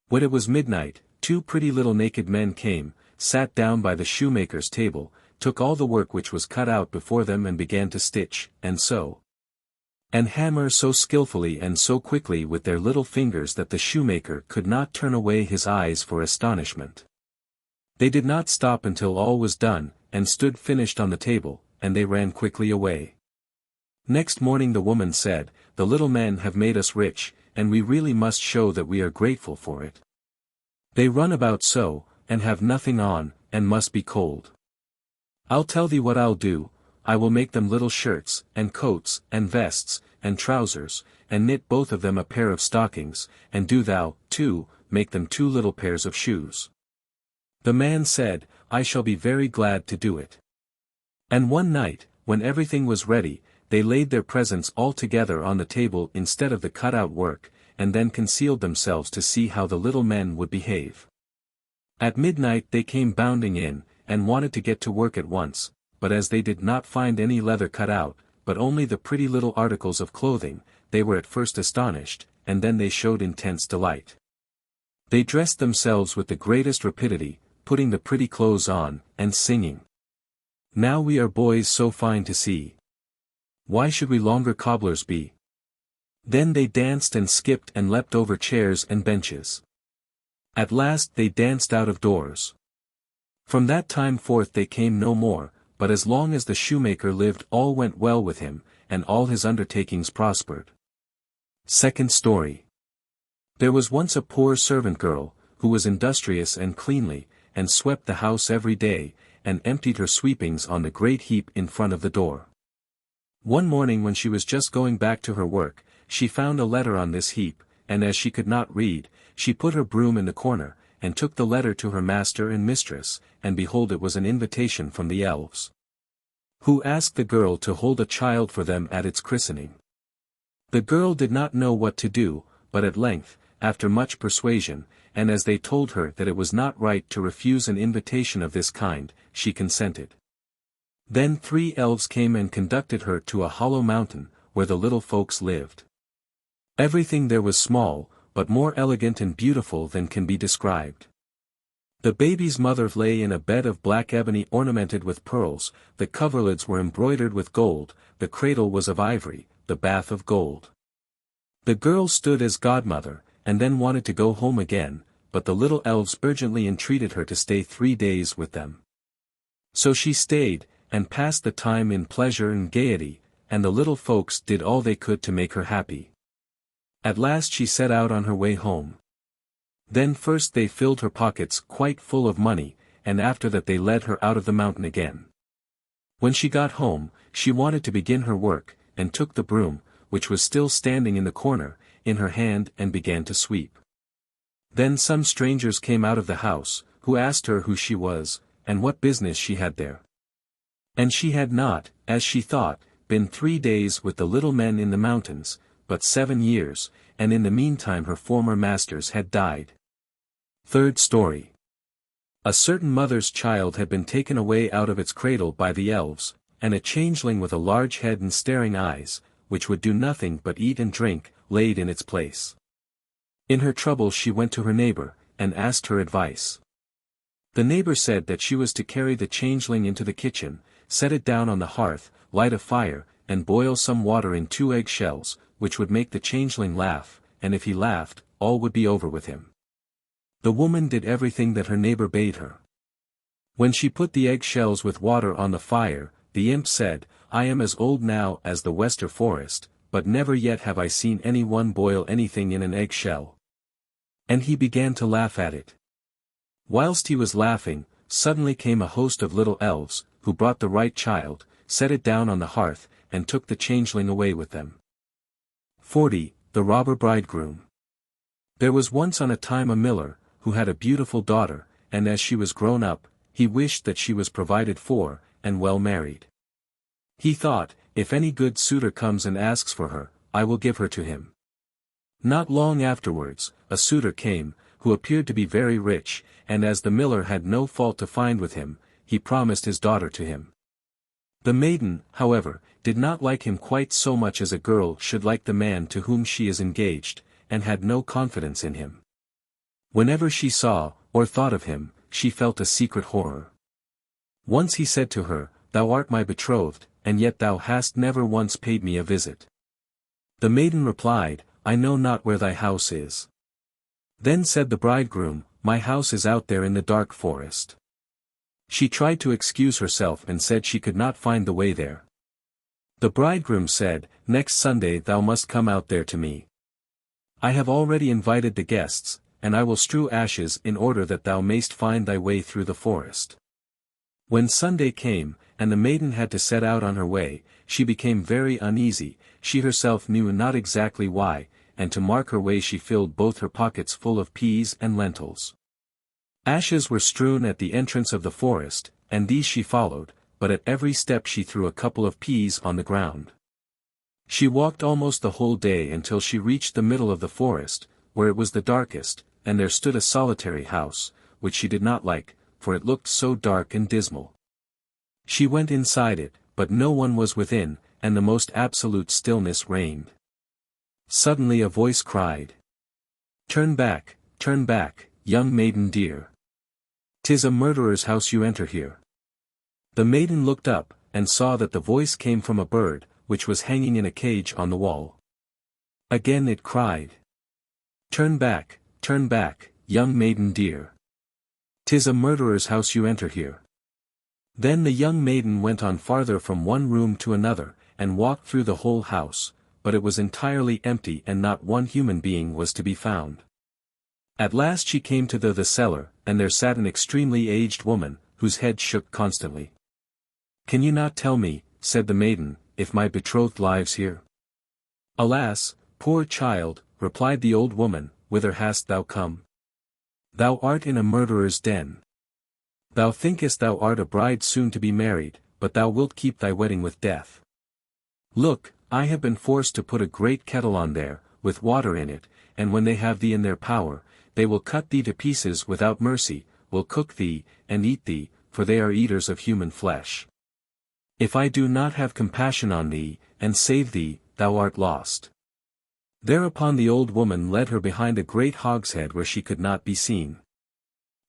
When it was midnight, 2 pretty little naked men came, sat down by the shoemaker's table, took all the work which was cut out before them and began to stitch, and sew, and hammer so skillfully and so quickly with their little fingers that the shoemaker could not turn away his eyes for astonishment. They did not stop until all was done, and stood finished on the table, and they ran quickly away. Next morning the woman said, The little men have made us rich, and we really must show that we are grateful for it. They run about so, and have nothing on, and must be cold. I'll tell thee what I'll do, I will make them little shirts, and coats, and vests, and trousers, and knit both of them a pair of stockings, and do thou, too, make them 2 little pairs of shoes. The man said, I shall be very glad to do it. And one night, when everything was ready, they laid their presents all together on the table instead of the cut-out work, and then concealed themselves to see how the little men would behave. At midnight they came bounding in, and wanted to get to work at once, but as they did not find any leather cut out, but only the pretty little articles of clothing, they were at first astonished, and then they showed intense delight. They dressed themselves with the greatest rapidity, putting the pretty clothes on, and singing. Now we are boys so fine to see. Why should we longer cobblers be? Then they danced and skipped and leapt over chairs and benches. At last they danced out of doors. From that time forth they came no more, but as long as the shoemaker lived all went well with him, and all his undertakings prospered. Second story. There was once a poor servant girl, who was industrious and cleanly, and swept the house every day, and emptied her sweepings on the great heap in front of the door. One morning when she was just going back to her work, she found a letter on this heap, and as she could not read, she put her broom in the corner, and took the letter to her master and mistress, and behold it was an invitation from the elves, who asked the girl to hold a child for them at its christening. The girl did not know what to do, but at length, after much persuasion, and as they told her that it was not right to refuse an invitation of this kind, she consented. Then 3 elves came and conducted her to a hollow mountain, where the little folks lived. Everything there was small, but more elegant and beautiful than can be described. The baby's mother lay in a bed of black ebony ornamented with pearls, the coverlids were embroidered with gold, the cradle was of ivory, the bath of gold. The girl stood as godmother, and then wanted to go home again, but the little elves urgently entreated her to stay 3 days with them. So she stayed, and passed the time in pleasure and gaiety, and the little folks did all they could to make her happy. At last she set out on her way home. Then first they filled her pockets quite full of money, and after that they led her out of the mountain again. When she got home, she wanted to begin her work, and took the broom, which was still standing in the corner, in her hand and began to sweep. Then some strangers came out of the house, who asked her who she was, and what business she had there. And she had not, as she thought, been 3 days with the little men in the mountains, but 7 years, and in the meantime her former masters had died. Third story. A certain mother's child had been taken away out of its cradle by the elves, and a changeling with a large head and staring eyes, which would do nothing but eat and drink, laid in its place. In her trouble she went to her neighbor, and asked her advice. The neighbor said that she was to carry the changeling into the kitchen, set it down on the hearth, light a fire, and boil some water in 2 egg shells, which would make the changeling laugh, and if he laughed, all would be over with him. The woman did everything that her neighbor bade her. When she put the egg shells with water on the fire, the imp said, "I am as old now as the Wester forest, but never yet have I seen any one boil anything in an egg shell." And he began to laugh at it. Whilst he was laughing, suddenly came a host of little elves, who brought the right child, set it down on the hearth, and took the changeling away with them. 40. The Robber Bridegroom. There was once on a time a miller, who had a beautiful daughter, and as she was grown up, he wished that she was provided for, and well married. He thought, if any good suitor comes and asks for her, I will give her to him. Not long afterwards, a suitor came, who appeared to be very rich, and as the miller had no fault to find with him, he promised his daughter to him. The maiden, however, did not like him quite so much as a girl should like the man to whom she is engaged, and had no confidence in him. Whenever she saw, or thought of him, she felt a secret horror. Once he said to her, "Thou art my betrothed, and yet thou hast never once paid me a visit." The maiden replied, "I know not where thy house is." Then said the bridegroom, "My house is out there in the dark forest." She tried to excuse herself and said she could not find the way there. The bridegroom said, "Next Sunday thou must come out there to me. I have already invited the guests, and I will strew ashes in order that thou mayst find thy way through the forest." When Sunday came, and the maiden had to set out on her way, she became very uneasy, she herself knew not exactly why, and to mark her way she filled both her pockets full of peas and lentils. Ashes were strewn at the entrance of the forest, and these she followed, but at every step she threw a couple of peas on the ground. She walked almost the whole day until she reached the middle of the forest, where it was the darkest, and there stood a solitary house, which she did not like, for it looked so dark and dismal. She went inside it, but no one was within, and the most absolute stillness reigned. Suddenly a voice cried. Turn back, young maiden dear. 'Tis a murderer's house you enter here. The maiden looked up, and saw that the voice came from a bird, which was hanging in a cage on the wall. Again it cried. Turn back, young maiden dear. 'Tis a murderer's house you enter here. Then the young maiden went on farther from one room to another, and walked through the whole house, but it was entirely empty and not one human being was to be found. At last she came to the cellar, and there sat an extremely aged woman, whose head shook constantly. Can you not tell me, said the maiden, if my betrothed lives here? Alas, poor child, replied the old woman, whither hast thou come? Thou art in a murderer's den. Thou thinkest thou art a bride soon to be married, but thou wilt keep thy wedding with death. Look, I have been forced to put a great kettle on there, with water in it, and when they have thee in their power, they will cut thee to pieces without mercy, will cook thee, and eat thee, for they are eaters of human flesh. If I do not have compassion on thee, and save thee, thou art lost. Thereupon the old woman led her behind a great hogshead where she could not be seen.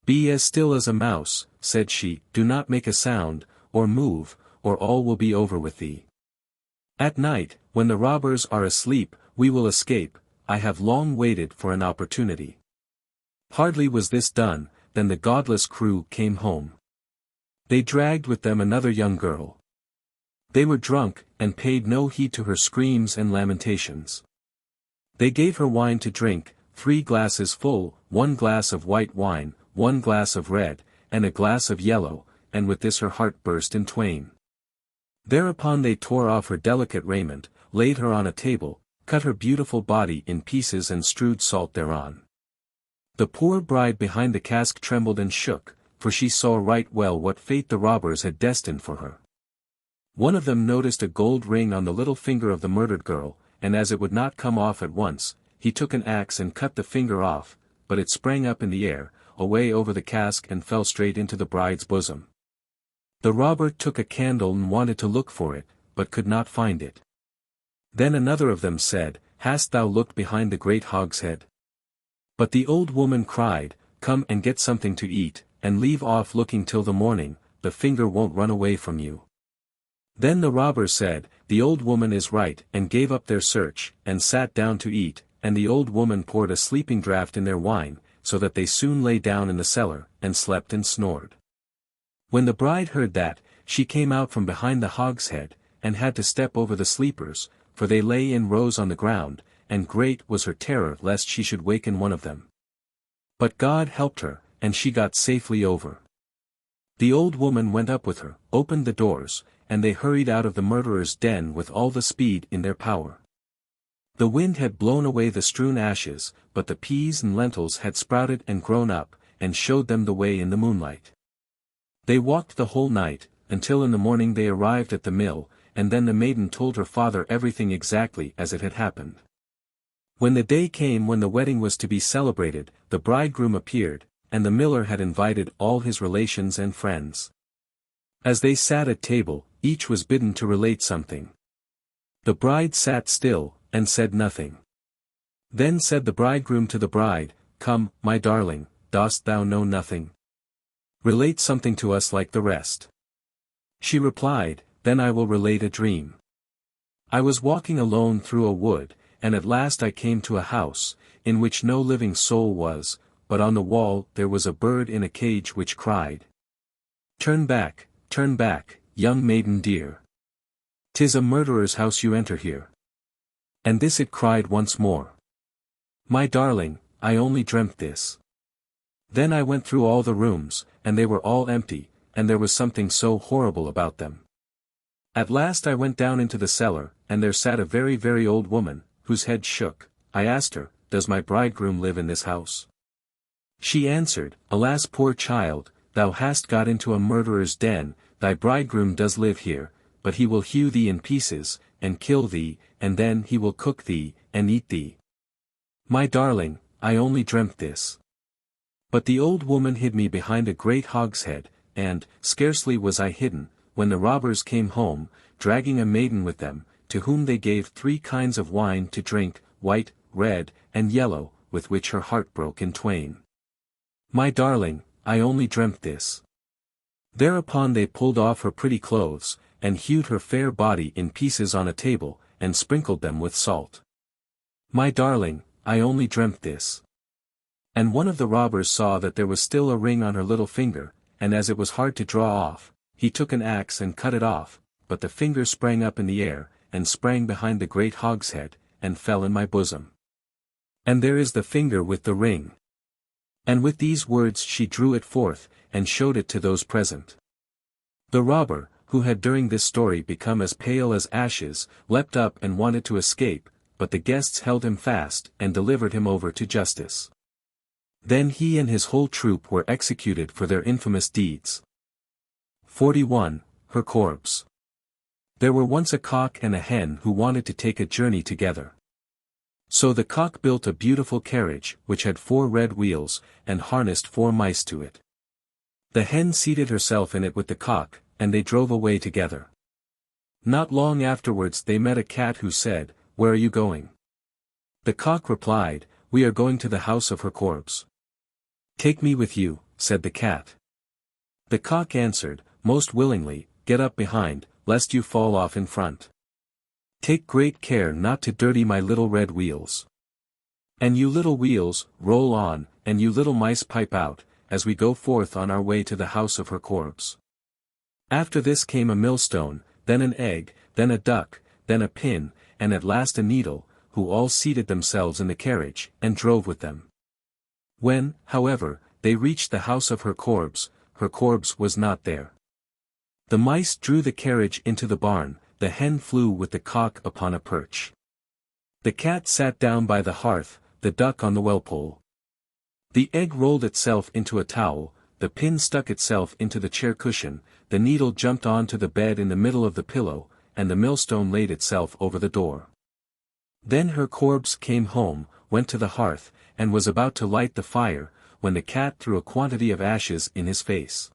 Be as still as a mouse, said she, do not make a sound, or move, or all will be over with thee. At night, when the robbers are asleep, we will escape, I have long waited for an opportunity. Hardly was this done, than the godless crew came home. They dragged with them another young girl. They were drunk, and paid no heed to her screams and lamentations. They gave her wine to drink, 3 glasses full, 1 glass of white wine, 1 glass of red, and a glass of yellow, and with this her heart burst in twain. Thereupon they tore off her delicate raiment, laid her on a table, cut her beautiful body in pieces and strewed salt thereon. The poor bride behind the cask trembled and shook, for she saw right well what fate the robbers had destined for her. One of them noticed a gold ring on the little finger of the murdered girl, and as it would not come off at once, he took an axe and cut the finger off, but it sprang up in the air, away over the cask and fell straight into the bride's bosom. The robber took a candle and wanted to look for it, but could not find it. Then another of them said, Hast thou looked behind the great hogshead? But the old woman cried, Come and get something to eat, and leave off looking till the morning, the finger won't run away from you. Then the robber said, The old woman is right, and gave up their search, and sat down to eat, and the old woman poured a sleeping draught in their wine, so that they soon lay down in the cellar, and slept and snored. When the bride heard that, she came out from behind the hogshead, and had to step over the sleepers, for they lay in rows on the ground, and great was her terror lest she should waken one of them. But God helped her, and she got safely over. The old woman went up with her, opened the doors, and they hurried out of the murderer's den with all the speed in their power. The wind had blown away the strewn ashes, but the peas and lentils had sprouted and grown up, and showed them the way in the moonlight. They walked the whole night, until in the morning they arrived at the mill, and then the maiden told her father everything exactly as it had happened. When the day came when the wedding was to be celebrated, the bridegroom appeared, and the miller had invited all his relations and friends. As they sat at table, each was bidden to relate something. The bride sat still, and said nothing. Then said the bridegroom to the bride, Come, my darling, dost thou know nothing? Relate something to us like the rest. She replied, Then I will relate a dream. I was walking alone through a wood, and at last I came to a house, in which no living soul was, but on the wall there was a bird in a cage which cried. Turn back, young maiden dear. 'Tis a murderer's house you enter here. And this it cried once more. My darling, I only dreamt this. Then I went through all the rooms, and they were all empty, and there was something so horrible about them. At last I went down into the cellar, and there sat a very, very old woman, whose head shook. I asked her, Does my bridegroom live in this house? She answered, Alas, poor child, thou hast got into a murderer's den, thy bridegroom does live here, but he will hew thee in pieces, and kill thee, and then he will cook thee, and eat thee. My darling, I only dreamt this. But the old woman hid me behind a great hogshead, and, scarcely was I hidden, when the robbers came home, dragging a maiden with them, to whom they gave 3 kinds of wine to drink, white, red, and yellow, with which her heart broke in twain. "My darling, I only dreamt this." Thereupon they pulled off her pretty clothes, and hewed her fair body in pieces on a table, and sprinkled them with salt. "My darling, I only dreamt this." And one of the robbers saw that there was still a ring on her little finger, and as it was hard to draw off, he took an axe and cut it off, but the finger sprang up in the air, and sprang behind the great hogshead, and fell in my bosom. And there is the finger with the ring. And with these words she drew it forth, and showed it to those present. The robber, who had during this story become as pale as ashes, leapt up and wanted to escape, but the guests held him fast and delivered him over to justice. Then he and his whole troop were executed for their infamous deeds. 41. Herr Korbes. There were once a cock and a hen who wanted to take a journey together. So the cock built a beautiful carriage, which had 4 red wheels, and harnessed 4 mice to it. The hen seated herself in it with the cock, and they drove away together. Not long afterwards they met a cat who said, "Where are you going?" The cock replied, "We are going to the house of Herr Korbes." "Take me with you," said the cat. The cock answered, "Most willingly, get up behind, lest you fall off in front. Take great care not to dirty my little red wheels. And you little wheels, roll on, and you little mice pipe out, as we go forth on our way to the house of Herr Korbes." After this came a millstone, then an egg, then a duck, then a pin, and at last a needle, who all seated themselves in the carriage, and drove with them. When, however, they reached the house of Herr Korbes was not there. The mice drew the carriage into the barn, the hen flew with the cock upon a perch. The cat sat down by the hearth, the duck on the well-pole. The egg rolled itself into a towel, the pin stuck itself into the chair cushion, the needle jumped on to the bed in the middle of the pillow, and the millstone laid itself over the door. Then Herr Korbes came home, went to the hearth, and was about to light the fire, when the cat threw a quantity of ashes in his face.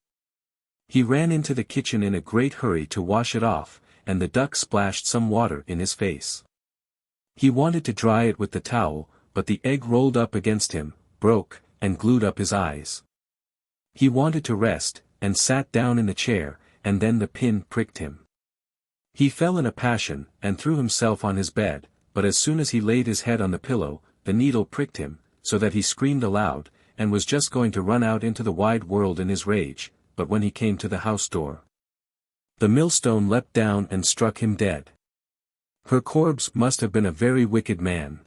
He ran into the kitchen in a great hurry to wash it off, and the duck splashed some water in his face. He wanted to dry it with the towel, but the egg rolled up against him, broke, and glued up his eyes. He wanted to rest, and sat down in the chair, and then the pin pricked him. He fell in a passion, and threw himself on his bed, but as soon as he laid his head on the pillow, the needle pricked him, so that he screamed aloud, and was just going to run out into the wide world in his rage, but when he came to the house door, the millstone leapt down and struck him dead. Herr Korbes must have been a very wicked man.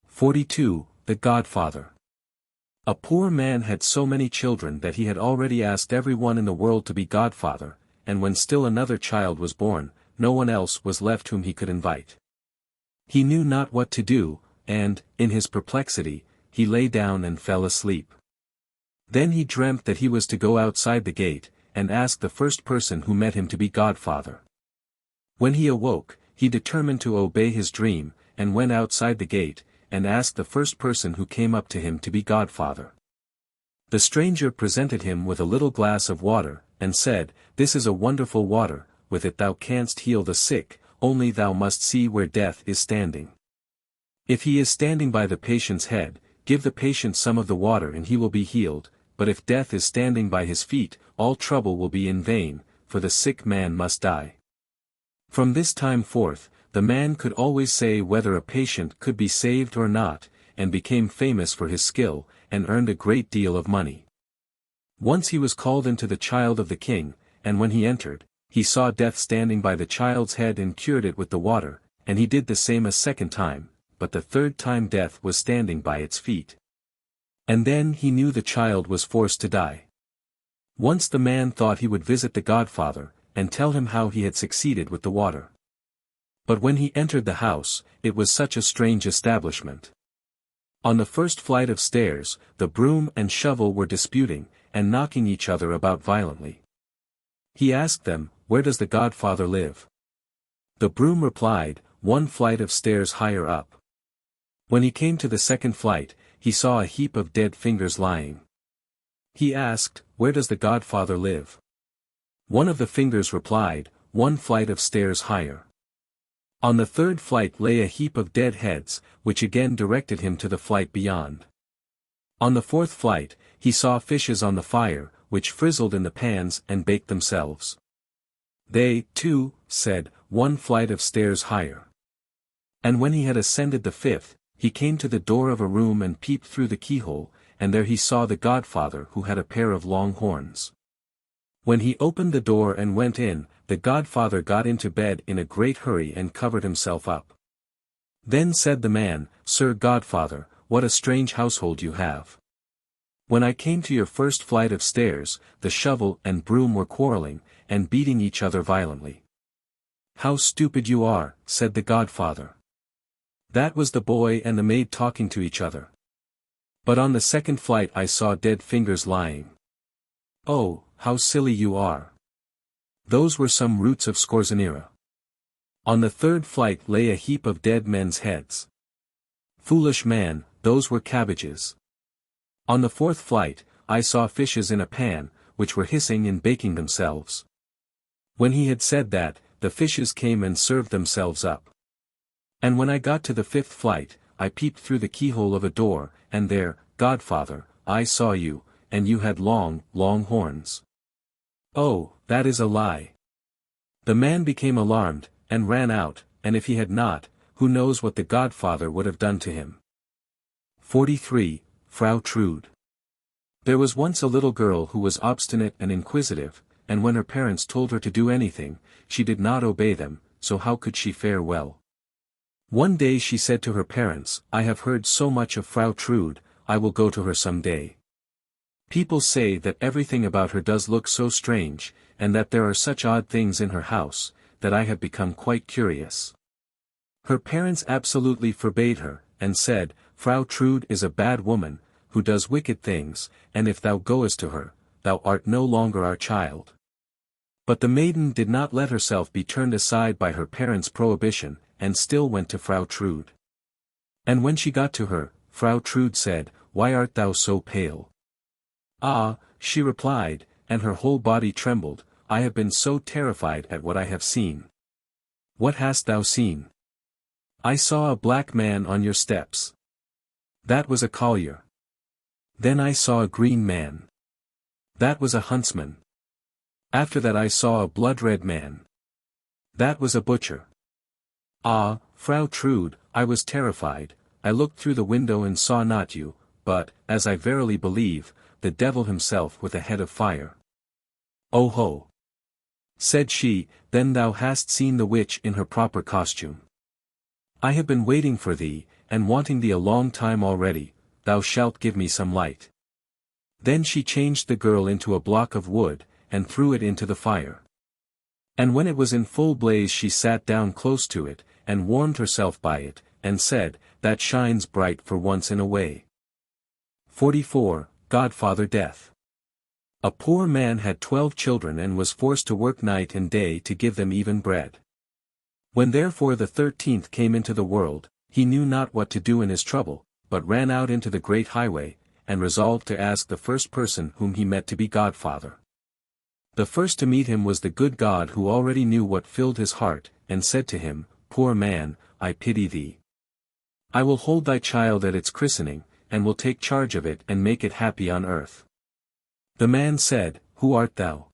42. The Godfather. A poor man had so many children that he had already asked everyone in the world to be godfather, and when still another child was born, no one else was left whom he could invite. He knew not what to do, and, in his perplexity, he lay down and fell asleep. Then he dreamt that he was to go outside the gate, and ask the first person who met him to be godfather. When he awoke, he determined to obey his dream, and went outside the gate, and asked the first person who came up to him to be godfather. The stranger presented him with a little glass of water, and said, "This is a wonderful water, with it thou canst heal the sick, only thou must see where death is standing. If he is standing by the patient's head, give the patient some of the water and he will be healed, but if death is standing by his feet, all trouble will be in vain, for the sick man must die." From this time forth, the man could always say whether a patient could be saved or not, and became famous for his skill, and earned a great deal of money. Once he was called into the child of the king, and when he entered, he saw death standing by the child's head and cured it with the water, and he did the same a second time, but the third time death was standing by its feet. And then he knew the child was forced to die. Once the man thought he would visit the godfather, and tell him how he had succeeded with the water. But when he entered the house, it was such a strange establishment. On the first flight of stairs, the broom and shovel were disputing, and knocking each other about violently. He asked them, "Where does the godfather live?" The broom replied, "1 flight of stairs higher up." When he came to the second flight, he saw a heap of dead fingers lying. He asked, "Where does the godfather live?" One of the fingers replied, "1 flight of stairs higher." On the third flight lay a heap of dead heads, which again directed him to the flight beyond. On the fourth flight, he saw fishes on the fire, which frizzled in the pans and baked themselves. They, too, said, one flight of stairs higher. And when he had ascended the fifth, he came to the door of a room and peeped through the keyhole, and there he saw the godfather who had a pair of long horns. When he opened the door and went in, the godfather got into bed in a great hurry and covered himself up. Then said the man, Sir Godfather, what a strange household you have. When I came to your first flight of stairs, the shovel and broom were quarreling, and beating each other violently. How stupid you are, said the godfather. That was the boy and the maid talking to each other. But on the second flight I saw dead fingers lying. Oh, how silly you are. Those were some roots of scorzonera. On the third flight lay a heap of dead men's heads. Foolish man, those were cabbages. On the fourth flight, I saw fishes in a pan, which were hissing and baking themselves. When he had said that, the fishes came and served themselves up. And when I got to the fifth flight, I peeped through the keyhole of a door, and there, godfather, I saw you, and you had long, long horns. Oh, that is a lie. The man became alarmed, and ran out, and if he had not, who knows what the godfather would have done to him. 43. Frau Trude. There was once a little girl who was obstinate and inquisitive, and when her parents told her to do anything, she did not obey them, so how could she fare well? One day she said to her parents, I have heard so much of Frau Trude, I will go to her some day. People say that everything about her does look so strange, and that there are such odd things in her house, that I have become quite curious. Her parents absolutely forbade her, and said, Frau Trude is a bad woman, who does wicked things, and if thou goest to her, thou art no longer our child. But the maiden did not let herself be turned aside by her parents' prohibition, and still went to Frau Trude. And when she got to her, Frau Trude said, Why art thou so pale? Ah, she replied, and her whole body trembled, I have been so terrified at what I have seen. What hast thou seen? I saw a black man on your steps. That was a collier. Then I saw a green man. That was a huntsman. After that I saw a blood-red man. That was a butcher. Ah, Frau Trude, I was terrified, I looked through the window and saw not you, but, as I verily believe, the devil himself with a head of fire. Oh ho! Said she, then thou hast seen the witch in her proper costume. I have been waiting for thee, and wanting thee a long time already, thou shalt give me some light. Then she changed the girl into a block of wood, and threw it into the fire. And when it was in full blaze she sat down close to it, and warmed herself by it, and said, That shines bright for once in a way. 44. Godfather Death. A poor man had 12 children and was forced to work night and day to give them even bread. When therefore the 13th came into the world, he knew not what to do in his trouble, but ran out into the great highway, and resolved to ask the first person whom he met to be godfather. The first to meet him was the good God who already knew what filled his heart, and said to him, Poor man, I pity thee. I will hold thy child at its christening, and will take charge of it and make it happy on earth. The man said, Who art thou?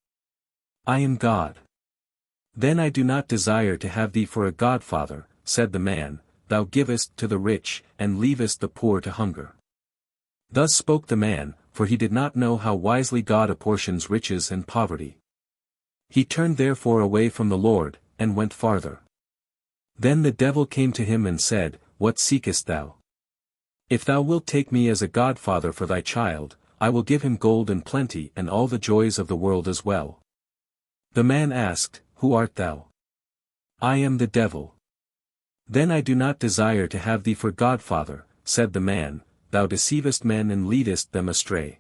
I am God. Then I do not desire to have thee for a godfather, said the man, thou givest to the rich, and leavest the poor to hunger. Thus spoke the man, for he did not know how wisely God apportions riches and poverty. He turned therefore away from the Lord, and went farther. Then the devil came to him and said, What seekest thou? If thou wilt take me as a godfather for thy child, I will give him gold and plenty and all the joys of the world as well. The man asked, Who art thou? I am the devil. Then I do not desire to have thee for godfather, said the man, thou deceivest men and leadest them astray.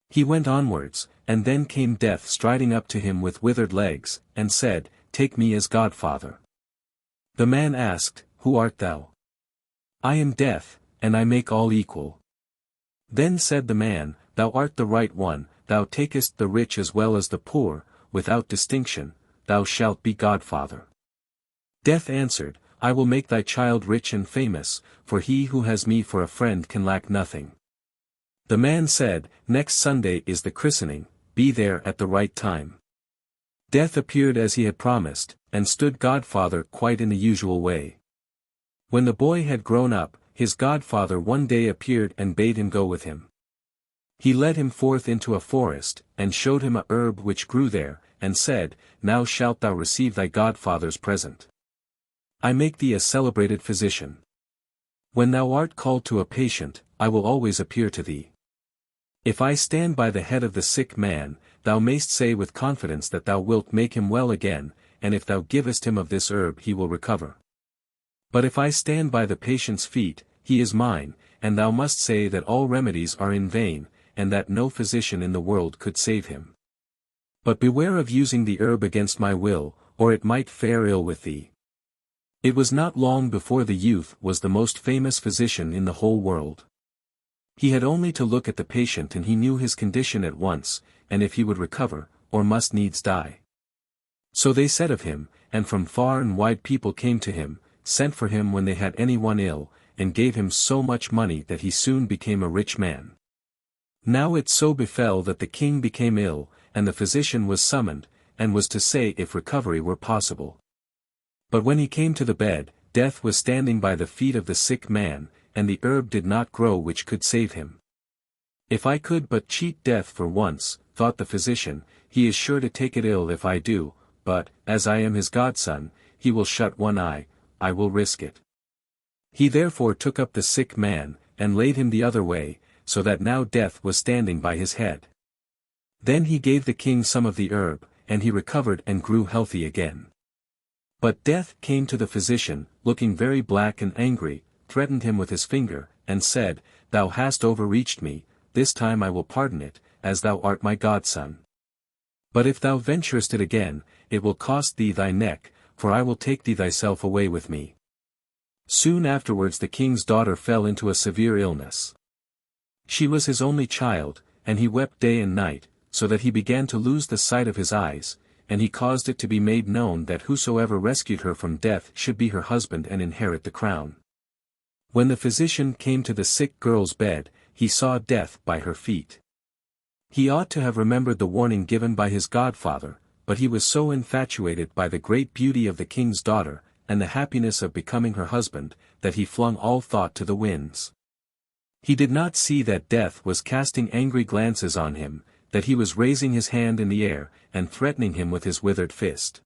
He went onwards, and then came Death striding up to him with withered legs, and said, Take me as godfather. The man asked, Who art thou? I am Death, and I make all equal. Then said the man, Thou art the right one, thou takest the rich as well as the poor, without distinction, thou shalt be godfather. Death answered, I will make thy child rich and famous, for he who has me for a friend can lack nothing. The man said, next Sunday is the christening, be there at the right time. Death appeared as he had promised, and stood godfather quite in the usual way. When the boy had grown up, his godfather one day appeared and bade him go with him. He led him forth into a forest, and showed him a herb which grew there, and said, Now shalt thou receive thy godfather's present. I make thee a celebrated physician. When thou art called to a patient, I will always appear to thee. If I stand by the head of the sick man, thou mayst say with confidence that thou wilt make him well again, and if thou givest him of this herb he will recover. But if I stand by the patient's feet, he is mine, and thou must say that all remedies are in vain, and that no physician in the world could save him. But beware of using the herb against my will, or it might fare ill with thee. It was not long before the youth was the most famous physician in the whole world. He had only to look at the patient and he knew his condition at once, and if he would recover, or must needs die. So they said of him, and from far and wide people came to him, sent for him when they had any one ill, and gave him so much money that he soon became a rich man. Now it so befell that the king became ill, and the physician was summoned, and was to say if recovery were possible. But when he came to the bed, Death was standing by the feet of the sick man, and the herb did not grow which could save him. If I could but cheat Death for once, thought the physician, he is sure to take it ill if I do, but, as I am his godson, he will shut one eye, I will risk it. He therefore took up the sick man, and laid him the other way, so that now Death was standing by his head. Then he gave the king some of the herb, and he recovered and grew healthy again. But Death came to the physician, looking very black and angry, threatened him with his finger, and said, Thou hast overreached me, this time I will pardon it, as thou art my godson. But if thou venturest it again, it will cost thee thy neck, for I will take thee thyself away with me. Soon afterwards the king's daughter fell into a severe illness. She was his only child, and he wept day and night, so that he began to lose the sight of his eyes, and he caused it to be made known that whosoever rescued her from death should be her husband and inherit the crown. When the physician came to the sick girl's bed, he saw Death by her feet. He ought to have remembered the warning given by his godfather, but he was so infatuated by the great beauty of the king's daughter, and the happiness of becoming her husband, that he flung all thought to the winds. He did not see that Death was casting angry glances on him, that he was raising his hand in the air, and threatening him with his withered fist.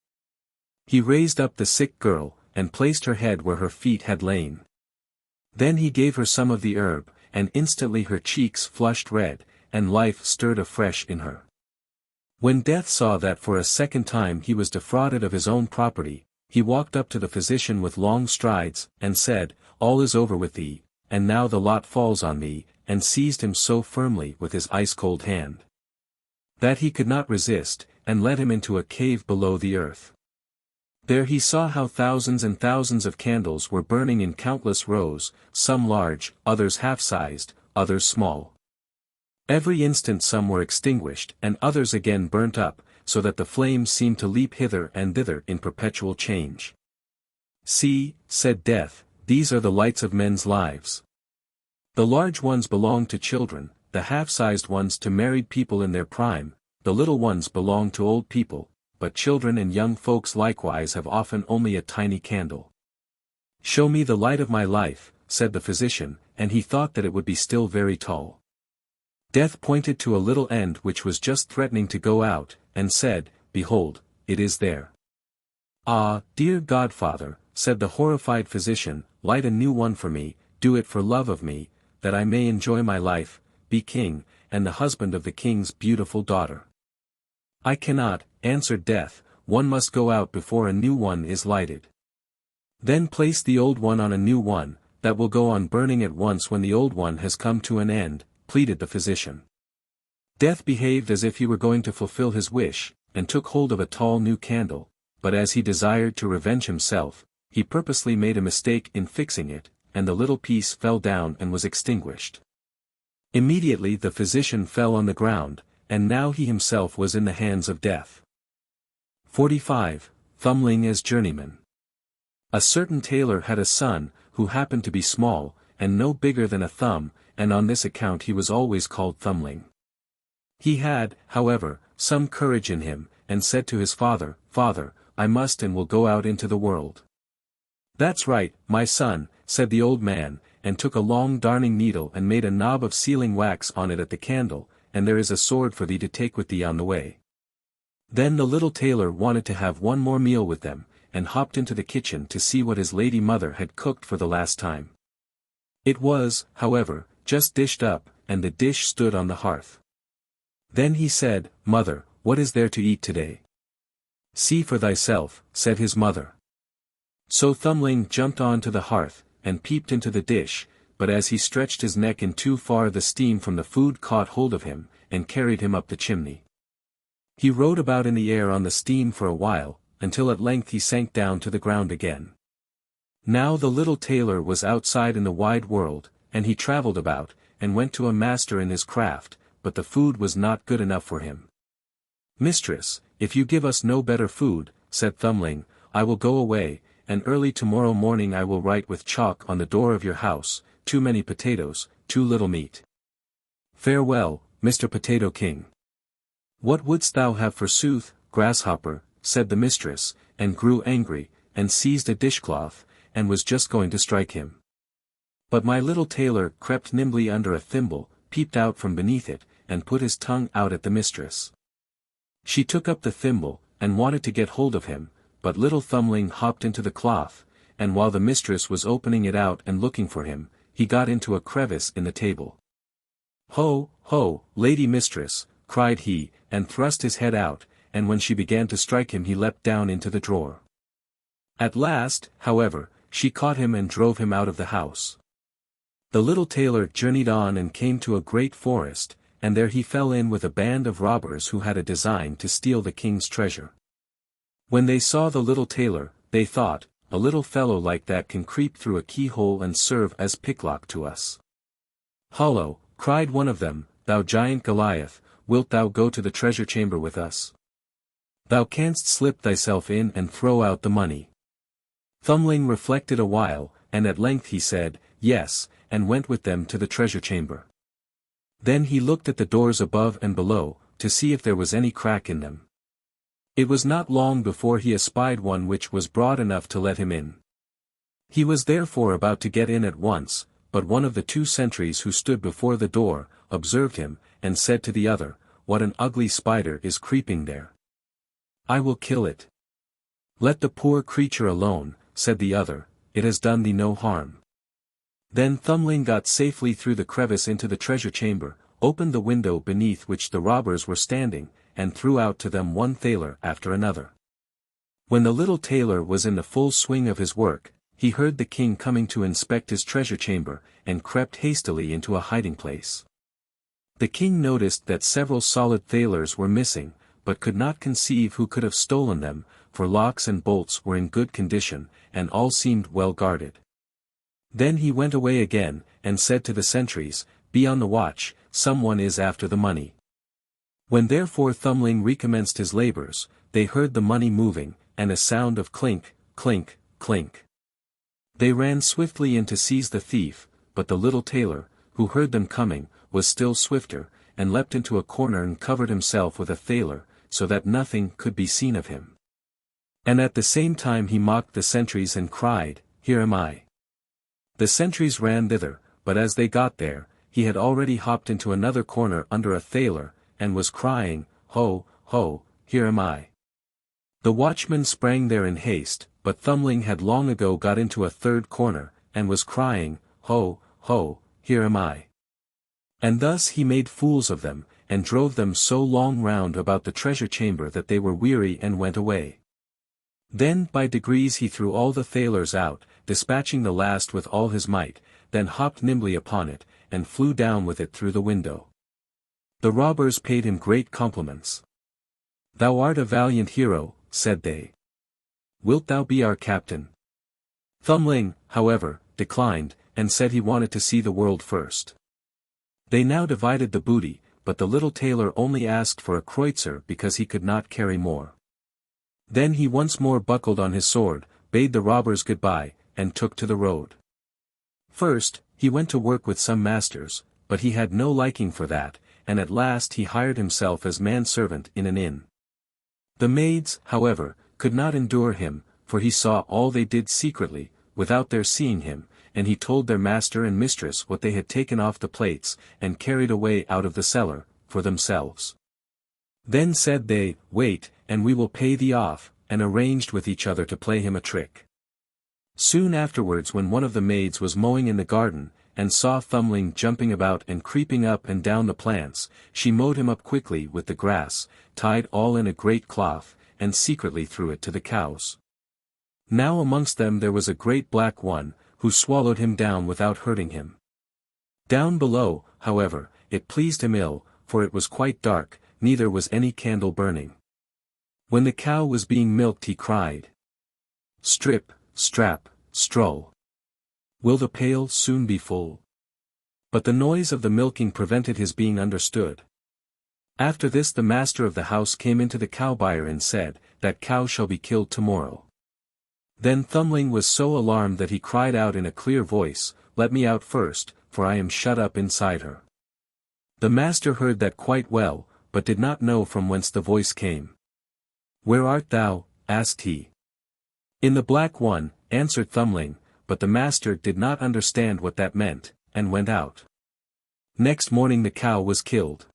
He raised up the sick girl, and placed her head where her feet had lain. Then he gave her some of the herb, and instantly her cheeks flushed red, and life stirred afresh in her. When Death saw that for a second time he was defrauded of his own property, he walked up to the physician with long strides, and said, All is over with thee, and now the lot falls on me, and seized him so firmly with his ice-cold hand that he could not resist, and led him into a cave below the earth. There he saw how thousands and thousands of candles were burning in countless rows, some large, others half-sized, others small. Every instant some were extinguished and others again burnt up, so that the flames seemed to leap hither and thither in perpetual change. See, said Death, these are the lights of men's lives. The large ones belong to children, the half-sized ones to married people in their prime, the little ones belong to old people, but children and young folks likewise have often only a tiny candle. Show me the light of my life, said the physician, and he thought that it would be still very tall. Death pointed to a little end which was just threatening to go out, and said, Behold, it is there. Ah, dear godfather, said the horrified physician, light a new one for me, do it for love of me, that I may enjoy my life, be king, and the husband of the king's beautiful daughter. I cannot, answered Death, one must go out before a new one is lighted. Then place the old one on a new one, that will go on burning at once when the old one has come to an end, pleaded the physician. Death behaved as if he were going to fulfill his wish, and took hold of a tall new candle, but as he desired to revenge himself, he purposely made a mistake in fixing it, and the little piece fell down and was extinguished. Immediately the physician fell on the ground, and now he himself was in the hands of Death. 45. Thumbling as journeyman. A certain tailor had a son, who happened to be small, and no bigger than a thumb, and on this account he was always called Thumbling. He had, however, some courage in him, and said to his father, "Father, I must and will go out into the world." "That's right, my son," said the old man, and took a long darning needle and made a knob of sealing wax on it at the candle, and there is a sword for thee to take with thee on the way. Then the little tailor wanted to have one more meal with them, and hopped into the kitchen to see what his lady mother had cooked for the last time. It was, however, just dished up, and the dish stood on the hearth. Then he said, "Mother, what is there to eat today?" "See for thyself," said his mother. So Thumbling jumped on to the hearth, and peeped into the dish, but as he stretched his neck in too far the steam from the food caught hold of him, and carried him up the chimney. He rode about in the air on the steam for a while, until at length he sank down to the ground again. Now the little tailor was outside in the wide world, and he travelled about, and went to a master in his craft, but the food was not good enough for him. "Mistress, if you give us no better food," said Thumbling, "I will go away, and early tomorrow morning I will write with chalk on the door of your house, 'Too many potatoes, too little meat.' Farewell, Mr. Potato King." "What wouldst thou have forsooth, grasshopper?" said the mistress, and grew angry, and seized a dishcloth, and was just going to strike him. But my little tailor crept nimbly under a thimble, peeped out from beneath it, and put his tongue out at the mistress. She took up the thimble, and wanted to get hold of him, but little Thumbling hopped into the cloth, and while the mistress was opening it out and looking for him, he got into a crevice in the table. "Ho, ho, lady mistress," cried he, and thrust his head out, and when she began to strike him he leapt down into the drawer. At last, however, she caught him and drove him out of the house. The little tailor journeyed on and came to a great forest, and there he fell in with a band of robbers who had a design to steal the king's treasure. When they saw the little tailor, they thought, "A little fellow like that can creep through a keyhole and serve as picklock to us." "Hollo," cried one of them, "thou giant Goliath, wilt thou go to the treasure chamber with us? Thou canst slip thyself in and throw out the money." Thumbling reflected a while, and at length he said, "Yes," and went with them to the treasure chamber. Then he looked at the doors above and below, to see if there was any crack in them. It was not long before he espied one which was broad enough to let him in. He was therefore about to get in at once, but one of the two sentries who stood before the door, observed him, and said to the other, "What an ugly spider is creeping there. I will kill it." "Let the poor creature alone," said the other, "it has done thee no harm." Then Thumbling got safely through the crevice into the treasure chamber, opened the window beneath which the robbers were standing, and threw out to them one thaler after another. When the little tailor was in the full swing of his work, he heard the king coming to inspect his treasure chamber, and crept hastily into a hiding place. The king noticed that several solid thalers were missing, but could not conceive who could have stolen them, for locks and bolts were in good condition, and all seemed well guarded. Then he went away again, and said to the sentries, "Be on the watch, someone is after the money." When therefore Thumbling recommenced his labors, they heard the money moving, and a sound of clink, clink, clink. They ran swiftly in to seize the thief, but the little tailor, who heard them coming, was still swifter, and leapt into a corner and covered himself with a thaler, so that nothing could be seen of him. And at the same time he mocked the sentries and cried, "Here am I." The sentries ran thither, but as they got there, he had already hopped into another corner under a thaler, and was crying, "Ho, ho, here am I." The watchman sprang there in haste, but Thumbling had long ago got into a third corner, and was crying, "Ho, ho, here am I." And thus he made fools of them, and drove them so long round about the treasure chamber that they were weary and went away. Then by degrees he threw all the thalers out, dispatching the last with all his might, then hopped nimbly upon it, and flew down with it through the window. The robbers paid him great compliments. "Thou art a valiant hero," said they. "Wilt thou be our captain?" Thumbling, however, declined, and said he wanted to see the world first. They now divided the booty, but the little tailor only asked for a kreutzer because he could not carry more. Then he once more buckled on his sword, bade the robbers goodbye, and took to the road. First, he went to work with some masters, but he had no liking for that, and at last he hired himself as manservant in an inn. The maids, however, could not endure him, for he saw all they did secretly, without their seeing him, and he told their master and mistress what they had taken off the plates, and carried away out of the cellar, for themselves. Then said they, "Wait, and we will pay thee off," and arranged with each other to play him a trick. Soon afterwards, when one of the maids was mowing in the garden, and saw Thumbling jumping about and creeping up and down the plants, she mowed him up quickly with the grass, tied all in a great cloth, and secretly threw it to the cows. Now amongst them there was a great black one, who swallowed him down without hurting him. Down below, however, it pleased him ill, for it was quite dark, neither was any candle burning. When the cow was being milked he cried, "Strip, strap, stroll. Will the pail soon be full?" But the noise of the milking prevented his being understood. After this the master of the house came into the cow byre and said, "That cow shall be killed tomorrow." Then Thumbling was so alarmed that he cried out in a clear voice, "Let me out first, for I am shut up inside her." The master heard that quite well, but did not know from whence the voice came. "Where art thou?" asked he. "In the black one," answered Thumbling, but the master did not understand what that meant, and went out. Next morning the cow was killed.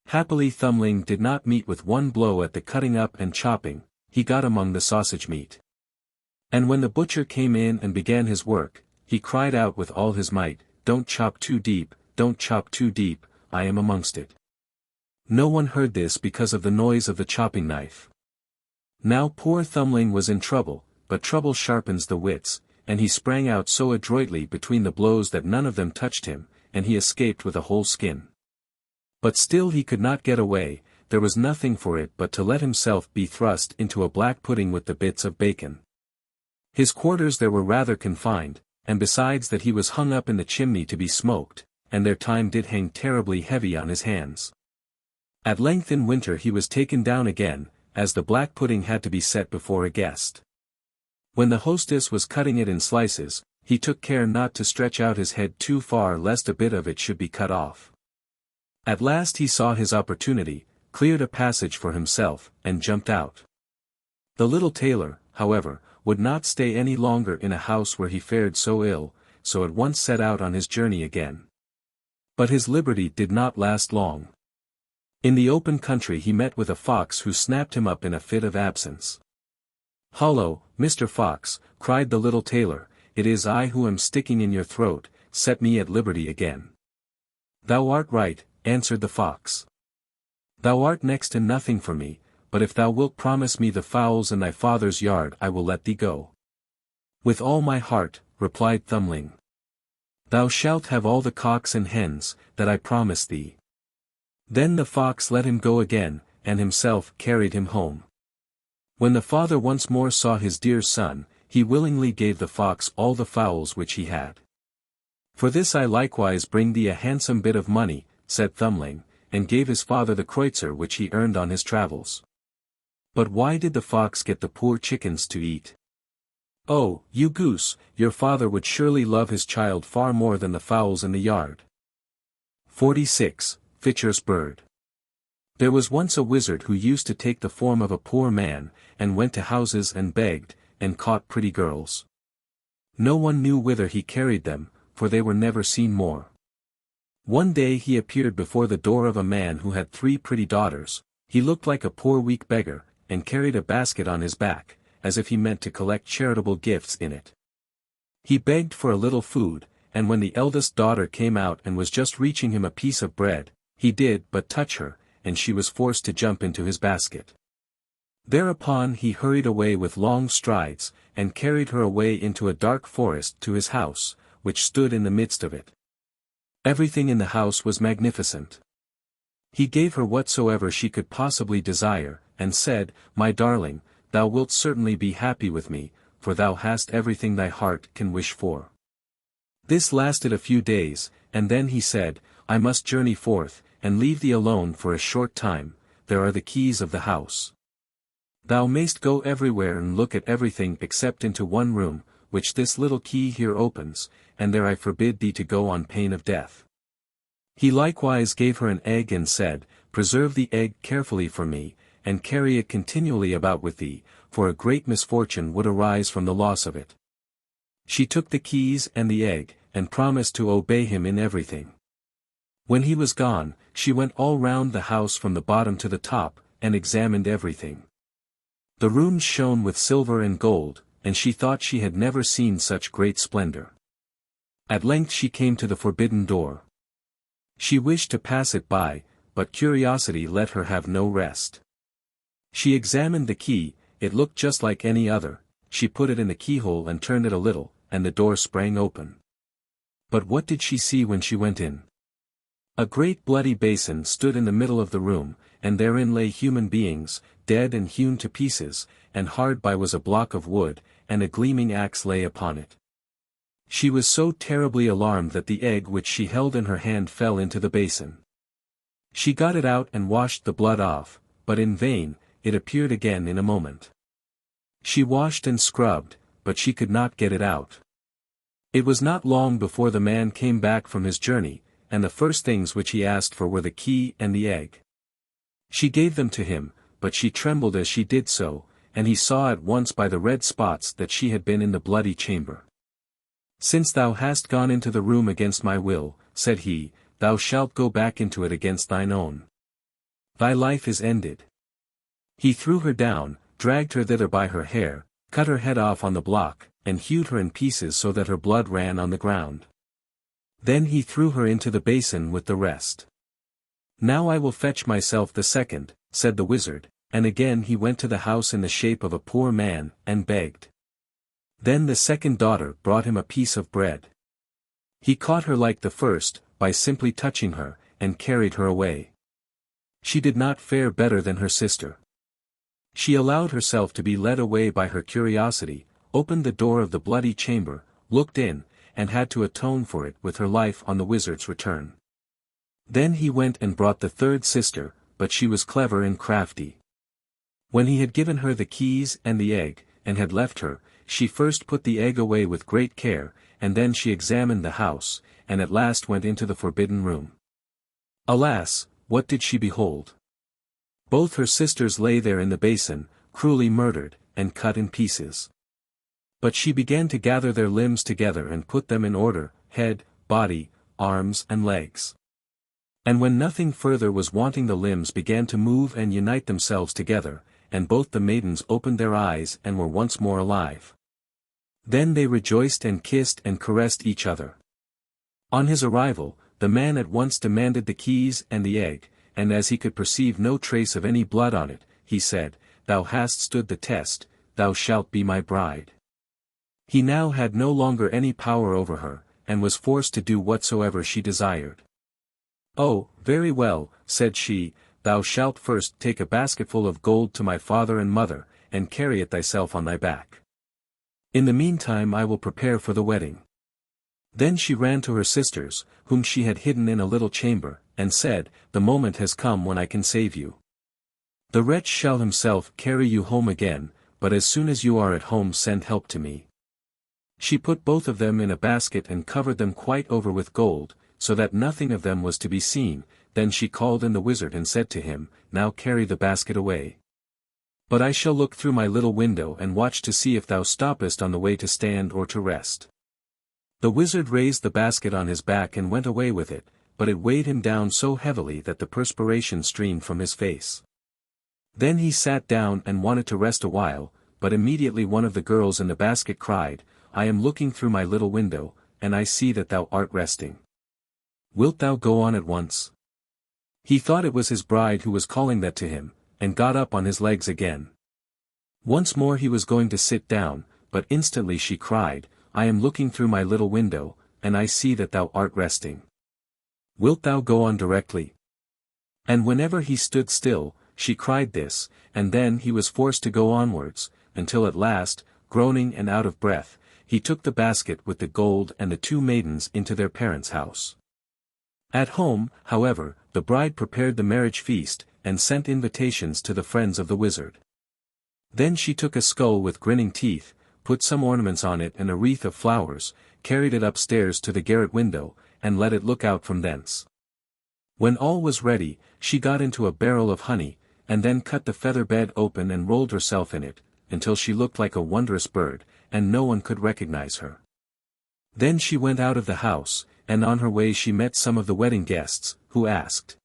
Happily Thumbling did not meet with one blow at the cutting up and chopping, he got among the sausage meat. And when the butcher came in and began his work, he cried out with all his might, "Don't chop too deep, don't chop too deep, I am amongst it." No one heard this because of the noise of the chopping knife. Now poor Thumbling was in trouble, but trouble sharpens the wits, and he sprang out so adroitly between the blows that none of them touched him, and he escaped with a whole skin. But still he could not get away, there was nothing for it but to let himself be thrust into a black pudding with the bits of bacon. His quarters there were rather confined, and besides that he was hung up in the chimney to be smoked, and their time did hang terribly heavy on his hands. At length in winter he was taken down again, as the black pudding had to be set before a guest. When the hostess was cutting it in slices, he took care not to stretch out his head too far lest a bit of it should be cut off. At last he saw his opportunity, cleared a passage for himself, and jumped out. The little tailor, however, would not stay any longer in a house where he fared so ill, so at once set out on his journey again. But his liberty did not last long. In the open country he met with a fox who snapped him up in a fit of absence. "Hollo, Mr. Fox," cried the little tailor, "it is I who am sticking in your throat, set me at liberty again." "Thou art right," answered the fox. "Thou art next to nothing for me, but if thou wilt promise me the fowls in thy father's yard I will let thee go." "With all my heart," replied Thumbling. "Thou shalt have all the cocks and hens, that I promise thee." Then the fox let him go again, and himself carried him home. When the father once more saw his dear son, he willingly gave the fox all the fowls which he had. "For this I likewise bring thee a handsome bit of money," said Thumbling, and gave his father the kreutzer which he earned on his travels. But why did the fox get the poor chickens to eat? "Oh, you goose, your father would surely love his child far more than the fowls in the yard." 46. Fitcher's Bird. There was once a wizard who used to take the form of a poor man, and went to houses and begged, and caught pretty girls. No one knew whither he carried them, for they were never seen more. One day he appeared before the door of a man who had 3 pretty daughters. He looked like a poor weak beggar, and carried a basket on his back, as if he meant to collect charitable gifts in it. He begged for a little food, and when the eldest daughter came out and was just reaching him a piece of bread, he did but touch her, and she was forced to jump into his basket. Thereupon he hurried away with long strides, and carried her away into a dark forest to his house, which stood in the midst of it. Everything in the house was magnificent. He gave her whatsoever she could possibly desire, and said, "My darling, thou wilt certainly be happy with me, for thou hast everything thy heart can wish for." This lasted a few days, and then he said, "I must journey forth, and leave thee alone for a short time, there are the keys of the house." Thou mayst go everywhere and look at everything except into one room, which this little key here opens, and there I forbid thee to go on pain of death. He likewise gave her an egg and said, Preserve the egg carefully for me, and carry it continually about with thee, for a great misfortune would arise from the loss of it. She took the keys and the egg, and promised to obey him in everything. When he was gone, she went all round the house from the bottom to the top, and examined everything. The rooms shone with silver and gold, and she thought she had never seen such great splendor. At length she came to the forbidden door. She wished to pass it by, but curiosity let her have no rest. She examined the key, it looked just like any other, she put it in the keyhole and turned it a little, and the door sprang open. But what did she see when she went in? A great bloody basin stood in the middle of the room, and therein lay human beings, dead and hewn to pieces, and hard by was a block of wood, and a gleaming axe lay upon it. She was so terribly alarmed that the egg which she held in her hand fell into the basin. She got it out and washed the blood off, but in vain, it appeared again in a moment. She washed and scrubbed, but she could not get it out. It was not long before the man came back from his journey, and the first things which he asked for were the key and the egg. She gave them to him, but she trembled as she did so, and he saw at once by the red spots that she had been in the bloody chamber. Since thou hast gone into the room against my will, said he, thou shalt go back into it against thine own. Thy life is ended. He threw her down, dragged her thither by her hair, cut her head off on the block, and hewed her in pieces so that her blood ran on the ground. Then he threw her into the basin with the rest. Now I will fetch myself the second, said the wizard, and again he went to the house in the shape of a poor man, and begged. Then the second daughter brought him a piece of bread. He caught her like the first, by simply touching her, and carried her away. She did not fare better than her sister. She allowed herself to be led away by her curiosity, opened the door of the bloody chamber, looked in, and had to atone for it with her life on the wizard's return. Then he went and brought the third sister, but she was clever and crafty. When he had given her the keys and the egg, and had left her, she first put the egg away with great care, and then she examined the house, and at last went into the forbidden room. Alas, what did she behold? Both her sisters lay there in the basin, cruelly murdered, and cut in pieces. But she began to gather their limbs together and put them in order, head, body, arms and legs. And when nothing further was wanting, the limbs began to move and unite themselves together, and both the maidens opened their eyes and were once more alive. Then they rejoiced and kissed and caressed each other. On his arrival, the man at once demanded the keys and the egg, and as he could perceive no trace of any blood on it, he said, Thou hast stood the test, thou shalt be my bride. He now had no longer any power over her, and was forced to do whatsoever she desired. Oh, very well, said she, thou shalt first take a basketful of gold to my father and mother, and carry it thyself on thy back. In the meantime I will prepare for the wedding. Then she ran to her sisters, whom she had hidden in a little chamber, and said, The moment has come when I can save you. The wretch shall himself carry you home again, but as soon as you are at home send help to me. She put both of them in a basket and covered them quite over with gold, so that nothing of them was to be seen. Then she called in the wizard and said to him, Now carry the basket away. But I shall look through my little window and watch to see if thou stoppest on the way to stand or to rest. The wizard raised the basket on his back and went away with it, but it weighed him down so heavily that the perspiration streamed from his face. Then he sat down and wanted to rest a while, but immediately one of the girls in the basket cried, I am looking through my little window, and I see that thou art resting. Wilt thou go on at once? He thought it was his bride who was calling that to him, and got up on his legs again. Once more he was going to sit down, but instantly she cried, I am looking through my little window, and I see that thou art resting. Wilt thou go on directly? And whenever he stood still, she cried this, and then he was forced to go onwards, until at last, groaning and out of breath, he took the basket with the gold and the two maidens into their parents' house. At home, however, the bride prepared the marriage feast, and sent invitations to the friends of the wizard. Then she took a skull with grinning teeth, put some ornaments on it and a wreath of flowers, carried it upstairs to the garret window, and let it look out from thence. When all was ready, she got into a barrel of honey, and then cut the feather bed open and rolled herself in it, until she looked like a wondrous bird, and no one could recognize her. Then she went out of the house, and on her way she met some of the wedding guests, who asked,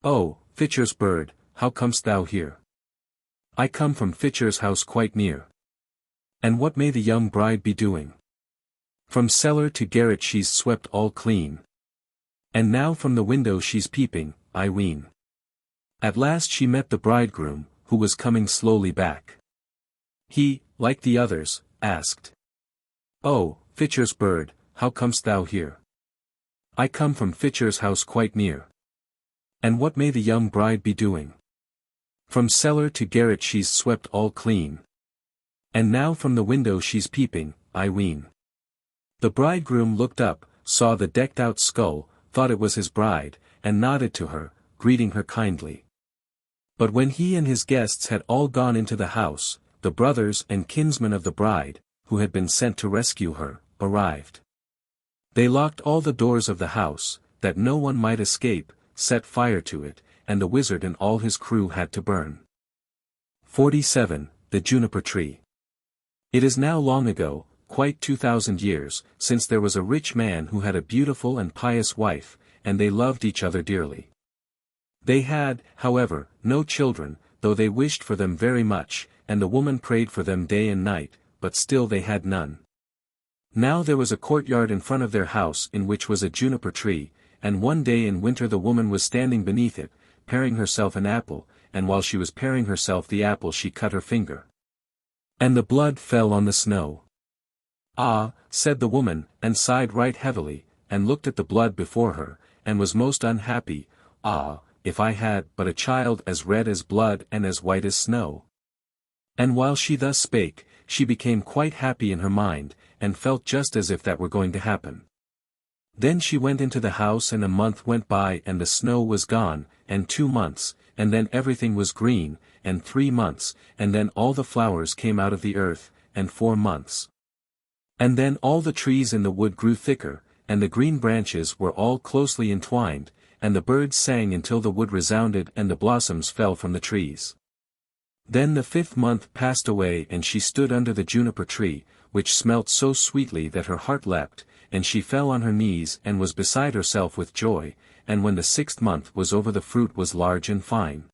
"Oh, Fitcher's bird, how comest thou here?" "I come from Fitcher's house quite near." "And what may the young bride be doing?" "From cellar to garret she's swept all clean. And now from the window she's peeping, I ween." At last she met the bridegroom, who was coming slowly back. He, like the others, asked, "Oh, Fitcher's bird, how comest thou here?" "I come from Fitcher's house quite near." "And what may the young bride be doing?" "From cellar to garret she's swept all clean. And now from the window she's peeping, I ween." The bridegroom looked up, saw the decked-out skull, thought it was his bride, and nodded to her, greeting her kindly. But when he and his guests had all gone into the house, the brothers and kinsmen of the bride, who had been sent to rescue her, arrived. They locked all the doors of the house, that no one might escape, set fire to it, and the wizard and all his crew had to burn. 47. The Juniper-Tree. It is now long ago, quite 2,000 years, since there was a rich man who had a beautiful and pious wife, and they loved each other dearly. They had, however, no children, though they wished for them very much, and the woman prayed for them day and night, but still they had none. Now there was a courtyard in front of their house in which was a juniper-tree, and one day in winter the woman was standing beneath it, paring herself an apple, and while she was paring herself the apple she cut her finger. And the blood fell on the snow. "Ah," said the woman, and sighed right heavily, and looked at the blood before her, and was most unhappy. "Ah, if I had but a child as red as blood and as white as snow." And while she thus spake, she became quite happy in her mind, and felt just as if that were going to happen. Then she went into the house and a month went by and the snow was gone, and 2 months, and then everything was green, and 3 months, and then all the flowers came out of the earth, and 4 months. And then all the trees in the wood grew thicker, and the green branches were all closely entwined, and the birds sang until the wood resounded and the blossoms fell from the trees. Then the 5th month passed away and she stood under the juniper-tree, which smelt so sweetly that her heart leapt, and she fell on her knees and was beside herself with joy, and when the 6th month was over the fruit was large and fine.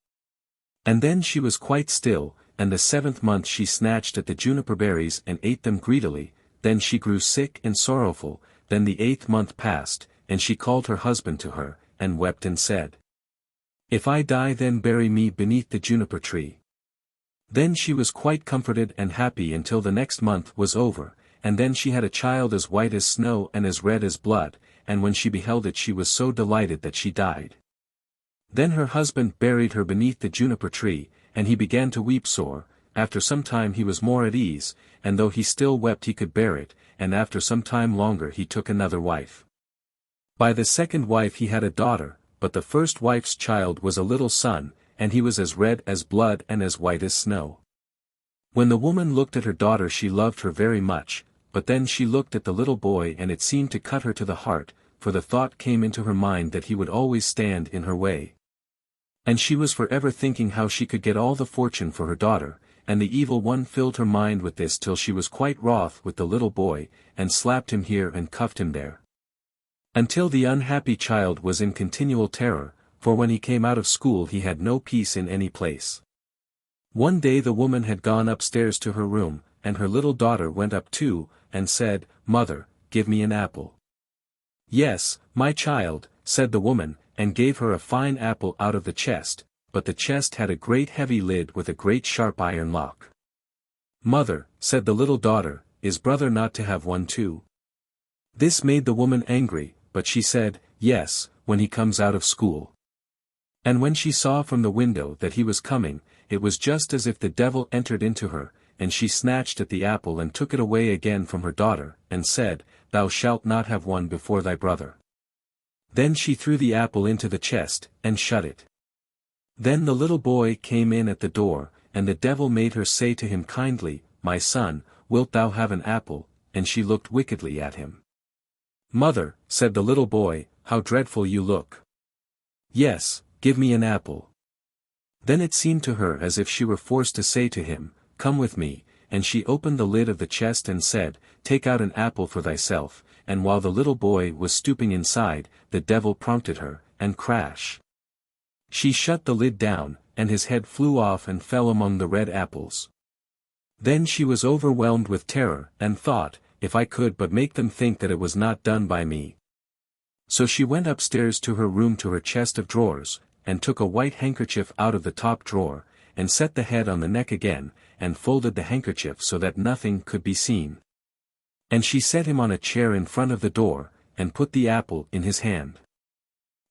And then she was quite still, and the 7th month she snatched at the juniper berries and ate them greedily, then she grew sick and sorrowful, then the 8th month passed, and she called her husband to her, and wept and said, "If I die then bury me beneath the juniper-tree." Then she was quite comforted and happy until the next month was over, and then she had a child as white as snow and as red as blood, and when she beheld it she was so delighted that she died. Then her husband buried her beneath the juniper-tree, and he began to weep sore. After some time he was more at ease, and though he still wept he could bear it, and after some time longer he took another wife. By the second wife he had a daughter, but the first wife's child was a little son, and he was as red as blood and as white as snow. When the woman looked at her daughter she loved her very much, but then she looked at the little boy and it seemed to cut her to the heart, for the thought came into her mind that he would always stand in her way. And she was forever thinking how she could get all the fortune for her daughter, and the evil one filled her mind with this till she was quite wroth with the little boy, and slapped him here and cuffed him there. Until the unhappy child was in continual terror, for when he came out of school he had no peace in any place. One day the woman had gone upstairs to her room, and her little daughter went up too, and said, "Mother, give me an apple." "Yes, my child," said the woman, and gave her a fine apple out of the chest, but the chest had a great heavy lid with a great sharp iron lock. "Mother," said the little daughter, "is brother not to have one too?" This made the woman angry, but she said, "Yes, when he comes out of school." And when she saw from the window that he was coming, it was just as if the devil entered into her, and she snatched at the apple and took it away again from her daughter, and said, "Thou shalt not have one before thy brother." Then she threw the apple into the chest, and shut it. Then the little boy came in at the door, and the devil made her say to him kindly, "My son, wilt thou have an apple?" And she looked wickedly at him. "Mother," said the little boy, "how dreadful you look. Yes, give me an apple." Then it seemed to her as if she were forced to say to him, "Come with me," and she opened the lid of the chest and said, "Take out an apple for thyself," and while the little boy was stooping inside, the devil prompted her, and crash! She shut the lid down, and his head flew off and fell among the red apples. Then she was overwhelmed with terror, and thought, "If I could but make them think that it was not done by me." So she went upstairs to her room to her chest of drawers, and took a white handkerchief out of the top drawer, and set the head on the neck again, and folded the handkerchief so that nothing could be seen. And she set him on a chair in front of the door, and put the apple in his hand.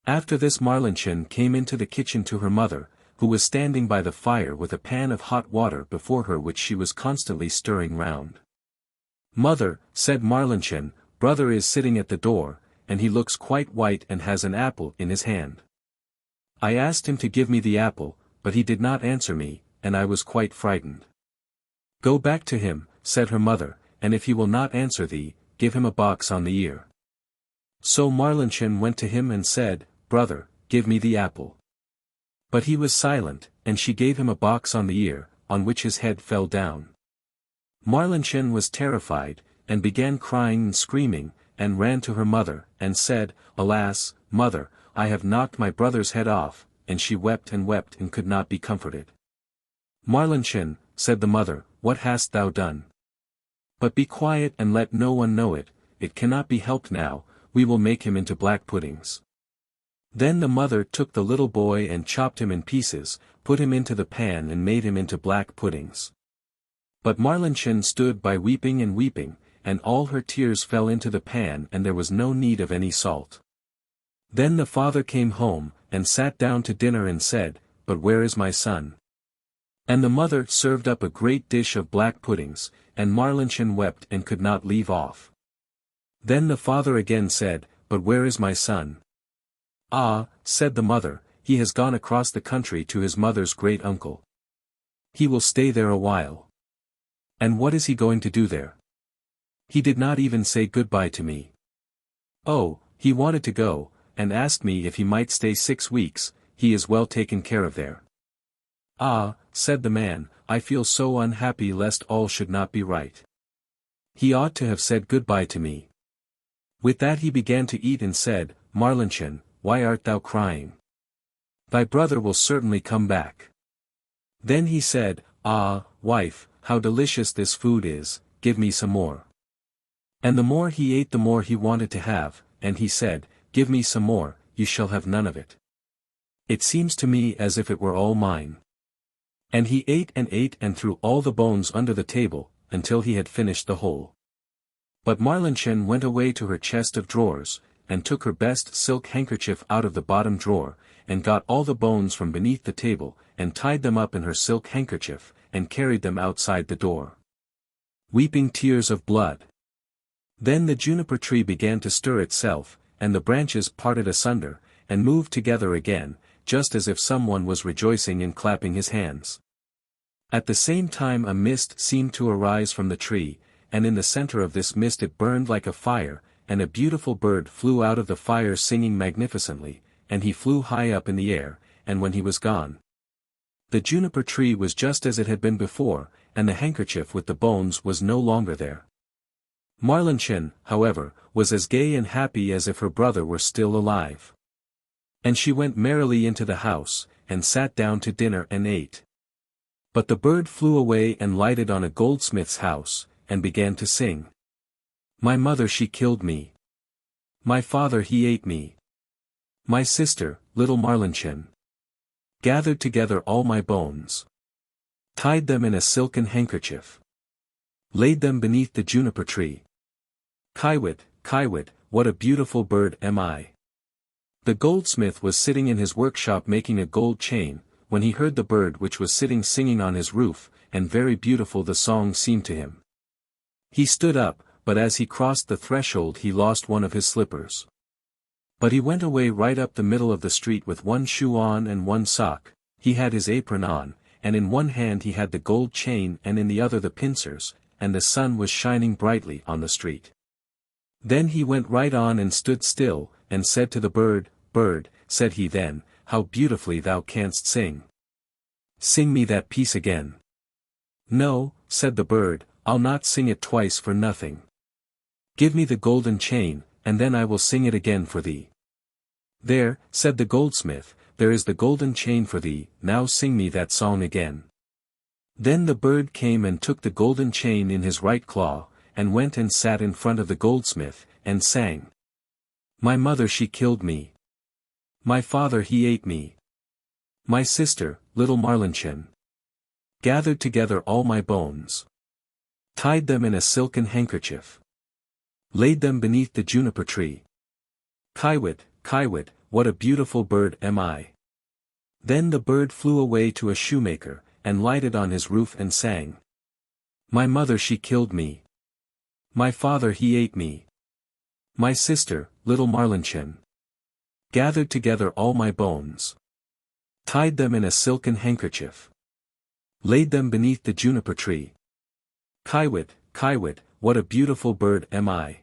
After this Marlinchen came into the kitchen to her mother, who was standing by the fire with a pan of hot water before her which she was constantly stirring round. "Mother," said Marlinchen, "brother is sitting at the door, and he looks quite white and has an apple in his hand. I asked him to give me the apple, but he did not answer me, and I was quite frightened." "Go back to him," said her mother, "and if he will not answer thee, give him a box on the ear." So Marlinchen went to him and said, "Brother, give me the apple." But he was silent, and she gave him a box on the ear, on which his head fell down. Marlinchen was terrified, and began crying and screaming, and ran to her mother, and said, "Alas, mother, I have knocked my brother's head off," and she wept and could not be comforted. "Marlinchen," said the mother, "what hast thou done? But be quiet and let no one know it, it cannot be helped now, we will make him into black puddings." Then the mother took the little boy and chopped him in pieces, put him into the pan and made him into black puddings. But Marlinchen stood by weeping, and all her tears fell into the pan and there was no need of any salt. Then the father came home, and sat down to dinner and said, "But where is my son?" And the mother served up a great dish of black puddings, and Marlinchen wept and could not leave off. Then the father again said, "But where is my son?" "Ah," said the mother, "he has gone across the country to his mother's great uncle. He will stay there a while." "And what is he going to do there?" "He did not even say goodbye to me." "Oh, he wanted to go, and asked me if he might stay 6 weeks, he is well taken care of there." "Ah," said the man, "I feel so unhappy lest all should not be right. He ought to have said goodbye to me." With that he began to eat and said, "Marlinchen, why art thou crying? Thy brother will certainly come back." Then he said, "Ah, wife, how delicious this food is, give me some more." And the more he ate the more he wanted to have, and he said, "Give me some more, you shall have none of it. It seems to me as if it were all mine." And he ate and threw all the bones under the table, until he had finished the whole. But Marlinchen went away to her chest of drawers, and took her best silk handkerchief out of the bottom drawer, and got all the bones from beneath the table, and tied them up in her silk handkerchief, and carried them outside the door, weeping tears of blood. Then the juniper-tree began to stir itself, and the branches parted asunder, and moved together again, just as if someone was rejoicing and clapping his hands. At the same time a mist seemed to arise from the tree, and in the center of this mist it burned like a fire, and a beautiful bird flew out of the fire singing magnificently, and he flew high up in the air, and when he was gone, the juniper-tree was just as it had been before, and the handkerchief with the bones was no longer there. Marlinchen, however, was as gay and happy as if her brother were still alive. And she went merrily into the house, and sat down to dinner and ate. But the bird flew away and lighted on a goldsmith's house, and began to sing. "My mother she killed me. My father he ate me. My sister, little Marlinchen, gathered together all my bones, tied them in a silken handkerchief, laid them beneath the juniper-tree. Kiwit, Kiwit, what a beautiful bird am I." The goldsmith was sitting in his workshop making a gold chain, when he heard the bird which was sitting singing on his roof, and very beautiful the song seemed to him. He stood up, but as he crossed the threshold he lost one of his slippers. But he went away right up the middle of the street with one shoe on and one sock, he had his apron on, and in one hand he had the gold chain and in the other the pincers, and the sun was shining brightly on the street. Then he went right on and stood still, and said to the bird, "Bird," said he then, "how beautifully thou canst sing. Sing me that piece again." "No," said the bird, "I'll not sing it twice for nothing. Give me the golden chain, and then I will sing it again for thee." "There," said the goldsmith, "there is the golden chain for thee, now sing me that song again." Then the bird came and took the golden chain in his right claw, and went and sat in front of the goldsmith, and sang. "My mother she killed me. My father he ate me. My sister, little Marlinchen, gathered together all my bones, tied them in a silken handkerchief, laid them beneath the juniper-tree. Kiwit, kiwit, what a beautiful bird am I." Then the bird flew away to a shoemaker, and lighted on his roof and sang. "My mother she killed me. My father he ate me. My sister, little Marlinchen, gathered together all my bones, tied them in a silken handkerchief, laid them beneath the juniper-tree. Kiwit, kiwit, what a beautiful bird am I."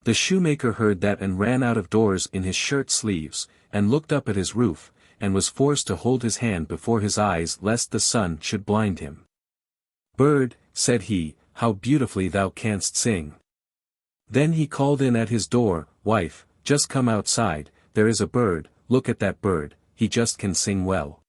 The shoemaker heard that and ran out of doors in his shirt sleeves, and looked up at his roof, and was forced to hold his hand before his eyes lest the sun should blind him. "Bird," said he, "how beautifully thou canst sing." Then he called in at his door, "Wife, just come outside, there is a bird, look at that bird, he just can sing well."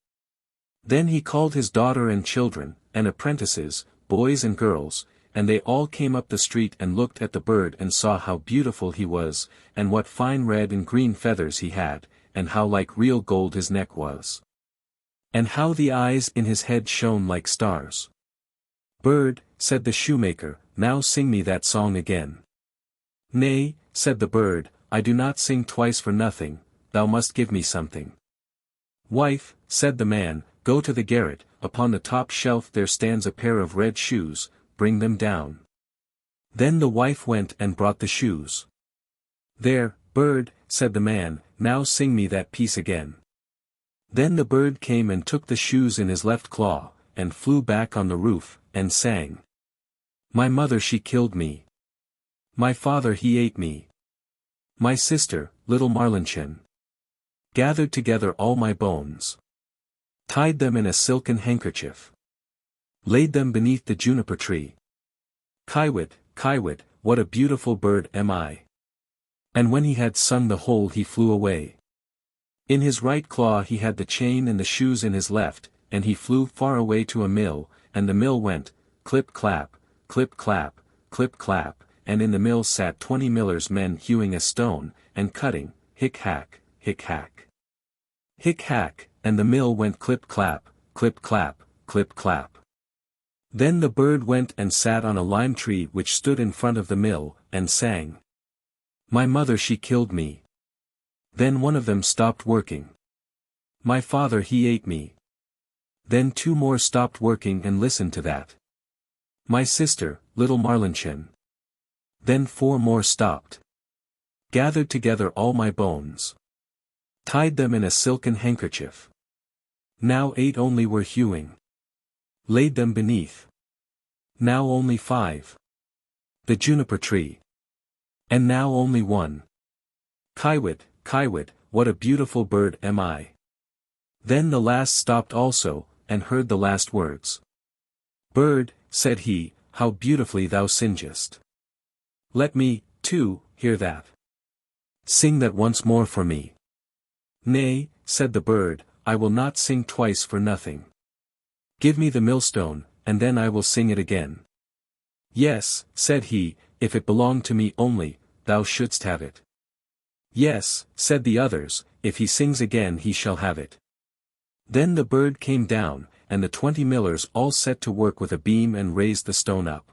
Then he called his daughter and children, and apprentices, boys and girls, and they all came up the street and looked at the bird and saw how beautiful he was, and what fine red and green feathers he had, and how like real gold his neck was, and how the eyes in his head shone like stars. "Bird," said the shoemaker, "now sing me that song again." "Nay," said the bird, "I do not sing twice for nothing, thou must give me something." "Wife," said the man, "go to the garret, upon the top shelf there stands a pair of red shoes, bring them down." Then the wife went and brought the shoes. "There, bird," said the man, "now sing me that piece again." Then the bird came and took the shoes in his left claw, and flew back on the roof, and sang. "My mother she killed me. My father he ate me. My sister, little Marlinchen, gathered together all my bones, tied them in a silken handkerchief, laid them beneath the juniper-tree. Kiwit, kiwit, what a beautiful bird am I." And when he had sung the whole he flew away. In his right claw he had the chain and the shoes in his left, and he flew far away to a mill, and the mill went, clip-clap, clip-clap, clip-clap, and in the mill sat 20 millers' men hewing a stone, and cutting, hick-hack, hick-hack. Hick-hack, and the mill went clip-clap, clip-clap, clip-clap. Then the bird went and sat on a lime tree which stood in front of the mill, and sang. "My mother she killed me." Then one of them stopped working. "My father he ate me." Then 2 more stopped working and listened to that. "My sister, little Marlinchen." Then 4 more stopped. "Gathered together all my bones, tied them in a silken handkerchief." Now 8 only were hewing. Laid them beneath. Now only 5. The juniper-tree. And now only 1. Kiwit, kiwit, what a beautiful bird am I. Then the last stopped also, and heard the last words. "Bird," said he, "how beautifully thou singest. Let me, too, hear that. Sing that once more for me." "Nay," said the bird, "I will not sing twice for nothing. Give me the millstone, and then I will sing it again." "Yes," said he, "if it belonged to me only, thou shouldst have it." "Yes," said the others, "if he sings again he shall have it." Then the bird came down, and the 20 millers all set to work with a beam and raised the stone up.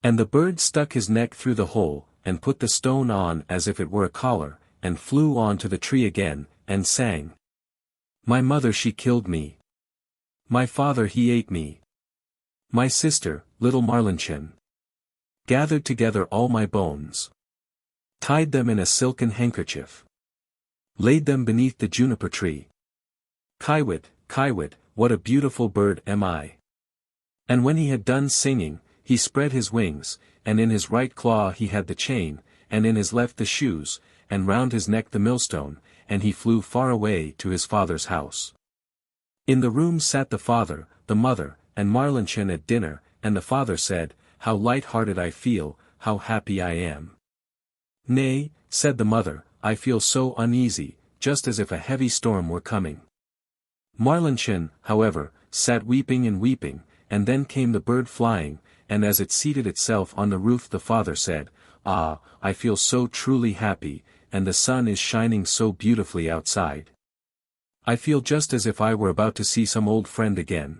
And the bird stuck his neck through the hole, and put the stone on as if it were a collar, and flew on to the tree again, and sang. "My mother she killed me. My father he ate me. My sister, little Marlinchen, gathered together all my bones, tied them in a silken handkerchief, laid them beneath the juniper-tree. Kiwit, kiwit, what a beautiful bird am I. And when he had done singing, he spread his wings, and in his right claw he had the chain, and in his left the shoes, and round his neck the millstone, and he flew far away to his father's house. In the room sat the father, the mother, and Marlinchen at dinner, and the father said, "How light-hearted I feel, how happy I am." "Nay," said the mother, "I feel so uneasy, just as if a heavy storm were coming." Marlinchen, however, sat weeping and weeping, and then came the bird flying, and as it seated itself on the roof the father said, "Ah, I feel so truly happy, and the sun is shining so beautifully outside. I feel just as if I were about to see some old friend again."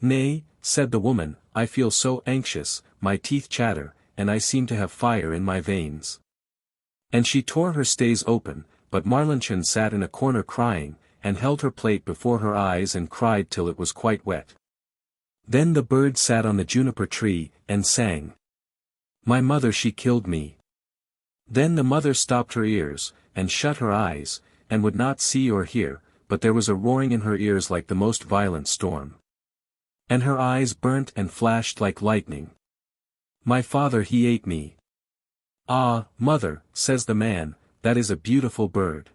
"Nay," said the woman, "I feel so anxious, my teeth chatter, and I seem to have fire in my veins." And she tore her stays open, but Marlinchen sat in a corner crying, and held her plate before her eyes and cried till it was quite wet. Then the bird sat on the juniper-tree, and sang. "My mother she killed me." Then the mother stopped her ears, and shut her eyes, and would not see or hear, but there was a roaring in her ears like the most violent storm. And her eyes burnt and flashed like lightning. "My father he ate me." "Ah, mother," says the man, "that is a beautiful bird.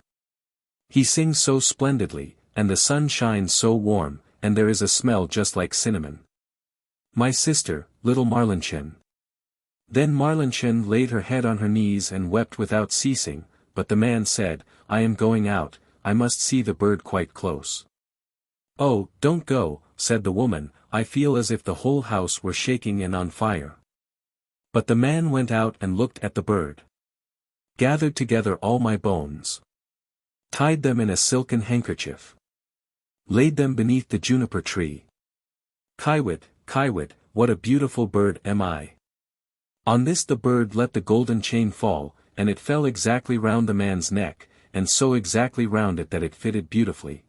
He sings so splendidly, and the sun shines so warm, and there is a smell just like cinnamon. My sister, little Marlinchen." Then Marlinchen laid her head on her knees and wept without ceasing, but the man said, "I am going out, I must see the bird quite close." "Oh, don't go," said the woman, "I feel as if the whole house were shaking and on fire." But the man went out and looked at the bird. "Gathered together all my bones. Tied them in a silken handkerchief. Laid them beneath the juniper-tree. Kiwit, kiwit, what a beautiful bird am I." On this the bird let the golden chain fall, and it fell exactly round the man's neck, and so exactly round it that it fitted beautifully.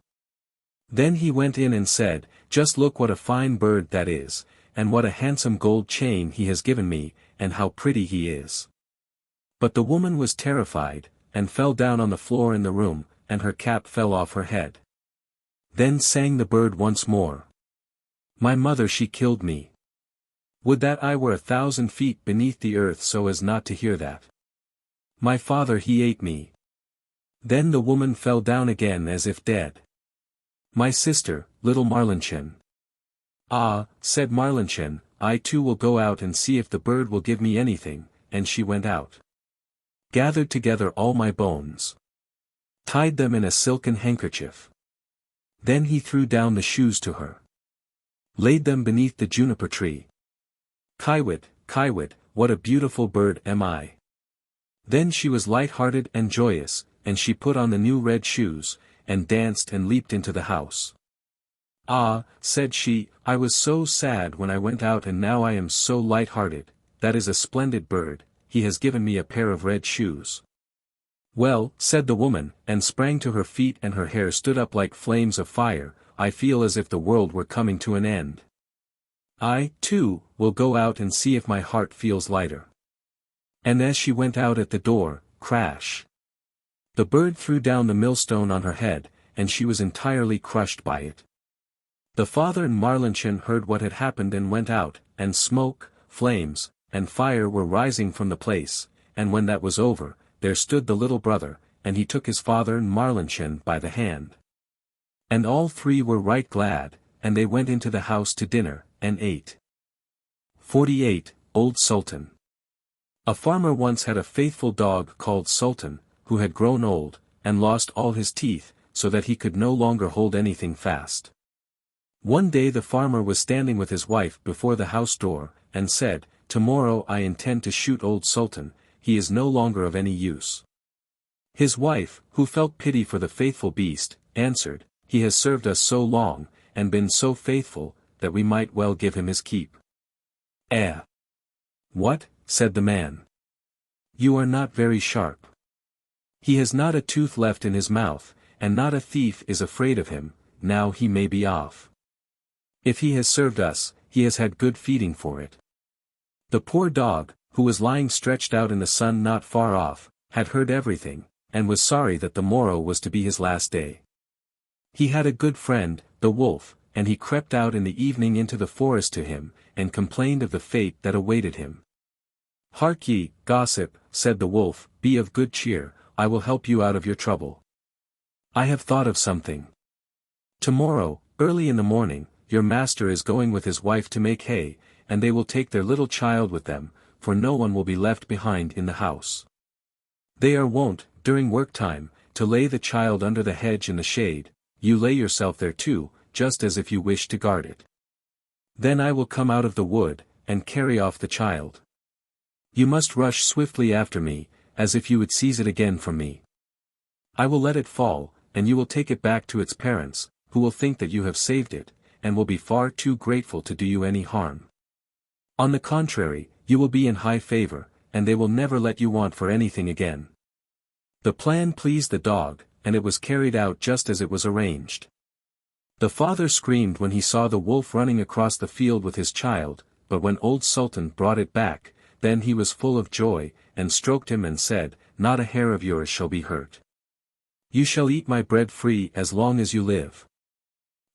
Then he went in and said, "Just look what a fine bird that is, and what a handsome gold chain he has given me, and how pretty he is." But the woman was terrified, and fell down on the floor in the room, and her cap fell off her head. Then sang the bird once more. "My mother she killed me. Would that I were 1,000 feet beneath the earth so as not to hear that. My father he ate me." Then the woman fell down again as if dead. "My sister, little Marlinchen." "Ah," said Marlinchen, "I too will go out and see if the bird will give me anything," and she went out. Gathered together all my bones. Tied them in a silken handkerchief. Then he threw down the shoes to her. Laid them beneath the juniper-tree. Kiwit, kiwit, what a beautiful bird am I. Then she was light-hearted and joyous, and she put on the new red shoes, and danced and leaped into the house. "Ah," said she, "I was so sad when I went out and now I am so light-hearted. That is a splendid bird, he has given me a pair of red shoes." "Well," said the woman, and sprang to her feet and her hair stood up like flames of fire, "I feel as if the world were coming to an end. I, too, will go out and see if my heart feels lighter." And as she went out at the door, crash! The bird threw down the millstone on her head, and she was entirely crushed by it. The father and Marlinchen heard what had happened and went out, and smoke, flames, and fire were rising from the place, and when that was over, there stood the little brother, and he took his father and Marlinchen by the hand. And all three were right glad, and they went into the house to dinner, and ate. 48. Old Sultan. A farmer once had a faithful dog called Sultan, who had grown old, and lost all his teeth, so that he could no longer hold anything fast. One day the farmer was standing with his wife before the house door, and said, "Tomorrow I intend to shoot old Sultan, he is no longer of any use." His wife, who felt pity for the faithful beast, answered, "He has served us so long, and been so faithful, that we might well give him his keep." "Eh?" "What?" said the man. "You are not very sharp. He has not a tooth left in his mouth, and not a thief is afraid of him, now he may be off. If he has served us, he has had good feeding for it." The poor dog, who was lying stretched out in the sun not far off, had heard everything, and was sorry that the morrow was to be his last day. He had a good friend, the wolf, and he crept out in the evening into the forest to him, and complained of the fate that awaited him. "Hark ye, gossip," said the wolf, "be of good cheer, I will help you out of your trouble. I have thought of something. Tomorrow, early in the morning, your master is going with his wife to make hay, and they will take their little child with them, for no one will be left behind in the house. They are wont, during work time, to lay the child under the hedge in the shade. You lay yourself there too, just as if you wished to guard it. Then I will come out of the wood, and carry off the child. You must rush swiftly after me, as if you would seize it again from me. I will let it fall, and you will take it back to its parents, who will think that you have saved it, and will be far too grateful to do you any harm. On the contrary, you will be in high favor, and they will never let you want for anything again." The plan pleased the dog, and it was carried out just as it was arranged. The father screamed when he saw the wolf running across the field with his child, but when old Sultan brought it back, then he was full of joy, and stroked him and said, "Not a hair of yours shall be hurt. You shall eat my bread free as long as you live."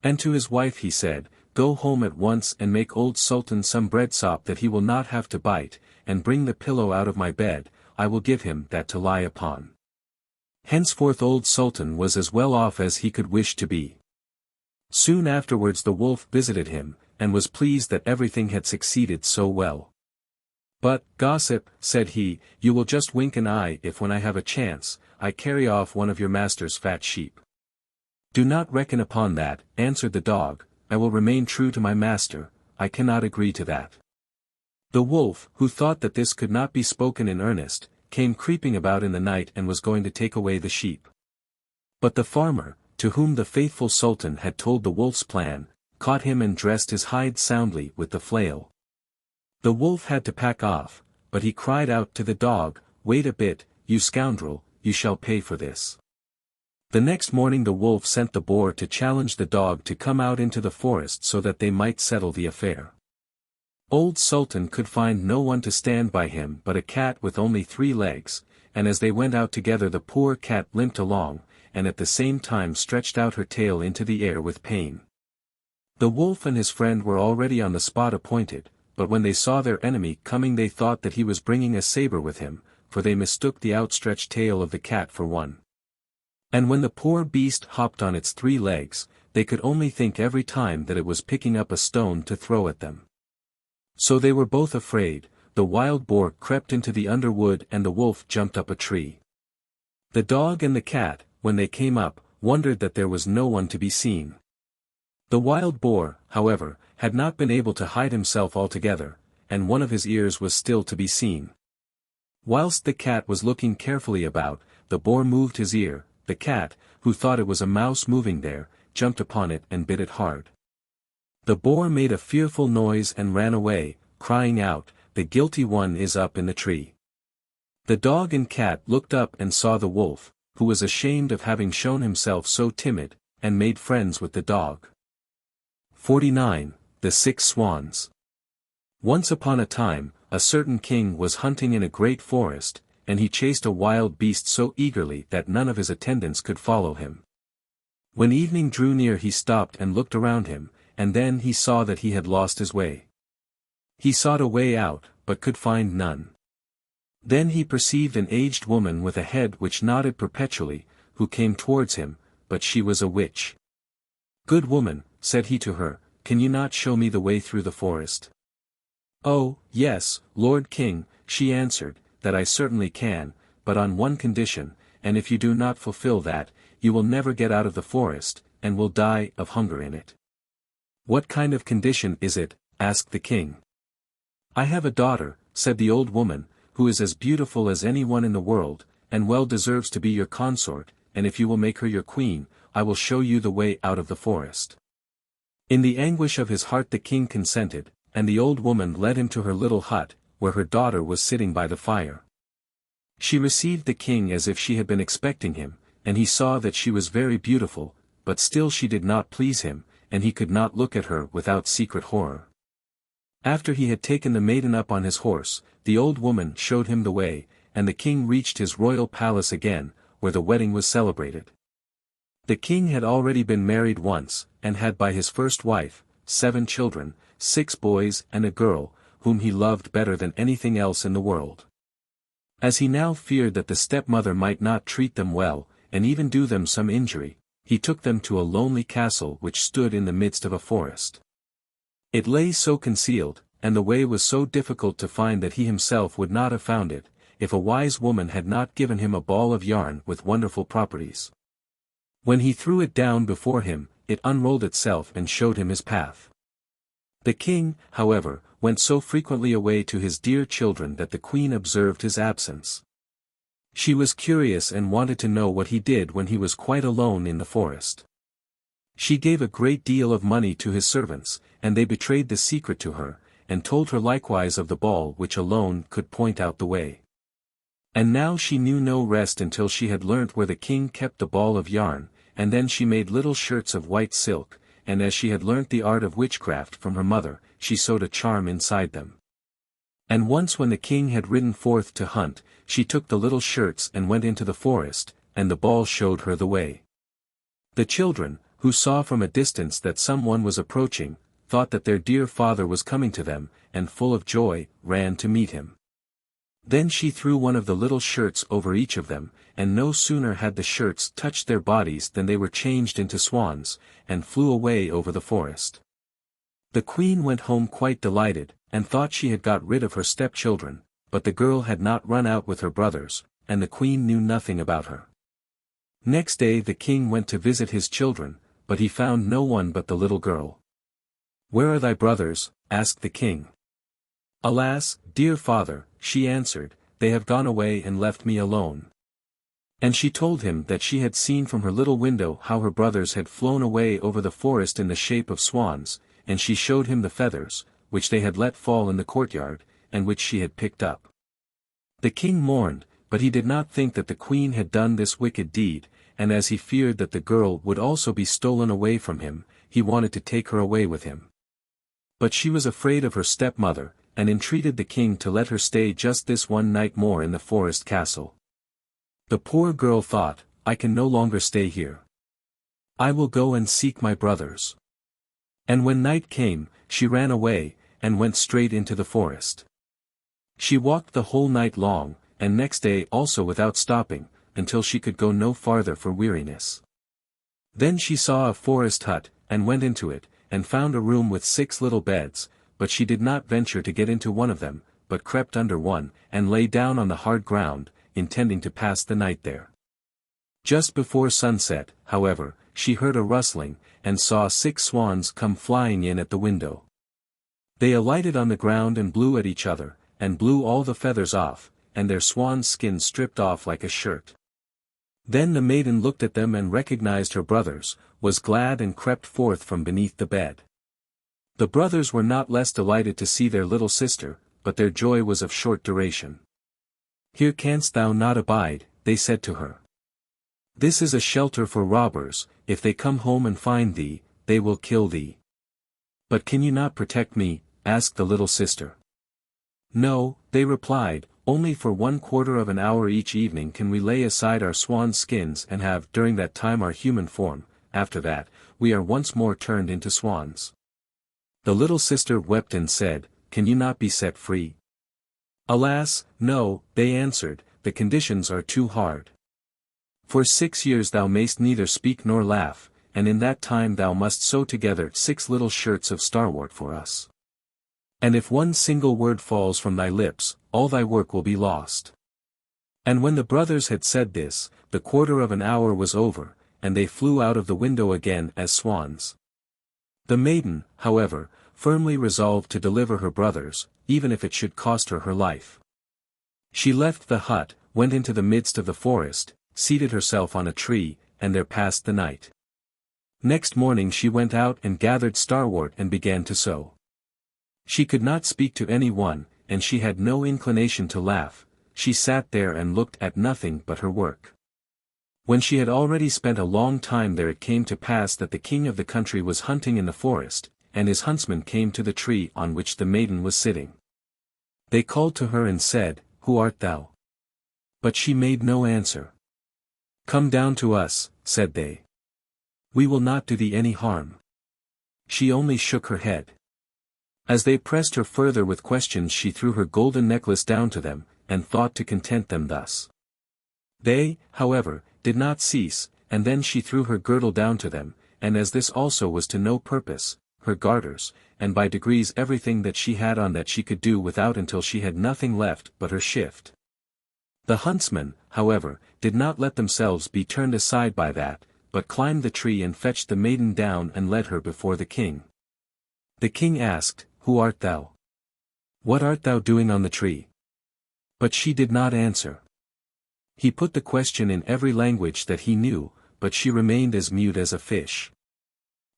And to his wife he said, "Go home at once and make old Sultan some bread sop that he will not have to bite, and bring the pillow out of my bed, I will give him that to lie upon." Henceforth old Sultan was as well off as he could wish to be. Soon afterwards the wolf visited him, and was pleased that everything had succeeded so well. "But, gossip," said he, "you will just wink an eye if when I have a chance, I carry off one of your master's fat sheep." "Do not reckon upon that," answered the dog, "I will remain true to my master, I cannot agree to that." The wolf, who thought that this could not be spoken in earnest, came creeping about in the night and was going to take away the sheep. But the farmer, to whom the faithful Sultan had told the wolf's plan, caught him and dressed his hide soundly with the flail. The wolf had to pack off, but he cried out to the dog, "Wait a bit, you scoundrel, you shall pay for this." The next morning the wolf sent the boar to challenge the dog to come out into the forest so that they might settle the affair. Old Sultan could find no one to stand by him but a cat with only 3 legs, and as they went out together the poor cat limped along, and at the same time stretched out her tail into the air with pain. The wolf and his friend were already on the spot appointed, but when they saw their enemy coming they thought that he was bringing a saber with him, for they mistook the outstretched tail of the cat for one. And when the poor beast hopped on its 3 legs, they could only think every time that it was picking up a stone to throw at them. So they were both afraid. The wild boar crept into the underwood and the wolf jumped up a tree. The dog and the cat, when they came up, wondered that there was no one to be seen. The wild boar, however, had not been able to hide himself altogether, and one of his ears was still to be seen. Whilst the cat was looking carefully about, the boar moved his ear. The cat, who thought it was a mouse moving there, jumped upon it and bit it hard. The boar made a fearful noise and ran away, crying out, "The guilty one is up in the tree." The dog and cat looked up and saw the wolf, who was ashamed of having shown himself so timid, and made friends with the dog. 49. The Six Swans. Once upon a time, a certain king was hunting in a great forest, and he chased a wild beast so eagerly that none of his attendants could follow him. When evening drew near he stopped and looked around him, and then he saw that he had lost his way. He sought a way out, but could find none. Then he perceived an aged woman with a head which nodded perpetually, who came towards him, but she was a witch. "Good woman," said he to her, "can you not show me the way through the forest?" "Oh, yes, Lord King," she answered, "that I certainly can, but on one condition, and if you do not fulfill that, you will never get out of the forest, and will die of hunger in it." "What kind of condition is it?" asked the king. "I have a daughter," said the old woman, "who is as beautiful as anyone in the world, and well deserves to be your consort, and if you will make her your queen, I will show you the way out of the forest." In the anguish of his heart the king consented, and the old woman led him to her little hut, where her daughter was sitting by the fire. She received the king as if she had been expecting him, and he saw that she was very beautiful, but still she did not please him, and he could not look at her without secret horror. After he had taken the maiden up on his horse, the old woman showed him the way, and the king reached his royal palace again, where the wedding was celebrated. The king had already been married once, and had by his first wife, 7 children, 6 boys and a girl, whom he loved better than anything else in the world. As he now feared that the stepmother might not treat them well, and even do them some injury, he took them to a lonely castle which stood in the midst of a forest. It lay so concealed, and the way was so difficult to find that he himself would not have found it, if a wise woman had not given him a ball of yarn with wonderful properties. When he threw it down before him, it unrolled itself and showed him his path. The king, however, went so frequently away to his dear children that the queen observed his absence. She was curious and wanted to know what he did when he was quite alone in the forest. She gave a great deal of money to his servants, and they betrayed the secret to her, and told her likewise of the ball which alone could point out the way. And now she knew no rest until she had learnt where the king kept the ball of yarn, and then she made little shirts of white silk, and as she had learnt the art of witchcraft from her mother, she sewed a charm inside them. And once when the king had ridden forth to hunt, she took the little shirts and went into the forest, and the ball showed her the way. The children, who saw from a distance that someone was approaching, thought that their dear father was coming to them, and full of joy, ran to meet him. Then she threw one of the little shirts over each of them, and no sooner had the shirts touched their bodies than they were changed into swans, and flew away over the forest. The queen went home quite delighted, and thought she had got rid of her stepchildren, but the girl had not run out with her brothers, and the queen knew nothing about her. Next day the king went to visit his children, but he found no one but the little girl. "Where are thy brothers?" asked the king. "Alas, dear father," she answered, "they have gone away and left me alone." And she told him that she had seen from her little window how her brothers had flown away over the forest in the shape of swans, and she showed him the feathers, which they had let fall in the courtyard, and which she had picked up. The king mourned, but he did not think that the queen had done this wicked deed, and as he feared that the girl would also be stolen away from him, he wanted to take her away with him. But she was afraid of her stepmother, and entreated the king to let her stay just this one night more in the forest castle. The poor girl thought, "I can no longer stay here. I will go and seek my brothers." And when night came, she ran away, and went straight into the forest. She walked the whole night long, and next day also without stopping, until she could go no farther for weariness. Then she saw a forest hut, and went into it, and found a room with 6 little beds, but she did not venture to get into one of them, but crept under one, and lay down on the hard ground, intending to pass the night there. Just before sunset, however, she heard a rustling, and saw 6 swans come flying in at the window. They alighted on the ground and blew at each other, and blew all the feathers off, and their swan's skin stripped off like a shirt. Then the maiden looked at them and recognized her brothers, was glad and crept forth from beneath the bed. The brothers were not less delighted to see their little sister, but their joy was of short duration. "Here canst thou not abide," they said to her. "This is a shelter for robbers, if they come home and find thee, they will kill thee." "But can you not protect me?" asked the little sister. "No," they replied, "only for 1/4 of an hour each evening can we lay aside our swan skins and have during that time our human form, after that, we are once more turned into swans." The little sister wept and said, "Can you not be set free?" "Alas, no," they answered, "the conditions are too hard. For 6 years thou mayst neither speak nor laugh, and in that time thou must sew together 6 little shirts of starwort for us. And if one single word falls from thy lips, all thy work will be lost." And when the brothers had said this, the 1/4 of an hour was over, and they flew out of the window again as swans. The maiden, however, firmly resolved to deliver her brothers, even if it should cost her her life. She left the hut, went into the midst of the forest, seated herself on a tree, and there passed the night. Next morning she went out and gathered starwort and began to sew. She could not speak to any one, and she had no inclination to laugh. She sat there and looked at nothing but her work. When she had already spent a long time there, it came to pass that the king of the country was hunting in the forest, and his huntsmen came to the tree on which the maiden was sitting. They called to her and said, "Who art thou?" But she made no answer. "Come down to us," said they. We will not do thee any harm." She only shook her head. As they pressed her further with questions, she threw her golden necklace down to them, and thought to content them thus. They, however, did not cease, and then she threw her girdle down to them, and as this also was to no purpose, her garters, and by degrees everything that she had on that she could do without until she had nothing left but her shift. The huntsmen, however, did not let themselves be turned aside by that, but climbed the tree and fetched the maiden down and led her before the king. The king asked, "Who art thou? What art thou doing on the tree?" But she did not answer. He put the question in every language that he knew, but she remained as mute as a fish.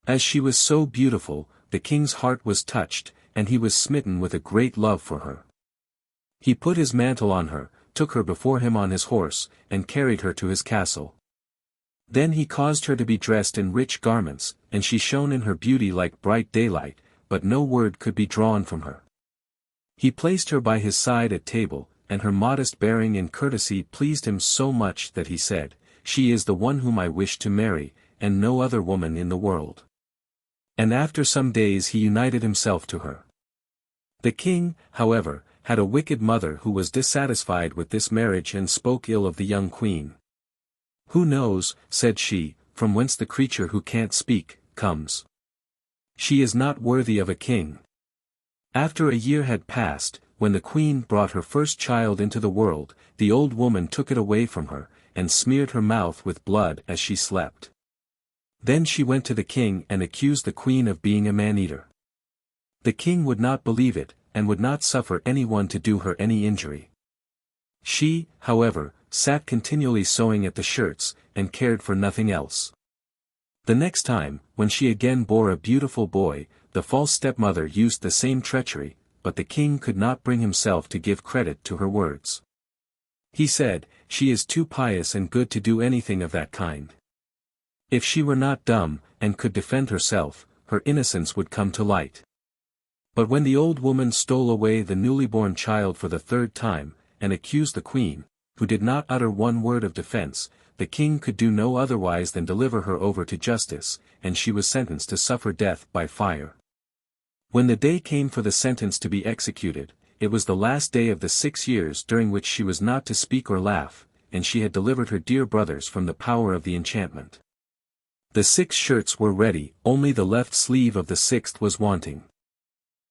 As she was so beautiful, the king's heart was touched, and he was smitten with a great love for her. He put his mantle on her, took her before him on his horse, and carried her to his castle. Then he caused her to be dressed in rich garments, and she shone in her beauty like bright daylight, but no word could be drawn from her. He placed her by his side at table, and her modest bearing and courtesy pleased him so much that he said, "She is the one whom I wish to marry, and no other woman in the world." And after some days he united himself to her. The king, however, had a wicked mother who was dissatisfied with this marriage and spoke ill of the young queen. "Who knows," said she, "from whence the creature who can't speak, comes? She is not worthy of a king." After a year had passed, when the queen brought her first child into the world, the old woman took it away from her, and smeared her mouth with blood as she slept. Then she went to the king and accused the queen of being a man-eater. The king would not believe it, and would not suffer anyone to do her any injury. She, however, sat continually sewing at the shirts, and cared for nothing else. The next time, when she again bore a beautiful boy, the false stepmother used the same treachery, but the king could not bring himself to give credit to her words. He said, "She is too pious and good to do anything of that kind. If she were not dumb, and could defend herself, her innocence would come to light." But when the old woman stole away the newly born child for the third time, and accused the queen, who did not utter one word of defense, the king could do no otherwise than deliver her over to justice, and she was sentenced to suffer death by fire. When the day came for the sentence to be executed, it was the last day of the 6 years during which she was not to speak or laugh, and she had delivered her dear brothers from the power of the enchantment. The 6 shirts were ready, only the left sleeve of the 6th was wanting.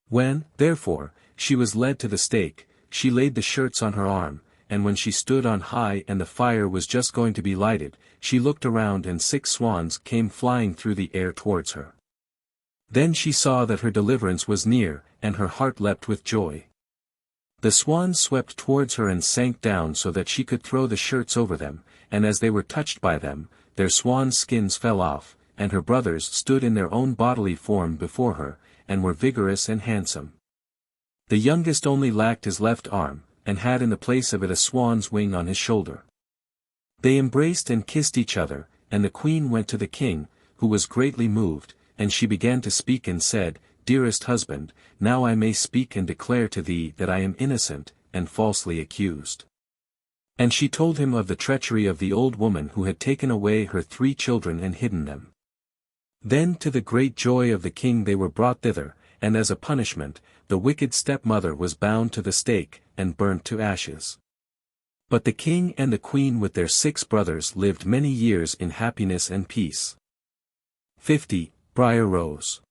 When, therefore, she was led to the stake, she laid the shirts on her arm, and when she stood on high and the fire was just going to be lighted, she looked around and 6 swans came flying through the air towards her. Then she saw that her deliverance was near, and her heart leapt with joy. The swans swept towards her and sank down so that she could throw the shirts over them, and as they were touched by them, their swan skins fell off, and her brothers stood in their own bodily form before her, and were vigorous and handsome. The youngest only lacked his left arm, and had in the place of it a swan's wing on his shoulder. They embraced and kissed each other, and the queen went to the king, who was greatly moved, and she began to speak and said, "Dearest husband, now I may speak and declare to thee that I am innocent, and falsely accused." And she told him of the treachery of the old woman who had taken away her 3 children and hidden them. Then to the great joy of the king they were brought thither, and as a punishment, the wicked stepmother was bound to the stake, and burnt to ashes. But the king and the queen with their 6 brothers lived many years in happiness and peace. 50. Briar-Rose.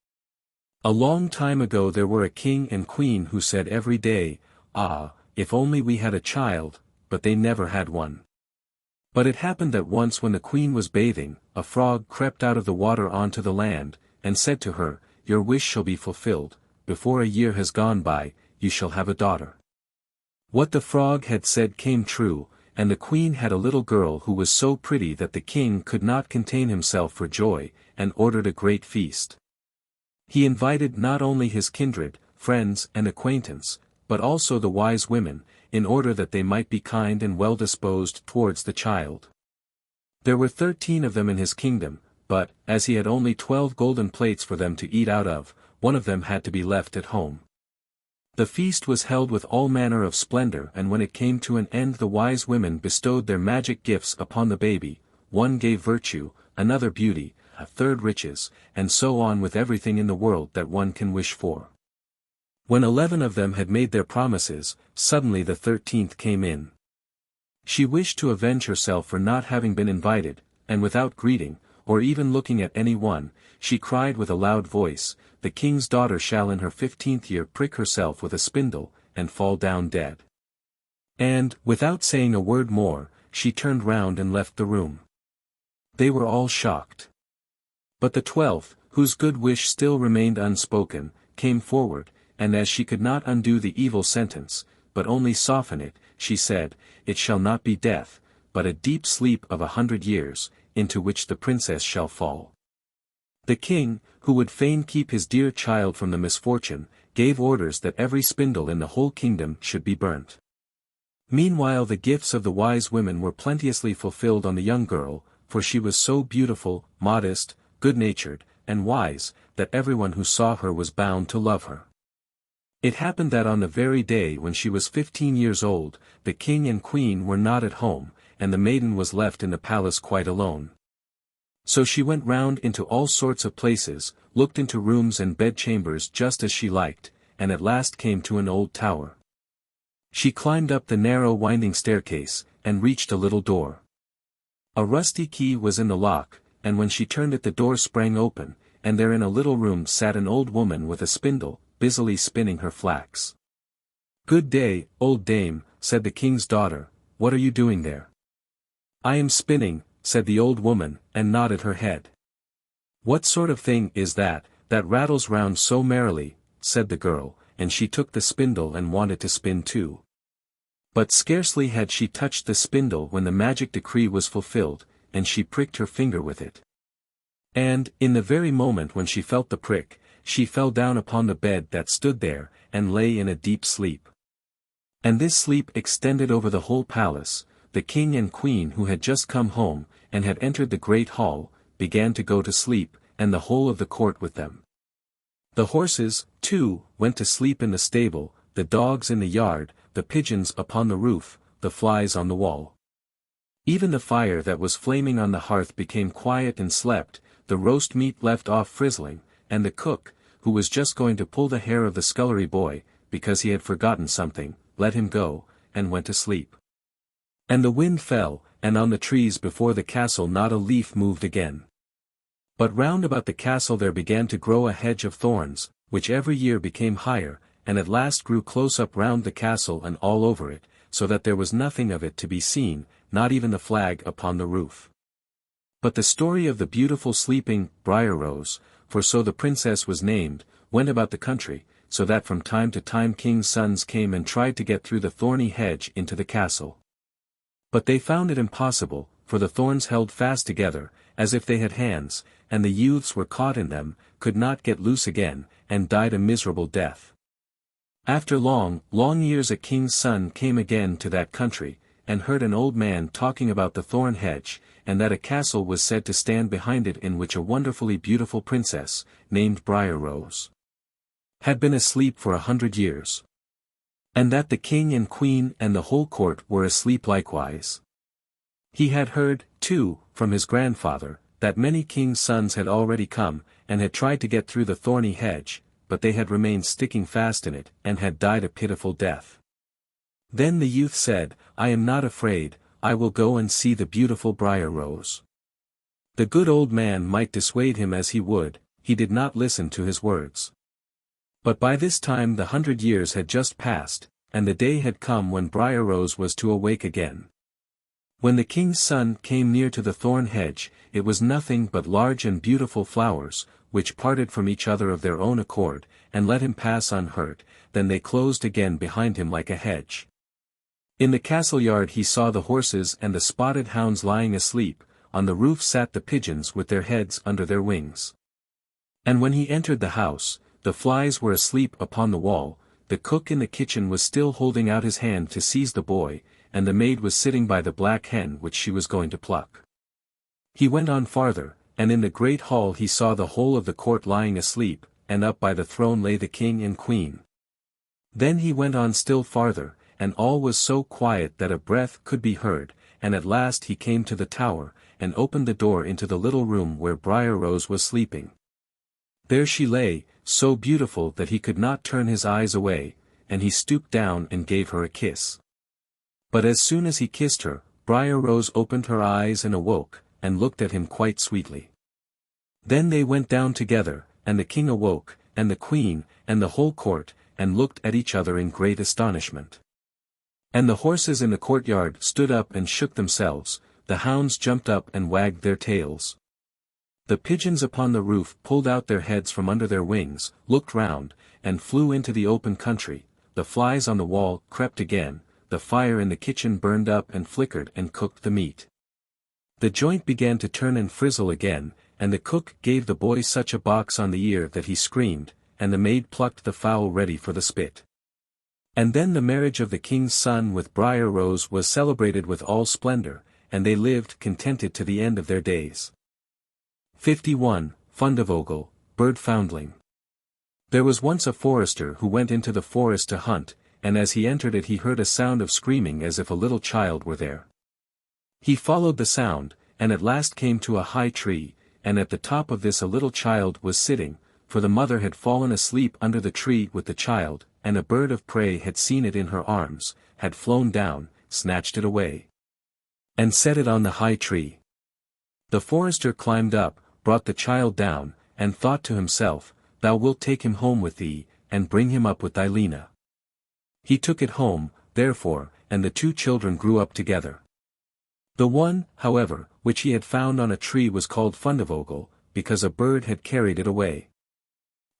A long time ago there were a king and queen who said every day, "Ah, if only we had a child," but they never had one. But it happened that once when the queen was bathing, a frog crept out of the water onto the land, and said to her, "Your wish shall be fulfilled, before a year has gone by, you shall have a daughter." What the frog had said came true, and the queen had a little girl who was so pretty that the king could not contain himself for joy, and ordered a great feast. He invited not only his kindred, friends and acquaintance, but also the wise women, in order that they might be kind and well disposed towards the child. There were 13 of them in his kingdom, but, as he had only 12 golden plates for them to eat out of, one of them had to be left at home. The feast was held with all manner of splendor, and when it came to an end the wise women bestowed their magic gifts upon the baby. One gave virtue, another beauty, a third riches, and so on with everything in the world that one can wish for. When 11 of them had made their promises, suddenly the 13th came in. She wished to avenge herself for not having been invited, and without greeting, or even looking at any one, she cried with a loud voice, "The king's daughter shall in her 15th year prick herself with a spindle, and fall down dead." And, without saying a word more, she turned round and left the room. They were all shocked. But the 12th, whose good wish still remained unspoken, came forward, and as she could not undo the evil sentence, but only soften it, she said, "It shall not be death, but a deep sleep of 100 years, into which the princess shall fall." The king, who would fain keep his dear child from the misfortune, gave orders that every spindle in the whole kingdom should be burnt. Meanwhile the gifts of the wise women were plenteously fulfilled on the young girl, for she was so beautiful, modest, good-natured, and wise, that everyone who saw her was bound to love her. It happened that on the very day when she was 15 years old, the king and queen were not at home, and the maiden was left in the palace quite alone. So she went round into all sorts of places, looked into rooms and bedchambers just as she liked, and at last came to an old tower. She climbed up the narrow winding staircase, and reached a little door. A rusty key was in the lock, and when she turned it the door sprang open, and there in a little room sat an old woman with a spindle, busily spinning her flax. "Good day, old dame," said the king's daughter, "what are you doing there?" "I am spinning," said the old woman, and nodded her head. "What sort of thing is that rattles round so merrily?" said the girl, and she took the spindle and wanted to spin too. But scarcely had she touched the spindle when the magic decree was fulfilled, and she pricked her finger with it. And, in the very moment when she felt the prick, she fell down upon the bed that stood there, and lay in a deep sleep. And this sleep extended over the whole palace. The king and queen who had just come home, and had entered the great hall, began to go to sleep, and the whole of the court with them. The horses, too, went to sleep in the stable, the dogs in the yard, the pigeons upon the roof, the flies on the wall. Even the fire that was flaming on the hearth became quiet and slept, the roast meat left off frizzling, and the cook, who was just going to pull the hair of the scullery boy, because he had forgotten something, let him go, and went to sleep. And the wind fell, and on the trees before the castle not a leaf moved again. But round about the castle there began to grow a hedge of thorns, which every year became higher, and at last grew close up round the castle and all over it, so that there was nothing of it to be seen, not even the flag upon the roof. But the story of the beautiful sleeping Briar-Rose, for so the princess was named, went about the country, so that from time to time kings' sons came and tried to get through the thorny hedge into the castle. But they found it impossible, for the thorns held fast together, as if they had hands, and the youths were caught in them, could not get loose again, and died a miserable death. After long, long years a king's son came again to that country, and heard an old man talking about the thorn hedge, and that a castle was said to stand behind it in which a wonderfully beautiful princess, named Briar-Rose, had been asleep for 100 years. And that the king and queen and the whole court were asleep likewise. He had heard, too, from his grandfather, that many kings' sons had already come, and had tried to get through the thorny hedge, but they had remained sticking fast in it, and had died a pitiful death. Then the youth said, "I am not afraid, I will go and see the beautiful Briar-Rose." The good old man might dissuade him as he would, he did not listen to his words. But by this time the 100 years had just passed, and the day had come when Briar-Rose was to awake again. When the king's son came near to the thorn hedge, it was nothing but large and beautiful flowers, which parted from each other of their own accord, and let him pass unhurt, then they closed again behind him like a hedge. In the castle yard he saw the horses and the spotted hounds lying asleep, on the roof sat the pigeons with their heads under their wings. And when he entered the house, the flies were asleep upon the wall, the cook in the kitchen was still holding out his hand to seize the boy, and the maid was sitting by the black hen which she was going to pluck. He went on farther, and in the great hall he saw the whole of the court lying asleep, and up by the throne lay the king and queen. Then he went on still farther, and all was so quiet that a breath could be heard, and at last he came to the tower, and opened the door into the little room where Briar-Rose was sleeping. There she lay, so beautiful that he could not turn his eyes away, and he stooped down and gave her a kiss. But as soon as he kissed her, Briar-Rose opened her eyes and awoke, and looked at him quite sweetly. Then they went down together, and the king awoke, and the queen, and the whole court, and looked at each other in great astonishment. And the horses in the courtyard stood up and shook themselves, the hounds jumped up and wagged their tails. The pigeons upon the roof pulled out their heads from under their wings, looked round, and flew into the open country, the flies on the wall crept again, the fire in the kitchen burned up and flickered and cooked the meat. The joint began to turn and frizzle again, and the cook gave the boy such a box on the ear that he screamed, and the maid plucked the fowl ready for the spit. And then the marriage of the king's son with Briar-Rose was celebrated with all splendor, and they lived contented to the end of their days. 51. Fundevogel, Bird-foundling. There was once a forester who went into the forest to hunt, and as he entered it he heard a sound of screaming as if a little child were there. He followed the sound, and at last came to a high tree, and at the top of this a little child was sitting, for the mother had fallen asleep under the tree with the child, and a bird of prey had seen it in her arms, had flown down, snatched it away, and set it on the high tree. The forester climbed up, brought the child down, and thought to himself, "Thou wilt take him home with thee, and bring him up with thy Lena." He took it home, therefore, and the two children grew up together. The one, however, which he had found on a tree was called Fundevogel, because a bird had carried it away.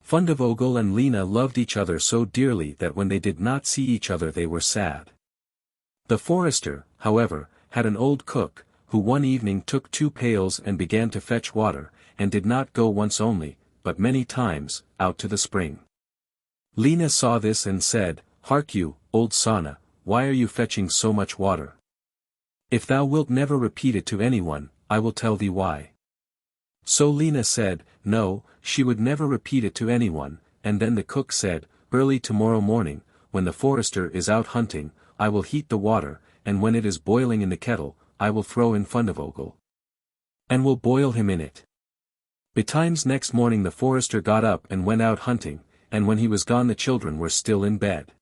Fundevogel and Lena loved each other so dearly that when they did not see each other they were sad. The forester, however, had an old cook, who one evening took 2 pails and began to fetch water, and did not go once only, but many times, out to the spring. Lena saw this and said, "Hark you, old Sanna, why are you fetching so much water? If thou wilt never repeat it to anyone, I will tell thee why." So Lena said, no, she would never repeat it to anyone, and then the cook said, "Early tomorrow morning, when the forester is out hunting, I will heat the water, and when it is boiling in the kettle, I will throw in Fundevogel, and will boil him in it." Betimes next morning the forester got up and went out hunting, and when he was gone the children were still in bed.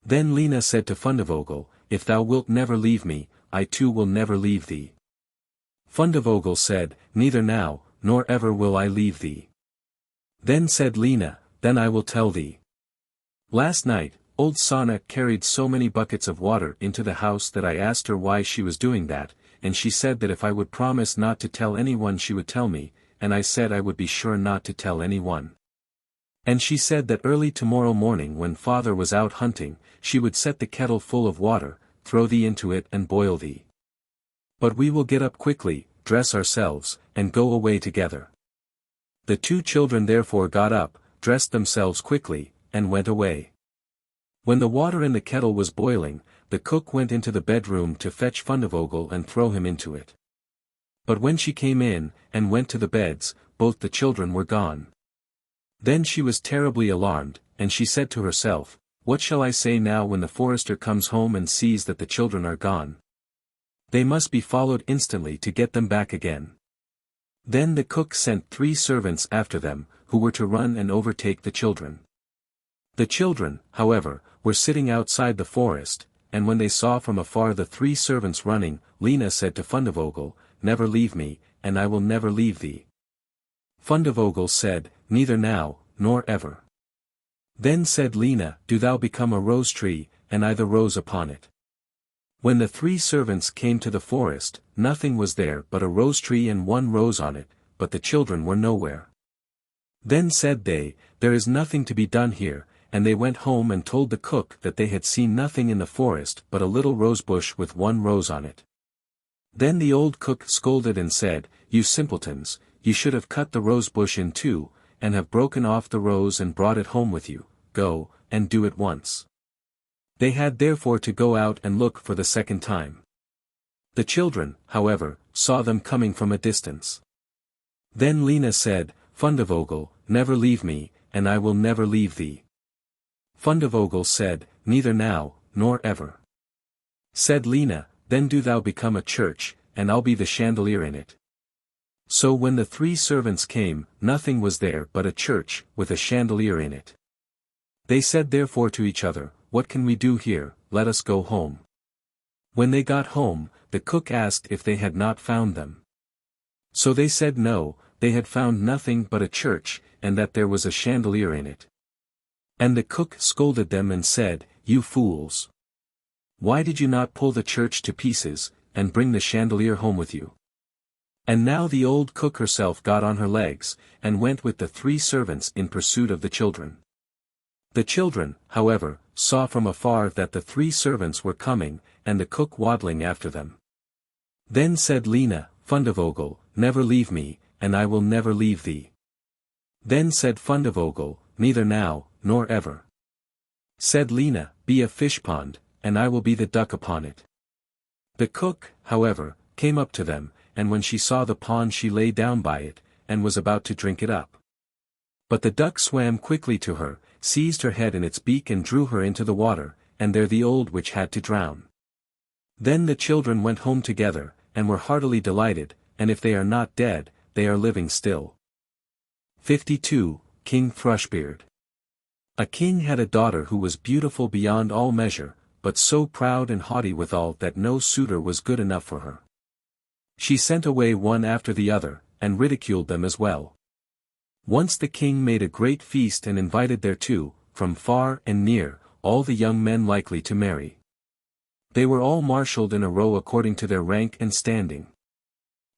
Then Lena said to Fundevogel, "If thou wilt never leave me, I too will never leave thee." Fundevogel said, "Neither now, nor ever will I leave thee." Then said Lena, "Then I will tell thee. Last night, old Sanna carried so many buckets of water into the house that I asked her why she was doing that, and she said that if I would promise not to tell anyone she would tell me, and I said I would be sure not to tell anyone. And she said that early tomorrow morning when father was out hunting, she would set the kettle full of water, throw thee into it and boil thee. But we will get up quickly, dress ourselves, and go away together." The 2 children therefore got up, dressed themselves quickly, and went away. When the water in the kettle was boiling, the cook went into the bedroom to fetch Fundevogel and throw him into it. But when she came in, and went to the beds, both the children were gone. Then she was terribly alarmed, and she said to herself, "What shall I say now when the forester comes home and sees that the children are gone? They must be followed instantly to get them back again." Then the cook sent 3 servants after them, who were to run and overtake the children. The children, however, were sitting outside the forest, and when they saw from afar the 3 servants running, Lena said to Fundevogel, "Never leave me, and I will never leave thee." Fundevogel said, "Neither now, nor ever." Then said Lena, "Do thou become a rose tree, and I the rose upon it." When the 3 servants came to the forest, nothing was there but a rose tree and 1 rose on it, but the children were nowhere. Then said they, "There is nothing to be done here," and they went home and told the cook that they had seen nothing in the forest but a little rosebush with 1 rose on it. Then the old cook scolded and said, "You simpletons, you should have cut the rose bush in 2, and have broken off the rose and brought it home with you. Go, and do it once." They had therefore to go out and look for the second time. The children, however, saw them coming from a distance. Then Lena said, "Fundevogel, never leave me, and I will never leave thee." Fundevogel said, "Neither now, nor ever." Said Lena, "Then do thou become a church, and I'll be the chandelier in it." So when the 3 servants came, nothing was there but a church, with a chandelier in it. They said therefore to each other, "What can we do here? Let us go home." When they got home, the cook asked if they had not found them. So they said no, they had found nothing but a church, and that there was a chandelier in it. And the cook scolded them and said, "You fools! Why did you not pull the church to pieces, and bring the chandelier home with you?" And now the old cook herself got on her legs, and went with the 3 servants in pursuit of the children. The children, however, saw from afar that the 3 servants were coming, and the cook waddling after them. Then said Lena, "Fundevogel, never leave me, and I will never leave thee." Then said Fundevogel, "Neither now, nor ever." Said Lena, "Be a fish pond, and I will be the duck upon it." The cook, however, came up to them, and when she saw the pond she lay down by it, and was about to drink it up. But the duck swam quickly to her, seized her head in its beak and drew her into the water, and there the old witch had to drown. Then the children went home together, and were heartily delighted, and if they are not dead, they are living still. 52. King Thrushbeard. A king had a daughter who was beautiful beyond all measure, but so proud and haughty withal that no suitor was good enough for her. She sent away one after the other, and ridiculed them as well. Once the king made a great feast and invited thereto, from far and near, all the young men likely to marry. They were all marshalled in a row according to their rank and standing.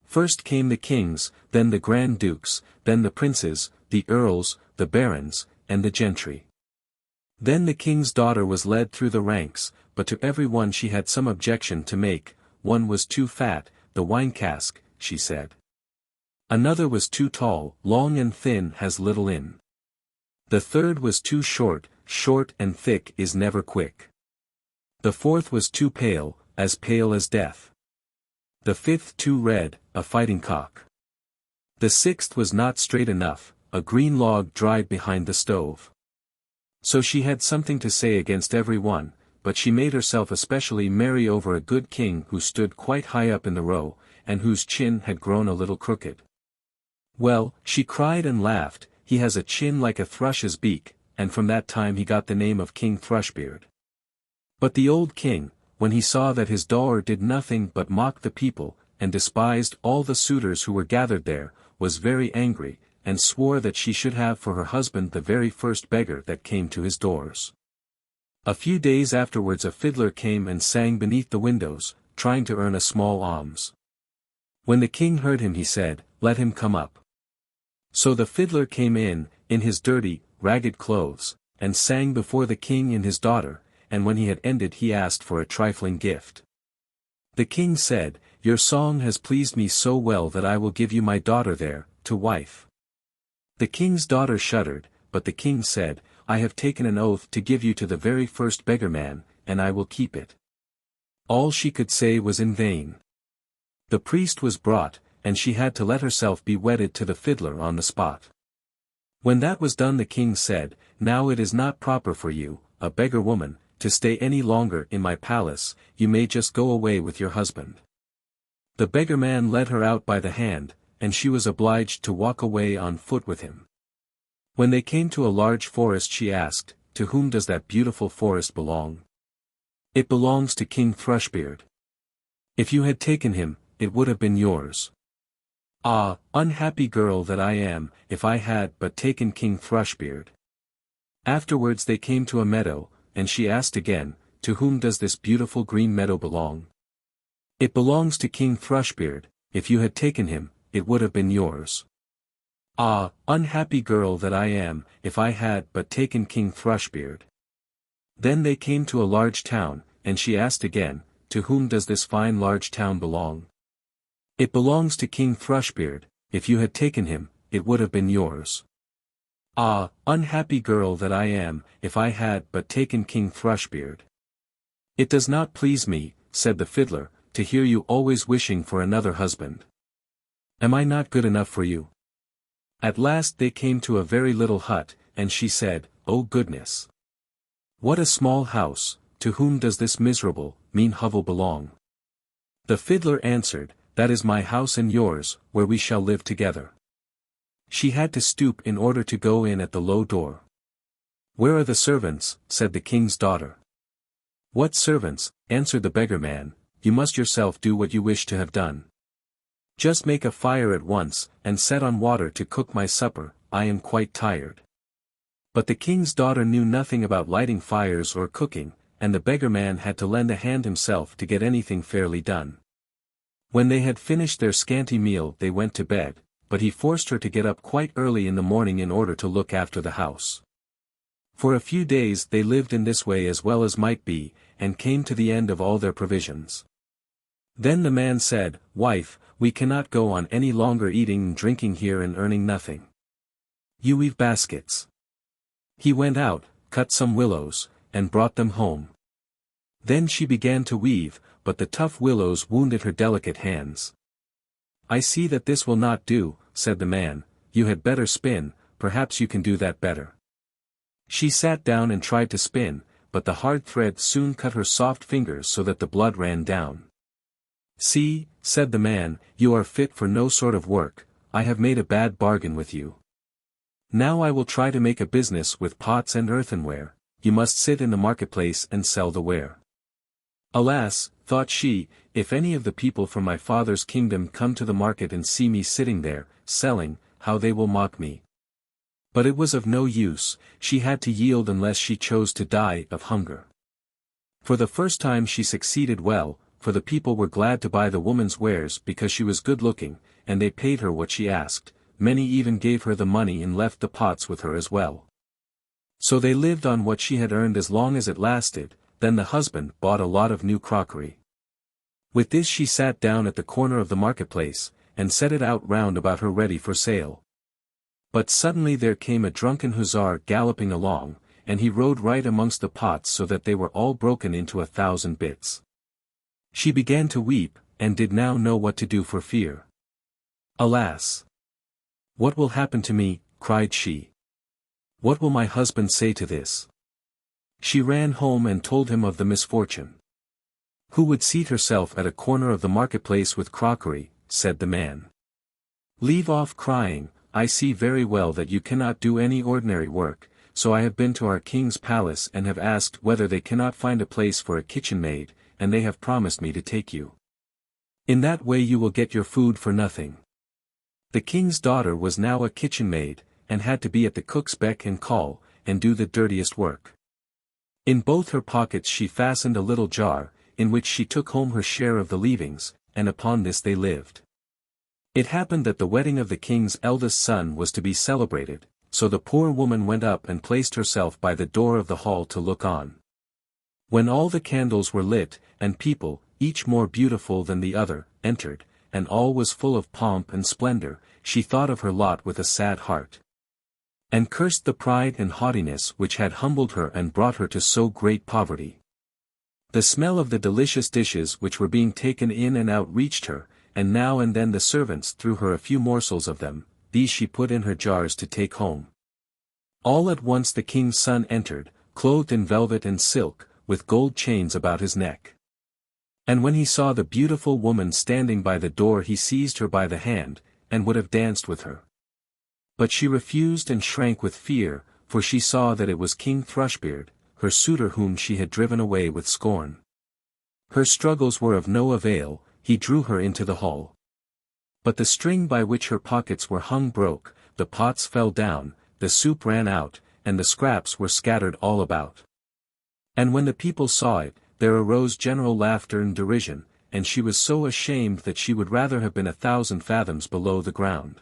First came the kings, then the grand dukes, then the princes, the earls, the barons, and the gentry. Then the king's daughter was led through the ranks, but to every one she had some objection to make. One was too fat, the wine cask, she said. Another was too tall, long and thin has little in. The third was too short, short and thick is never quick. The fourth was too pale as death. The fifth too red, a fighting cock. The sixth was not straight enough, a green log dried behind the stove. So she had something to say against every one, but she made herself especially merry over a good king who stood quite high up in the row, and whose chin had grown a little crooked. Well, she cried and laughed, he has a chin like a thrush's beak, and from that time he got the name of King Thrushbeard. But the old king, when he saw that his daughter did nothing but mock the people, and despised all the suitors who were gathered there, was very angry, and swore that she should have for her husband the very first beggar that came to his doors. A few days afterwards a fiddler came and sang beneath the windows, trying to earn a small alms. When the king heard him he said, "Let him come up." So the fiddler came in his dirty, ragged clothes, and sang before the king and his daughter, and when he had ended he asked for a trifling gift. The king said, "Your song has pleased me so well that I will give you my daughter there, to wife." The king's daughter shuddered, but the king said, "I have taken an oath to give you to the very first beggarman, and I will keep it." All she could say was in vain. The priest was brought, and she had to let herself be wedded to the fiddler on the spot. When that was done the king said, "Now it is not proper for you, a beggar woman, to stay any longer in my palace, you may just go away with your husband." The beggarman led her out by the hand, and she was obliged to walk away on foot with him. When they came to a large forest she asked, "To whom does that beautiful forest belong?" "It belongs to King Thrushbeard. If you had taken him, it would have been yours." "Ah, unhappy girl that I am, if I had but taken King Thrushbeard." Afterwards they came to a meadow, and she asked again, "To whom does this beautiful green meadow belong?" "It belongs to King Thrushbeard. If you had taken him, it would have been yours." "Ah, unhappy girl that I am, if I had but taken King Thrushbeard." Then they came to a large town, and she asked again, "To whom does this fine large town belong?" "It belongs to King Thrushbeard. If you had taken him, it would have been yours." "Ah, unhappy girl that I am, if I had but taken King Thrushbeard." "It does not please me," said the fiddler, "to hear you always wishing for another husband. Am I not good enough for you?" At last they came to a very little hut, and she said, "Oh goodness! What a small house, to whom does this miserable, mean hovel belong?" The fiddler answered, that is my house and yours, where we shall live together." She had to stoop in order to go in at the low door. "Where are the servants?" said the king's daughter. "What servants?" answered the beggar man, "you must yourself do what you wish to have done. Just make a fire at once, and set on water to cook my supper, I am quite tired." But the king's daughter knew nothing about lighting fires or cooking, and the beggar man had to lend a hand himself to get anything fairly done. When they had finished their scanty meal they went to bed, but he forced her to get up quite early in the morning in order to look after the house. For a few days they lived in this way as well as might be, and came to the end of all their provisions. Then the man said, "Wife, we cannot go on any longer eating and drinking here and earning nothing. You weave baskets." He went out, cut some willows, and brought them home. Then she began to weave, but the tough willows wounded her delicate hands. "I see that this will not do," said the man, "you had better spin, perhaps you can do that better." She sat down and tried to spin, but the hard thread soon cut her soft fingers so that the blood ran down. "See," said the man, "you are fit for no sort of work, I have made a bad bargain with you. Now I will try to make a business with pots and earthenware, you must sit in the marketplace and sell the ware." "Alas," thought she, "if any of the people from my father's kingdom come to the market and see me sitting there, selling, how they will mock me." But it was of no use, she had to yield unless she chose to die of hunger. For the first time she succeeded well, for the people were glad to buy the woman's wares because she was good-looking, and they paid her what she asked, many even gave her the money and left the pots with her as well. So they lived on what she had earned as long as it lasted, then the husband bought a lot of new crockery. With this she sat down at the corner of the marketplace, and set it out round about her ready for sale. But suddenly there came a drunken hussar galloping along, and he rode right amongst the pots so that they were all broken into 1,000 bits. She began to weep, and did now know what to do for fear. "Alas! What will happen to me?" cried she. "What will my husband say to this?" She ran home and told him of the misfortune. "Who would seat herself at a corner of the marketplace with crockery?" said the man. "Leave off crying, I see very well that you cannot do any ordinary work, so I have been to our king's palace and have asked whether they cannot find a place for a kitchen maid, and they have promised me to take you. In that way you will get your food for nothing." The king's daughter was now a kitchen maid, and had to be at the cook's beck and call, and do the dirtiest work. In both her pockets she fastened a little jar, in which she took home her share of the leavings, and upon this they lived. It happened that the wedding of the king's eldest son was to be celebrated, so the poor woman went up and placed herself by the door of the hall to look on. When all the candles were lit, and people, each more beautiful than the other, entered, and all was full of pomp and splendor, she thought of her lot with a sad heart, and cursed the pride and haughtiness which had humbled her and brought her to so great poverty. The smell of the delicious dishes which were being taken in and out reached her, and now and then the servants threw her a few morsels of them, these she put in her jars to take home. All at once the king's son entered, clothed in velvet and silk, with gold chains about his neck. And when he saw the beautiful woman standing by the door he seized her by the hand, and would have danced with her. But she refused and shrank with fear, for she saw that it was King Thrushbeard, her suitor whom she had driven away with scorn. Her struggles were of no avail, he drew her into the hall. But the string by which her pockets were hung broke, the pots fell down, the soup ran out, and the scraps were scattered all about. And when the people saw it, there arose general laughter and derision, and she was so ashamed that she would rather have been 1,000 fathoms below the ground.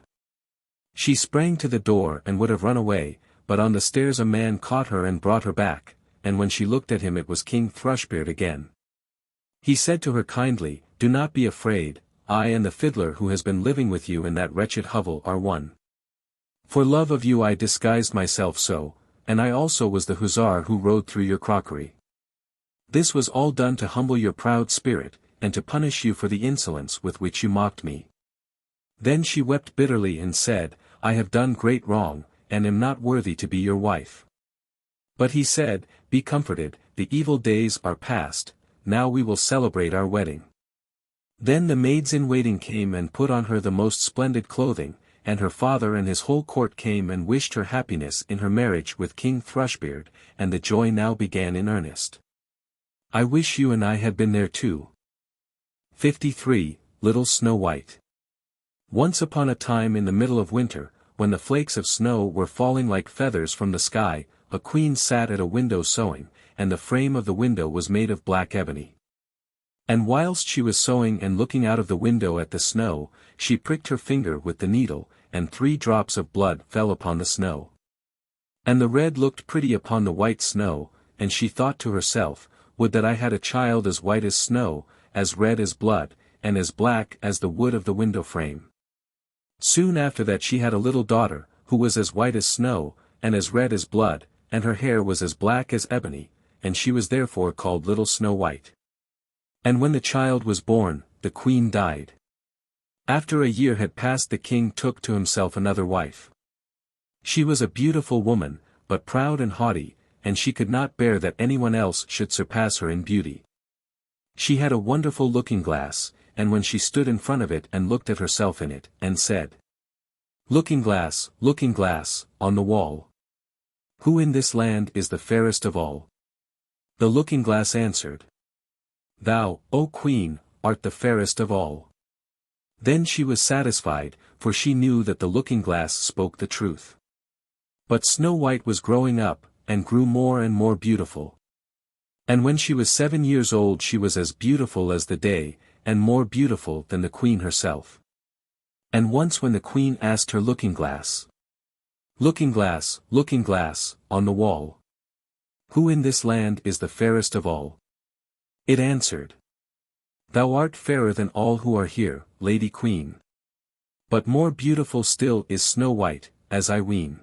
She sprang to the door and would have run away, but on the stairs a man caught her and brought her back, and when she looked at him it was King Thrushbeard again. He said to her kindly, "Do not be afraid, I and the fiddler who has been living with you in that wretched hovel are one. For love of you I disguised myself so, and I also was the hussar who rode through your crockery. This was all done to humble your proud spirit, and to punish you for the insolence with which you mocked me." Then she wept bitterly and said, "I have done great wrong, and am not worthy to be your wife." But he said, "Be comforted, the evil days are past, now we will celebrate our wedding." Then the maids-in-waiting came and put on her the most splendid clothing, and her father and his whole court came and wished her happiness in her marriage with King Thrushbeard, and the joy now began in earnest. I wish you and I had been there too. 53. Little Snow White. Once upon a time in the middle of winter, when the flakes of snow were falling like feathers from the sky, a queen sat at a window sewing, and the frame of the window was made of black ebony. And whilst she was sewing and looking out of the window at the snow, she pricked her finger with the needle, and 3 drops of blood fell upon the snow. And the red looked pretty upon the white snow, and she thought to herself, would that I had a child as white as snow, as red as blood, and as black as the wood of the window frame. Soon after that she had a little daughter, who was as white as snow, and as red as blood, and her hair was as black as ebony, and she was therefore called Little Snow White. And when the child was born, the queen died. After a year had passed, the king took to himself another wife. She was a beautiful woman, but proud and haughty, and she could not bear that anyone else should surpass her in beauty. She had a wonderful looking-glass, and when she stood in front of it and looked at herself in it, and said, Looking-glass, on the wall, who in this land is the fairest of all? The looking-glass answered, Thou, O Queen, art the fairest of all. Then she was satisfied, for she knew that the looking-glass spoke the truth. But Snow White was growing up, and grew more and more beautiful. And when she was 7 years old she was as beautiful as the day, and more beautiful than the queen herself. And once when the queen asked her looking-glass, Looking-glass, on the wall, who in this land is the fairest of all? It answered, Thou art fairer than all who are here, Lady Queen. But more beautiful still is Snow White, as I ween.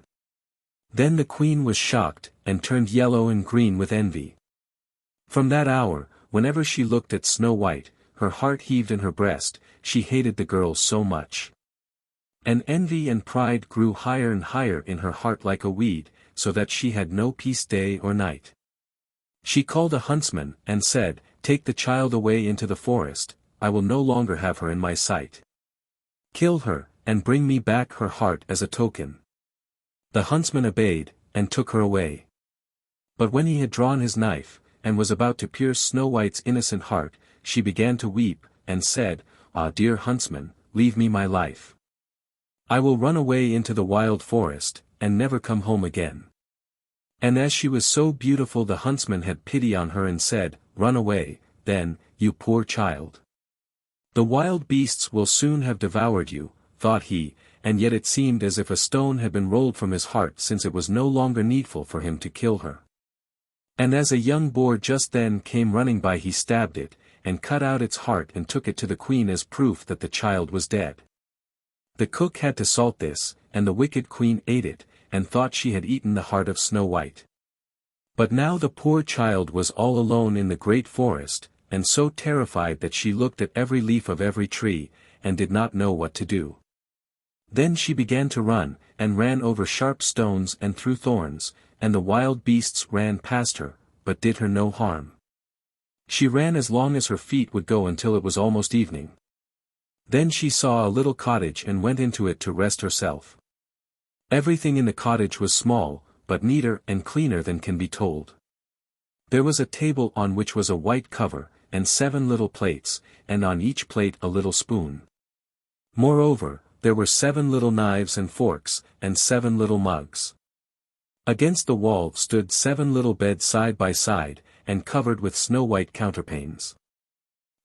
Then the queen was shocked, and turned yellow and green with envy. From that hour, whenever she looked at Snow White, her heart heaved in her breast, she hated the girl so much. And envy and pride grew higher and higher in her heart like a weed, so that she had no peace day or night. She called a huntsman, and said, Take the child away into the forest, I will no longer have her in my sight. Kill her, and bring me back her heart as a token. The huntsman obeyed, and took her away. But when he had drawn his knife, and was about to pierce Snow White's innocent heart, she began to weep, and said, Ah, dear huntsman, leave me my life. I will run away into the wild forest, and never come home again. And as she was so beautiful the huntsman had pity on her and said, Run away, then, you poor child. The wild beasts will soon have devoured you, thought he, and yet it seemed as if a stone had been rolled from his heart since it was no longer needful for him to kill her. And as a young boar just then came running by he stabbed it, and cut out its heart and took it to the queen as proof that the child was dead. The cook had to salt this, and the wicked queen ate it, and thought she had eaten the heart of Snow White. But now the poor child was all alone in the great forest, and so terrified that she looked at every leaf of every tree, and did not know what to do. Then she began to run, and ran over sharp stones and through thorns, and the wild beasts ran past her, but did her no harm. She ran as long as her feet would go until it was almost evening. Then she saw a little cottage and went into it to rest herself. Everything in the cottage was small, but neater and cleaner than can be told. There was a table on which was a white cover, and 7 little plates, and on each plate a little spoon. Moreover, there were 7 little knives and forks, and 7 little mugs. Against the wall stood 7 little beds side by side, and covered with snow-white counterpanes.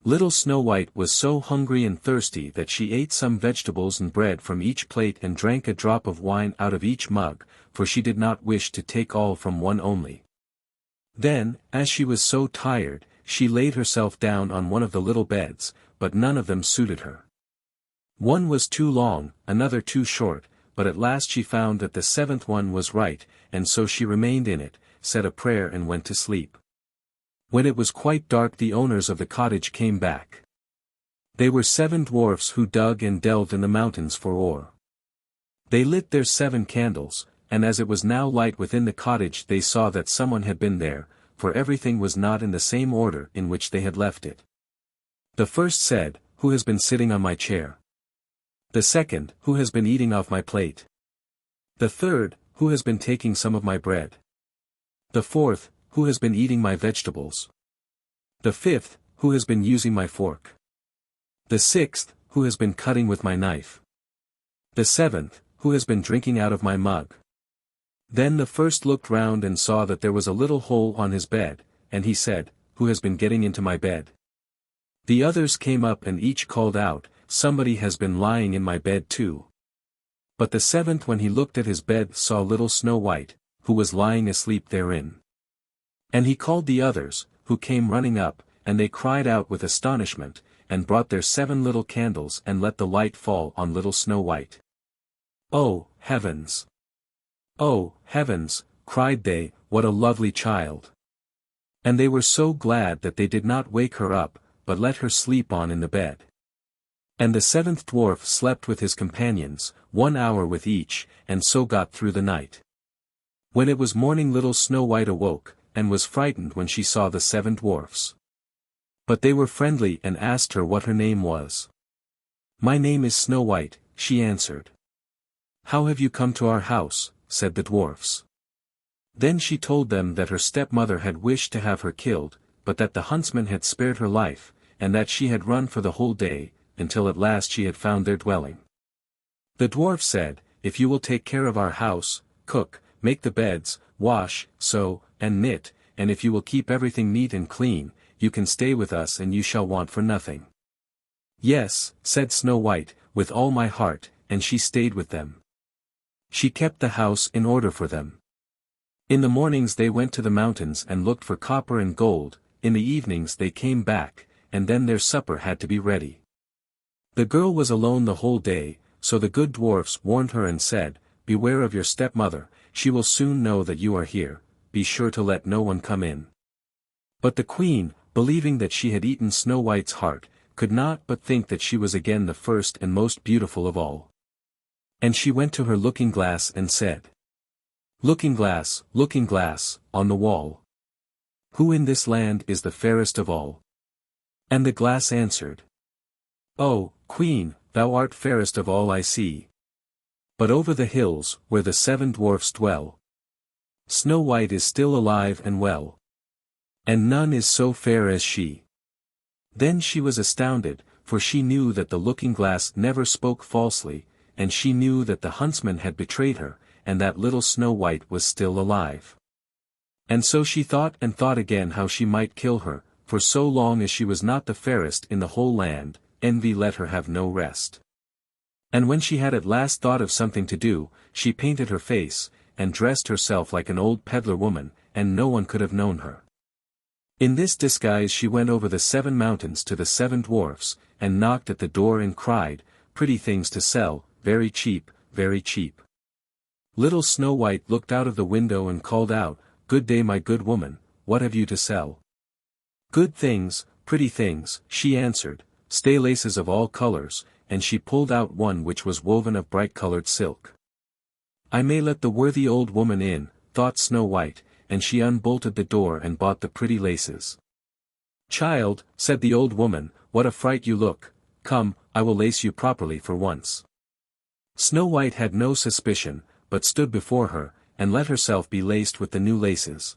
Little Snow White was so hungry and thirsty that she ate some vegetables and bread from each plate and drank a drop of wine out of each mug, for she did not wish to take all from one only. Then, as she was so tired, she laid herself down on one of the little beds, but none of them suited her. One was too long, another too short, but at last she found that the 7th one was right, and so she remained in it, said a prayer and went to sleep. When it was quite dark the owners of the cottage came back. They were 7 dwarfs who dug and delved in the mountains for ore. They lit their 7 candles, and as it was now light within the cottage they saw that someone had been there, for everything was not in the same order in which they had left it. The first said, who has been sitting on my chair. The second, who has been eating off my plate. The third, who has been taking some of my bread. The fourth, who has been eating my vegetables. The fifth, who has been using my fork. The sixth, who has been cutting with my knife. The seventh, who has been drinking out of my mug. Then the first looked round and saw that there was a little hole on his bed, and he said, "Who has been getting into my bed?" The others came up and each called out, "Somebody has been lying in my bed too." But the seventh, when he looked at his bed, saw little Snow White, who was lying asleep therein. And he called the others, who came running up, and they cried out with astonishment, and brought their 7 little candles and let the light fall on little Snow White. "Oh, heavens! Oh, heavens!" cried they, "what a lovely child!" And they were so glad that they did not wake her up, but let her sleep on in the bed. And the 7th dwarf slept with his companions, 1 hour with each, and so got through the night. When it was morning, little Snow White awoke, and was frightened when she saw the 7 dwarfs. But they were friendly and asked her what her name was. "My name is Snow White," she answered. "How have you come to our house?" said the dwarfs. Then she told them that her stepmother had wished to have her killed, but that the huntsman had spared her life, and that she had run for the whole day, until at last she had found their dwelling. The dwarf said, "If you will take care of our house, cook, make the beds, wash, sew, and knit, and if you will keep everything neat and clean, you can stay with us and you shall want for nothing." "Yes," said Snow White, "with all my heart," and she stayed with them. She kept the house in order for them. In the mornings they went to the mountains and looked for copper and gold, in the evenings they came back, and then their supper had to be ready. The girl was alone the whole day, so the good dwarfs warned her and said, "Beware of your stepmother, she will soon know that you are here, be sure to let no one come in." But the queen, believing that she had eaten Snow White's heart, could not but think that she was again the first and most beautiful of all. And she went to her looking-glass and said, looking glass, on the wall, who in this land is the fairest of all?" And the glass answered, "Oh, Queen, thou art fairest of all I see. But over the hills, where the 7 dwarfs dwell, Snow White is still alive and well. And none is so fair as she." Then she was astounded, for she knew that the looking-glass never spoke falsely, and she knew that the huntsman had betrayed her, and that little Snow White was still alive. And so she thought and thought again how she might kill her, for so long as she was not the fairest in the whole land, envy let her have no rest. And when she had at last thought of something to do, she painted her face, and dressed herself like an old peddler woman, and no one could have known her. In this disguise she went over the 7 mountains to the 7 dwarfs, and knocked at the door and cried, "Pretty things to sell, very cheap, very cheap." Little Snow White looked out of the window and called out, "Good day, my good woman, what have you to sell?" "Good things, pretty things," she answered, "stay laces of all colors," and she pulled out one which was woven of bright-colored silk. "I may let the worthy old woman in," thought Snow White, and she unbolted the door and bought the pretty laces. "Child," said the old woman, "what a fright you look, come, I will lace you properly for once." Snow White had no suspicion, but stood before her, and let herself be laced with the new laces.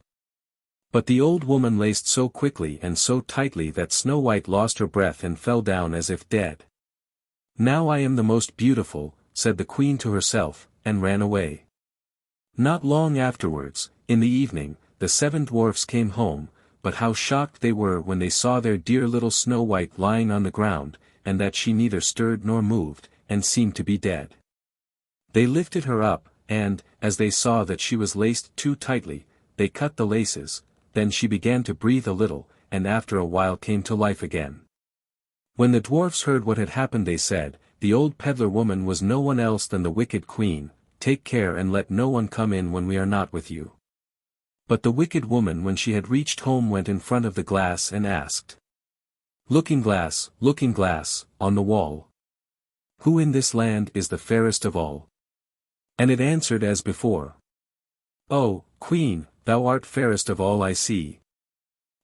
But the old woman laced so quickly and so tightly that Snow White lost her breath and fell down as if dead. "Now I am the most beautiful," said the queen to herself, and ran away. Not long afterwards, in the evening, the 7 dwarfs came home, but how shocked they were when they saw their dear little Snow White lying on the ground, and that she neither stirred nor moved, and seemed to be dead. They lifted her up, and, as they saw that she was laced too tightly, they cut the laces, then she began to breathe a little, and after a while came to life again. When the dwarfs heard what had happened they said, "The old peddler woman was no one else than the wicked queen, take care and let no one come in when we are not with you." But the wicked woman when she had reached home went in front of the glass and asked, looking glass, on the wall, who in this land is the fairest of all?" And it answered as before, "Oh, Queen, thou art fairest of all I see.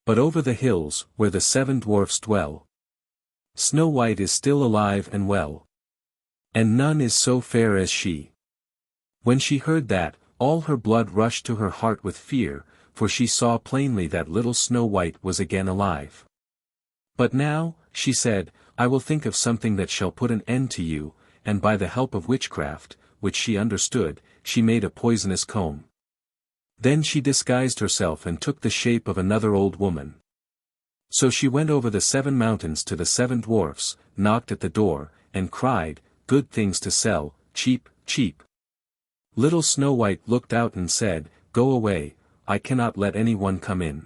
But over the hills, where the 7 dwarfs dwell, Snow White is still alive and well. And none is so fair as she. When she heard that, all her blood rushed to her heart with fear, for she saw plainly that little Snow White was again alive. But now, she said, I will think of something that shall put an end to you, and by the help of witchcraft, which she understood, she made a poisonous comb. Then she disguised herself and took the shape of another old woman. So she went over the 7 mountains to the 7 dwarfs, knocked at the door, and cried, Good things to sell, cheap, cheap. Little Snow White looked out and said, Go away, I cannot let anyone come in.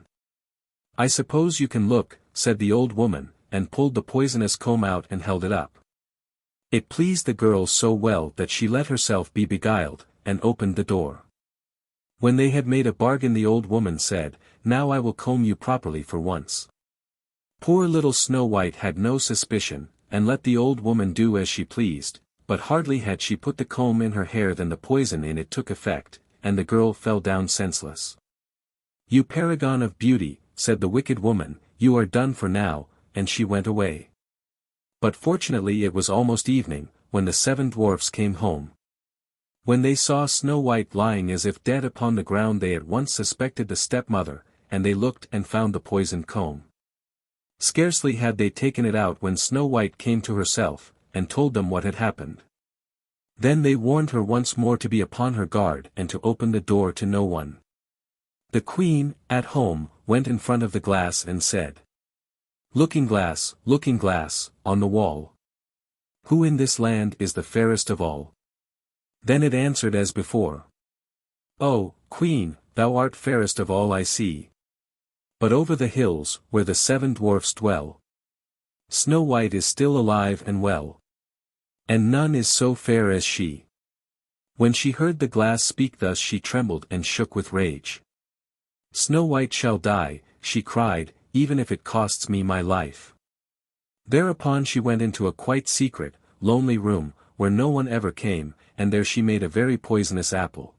I suppose you can look, said the old woman, and pulled the poisonous comb out and held it up. It pleased the girl so well that she let herself be beguiled, and opened the door. When they had made a bargain, the old woman said, Now I will comb you properly for once. Poor little Snow White had no suspicion, and let the old woman do as she pleased, but hardly had she put the comb in her hair than the poison in it took effect, and the girl fell down senseless. You paragon of beauty, said the wicked woman, you are done for now, and she went away. But fortunately it was almost evening, when the 7 dwarfs came home. When they saw Snow White lying as if dead upon the ground, they at once suspected the stepmother, and they looked and found the poisoned comb. Scarcely had they taken it out when Snow White came to herself, and told them what had happened. Then they warned her once more to be upon her guard and to open the door to no one. The queen, at home, went in front of the glass and said, Looking glass, on the wall. Who in this land is the fairest of all? Then it answered as before. Oh, queen, thou art fairest of all I see. But over the hills, where the 7 dwarfs dwell, Snow White is still alive and well. And none is so fair as she. When she heard the glass speak thus, she trembled and shook with rage. Snow White shall die, she cried, even if it costs me my life. Thereupon she went into a quite secret, lonely room, where no one ever came, and there she made a very poisonous apple.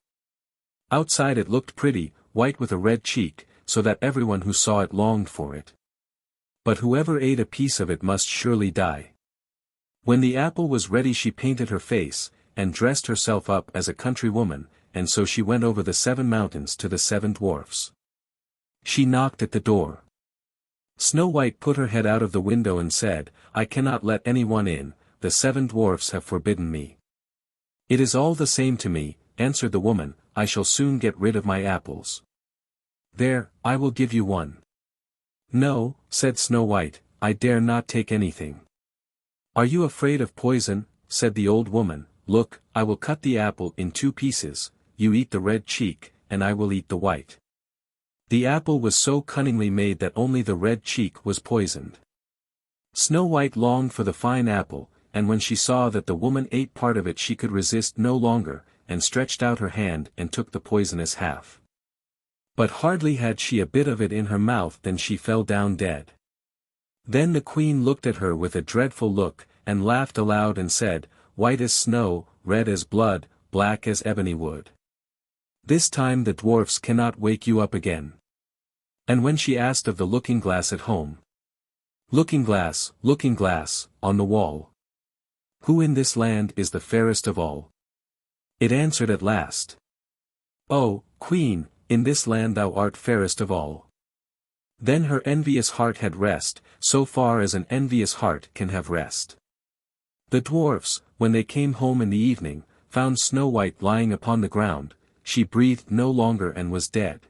Outside it looked pretty, white with a red cheek, so that everyone who saw it longed for it. But whoever ate a piece of it must surely die. When the apple was ready, she painted her face, and dressed herself up as a country woman, and so she went over the 7 mountains to the 7 dwarfs. She knocked at the door. Snow White put her head out of the window and said, I cannot let anyone in, the 7 dwarfs have forbidden me. It is all the same to me, answered the woman, I shall soon get rid of my apples. There, I will give you one. No, said Snow White, I dare not take anything. Are you afraid of poison? Said the old woman, look, I will cut the apple in 2 pieces, you eat the red cheek, and I will eat the white. The apple was so cunningly made that only the red cheek was poisoned. Snow White longed for the fine apple, and when she saw that the woman ate part of it she could resist no longer, and stretched out her hand and took the poisonous half. But hardly had she a bit of it in her mouth than she fell down dead. Then the queen looked at her with a dreadful look, and laughed aloud and said, White as snow, red as blood, black as ebony wood. This time the dwarfs cannot wake you up again. And when she asked of the looking-glass at home, Looking glass, on the wall, who in this land is the fairest of all? It answered at last, Oh, queen, in this land thou art fairest of all. Then her envious heart had rest, so far as an envious heart can have rest. The dwarfs, when they came home in the evening, found Snow White lying upon the ground, she breathed no longer and was dead.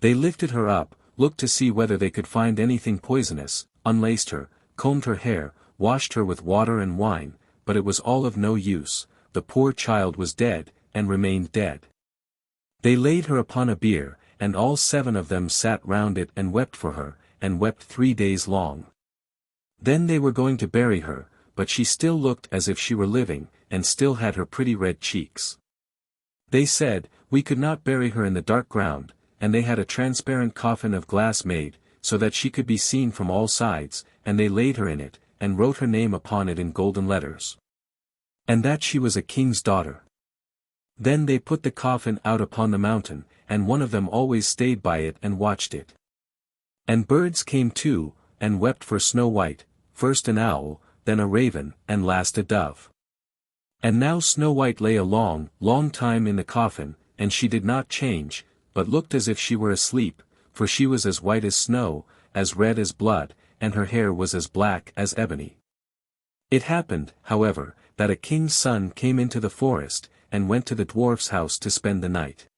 They lifted her up, looked to see whether they could find anything poisonous, unlaced her, combed her hair, washed her with water and wine, but it was all of no use, the poor child was dead, and remained dead. They laid her upon a bier, and all 7 of them sat round it and wept for her, and wept 3 days long. Then they were going to bury her, but she still looked as if she were living, and still had her pretty red cheeks. They said, We could not bury her in the dark ground, and they had a transparent coffin of glass made, so that she could be seen from all sides, and they laid her in it, and wrote her name upon it in golden letters. And that she was a king's daughter. Then they put the coffin out upon the mountain, and one of them always stayed by it and watched it. And birds came too, and wept for Snow White, first an owl, then a raven, and last a dove. And now Snow White lay a long, long time in the coffin, and she did not change, but looked as if she were asleep, for she was as white as snow, as red as blood, and her hair was as black as ebony. It happened, however, that a king's son came into the forest, and went to the dwarf's house to spend the night.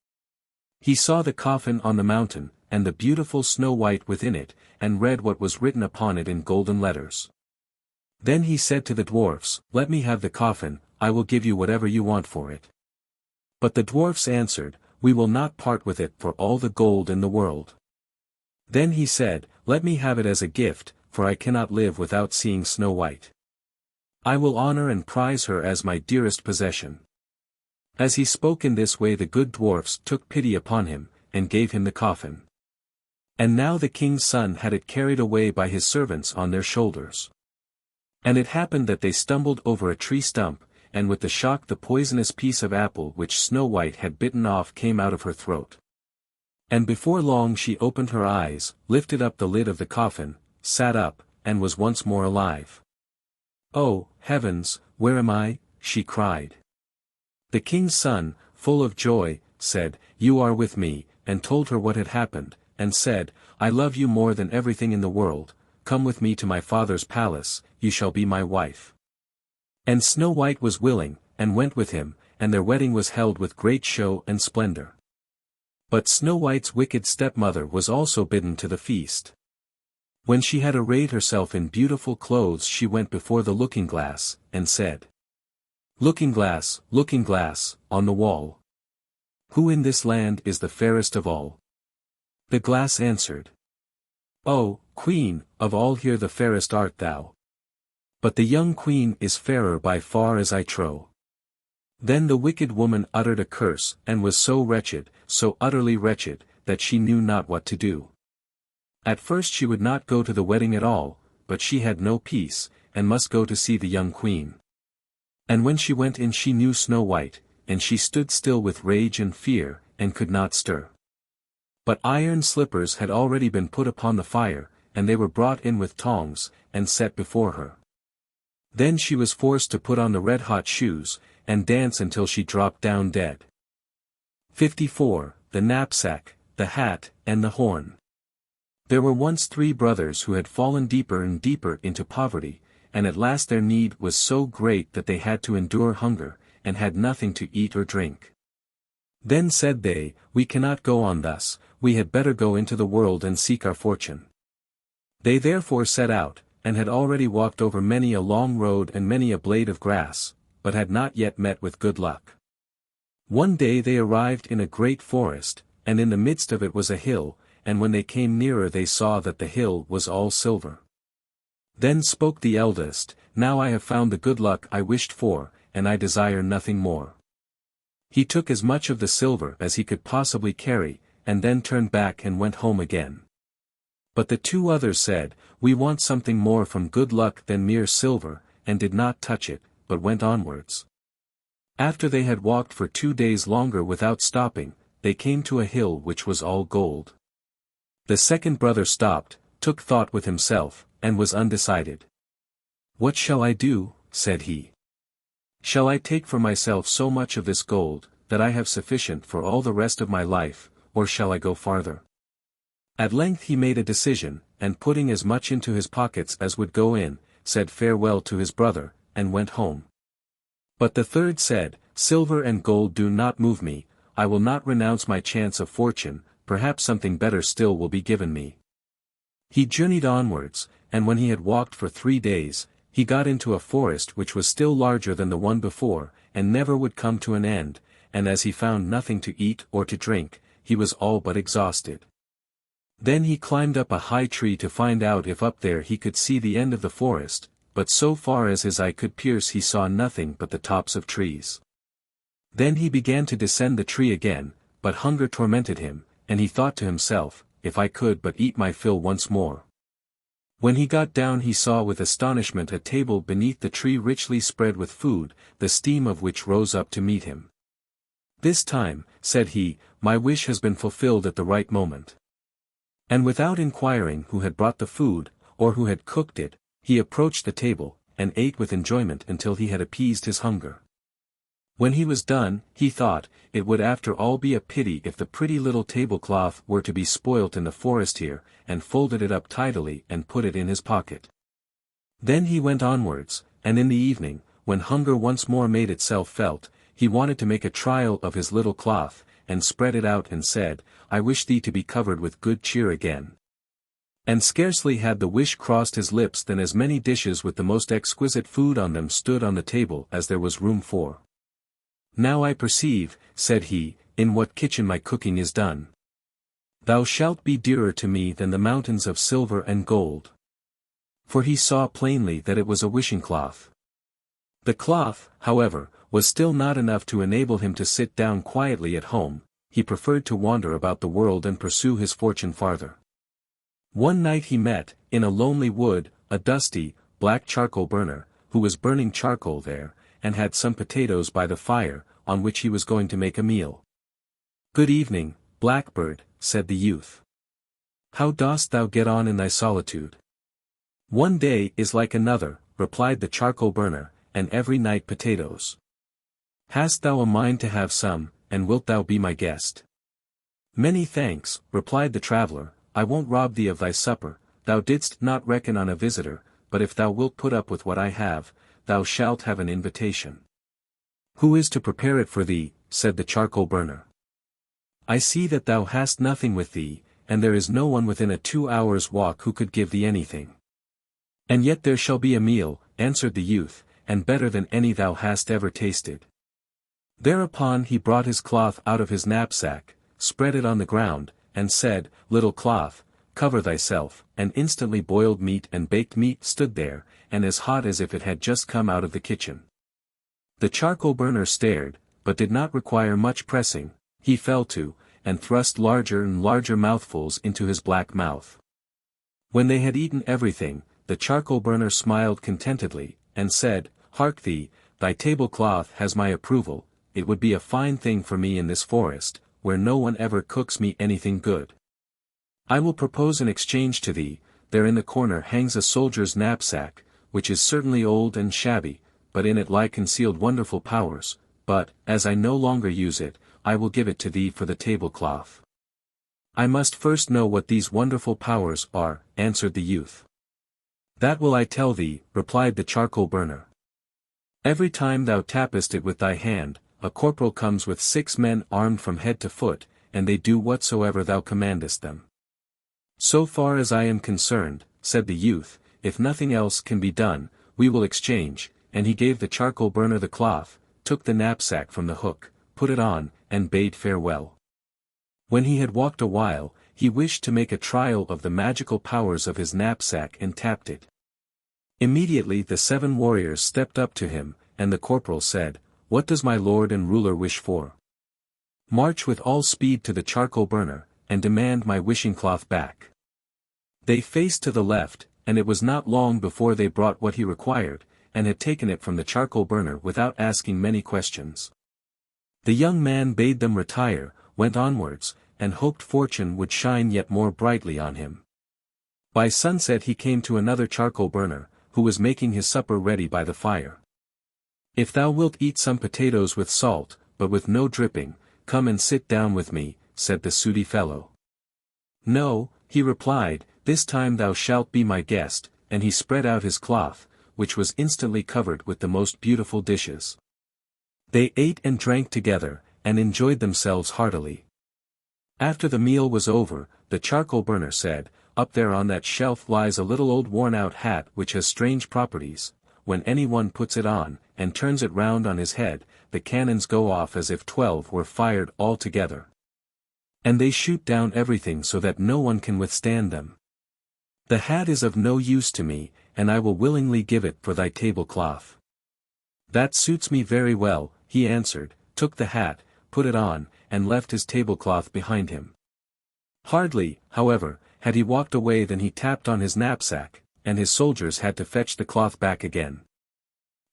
He saw the coffin on the mountain, and the beautiful Snow White within it, and read what was written upon it in golden letters. Then he said to the dwarfs, "Let me have the coffin, I will give you whatever you want for it." But the dwarfs answered, "We will not part with it for all the gold in the world." Then he said, "Let me have it as a gift, for I cannot live without seeing Snow White. I will honor and prize her as my dearest possession." As he spoke in this way the good dwarfs took pity upon him, and gave him the coffin. And now the king's son had it carried away by his servants on their shoulders. And it happened that they stumbled over a tree stump, and with the shock the poisonous piece of apple which Snow White had bitten off came out of her throat. And before long she opened her eyes, lifted up the lid of the coffin, sat up, and was once more alive. "Oh, heavens, where am I?" she cried. The king's son, full of joy, said, "You are with me," and told her what had happened, and said, "I love you more than everything in the world, come with me to my father's palace, you shall be my wife." And Snow White was willing, and went with him, and their wedding was held with great show and splendor. But Snow White's wicked stepmother was also bidden to the feast. When she had arrayed herself in beautiful clothes she went before the looking-glass, and said, looking glass, on the wall, who in this land is the fairest of all?" The glass answered, "Oh, Queen, of all here the fairest art thou. But the young Queen is fairer by far as I trow." Then the wicked woman uttered a curse, and was so wretched, so utterly wretched, that she knew not what to do. At first she would not go to the wedding at all, but she had no peace, and must go to see the young Queen. And when she went in she knew Snow White, and she stood still with rage and fear, and could not stir. But iron slippers had already been put upon the fire, and they were brought in with tongs, and set before her. Then she was forced to put on the red-hot shoes, and dance until she dropped down dead. 54. The knapsack, the hat, and the horn. There were once 3 brothers who had fallen deeper and deeper into poverty, and at last their need was so great that they had to endure hunger, and had nothing to eat or drink. Then said they, "We cannot go on thus, we had better go into the world and seek our fortune." They therefore set out, and had already walked over many a long road and many a blade of grass, but had not yet met with good luck. One day they arrived in a great forest, and in the midst of it was a hill, and when they came nearer they saw that the hill was all silver. Then spoke the eldest, "Now I have found the good luck I wished for, and I desire nothing more." He took as much of the silver as he could possibly carry, and then turned back and went home again. But the 2 others said, "We want something more from good luck than mere silver," and did not touch it, but went onwards. After they had walked for 2 days longer without stopping, they came to a hill which was all gold. The second brother stopped, took thought with himself, and was undecided. "What shall I do?" said he. "Shall I take for myself so much of this gold, that I have sufficient for all the rest of my life, or shall I go farther?" At length he made a decision, and putting as much into his pockets as would go in, said farewell to his brother, and went home. But the third said, "Silver and gold do not move me, I will not renounce my chance of fortune, perhaps something better still will be given me." He journeyed onwards, and when he had walked for 3 days, he got into a forest which was still larger than the one before, and never would come to an end, and as he found nothing to eat or to drink, he was all but exhausted. Then he climbed up a high tree to find out if up there he could see the end of the forest, but so far as his eye could pierce he saw nothing but the tops of trees. Then he began to descend the tree again, but hunger tormented him, and he thought to himself, "If I could but eat my fill once more." When he got down he saw with astonishment a table beneath the tree richly spread with food, the steam of which rose up to meet him. "This time," said he, "my wish has been fulfilled at the right moment." And without inquiring who had brought the food, or who had cooked it, he approached the table, and ate with enjoyment until he had appeased his hunger. When he was done, he thought, it would after all be a pity if the pretty little tablecloth were to be spoilt in the forest here, and folded it up tidily and put it in his pocket. Then he went onwards, and in the evening, when hunger once more made itself felt, he wanted to make a trial of his little cloth, and spread it out and said, I wish thee to be covered with good cheer again. And scarcely had the wish crossed his lips than as many dishes with the most exquisite food on them stood on the table as there was room for. Now I perceive, said he, in what kitchen my cooking is done. Thou shalt be dearer to me than the mountains of silver and gold. For he saw plainly that it was a wishing cloth. The cloth, however, was still not enough to enable him to sit down quietly at home. He preferred to wander about the world and pursue his fortune farther. One night he met, in a lonely wood, a dusty, black charcoal burner, who was burning charcoal there, and had some potatoes by the fire, on which he was going to make a meal. Good evening, Blackbird, said the youth. How dost thou get on in thy solitude? One day is like another, replied the charcoal burner, and every night potatoes. Hast thou a mind to have some, and wilt thou be my guest? Many thanks, replied the traveller, I won't rob thee of thy supper, thou didst not reckon on a visitor, but if thou wilt put up with what I have, thou shalt have an invitation. Who is to prepare it for thee, said the charcoal burner. I see that thou hast nothing with thee, and there is no one within a 2 hours' walk who could give thee anything. And yet there shall be a meal, answered the youth, and better than any thou hast ever tasted. Thereupon he brought his cloth out of his knapsack, spread it on the ground, and said, Little cloth, cover thyself, and instantly boiled meat and baked meat stood there, and as hot as if it had just come out of the kitchen. The charcoal burner stared, but did not require much pressing, he fell to, and thrust larger and larger mouthfuls into his black mouth. When they had eaten everything, the charcoal burner smiled contentedly, and said, Hark thee, thy tablecloth has my approval, it would be a fine thing for me in this forest, where no one ever cooks me anything good. I will propose an exchange to thee. There in the corner hangs a soldier's knapsack, which is certainly old and shabby, but in it lie concealed wonderful powers, but, as I no longer use it, I will give it to thee for the tablecloth. I must first know what these wonderful powers are, answered the youth. That will I tell thee, replied the charcoal burner. Every time thou tappest it with thy hand, a corporal comes with 6 men armed from head to foot, and they do whatsoever thou commandest them. So far as I am concerned, said the youth, if nothing else can be done, we will exchange, and he gave the charcoal burner the cloth, took the knapsack from the hook, put it on, and bade farewell. When he had walked a while, he wished to make a trial of the magical powers of his knapsack and tapped it. Immediately the 7 warriors stepped up to him, and the corporal said, What does my lord and ruler wish for? March with all speed to the charcoal burner, and demand my wishing cloth back. They faced to the left, and it was not long before they brought what he required, and had taken it from the charcoal burner without asking many questions. The young man bade them retire, went onwards, and hoped fortune would shine yet more brightly on him. By sunset he came to another charcoal burner, who was making his supper ready by the fire. If thou wilt eat some potatoes with salt, but with no dripping, come and sit down with me, said the sooty fellow. No, he replied, this time thou shalt be my guest, and he spread out his cloth, which was instantly covered with the most beautiful dishes. They ate and drank together, and enjoyed themselves heartily. After the meal was over, the charcoal burner said, Up there on that shelf lies a little old worn-out hat which has strange properties. When anyone puts it on, and turns it round on his head, the cannons go off as if 12 were fired all together. And they shoot down everything so that no one can withstand them. The hat is of no use to me, and I will willingly give it for thy tablecloth. That suits me very well, he answered, took the hat, put it on, and left his tablecloth behind him. Hardly, however, had he walked away than he tapped on his knapsack, and his soldiers had to fetch the cloth back again.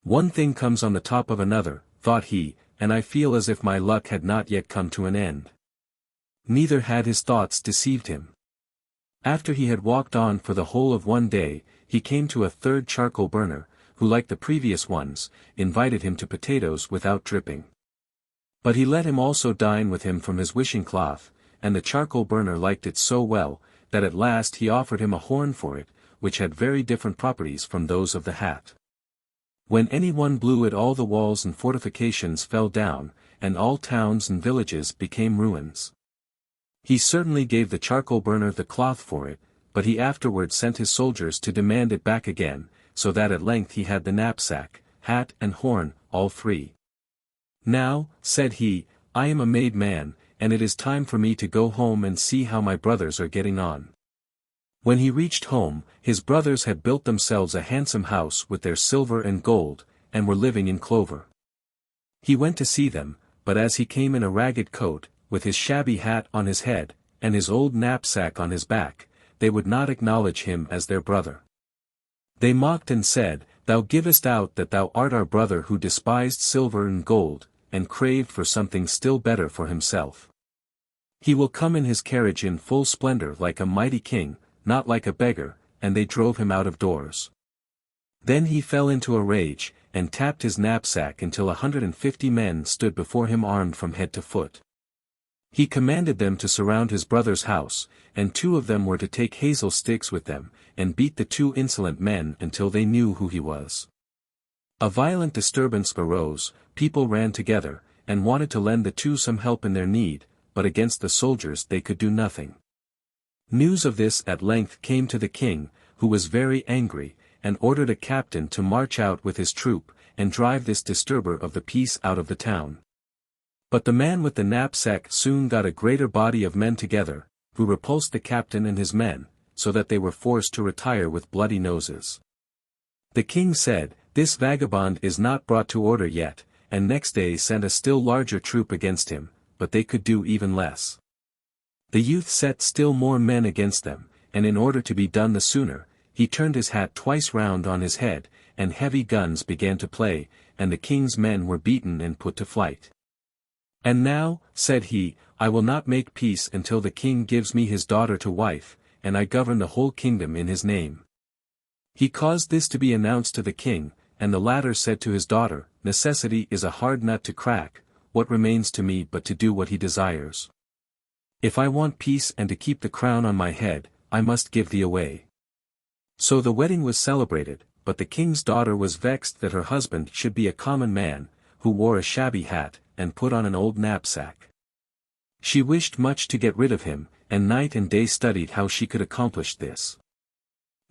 One thing comes on the top of another, thought he, and I feel as if my luck had not yet come to an end. Neither had his thoughts deceived him. After he had walked on for the whole of one day, he came to a third charcoal burner, who like the previous ones, invited him to potatoes without dripping. But he let him also dine with him from his wishing cloth, and the charcoal burner liked it so well, that at last he offered him a horn for it, which had very different properties from those of the hat. When any one blew it, all the walls and fortifications fell down, and all towns and villages became ruins. He certainly gave the charcoal burner the cloth for it, but he afterwards sent his soldiers to demand it back again, so that at length he had the knapsack, hat and horn, all three. "Now," said he, "I am a made man, and it is time for me to go home and see how my brothers are getting on." When he reached home, his brothers had built themselves a handsome house with their silver and gold, and were living in clover. He went to see them, but as he came in a ragged coat, with his shabby hat on his head, and his old knapsack on his back, they would not acknowledge him as their brother. They mocked and said, "Thou givest out that thou art our brother who despised silver and gold, and craved for something still better for himself. He will come in his carriage in full splendor like a mighty king, not like a beggar," and they drove him out of doors. Then he fell into a rage, and tapped his knapsack until 150 men stood before him armed from head to foot. He commanded them to surround his brother's house, and 2 of them were to take hazel sticks with them, and beat the 2 insolent men until they knew who he was. A violent disturbance arose, people ran together, and wanted to lend the 2 some help in their need, but against the soldiers they could do nothing. News of this at length came to the king, who was very angry, and ordered a captain to march out with his troop, and drive this disturber of the peace out of the town. But the man with the knapsack soon got a greater body of men together, who repulsed the captain and his men, so that they were forced to retire with bloody noses. The king said, "This vagabond is not brought to order yet," and next day sent a still larger troop against him, but they could do even less. The youth set still more men against them, and in order to be done the sooner, he turned his hat twice round on his head, and heavy guns began to play, and the king's men were beaten and put to flight. "And now," said he, "I will not make peace until the king gives me his daughter to wife, and I govern the whole kingdom in his name." He caused this to be announced to the king, and the latter said to his daughter, "Necessity is a hard nut to crack, what remains to me but to do what he desires? If I want peace and to keep the crown on my head, I must give thee away." So the wedding was celebrated, but the king's daughter was vexed that her husband should be a common man, who wore a shabby hat, and put on an old knapsack. She wished much to get rid of him, and night and day studied how she could accomplish this.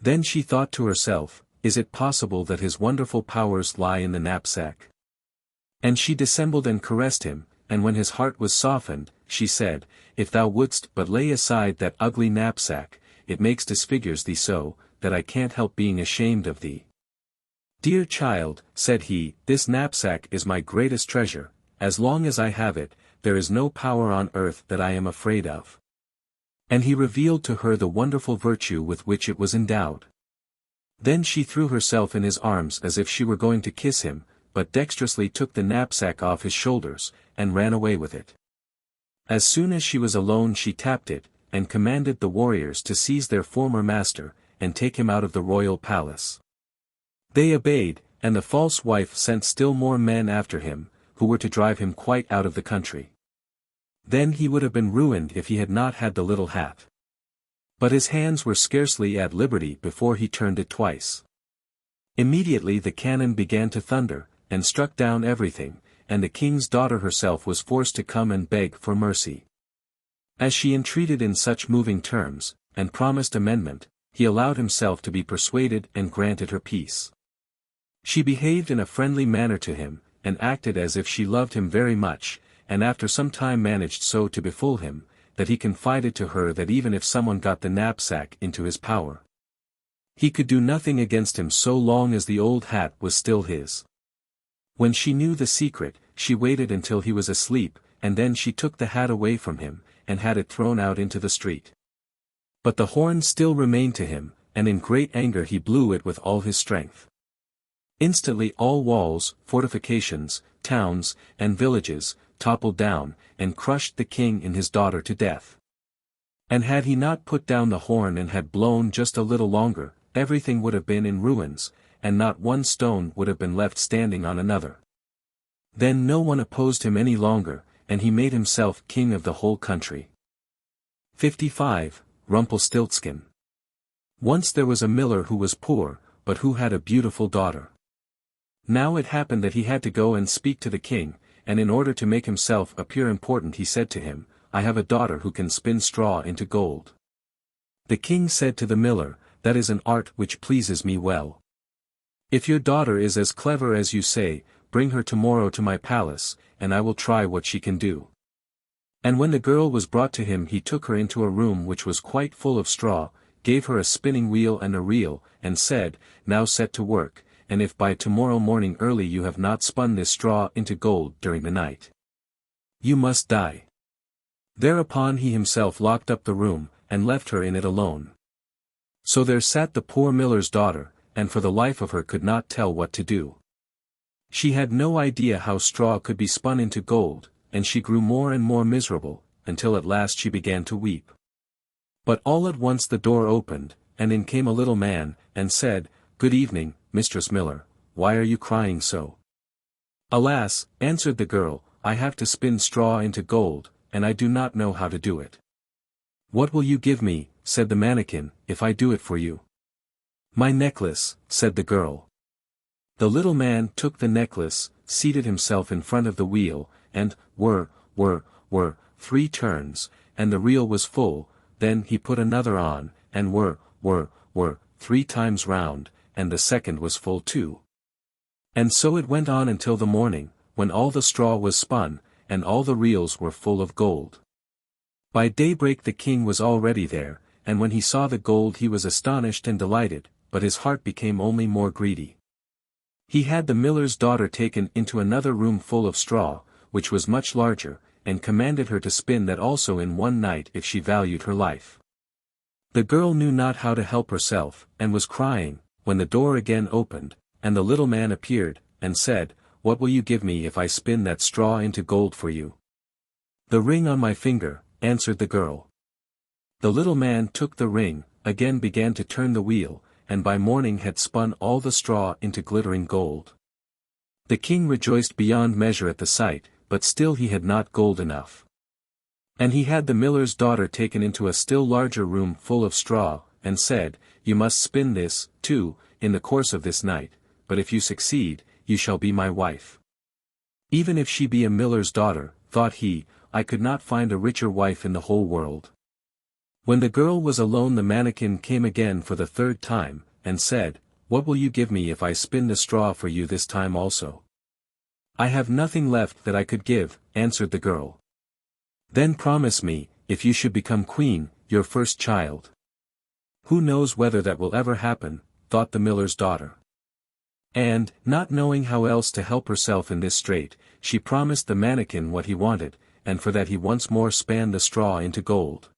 Then she thought to herself, "Is it possible that his wonderful powers lie in the knapsack?" And she dissembled and caressed him, and when his heart was softened, she said, "If thou wouldst but lay aside that ugly knapsack, it makes disfigures thee so, that I can't help being ashamed of thee." "Dear child," said he, "this knapsack is my greatest treasure. As long as I have it, there is no power on earth that I am afraid of." And he revealed to her the wonderful virtue with which it was endowed. Then she threw herself in his arms as if she were going to kiss him, but dexterously took the knapsack off his shoulders, and ran away with it. As soon as she was alone she tapped it, and commanded the warriors to seize their former master, and take him out of the royal palace. They obeyed, and the false wife sent still more men after him, who were to drive him quite out of the country. Then he would have been ruined if he had not had the little hat. But his hands were scarcely at liberty before he turned it twice. Immediately the cannon began to thunder, and struck down everything, and the king's daughter herself was forced to come and beg for mercy. As she entreated in such moving terms, and promised amendment, he allowed himself to be persuaded and granted her peace. She behaved in a friendly manner to him, and acted as if she loved him very much, and after some time managed so to befool him, that he confided to her that even if someone got the knapsack into his power, he could do nothing against him so long as the old hat was still his. When she knew the secret, she waited until he was asleep, and then she took the hat away from him, and had it thrown out into the street. But the horn still remained to him, and in great anger he blew it with all his strength. Instantly all walls, fortifications, towns, and villages, toppled down, and crushed the king and his daughter to death. And had he not put down the horn and had blown just a little longer, everything would have been in ruins, and not one stone would have been left standing on another. Then no one opposed him any longer, and he made himself king of the whole country. 55. Rumpelstiltskin. Once there was a miller who was poor, but who had a beautiful daughter. Now it happened that he had to go and speak to the king, and in order to make himself appear important he said to him, "I have a daughter who can spin straw into gold." The king said to the miller, "That is an art which pleases me well. If your daughter is as clever as you say, bring her tomorrow to my palace, and I will try what she can do." And when the girl was brought to him he took her into a room which was quite full of straw, gave her a spinning wheel and a reel, and said, "Now set to work, and if by tomorrow morning early you have not spun this straw into gold during the night, you must die." Thereupon he himself locked up the room, and left her in it alone. So there sat the poor miller's daughter, and for the life of her could not tell what to do. She had no idea how straw could be spun into gold, and she grew more and more miserable, until at last she began to weep. But all at once the door opened, and in came a little man, and said, "Good evening, Mistress Miller, why are you crying so?" "Alas," answered the girl, "I have to spin straw into gold, and I do not know how to do it." "What will you give me," said the mannikin, "if I do it for you?" "My necklace," said the girl. The little man took the necklace, seated himself in front of the wheel, and, whir, 3 turns, and the reel was full, then he put another on, and whir, 3 times round, and the second was full too. And so it went on until the morning, when all the straw was spun, and all the reels were full of gold. By daybreak the king was already there, and when he saw the gold he was astonished and delighted, but his heart became only more greedy. He had the miller's daughter taken into another room full of straw, which was much larger, and commanded her to spin that also in one night if she valued her life. The girl knew not how to help herself, and was crying, when the door again opened, and the little man appeared, and said, "What will you give me if I spin that straw into gold for you?" "The ring on my finger," answered the girl. The little man took the ring, again began to turn the wheel, and by morning had spun all the straw into glittering gold. The king rejoiced beyond measure at the sight, but still he had not gold enough. And he had the miller's daughter taken into a still larger room full of straw, and said, "You must spin this, too, in the course of this night, but if you succeed, you shall be my wife." Even if she be a miller's daughter, thought he, I could not find a richer wife in the whole world. When the girl was alone the mannikin came again for the 3rd time, and said, "What will you give me if I spin the straw for you this time also?" "I have nothing left that I could give," answered the girl. "Then promise me, if you should become queen, your first child." "Who knows whether that will ever happen," thought the miller's daughter. And, not knowing how else to help herself in this strait, she promised the mannikin what he wanted, and for that he once more span the straw into gold.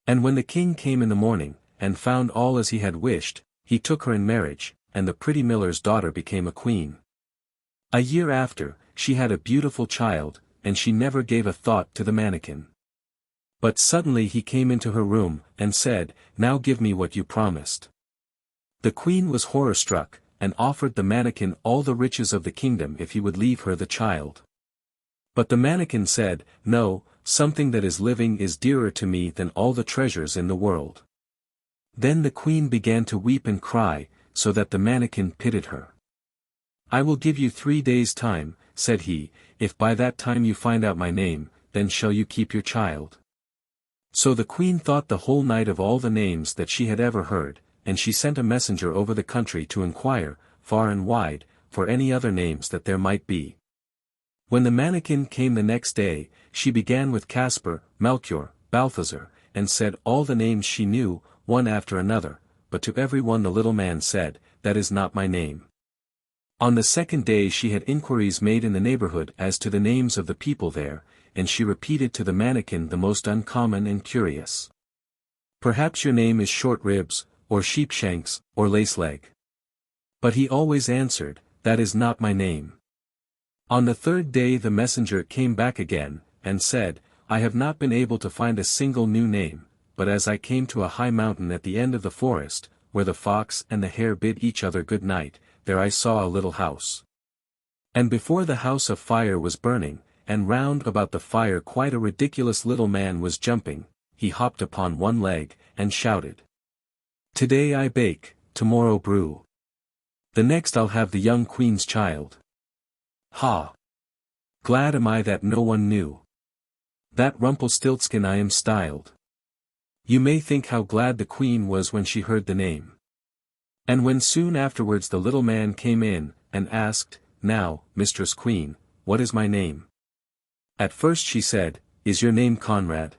And when the king came in the morning, and found all as he had wished, he took her in marriage, and the pretty miller's daughter became a queen. A year after, she had a beautiful child, and she never gave a thought to the mannikin. But suddenly he came into her room, and said, "Now give me what you promised." The queen was horror-struck, and offered the mannikin all the riches of the kingdom if he would leave her the child. But the mannikin said, "No, something that is living is dearer to me than all the treasures in the world." Then the queen began to weep and cry, so that the mannikin pitied her. "I will give you 3 days' time," said he, "if by that time you find out my name, then shall you keep your child." So the queen thought the whole night of all the names that she had ever heard, and she sent a messenger over the country to inquire, far and wide, for any other names that there might be. When the mannikin came the next day, she began with Caspar, Melchior, Balthazar, and said all the names she knew, one after another, but to every one the little man said, "That is not my name." On the 2nd day she had inquiries made in the neighborhood as to the names of the people there, and she repeated to the mannikin the most uncommon and curious. "Perhaps your name is Short Ribs, or Sheepshanks, or Laceleg." But he always answered, "That is not my name." On the 3rd day the messenger came back again, and said, "I have not been able to find a single new name, but as I came to a high mountain at the end of the forest, where the fox and the hare bid each other good night, there I saw a little house. And before the house a fire was burning, and round about the fire quite a ridiculous little man was jumping. He hopped upon one leg, and shouted, "Today I bake, tomorrow brew. The next I'll have the young queen's child. Ha! Glad am I that no one knew. That Rumpelstiltskin I am styled." You may think how glad the queen was when she heard the name. And when soon afterwards the little man came in, and asked, "Now, Mistress Queen, what is my name?" At first she said, "Is your name Conrad?"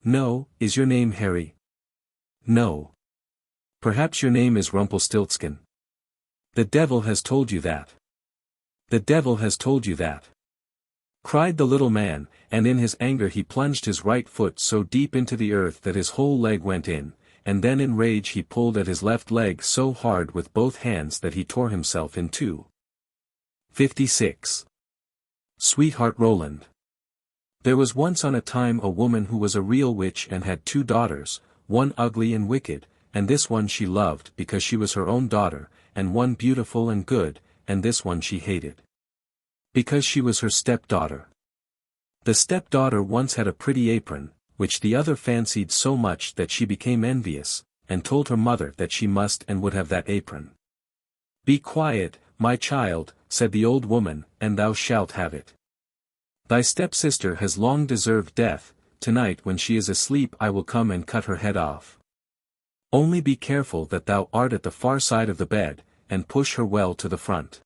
"No." "Is your name Harry?" "No." "Perhaps your name is Rumpelstiltskin." "The devil has told you that." "The devil has told you that," cried the little man, and in his anger he plunged his right foot so deep into the earth that his whole leg went in, and then in rage he pulled at his left leg so hard with both hands that he tore himself in two. 56. Sweetheart Roland. There was once on a time a woman who was a real witch and had two daughters, one ugly and wicked, and this one she loved because she was her own daughter, and one beautiful and good, and this one she hated because she was her stepdaughter. The stepdaughter once had a pretty apron, which the other fancied so much that she became envious, and told her mother that she must and would have that apron. "Be quiet, my child," said the old woman, "and thou shalt have it. Thy stepsister has long deserved death, tonight when she is asleep I will come and cut her head off. Only be careful that thou art at the far side of the bed, and push her well to the front."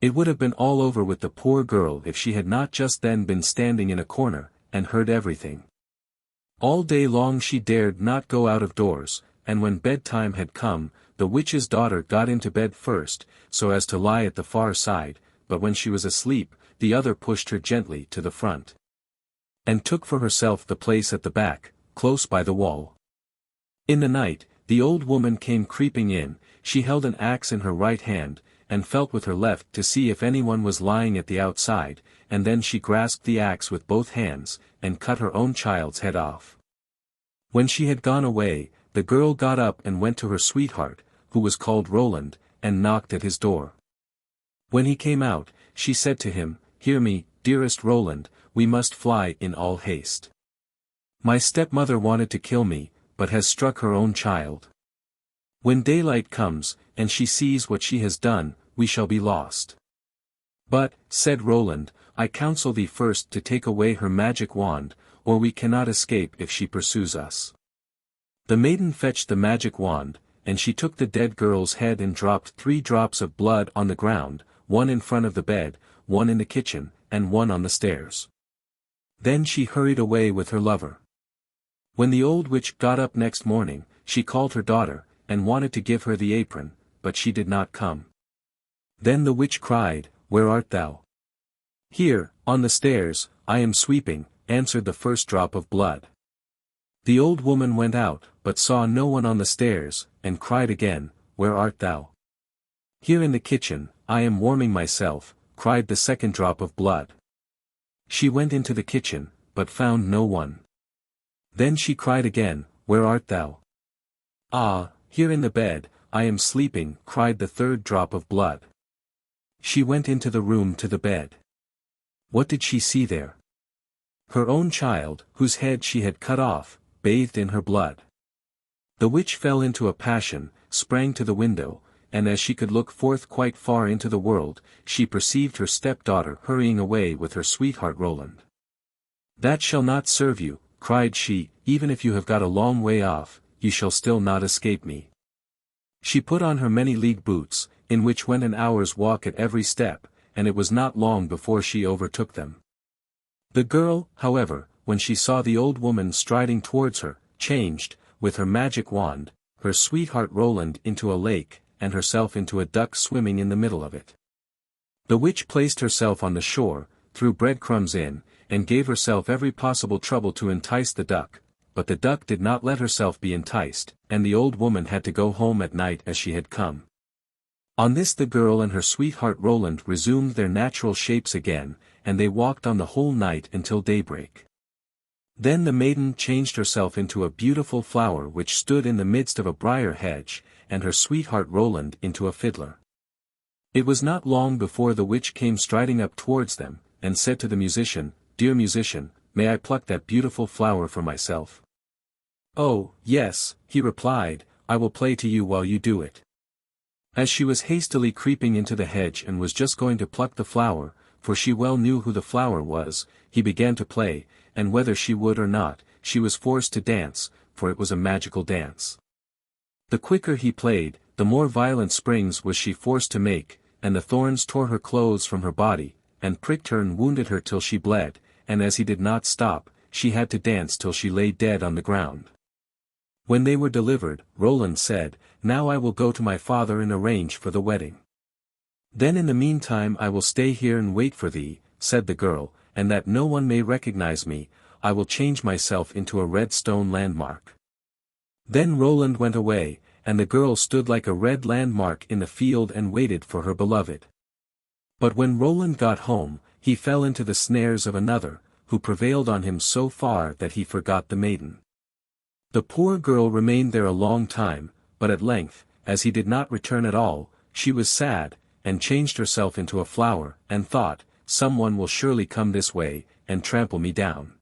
It would have been all over with the poor girl if she had not just then been standing in a corner, and heard everything. All day long she dared not go out of doors, and when bedtime had come, the witch's daughter got into bed first, so as to lie at the far side, but when she was asleep, the other pushed her gently to the front, and took for herself the place at the back, close by the wall. In the night, the old woman came creeping in. She held an axe in her right hand, and felt with her left to see if anyone was lying at the outside, and then she grasped the axe with both hands, and cut her own child's head off. When she had gone away, the girl got up and went to her sweetheart, who was called Roland, and knocked at his door. When he came out, she said to him, "Hear me, dearest Roland, we must fly in all haste. My stepmother wanted to kill me, but has struck her own child. When daylight comes, and she sees what she has done, we shall be lost." "But," said Roland, "I counsel thee first to take away her magic wand, or we cannot escape if she pursues us." The maiden fetched the magic wand, and she took the dead girl's head and dropped 3 drops of blood on the ground, one in front of the bed, one in the kitchen, and one on the stairs. Then she hurried away with her lover. When the old witch got up next morning, she called her daughter, and wanted to give her the apron, but she did not come. Then the witch cried, "Where art thou?" "Here, on the stairs, I am sweeping," answered the first drop of blood. The old woman went out, but saw no one on the stairs, and cried again, "Where art thou?" "Here in the kitchen, I am warming myself," cried the second drop of blood. She went into the kitchen, but found no one. Then she cried again, "Where art thou?" "Ah, here in the bed, I am sleeping," cried the third drop of blood. She went into the room to the bed. What did she see there? Her own child, whose head she had cut off, bathed in her blood. The witch fell into a passion, sprang to the window, and as she could look forth quite far into the world, she perceived her stepdaughter hurrying away with her sweetheart Roland. "That shall not serve you," cried she, "even if you have got a long way off, you shall still not escape me." She put on her many-league boots, in which went an hour's walk at every step, and it was not long before she overtook them. The girl, however, when she saw the old woman striding towards her, changed, with her magic wand, her sweetheart Roland into a lake, and herself into a duck swimming in the middle of it. The witch placed herself on the shore, threw breadcrumbs in, and gave herself every possible trouble to entice the duck, but the duck did not let herself be enticed, and the old woman had to go home at night as she had come. On this the girl and her sweetheart Roland resumed their natural shapes again, and they walked on the whole night until daybreak. Then the maiden changed herself into a beautiful flower which stood in the midst of a briar hedge, and her sweetheart Roland into a fiddler. It was not long before the witch came striding up towards them, and said to the musician, "Dear musician, may I pluck that beautiful flower for myself?" "Oh, yes," he replied, "I will play to you while you do it." As she was hastily creeping into the hedge and was just going to pluck the flower, for she well knew who the flower was, he began to play, and whether she would or not, she was forced to dance, for it was a magical dance. The quicker he played, the more violent springs was she forced to make, and the thorns tore her clothes from her body, and pricked her and wounded her till she bled, and as he did not stop, she had to dance till she lay dead on the ground. When they were delivered, Roland said, "Now I will go to my father and arrange for the wedding." "Then in the meantime I will stay here and wait for thee," said the girl, "and that no one may recognize me, I will change myself into a red stone landmark." Then Roland went away, and the girl stood like a red landmark in the field and waited for her beloved. But when Roland got home, he fell into the snares of another, who prevailed on him so far that he forgot the maiden. The poor girl remained there a long time, but at length, as he did not return at all, she was sad, and changed herself into a flower, and thought, "Someone will surely come this way, and trample me down."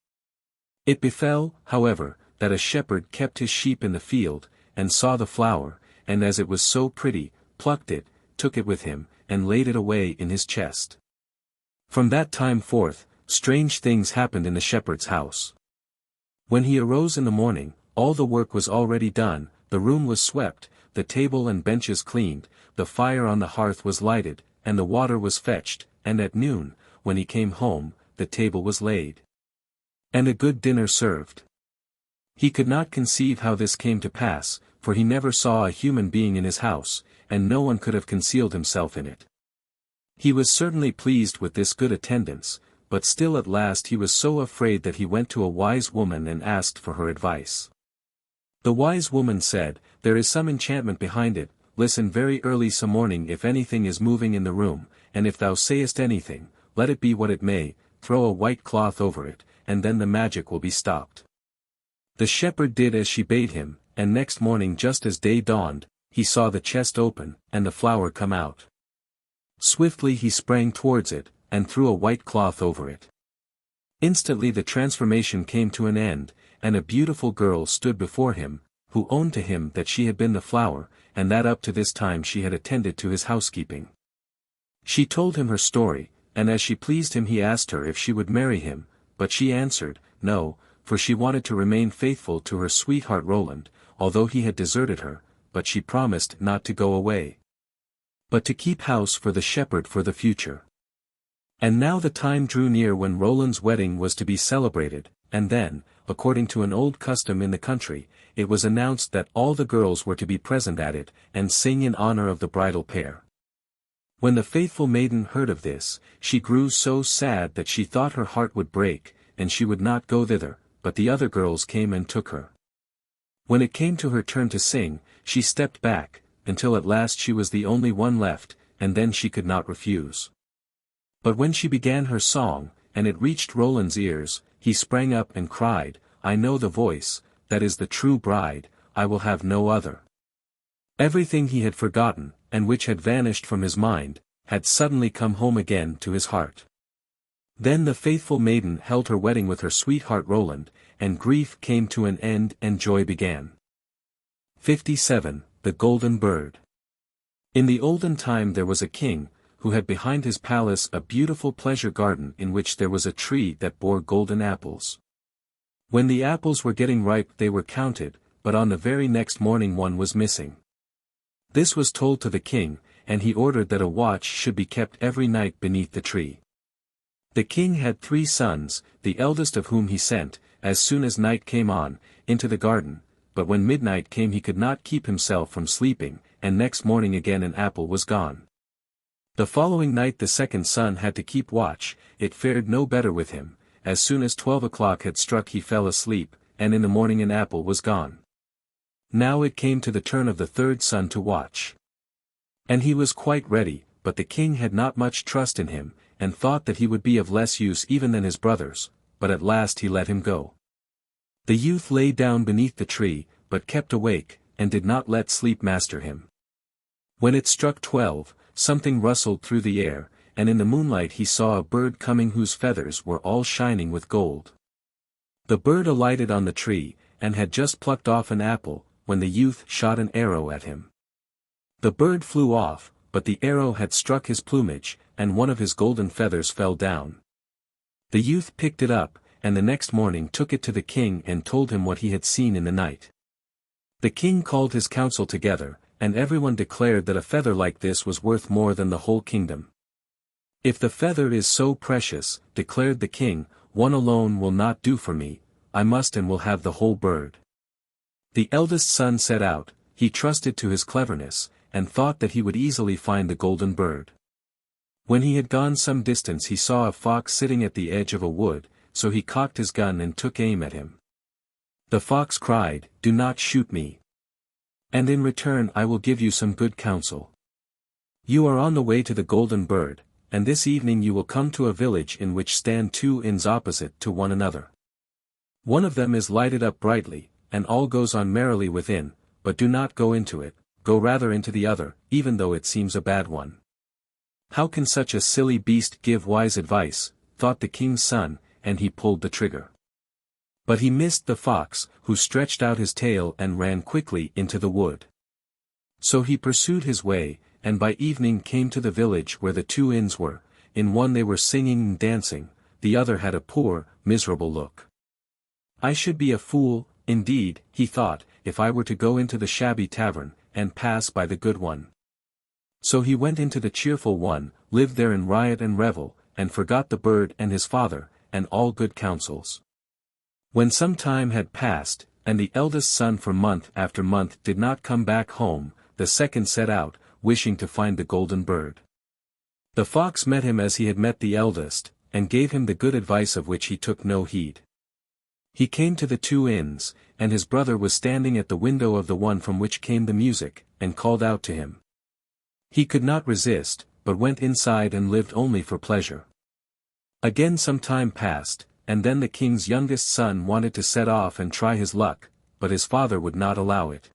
It befell, however, that a shepherd kept his sheep in the field, and saw the flower, and as it was so pretty, plucked it, took it with him, and laid it away in his chest. From that time forth, strange things happened in the shepherd's house. When he arose in the morning, all the work was already done, the room was swept, the table and benches cleaned, the fire on the hearth was lighted, and the water was fetched, and at noon, when he came home, the table was laid, and a good dinner served. He could not conceive how this came to pass, for he never saw a human being in his house, and no one could have concealed himself in it. He was certainly pleased with this good attendance, but still at last he was so afraid that he went to a wise woman and asked for her advice. The wise woman said, "There is some enchantment behind it, listen very early some morning if anything is moving in the room, and if thou sayest anything, let it be what it may, throw a white cloth over it, and then the magic will be stopped." The shepherd did as she bade him, and next morning just as day dawned, he saw the chest open, and the flower come out. Swiftly he sprang towards it, and threw a white cloth over it. Instantly the transformation came to an end, and a beautiful girl stood before him, who owned to him that she had been the flower, and that up to this time she had attended to his housekeeping. She told him her story, and as she pleased him he asked her if she would marry him, but she answered, no, for she wanted to remain faithful to her sweetheart Roland, although he had deserted her, but she promised not to go away, but to keep house for the shepherd for the future. And now the time drew near when Roland's wedding was to be celebrated, and then, according to an old custom in the country, it was announced that all the girls were to be present at it, and sing in honor of the bridal pair. When the faithful maiden heard of this, she grew so sad that she thought her heart would break, and she would not go thither, but the other girls came and took her. When it came to her turn to sing, she stepped back, until at last she was the only one left, and then she could not refuse. But when she began her song, and it reached Roland's ears, he sprang up and cried, "I know the voice, that is the true bride, I will have no other." Everything he had forgotten, and which had vanished from his mind, had suddenly come home again to his heart. Then the faithful maiden held her wedding with her sweetheart Roland, and grief came to an end and joy began. 57. The Golden Bird. In the olden time there was a king, who had behind his palace a beautiful pleasure garden in which there was a tree that bore golden apples. When the apples were getting ripe they were counted, but on the very next morning one was missing. This was told to the king, and he ordered that a watch should be kept every night beneath the tree. The king had 3 sons, the eldest of whom he sent, as soon as night came on, into the garden, but when midnight came he could not keep himself from sleeping, and next morning again an apple was gone. The following night the second son had to keep watch, it fared no better with him, as soon as 12 o'clock had struck he fell asleep, and in the morning an apple was gone. Now it came to the turn of the third son to watch. And he was quite ready, but the king had not much trust in him, and thought that he would be of less use even than his brothers, but at last he let him go. The youth lay down beneath the tree, but kept awake, and did not let sleep master him. When it struck 12, something rustled through the air, and in the moonlight he saw a bird coming whose feathers were all shining with gold. The bird alighted on the tree, and had just plucked off an apple, when the youth shot an arrow at him. The bird flew off, but the arrow had struck his plumage, and one of his golden feathers fell down. The youth picked it up, and the next morning took it to the king and told him what he had seen in the night. The king called his council together, and everyone declared that a feather like this was worth more than the whole kingdom. "If the feather is so precious," declared the king, "one alone will not do for me, I must and will have the whole bird." The eldest son set out. He trusted to his cleverness, and thought that he would easily find the golden bird. When he had gone some distance he saw a fox sitting at the edge of a wood, so he cocked his gun and took aim at him. The fox cried, "Do not shoot me. And in return I will give you some good counsel. You are on the way to the golden bird, and this evening you will come to a village in which stand two inns opposite to one another. One of them is lighted up brightly, and all goes on merrily within, but do not go into it, go rather into the other, even though it seems a bad one." "How can such a silly beast give wise advice?" thought the king's son, and he pulled the trigger. But he missed the fox, who stretched out his tail and ran quickly into the wood. So he pursued his way, and by evening came to the village where the two inns were. In one they were singing and dancing, the other had a poor, miserable look. "I should be a fool, indeed," he thought, "if I were to go into the shabby tavern, and pass by the good one." So he went into the cheerful one, lived there in riot and revel, and forgot the bird and his father, and all good counsels. When some time had passed, and the eldest son for month after month did not come back home, the second set out, wishing to find the golden bird. The fox met him as he had met the eldest, and gave him the good advice of which he took no heed. He came to the two inns, and his brother was standing at the window of the one from which came the music, and called out to him. He could not resist, but went inside and lived only for pleasure. Again some time passed, and then the king's youngest son wanted to set off and try his luck, but his father would not allow it.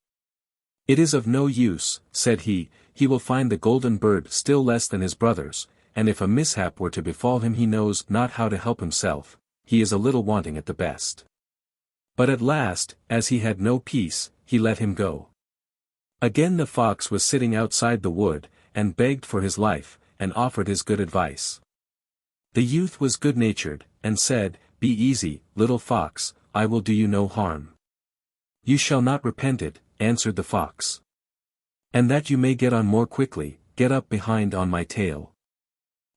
"It is of no use," said he will find the golden bird still less than his brothers, and if a mishap were to befall him he knows not how to help himself, he is a little wanting at the best. But at last, as he had no peace, he let him go. Again the fox was sitting outside the wood, and begged for his life, and offered his good advice. The youth was good-natured, and said, "Be easy, little fox, I will do you no harm." "You shall not repent it," answered the fox. "And that you may get on more quickly, get up behind on my tail."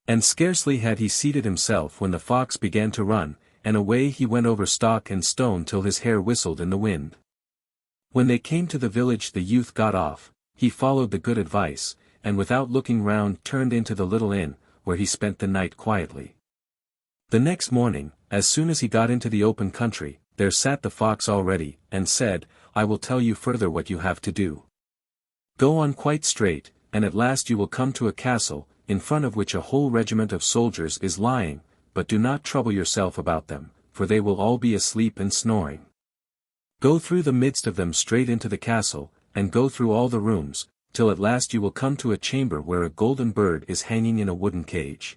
And scarcely had he seated himself when the fox began to run, and away he went over stock and stone till his hair whistled in the wind. When they came to the village the youth got off, he followed the good advice, and without looking round turned into the little inn, where he spent the night quietly. The next morning, as soon as he got into the open country, there sat the fox already, and said, "I will tell you further what you have to do. Go on quite straight, and at last you will come to a castle, in front of which a whole regiment of soldiers is lying, but do not trouble yourself about them, for they will all be asleep and snoring. Go through the midst of them straight into the castle, and go through all the rooms, till at last you will come to a chamber where a golden bird is hanging in a wooden cage.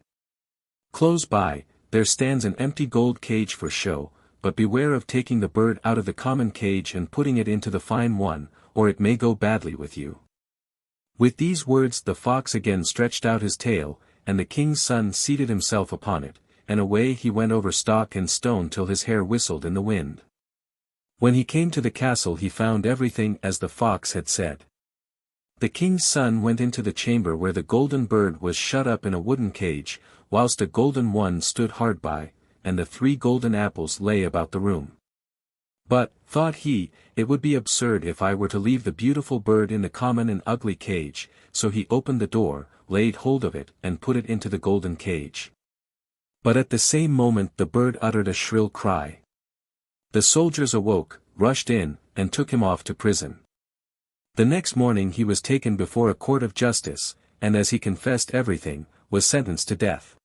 Close by, there stands an empty gold cage for show, but beware of taking the bird out of the common cage and putting it into the fine one, or it may go badly with you." With these words the fox again stretched out his tail, and the king's son seated himself upon it, and away he went over stock and stone till his hair whistled in the wind. When he came to the castle he found everything as the fox had said. The king's son went into the chamber where the golden bird was shut up in a wooden cage, whilst a golden one stood hard by, and the 3 golden apples lay about the room. "But," thought he, "it would be absurd if I were to leave the beautiful bird in the common and ugly cage," so he opened the door, laid hold of it and put it into the golden cage. But at the same moment the bird uttered a shrill cry. The soldiers awoke, rushed in, and took him off to prison. The next morning he was taken before a court of justice, and as he confessed everything, was sentenced to death.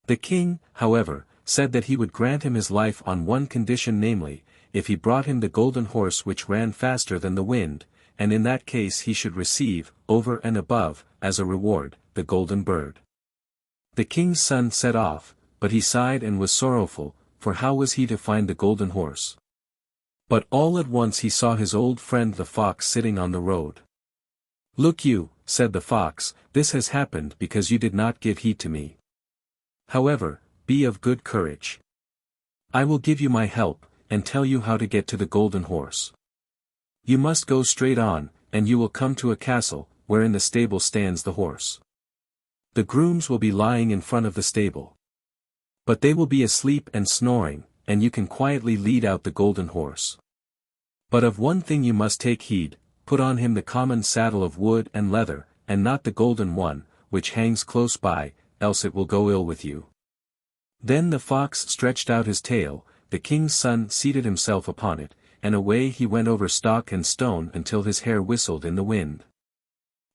The king, however, said that he would grant him his life on one condition, namely, if he brought him the golden horse which ran faster than the wind, and in that case he should receive, over and above, as a reward, the golden bird. The king's son set off, but he sighed and was sorrowful, for how was he to find the golden horse? But all at once he saw his old friend the fox sitting on the road. "Look you," said the fox, "this has happened because you did not give heed to me. However, be of good courage. I will give you my help, and tell you how to get to the golden horse. You must go straight on, and you will come to a castle, where in the stable stands the horse. The grooms will be lying in front of the stable. But they will be asleep and snoring, and you can quietly lead out the golden horse. But of one thing you must take heed, put on him the common saddle of wood and leather, and not the golden one, which hangs close by, else it will go ill with you." Then the fox stretched out his tail, the king's son seated himself upon it, and away he went over stock and stone until his hair whistled in the wind.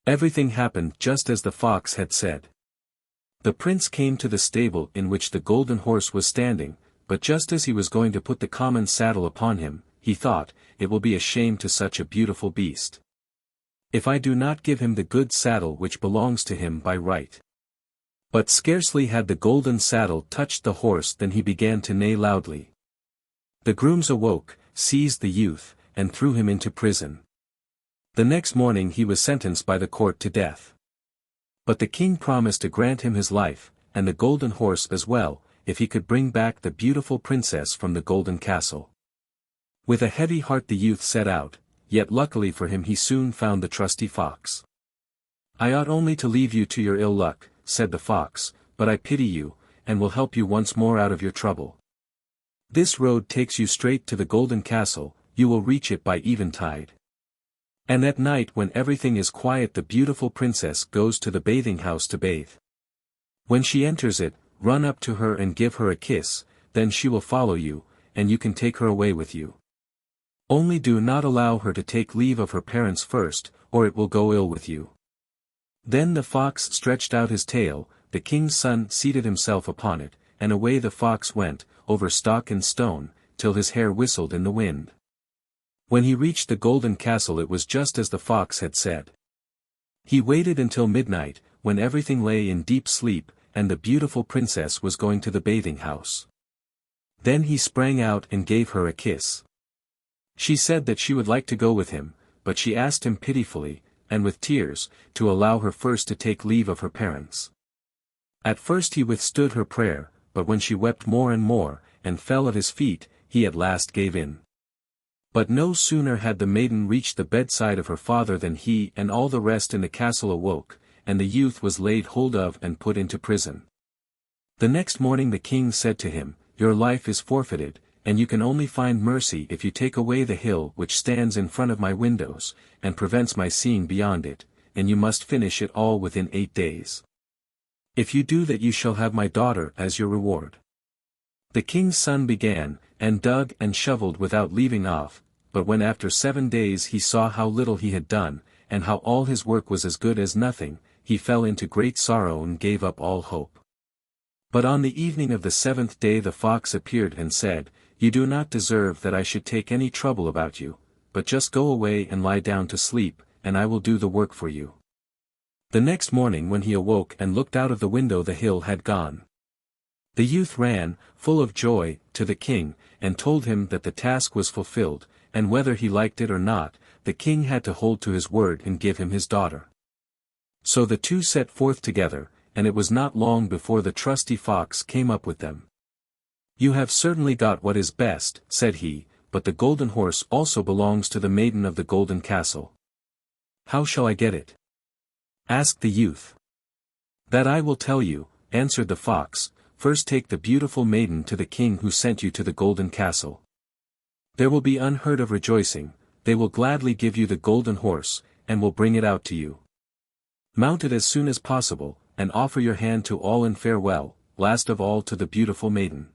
Everything happened just as the fox had said. The prince came to the stable in which the golden horse was standing, but just as he was going to put the common saddle upon him, he thought, "It will be a shame to such a beautiful beast, if I do not give him the good saddle which belongs to him by right." But scarcely had the golden saddle touched the horse than he began to neigh loudly. The grooms awoke, seized the youth, and threw him into prison. The next morning he was sentenced by the court to death. But the king promised to grant him his life, and the golden horse as well, if he could bring back the beautiful princess from the golden castle. With a heavy heart the youth set out, yet luckily for him he soon found the trusty fox. "I ought only to leave you to your ill luck," said the fox, "but I pity you, and will help you once more out of your trouble. This road takes you straight to the golden castle, you will reach it by eventide. And at night when everything is quiet the beautiful princess goes to the bathing house to bathe. When she enters it, run up to her and give her a kiss, then she will follow you, and you can take her away with you. Only do not allow her to take leave of her parents first, or it will go ill with you." Then the fox stretched out his tail, the king's son seated himself upon it, and away the fox went, over stock and stone, till his hair whistled in the wind. When he reached the golden castle it was just as the fox had said. He waited until midnight, when everything lay in deep sleep, and the beautiful princess was going to the bathing house. Then he sprang out and gave her a kiss. She said that she would like to go with him, but she asked him pitifully, and with tears, to allow her first to take leave of her parents. At first he withstood her prayer, but when she wept more and more, and fell at his feet, he at last gave in. But no sooner had the maiden reached the bedside of her father than he and all the rest in the castle awoke, and the youth was laid hold of and put into prison. The next morning the king said to him, "Your life is forfeited, and you can only find mercy if you take away the hill which stands in front of my windows, and prevents my seeing beyond it, and you must finish it all within 8 days. If you do that you shall have my daughter as your reward." The king's son began, and dug and shoveled without leaving off, but when after 7 days he saw how little he had done, and how all his work was as good as nothing, he fell into great sorrow and gave up all hope. But on the evening of the 7th day the fox appeared and said, "You do not deserve that I should take any trouble about you, but just go away and lie down to sleep, and I will do the work for you." The next morning when he awoke and looked out of the window the hill had gone. The youth ran, full of joy, to the king, and told him that the task was fulfilled, and whether he liked it or not, the king had to hold to his word and give him his daughter. So the two set forth together, and it was not long before the trusty fox came up with them. "You have certainly got what is best," said he, "but the golden horse also belongs to the maiden of the golden castle." "How shall I get it?" asked the youth. "That I will tell you," answered the fox. "First take the beautiful maiden to the king who sent you to the golden castle. There will be unheard of rejoicing, they will gladly give you the golden horse, and will bring it out to you. Mount it as soon as possible, and offer your hand to all in farewell, last of all to the beautiful maiden.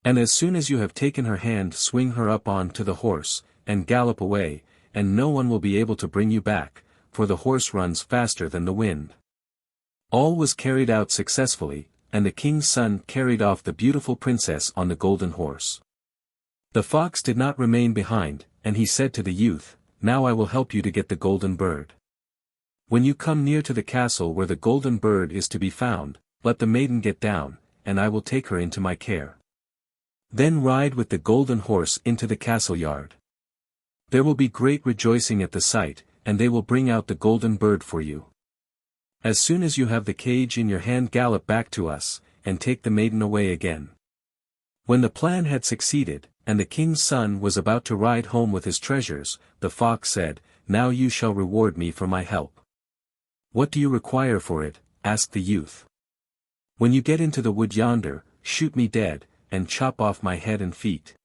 And as soon as you have taken her hand swing her up on to the horse, and gallop away, and no one will be able to bring you back, for the horse runs faster than the wind." All was carried out successfully, and the king's son carried off the beautiful princess on the golden horse. The fox did not remain behind, and he said to the youth, "Now I will help you to get the golden bird. When you come near to the castle where the golden bird is to be found, let the maiden get down, and I will take her into my care. Then ride with the golden horse into the castle yard. There will be great rejoicing at the sight, and they will bring out the golden bird for you. As soon as you have the cage in your hand, gallop back to us, and take the maiden away again." When the plan had succeeded, and the king's son was about to ride home with his treasures, the fox said, "Now you shall reward me for my help." "What do you require for it?" asked the youth. "When you get into the wood yonder, shoot me dead, and chop off my head and feet."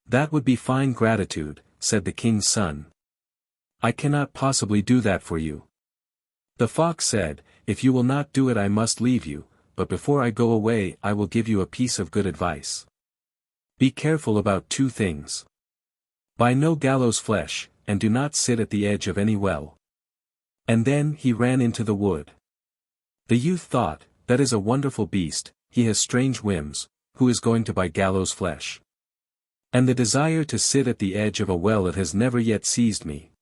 "That would be fine gratitude," said the king's son. "I cannot possibly do that for you." The fox said, "If you will not do it I must leave you, but before I go away I will give you a piece of good advice. Be careful about two things. Buy no gallows flesh, and do not sit at the edge of any well." And then he ran into the wood. The youth thought, "That is a wonderful beast, he has strange whims, who is going to buy gallows flesh? And the desire to sit at the edge of a well, it has never yet seized me."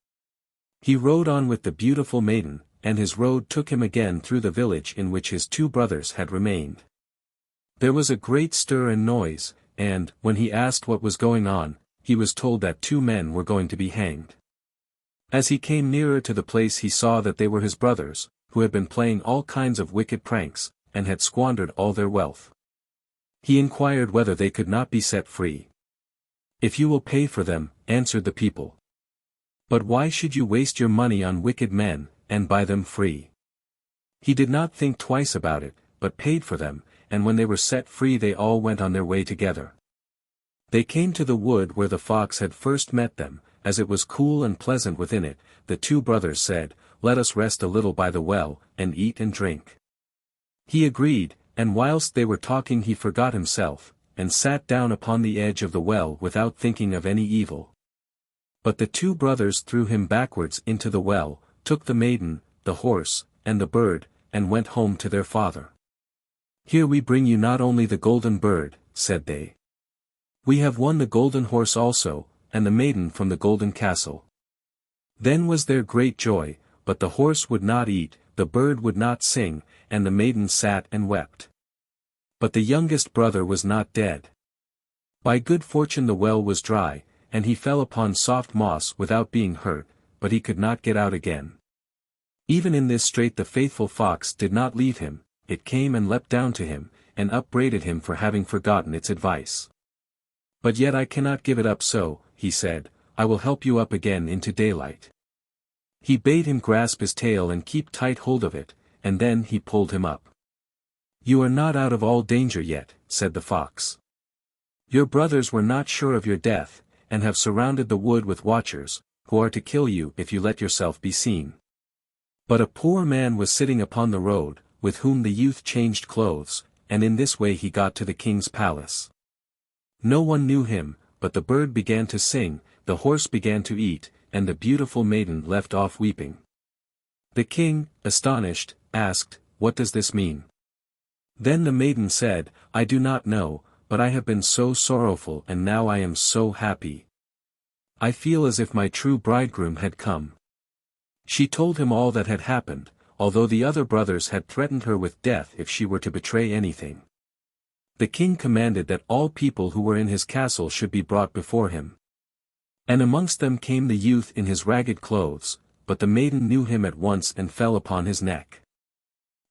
He rode on with the beautiful maiden, and his road took him again through the village in which his two brothers had remained. There was a great stir and noise, and, when he asked what was going on, he was told that two men were going to be hanged. As he came nearer to the place he saw that they were his brothers, who had been playing all kinds of wicked pranks, and had squandered all their wealth. He inquired whether they could not be set free. "If you will pay for them," answered the people. "But why should you waste your money on wicked men, and buy them free?" He did not think twice about it, but paid for them, and when they were set free they all went on their way together. They came to the wood where the fox had first met them. As it was cool and pleasant within it, the two brothers said, "Let us rest a little by the well, and eat and drink." He agreed, and whilst they were talking he forgot himself, and sat down upon the edge of the well without thinking of any evil. But the two brothers threw him backwards into the well, took the maiden, the horse, and the bird, and went home to their father. "Here we bring you not only the golden bird," said they. "We have won the golden horse also, and the maiden from the golden castle." Then was there great joy, but the horse would not eat, the bird would not sing, and the maiden sat and wept. But the youngest brother was not dead. By good fortune the well was dry, and he fell upon soft moss without being hurt, but he could not get out again. Even in this strait the faithful fox did not leave him, it came and leapt down to him, and upbraided him for having forgotten its advice. "But yet I cannot give it up so," he said, "I will help you up again into daylight." He bade him grasp his tail and keep tight hold of it, and then he pulled him up. "You are not out of all danger yet," said the fox. "Your brothers were not sure of your death, and have surrounded the wood with watchers, who are to kill you if you let yourself be seen." But a poor man was sitting upon the road, with whom the youth changed clothes, and in this way he got to the king's palace. No one knew him, but the bird began to sing, the horse began to eat, and the beautiful maiden left off weeping. The king, astonished, asked, "What does this mean?" Then the maiden said, "I do not know, but I have been so sorrowful and now I am so happy. I feel as if my true bridegroom had come." She told him all that had happened, although the other brothers had threatened her with death if she were to betray anything. The king commanded that all people who were in his castle should be brought before him. And amongst them came the youth in his ragged clothes, but the maiden knew him at once and fell upon his neck.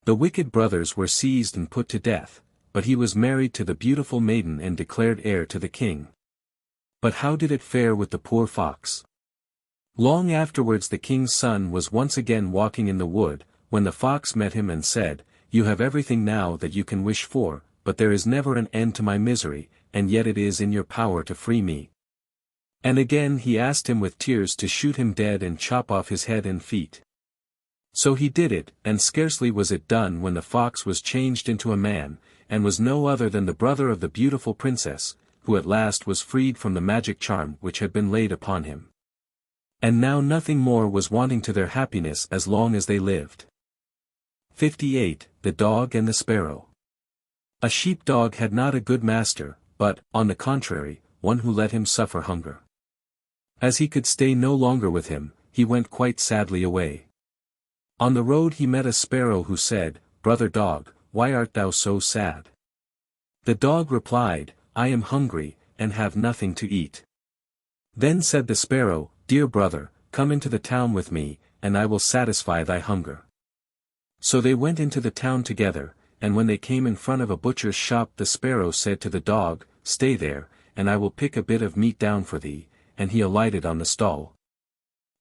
The wicked brothers were seized and put to death, but he was married to the beautiful maiden and declared heir to the king. But how did it fare with the poor fox? Long afterwards the king's son was once again walking in the wood, when the fox met him and said, "You have everything now that you can wish for, but there is never an end to my misery, and yet it is in your power to free me." And again he asked him with tears to shoot him dead and chop off his head and feet. So he did it, and scarcely was it done when the fox was changed into a man, and was no other than the brother of the beautiful princess, who at last was freed from the magic charm which had been laid upon him. And now nothing more was wanting to their happiness as long as they lived. 58. The Dog and the Sparrow. A sheep-dog had not a good master, but, on the contrary, one who let him suffer hunger. As he could stay no longer with him, he went quite sadly away. On the road he met a sparrow who said, "Brother dog, why art thou so sad?" The dog replied, "I am hungry, and have nothing to eat." Then said the sparrow, "Dear brother, come into the town with me, and I will satisfy thy hunger." So they went into the town together, and when they came in front of a butcher's shop the sparrow said to the dog, "Stay there, and I will pick a bit of meat down for thee," and he alighted on the stall.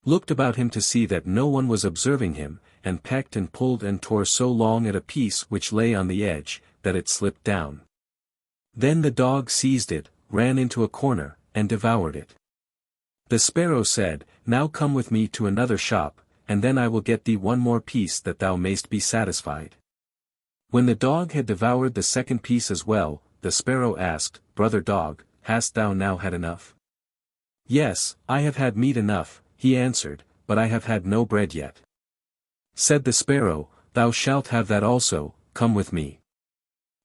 Looked about him to see that no one was observing him, and pecked and pulled and tore so long at a piece which lay on the edge, that it slipped down. Then the dog seized it, ran into a corner, and devoured it. The sparrow said, "Now come with me to another shop, and then I will get thee one more piece that thou mayst be satisfied." When the dog had devoured the second piece as well, the sparrow asked, "Brother dog, hast thou now had enough?" "Yes, I have had meat enough," he answered, "but I have had no bread yet." Said the sparrow, "Thou shalt have that also, come with me."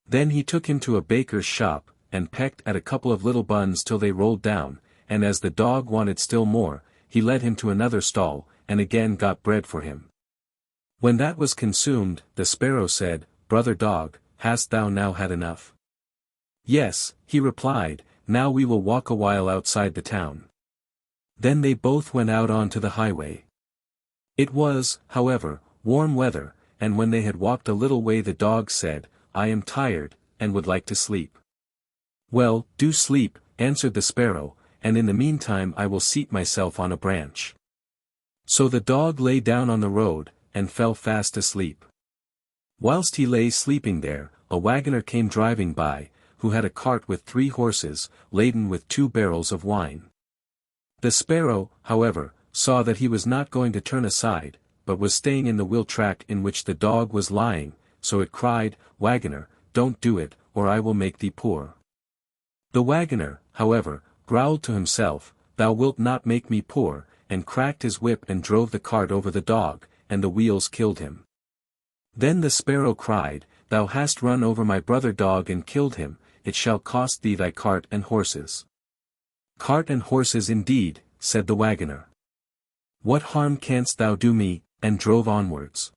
Then he took him to a baker's shop, and pecked at a couple of little buns till they rolled down, and as the dog wanted still more, he led him to another stall, and again got bread for him. When that was consumed, the sparrow said, "Brother dog, hast thou now had enough?" "Yes," he replied, "now we will walk a while outside the town." Then they both went out on to the highway. It was, however, warm weather, and when they had walked a little way the dog said, "I am tired, and would like to sleep." "Well, do sleep," answered the sparrow, "and in the meantime I will seat myself on a branch." So the dog lay down on the road, and fell fast asleep. Whilst he lay sleeping there, a wagoner came driving by, who had a cart with 3 horses, laden with 2 barrels of wine. The sparrow, however, saw that he was not going to turn aside, but was staying in the wheel track in which the dog was lying, so it cried, "Wagoner, don't do it, or I will make thee poor." The wagoner, however, growled to himself, "Thou wilt not make me poor," and cracked his whip and drove the cart over the dog, and the wheels killed him. Then the sparrow cried, "Thou hast run over my brother dog and killed him, it shall cost thee thy cart and horses." "Cart and horses indeed," said the wagoner. "What harm canst thou do me?" and drove onwards.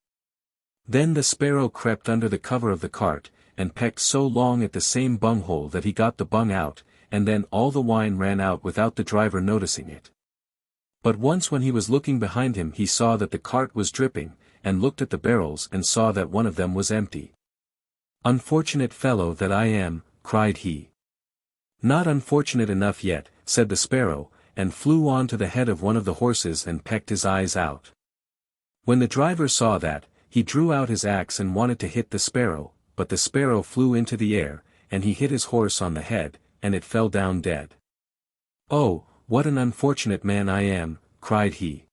Then the sparrow crept under the cover of the cart, and pecked so long at the same bunghole that he got the bung out, and then all the wine ran out without the driver noticing it. But once when he was looking behind him he saw that the cart was dripping, and looked at the barrels and saw that one of them was empty. "Unfortunate fellow that I am," cried he. "Not unfortunate enough yet," said the sparrow, and flew on to the head of one of the horses and pecked his eyes out. When the driver saw that, he drew out his axe and wanted to hit the sparrow, but the sparrow flew into the air, and he hit his horse on the head, and it fell down dead. "Oh, what an unfortunate man I am," cried he.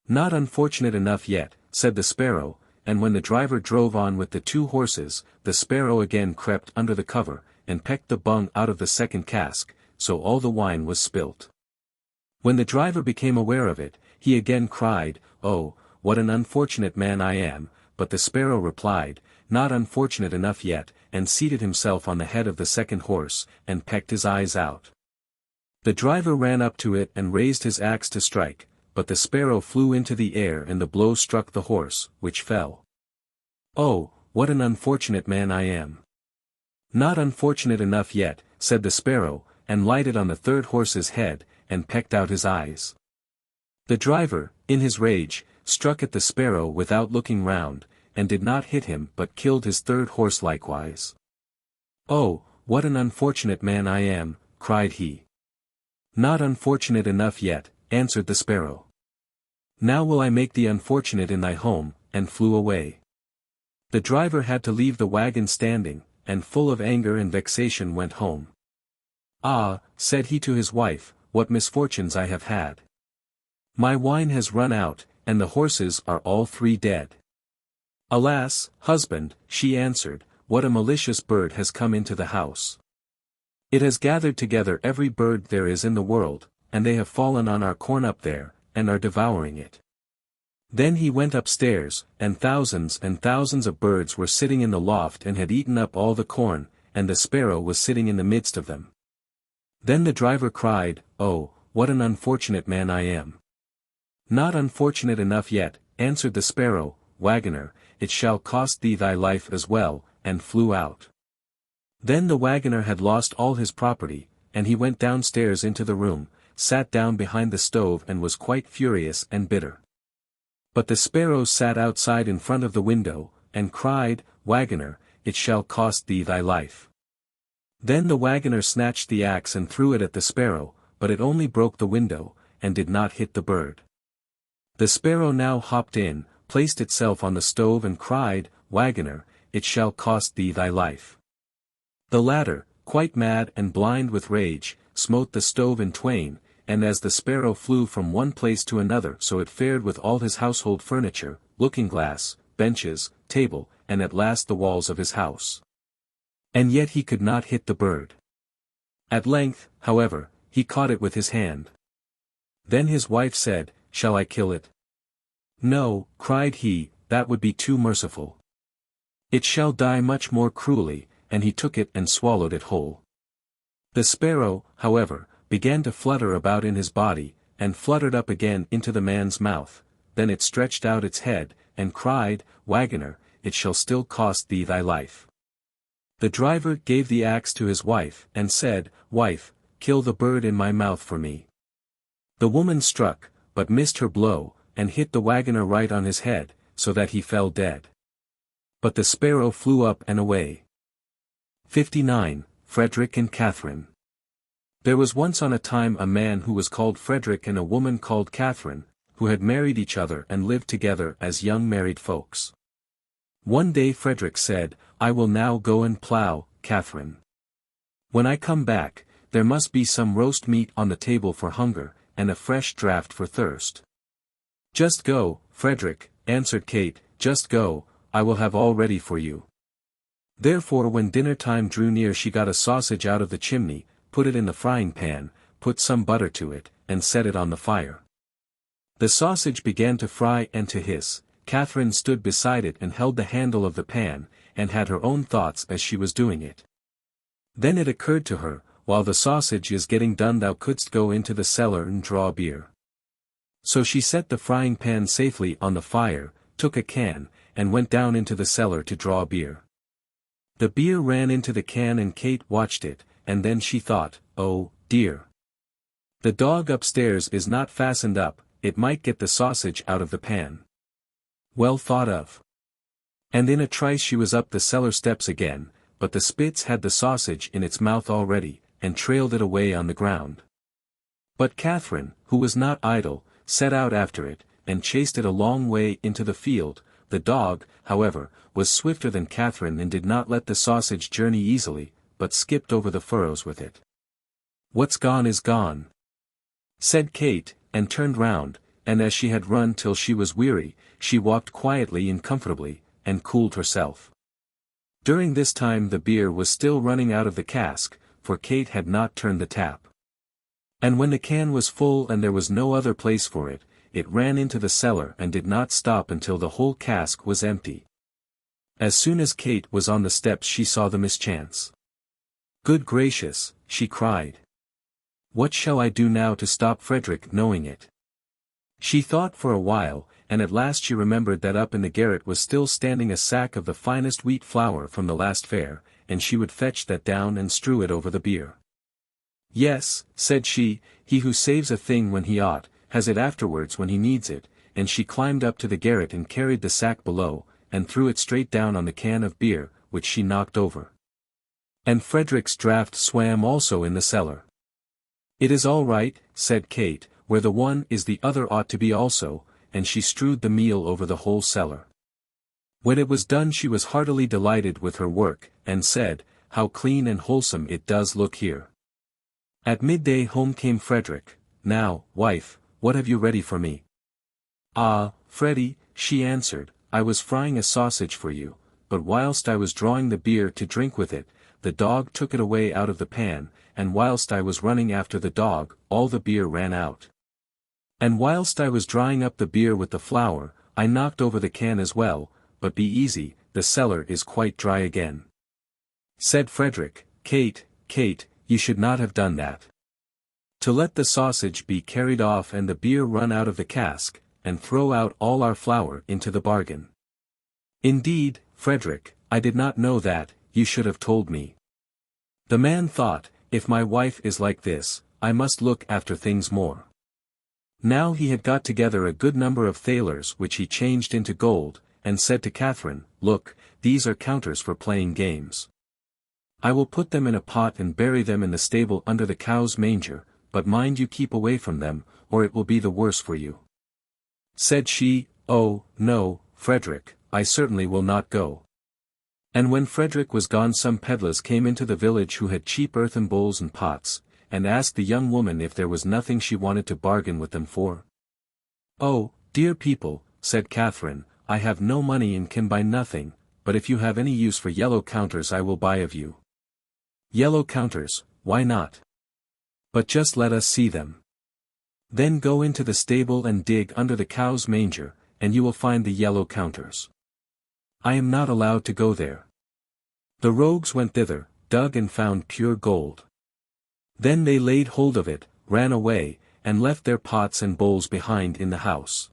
"Not unfortunate enough yet," said the sparrow, and when the driver drove on with the 2 horses, the sparrow again crept under the cover, and pecked the bung out of the second cask, so all the wine was spilt. When the driver became aware of it, he again cried, "Oh, what an unfortunate man I am," but the sparrow replied, "Not unfortunate enough yet," and seated himself on the head of the second horse, and pecked his eyes out. The driver ran up to it and raised his axe to strike, but the sparrow flew into the air and the blow struck the horse, which fell. "Oh, what an unfortunate man I am." "Not unfortunate enough yet," said the sparrow, and lighted on the third horse's head, and pecked out his eyes. The driver, in his rage, struck at the sparrow without looking round, and did not hit him but killed his third horse likewise. "Oh, what an unfortunate man I am," cried he. "Not unfortunate enough yet," answered the sparrow. "Now will I make thee unfortunate in thy home," and flew away. The driver had to leave the wagon standing, and full of anger and vexation went home. "Ah," said he to his wife, "what misfortunes I have had! My wine has run out, and the horses are all 3 dead." "Alas, husband," she answered, "what a malicious bird has come into the house. It has gathered together every bird there is in the world, and they have fallen on our corn up there, and are devouring it." Then he went upstairs, and thousands of birds were sitting in the loft and had eaten up all the corn, and the sparrow was sitting in the midst of them. Then the driver cried, "Oh, what an unfortunate man I am." "Not unfortunate enough yet," answered the sparrow, "Wagoner, it shall cost thee thy life as well," and flew out. Then the wagoner had lost all his property, and he went downstairs into the room, sat down behind the stove and was quite furious and bitter. But the sparrow sat outside in front of the window, and cried, "Wagoner, it shall cost thee thy life." Then the wagoner snatched the axe and threw it at the sparrow, but it only broke the window, and did not hit the bird. The sparrow now hopped in, placed itself on the stove and cried, "Wagoner, it shall cost thee thy life." The latter, quite mad and blind with rage, smote the stove in twain, and as the sparrow flew from one place to another so it fared with all his household furniture, looking-glass, benches, table, and at last the walls of his house. And yet he could not hit the bird. At length, however, he caught it with his hand. Then his wife said, "Shall I kill it?" "No," cried he, "that would be too merciful. It shall die much more cruelly," and he took it and swallowed it whole. The sparrow, however, began to flutter about in his body, and fluttered up again into the man's mouth. Then it stretched out its head, and cried, "Wagoner, it shall still cost thee thy life." The driver gave the axe to his wife, and said, "Wife, kill the bird in my mouth for me." The woman struck, but missed her blow, and hit the wagoner right on his head, so that he fell dead. But the sparrow flew up and away. 59. Frederick and Catherine. There was once on a time a man who was called Frederick and a woman called Catherine, who had married each other and lived together as young married folks. One day Frederick said, "I will now go and plough, Catherine. When I come back, there must be some roast meat on the table for hunger, and a fresh draught for thirst." "Just go, Frederick," answered Kate, "just go, I will have all ready for you." Therefore when dinner time drew near she got a sausage out of the chimney, put it in the frying pan, put some butter to it, and set it on the fire. The sausage began to fry and to hiss. Catherine stood beside it and held the handle of the pan, and had her own thoughts as she was doing it. Then it occurred to her, "While the sausage is getting done thou couldst go into the cellar and draw beer." So she set the frying pan safely on the fire, took a can, and went down into the cellar to draw beer. The beer ran into the can and Kate watched it, and then she thought, "Oh, dear. The dog upstairs is not fastened up, it might get the sausage out of the pan." Well thought of. And in a trice she was up the cellar steps again, but the Spitz had the sausage in its mouth already, and trailed it away on the ground. But Catherine, who was not idle, set out after it, and chased it a long way into the field. The dog, however, was swifter than Catherine and did not let the sausage journey easily, but skipped over the furrows with it. "What's gone is gone," said Kate, and turned round, and as she had run till she was weary, she walked quietly and comfortably, and cooled herself. During this time the beer was still running out of the cask, for Kate had not turned the tap. And when the can was full and there was no other place for it, it ran into the cellar and did not stop until the whole cask was empty. As soon as Kate was on the steps she saw the mischance. "Good gracious," she cried. "What shall I do now to stop Frederick knowing it?" She thought for a while, and at last she remembered that up in the garret was still standing a sack of the finest wheat flour from the last fair, and she would fetch that down and strew it over the beer. "Yes," said she, "he who saves a thing when he ought, has it afterwards when he needs it," and she climbed up to the garret and carried the sack below, and threw it straight down on the can of beer, which she knocked over. And Frederick's draught swam also in the cellar. "It is all right," said Kate, "where the one is the other ought to be also," and she strewed the meal over the whole cellar. When it was done she was heartily delighted with her work, and said, "How clean and wholesome it does look here." At midday home came Frederick. "Now, wife, what have you ready for me?" "Ah, Freddy," she answered, "I was frying a sausage for you, but whilst I was drawing the beer to drink with it, the dog took it away out of the pan, and whilst I was running after the dog, all the beer ran out. And whilst I was drying up the beer with the flour, I knocked over the can as well, but be easy, the cellar is quite dry again." Said Frederick, Kate, you should not have done that. To let the sausage be carried off and the beer run out of the cask, and throw out all our flour into the bargain. Indeed, Frederick, I did not know that, you should have told me. The man thought, if my wife is like this, I must look after things more. Now he had got together a good number of thalers which he changed into gold, and said to Catherine, look, these are counters for playing games. I will put them in a pot and bury them in the stable under the cow's manger, but mind you keep away from them, or it will be the worse for you. Said she, oh, no, Frederick, I certainly will not go. And when Frederick was gone some peddlers came into the village who had cheap earthen bowls and pots, and asked the young woman if there was nothing she wanted to bargain with them for. Oh, dear people, said Catherine, I have no money and can buy nothing, but if you have any use for yellow counters I will buy of you. Yellow counters, why not? But just let us see them. Then go into the stable and dig under the cow's manger, and you will find the yellow counters. I am not allowed to go there. The rogues went thither, dug and found pure gold. Then they laid hold of it, ran away, and left their pots and bowls behind in the house.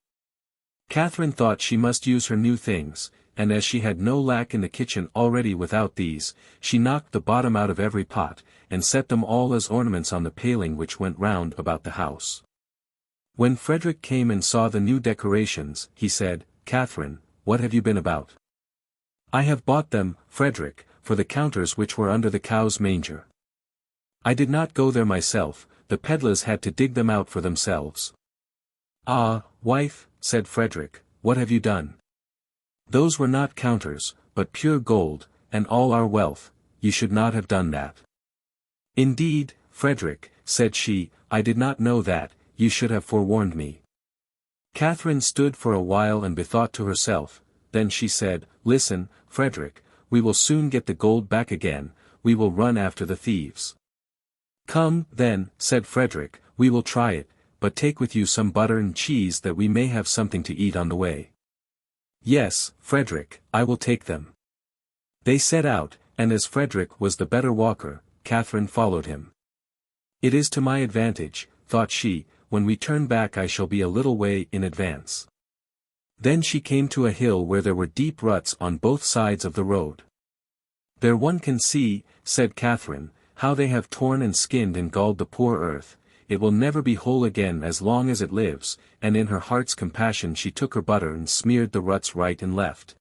Catherine thought she must use her new things, and as she had no lack in the kitchen already without these, she knocked the bottom out of every pot, and set them all as ornaments on the paling which went round about the house. When Frederick came and saw the new decorations, he said, Catherine, what have you been about? I have bought them, Frederick, for the counters which were under the cow's manger. I did not go there myself, the peddlers had to dig them out for themselves. Ah, wife, said Frederick, what have you done? Those were not counters, but pure gold, and all our wealth, you should not have done that. Indeed, Frederick, said she, I did not know that, you should have forewarned me. Catherine stood for a while and bethought to herself, then she said, listen, Frederick, we will soon get the gold back again, we will run after the thieves. Come, then, said Frederick, we will try it, but take with you some butter and cheese that we may have something to eat on the way. Yes, Frederick, I will take them. They set out, and as Frederick was the better walker, Catherine followed him. It is to my advantage, thought she, when we turn back I shall be a little way in advance. Then she came to a hill where there were deep ruts on both sides of the road. There one can see, said Catherine, how they have torn and skinned and galled the poor earth, it will never be whole again as long as it lives, and in her heart's compassion she took her butter and smeared the ruts right and left.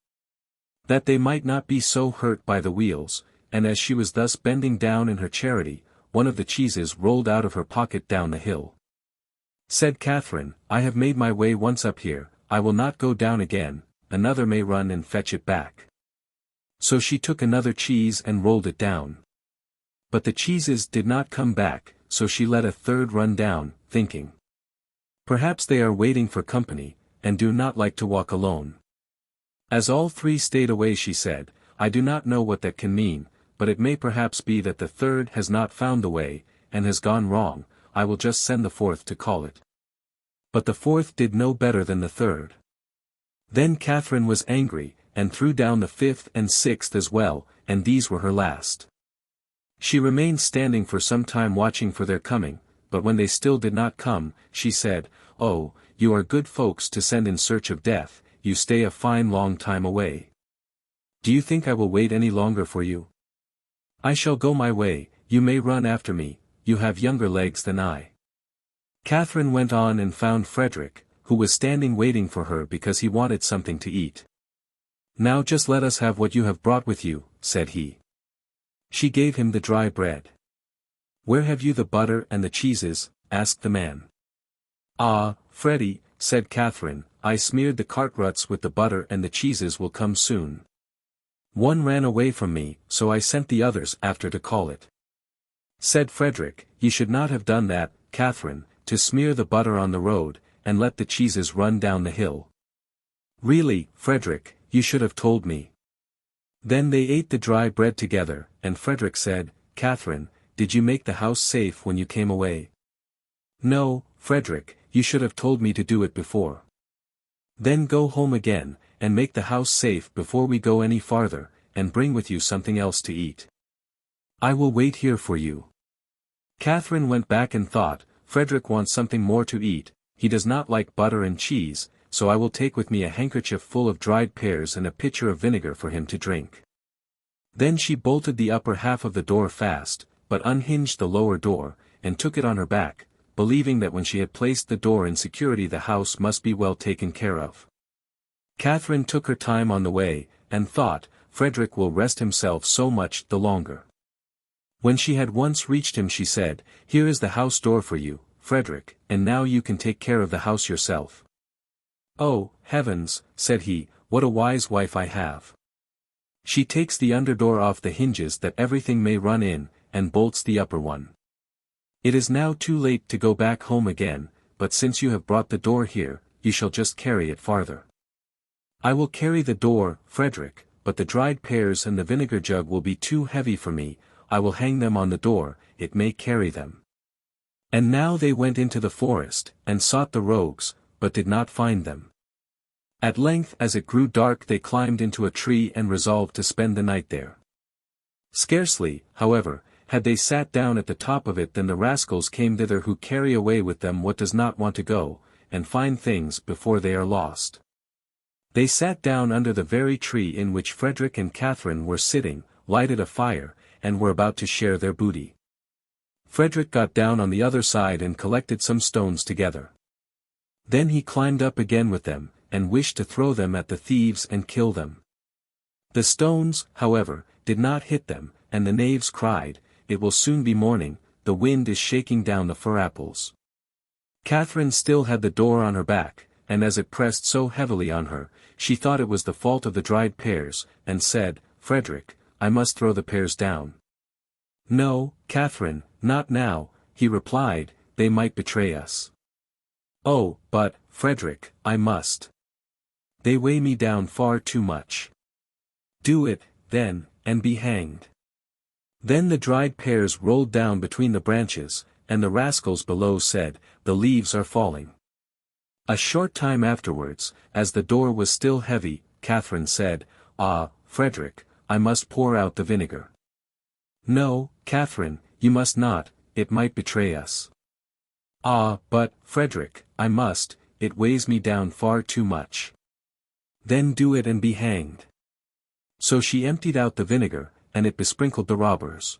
That they might not be so hurt by the wheels, and as she was thus bending down in her charity, one of the cheeses rolled out of her pocket down the hill. Said Catherine, I have made my way once up here, I will not go down again, another may run and fetch it back. So she took another cheese and rolled it down. But the cheeses did not come back, so she let a third run down, thinking. Perhaps they are waiting for company, and do not like to walk alone. As all three stayed away she said, I do not know what that can mean, but it may perhaps be that the third has not found the way, and has gone wrong, I will just send the fourth to call it. But the fourth did no better than the third. Then Catherine was angry, and threw down the fifth and sixth as well, and these were her last. She remained standing for some time watching for their coming, but when they still did not come, she said, Oh, you are good folks to send in search of death, you stay a fine long time away. Do you think I will wait any longer for you? I shall go my way, you may run after me, you have younger legs than I. Catherine went on and found Frederick, who was standing waiting for her because he wanted something to eat. Now just let us have what you have brought with you, said he. She gave him the dry bread. Where have you the butter and the cheeses? Asked the man. Ah, Freddie, said Catherine, I smeared the cart ruts with the butter and the cheeses will come soon. One ran away from me, so I sent the others after to call it. Said Frederick, you should not have done that, Catherine, to smear the butter on the road, and let the cheeses run down the hill. Really, Frederick, you should have told me. Then they ate the dry bread together, and Frederick said, Catherine, did you make the house safe when you came away? No, Frederick, you should have told me to do it before. Then go home again, and make the house safe before we go any farther, and bring with you something else to eat. I will wait here for you. Catherine went back and thought, Frederick wants something more to eat, he does not like butter and cheese, so I will take with me a handkerchief full of dried pears and a pitcher of vinegar for him to drink. Then she bolted the upper half of the door fast, but unhinged the lower door, and took it on her back, believing that when she had placed the door in security the house must be well taken care of. Catherine took her time on the way, and thought, Frederick will rest himself so much the longer. When she had once reached him she said, Here is the house door for you, Frederick, and now you can take care of the house yourself. Oh, heavens, said he, what a wise wife I have. She takes the under door off the hinges that everything may run in, and bolts the upper one. It is now too late to go back home again, but since you have brought the door here, you shall just carry it farther. I will carry the door, Frederick, but the dried pears and the vinegar jug will be too heavy for me, I will hang them on the door, it may carry them. And now they went into the forest, and sought the rogues, but did not find them. At length as it grew dark they climbed into a tree and resolved to spend the night there. Scarcely, however, had they sat down at the top of it than the rascals came thither who carry away with them what does not want to go, and find things before they are lost. They sat down under the very tree in which Frederick and Catherine were sitting, lighted a fire, and were about to share their booty. Frederick got down on the other side and collected some stones together. Then he climbed up again with them, and wished to throw them at the thieves and kill them. The stones, however, did not hit them, and the knaves cried, It will soon be morning, the wind is shaking down the fir apples. Catherine still had the door on her back, and as it pressed so heavily on her, she thought it was the fault of the dried pears, and said, Frederick, I must throw the pears down. No, Catherine, not now, he replied, they might betray us. Oh, but, Frederick, I must. They weigh me down far too much. Do it, then, and be hanged. Then the dried pears rolled down between the branches, and the rascals below said, The leaves are falling. A short time afterwards, as the door was still heavy, Catherine said, Ah, Frederick, I must pour out the vinegar. No, Catherine, you must not, it might betray us. Ah, but, Frederick, I must, it weighs me down far too much. Then do it and be hanged. So she emptied out the vinegar, and it besprinkled the robbers.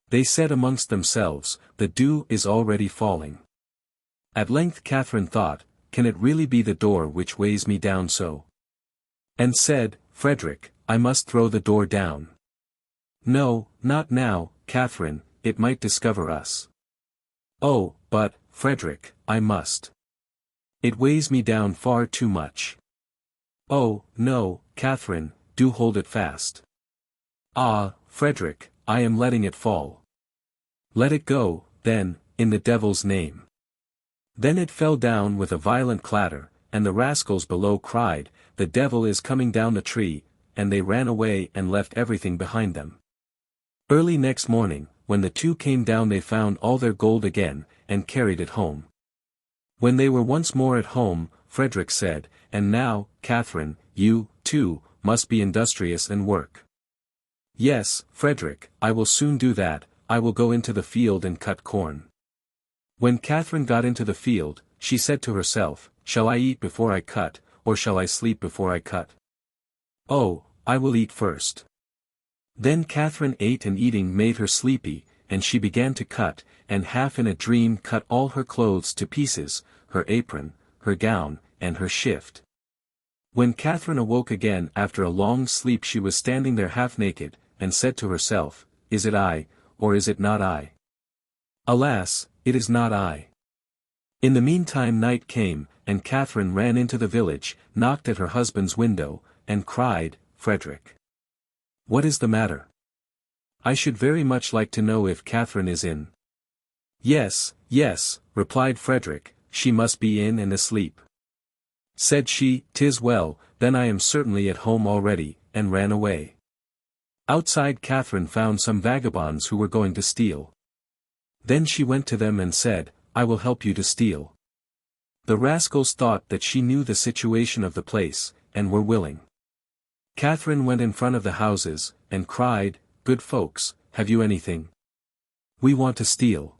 They said amongst themselves, The dew is already falling. At length Catherine thought, Can it really be the door which weighs me down so? And said, Frederick, I must throw the door down. No, not now, Catherine, it might discover us. Oh, but, Frederick, I must. It weighs me down far too much. Oh, no, Catherine, do hold it fast. Ah, Frederick, I am letting it fall. Let it go, then, in the devil's name. Then it fell down with a violent clatter, and the rascals below cried, The devil is coming down the tree, and they ran away and left everything behind them. Early next morning, when the two came down they found all their gold again, and carried it home. When they were once more at home, Frederick said, And now, Catherine, you, too, must be industrious and work. Yes, Frederick, I will soon do that, I will go into the field and cut corn. When Catherine got into the field, she said to herself, Shall I eat before I cut, or shall I sleep before I cut? Oh, I will eat first. Then Catherine ate, and eating made her sleepy, and she began to cut, and half in a dream cut all her clothes to pieces, her apron, her gown, and her shift. When Catherine awoke again after a long sleep she was standing there half naked, and said to herself, Is it I, or is it not I? Alas, it is not I. In the meantime night came, and Catherine ran into the village, knocked at her husband's window, and cried, Frederick. What is the matter? I should very much like to know if Catherine is in. Yes, yes, replied Frederick, she must be in and asleep. Said she, 'Tis well, then I am certainly at home already, and ran away. Outside Catherine found some vagabonds who were going to steal. Then she went to them and said, I will help you to steal. The rascals thought that she knew the situation of the place, and were willing. Catherine went in front of the houses, and cried, Good folks, have you anything? We want to steal."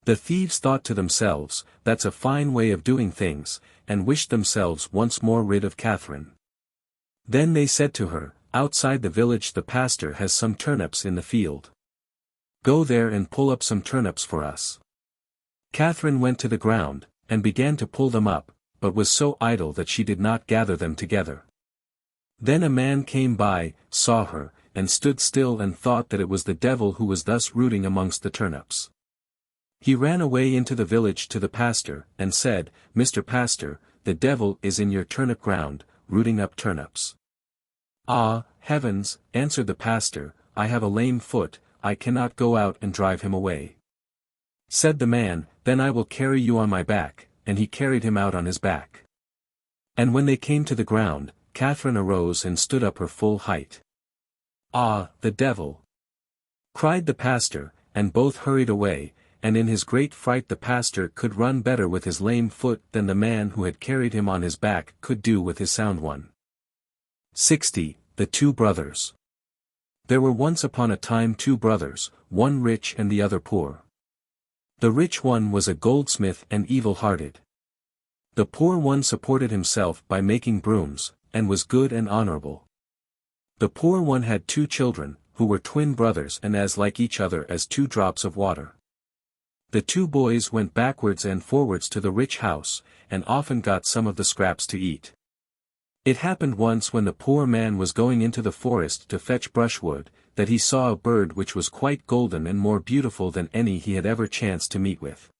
The thieves thought to themselves, "That's a fine way of doing things," and wished themselves once more rid of Catherine. Then they said to her, "Outside the village the pastor has some turnips in the field. Go there and pull up some turnips for us." Catherine went to the ground, and began to pull them up, but was so idle that she did not gather them together. Then a man came by, saw her, and stood still and thought that it was the devil who was thus rooting amongst the turnips. He ran away into the village to the pastor, and said, "Mr. Pastor, the devil is in your turnip ground, rooting up turnips." "Ah, heavens," answered the pastor, "I have a lame foot, I cannot go out and drive him away." Said the man, "Then I will carry you on my back," and he carried him out on his back. And when they came to the ground, Catherine arose and stood up her full height. "Ah, the devil!" cried the pastor, and both hurried away, and in his great fright the pastor could run better with his lame foot than the man who had carried him on his back could do with his sound one. 60. The Two Brothers. There were once upon a time two brothers, one rich and the other poor. The rich one was a goldsmith and evil-hearted. The poor one supported himself by making brooms, and was good and honorable. The poor one had two children, who were twin brothers and as like each other as two drops of water. The two boys went backwards and forwards to the rich house, and often got some of the scraps to eat. It happened once when the poor man was going into the forest to fetch brushwood, that he saw a bird which was quite golden and more beautiful than any he had ever chanced to meet with.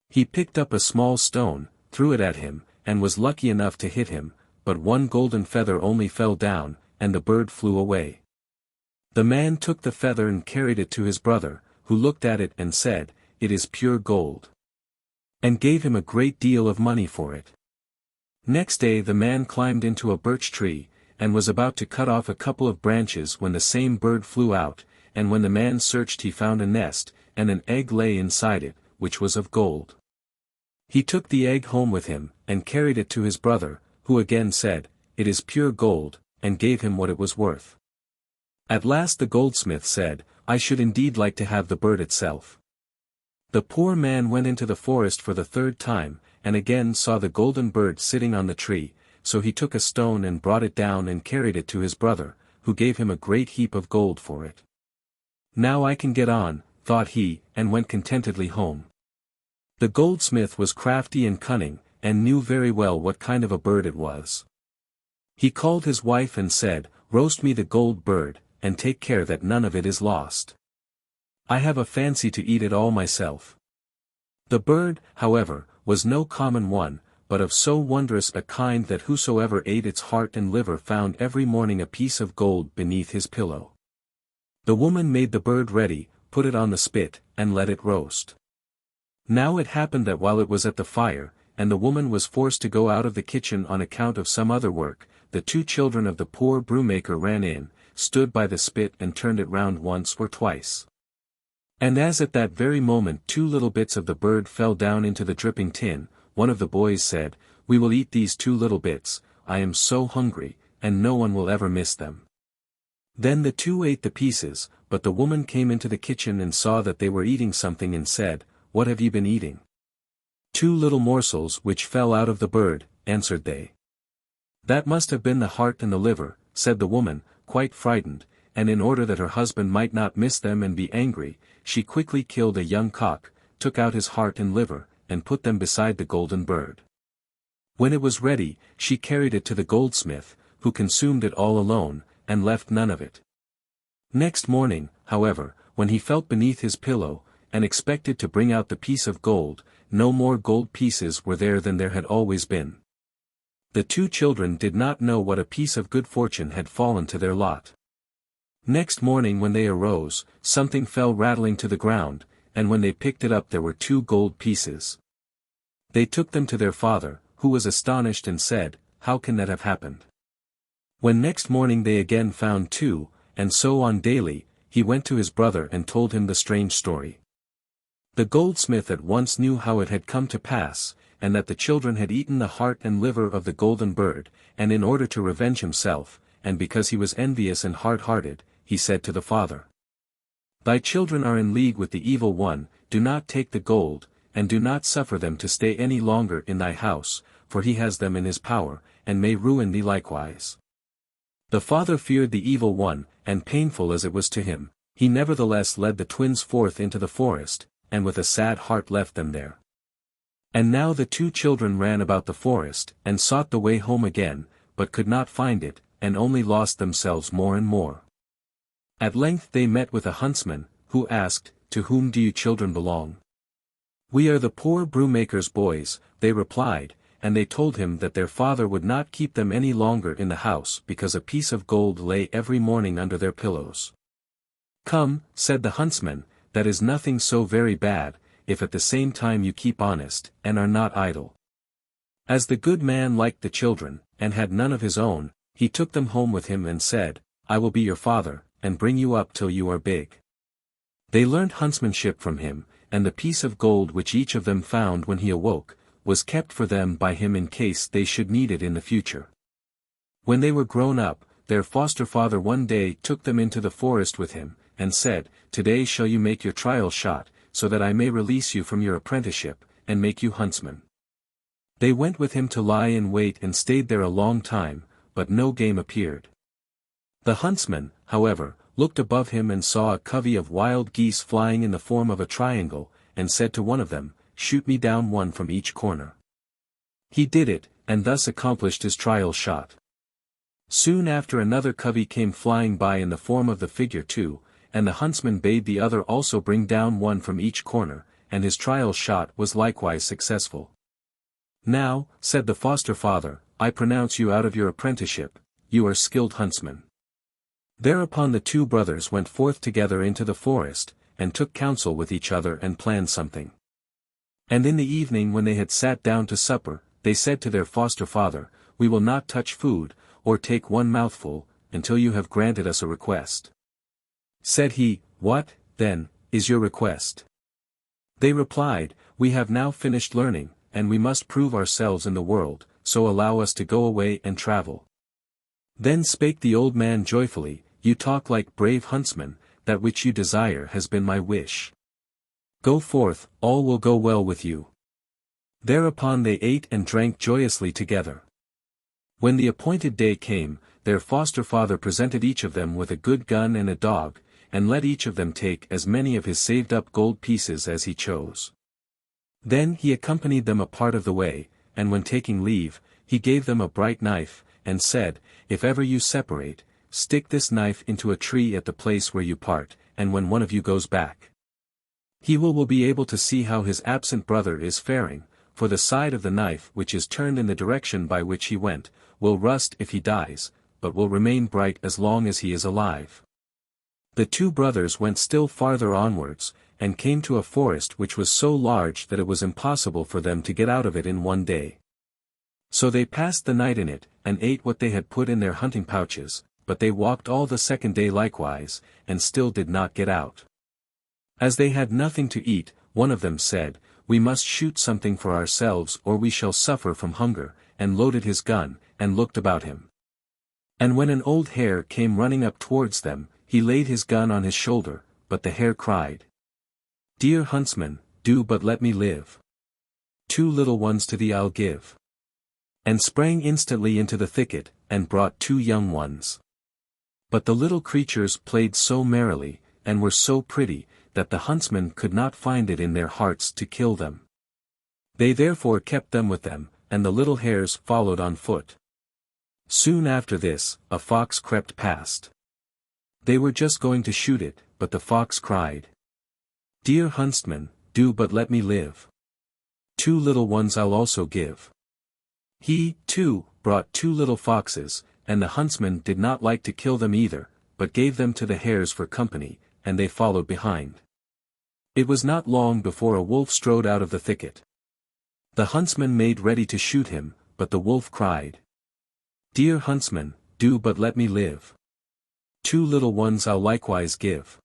He picked up a small stone, threw it at him, and was lucky enough to hit him, but one golden feather only fell down, and the bird flew away. The man took the feather and carried it to his brother, who looked at it and said, "It is pure gold," and gave him a great deal of money for it. Next day the man climbed into a birch tree, and was about to cut off a couple of branches when the same bird flew out, and when the man searched he found a nest, and an egg lay inside it, which was of gold. He took the egg home with him, and carried it to his brother, who again said, "It is pure gold," and gave him what it was worth. At last the goldsmith said, "I should indeed like to have the bird itself." The poor man went into the forest for the third time, and again saw the golden bird sitting on the tree, so he took a stone and brought it down and carried it to his brother, who gave him a great heap of gold for it. "Now I can get on," thought he, and went contentedly home. The goldsmith was crafty and cunning, and knew very well what kind of a bird it was. He called his wife and said, "Roast me the gold bird, and take care that none of it is lost. I have a fancy to eat it all myself." The bird, however, was no common one, but of so wondrous a kind that whosoever ate its heart and liver found every morning a piece of gold beneath his pillow. The woman made the bird ready, put it on the spit, and let it roast. Now it happened that while it was at the fire, and the woman was forced to go out of the kitchen on account of some other work, the two children of the poor brewmaker ran in, stood by the spit and turned it round once or twice. And as at that very moment two little bits of the bird fell down into the dripping tin, one of the boys said, "We will eat these two little bits, I am so hungry, and no one will ever miss them." Then the two ate the pieces, but the woman came into the kitchen and saw that they were eating something and said, "What have you been eating?" "Two little morsels which fell out of the bird," answered they. "That must have been the heart and the liver," said the woman, quite frightened, and in order that her husband might not miss them and be angry, she quickly killed a young cock, took out his heart and liver, and put them beside the golden bird. When it was ready, she carried it to the goldsmith, who consumed it all alone, and left none of it. Next morning, however, when he felt beneath his pillow, and expected to bring out the piece of gold, no more gold pieces were there than there had always been. The two children did not know what a piece of good fortune had fallen to their lot. Next morning when they arose, something fell rattling to the ground, and when they picked it up there were two gold pieces. They took them to their father, who was astonished and said, "How can that have happened?" When next morning they again found two, and so on daily, he went to his brother and told him the strange story. The goldsmith at once knew how it had come to pass, and that the children had eaten the heart and liver of the golden bird, and in order to revenge himself, and because he was envious and hard-hearted, he said to the father, Thy children are in league with the evil one, do not take the gold, and do not suffer them to stay any longer in thy house, for he has them in his power, and may ruin thee likewise. The father feared the evil one, and painful as it was to him, he nevertheless led the twins forth into the forest, and with a sad heart left them there. And now the two children ran about the forest, and sought the way home again, but could not find it, and only lost themselves more and more. At length they met with a huntsman, who asked, To whom do you children belong? We are the poor brewmaker's boys, they replied, and they told him that their father would not keep them any longer in the house because a piece of gold lay every morning under their pillows. Come, said the huntsman, that is nothing so very bad, if at the same time you keep honest, and are not idle. As the good man liked the children, and had none of his own, he took them home with him and said, I will be your father, and bring you up till you are big. They learnt huntsmanship from him, and the piece of gold which each of them found when he awoke, was kept for them by him in case they should need it in the future. When they were grown up, their foster father one day took them into the forest with him, and said, Today shall you make your trial shot, so that I may release you from your apprenticeship, and make you huntsmen. They went with him to lie in wait and stayed there a long time, but no game appeared. The huntsman, however, looked above him and saw a covey of wild geese flying in the form of a triangle, and said to one of them, Shoot me down one from each corner. He did it, and thus accomplished his trial shot. Soon after another covey came flying by in the form of the figure 2, and the huntsman bade the other also bring down one from each corner, and his trial shot was likewise successful. Now, said the foster father, I pronounce you out of your apprenticeship, you are skilled huntsmen. Thereupon the two brothers went forth together into the forest, and took counsel with each other and planned something. And in the evening when they had sat down to supper, they said to their foster father, We will not touch food, or take one mouthful, until you have granted us a request. Said he, What, then, is your request? They replied, We have now finished learning, and we must prove ourselves in the world, so allow us to go away and travel. Then spake the old man joyfully, You talk like brave huntsmen, that which you desire has been my wish. Go forth, all will go well with you. Thereupon they ate and drank joyously together. When the appointed day came, their foster father presented each of them with a good gun and a dog, and let each of them take as many of his saved-up gold pieces as he chose. Then he accompanied them a part of the way, and when taking leave, he gave them a bright knife, and said, If ever you separate, stick this knife into a tree at the place where you part, and when one of you goes back, he will be able to see how his absent brother is faring, for the side of the knife which is turned in the direction by which he went, will rust if he dies, but will remain bright as long as he is alive. The two brothers went still farther onwards, and came to a forest which was so large that it was impossible for them to get out of it in one day. So they passed the night in it, and ate what they had put in their hunting pouches, but they walked all the second day likewise, and still did not get out. As they had nothing to eat, one of them said, We must shoot something for ourselves or we shall suffer from hunger, and loaded his gun, and looked about him. And when an old hare came running up towards them, he laid his gun on his shoulder, but the hare cried, Dear huntsman, do but let me live. 2 little ones to thee I'll give. And sprang instantly into the thicket, and brought 2 young ones. But the little creatures played so merrily, and were so pretty, that the huntsmen could not find it in their hearts to kill them. They therefore kept them with them, and the little hares followed on foot. Soon after this, a fox crept past. They were just going to shoot it, but the fox cried, Dear huntsman, do but let me live. 2 little ones I'll also give. He, too, brought 2 little foxes, and the huntsman did not like to kill them either, but gave them to the hares for company, and they followed behind. It was not long before a wolf strode out of the thicket. The huntsman made ready to shoot him, but the wolf cried, Dear huntsman, do but let me live. 2 little ones I'll likewise give.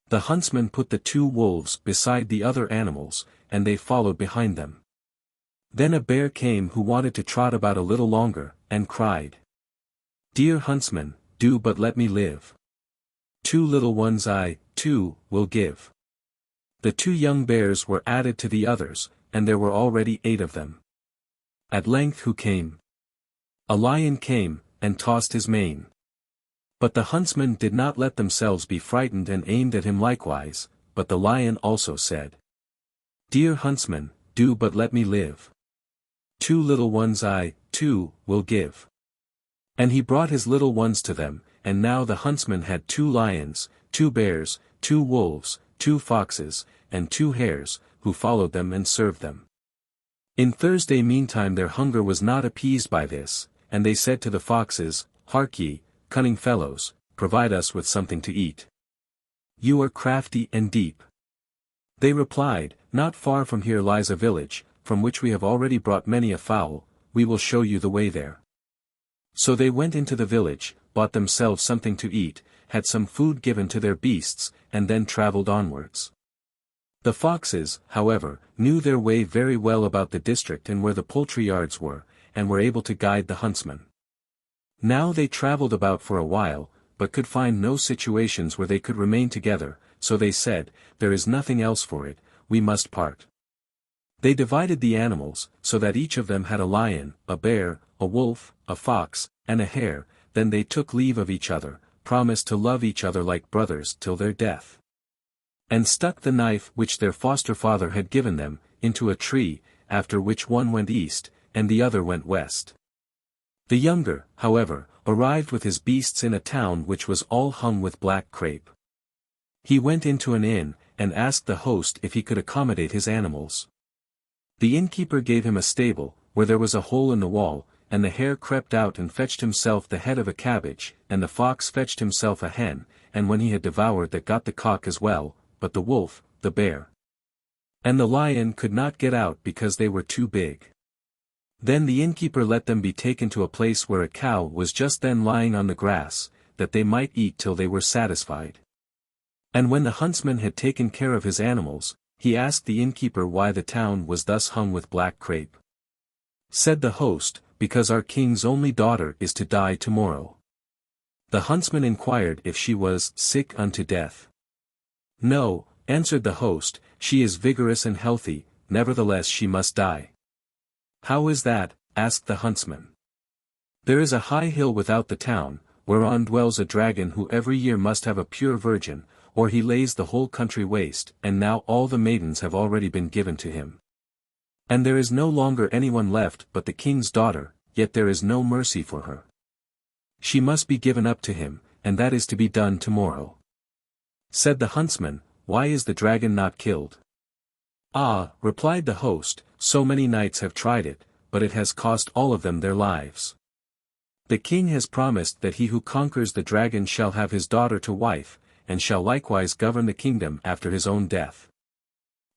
The huntsman put the 2 wolves beside the other animals, and they followed behind them. Then a bear came who wanted to trot about a little longer, and cried, Dear huntsman, do but let me live. 2 little ones I 2, will give. The 2 young bears were added to the others, and there were already 8 of them. At length who came? A lion came, and tossed his mane. But the huntsmen did not let themselves be frightened and aimed at him likewise, but the lion also said, "Dear huntsman, do but let me live. 2 little ones I, too, will give." And he brought his little ones to them, and now the huntsman had 2 lions, 2 bears, 2 wolves, 2 foxes, and 2 hares, who followed them and served them. In Thursday meantime their hunger was not appeased by this, and they said to the foxes, "Hark ye, cunning fellows, provide us with something to eat. You are crafty and deep." They replied, "Not far from here lies a village, from which we have already brought many a fowl, we will show you the way there." So they went into the village, bought themselves something to eat, had some food given to their beasts, and then travelled onwards. The foxes, however, knew their way very well about the district and where the poultry yards were, and were able to guide the huntsmen. Now they travelled about for a while, but could find no situations where they could remain together, so they said, "There is nothing else for it, we must part." They divided the animals, so that each of them had a lion, a bear, a wolf, a fox, and a hare, then they took leave of each other, promised to love each other like brothers till their death. And stuck the knife which their foster father had given them, into a tree, after which one went east, and the other went west. The younger, however, arrived with his beasts in a town which was all hung with black crape. He went into an inn, and asked the host if he could accommodate his animals. The innkeeper gave him a stable, where there was a hole in the wall, and the hare crept out and fetched himself the head of a cabbage, and the fox fetched himself a hen, and when he had devoured that got the cock as well, but the wolf, the bear, and the lion could not get out because they were too big. Then the innkeeper let them be taken to a place where a cow was just then lying on the grass, that they might eat till they were satisfied. And when the huntsman had taken care of his animals, he asked the innkeeper why the town was thus hung with black crape. Said the host, "Because our king's only daughter is to die tomorrow." The huntsman inquired if she was sick unto death. "No," answered the host, "she is vigorous and healthy, nevertheless she must die." "How is that?" asked the huntsman. "There is a high hill without the town, whereon dwells a dragon who every year must have a pure virgin, or he lays the whole country waste, and now all the maidens have already been given to him. And there is no longer anyone left but the king's daughter, yet there is no mercy for her. She must be given up to him, and that is to be done tomorrow." Said the huntsman, "Why is the dragon not killed?" "Ah," replied the host, "so many knights have tried it, but it has cost all of them their lives. The king has promised that he who conquers the dragon shall have his daughter to wife, and shall likewise govern the kingdom after his own death."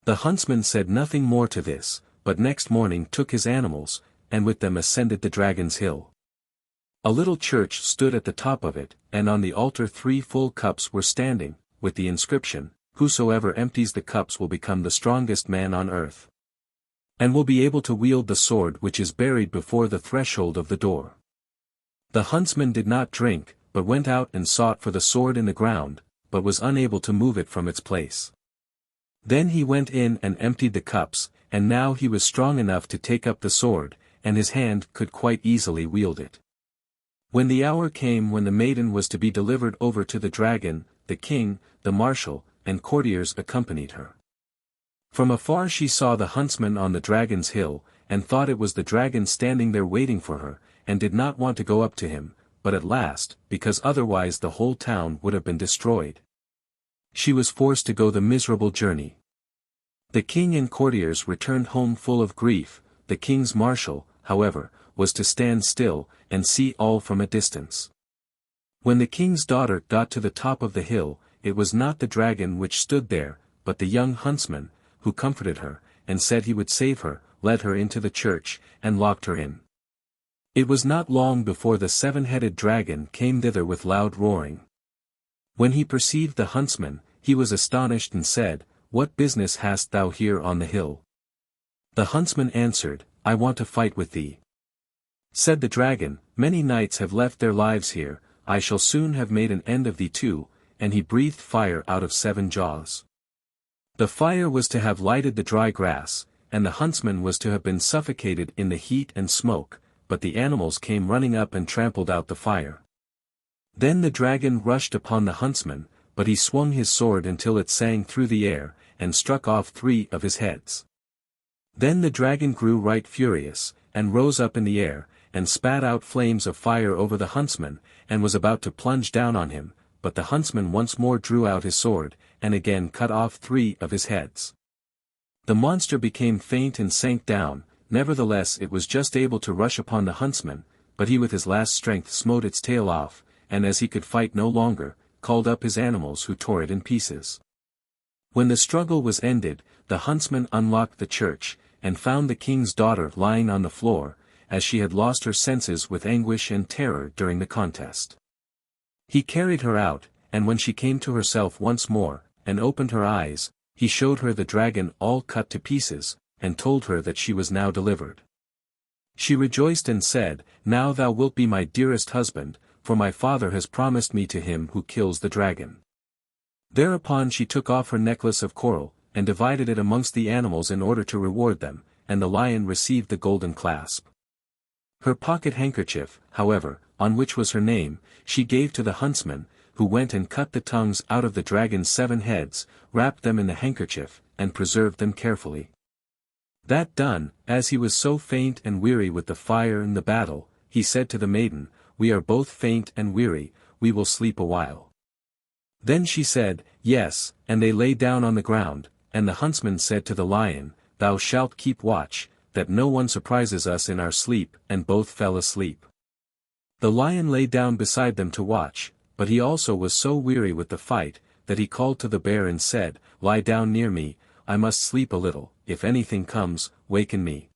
The huntsman said nothing more to this, but next morning took his animals, and with them ascended the dragon's hill. A little church stood at the top of it, and on the altar 3 full cups were standing, with the inscription, "Whosoever empties the cups will become the strongest man on earth, and will be able to wield the sword which is buried before the threshold of the door." The huntsman did not drink, but went out and sought for the sword in the ground, but was unable to move it from its place. Then he went in and emptied the cups, and now he was strong enough to take up the sword, and his hand could quite easily wield it. When the hour came when the maiden was to be delivered over to the dragon, the king, the marshal, and courtiers accompanied her. From afar she saw the huntsman on the dragon's hill, and thought it was the dragon standing there waiting for her, and did not want to go up to him, but at last, because otherwise the whole town would have been destroyed, she was forced to go the miserable journey. The king and courtiers returned home full of grief. The king's marshal, however, was to stand still, and see all from a distance. When the king's daughter got to the top of the hill, it was not the dragon which stood there, but the young huntsman, who comforted her, and said he would save her, led her into the church, and locked her in. It was not long before the 7-headed dragon came thither with loud roaring. When he perceived the huntsman, he was astonished and said, "What business hast thou here on the hill?" The huntsman answered, "I want to fight with thee." Said the dragon, "Many knights have left their lives here, I shall soon have made an end of thee too, and he breathed fire out of 7 jaws. The fire was to have lighted the dry grass, and the huntsman was to have been suffocated in the heat and smoke, but the animals came running up and trampled out the fire. Then the dragon rushed upon the huntsman, but he swung his sword until it sang through the air, and struck off 3 of his heads. Then the dragon grew right furious, and rose up in the air, and spat out flames of fire over the huntsman, and was about to plunge down on him, but the huntsman once more drew out his sword, and again cut off 3 of his heads. The monster became faint and sank down, nevertheless it was just able to rush upon the huntsman, but he with his last strength smote its tail off, and as he could fight no longer, called up his animals who tore it in pieces. When the struggle was ended, the huntsman unlocked the church, and found the king's daughter lying on the floor, as she had lost her senses with anguish and terror during the contest. He carried her out, and when she came to herself once more, and opened her eyes, he showed her the dragon all cut to pieces, and told her that she was now delivered. She rejoiced and said, "Now thou wilt be my dearest husband, for my father has promised me to him who kills the dragon." Thereupon she took off her necklace of coral, and divided it amongst the animals in order to reward them, and the lion received the golden clasp. Her pocket handkerchief, however, on which was her name, she gave to the huntsman, who went and cut the tongues out of the dragon's 7 heads, wrapped them in the handkerchief, and preserved them carefully. That done, as he was so faint and weary with the fire and the battle, he said to the maiden, "We are both faint and weary, we will sleep a while." Then she said, "Yes," and they lay down on the ground, and the huntsman said to the lion, "Thou shalt keep watch, that no one surprises us in our sleep," and both fell asleep. The lion lay down beside them to watch, but he also was so weary with the fight, that he called to the bear and said, "Lie down near me, I must sleep a little, if anything comes, waken me."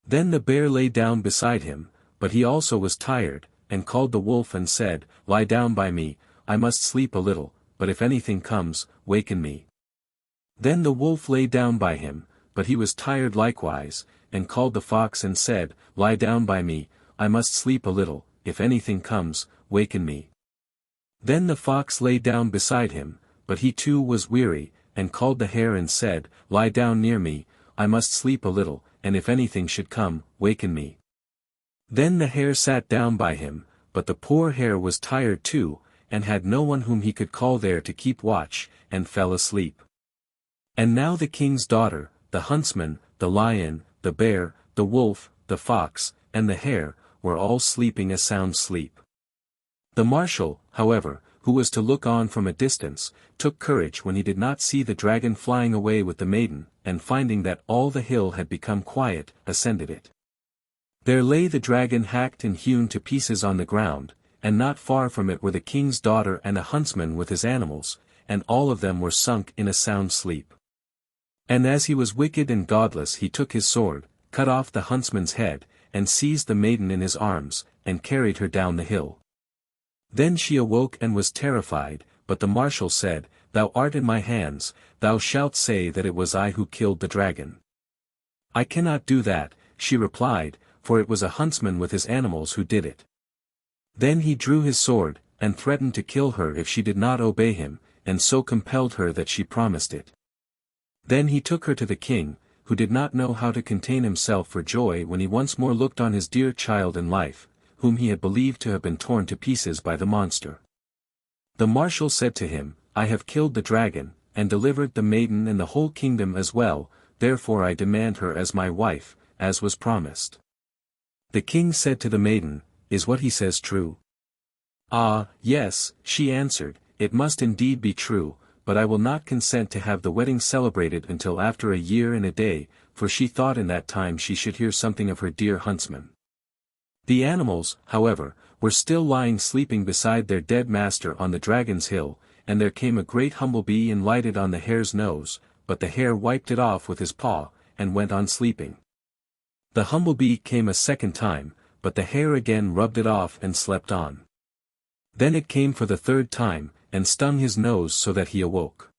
Then the bear lay down beside him, but he also was tired, and called the wolf and said, "Lie down by me, I must sleep a little, but if anything comes, waken me." Then the wolf lay down by him, but he was tired likewise, and called the fox and said, "Lie down by me, I must sleep a little, if anything comes, waken me." Then the fox lay down beside him, but he too was weary, and called the hare and said, "Lie down near me, I must sleep a little, and if anything should come, waken me." Then the hare sat down by him, but the poor hare was tired too, and had no one whom he could call there to keep watch, and fell asleep. And now the king's daughter, the huntsman, the lion, the bear, the wolf, the fox, and the hare, were all sleeping a sound sleep. The marshal, however, who was to look on from a distance, took courage when he did not see the dragon flying away with the maiden, and finding that all the hill had become quiet, ascended it. There lay the dragon hacked and hewn to pieces on the ground, and not far from it were the king's daughter and a huntsman with his animals, and all of them were sunk in a sound sleep. And as he was wicked and godless he took his sword, cut off the huntsman's head, and seized the maiden in his arms, and carried her down the hill. Then she awoke and was terrified, but the marshal said, "Thou art in my hands, thou shalt say that it was I who killed the dragon." "I cannot do that," she replied, "for it was a huntsman with his animals who did it." Then he drew his sword, and threatened to kill her if she did not obey him, and so compelled her that she promised it. Then he took her to the king, who did not know how to contain himself for joy when he once more looked on his dear child in life, whom he had believed to have been torn to pieces by the monster. The marshal said to him, "I have killed the dragon, and delivered the maiden and the whole kingdom as well, therefore I demand her as my wife, as was promised." The king said to the maiden, "Is what he says true?" "Ah, yes," she answered, "it must indeed be true, but I will not consent to have the wedding celebrated until after a year and a day, for she thought in that time she should hear something of her dear huntsman." The animals, however, were still lying sleeping beside their dead master on the dragon's hill, and there came a great humble-bee and lighted on the hare's nose, but the hare wiped it off with his paw, and went on sleeping. The humble-bee came a second time, but the hare again rubbed it off and slept on. Then it came for the third time, and stung his nose so that he awoke.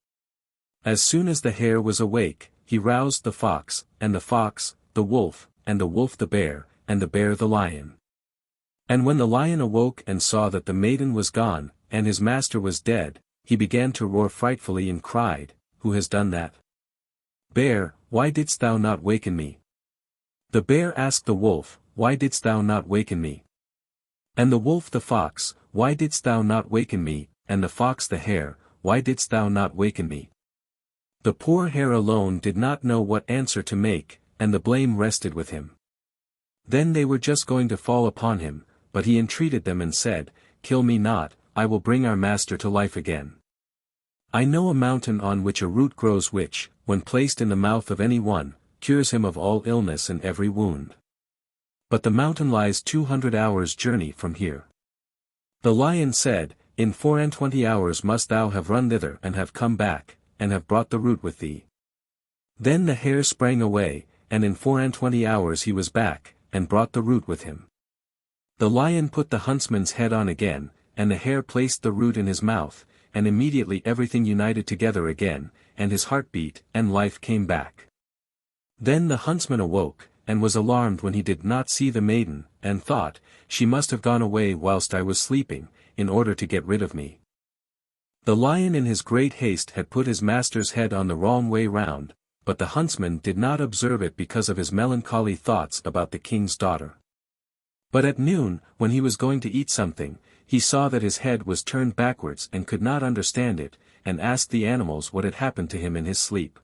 As soon as the hare was awake, he roused the fox, and the fox, the wolf, and the wolf the bear, and the bear the lion. And when the lion awoke and saw that the maiden was gone, and his master was dead, he began to roar frightfully and cried, "Who has done that? Bear, why didst thou not waken me?" The bear asked the wolf, "Why didst thou not waken me?" And the wolf the fox, "Why didst thou not waken me?" And the fox the hare, "Why didst thou not waken me?" The poor hare alone did not know what answer to make, and the blame rested with him. Then they were just going to fall upon him, but he entreated them and said, "Kill me not, I will bring our master to life again. I know a mountain on which a root grows which, when placed in the mouth of any one, cures him of all illness and every wound. But the mountain lies 200 hours' journey from here." The lion said, "In 24 hours must thou have run thither and have come back, and have brought the root with thee." Then the hare sprang away, and in 24 hours he was back, and brought the root with him. The lion put the huntsman's head on again, and the hare placed the root in his mouth, and immediately everything united together again, and his heart beat, and life came back. Then the huntsman awoke, and was alarmed when he did not see the maiden, and thought, "She must have gone away whilst I was sleeping, in order to get rid of me." The lion in his great haste had put his master's head on the wrong way round, but the huntsman did not observe it because of his melancholy thoughts about the king's daughter. But at noon, when he was going to eat something, he saw that his head was turned backwards and could not understand it, and asked the animals what had happened to him in his sleep.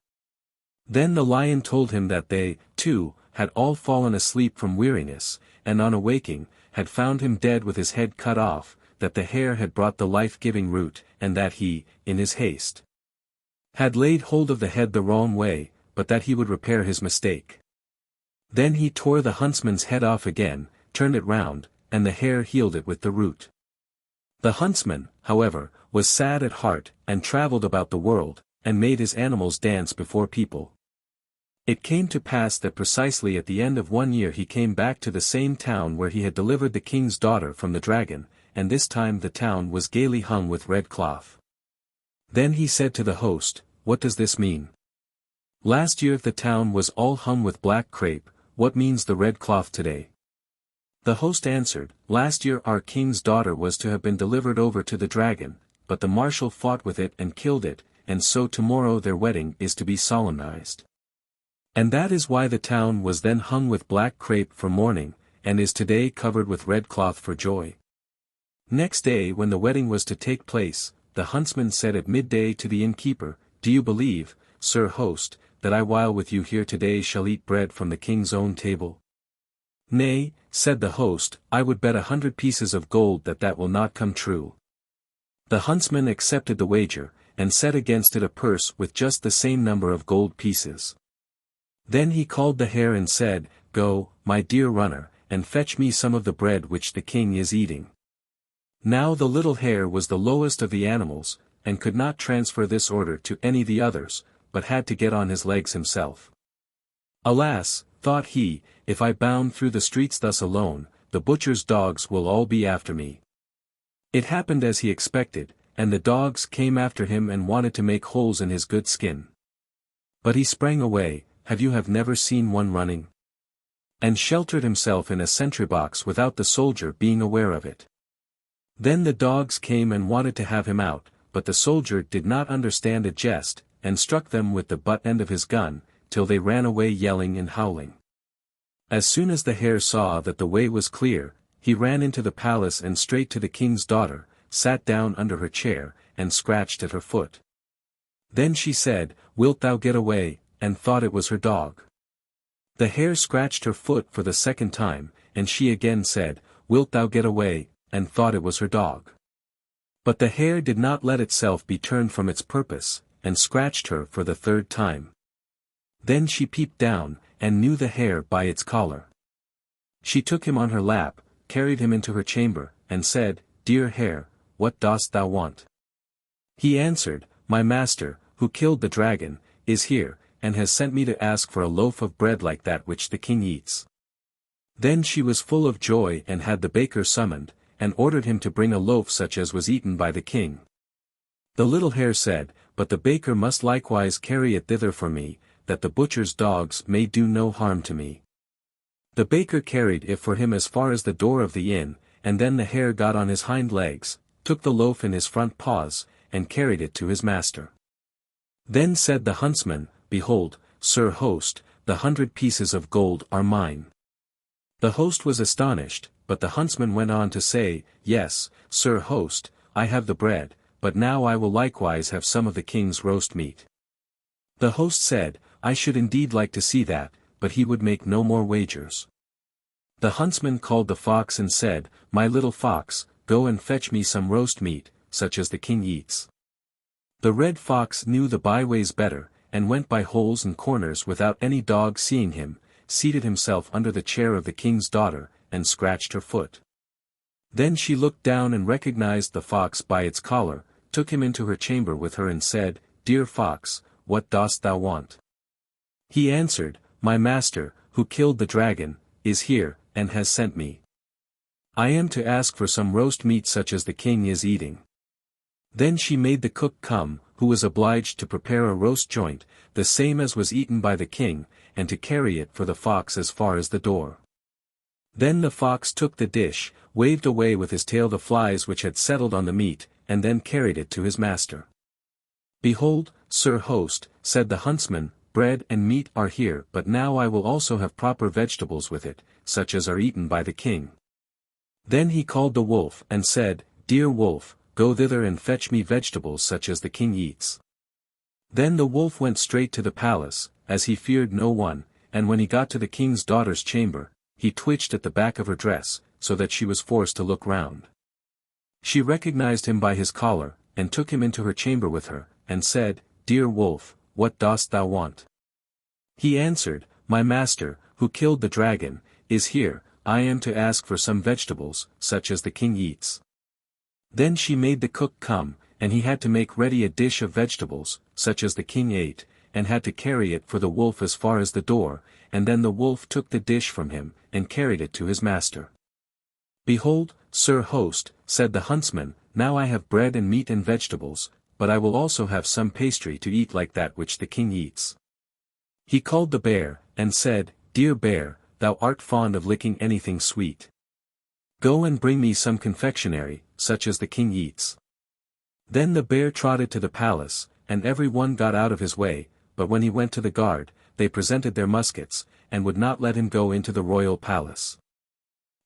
Then the lion told him that they, too, had all fallen asleep from weariness, and on awaking, had found him dead with his head cut off, that the hare had brought the life-giving root, and that he, in his haste, had laid hold of the head the wrong way, but that he would repair his mistake. Then he tore the huntsman's head off again, turned it round, and the hare healed it with the root. The huntsman, however, was sad at heart, and travelled about the world, and made his animals dance before people. It came to pass that precisely at the end of 1 year he came back to the same town where he had delivered the king's daughter from the dragon, and this time the town was gaily hung with red cloth. Then he said to the host, "What does this mean? Last year the town was all hung with black crape, what means the red cloth today?" The host answered, "Last year our king's daughter was to have been delivered over to the dragon, but the marshal fought with it and killed it, and so tomorrow their wedding is to be solemnized. And that is why the town was then hung with black crape for mourning, and is today covered with red cloth for joy." Next day when the wedding was to take place, the huntsman said at midday to the innkeeper, "Do you believe, sir host, that I while with you here today shall eat bread from the king's own table?" "Nay," said the host, "I would bet 100 pieces of gold that that will not come true." The huntsman accepted the wager, and set against it a purse with just the same number of gold pieces. Then he called the hare and said, "Go, my dear runner, and fetch me some of the bread which the king is eating." Now the little hare was the lowest of the animals, and could not transfer this order to any of the others, but had to get on his legs himself. "Alas," thought he, "if I bound through the streets thus alone, the butcher's dogs will all be after me." It happened as he expected, and the dogs came after him and wanted to make holes in his good skin. But he sprang away, have never seen one running? And sheltered himself in a sentry box without the soldier being aware of it. Then the dogs came and wanted to have him out, but the soldier did not understand a jest, and struck them with the butt end of his gun, till they ran away yelling and howling. As soon as the hare saw that the way was clear, he ran into the palace and straight to the king's daughter, sat down under her chair, and scratched at her foot. Then she said, "Wilt thou get away?" and thought it was her dog. The hare scratched her foot for the second time, and she again said, "Wilt thou get away?" and thought it was her dog. But the hare did not let itself be turned from its purpose, and scratched her for the third time. Then she peeped down, and knew the hare by its collar. She took him on her lap, carried him into her chamber, and said, "Dear hare, what dost thou want?" He answered, "My master, who killed the dragon, is here, and has sent me to ask for a loaf of bread like that which the king eats." Then she was full of joy and had the baker summoned, and ordered him to bring a loaf such as was eaten by the king. The little hare said, "But the baker must likewise carry it thither for me, that the butcher's dogs may do no harm to me." The baker carried it for him as far as the door of the inn, and then the hare got on his hind legs, took the loaf in his front paws, and carried it to his master. Then said the huntsman, Behold, sir host, the 100 pieces of gold are mine. The host was astonished, but the huntsman went on to say, Yes, sir host, I have the bread, but now I will likewise have some of the king's roast meat. The host said, I should indeed like to see that, but he would make no more wagers. The huntsman called the fox and said, My little fox, go and fetch me some roast meat, such as the king eats. The red fox knew the byways better, and went by holes and corners without any dog seeing him, seated himself under the chair of the king's daughter, and scratched her foot. Then she looked down and recognized the fox by its collar, took him into her chamber with her and said, Dear fox, what dost thou want? He answered, My master, who killed the dragon, is here, and has sent me. I am to ask for some roast meat such as the king is eating. Then she made the cook come, who was obliged to prepare a roast joint, the same as was eaten by the king, and to carry it for the fox as far as the door. Then the fox took the dish, waved away with his tail the flies which had settled on the meat, and then carried it to his master. Behold, sir host, said the huntsman, bread and meat are here, but now I will also have proper vegetables with it, such as are eaten by the king. Then he called the wolf and said, Dear wolf, go thither and fetch me vegetables such as the king eats. Then the wolf went straight to the palace, as he feared no one, and when he got to the king's daughter's chamber, he twitched at the back of her dress, so that she was forced to look round. She recognized him by his collar, and took him into her chamber with her, and said, Dear wolf, what dost thou want? He answered, My master, who killed the dragon, is here, I am to ask for some vegetables, such as the king eats. Then she made the cook come, and he had to make ready a dish of vegetables, such as the king ate, and had to carry it for the wolf as far as the door, and then the wolf took the dish from him, and carried it to his master. Behold, sir host, said the huntsman, now I have bread and meat and vegetables, but I will also have some pastry to eat like that which the king eats. He called the bear, and said, Dear bear, thou art fond of licking anything sweet. Go and bring me some confectionery, such as the king eats. Then the bear trotted to the palace, and every one got out of his way, but when he went to the guard, they presented their muskets, and would not let him go into the royal palace.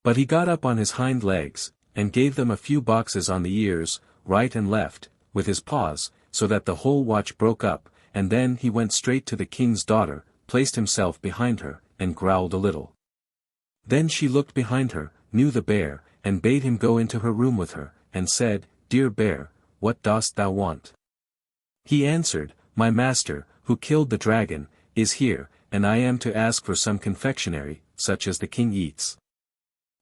But he got up on his hind legs, and gave them a few boxes on the ears, right and left, with his paws, so that the whole watch broke up, and then he went straight to the king's daughter, placed himself behind her, and growled a little. Then she looked behind her, knew the bear, and bade him go into her room with her, and said, Dear bear, what dost thou want? He answered, My master, who killed the dragon, is here, and I am to ask for some confectionery, such as the king eats.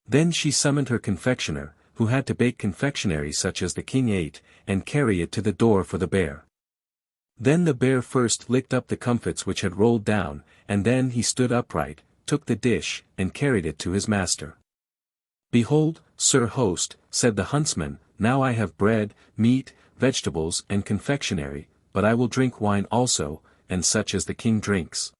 Then she summoned her confectioner, who had to bake confectionery such as the king ate, and carry it to the door for the bear. Then the bear first licked up the comfits which had rolled down, and then he stood upright, took the dish, and carried it to his master. Behold, sir host, said the huntsman, now I have bread, meat, vegetables and confectionery, but I will drink wine also, and such as the king drinks.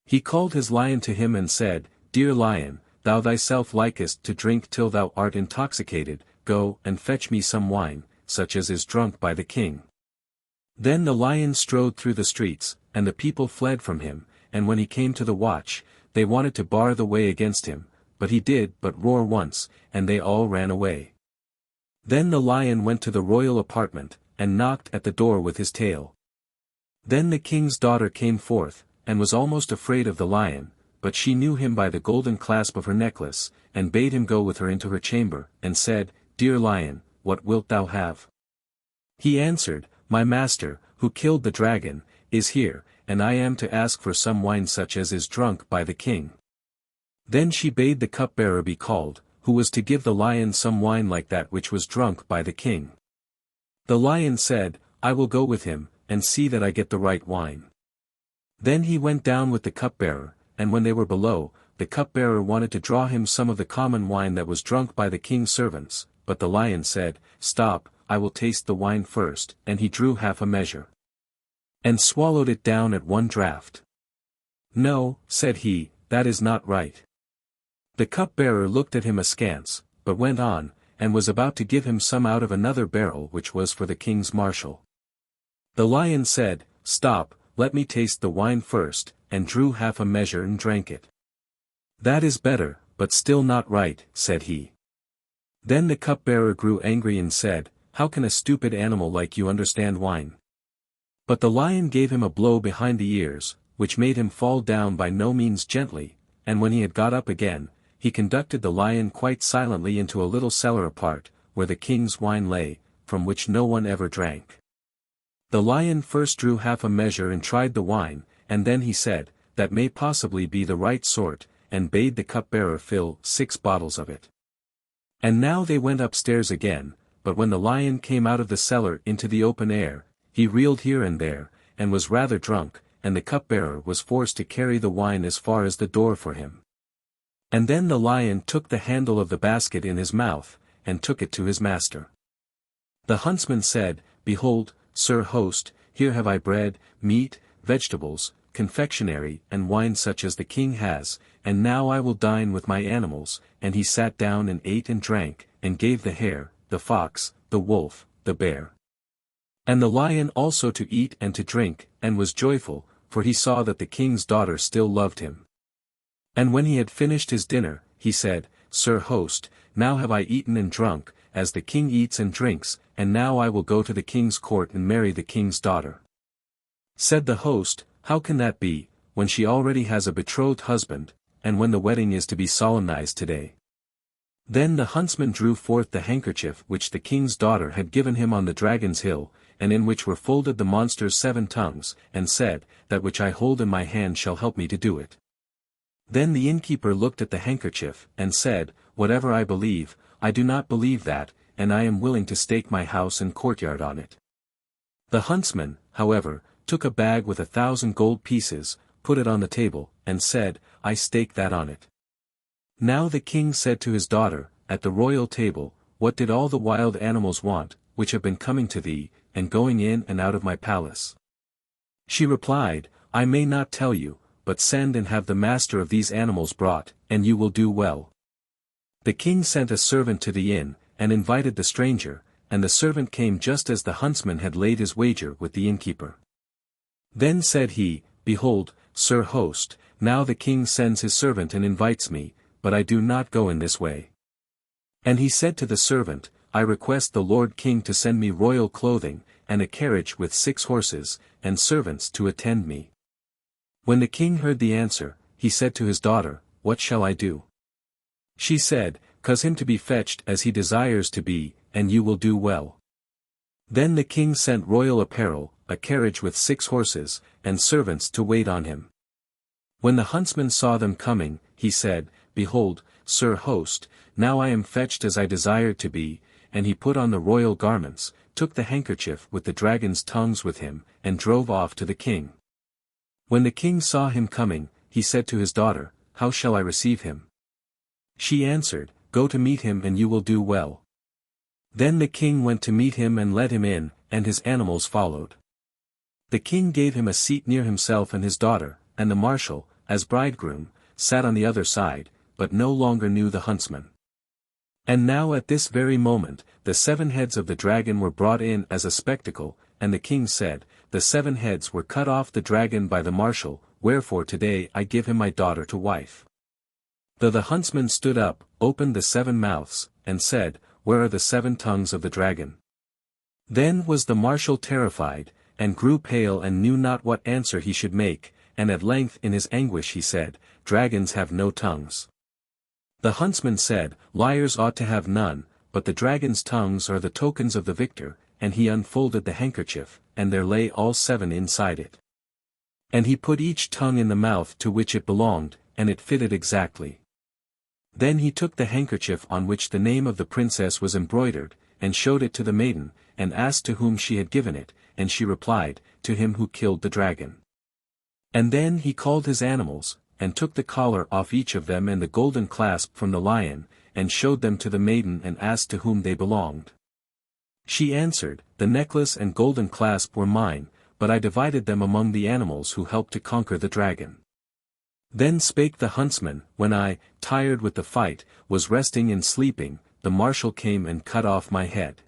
He called his lion to him and said, Dear lion, thou thyself likest to drink till thou art intoxicated, go and fetch me some wine, such as is drunk by the king. Then the lion strode through the streets, and the people fled from him, and when he came to the watch, they wanted to bar the way against him, but he did but roar once, and they all ran away. Then the lion went to the royal apartment, and knocked at the door with his tail. Then the king's daughter came forth, and was almost afraid of the lion, but she knew him by the golden clasp of her necklace, and bade him go with her into her chamber, and said, Dear lion, what wilt thou have? He answered, My master, who killed the dragon, is here, and I am to ask for some wine such as is drunk by the king. Then she bade the cupbearer be called, who was to give the lion some wine like that which was drunk by the king. The lion said, I will go with him, and see that I get the right wine. Then he went down with the cupbearer, and when they were below, the cupbearer wanted to draw him some of the common wine that was drunk by the king's servants, but the lion said, Stop, I will taste the wine first, and he drew half a measure. And swallowed it down at one draught. No, said he, that is not right. The cupbearer looked at him askance, but went on, and was about to give him some out of another barrel which was for the king's marshal. The lion said, "Stop, let me taste the wine first," and drew half a measure and drank it. "That is better, but still not right," said he. Then the cupbearer grew angry and said, "How can a stupid animal like you understand wine?" But the lion gave him a blow behind the ears, which made him fall down by no means gently, and when he had got up again, he conducted the lion quite silently into a little cellar apart, where the king's wine lay, from which no one ever drank. The lion first drew half a measure and tried the wine, and then he said, "That may possibly be the right sort," and bade the cupbearer fill 6 bottles of it. And now they went upstairs again, but when the lion came out of the cellar into the open air, he reeled here and there, and was rather drunk, and the cupbearer was forced to carry the wine as far as the door for him. And then the lion took the handle of the basket in his mouth, and took it to his master. The huntsman said, "Behold, sir host, here have I bread, meat, vegetables, confectionery, and wine such as the king has, and now I will dine with my animals," and he sat down and ate and drank, and gave the hare, the fox, the wolf, the bear, and the lion also to eat and to drink, and was joyful, for he saw that the king's daughter still loved him. And when he had finished his dinner, he said, "Sir host, now have I eaten and drunk, as the king eats and drinks, and now I will go to the king's court and marry the king's daughter." Said the host, "How can that be, when she already has a betrothed husband, and when the wedding is to be solemnized today?" Then the huntsman drew forth the handkerchief which the king's daughter had given him on the dragon's hill, and in which were folded the monster's 7 tongues, and said, "That which I hold in my hand shall help me to do it." Then the innkeeper looked at the handkerchief, and said, "Whatever I believe, I do not believe that, and I am willing to stake my house and courtyard on it." The huntsman, however, took a bag with 1,000 gold pieces, put it on the table, and said, "I stake that on it." Now the king said to his daughter, at the royal table, "What did all the wild animals want, which have been coming to thee, and going in and out of my palace?" She replied, "I may not tell you, but send and have the master of these animals brought, and you will do well." The king sent a servant to the inn, and invited the stranger, and the servant came just as the huntsman had laid his wager with the innkeeper. Then said he, "Behold, sir host, now the king sends his servant and invites me, but I do not go in this way." And he said to the servant, "I request the lord king to send me royal clothing, and a carriage with 6 horses, and servants to attend me." When the king heard the answer, he said to his daughter, "What shall I do?" She said, "Cause him to be fetched as he desires to be, and you will do well." Then the king sent royal apparel, a carriage with 6 horses, and servants to wait on him. When the huntsman saw them coming, he said, "Behold, sir host, now I am fetched as I desired to be," and he put on the royal garments, took the handkerchief with the dragon's tongues with him, and drove off to the king. When the king saw him coming, he said to his daughter, "How shall I receive him?" She answered, "Go to meet him and you will do well." Then the king went to meet him and led him in, and his animals followed. The king gave him a seat near himself and his daughter, and the marshal, as bridegroom, sat on the other side, but no longer knew the huntsman. And now at this very moment, the 7 heads of the dragon were brought in as a spectacle, and the king said, "The 7 heads were cut off the dragon by the marshal, wherefore today I give him my daughter to wife." Though the huntsman stood up, opened the 7 mouths, and said, "Where are the 7 tongues of the dragon?" Then was the marshal terrified, and grew pale and knew not what answer he should make, and at length in his anguish he said, "Dragons have no tongues." The huntsman said, "Liars ought to have none, but the dragon's tongues are the tokens of the victor," and he unfolded the handkerchief, and there lay all 7 inside it. And he put each tongue in the mouth to which it belonged, and it fitted exactly. Then he took the handkerchief on which the name of the princess was embroidered, and showed it to the maiden, and asked to whom she had given it, and she replied, "To him who killed the dragon." And then he called his animals, and took the collar off each of them and the golden clasp from the lion, and showed them to the maiden and asked to whom they belonged. She answered, "The necklace and golden clasp were mine, but I divided them among the animals who helped to conquer the dragon." Then spake the huntsman, "When I, tired with the fight, was resting and sleeping, the marshal came and cut off my head.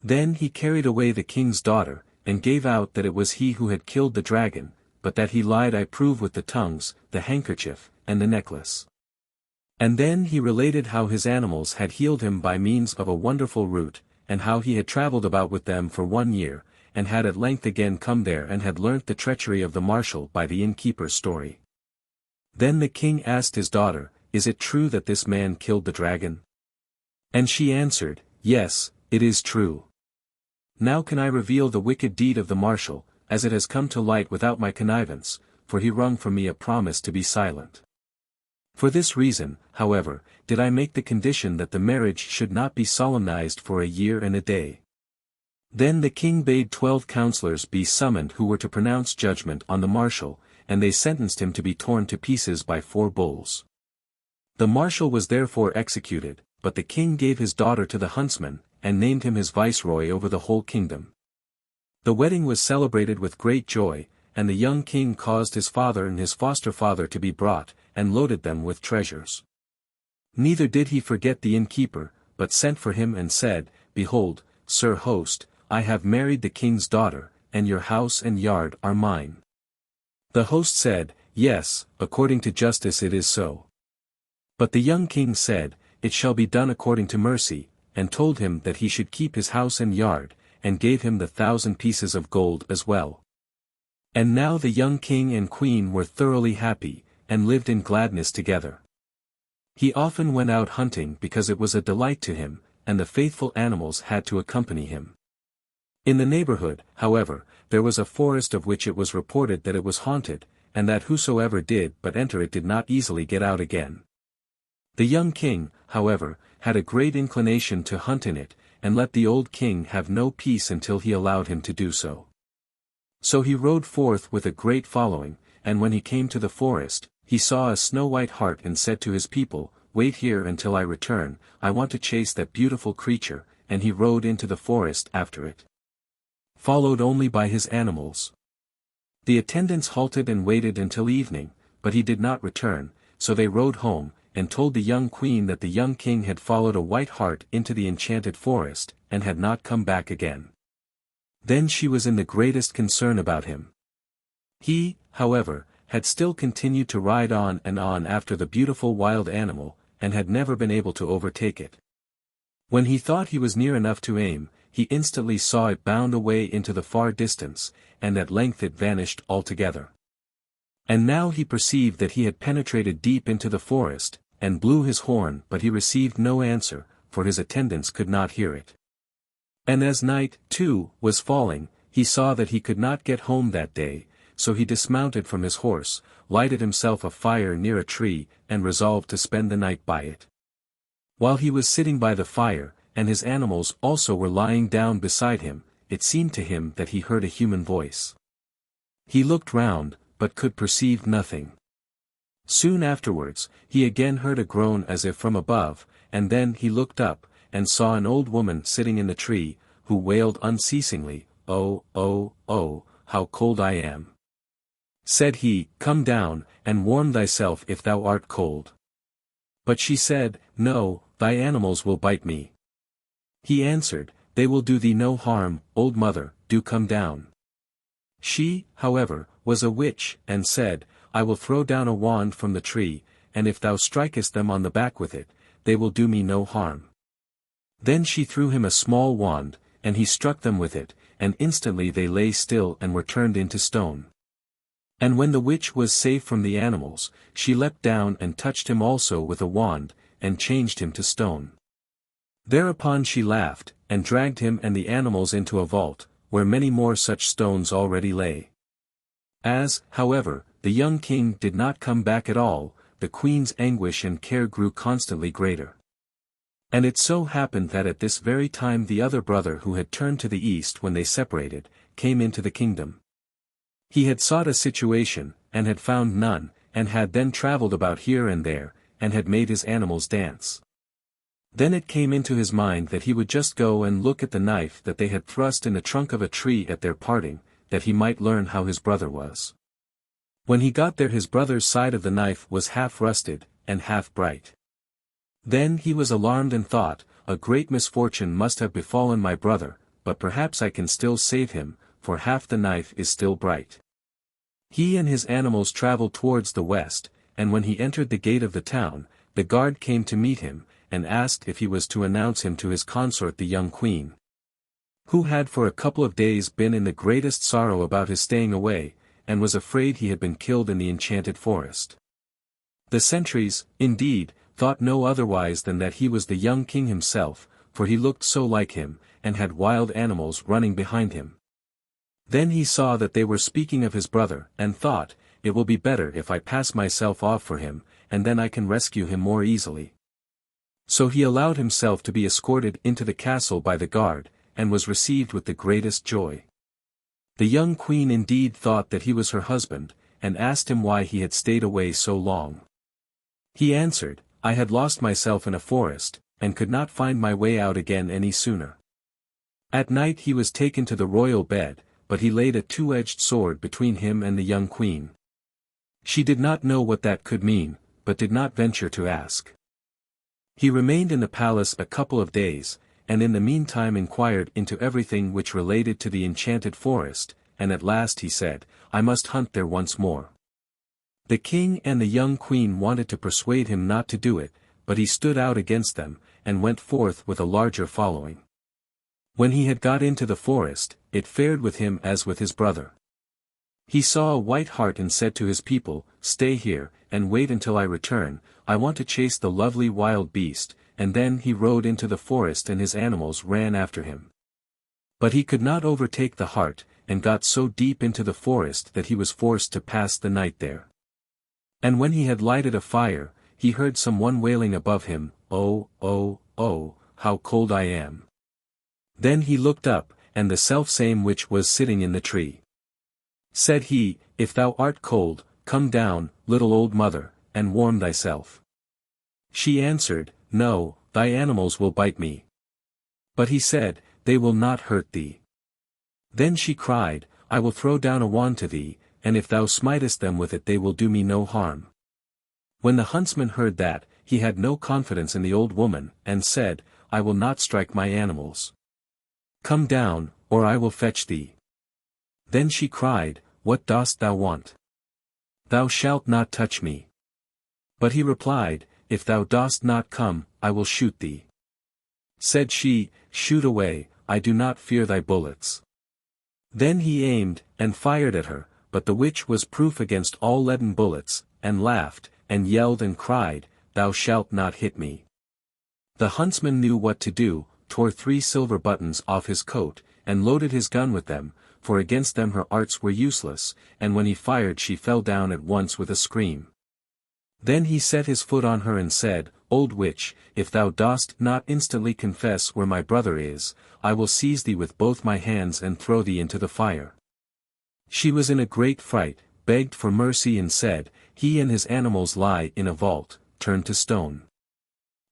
Then he carried away the king's daughter, and gave out that it was he who had killed the dragon, but that he lied I prove with the tongues, the handkerchief, and the necklace. And then he related how his animals had healed him by means of a wonderful root, and how he had travelled about with them for 1 year, and had at length again come there and had learnt the treachery of the marshal by the innkeeper's story. Then the king asked his daughter, "Is it true that this man killed the dragon?" And she answered, "Yes, it is true. Now can I reveal the wicked deed of the marshal, as it has come to light without my connivance, for he wrung from me a promise to be silent. For this reason, however, did I make the condition that the marriage should not be solemnized for 1 year and a day." Then the king bade 12 counselors be summoned who were to pronounce judgment on the marshal, and they sentenced him to be torn to pieces by 4 bulls. The marshal was therefore executed, but the king gave his daughter to the huntsman, and named him his viceroy over the whole kingdom. The wedding was celebrated with great joy, and the young king caused his father and his foster father to be brought, and loaded them with treasures. Neither did he forget the innkeeper, but sent for him and said, "Behold, sir host, I have married the king's daughter, and your house and yard are mine." The host said, "Yes, according to justice it is so." But the young king said, "It shall be done according to mercy," and told him that he should keep his house and yard, and gave him the 1,000 pieces of gold as well. And now the young king and queen were thoroughly happy, and lived in gladness together. He often went out hunting because it was a delight to him, and the faithful animals had to accompany him. In the neighborhood, however, there was a forest of which it was reported that it was haunted, and that whosoever did but enter it did not easily get out again. The young king, however, had a great inclination to hunt in it, and let the old king have no peace until he allowed him to do so. So he rode forth with a great following, and when he came to the forest, he saw a snow-white hart and said to his people, "Wait here until I return, I want to chase that beautiful creature," and he rode into the forest after it, followed only by his animals. The attendants halted and waited until evening, but he did not return, so they rode home, and told the young queen that the young king had followed a white hart into the enchanted forest, and had not come back again. Then she was in the greatest concern about him. He, however, had still continued to ride on and on after the beautiful wild animal, and had never been able to overtake it. When he thought he was near enough to aim, he instantly saw it bound away into the far distance, and at length it vanished altogether. And now he perceived that he had penetrated deep into the forest, and blew his horn, but he received no answer, for his attendants could not hear it. And as night, too, was falling, he saw that he could not get home that day, so he dismounted from his horse, lighted himself a fire near a tree, and resolved to spend the night by it. While he was sitting by the fire, and his animals also were lying down beside him, it seemed to him that he heard a human voice. He looked round, but could perceive nothing. Soon afterwards, he again heard a groan as if from above, and then he looked up, and saw an old woman sitting in the tree, who wailed unceasingly, "Oh, oh, oh, how cold I am." Said he, "Come down, and warm thyself if thou art cold." But she said, "No, thy animals will bite me." He answered, "They will do thee no harm, old mother, do come down." She, however, was a witch, and said, "I will throw down a wand from the tree, and if thou strikest them on the back with it, they will do me no harm." Then she threw him a small wand, and he struck them with it, and instantly they lay still and were turned into stone. And when the witch was safe from the animals, she leapt down and touched him also with a wand, and changed him to stone. Thereupon she laughed, and dragged him and the animals into a vault, where many more such stones already lay. As, however, the young king did not come back at all, the queen's anguish and care grew constantly greater. And it so happened that at this very time the other brother who had turned to the east when they separated, came into the kingdom. He had sought a situation, and had found none, and had then travelled about here and there, and had made his animals dance. Then it came into his mind that he would just go and look at the knife that they had thrust in the trunk of a tree at their parting, that he might learn how his brother was. When he got there his brother's side of the knife was half rusted, and half bright. Then he was alarmed and thought, a great misfortune must have befallen my brother, but perhaps I can still save him, for half the knife is still bright. He and his animals traveled towards the west, and when he entered the gate of the town, the guard came to meet him, and asked if he was to announce him to his consort the young queen, who had for a couple of days been in the greatest sorrow about his staying away, and was afraid he had been killed in the enchanted forest. The sentries, indeed, thought no otherwise than that he was the young king himself, for he looked so like him, and had wild animals running behind him. Then he saw that they were speaking of his brother, and thought, it will be better if I pass myself off for him, and then I can rescue him more easily. So he allowed himself to be escorted into the castle by the guard, and was received with the greatest joy. The young queen indeed thought that he was her husband, and asked him why he had stayed away so long. He answered, I had lost myself in a forest, and could not find my way out again any sooner. At night he was taken to the royal bed, but he laid a two-edged sword between him and the young queen. She did not know what that could mean, but did not venture to ask. He remained in the palace a couple of days, and in the meantime inquired into everything which related to the enchanted forest, and at last he said, I must hunt there once more. The king and the young queen wanted to persuade him not to do it, but he stood out against them, and went forth with a larger following. When he had got into the forest, it fared with him as with his brother. He saw a white hart and said to his people, Stay here, and wait until I return, I want to chase the lovely wild beast, and then he rode into the forest and his animals ran after him. But he could not overtake the hart, and got so deep into the forest that he was forced to pass the night there. And when he had lighted a fire, he heard some one wailing above him, Oh, oh, oh, how cold I am. Then he looked up, and the selfsame which was sitting in the tree. Said he, If thou art cold, come down, little old mother, and warm thyself. She answered, No, thy animals will bite me. But he said, They will not hurt thee. Then she cried, I will throw down a wand to thee, and if thou smitest them with it they will do me no harm. When the huntsman heard that, he had no confidence in the old woman, and said, I will not strike my animals. Come down, or I will fetch thee. Then she cried, What dost thou want? Thou shalt not touch me. But he replied, If thou dost not come, I will shoot thee. Said she, Shoot away, I do not fear thy bullets. Then he aimed, and fired at her, but the witch was proof against all leaden bullets, and laughed, and yelled and cried, Thou shalt not hit me. The huntsman knew what to do, tore 3 silver buttons off his coat, and loaded his gun with them, for against them her arts were useless, and when he fired she fell down at once with a scream. Then he set his foot on her and said, Old witch, if thou dost not instantly confess where my brother is, I will seize thee with both my hands and throw thee into the fire. She was in a great fright, begged for mercy and said, He and his animals lie in a vault, turned to stone.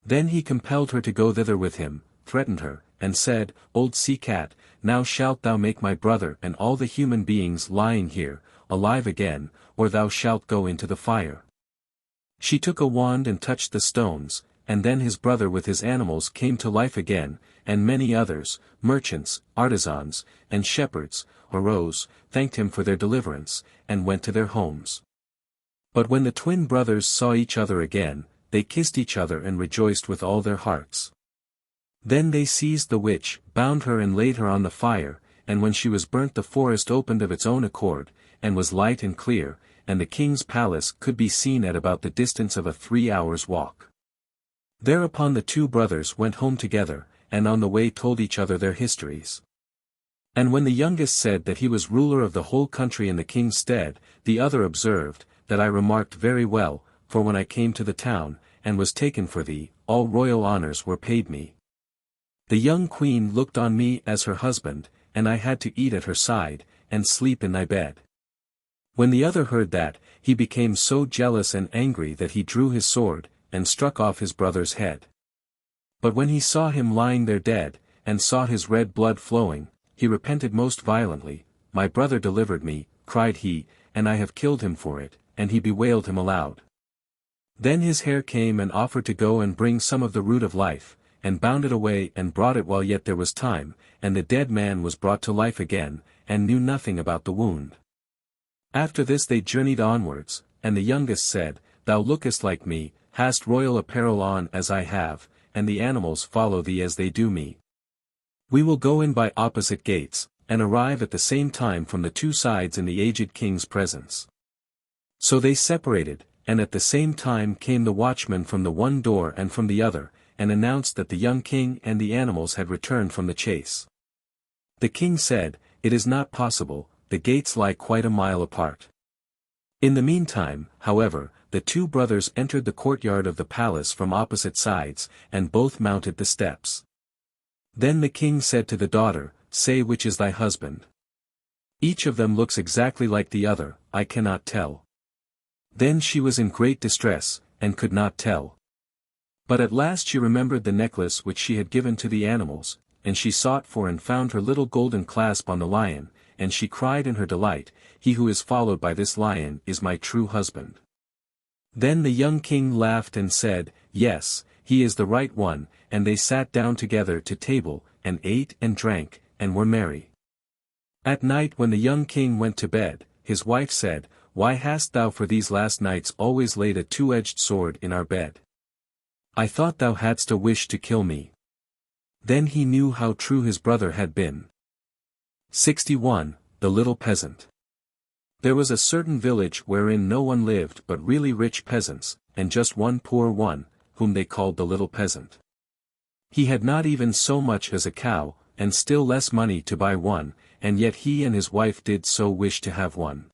Then he compelled her to go thither with him, threatened her, and said, Old sea-cat, now shalt thou make my brother and all the human beings lying here, alive again, or thou shalt go into the fire. She took a wand and touched the stones, and then his brother with his animals came to life again, and many others, merchants, artisans, and shepherds, arose, thanked him for their deliverance, and went to their homes. But when the twin brothers saw each other again, they kissed each other and rejoiced with all their hearts. Then they seized the witch, bound her and laid her on the fire, and when she was burnt the forest opened of its own accord, and was light and clear, and the king's palace could be seen at about the distance of a 3 hours' walk. Thereupon the 2 brothers went home together, and on the way told each other their histories. And when the youngest said that he was ruler of the whole country in the king's stead, the other observed, that I remarked very well, for when I came to the town, and was taken for thee, all royal honors were paid me. The young queen looked on me as her husband, and I had to eat at her side, and sleep in thy bed. When the other heard that, he became so jealous and angry that he drew his sword, and struck off his brother's head. But when he saw him lying there dead, and saw his red blood flowing, he repented most violently. My brother delivered me, cried he, and I have killed him for it, and he bewailed him aloud. Then his Herr came and offered to go and bring some of the root of life, and bound it away and brought it while yet there was time, and the dead man was brought to life again, and knew nothing about the wound. After this they journeyed onwards, and the youngest said, Thou lookest like me, hast royal apparel on as I have, and the animals follow thee as they do me. We will go in by opposite gates, and arrive at the same time from the two sides in the aged king's presence. So they separated, and at the same time came the watchman from the one door and from the other, and announced that the young king and the animals had returned from the chase. The king said, It is not possible, the gates lie quite a mile apart. In the meantime, however, the two brothers entered the courtyard of the palace from opposite sides, and both mounted the steps. Then the king said to the daughter, Say which is thy husband. Each of them looks exactly like the other, I cannot tell. Then she was in great distress, and could not tell. But at last she remembered the necklace which she had given to the animals, and she sought for and found her little golden clasp on the lion, and she cried in her delight, He who is followed by this lion is my true husband. Then the young king laughed and said, Yes, he is the right one, and they sat down together to table, and ate and drank, and were merry. At night when the young king went to bed, his wife said, Why hast thou for these last nights always laid a two-edged sword in our bed? I thought thou hadst a wish to kill me. Then he knew how true his brother had been. 61. The Little Peasant. There was a certain village wherein no one lived but really rich peasants, and just one poor one, whom they called the Little Peasant. He had not even so much as a cow, and still less money to buy one, and yet he and his wife did so wish to have one.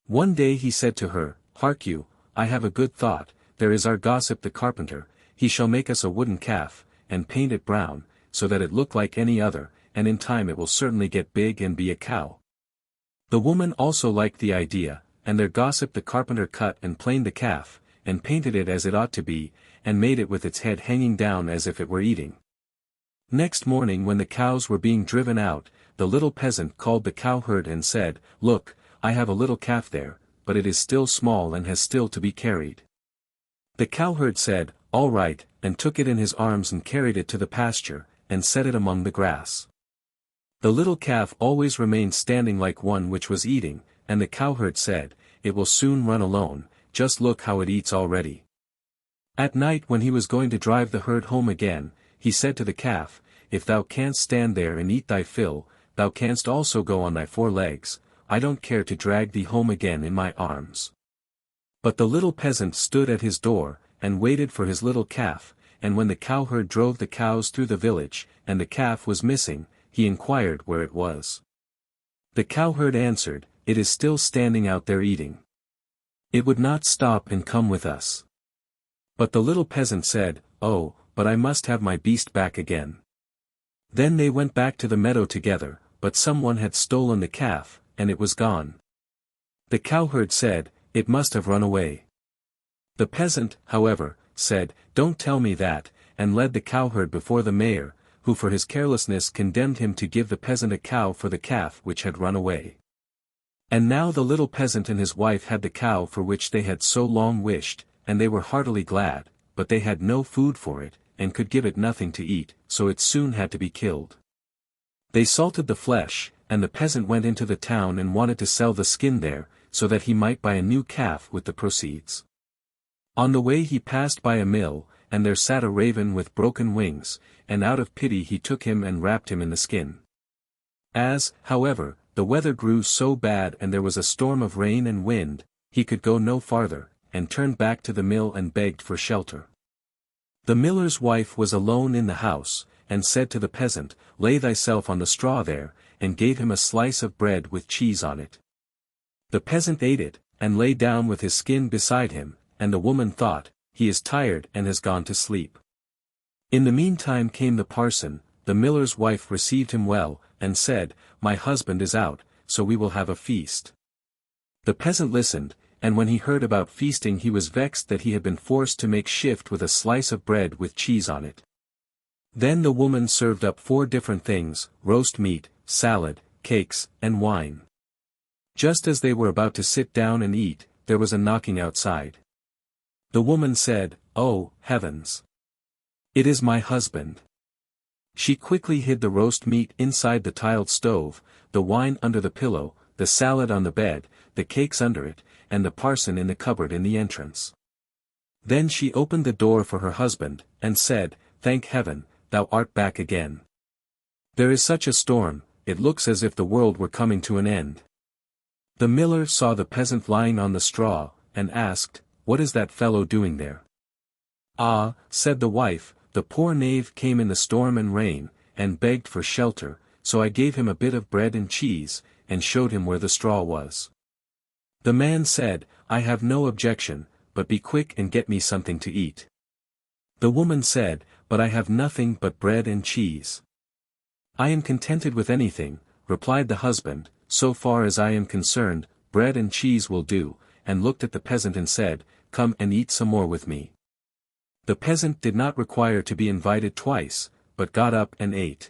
One day he said to her, Hark you, I have a good thought, there is our gossip the carpenter, he shall make us a wooden calf, and paint it brown, so that it look like any other, and in time it will certainly get big and be a cow. The woman also liked the idea, and their gossip the carpenter cut and planed the calf, and painted it as it ought to be, and made it with its head hanging down as if it were eating. Next morning when the cows were being driven out, the little peasant called the cowherd and said, Look, I have a little calf there, but it is still small and has still to be carried. The cowherd said, All right, and took it in his arms and carried it to the pasture, and set it among the grass. The little calf always remained standing like one which was eating, and the cowherd said, It will soon run alone, just look how it eats already. At night when he was going to drive the herd home again, he said to the calf, If thou canst stand there and eat thy fill, thou canst also go on thy 4 legs, I don't care to drag thee home again in my arms. But the little peasant stood at his door, and waited for his little calf, and when the cowherd drove the cows through the village, and the calf was missing, he inquired where it was. The cowherd answered, It is still standing out there eating. It would not stop and come with us. But the little peasant said, Oh, but I must have my beast back again. Then they went back to the meadow together, but someone had stolen the calf, and it was gone. The cowherd said, It must have run away. The peasant, however, said, Don't tell me that, and led the cowherd before the mayor, who for his carelessness condemned him to give the peasant a cow for the calf which had run away. And now the little peasant and his wife had the cow for which they had so long wished, and they were heartily glad, but they had no food for it, and could give it nothing to eat, so it soon had to be killed. They salted the flesh, and the peasant went into the town and wanted to sell the skin there, so that he might buy a new calf with the proceeds. On the way he passed by a mill, and there sat a raven with broken wings, and out of pity he took him and wrapped him in the skin. As, however, the weather grew so bad and there was a storm of rain and wind, he could go no farther, and turned back to the mill and begged for shelter. The miller's wife was alone in the house, and said to the peasant, Lay thyself on the straw there, and gave him a slice of bread with cheese on it. The peasant ate it, and lay down with his skin beside him, and the woman thought, He is tired and has gone to sleep. In the meantime came the parson. The miller's wife received him well, and said, My husband is out, so we will have a feast. The peasant listened, and when he heard about feasting he was vexed that he had been forced to make shift with a slice of bread with cheese on it. Then the woman served up 4 different things, roast meat, salad, cakes, and wine. Just as they were about to sit down and eat, there was a knocking outside. The woman said, "Oh, heavens! It is my husband." She quickly hid the roast meat inside the tiled stove, the wine under the pillow, the salad on the bed, the cakes under it, and the parson in the cupboard in the entrance. Then she opened the door for her husband, and said, "Thank heaven, thou art back again. There is such a storm, it looks as if the world were coming to an end." The miller saw the peasant lying on the straw, and asked, "What is that fellow doing there?" "Ah," said the wife, "the poor knave came in the storm and rain, and begged for shelter, so I gave him a bit of bread and cheese, and showed him where the straw was." The man said, "I have no objection, but be quick and get me something to eat." The woman said, "But I have nothing but bread and cheese." "I am contented with anything," replied the husband, "so far as I am concerned, bread and cheese will do," and looked at the peasant and said, "Come and eat some more with me." The peasant did not require to be invited twice, but got up and ate.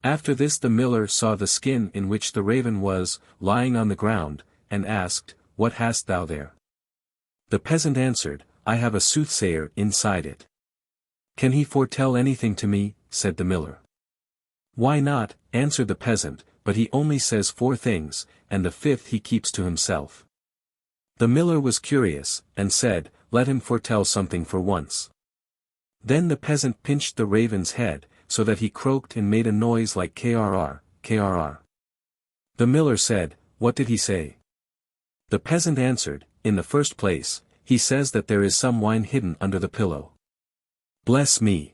After this the miller saw the skin in which the raven was, lying on the ground, and asked, "What hast thou there?" The peasant answered, "I have a soothsayer inside it." "Can he foretell anything to me?" said the miller. "Why not?" answered the peasant, "but he only says 4 things, and the 5th he keeps to himself." The miller was curious, and said, "Let him foretell something for once." Then the peasant pinched the raven's head, so that he croaked and made a noise like krr, krr. The miller said, "What did he say?" The peasant answered, "In the first place, he says that there is some wine hidden under the pillow." "Bless me!"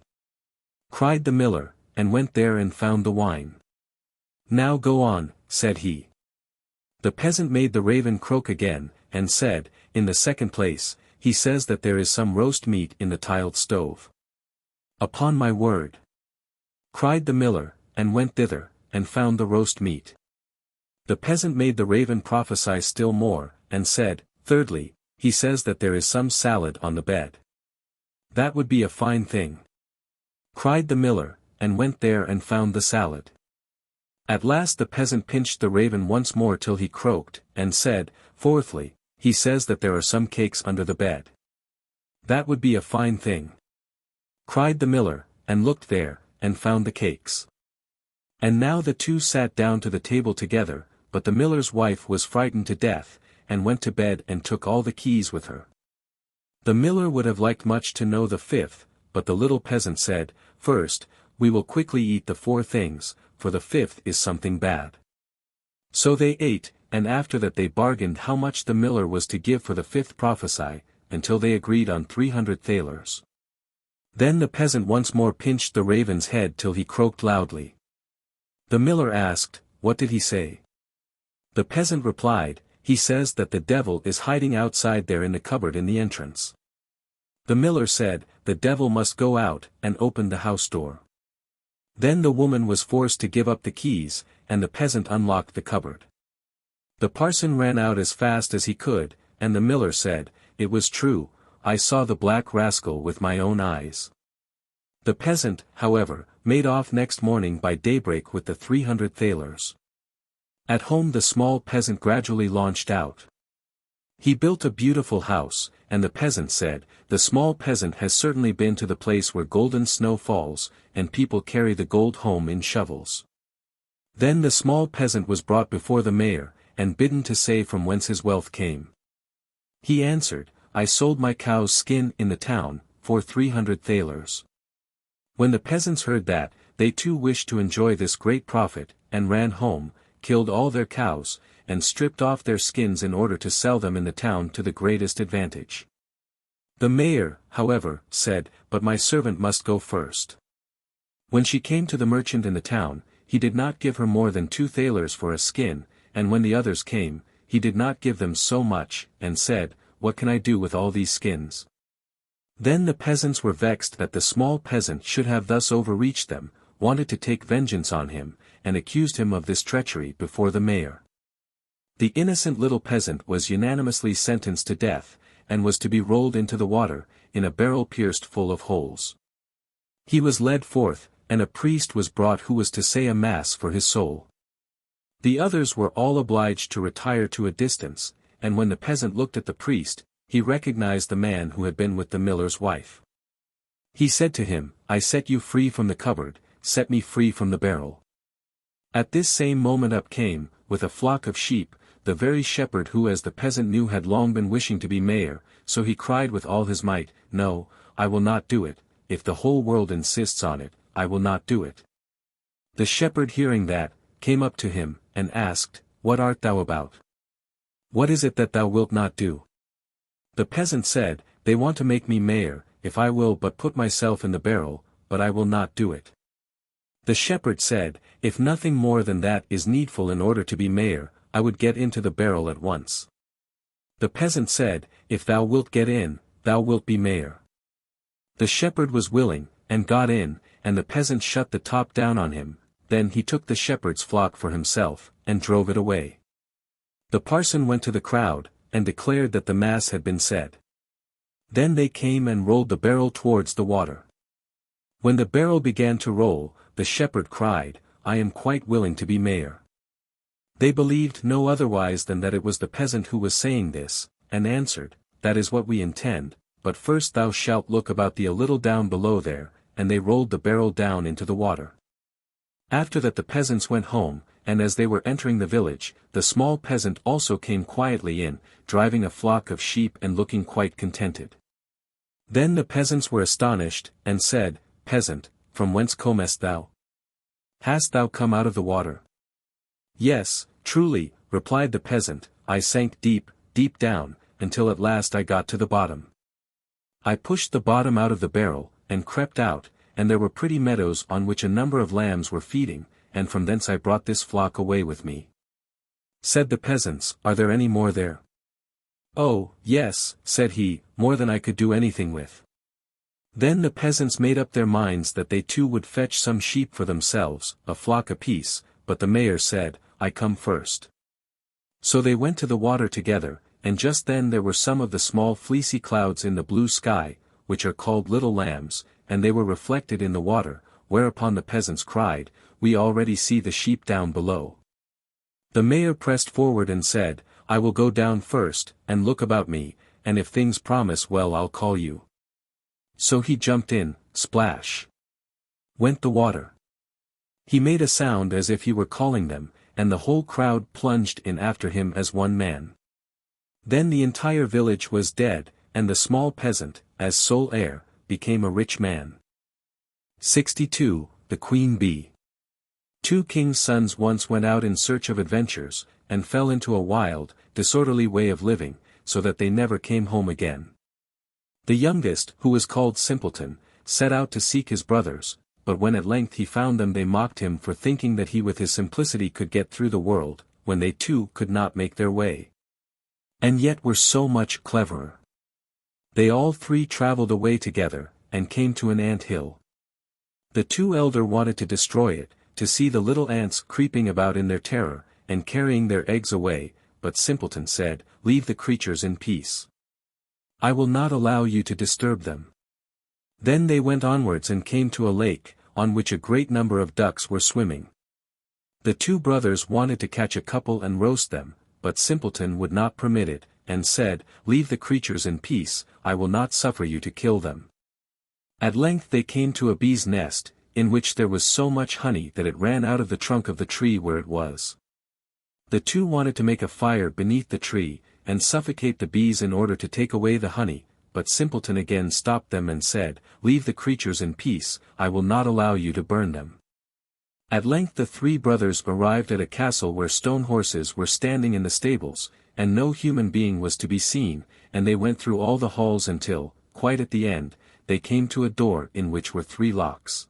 cried the miller, and went there and found the wine. "Now go on," said he. The peasant made the raven croak again, and said, "In the second place, he says that there is some roast meat in the tiled stove." "Upon my word!" cried the miller, and went thither, and found the roast meat. The peasant made the raven prophesy still more, and said, "Thirdly, he says that there is some salad on the bed." "That would be a fine thing!" cried the miller, and went there and found the salad. At last the peasant pinched the raven once more till he croaked, and said, "Fourthly, he says that there are some cakes under the bed." "That would be a fine thing!" cried the miller, and looked there, and found the cakes. And now the two sat down to the table together, but the miller's wife was frightened to death, and went to bed and took all the keys with her. The miller would have liked much to know the 5th, but the little peasant said, "First, we will quickly eat the 4 things, for the 5th is something bad." So they ate, and after that they bargained how much the miller was to give for the 5th prophecy, until they agreed on 300 thalers. Then the peasant once more pinched the raven's head till he croaked loudly. The miller asked, "What did he say?" The peasant replied, "He says that the devil is hiding outside there in the cupboard in the entrance." The miller said, "The devil must go out," and opened the house door. Then the woman was forced to give up the keys, and the peasant unlocked the cupboard. The parson ran out as fast as he could, and the miller said, "It was true, I saw the black rascal with my own eyes." The peasant, however, made off next morning by daybreak with the 300 thalers. At home the small peasant gradually launched out. He built a beautiful house, and the peasant said, "The small peasant has certainly been to the place where golden snow falls, and people carry the gold home in shovels." Then the small peasant was brought before the mayor, and bidden to say from whence his wealth came. He answered, "I sold my cow's skin in the town, for 300 thalers." When the peasants heard that, they too wished to enjoy this great profit, and ran home, killed all their cows, and stripped off their skins in order to sell them in the town to the greatest advantage. The mayor, however, said, "But my servant must go first." When she came to the merchant in the town, he did not give her more than 2 thalers for a skin, and when the others came, he did not give them so much, and said, "What can I do with all these skins?" Then the peasants were vexed that the small peasant should have thus overreached them, wanted to take vengeance on him, and accused him of this treachery before the mayor. The innocent little peasant was unanimously sentenced to death, and was to be rolled into the water, in a barrel pierced full of holes. He was led forth, and a priest was brought who was to say a mass for his soul. The others were all obliged to retire to a distance, and when the peasant looked at the priest, he recognized the man who had been with the miller's wife. He said to him, "I set you free from the cupboard, set me free from the barrel." At this same moment up came, with a flock of sheep, the very shepherd who as the peasant knew had long been wishing to be mayor, so he cried with all his might, "No, I will not do it, if the whole world insists on it, I will not do it." The shepherd hearing that, came up to him, and asked, "What art thou about? What is it that thou wilt not do?" The peasant said, "They want to make me mayor, if I will but put myself in the barrel, but I will not do it." The shepherd said, "If nothing more than that is needful in order to be mayor, I would get into the barrel at once." The peasant said, "If thou wilt get in, thou wilt be mayor." The shepherd was willing, and got in, and the peasant shut the top down on him. Then he took the shepherd's flock for himself, and drove it away. The parson went to the crowd, and declared that the mass had been said. Then they came and rolled the barrel towards the water. When the barrel began to roll, the shepherd cried, "I am quite willing to be mayor." They believed no otherwise than that it was the peasant who was saying this, and answered, "That is what we intend, but first thou shalt look about thee a little down below there," and they rolled the barrel down into the water. After that the peasants went home, and as they were entering the village, the small peasant also came quietly in, driving a flock of sheep and looking quite contented. Then the peasants were astonished, and said, "Peasant, from whence comest thou? Hast thou come out of the water?" "Yes, truly," replied the peasant, "I sank deep, deep down, until at last I got to the bottom. I pushed the bottom out of the barrel, and crept out, and there were pretty meadows on which a number of lambs were feeding, and from thence I brought this flock away with me." Said the peasants, "Are there any more there?" "Oh, yes," said he, "more than I could do anything with." Then the peasants made up their minds that they too would fetch some sheep for themselves, a flock apiece, but the mayor said, "I come first." So they went to the water together, and just then there were some of the small fleecy clouds in the blue sky, which are called little lambs, and they were reflected in the water, whereupon the peasants cried, "We already see the sheep down below." The mayor pressed forward and said, "I will go down first, and look about me, and if things promise well I'll call you." So he jumped in, splash! Went the water. He made a sound as if he were calling them, and the whole crowd plunged in after him as one man. Then the entire village was dead, and the small peasant, as sole heir, became a rich man. 62. The Queen Bee. Two kings' sons once went out in search of adventures, and fell into a wild, disorderly way of living, so that they never came home again. The youngest, who was called Simpleton, set out to seek his brothers, but when at length he found them they mocked him for thinking that he with his simplicity could get through the world, when they too could not make their way. And yet were so much cleverer. They all three travelled away together, and came to an ant hill. The two elder wanted to destroy it, to see the little ants creeping about in their terror, and carrying their eggs away, but Simpleton said, "Leave the creatures in peace. I will not allow you to disturb them." Then they went onwards and came to a lake, on which a great number of ducks were swimming. The two brothers wanted to catch a couple and roast them, but Simpleton would not permit it, and said, "Leave the creatures in peace, I will not suffer you to kill them." At length they came to a bee's nest, in which there was so much honey that it ran out of the trunk of the tree where it was. The two wanted to make a fire beneath the tree, and suffocate the bees in order to take away the honey, but Simpleton again stopped them and said, "Leave the creatures in peace, I will not allow you to burn them." At length the three brothers arrived at a castle where stone horses were standing in the stables, and no human being was to be seen, and they went through all the halls until, quite at the end, they came to a door in which were 3 locks.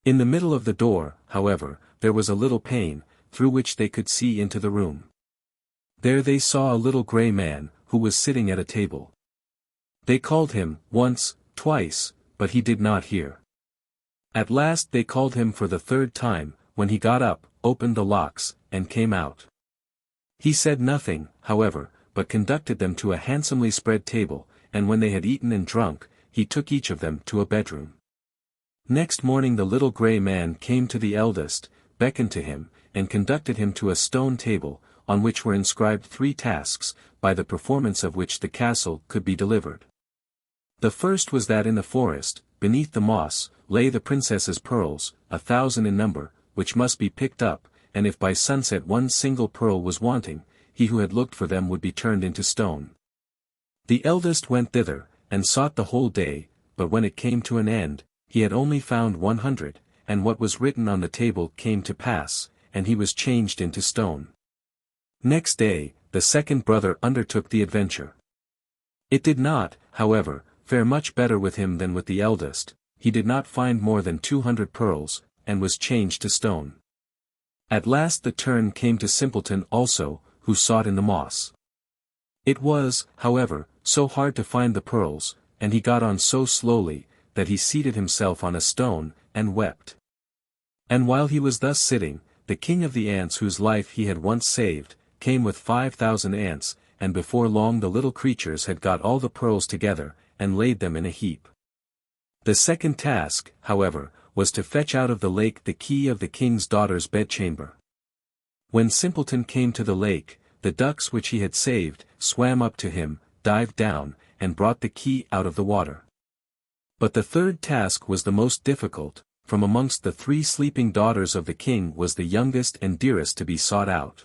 In the middle of the door, however, there was a little pane, through which they could see into the room. There they saw a little grey man, who was sitting at a table. They called him, once, twice, but he did not hear. At last they called him for the 3rd time, when he got up, opened the locks, and came out. He said nothing, however, but conducted them to a handsomely spread table, and when they had eaten and drunk, he took each of them to a bedroom. Next morning the little grey man came to the eldest, beckoned to him, and conducted him to a stone table, on which were inscribed 3 tasks, by the performance of which the castle could be delivered. The first was that in the forest, beneath the moss, lay the princess's pearls, 1,000 in number, which must be picked up, and if by sunset one single pearl was wanting, he who had looked for them would be turned into stone. The eldest went thither, and sought the whole day, but when it came to an end, he had only found 100, and what was written on the table came to pass, and he was changed into stone. Next day, the second brother undertook the adventure. It did not, however, fare much better with him than with the eldest. He did not find more than 200 pearls, and was changed to stone. At last the turn came to Simpleton also, who sought in the moss. It was, however, so hard to find the pearls, and he got on so slowly, that he seated himself on a stone, and wept. And while he was thus sitting, the king of the ants whose life he had once saved, came with 5,000 ants, and before long the little creatures had got all the pearls together, and laid them in a heap. The second task, however, was to fetch out of the lake the key of the king's daughter's bedchamber. When Simpleton came to the lake, the ducks which he had saved, swam up to him, dived down, and brought the key out of the water. But the third task was the most difficult. From amongst the 3 sleeping daughters of the king was the youngest and dearest to be sought out.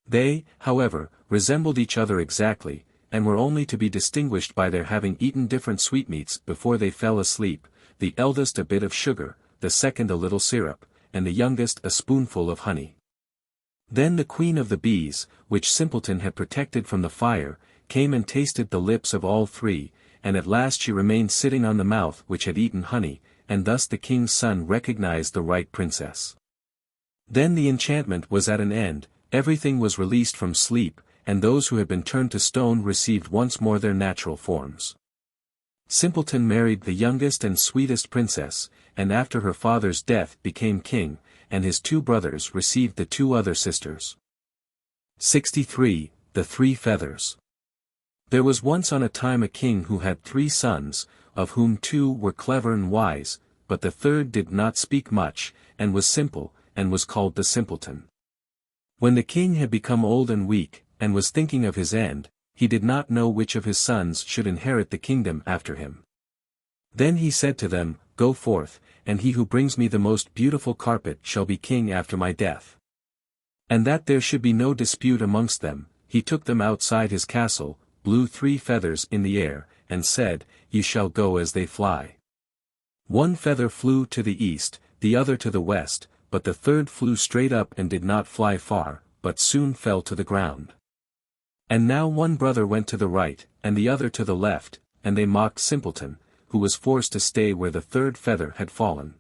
They, however, resembled each other exactly, and were only to be distinguished by their having eaten different sweetmeats before they fell asleep, the eldest a bit of sugar, the second a little syrup, and the youngest a spoonful of honey. Then the queen of the bees, which Simpleton had protected from the fire, came and tasted the lips of all 3, and at last she remained sitting on the mouth which had eaten honey, and thus the king's son recognized the right princess. Then the enchantment was at an end, everything was released from sleep, and those who had been turned to stone received once more their natural forms. Simpleton married the youngest and sweetest princess, and after her father's death became king, and his 2 brothers received the 2 other sisters. 63. The 3 Feathers. There was once on a time a king who had 3 sons, of whom 2 were clever and wise, but the third did not speak much, and was simple, and was called the Simpleton. When the king had become old and weak, and was thinking of his end, he did not know which of his sons should inherit the kingdom after him. Then he said to them, "Go forth, and he who brings me the most beautiful carpet shall be king after my death." And that there should be no dispute amongst them, he took them outside his castle, blew 3 feathers in the air, and said, "You shall go as they fly." 1 feather flew to the east, the other to the west, but the third flew straight up and did not fly far, but soon fell to the ground. And now 1 brother went to the right, and the other to the left, and they mocked Simpleton, who was forced to stay where the third feather had fallen.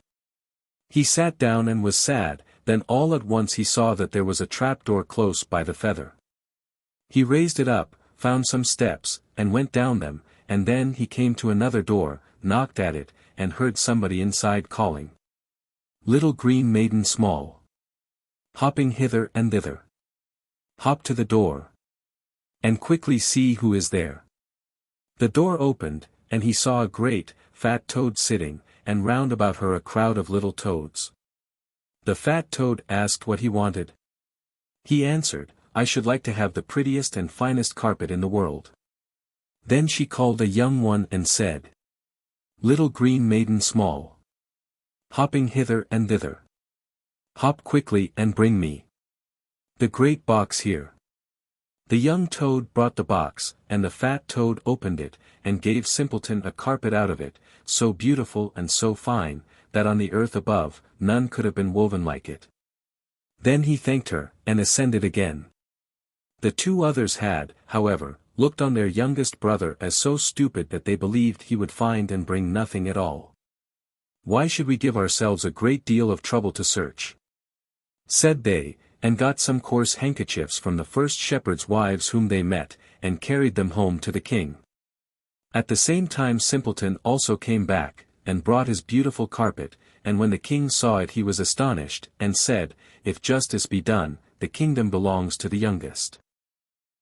He sat down and was sad, then all at once he saw that there was a trapdoor close by the feather. He raised it up, found some steps, and went down them, and then he came to another door, knocked at it, and heard somebody inside calling, "Little green maiden small, hopping hither and thither. Hop to the door, and quickly see who is there." The door opened, and he saw a great, fat toad sitting, and round about her a crowd of little toads. The fat toad asked what he wanted. He answered, "I should like to have the prettiest and finest carpet in the world." Then she called a young one and said, "Little green maiden small, hopping hither and thither. Hop quickly and bring me the great box here." The young toad brought the box, and the fat toad opened it, and gave Simpleton a carpet out of it, so beautiful and so fine, that on the earth above, none could have been woven like it. Then he thanked her, and ascended again. The 2 others had, however, looked on their youngest brother as so stupid that they believed he would find and bring nothing at all. "Why should we give ourselves a great deal of trouble to search?" said they, and got some coarse handkerchiefs from the first shepherds' wives whom they met, and carried them home to the king. At the same time Simpleton also came back, and brought his beautiful carpet, and when the king saw it he was astonished, and said, "If justice be done, the kingdom belongs to the youngest."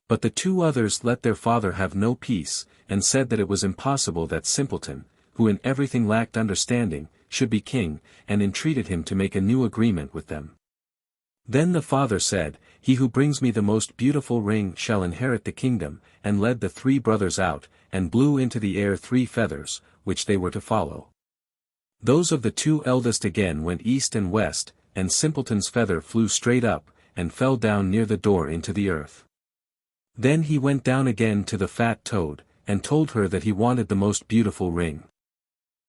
But the 2 others let their father have no peace, and said that it was impossible that Simpleton, who in everything lacked understanding, should be king, and entreated him to make a new agreement with them. Then the father said, "He who brings me the most beautiful ring shall inherit the kingdom," and led the three brothers out, and blew into the air 3 feathers, which they were to follow. Those of the 2 eldest again went east and west, and Simpleton's feather flew straight up, and fell down near the door into the earth. Then he went down again to the fat toad, and told her that he wanted the most beautiful ring.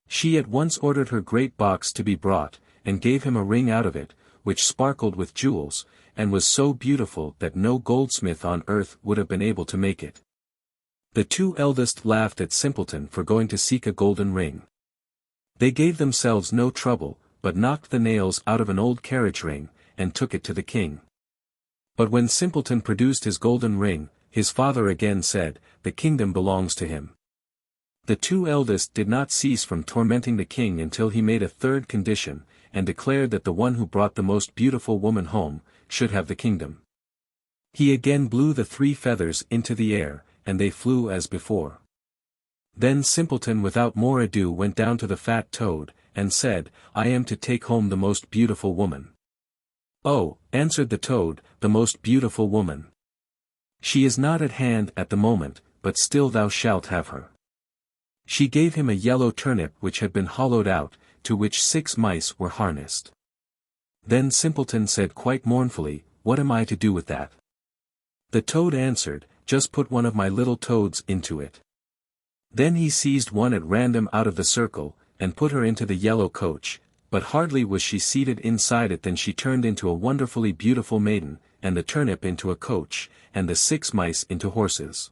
She at once ordered her great box to be brought, and gave him a ring out of it, which sparkled with jewels, and was so beautiful that no goldsmith on earth would have been able to make it. The 2 eldest laughed at Simpleton for going to seek a golden ring. They gave themselves no trouble, but knocked the nails out of an old carriage ring, and took it to the king. But when Simpleton produced his golden ring, his father again said, "The kingdom belongs to him." The 2 eldest did not cease from tormenting the king until he made a 3rd condition, and declared that the one who brought the most beautiful woman home, should have the kingdom. He again blew the 3 feathers into the air, and they flew as before. Then Simpleton without more ado went down to the fat toad, and said, "I am to take home the most beautiful woman." "Oh," answered the toad, "the most beautiful woman. She is not at hand at the moment, but still thou shalt have her." She gave him a yellow turnip which had been hollowed out, to which 6 mice were harnessed. Then Simpleton said quite mournfully, "What am I to do with that?" The toad answered, "Just put one of my little toads into it." Then he seized one at random out of the circle, and put her into the yellow coach, but hardly was she seated inside it than she turned into a wonderfully beautiful maiden, and the turnip into a coach, and the 6 mice into horses.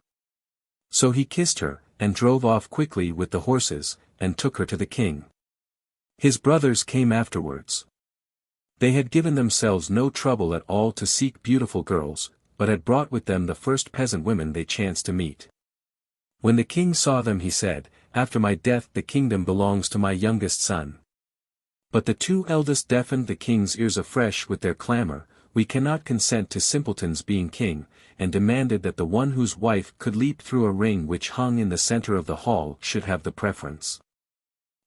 So he kissed her, and drove off quickly with the horses, and took her to the king. His brothers came afterwards. They had given themselves no trouble at all to seek beautiful girls, but had brought with them the first peasant women they chanced to meet. When the king saw them he said, "After my death the kingdom belongs to my youngest son." But the 2 eldest deafened the king's ears afresh with their clamor, "We cannot consent to Simpleton's being king," and demanded that the one whose wife could leap through a ring which hung in the center of the hall should have the preference.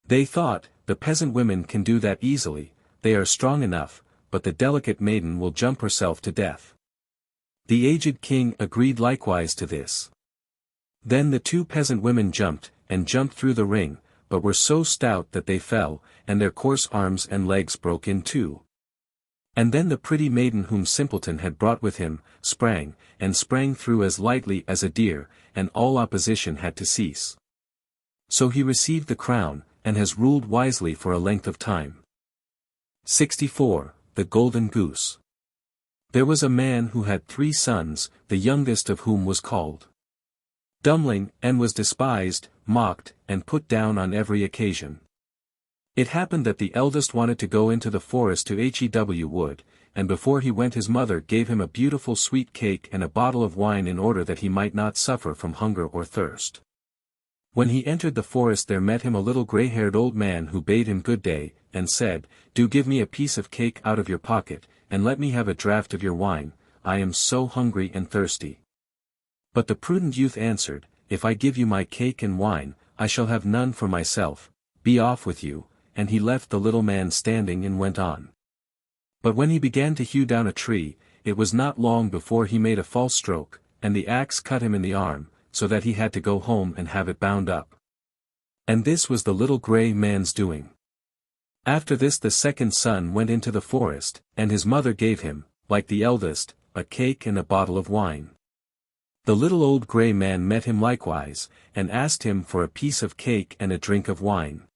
They thought, "The peasant women can do that easily, they are strong enough, but the delicate maiden will jump herself to death." The aged king agreed likewise to this. Then the 2 peasant women jumped through the ring, but were so stout that they fell, and their coarse arms and legs broke in 2. And then the pretty maiden whom Simpleton had brought with him, sprang through as lightly as a deer, and all opposition had to cease. So he received the crown, and has ruled wisely for a length of time. 64. The Golden Goose. There was a man who had 3 sons, the youngest of whom was called Dummling, and was despised, mocked, and put down on every occasion. It happened that the eldest wanted to go into the forest to Hew wood, and before he went his mother gave him a beautiful sweet cake and a bottle of wine in order that he might not suffer from hunger or thirst. When he entered the forest there met him a little grey-haired old man who bade him good day, and said, "Do give me a piece of cake out of your pocket, and let me have a draught of your wine, I am so hungry and thirsty." But the prudent youth answered, "If I give you my cake and wine, I shall have none for myself, be off with you," and he left the little man standing and went on. But when he began to hew down a tree, it was not long before he made a false stroke, and the axe cut him in the arm, so that he had to go home and have it bound up. And this was the little grey man's doing. After this the 2nd son went into the forest, and his mother gave him, like the eldest, a cake and a bottle of wine. The little old grey man met him likewise, and asked him for a piece of cake and a drink of wine.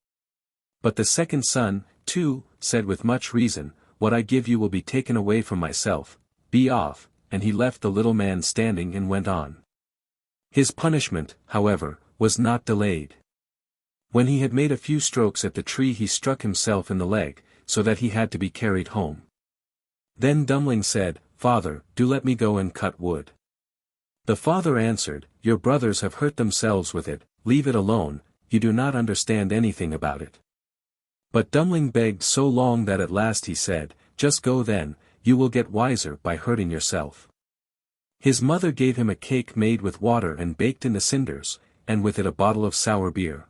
But the 2nd son, too, said with much reason, "What I give you will be taken away from myself, be off," and he left the little man standing and went on. His punishment, however, was not delayed. When he had made a few strokes at the tree he struck himself in the leg, so that he had to be carried home. Then Dummling said, "Father, do let me go and cut wood." The father answered, "Your brothers have hurt themselves with it, leave it alone, you do not understand anything about it." But Dummling begged so long that at last he said, "Just go then, you will get wiser by hurting yourself." His mother gave him a cake made with water and baked in the cinders, and with it a bottle of sour beer.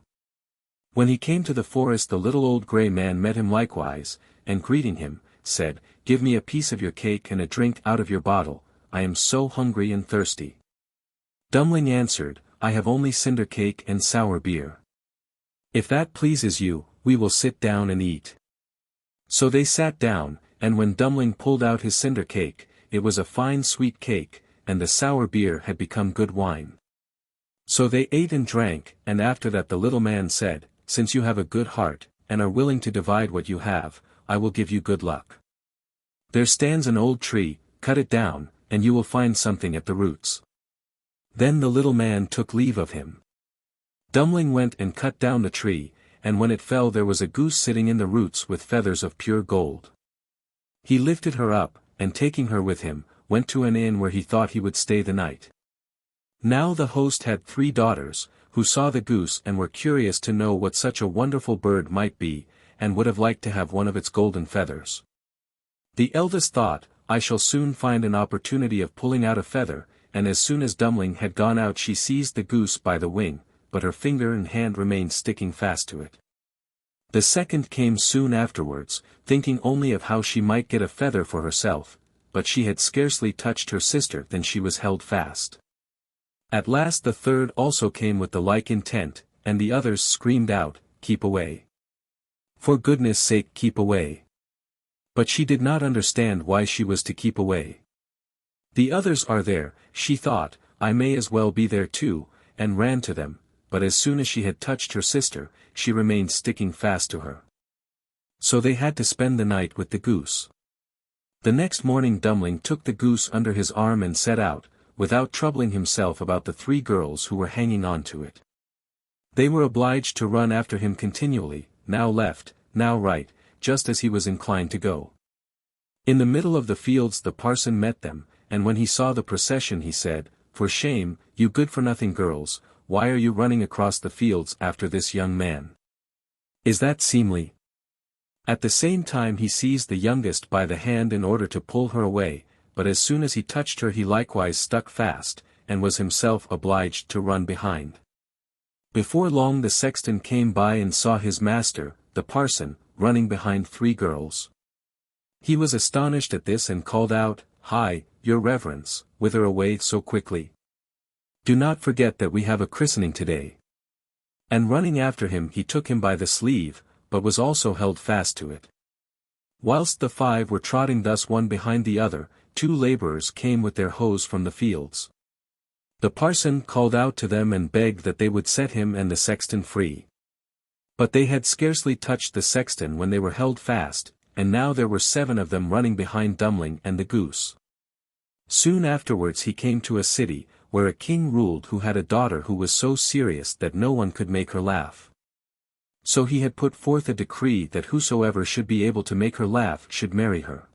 When he came to the forest the little old grey man met him likewise, and greeting him, said, "Give me a piece of your cake and a drink out of your bottle, I am so hungry and thirsty." Dummling answered, "I have only cinder cake and sour beer. If that pleases you, we will sit down and eat." So they sat down, and when Dummling pulled out his cinder cake, it was a fine sweet cake, and the sour beer had become good wine. So they ate and drank, and after that the little man said, "Since you have a good heart, and are willing to divide what you have, I will give you good luck. There stands an old tree, cut it down, and you will find something at the roots." Then the little man took leave of him. Dummling went and cut down the tree, and when it fell there was a goose sitting in the roots with feathers of pure gold. He lifted her up, and taking her with him, went to an inn where he thought he would stay the night. Now the host had 3 daughters, who saw the goose and were curious to know what such a wonderful bird might be, and would have liked to have one of its golden feathers. The eldest thought, "I shall soon find an opportunity of pulling out a feather," and as soon as Dummling had gone out she seized the goose by the wing, but her finger and hand remained sticking fast to it. The second came soon afterwards, thinking only of how she might get a feather for herself, but she had scarcely touched her sister than she was held fast. At last the third also came with the like intent, and the others screamed out, "Keep away! For goodness' sake, keep away!" But she did not understand why she was to keep away. "The others are there," she thought, "I may as well be there too," and ran to them, but as soon as she had touched her sister, she remained sticking fast to her. So they had to spend the night with the goose. The next morning Dummling took the goose under his arm and set out, without troubling himself about the 3 girls who were hanging on to it. They were obliged to run after him continually, now left, now right, just as he was inclined to go. In the middle of the fields the parson met them, and when he saw the procession he said, "For shame, you good-for-nothing girls, why are you running across the fields after this young man? Is that seemly?" At the same time he seized the youngest by the hand in order to pull her away, but as soon as he touched her he likewise stuck fast, and was himself obliged to run behind. Before long the sexton came by and saw his master, the parson, running behind 3 girls. He was astonished at this and called out, "Hi, your reverence, whither away so quickly? Do not forget that we have a christening today." And running after him he took him by the sleeve, but was also held fast to it. Whilst the 5 were trotting thus one behind the other, 2 labourers came with their hoes from the fields. The parson called out to them and begged that they would set him and the sexton free. But they had scarcely touched the sexton when they were held fast, and now there were 7 of them running behind Dummling and the goose. Soon afterwards he came to a city, where a king ruled who had a daughter who was so serious that no one could make her laugh. So he had put forth a decree that whosoever should be able to make her laugh should marry her.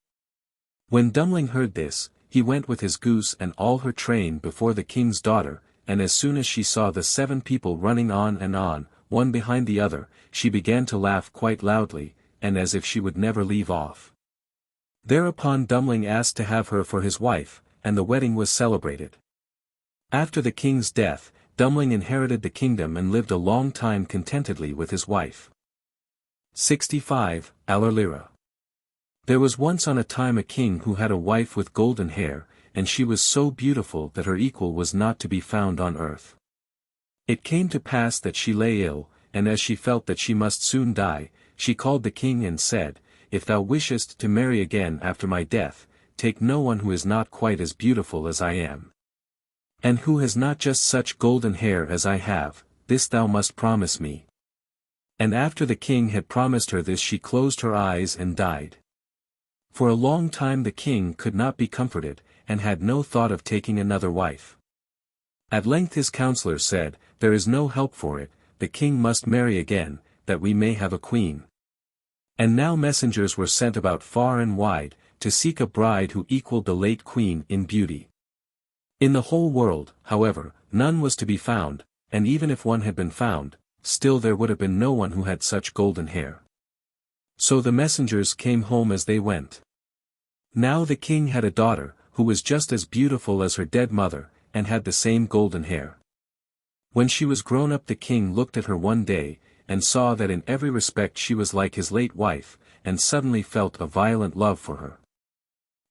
When Dummling heard this, he went with his goose and all her train before the king's daughter, and as soon as she saw the 7 people running on, one behind the other, she began to laugh quite loudly, and as if she would never leave off. Thereupon Dummling asked to have her for his wife, and the wedding was celebrated. After the king's death, Dummling inherited the kingdom and lived a long time contentedly with his wife. 65. Allerlira. There was once on a time a king who had a wife with golden hair, and she was so beautiful that her equal was not to be found on earth. It came to pass that she lay ill, and as she felt that she must soon die, she called the king and said, "If thou wishest to marry again after my death, take no one who is not quite as beautiful as I am. And who has not just such golden hair as I have, this thou must promise me." And after the king had promised her this she closed her eyes and died. For a long time the king could not be comforted, and had no thought of taking another wife. At length his counselors said, "There is no help for it, the king must marry again, that we may have a queen." And now messengers were sent about far and wide, to seek a bride who equaled the late queen in beauty. In the whole world, however, none was to be found, and even if one had been found, still there would have been no one who had such golden hair. So the messengers came home as they went. Now the king had a daughter, who was just as beautiful as her dead mother, and had the same golden hair. When she was grown up the king looked at her one day, and saw that in every respect she was like his late wife, and suddenly felt a violent love for her.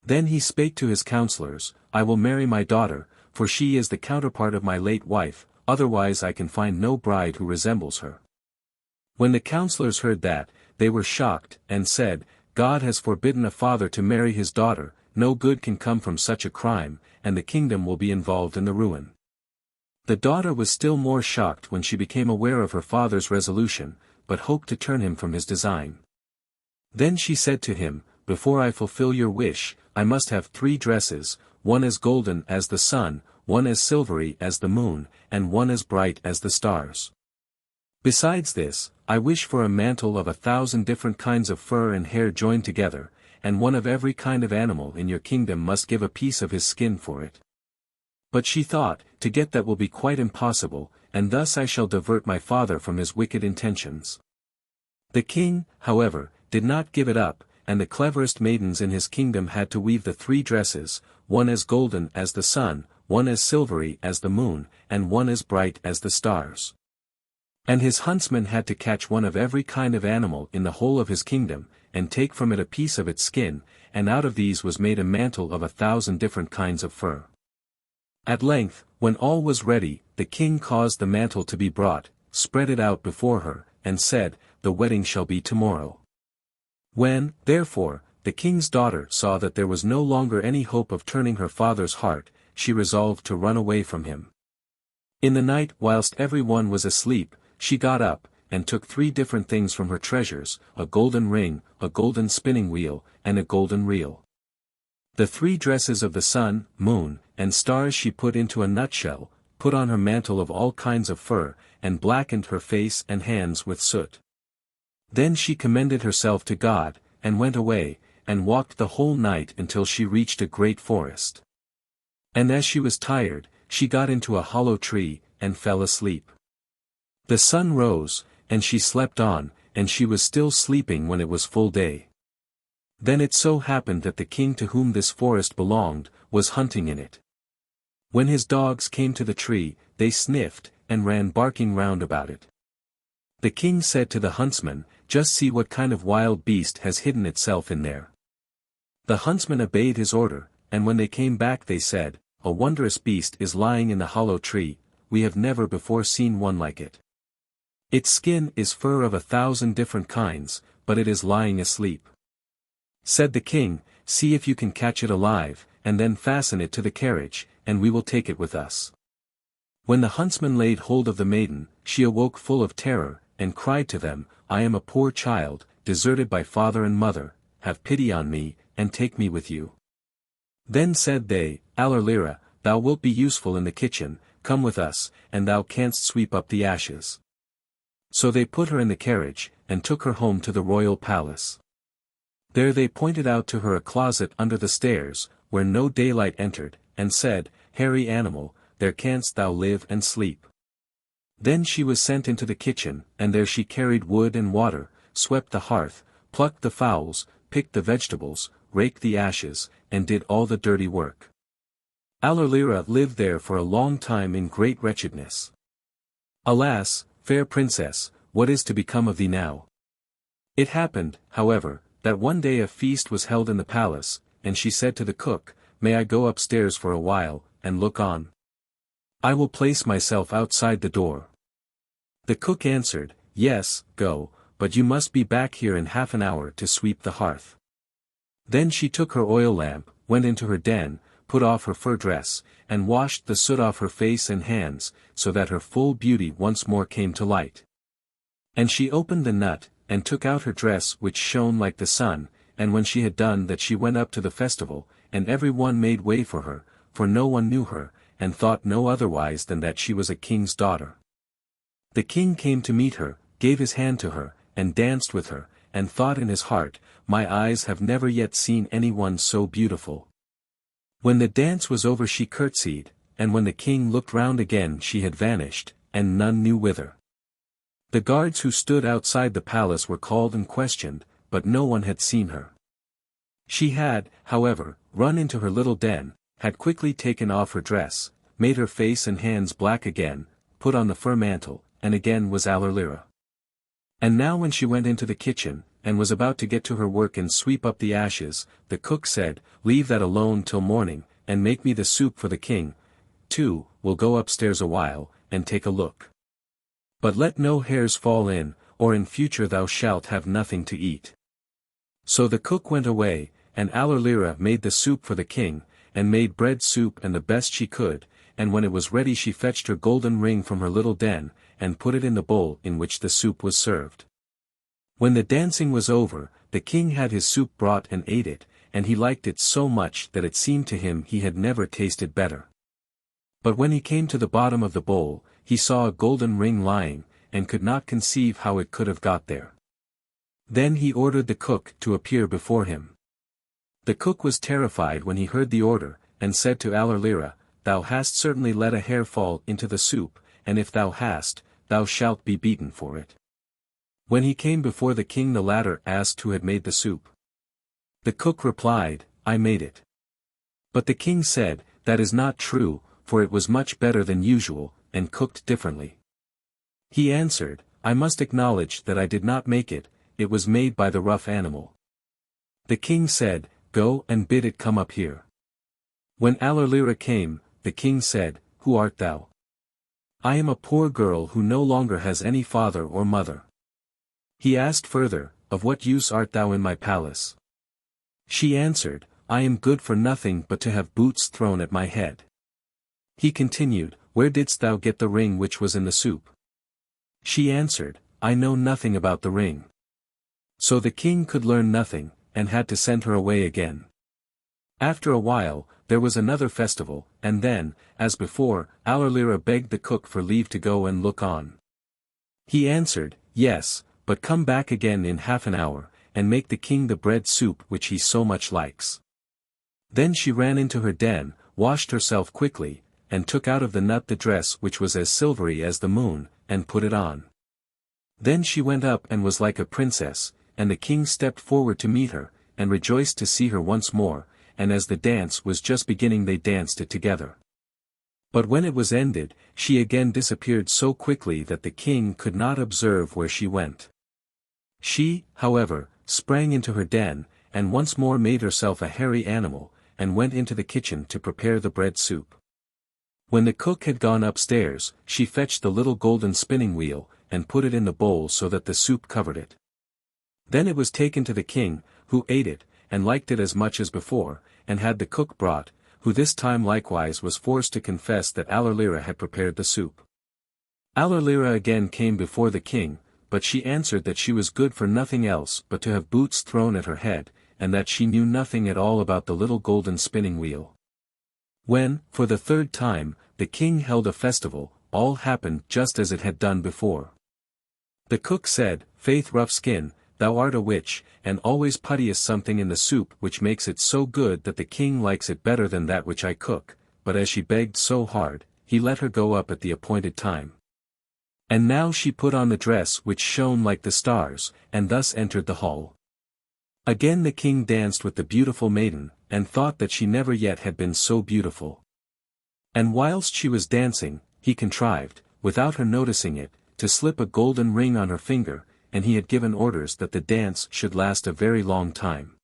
Then he spake to his counselors, I will marry my daughter, for she is the counterpart of my late wife, otherwise I can find no bride who resembles her. When the counselors heard that, they were shocked, and said, God has forbidden a father to marry his daughter, no good can come from such a crime, and the kingdom will be involved in the ruin. The daughter was still more shocked when she became aware of her father's resolution, but hoped to turn him from his design. Then she said to him, Before I fulfill your wish, I must have 3 dresses, one as golden as the sun, one as silvery as the moon, and one as bright as the stars. Besides this, I wish for a mantle of 1,000 different kinds of fur and hair joined together, and one of every kind of animal in your kingdom must give a piece of his skin for it. But she thought, to get that will be quite impossible, and thus I shall divert my father from his wicked intentions. The king, however, did not give it up, and the cleverest maidens in his kingdom had to weave the 3 dresses, one as golden as the sun, one as silvery as the moon, and one as bright as the stars. And his huntsmen had to catch one of every kind of animal in the whole of his kingdom, and take from it a piece of its skin, and out of these was made a mantle of 1,000 different kinds of fur. At length, when all was ready, the king caused the mantle to be brought, spread it out before her, and said, The wedding shall be tomorrow. When, therefore, the king's daughter saw that there was no longer any hope of turning her father's heart, she resolved to run away from him. In the night whilst every one was asleep, she got up, and took 3 different things from her treasures, a golden ring, a golden spinning wheel, and a golden reel. The 3 dresses of the sun, moon, and stars she put into a nutshell, put on her mantle of all kinds of fur, and blackened her face and hands with soot. Then she commended herself to God, and went away, and walked the whole night until she reached a great forest. And as she was tired, she got into a hollow tree, and fell asleep. The sun rose, and she slept on, and she was still sleeping when it was full day. Then it so happened that the king to whom this forest belonged, was hunting in it. When his dogs came to the tree, they sniffed, and ran barking round about it. The king said to the huntsman, Just see what kind of wild beast has hidden itself in there. The huntsman obeyed his order, and when they came back they said, A wondrous beast is lying in the hollow tree, we have never before seen one like it. Its skin is fur of 1,000 different kinds, but it is lying asleep. Said the king, See if you can catch it alive, and then fasten it to the carriage, and we will take it with us. When the huntsman laid hold of the maiden, she awoke full of terror, and cried to them, I am a poor child, deserted by father and mother, have pity on me, and take me with you. Then said they, Allerlira, thou wilt be useful in the kitchen, come with us, and thou canst sweep up the ashes. So they put her in the carriage, and took her home to the royal palace. There they pointed out to her a closet under the stairs, where no daylight entered, and said, Hairy animal, there canst thou live and sleep. Then she was sent into the kitchen, and there she carried wood and water, swept the hearth, plucked the fowls, picked the vegetables, raked the ashes, and did all the dirty work. Allerlira lived there for a long time in great wretchedness. Alas, fair princess, what is to become of thee now? It happened, however, that one day a feast was held in the palace, and she said to the cook, May I go upstairs for a while, and look on? I will place myself outside the door. The cook answered, Yes, go, but you must be back here in half an hour to sweep the hearth. Then she took her oil lamp, went into her den, put off her fur dress, and washed the soot off her face and hands, so that her full beauty once more came to light. And she opened the nut, and took out her dress which shone like the sun, and when she had done that she went up to the festival, and every one made way for her, for no one knew her, and thought no otherwise than that she was a king's daughter. The king came to meet her, gave his hand to her, and danced with her, and thought in his heart, My eyes have never yet seen anyone so beautiful. When the dance was over she curtsied, and when the king looked round again she had vanished, and none knew whither. The guards who stood outside the palace were called and questioned, but no one had seen her. She had, however, run into her little den, had quickly taken off her dress, made her face and hands black again, put on the fur mantle, and again was Allerlira. And now when she went into the kitchen, and was about to get to her work and sweep up the ashes, the cook said, "Leave that alone till morning, and make me the soup for the king. Too, we'll go upstairs a while, and take a look. But let no hairs fall in, or in future thou shalt have nothing to eat." So the cook went away, and Allerlira made the soup for the king, and made bread soup and the best she could, and when it was ready she fetched her golden ring from her little den, and put it in the bowl in which the soup was served. When the dancing was over, the king had his soup brought and ate it, and he liked it so much that it seemed to him he had never tasted better. But when he came to the bottom of the bowl, he saw a golden ring lying, and could not conceive how it could have got there. Then he ordered the cook to appear before him. The cook was terrified when he heard the order, and said to Allerlira, "Thou hast certainly let a hair fall into the soup, and if thou hast, thou shalt be beaten for it." When he came before the king the latter asked who had made the soup. The cook replied, "I made it." But the king said, "That is not true, for it was much better than usual, and cooked differently." He answered, "I must acknowledge that I did not make it, it was made by the rough animal." The king said, "Go and bid it come up here." When Allerlira came, the king said, "Who art thou?" "I am a poor girl who no longer has any father or mother." He asked further, "Of what use art thou in my palace?" She answered, "I am good for nothing but to have boots thrown at my head." He continued, "Where didst thou get the ring which was in the soup?" She answered, "I know nothing about the ring." So the king could learn nothing, and had to send her away again. After a while, there was another festival, and then, as before, Allerlira begged the cook for leave to go and look on. He answered, "Yes, but come back again in half an hour, and make the king the bread soup which he so much likes." Then she ran into her den, washed herself quickly, and took out of the nut the dress which was as silvery as the moon, and put it on. Then she went up and was like a princess, and the king stepped forward to meet her, and rejoiced to see her once more, and as the dance was just beginning they danced it together. But when it was ended, she again disappeared so quickly that the king could not observe where she went. She, however, sprang into her den, and once more made herself a hairy animal, and went into the kitchen to prepare the bread soup. When the cook had gone upstairs, she fetched the little golden spinning wheel, and put it in the bowl so that the soup covered it. Then it was taken to the king, who ate it, and liked it as much as before, and had the cook brought, who this time likewise was forced to confess that Allerlira had prepared the soup. Allerlira again came before the king, but she answered that she was good for nothing else but to have boots thrown at her head, and that she knew nothing at all about the little golden spinning wheel. When, for the third time, the king held a festival, all happened just as it had done before. The cook said, "Faith Rough-Skin, thou art a witch, and always puttiest something in the soup which makes it so good that the king likes it better than that which I cook," but as she begged so hard, he let her go up at the appointed time. And now she put on the dress which shone like the stars, and thus entered the hall. Again the king danced with the beautiful maiden, and thought that she never yet had been so beautiful. And whilst she was dancing, he contrived, without her noticing it, to slip a golden ring on her finger, and he had given orders that the dance should last a very long time.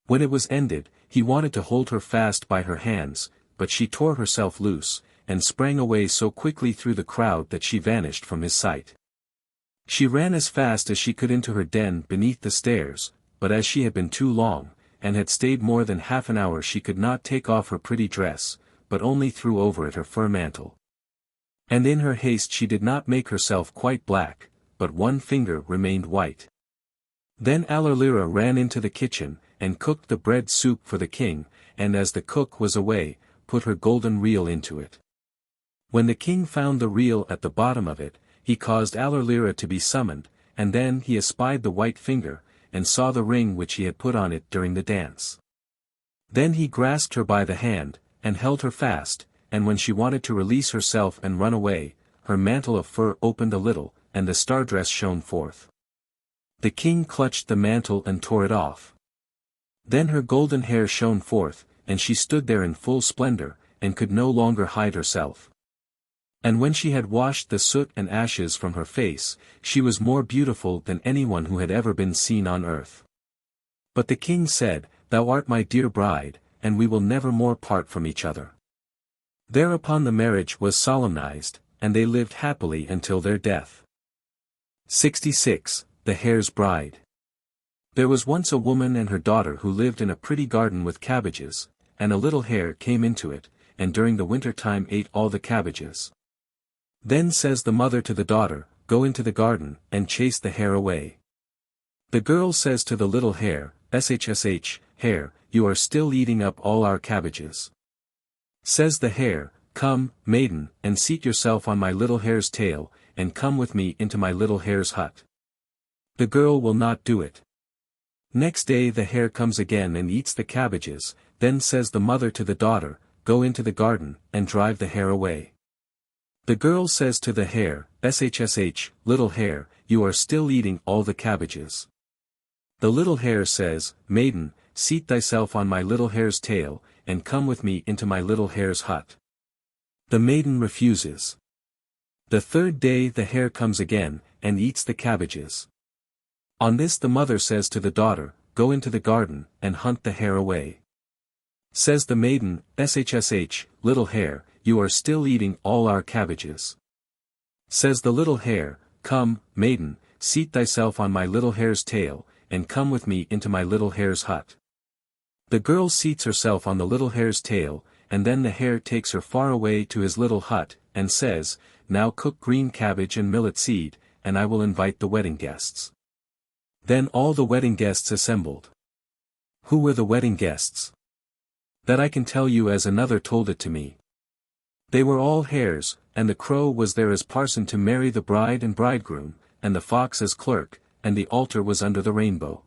When it was ended, he wanted to hold her fast by her hands, but she tore herself loose, and sprang away so quickly through the crowd that she vanished from his sight. She ran as fast as she could into her den beneath the stairs, but as she had been too long, and had stayed more than half an hour, she could not take off her pretty dress, but only threw over it her fur mantle. And in her haste she did not make herself quite black, but one finger remained white. Then Allerlira ran into the kitchen, and cooked the bread soup for the king, and as the cook was away, put her golden reel into it. When the king found the reel at the bottom of it, he caused Allerlira to be summoned, and then he espied the white finger, and saw the ring which he had put on it during the dance. Then he grasped her by the hand, and held her fast, and when she wanted to release herself and run away, her mantle of fur opened a little, and the star dress shone forth. The king clutched the mantle and tore it off. Then her golden hair shone forth, and she stood there in full splendor, and could no longer hide herself. And when she had washed the soot and ashes from her face, she was more beautiful than anyone who had ever been seen on earth. But the king said, "Thou art my dear bride, and we will never more part from each other." Thereupon the marriage was solemnized, and they lived happily until their death. 66. The Hare's Bride. There was once a woman and her daughter who lived in a pretty garden with cabbages, and a little hare came into it, and during the winter time ate all the cabbages. Then says the mother to the daughter, "Go into the garden, and chase the hare away." The girl says to the little hare, "Shh, hare, you are still eating up all our cabbages." Says the hare, "Come, maiden, and seat yourself on my little hare's tail, and come with me into my little hare's hut." The girl will not do it. Next day the hare comes again and eats the cabbages, then says the mother to the daughter, "Go into the garden, and drive the hare away." The girl says to the hare, "Shh, little hare, you are still eating all the cabbages." The little hare says, "Maiden, seat thyself on my little hare's tail, and come with me into my little hare's hut." The maiden refuses. The third day the hare comes again, and eats the cabbages. On this the mother says to the daughter, "Go into the garden, and hunt the hare away." Says the maiden, "Shh, little hare, you are still eating all our cabbages." Says the little hare, "Come, maiden, seat thyself on my little hare's tail, and come with me into my little hare's hut." The girl seats herself on the little hare's tail, and then the hare takes her far away to his little hut, and says, "Now cook green cabbage and millet seed, and I will invite the wedding guests." Then all the wedding guests assembled. Who were the wedding guests? That I can tell you as another told it to me. They were all hares, and the crow was there as parson to marry the bride and bridegroom, and the fox as clerk, and the altar was under the rainbow.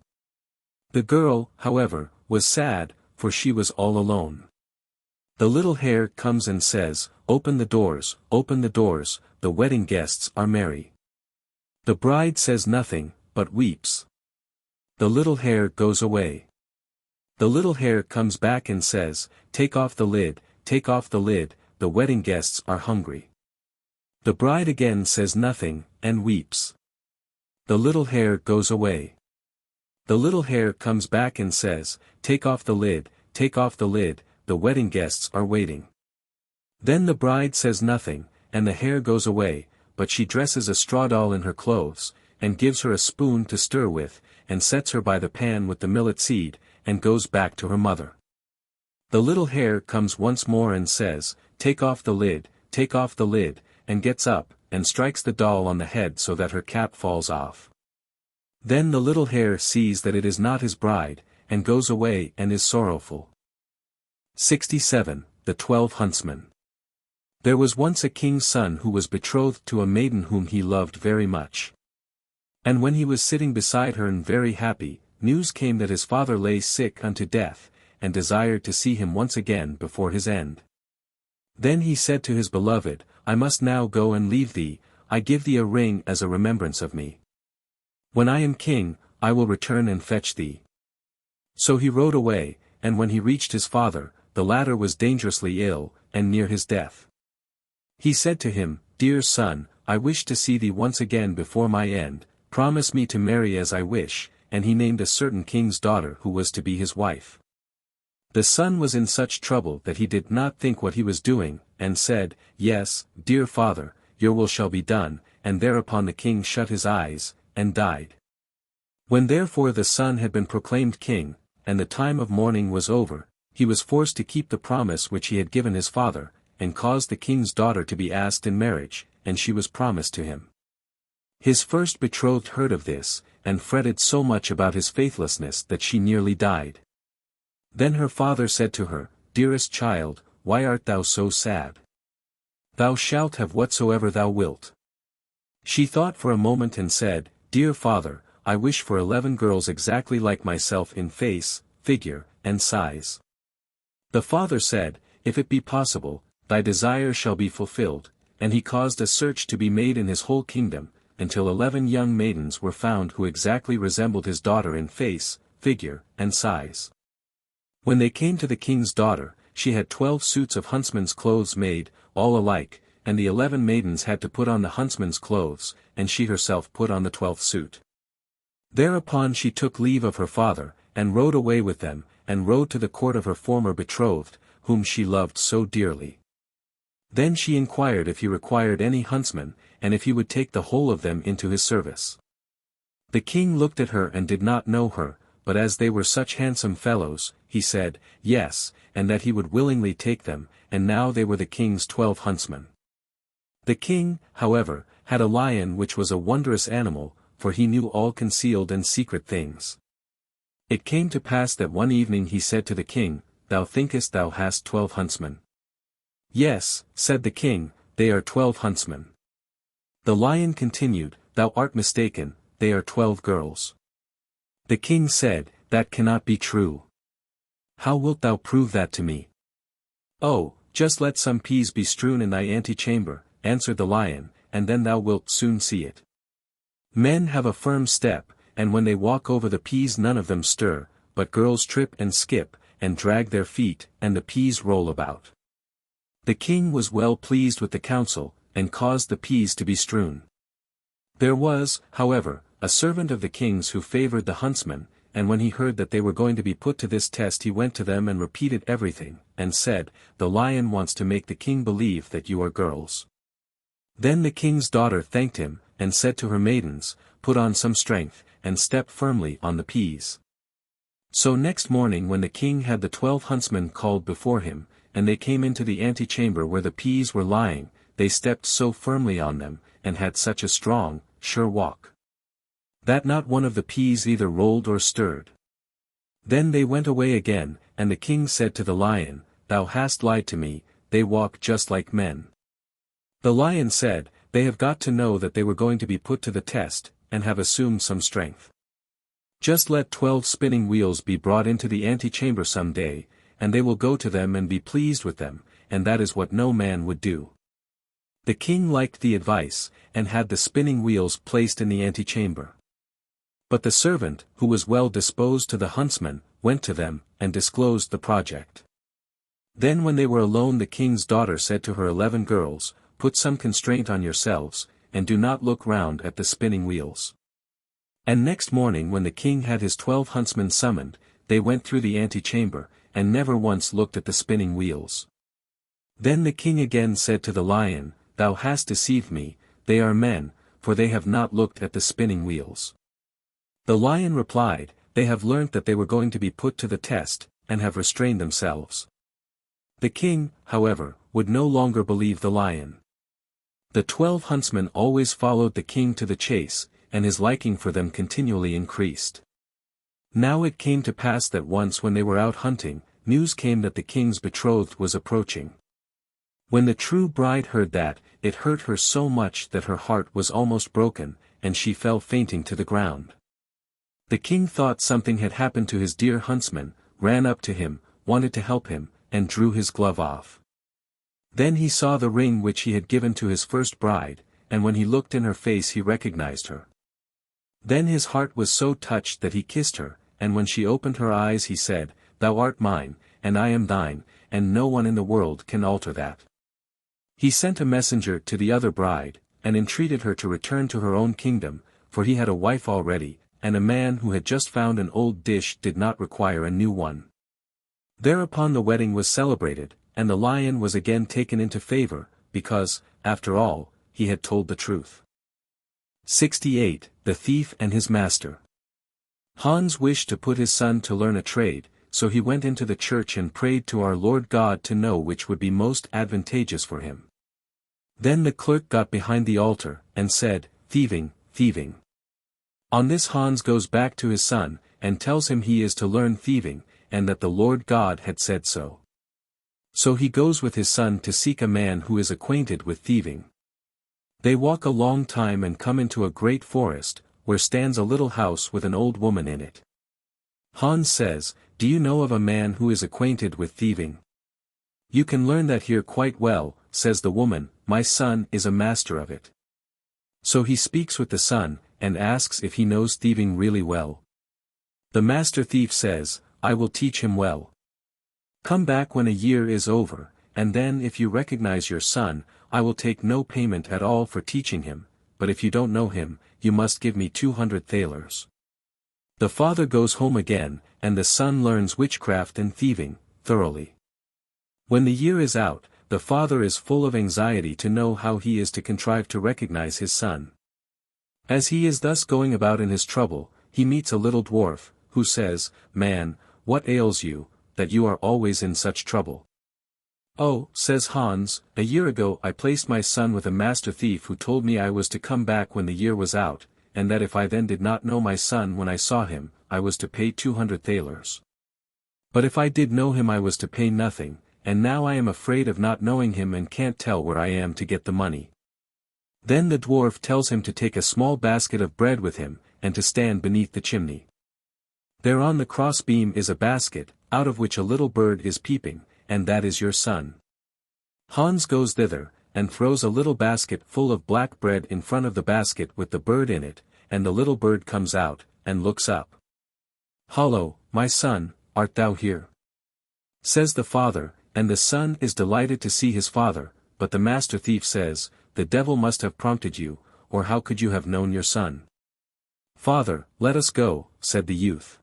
The girl, however, was sad, for she was all alone. The little hare comes and says, open the doors, the wedding guests are merry." The bride says nothing, but weeps. The little hare goes away. The little hare comes back and says, take off the lid, the wedding guests are hungry." The bride again says nothing, and weeps. The little hare goes away. The little hare comes back and says, take off the lid, the wedding guests are waiting." Then the bride says nothing, and the hare goes away, but she dresses a straw doll in her clothes, and gives her a spoon to stir with, and sets her by the pan with the millet seed, and goes back to her mother. The little hare comes once more and says, take off the lid, and gets up, and strikes the doll on the head so that her cap falls off. Then the little hare sees that it is not his bride, and goes away and is sorrowful. 67. The 12 Huntsmen. There was once a king's son who was betrothed to a maiden whom he loved very much. And when he was sitting beside her and very happy, news came that his father lay sick unto death, and desired to see him once again before his end. Then he said to his beloved, I must now go and leave thee, I give thee a ring as a remembrance of me. When I am king, I will return and fetch thee. So he rode away, and when he reached his father, the latter was dangerously ill, and near his death. He said to him, Dear son, I wish to see thee once again before my end, promise me to marry as I wish, and he named a certain king's daughter who was to be his wife. The son was in such trouble that he did not think what he was doing, and said, Yes, dear father, your will shall be done, and thereupon the king shut his eyes, and died. When therefore the son had been proclaimed king, and the time of mourning was over, he was forced to keep the promise which he had given his father, and caused the king's daughter to be asked in marriage, and she was promised to him. His first betrothed heard of this, and fretted so much about his faithlessness that she nearly died. Then her father said to her, Dearest child, why art thou so sad? Thou shalt have whatsoever thou wilt. She thought for a moment and said, Dear father, I wish for 11 girls exactly like myself in face, figure, and size. The father said, If it be possible, thy desire shall be fulfilled, and he caused a search to be made in his whole kingdom, until 11 young maidens were found who exactly resembled his daughter in face, figure, and size. When they came to the king's daughter, she had 12 suits of huntsmen's clothes made, all alike, and the 11 maidens had to put on the huntsman's clothes, and she herself put on the 12th suit. Thereupon she took leave of her father, and rode away with them, and rode to the court of her former betrothed, whom she loved so dearly. Then she inquired if he required any huntsmen, and if he would take the whole of them into his service. The king looked at her and did not know her, but as they were such handsome fellows, he said, yes, and that he would willingly take them, and now they were the king's 12 huntsmen. The king, however, had a lion which was a wondrous animal, for he knew all concealed and secret things. It came to pass that one evening he said to the king, Thou thinkest thou hast 12 huntsmen? Yes, said the king, they are 12 huntsmen. The lion continued, Thou art mistaken, they are 12 girls. The king said, That cannot be true. How wilt thou prove that to me? Oh, just let some peas be strewn in thy antechamber, answered the lion, and then thou wilt soon see it. Men have a firm step, and when they walk over the peas none of them stir, but girls trip and skip, and drag their feet, and the peas roll about. The king was well pleased with the counsel, and caused the peas to be strewn. There was, however, a servant of the king's who favored the huntsmen, and when he heard that they were going to be put to this test he went to them and repeated everything, and said, The lion wants to make the king believe that you are girls. Then the king's daughter thanked him, and said to her maidens, Put on some strength, and step firmly on the peas. So next morning when the king had the 12 huntsmen called before him, and they came into the antechamber where the peas were lying, they stepped so firmly on them, and had such a strong, sure walk, that not one of the peas either rolled or stirred. Then they went away again, and the king said to the lion, Thou hast lied to me, they walk just like men. The lion said, They have got to know that they were going to be put to the test, and have assumed some strength. Just let 12 spinning wheels be brought into the antechamber some day, and they will go to them and be pleased with them, and that is what no man would do. The king liked the advice, and had the spinning wheels placed in the antechamber. But the servant, who was well disposed to the huntsmen, went to them, and disclosed the project. Then when they were alone the king's daughter said to her 11 girls, Put some constraint on yourselves, and do not look round at the spinning wheels. And next morning when the king had his 12 huntsmen summoned, they went through the antechamber, and never once looked at the spinning wheels. Then the king again said to the lion, Thou hast deceived me, they are men, for they have not looked at the spinning wheels. The lion replied, They have learnt that they were going to be put to the test, and have restrained themselves. The king, however, would no longer believe the lion. The 12 huntsmen always followed the king to the chase, and his liking for them continually increased. Now it came to pass that once when they were out hunting, news came that the king's betrothed was approaching. When the true bride heard that, it hurt her so much that her heart was almost broken, and she fell fainting to the ground. The king thought something had happened to his dear huntsman, ran up to him, wanted to help him, and drew his glove off. Then he saw the ring which he had given to his first bride, and when he looked in her face he recognized her. Then his heart was so touched that he kissed her, and when she opened her eyes he said, Thou art mine, and I am thine, and no one in the world can alter that. He sent a messenger to the other bride, and entreated her to return to her own kingdom, for he had a wife already, and a man who had just found an old dish did not require a new one. Thereupon the wedding was celebrated, and the lion was again taken into favor, because, after all, he had told the truth. 68. The Thief and His Master. Hans wished to put his son to learn a trade, so he went into the church and prayed to our Lord God to know which would be most advantageous for him. Then the clerk got behind the altar, and said, Thieving, thieving. On this Hans goes back to his son, and tells him he is to learn thieving, and that the Lord God had said so. So he goes with his son to seek a man who is acquainted with thieving. They walk a long time and come into a great forest, where stands a little house with an old woman in it. Hans says, Do you know of a man who is acquainted with thieving? You can learn that here quite well, says the woman, My son is a master of it. So he speaks with the son, and asks if he knows thieving really well. The master thief says, I will teach him well. Come back when a year is over, and then if you recognize your son, I will take no payment at all for teaching him, but if you don't know him, you must give me 200 thalers. The father goes home again, and the son learns witchcraft and thieving, thoroughly. When the year is out, the father is full of anxiety to know how he is to contrive to recognize his son. As he is thus going about in his trouble, he meets a little dwarf, who says, "Man, what ails you, that you are always in such trouble?" "Oh," says Hans, "a year ago I placed my son with a master thief who told me I was to come back when the year was out, and that if I then did not know my son when I saw him, I was to pay 200 thalers. But if I did know him I was to pay nothing, and now I am afraid of not knowing him and can't tell where I am to get the money." Then the dwarf tells him to take a small basket of bread with him, and to stand beneath the chimney. There on the cross beam is a basket, out of which a little bird is peeping, and that is your son. Hans goes thither, and throws a little basket full of black bread in front of the basket with the bird in it, and the little bird comes out, and looks up. "Hallo, my son, art thou here?" says the father, and the son is delighted to see his father, but the master thief says, "The devil must have prompted you, or how could you have known your son?" "Father, let us go," said the youth.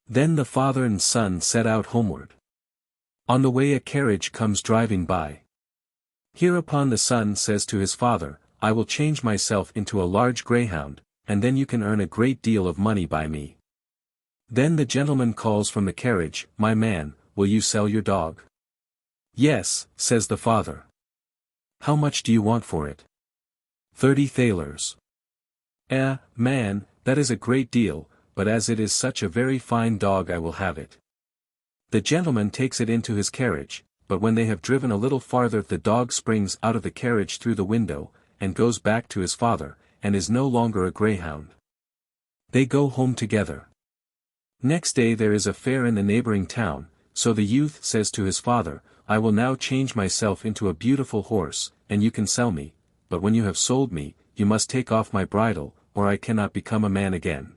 Then the father and son set out homeward. On the way a carriage comes driving by. Hereupon the son says to his father, "I will change myself into a large greyhound, and then you can earn a great deal of money by me." Then the gentleman calls from the carriage, "My man, will you sell your dog?" "Yes," says the father. "How much do you want for it?" 30 thalers. Man, that is a great deal, but as it is such a very fine dog I will have it." The gentleman takes it into his carriage, but when they have driven a little farther the dog springs out of the carriage through the window, and goes back to his father, and is no longer a greyhound. They go home together. Next day there is a fair in the neighboring town, so the youth says to his father, "I will now change myself into a beautiful horse, and you can sell me, but when you have sold me, you must take off my bridle, or I cannot become a man again."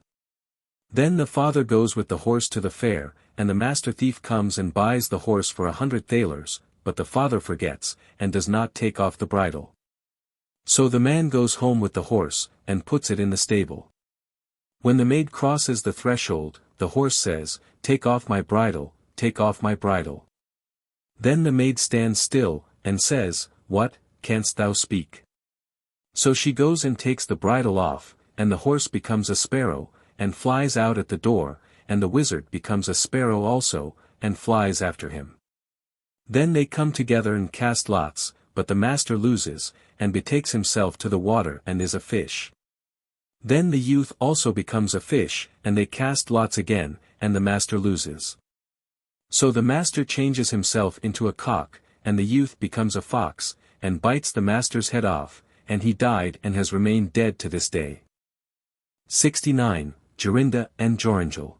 Then the father goes with the horse to the fair, and the master thief comes and buys the horse for 100 thalers, but the father forgets, and does not take off the bridle. So the man goes home with the horse, and puts it in the stable. When the maid crosses the threshold, the horse says, "Take off my bridle, take off my bridle." Then the maid stands still, and says, "What, canst thou speak?" So she goes and takes the bridle off, and the horse becomes a sparrow, and flies out at the door, and the wizard becomes a sparrow also, and flies after him. Then they come together and cast lots, but the master loses, and betakes himself to the water and is a fish. Then the youth also becomes a fish, and they cast lots again, and the master loses. So the master changes himself into a cock, and the youth becomes a fox, and bites the master's head off, and he died and has remained dead to this day. 69. Jorinda and Joringel.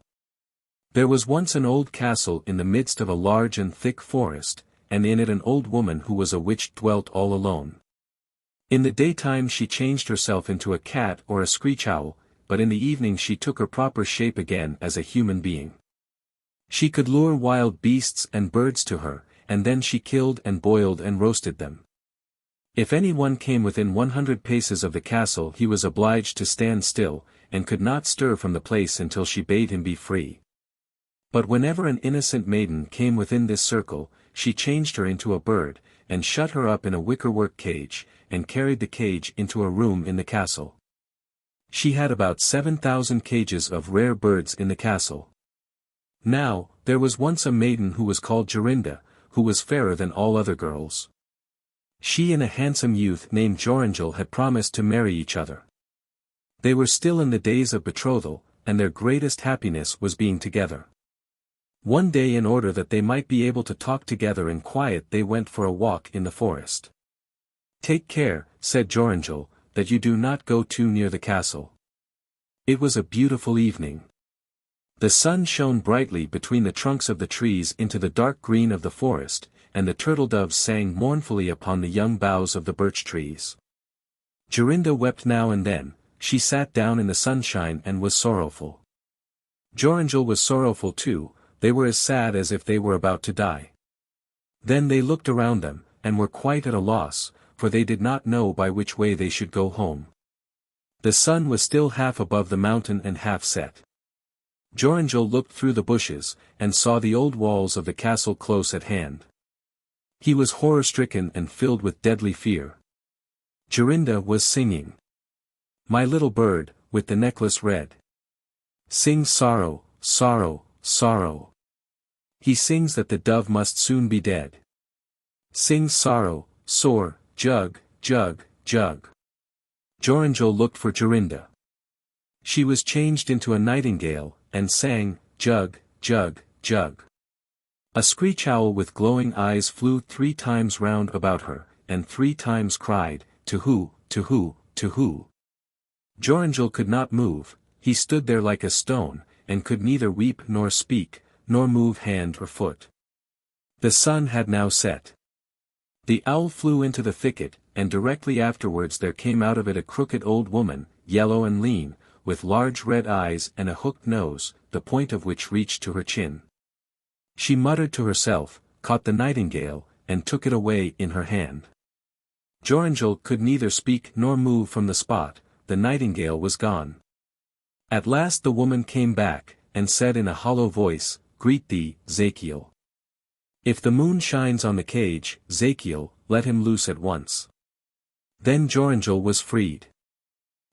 There was once an old castle in the midst of a large and thick forest, and in it an old woman who was a witch dwelt all alone. In the daytime she changed herself into a cat or a screech owl, but in the evening she took her proper shape again as a human being. She could lure wild beasts and birds to her, and then she killed and boiled and roasted them. If any one came within 100 paces of the castle he was obliged to stand still, and could not stir from the place until she bade him be free. But whenever an innocent maiden came within this circle, she changed her into a bird, and shut her up in a wickerwork cage, and carried the cage into a room in the castle. She had about 7,000 cages of rare birds in the castle. Now, there was once a maiden who was called Jorinda, who was fairer than all other girls. She and a handsome youth named Joringel had promised to marry each other. They were still in the days of betrothal, and their greatest happiness was being together. One day in order that they might be able to talk together in quiet they went for a walk in the forest. "Take care," said Joringel, "that you do not go too near the castle." It was a beautiful evening. The sun shone brightly between the trunks of the trees into the dark green of the forest, and the turtle-doves sang mournfully upon the young boughs of the birch trees. Jorinda wept now and then, she sat down in the sunshine and was sorrowful. Joringel was sorrowful too, they were as sad as if they were about to die. Then they looked around them, and were quite at a loss, for they did not know by which way they should go home. The sun was still half above the mountain and half set. Joringel looked through the bushes, and saw the old walls of the castle close at hand. He was horror-stricken and filled with deadly fear. Jorinda was singing. My little bird, with the necklace red, sings sorrow, sorrow, sorrow. He sings that the dove must soon be dead. Sings sorrow, sore, jug, jug, jug. Joringel looked for Jorinda. She was changed into a nightingale, and sang, jug, jug, jug. A screech owl with glowing eyes flew 3 times round about her, and 3 times cried, to who, to who, to who. Joringel could not move, he stood there like a stone, and could neither weep nor speak, nor move hand or foot. The sun had now set. The owl flew into the thicket, and directly afterwards there came out of it a crooked old woman, yellow and lean, with large red eyes and a hooked nose, the point of which reached to her chin. She muttered to herself, caught the nightingale, and took it away in her hand. Joringel could neither speak nor move from the spot, the nightingale was gone. At last the woman came back, and said in a hollow voice, Greet thee, Zachiel. If the moon shines on the cage, Zachiel, let him loose at once. Then Joringel was freed.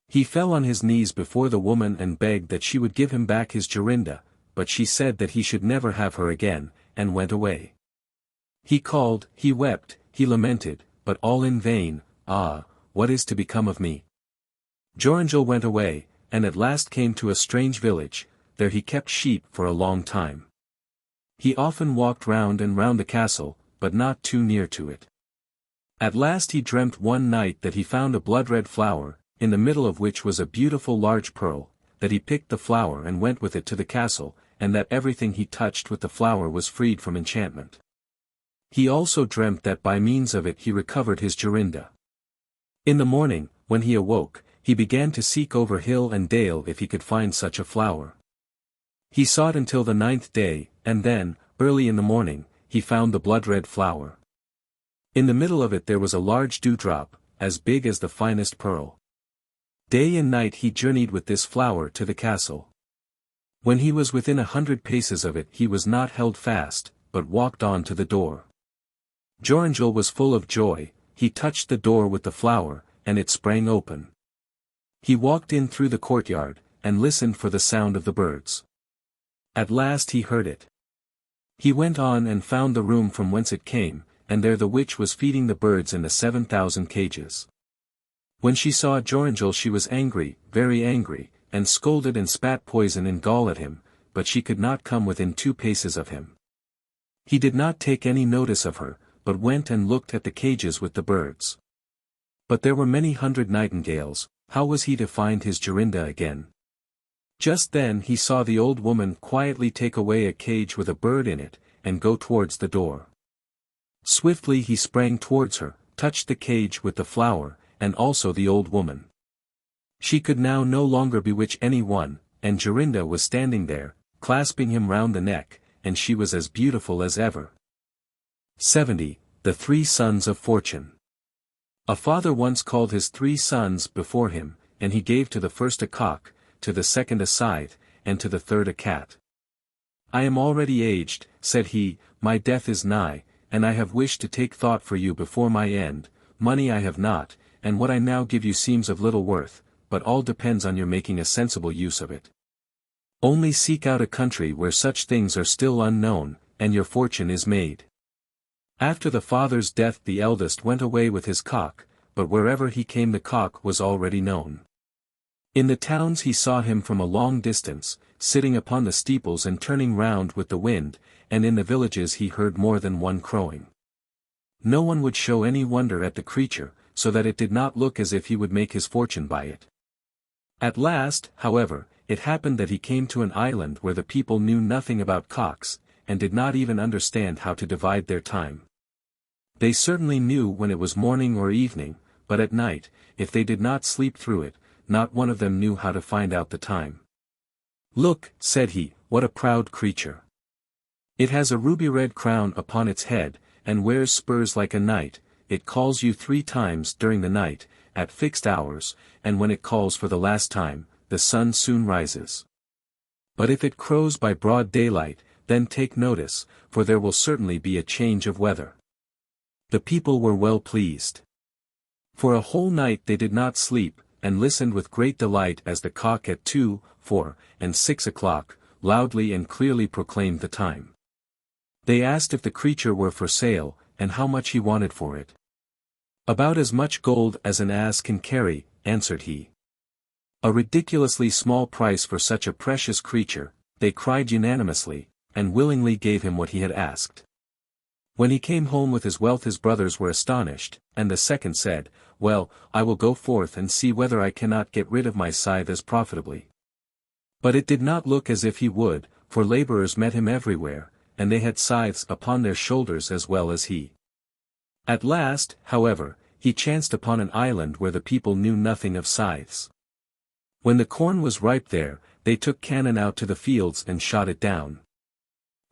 He fell on his knees before the woman and begged that she would give him back his Jorinda, but she said that he should never have her again, and went away. He called, he wept, he lamented, but all in vain. Ah, what is to become of me? Joringel went away, and at last came to a strange village. There he kept sheep for a long time. He often walked round and round the castle, but not too near to it. At last he dreamt one night that he found a blood-red flower, in the middle of which was a beautiful large pearl, that he picked the flower and went with it to the castle, and that everything he touched with the flower was freed from enchantment. He also dreamt that by means of it he recovered his Jorinda. In the morning, when he awoke, he began to seek over hill and dale if he could find such a flower. He sought until the 9th day, and then, early in the morning, he found the blood-red flower. In the middle of it there was a large dewdrop, as big as the finest pearl. Day and night he journeyed with this flower to the castle. When he was within 100 paces of it he was not held fast, but walked on to the door. Joringel was full of joy, he touched the door with the flower, and it sprang open. He walked in through the courtyard, and listened for the sound of the birds. At last he heard it. He went on and found the room from whence it came, and there the witch was feeding the birds in the 7,000 cages. When she saw Joringel she was angry, very angry, and scolded and spat poison and gall at him, but she could not come within 2 paces of him. He did not take any notice of her, but went and looked at the cages with the birds. But there were many hundred nightingales, how was he to find his Jorinda again? Just then he saw the old woman quietly take away a cage with a bird in it, and go towards the door. Swiftly he sprang towards her, touched the cage with the flower, and also the old woman. She could now no longer bewitch any one, and Jorinda was standing there, clasping him round the neck, and she was as beautiful as ever. 70. The 3 Sons of Fortune. A father once called his 3 sons before him, and he gave to the first a cock, to the second a scythe, and to the third a cat. I am already aged, said he, my death is nigh, and I have wished to take thought for you before my end. Money I have not, and what I now give you seems of little worth, but all depends on your making a sensible use of it. Only seek out a country where such things are still unknown, and your fortune is made. After the father's death the eldest went away with his cock, but wherever he came the cock was already known. In the towns he saw him from a long distance, sitting upon the steeples and turning round with the wind, and in the villages he heard more than one crowing. No one would show any wonder at the creature, so that it did not look as if he would make his fortune by it. At last, however, it happened that he came to an island where the people knew nothing about cocks, and did not even understand how to divide their time. They certainly knew when it was morning or evening, but at night, if they did not sleep through it, not one of them knew how to find out the time. Look, said he, what a proud creature. It has a ruby-red crown upon its head, and wears spurs like a knight. it calls you 3 times during the night, at fixed hours, and when it calls for the last time, the sun soon rises. But if it crows by broad daylight, then take notice, for there will certainly be a change of weather. The people were well pleased. For a whole night they did not sleep, and listened with great delight as the cock at 2, 4, and 6 o'clock, loudly and clearly proclaimed the time. They asked if the creature were for sale, and how much he wanted for it. "About as much gold as an ass can carry," answered he. A ridiculously small price for such a precious creature, they cried unanimously, and willingly gave him what he had asked. When he came home with his wealth his brothers were astonished, and the second said, "Well, I will go forth and see whether I cannot get rid of my scythe as profitably." But it did not look as if he would, for laborers met him everywhere, and they had scythes upon their shoulders as well as he. At last, however, he chanced upon an island where the people knew nothing of scythes. When the corn was ripe there, they took cannon out to the fields and shot it down.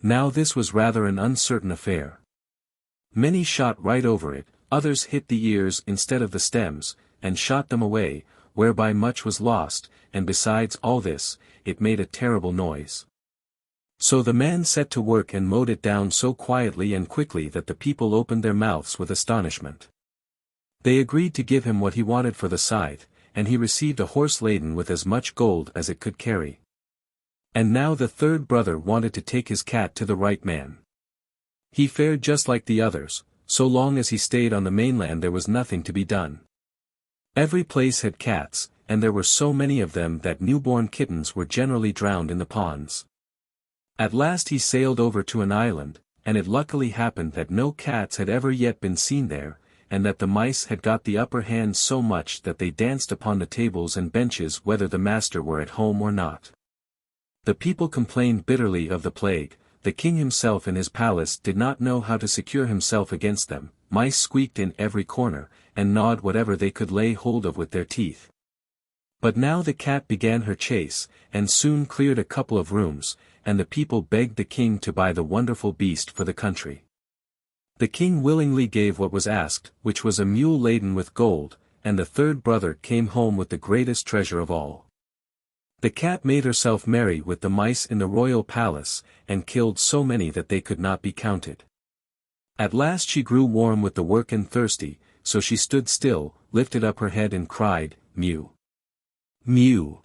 Now this was rather an uncertain affair. Many shot right over it, others hit the ears instead of the stems, and shot them away, whereby much was lost, and besides all this, it made a terrible noise. So the man set to work and mowed it down so quietly and quickly that the people opened their mouths with astonishment. They agreed to give him what he wanted for the scythe, and he received a horse laden with as much gold as it could carry. And now the third brother wanted to take his cat to the right man. He fared just like the others, so long as he stayed on the mainland there was nothing to be done. Every place had cats, and there were so many of them that newborn kittens were generally drowned in the ponds. At last he sailed over to an island, and it luckily happened that no cats had ever yet been seen there, and that the mice had got the upper hand so much that they danced upon the tables and benches whether the master were at home or not. The people complained bitterly of the plague. The king himself in his palace did not know how to secure himself against them. Mice squeaked in every corner, and gnawed whatever they could lay hold of with their teeth. But now the cat began her chase, and soon cleared a couple of rooms, and the people begged the king to buy the wonderful beast for the country. The king willingly gave what was asked, which was a mule laden with gold, and the third brother came home with the greatest treasure of all. The cat made herself merry with the mice in the royal palace, and killed so many that they could not be counted. At last she grew warm with the work and thirsty, so she stood still, lifted up her head and cried, "Mew! Mew!"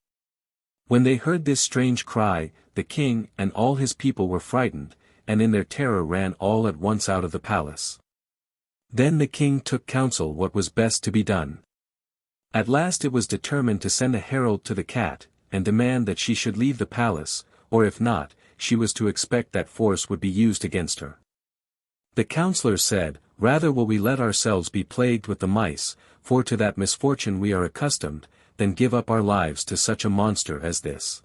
When they heard this strange cry, the king and all his people were frightened, and in their terror ran all at once out of the palace. Then the king took counsel what was best to be done. At last it was determined to send a herald to the cat, and demand that she should leave the palace, or if not, she was to expect that force would be used against her. The councillors said, "Rather will we let ourselves be plagued with the mice, for to that misfortune we are accustomed, than give up our lives to such a monster as this."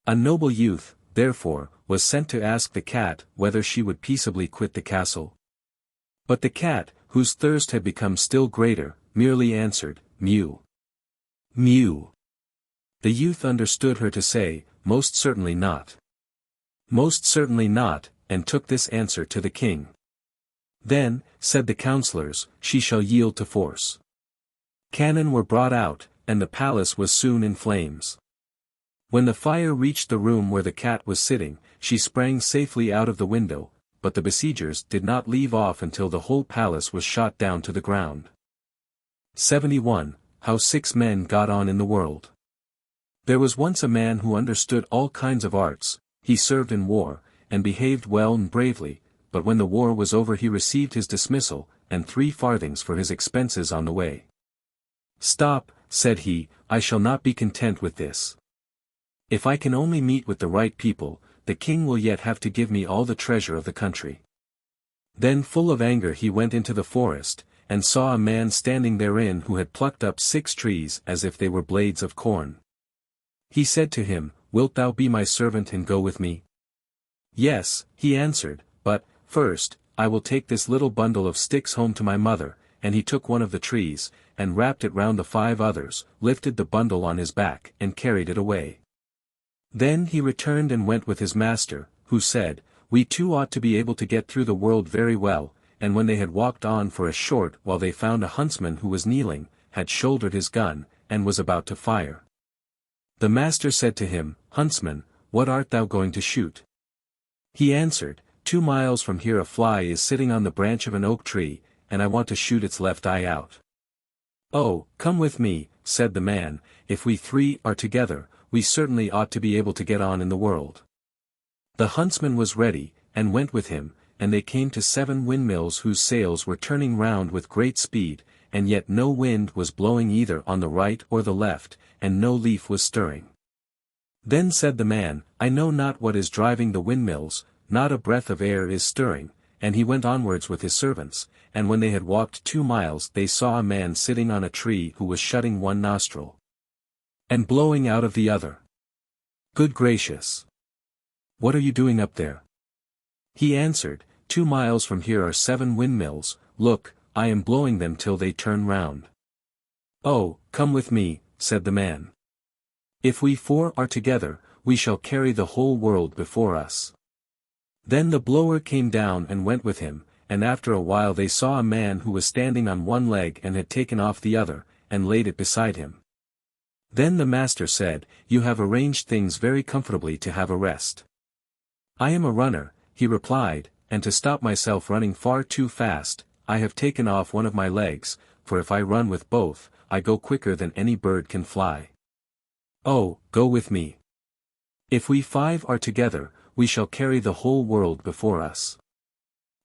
A noble youth, therefore, was sent to ask the cat whether she would peaceably quit the castle. But the cat, whose thirst had become still greater, merely answered, "Mew! Mew!" The youth understood her to say, "Most certainly not. Most certainly not," and took this answer to the king. Then, said the councillors, "She shall yield to force." Cannon were brought out, and the palace was soon in flames. When the fire reached the room where the cat was sitting, she sprang safely out of the window, but the besiegers did not leave off until the whole palace was shot down to the ground. 71. How 6 men got on in the world. There was once a man who understood all kinds of arts. He served in war, and behaved well and bravely, but when the war was over he received his dismissal, and 3 farthings for his expenses on the way. "Stop," said he, "I shall not be content with this. If I can only meet with the right people, the king will yet have to give me all the treasure of the country." Then full of anger he went into the forest, and saw a man standing therein who had plucked up 6 trees as if they were blades of corn. He said to him, "Wilt thou be my servant and go with me?" "Yes," he answered, "but, first, I will take this little bundle of sticks home to my mother," and he took one of the trees, and wrapped it round the 5 others, lifted the bundle on his back, and carried it away. Then he returned and went with his master, who said, "We 2 ought to be able to get through the world very well, and when they had walked on for a short while they found a huntsman who was kneeling, had shouldered his gun, and was about to fire. The master said to him, "Huntsman, what art thou going to shoot?" He answered, 2 miles from here a fly is sitting on the branch of an oak tree, and I want to shoot its left eye out. "Oh, come with me," said the man, "if we 3 are together, we certainly ought to be able to get on in the world." The huntsman was ready, and went with him, and they came to 7 windmills whose sails were turning round with great speed, and yet no wind was blowing either on the right or the left, and no leaf was stirring. Then said the man, "I know not what is driving the windmills, not a breath of air is stirring," and he went onwards with his servants, and when they had walked 2 miles they saw a man sitting on a tree who was shutting one nostril and blowing out of the other. "Good gracious! What are you doing up there?" He answered, 2 miles from here are 7 windmills, look, I am blowing them till they turn round. "Oh, come with me," said the man. "If we 4 are together, we shall carry the whole world before us." Then the blower came down and went with him, and after a while they saw a man who was standing on one leg and had taken off the other, and laid it beside him. Then the master said, "You have arranged things very comfortably to have a rest." "I am a runner," he replied, "and to stop myself running far too fast, I have taken off one of my legs, for if I run with both, I go quicker than any bird can fly." "Oh, go with me. If we 5 are together, we shall carry the whole world before us."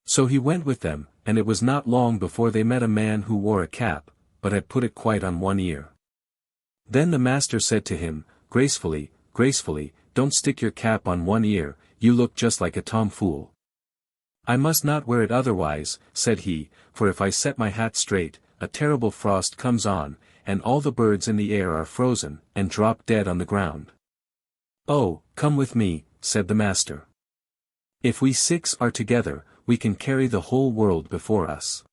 So he went with them, and it was not long before they met a man who wore a cap, but had put it quite on one ear. Then the master said to him, "Gracefully, gracefully, don't stick your cap on one ear, you look just like a tomfool." "I must not wear it otherwise," said he, "for if I set my hat straight, a terrible frost comes on, and all the birds in the air are frozen, and drop dead on the ground." "Oh, come with me," said the master. "If we 6 are together, we can carry the whole world before us."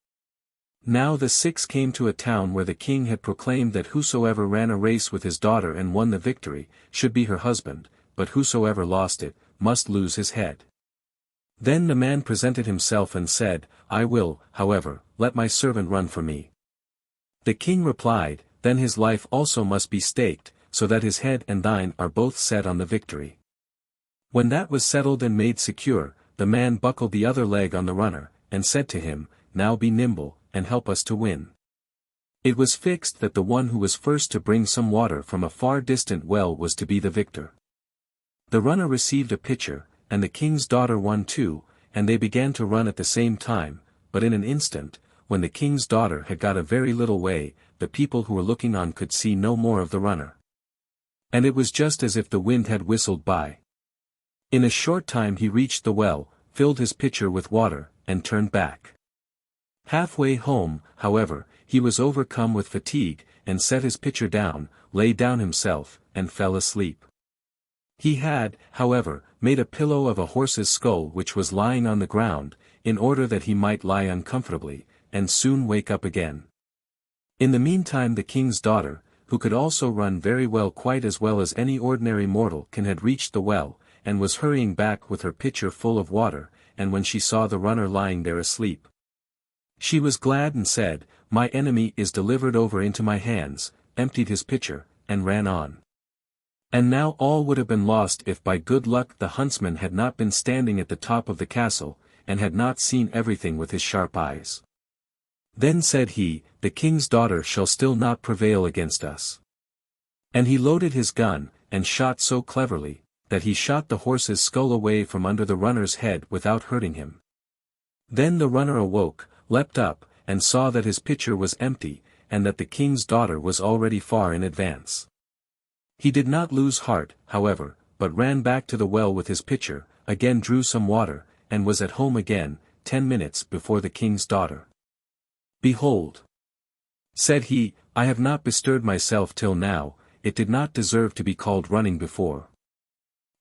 Now the 6 came to a town where the king had proclaimed that whosoever ran a race with his daughter and won the victory, should be her husband, but whosoever lost it, must lose his head. Then the man presented himself and said, "I will, however, let my servant run for me." The king replied, "Then his life also must be staked, so that his head and thine are both set on the victory." When that was settled and made secure, the man buckled the other leg on the runner, and said to him, "Now be nimble, and help us to win." It was fixed that the one who was first to bring some water from a far distant well was to be the victor. The runner received a pitcher, and the king's daughter one too, and they began to run at the same time, but in an instant, when the king's daughter had got a very little way, the people who were looking on could see no more of the runner. And it was just as if the wind had whistled by. In a short time he reached the well, filled his pitcher with water, and turned back. Halfway home, however, he was overcome with fatigue, and set his pitcher down, lay down himself, and fell asleep. He had, however, made a pillow of a horse's skull which was lying on the ground, in order that he might lie uncomfortably, and soon wake up again. In the meantime the king's daughter, who could also run very well, quite as well as any ordinary mortal can, had reached the well, and was hurrying back with her pitcher full of water, and when she saw the runner lying there asleep, she was glad and said, "My enemy is delivered over into my hands," emptied his pitcher, and ran on. And now all would have been lost if by good luck the huntsman had not been standing at the top of the castle, and had not seen everything with his sharp eyes. Then said he, "The king's daughter shall still not prevail against us." And he loaded his gun, and shot so cleverly, that he shot the horse's skull away from under the runner's head without hurting him. Then the runner awoke, leapt up, and saw that his pitcher was empty, and that the king's daughter was already far in advance. He did not lose heart, however, but ran back to the well with his pitcher, again drew some water, and was at home again, 10 minutes before the king's daughter. "Behold," said he, "I have not bestirred myself till now, it did not deserve to be called running before."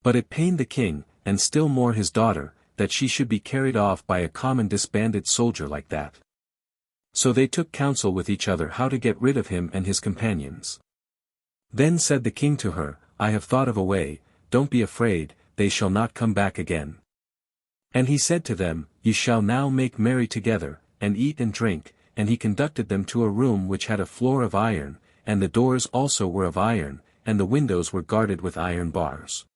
But it pained the king, and still more his daughter, that she should be carried off by a common disbanded soldier like that. So they took counsel with each other how to get rid of him and his companions. Then said the king to her, "I have thought of a way, don't be afraid, they shall not come back again." And he said to them, Ye shall now make merry together, and eat and drink, and he conducted them to a room which had a floor of iron, and the doors also were of iron, and the windows were guarded with iron bars.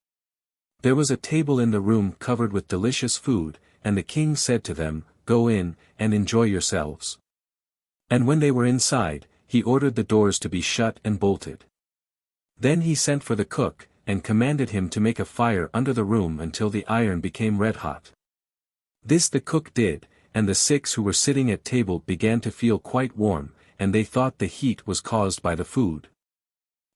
There was a table in the room covered with delicious food, and the king said to them, Go in, and enjoy yourselves. And when they were inside, he ordered the doors to be shut and bolted. Then he sent for the cook, and commanded him to make a fire under the room until the iron became red-hot. This the cook did, and the 6 who were sitting at table began to feel quite warm, and they thought the heat was caused by the food.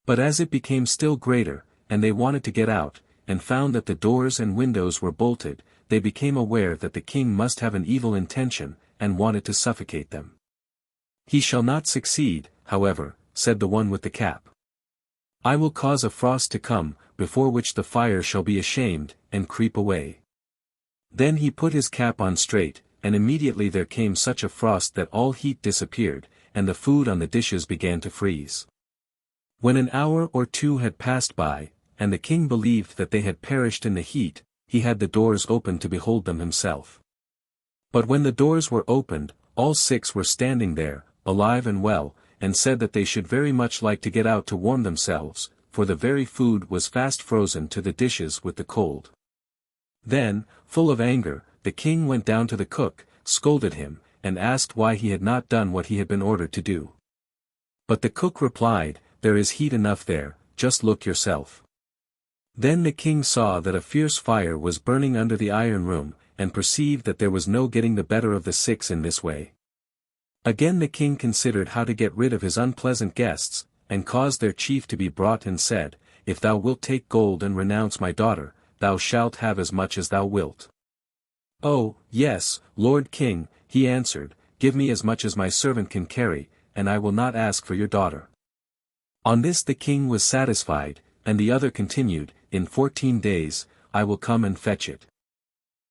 But as it became still greater, and they wanted to get out, and found that the doors and windows were bolted, they became aware that the king must have an evil intention, and wanted to suffocate them. He shall not succeed, however, said the one with the cap. I will cause a frost to come, before which the fire shall be ashamed, and creep away. Then he put his cap on straight, and immediately there came such a frost that all heat disappeared, and the food on the dishes began to freeze. When an hour or 2 had passed by, and the king believed that they had perished in the heat, he had the doors opened to behold them himself. But when the doors were opened, all 6 were standing there, alive and well, and said that they should very much like to get out to warm themselves, for the very food was fast frozen to the dishes with the cold. Then, full of anger, the king went down to the cook, scolded him, and asked why he had not done what he had been ordered to do. But the cook replied, There is heat enough there, just look yourself. Then the king saw that a fierce fire was burning under the iron room, and perceived that there was no getting the better of the 6 in this way. Again the king considered how to get rid of his unpleasant guests, and caused their chief to be brought and said, If thou wilt take gold and renounce my daughter, thou shalt have as much as thou wilt. Oh, yes, Lord King, he answered, give me as much as my servant can carry, and I will not ask for your daughter. On this the king was satisfied, and the other continued, In 14 days, I will come and fetch it.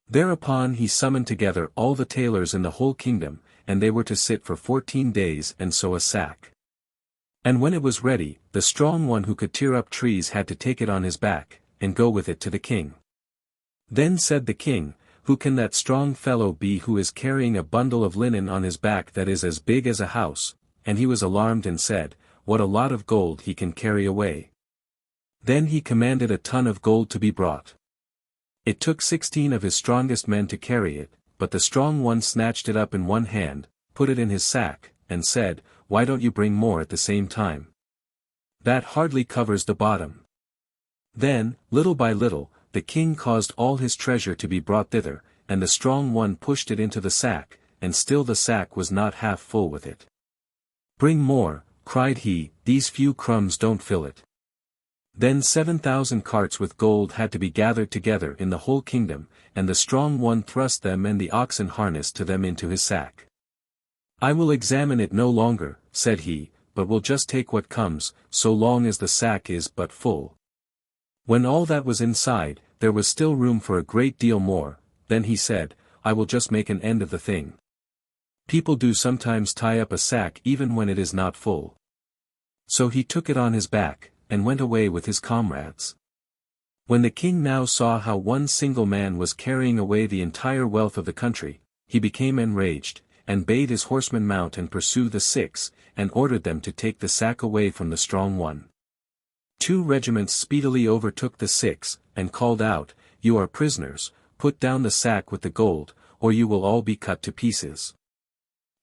Thereupon he summoned together all the tailors in the whole kingdom, and they were to sit for 14 days and sew a sack. And when it was ready, the strong one who could tear up trees had to take it on his back, and go with it to the king. Then said the king, Who can that strong fellow be who is carrying a bundle of linen on his back that is as big as a house? And he was alarmed and said, What a lot of gold he can carry away. Then he commanded a ton of gold to be brought. It took 16 of his strongest men to carry it, but the strong one snatched it up in one hand, put it in his sack, and said, Why don't you bring more at the same time? That hardly covers the bottom. Then, little by little, the king caused all his treasure to be brought thither, and the strong one pushed it into the sack, and still the sack was not half full with it. Bring more, cried he, these few crumbs don't fill it. Then 7,000 carts with gold had to be gathered together in the whole kingdom, and the strong one thrust them and the oxen harnessed to them into his sack. I will examine it no longer, said he, but will just take what comes, so long as the sack is but full. When all that was inside, there was still room for a great deal more, then he said, I will just make an end of the thing. People do sometimes tie up a sack even when it is not full. So he took it on his back, and went away with his comrades. When the king now saw how one single man was carrying away the entire wealth of the country, he became enraged, and bade his horsemen mount and pursue the 6, and ordered them to take the sack away from the strong one. 2 regiments speedily overtook the 6, and called out, You are prisoners, put down the sack with the gold, or you will all be cut to pieces.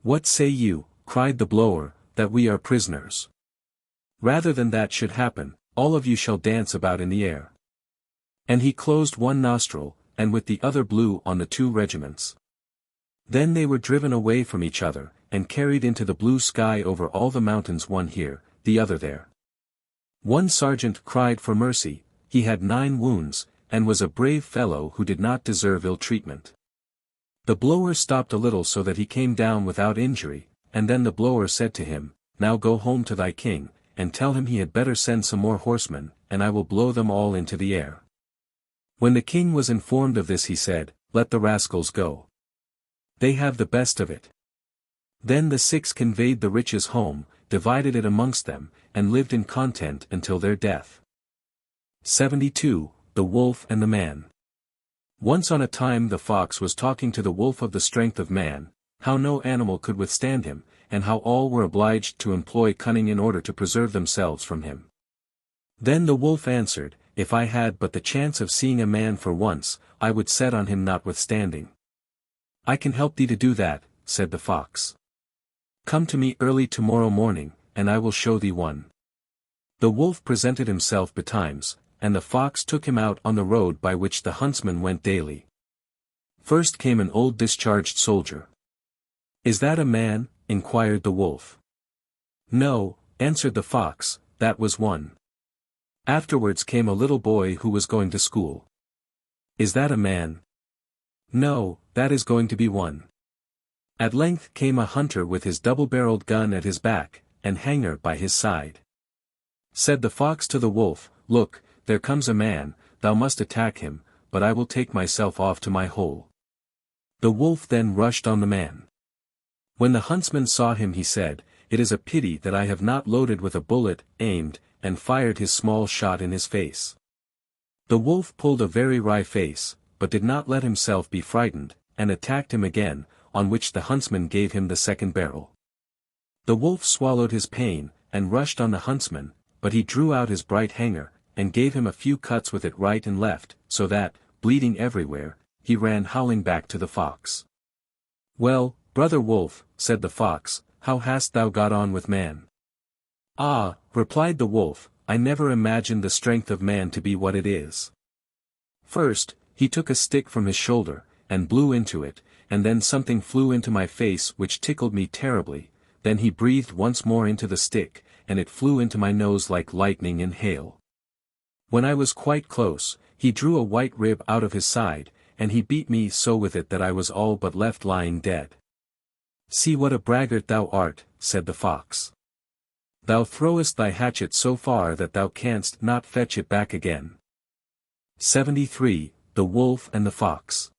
What say you, cried the blower, that we are prisoners? Rather than that should happen, all of you shall dance about in the air. And he closed one nostril, and with the other blew on the 2 regiments. Then they were driven away from each other, and carried into the blue sky over all the mountains, one here, the other there. One sergeant cried for mercy, he had 9 wounds, and was a brave fellow who did not deserve ill treatment. The blower stopped a little so that he came down without injury, and then the blower said to him, Now go home to thy king, and tell him he had better send some more horsemen, and I will blow them all into the air. When the king was informed of this he said, Let the rascals go. They have the best of it. Then the 6 conveyed the riches home, divided it amongst them, and lived in content until their death. 72. The Wolf and the Man. Once on a time the fox was talking to the wolf of the strength of man, how no animal could withstand him, and how all were obliged to employ cunning in order to preserve themselves from him. Then the wolf answered, If I had but the chance of seeing a man for once, I would set on him notwithstanding. I can help thee to do that, said the fox. Come to me early tomorrow morning, and I will show thee one. The wolf presented himself betimes, and the fox took him out on the road by which the huntsman went daily. First came an old discharged soldier. Is that a man? Inquired the wolf. No, answered the fox, that was one. Afterwards came a little boy who was going to school. Is that a man? No, that is going to be one. At length came a hunter with his double-barreled gun at his back, and hanger by his side. Said the fox to the wolf, Look, there comes a man, thou must attack him, but I will take myself off to my hole. The wolf then rushed on the man. When the huntsman saw him he said, It is a pity that I have not loaded with a bullet, aimed, and fired his small shot in his face. The wolf pulled a very wry face, but did not let himself be frightened, and attacked him again, on which the huntsman gave him the second barrel. The wolf swallowed his pain, and rushed on the huntsman, but he drew out his bright hanger, and gave him a few cuts with it right and left, so that, bleeding everywhere, he ran howling back to the fox. Well, brother wolf, said the fox, how hast thou got on with man? Ah, replied the wolf, I never imagined the strength of man to be what it is. First, he took a stick from his shoulder, and blew into it, and then something flew into my face which tickled me terribly, then he breathed once more into the stick, and it flew into my nose like lightning and hail. When I was quite close, he drew a white rib out of his side, and he beat me so with it that I was all but left lying dead. See what a braggart thou art, said the fox. Thou throwest thy hatchet so far that thou canst not fetch it back again. 73. The Wolf and the Fox.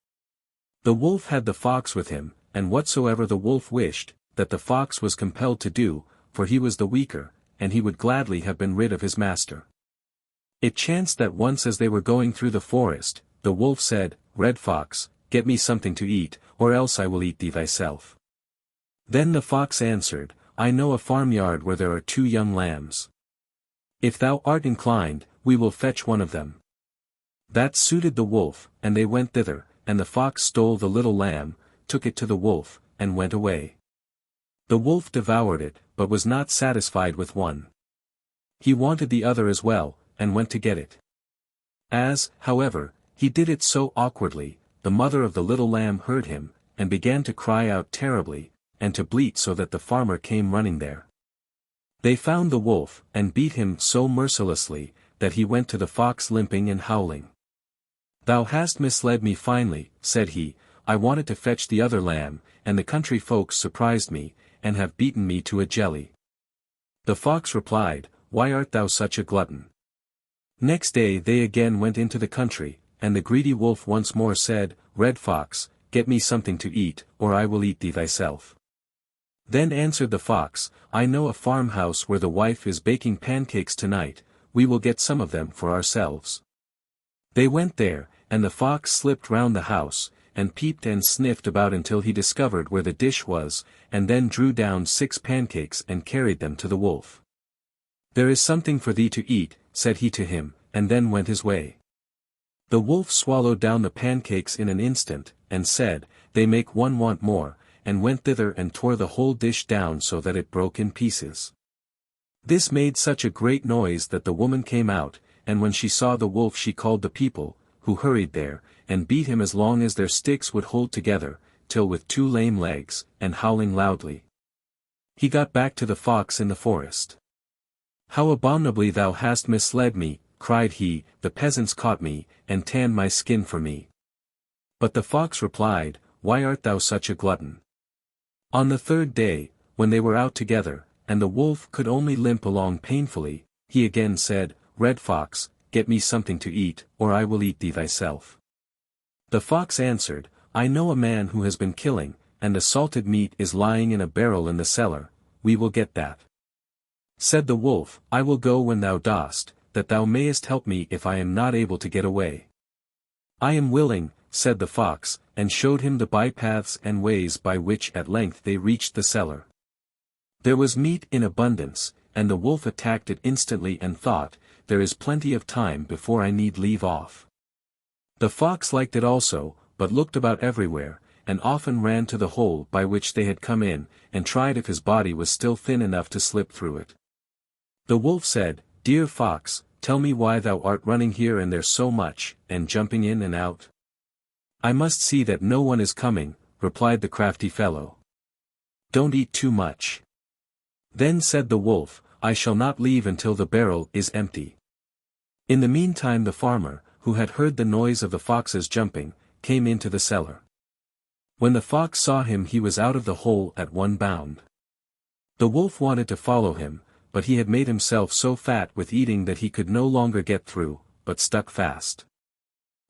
The wolf had the fox with him, and whatsoever the wolf wished, that the fox was compelled to do, for he was the weaker, and he would gladly have been rid of his master. It chanced that once as they were going through the forest, the wolf said, Red Fox, get me something to eat, or else I will eat thee thyself. Then the fox answered, I know a farmyard where there are 2 young lambs. If thou art inclined, we will fetch one of them. That suited the wolf, and they went thither, and the fox stole the little lamb, took it to the wolf, and went away. The wolf devoured it, but was not satisfied with one. He wanted the other as well, and went to get it. As, however, he did it so awkwardly, the mother of the little lamb heard him, and began to cry out terribly, and to bleat so that the farmer came running there. They found the wolf, and beat him so mercilessly, that he went to the fox limping and howling. Thou hast misled me finely, said he, I wanted to fetch the other lamb, and the country folks surprised me, and have beaten me to a jelly. The fox replied, Why art thou such a glutton? Next day they again went into the country, and the greedy wolf once more said, Red Fox, get me something to eat, or I will eat thee thyself. Then answered the fox, I know a farmhouse where the wife is baking pancakes tonight, we will get some of them for ourselves. They went there, and the fox slipped round the house, and peeped and sniffed about until he discovered where the dish was, and then drew down 6 pancakes and carried them to the wolf. There is something for thee to eat, said he to him, and then went his way. The wolf swallowed down the pancakes in an instant, and said, They make one want more, and went thither and tore the whole dish down so that it broke in pieces. This made such a great noise that the woman came out, and when she saw the wolf she called the people, who hurried there, and beat him as long as their sticks would hold together, till with 2 lame legs, and howling loudly, he got back to the fox in the forest. How abominably thou hast misled me, cried he, the peasants caught me, and tanned my skin for me. But the fox replied, Why art thou such a glutton? On the 3rd day, when they were out together, and the wolf could only limp along painfully, he again said, Red Fox, get me something to eat, or I will eat thee thyself. The fox answered, I know a man who has been killing, and the salted meat is lying in a barrel in the cellar, we will get that. Said the wolf, I will go when thou dost, that thou mayest help me if I am not able to get away. I am willing, said the fox, and showed him the bypaths and ways by which at length they reached the cellar. There was meat in abundance, and the wolf attacked it instantly and thought, there is plenty of time before I need leave off. The fox liked it also, but looked about everywhere, and often ran to the hole by which they had come in, and tried if his body was still thin enough to slip through it. The wolf said, "Dear fox, tell me why thou art running here and there so much, and jumping in and out." "I must see that no one is coming," replied the crafty fellow. "Don't eat too much." Then said the wolf, "I shall not leave until the barrel is empty." In the meantime the farmer, who had heard the noise of the fox's jumping, came into the cellar. When the fox saw him he was out of the hole at one bound. The wolf wanted to follow him, but he had made himself so fat with eating that he could no longer get through, but stuck fast.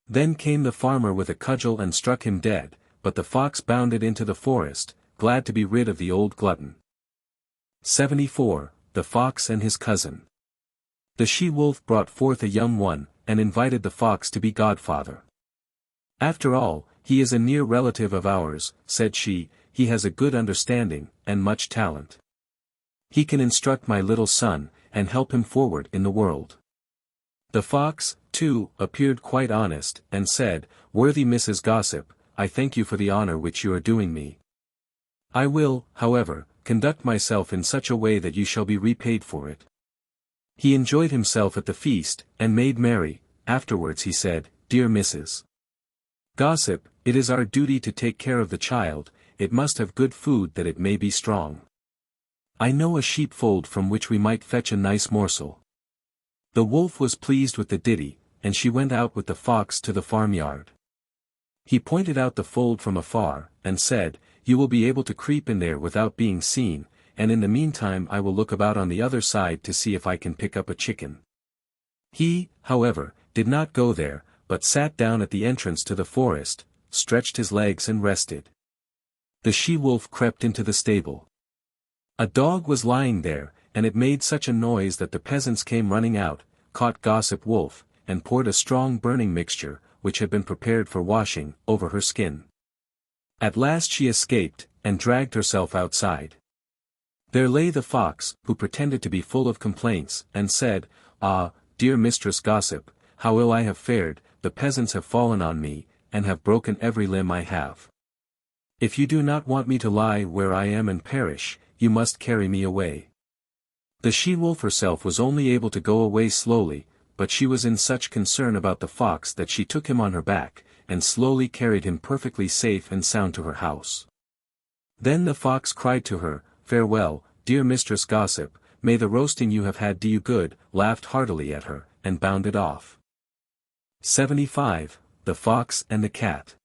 Then came the farmer with a cudgel and struck him dead, but the fox bounded into the forest, glad to be rid of the old glutton. 74. The Fox and His Cousin. The she-wolf brought forth a young one, and invited the fox to be godfather. "After all, he is a near relative of ours," said she, "he has a good understanding, and much talent. He can instruct my little son, and help him forward in the world." The fox, too, appeared quite honest, and said, "Worthy Mrs. Gossip, I thank you for the honor which you are doing me. I will, however, conduct myself in such a way that you shall be repaid for it." He enjoyed himself at the feast, and made merry. Afterwards he said, "Dear Mrs. Gossip, it is our duty to take care of the child, it must have good food that it may be strong. I know a sheepfold from which we might fetch a nice morsel." The wolf was pleased with the ditty, and she went out with the fox to the farmyard. He pointed out the fold from afar, and said, "You will be able to creep in there without being seen, and in the meantime I will look about on the other side to see if I can pick up a chicken." He, however, did not go there, but sat down at the entrance to the forest, stretched his legs and rested. The she-wolf crept into the stable. A dog was lying there, and it made such a noise that the peasants came running out, caught Gossip Wolf, and poured a strong burning mixture, which had been prepared for washing, over her skin. At last she escaped, and dragged herself outside. There lay the fox, who pretended to be full of complaints, and said, "Ah, dear Mistress Gossip, how ill I have fared, the peasants have fallen on me, and have broken every limb I have. If you do not want me to lie where I am and perish, you must carry me away." The she-wolf herself was only able to go away slowly, but she was in such concern about the fox that she took him on her back, and slowly carried him perfectly safe and sound to her house. Then the fox cried to her, "Farewell, dear Mistress Gossip, may the roasting you have had do you good," laughed heartily at her, and bounded off. 75. The Fox and the Cat.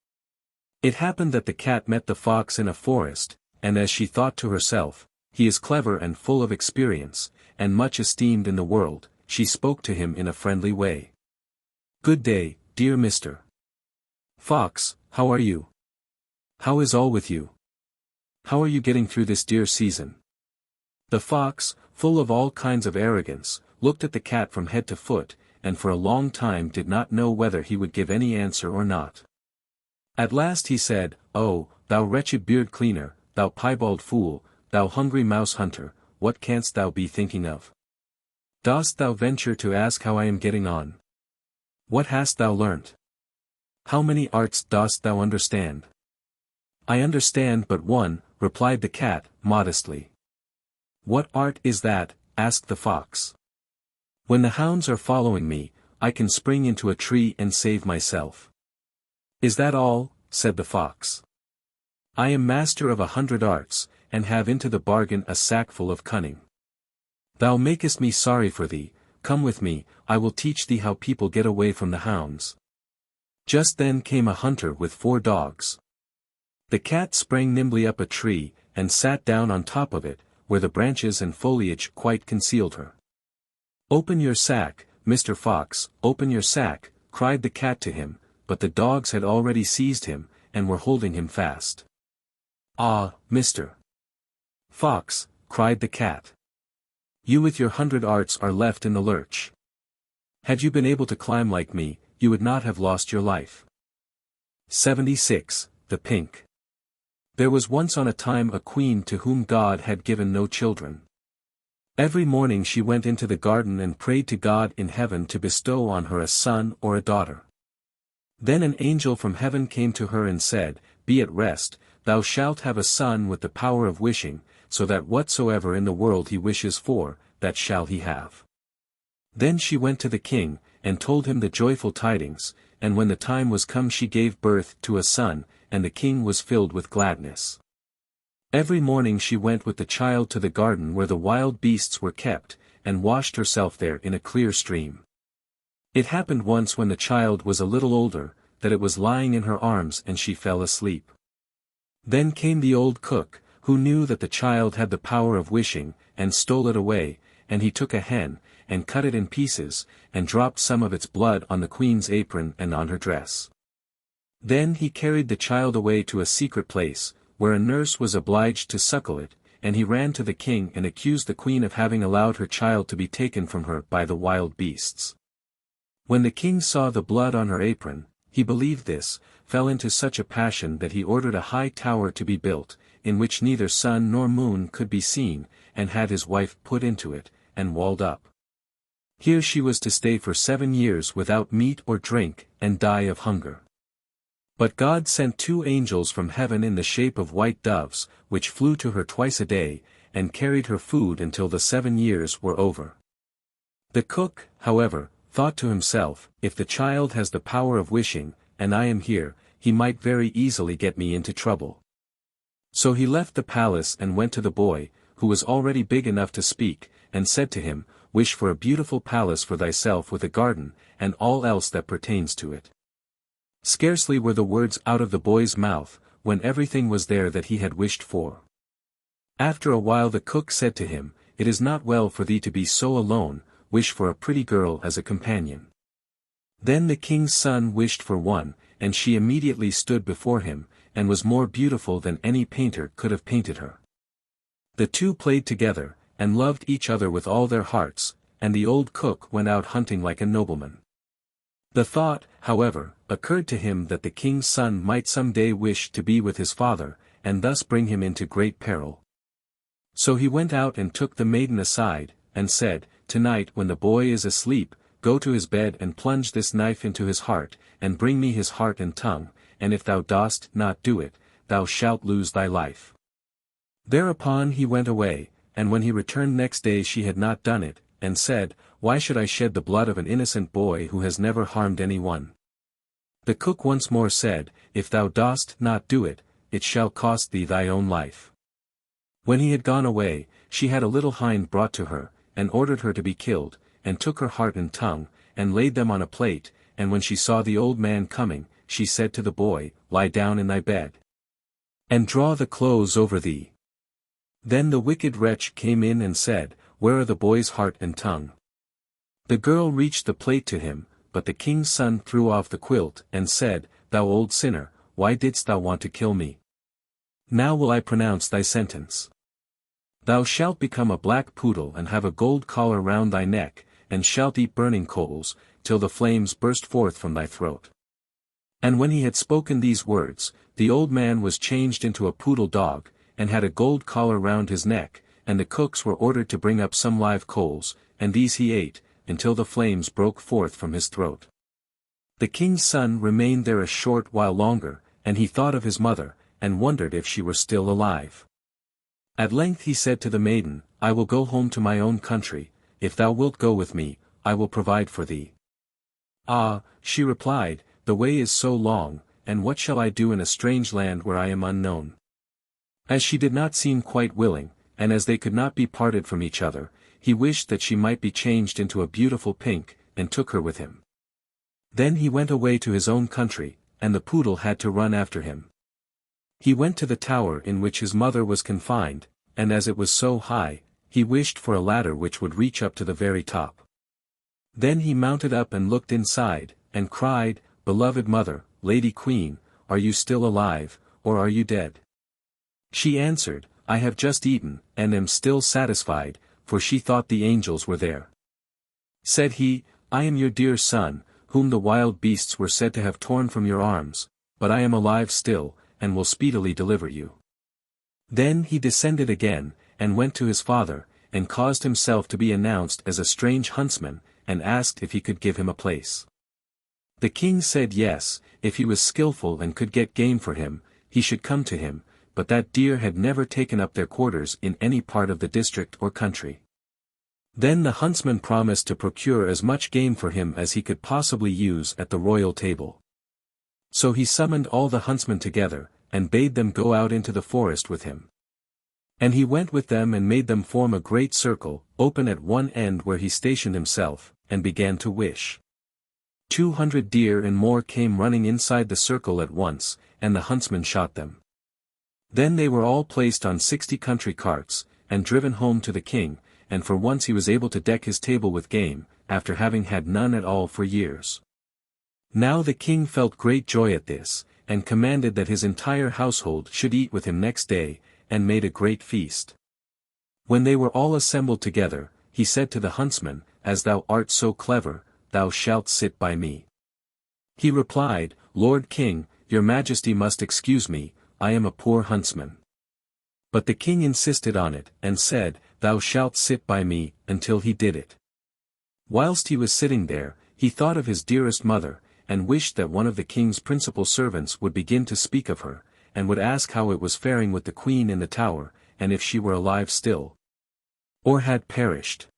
It happened that the cat met the fox in a forest, and as she thought to herself, "He is clever and full of experience, and much esteemed in the world," she spoke to him in a friendly way. "Good day, dear Mr. Fox, how are you? How is all with you? How are you getting through this dear season?" The fox, full of all kinds of arrogance, looked at the cat from head to foot, and for a long time did not know whether he would give any answer or not. At last he said, "Oh, thou wretched beard-cleaner, thou piebald fool, thou hungry mouse-hunter, what canst thou be thinking of? Dost thou venture to ask how I am getting on? What hast thou learnt? How many arts dost thou understand?" "I understand but one," replied the cat, modestly. "What art is that?" asked the fox. "When the hounds are following me, I can spring into a tree and save myself." "Is that all?" said the fox. "I am master of 100 arts, and have into the bargain a sackful of cunning. Thou makest me sorry for thee, come with me, I will teach thee how people get away from the hounds." Just then came a hunter with 4 dogs. The cat sprang nimbly up a tree, and sat down on top of it, where the branches and foliage quite concealed her. "Open your sack, Mr. Fox, open your sack," cried the cat to him, but the dogs had already seized him, and were holding him fast. "Ah, Mr. Fox," cried the cat. "You with your 100 arts are left in the lurch. Had you been able to climb like me, you would not have lost your life." 76, The Pink. There was once on a time a queen to whom God had given no children. Every morning she went into the garden and prayed to God in heaven to bestow on her a son or a daughter. Then an angel from heaven came to her and said, "Be at rest, thou shalt have a son with the power of wishing, so that whatsoever in the world he wishes for, that shall he have." Then she went to the king, and told him the joyful tidings, and when the time was come she gave birth to a son, and the king was filled with gladness. Every morning she went with the child to the garden where the wild beasts were kept, and washed herself there in a clear stream. It happened once when the child was a little older, that it was lying in her arms and she fell asleep. Then came the old cook, who knew that the child had the power of wishing, and stole it away, and he took a hen, and cut it in pieces, and dropped some of its blood on the queen's apron and on her dress. Then he carried the child away to a secret place, where a nurse was obliged to suckle it, and he ran to the king and accused the queen of having allowed her child to be taken from her by the wild beasts. When the king saw the blood on her apron, he believed this, fell into such a passion that he ordered a high tower to be built, in which neither sun nor moon could be seen, and had his wife put into it, and walled up. Here she was to stay for 7 years without meat or drink, and die of hunger. But God sent 2 angels from heaven in the shape of white doves, which flew to her twice a day, and carried her food until the 7 years were over. The cook, however, thought to himself, "If the child has the power of wishing, and I am here, he might very easily get me into trouble." So he left the palace and went to the boy, who was already big enough to speak, and said to him, "Wish for a beautiful palace for thyself with a garden, and all else that pertains to it." Scarcely were the words out of the boy's mouth, when everything was there that he had wished for. After a while the cook said to him, "It is not well for thee to be so alone, wish for a pretty girl as a companion." Then the king's son wished for one, and she immediately stood before him, and was more beautiful than any painter could have painted her. The two played together, and loved each other with all their hearts, and the old cook went out hunting like a nobleman. The thought, however, occurred to him that the king's son might some day wish to be with his father, and thus bring him into great peril. So he went out and took the maiden aside, and said, "Tonight when the boy is asleep, go to his bed and plunge this knife into his heart, and bring me his heart and tongue, and if thou dost not do it, thou shalt lose thy life." Thereupon he went away, and when he returned next day she had not done it, and said, "Why should I shed the blood of an innocent boy who has never harmed anyone?" The cook once more said, "If thou dost not do it, it shall cost thee thy own life." When he had gone away, she had a little hind brought to her, and ordered her to be killed, and took her heart and tongue, and laid them on a plate, and when she saw the old man coming, she said to the boy, "Lie down in thy bed, and draw the clothes over thee." Then the wicked wretch came in and said, "Where are the boy's heart and tongue?" The girl reached the plate to him, but the king's son threw off the quilt, and said, "Thou old sinner, why didst thou want to kill me? Now will I pronounce thy sentence. Thou shalt become a black poodle and have a gold collar round thy neck, and shalt eat burning coals, till the flames burst forth from thy throat." And when he had spoken these words, the old man was changed into a poodle dog, and had a gold collar round his neck, and the cooks were ordered to bring up some live coals, and these he ate, until the flames broke forth from his throat. The king's son remained there a short while longer, and he thought of his mother, and wondered if she were still alive. At length he said to the maiden, "I will go home to my own country, if thou wilt go with me, I will provide for thee." "Ah," she replied, "the way is so long, and what shall I do in a strange land where I am unknown?" As she did not seem quite willing, and as they could not be parted from each other, he wished that she might be changed into a beautiful pink, and took her with him. Then he went away to his own country, and the poodle had to run after him. He went to the tower in which his mother was confined, and as it was so high, he wished for a ladder which would reach up to the very top. Then he mounted up and looked inside, and cried, "Beloved mother, Lady Queen, are you still alive, or are you dead?" She answered, "I have just eaten, and am still satisfied," for she thought the angels were there. Said he, "I am your dear son, whom the wild beasts were said to have torn from your arms, but I am alive still, and will speedily deliver you." Then he descended again, and went to his father, and caused himself to be announced as a strange huntsman, and asked if he could give him a place. The king said yes, if he was skillful and could get game for him, he should come to him, but that deer had never taken up their quarters in any part of the district or country. Then the huntsman promised to procure as much game for him as he could possibly use at the royal table. So he summoned all the huntsmen together, and bade them go out into the forest with him. And he went with them and made them form a great circle, open at one end where he stationed himself, and began to wish. 200 deer and more came running inside the circle at once, and the huntsman shot them. Then they were all placed on 60 country carts, and driven home to the king, and for once he was able to deck his table with game, after having had none at all for years. Now the king felt great joy at this, and commanded that his entire household should eat with him next day, and made a great feast. When they were all assembled together, he said to the huntsman, "As thou art so clever, thou shalt sit by me." He replied, "Lord King, your majesty must excuse me, I am a poor huntsman." But the king insisted on it, and said, "Thou shalt sit by me," until he did it. Whilst he was sitting there, he thought of his dearest mother, and wished that one of the king's principal servants would begin to speak of her, and would ask how it was faring with the queen in the tower, and if she were alive still, or had perished.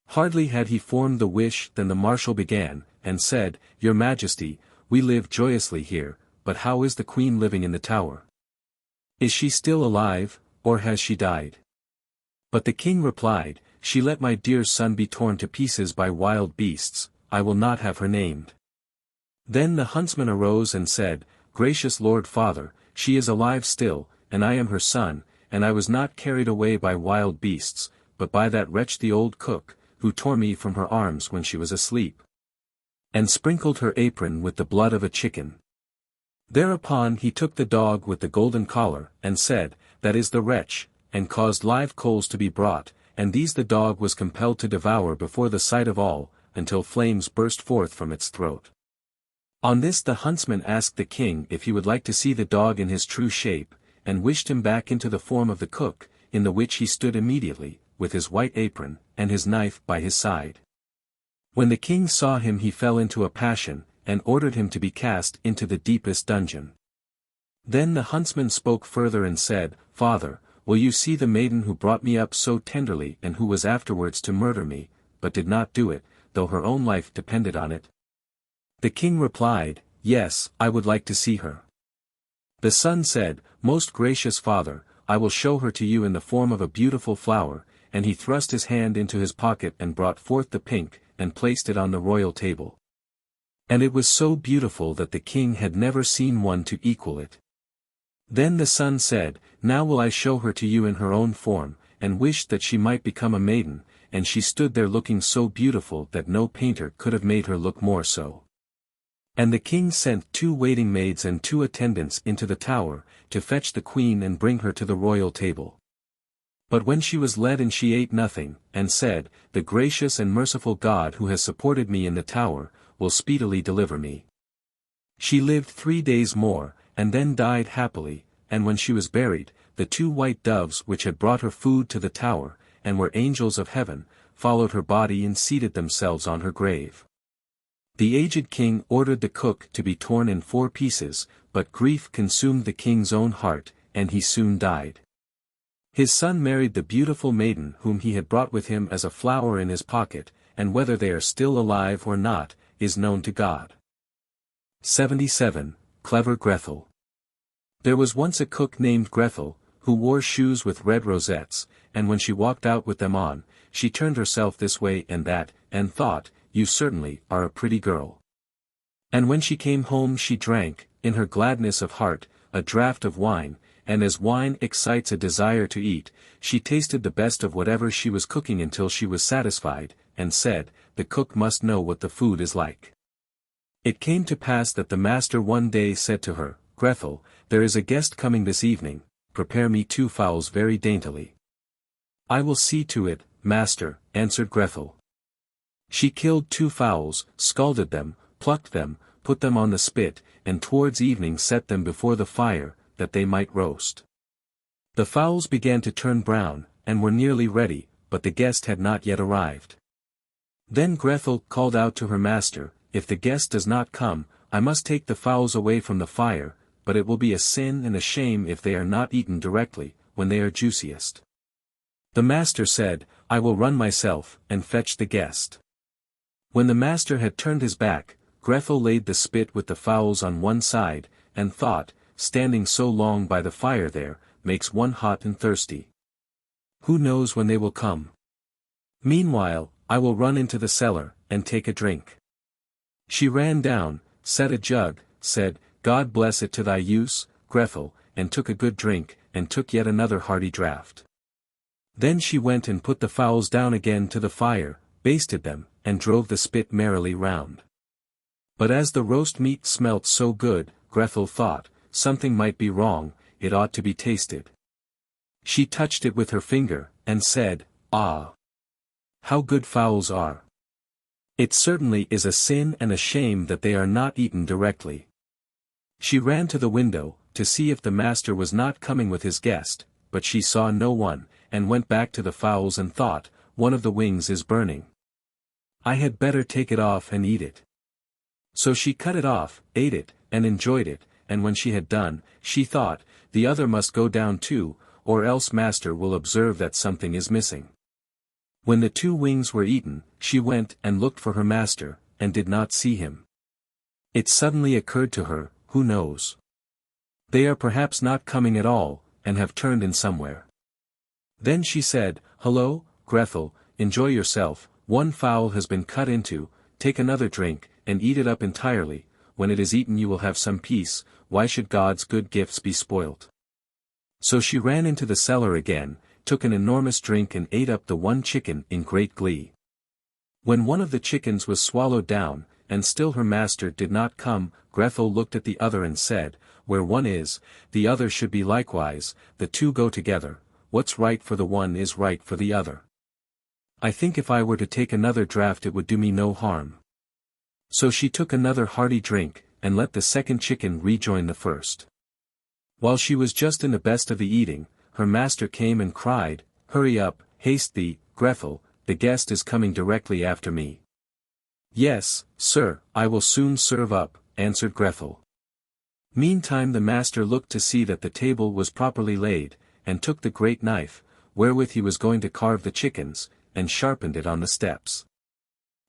Hardly had he formed the wish than the marshal began, and said, "Your majesty, we live joyously here, but how is the queen living in the tower? Is she still alive, or has she died?" But the king replied, "She let my dear son be torn to pieces by wild beasts, I will not have her named." Then the huntsman arose and said, "Gracious Lord Father, she is alive still, and I am her son, and I was not carried away by wild beasts, but by that wretch the old cook, who tore me from her arms when she was asleep, and sprinkled her apron with the blood of a chicken." Thereupon he took the dog with the golden collar, and said, "That is the wretch," and caused live coals to be brought, and these the dog was compelled to devour before the sight of all, until flames burst forth from its throat. On this the huntsman asked the king if he would like to see the dog in his true shape, and wished him back into the form of the cook, in the which he stood immediately, with his white apron, and his knife by his side. When the king saw him he fell into a passion, and ordered him to be cast into the deepest dungeon. Then the huntsman spoke further and said, "Father, will you see the maiden who brought me up so tenderly and who was afterwards to murder me, but did not do it, though her own life depended on it?" The king replied, "Yes, I would like to see her." The son said, "Most gracious father, I will show her to you in the form of a beautiful flower," and he thrust his hand into his pocket and brought forth the pink, and placed it on the royal table. And it was so beautiful that the king had never seen one to equal it. Then the son said, "Now will I show her to you in her own form," and wished that she might become a maiden, and she stood there looking so beautiful that no painter could have made her look more so. And the king sent 2 waiting maids and 2 attendants into the tower, to fetch the queen and bring her to the royal table. But when she was led in she ate nothing, and said, "The gracious and merciful God who has supported me in the tower, will speedily deliver me." She lived 3 days more, and then died happily, and when she was buried, the 2 white doves which had brought her food to the tower, and were angels of heaven, followed her body and seated themselves on her grave. The aged king ordered the cook to be torn in 4 pieces, but grief consumed the king's own heart, and he soon died. His son married the beautiful maiden whom he had brought with him as a flower in his pocket, and whether they are still alive or not, is known to God. 77. Clever Grethel. There was once a cook named Grethel, who wore shoes with red rosettes, and when she walked out with them on, she turned herself this way and that, and thought, "You certainly are a pretty girl." And when she came home she drank, in her gladness of heart, a draught of wine, and as wine excites a desire to eat, she tasted the best of whatever she was cooking until she was satisfied, and said, "The cook must know what the food is like." It came to pass that the master one day said to her, "Grethel, there is a guest coming this evening, prepare me 2 fowls very daintily." "I will see to it, master," answered Grethel. She killed 2 fowls, scalded them, plucked them, put them on the spit, and towards evening set them before the fire, that they might roast. The fowls began to turn brown, and were nearly ready, but the guest had not yet arrived. Then Grethel called out to her master, "If the guest does not come, I must take the fowls away from the fire, but it will be a sin and a shame if they are not eaten directly, when they are juiciest." The master said, "I will run myself, and fetch the guest." When the master had turned his back, Grethel laid the spit with the fowls on one side, and thought, standing so long by the fire there, makes one hot and thirsty. Who knows when they will come? Meanwhile, I will run into the cellar, and take a drink. She ran down, set a jug, said, "God bless it to thy use, Grethel," and took a good drink, and took yet another hearty draught. Then she went and put the fowls down again to the fire, basted them, and drove the spit merrily round. But as the roast meat smelt so good, Grethel thought, something might be wrong, it ought to be tasted. She touched it with her finger, and said, "Ah! How good fowls are! It certainly is a sin and a shame that they are not eaten directly." She ran to the window, to see if the master was not coming with his guest, but she saw no one, and went back to the fowls and thought, "One of the wings is burning. I had better take it off and eat it." So she cut it off, ate it, and enjoyed it, and when she had done, she thought, "The other must go down too, or else master will observe that something is missing." When the 2 wings were eaten, she went and looked for her master, and did not see him. It suddenly occurred to her, who knows? They are perhaps not coming at all, and have turned in somewhere. Then she said, "Hullo, Grethel, enjoy yourself, one fowl has been cut into, take another drink, and eat it up entirely, when it is eaten you will have some peace, why should God's good gifts be spoilt?" So she ran into the cellar again, took an enormous drink and ate up the one chicken in great glee. When one of the chickens was swallowed down, and still her master did not come, Grethel looked at the other and said, "Where one is, the other should be likewise, the 2 go together, what's right for the one is right for the other. I think if I were to take another draught it would do me no harm." So she took another hearty drink, and let the second chicken rejoin the first. While she was just in the best of the eating, her master came and cried, "Hurry up, haste thee, Grethel, the guest is coming directly after me." "Yes, sir, I will soon serve up," answered Grethel. Meantime the master looked to see that the table was properly laid, and took the great knife, wherewith he was going to carve the chickens, and sharpened it on the steps.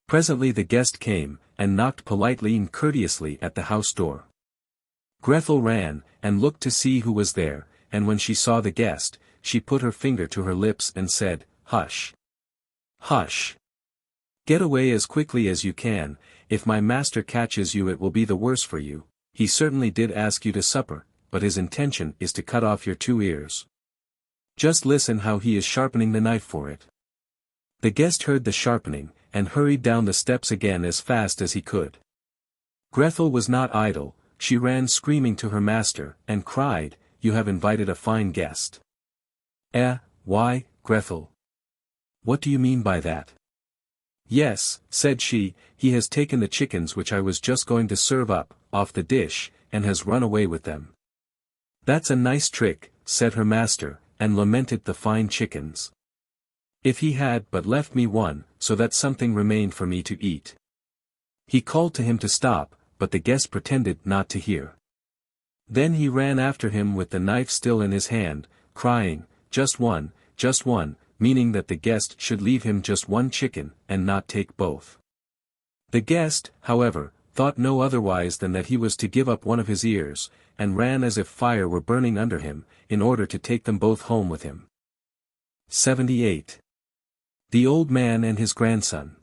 Presently the guest came, and knocked politely and courteously at the house door. Grethel ran, and looked to see who was there, and when she saw the guest, she put her finger to her lips and said, "Hush! Hush! Get away as quickly as you can, if my master catches you it will be the worse for you. He certainly did ask you to supper, but his intention is to cut off your 2 ears. Just listen how he is sharpening the knife for it." The guest heard the sharpening, and hurried down the steps again as fast as he could. Grethel was not idle, she ran screaming to her master, and cried, "You have invited a fine guest." Why, Grethel? What do you mean by that?" "Yes," said she, "he has taken the chickens which I was just going to serve up, off the dish, and has run away with them." "That's a nice trick," said her master, and lamented the fine chickens. "If he had but left me one, so that something remained for me to eat." He called to him to stop, but the guest pretended not to hear. Then he ran after him with the knife still in his hand, crying, just one, meaning that the guest should leave him just one chicken, and not take both. The guest, however, thought no otherwise than that he was to give up one of his ears, and ran as if fire were burning under him, in order to take them both home with him. 78. The Old Man and His Grandson.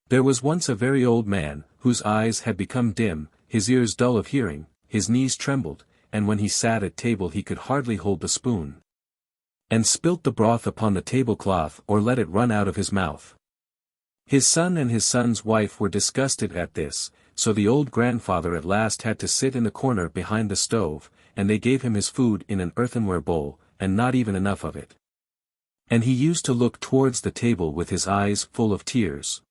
There was once a very old man, whose eyes had become dim, his ears dull of hearing, his knees trembled, and when he sat at table he could hardly hold the spoon, and spilt the broth upon the tablecloth or let it run out of his mouth. His son and his son's wife were disgusted at this, so the old grandfather at last had to sit in the corner behind the stove, and they gave him his food in an earthenware bowl, and not even enough of it. And he used to look towards the table with his eyes full of tears.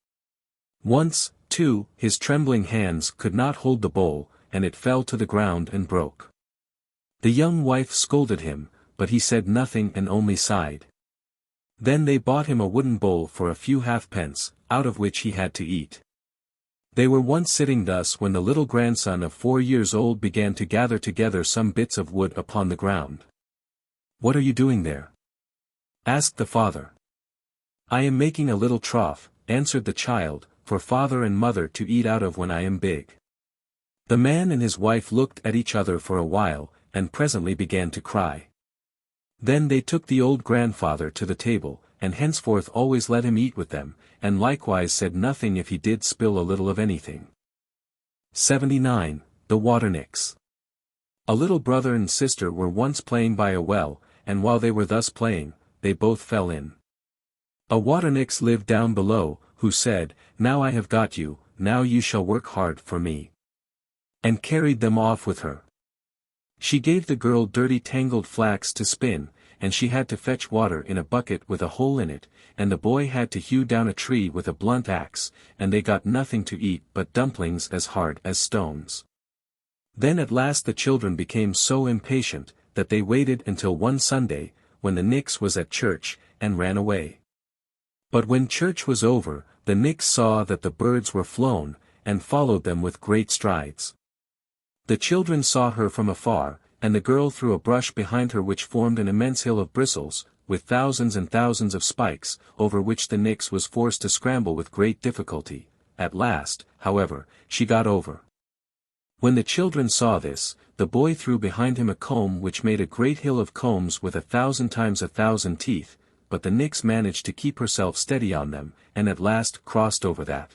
Once, too, his trembling hands could not hold the bowl, and it fell to the ground and broke. The young wife scolded him, but he said nothing and only sighed. Then they bought him a wooden bowl for a few halfpence, out of which he had to eat. They were once sitting thus when the little grandson of 4 years old began to gather together some bits of wood upon the ground. "What are you doing there?" asked the father. "I am making a little trough," answered the child, "for father and mother to eat out of when I am big." The man and his wife looked at each other for a while, and presently began to cry. Then they took the old grandfather to the table, and henceforth always let him eat with them, and likewise said nothing if he did spill a little of anything. 79. The Water-Nix. A little brother and sister were once playing by a well, and while they were thus playing, they both fell in. A Water-Nix lived down below, who said, "Now I have got you, now you shall work hard for me," and carried them off with her. She gave the girl dirty tangled flax to spin, and she had to fetch water in a bucket with a hole in it, and the boy had to hew down a tree with a blunt axe, and they got nothing to eat but dumplings as hard as stones. Then at last the children became so impatient, that they waited until one Sunday, when the Nix was at church, and ran away. But when church was over, the Nix saw that the birds were flown, and followed them with great strides. The children saw her from afar, and the girl threw a brush behind her which formed an immense hill of bristles, with thousands and thousands of spikes, over which the Nix was forced to scramble with great difficulty. At last, however, she got over. When the children saw this, the boy threw behind him a comb which made a great hill of combs with 1,000 times 1,000 teeth, but the Nix managed to keep herself steady on them, and at last crossed over that.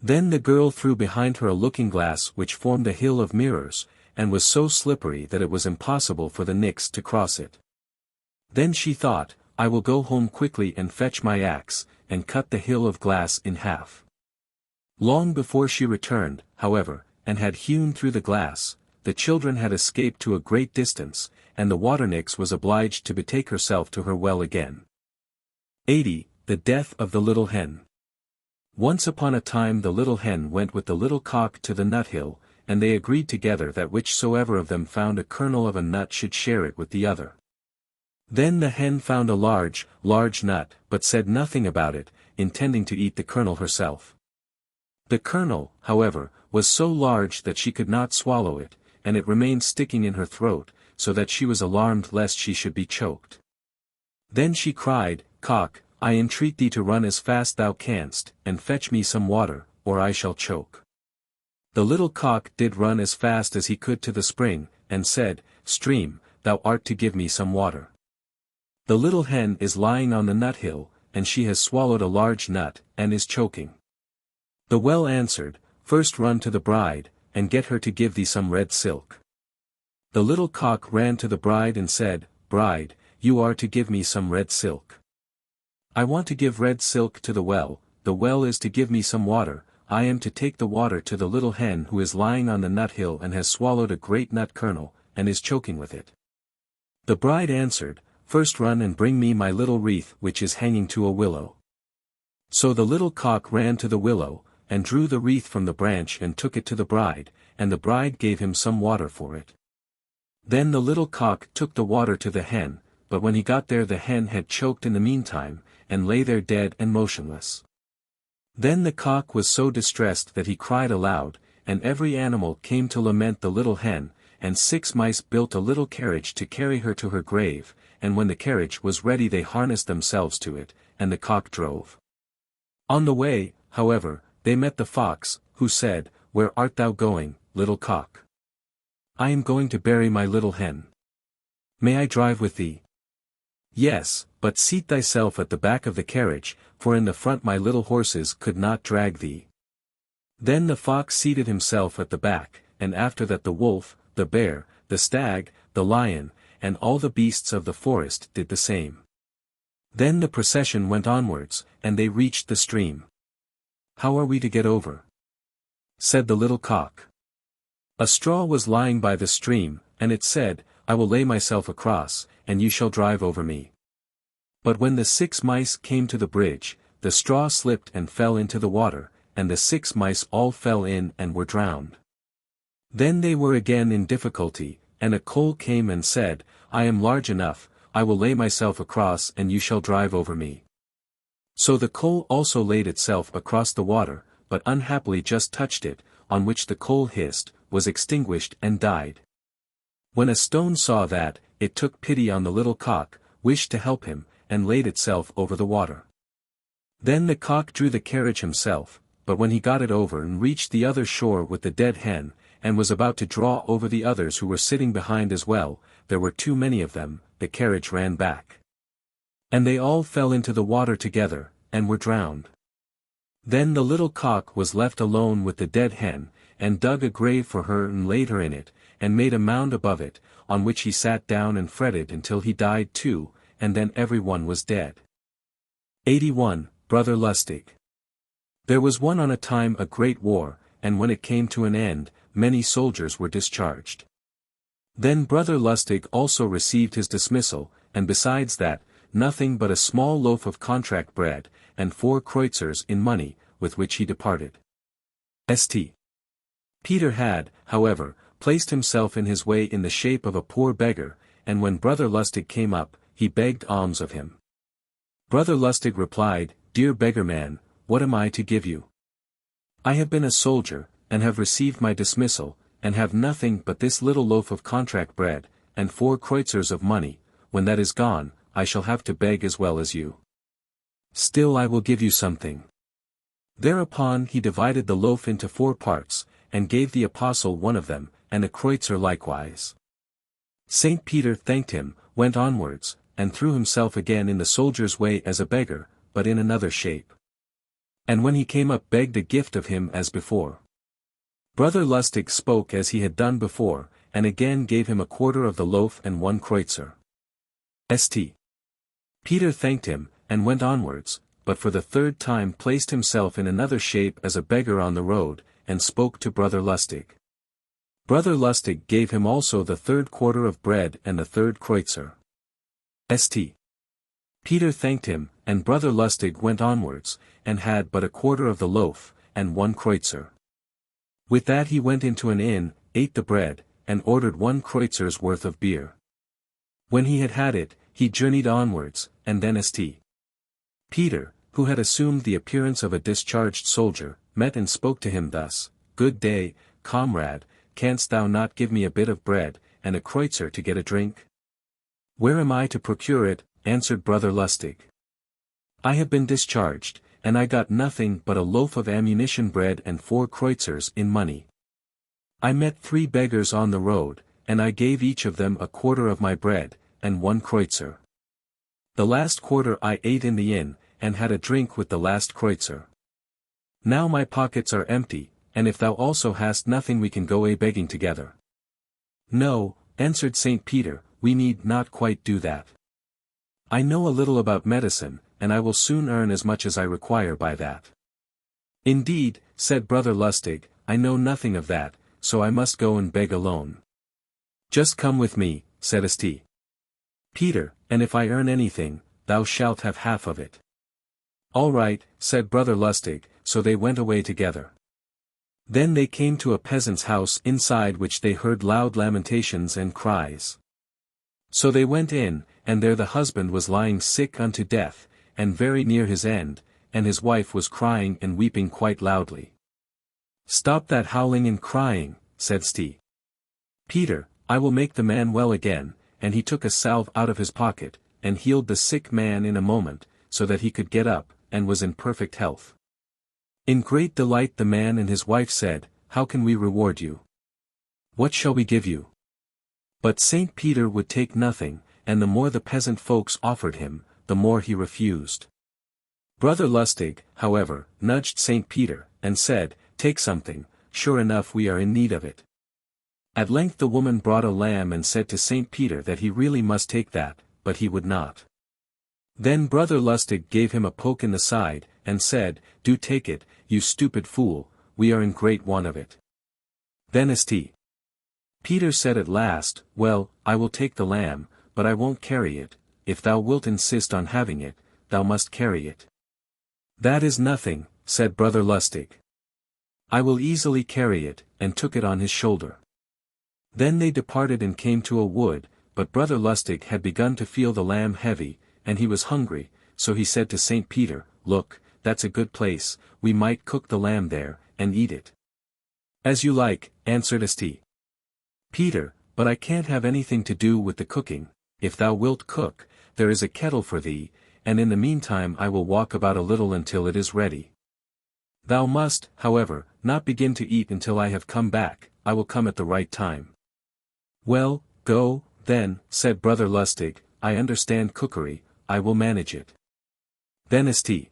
Then the girl threw behind her a looking-glass which formed a hill of mirrors, and was so slippery that it was impossible for the Nix to cross it. Then she thought, "I will go home quickly and fetch my axe, and cut the hill of glass in half." Long before she returned, however, and had hewn through the glass, the children had escaped to a great distance, and the Water-Nix was obliged to betake herself to her well again. 80. The Death of the Little Hen. Once upon a time the little hen went with the little cock to the nut-hill, and they agreed together that whichsoever of them found a kernel of a nut should share it with the other. Then the hen found a large, large nut, but said nothing about it, intending to eat the kernel herself. The kernel, however, was so large that she could not swallow it, and it remained sticking in her throat, so that she was alarmed lest she should be choked. Then she cried, "Cock, I entreat thee to run as fast thou canst, and fetch me some water, or I shall choke." The little cock did run as fast as he could to the spring, and said, "Stream, thou art to give me some water. The little hen is lying on the nut-hill, and she has swallowed a large nut, and is choking." The well answered, "First run to the bride, and get her to give thee some red silk." The little cock ran to the bride and said, "Bride, you are to give me some red silk. I want to give red silk to the well is to give me some water, I am to take the water to the little hen who is lying on the nut-hill and has swallowed a great nut kernel, and is choking with it." The bride answered, "First run and bring me my little wreath which is hanging to a willow." So the little cock ran to the willow, and drew the wreath from the branch and took it to the bride, and the bride gave him some water for it. Then the little cock took the water to the hen, but when he got there the hen had choked in the meantime, and lay there dead and motionless. Then the cock was so distressed that he cried aloud, and every animal came to lament the little hen, and 6 mice built a little carriage to carry her to her grave, and when the carriage was ready they harnessed themselves to it, and the cock drove. On the way, however, they met the fox, who said, "Where art thou going, little cock?" "I am going to bury my little hen." "May I drive with thee?" "Yes, but seat thyself at the back of the carriage, for in the front my little horses could not drag thee." Then the fox seated himself at the back, and after that the wolf, the bear, the stag, the lion, and all the beasts of the forest did the same. Then the procession went onwards, and they reached the stream. "How are we to get over?" said the little cock. A straw was lying by the stream, and it said, "I will lay myself across, and you shall drive over me." But when the 6 mice came to the bridge, the straw slipped and fell into the water, and the 6 mice all fell in and were drowned. Then they were again in difficulty, and a coal came and said, I am large enough, I will lay myself across and you shall drive over me. So the coal also laid itself across the water, but unhappily just touched it, on which the coal hissed, was extinguished and died. When a stone saw that, it took pity on the little cock, wished to help him, and laid itself over the water. Then the cock drew the carriage himself, but when he got it over and reached the other shore with the dead hen, and was about to draw over the others who were sitting behind as well, there were too many of them, the carriage ran back. And they all fell into the water together, and were drowned. Then the little cock was left alone with the dead hen, and dug a grave for her and laid her in it, and made a mound above it, on which he sat down and fretted until he died too, and then every one was dead. 81. Brother Lustig. There was one on a time a great war, and when it came to an end, many soldiers were discharged. Then Brother Lustig also received his dismissal, and besides that, nothing but a small loaf of contract bread, and 4 kreuzers in money, with which he departed. St. Peter had, however, placed himself in his way in the shape of a poor beggar, and when Brother Lustig came up, he begged alms of him. Brother Lustig replied, Dear beggarman, what am I to give you? I have been a soldier, and have received my dismissal, and have nothing but this little loaf of contract bread, and 4 kreuzers of money. When that is gone, I shall have to beg as well as you. Still I will give you something. Thereupon he divided the loaf into 4 parts, and gave the apostle one of them, and a kreutzer likewise. St. Peter thanked him, went onwards, and threw himself again in the soldier's way as a beggar, but in another shape. And when he came up begged a gift of him as before. Brother Lustig spoke as he had done before, and again gave him a quarter of the loaf and 1 kreutzer. St. Peter thanked him, and went onwards, but for the 3rd time placed himself in another shape as a beggar on the road, and spoke to Brother Lustig. Brother Lustig gave him also the 3rd quarter of bread and the 3rd kreutzer. St. Peter thanked him, and Brother Lustig went onwards, and had but a quarter of the loaf, and 1 kreutzer. With that he went into an inn, ate the bread, and ordered 1 kreutzer's worth of beer. When he had had it, he journeyed onwards, and then St. Peter, who had assumed the appearance of a discharged soldier, met and spoke to him thus, Good day, comrade, canst thou not give me a bit of bread, and a kreutzer to get a drink? Where am I to procure it? Answered Brother Lustig. I have been discharged, and I got nothing but a loaf of ammunition bread and 4 kreutzers in money. I met 3 beggars on the road, and I gave each of them a quarter of my bread, and 1 kreutzer. The last quarter I ate in the inn, and had a drink with the last kreutzer. Now my pockets are empty, and if thou also hast nothing we can go a-begging together. No, answered St. Peter, we need not quite do that. I know a little about medicine, and I will soon earn as much as I require by that. Indeed, said Brother Lustig, I know nothing of that, so I must go and beg alone. Just come with me, said St. Peter, and if I earn anything, thou shalt have half of it. All right, said Brother Lustig, so they went away together. Then they came to a peasant's house inside which they heard loud lamentations and cries. So they went in, and there the husband was lying sick unto death, and very near his end, and his wife was crying and weeping quite loudly. Stop that howling and crying, said St. Peter, I will make the man well again, and he took a salve out of his pocket, and healed the sick man in a moment, so that he could get up, and was in perfect health. In great delight the man and his wife said, How can we reward you? What shall we give you? But St. Peter would take nothing, and the more the peasant folks offered him, the more he refused. Brother Lustig, however, nudged St. Peter, and said, Take something, sure enough we are in need of it. At length the woman brought a lamb and said to St. Peter that he really must take that, but he would not. Then Brother Lustig gave him a poke in the side, and said, Do take it, you stupid fool, we are in great want of it. Then St. Peter said at last, Well, I will take the lamb, but I won't carry it. If thou wilt insist on having it, thou must carry it. That is nothing, said Brother Lustig. I will easily carry it, and took it on his shoulder. Then they departed and came to a wood, but Brother Lustig had begun to feel the lamb heavy, and he was hungry, so he said to St. Peter, "Look, that's a good place, we might cook the lamb there, and eat it." "As you like," answered St. Peter, "but I can't have anything to do with the cooking. If thou wilt cook, there is a kettle for thee, and in the meantime I will walk about a little until it is ready. Thou must, however, not begin to eat until I have come back, I will come at the right time." "Well, go, then," said Brother Lustig, "I understand cookery, I will manage it." Then St.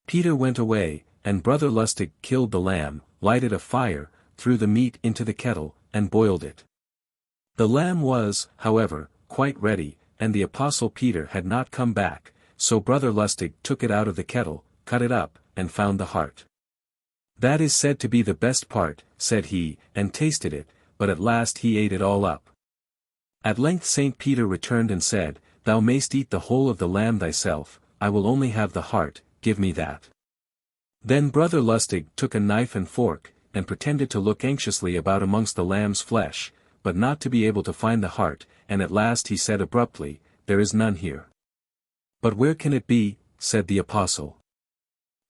Peter went away, and Brother Lustig killed the lamb, lighted a fire, threw the meat into the kettle, and boiled it. The lamb was, however, quite ready, and the Apostle Peter had not come back, so Brother Lustig took it out of the kettle, cut it up, and found the heart. "That is said to be the best part," said he, and tasted it, but at last he ate it all up. At length St. Peter returned and said, "Thou mayst eat the whole of the lamb thyself, I will only have the heart, give me that." Then Brother Lustig took a knife and fork, and pretended to look anxiously about amongst the lamb's flesh, but not to be able to find the heart, and at last he said abruptly, "There is none here." "But where can it be?" said the apostle.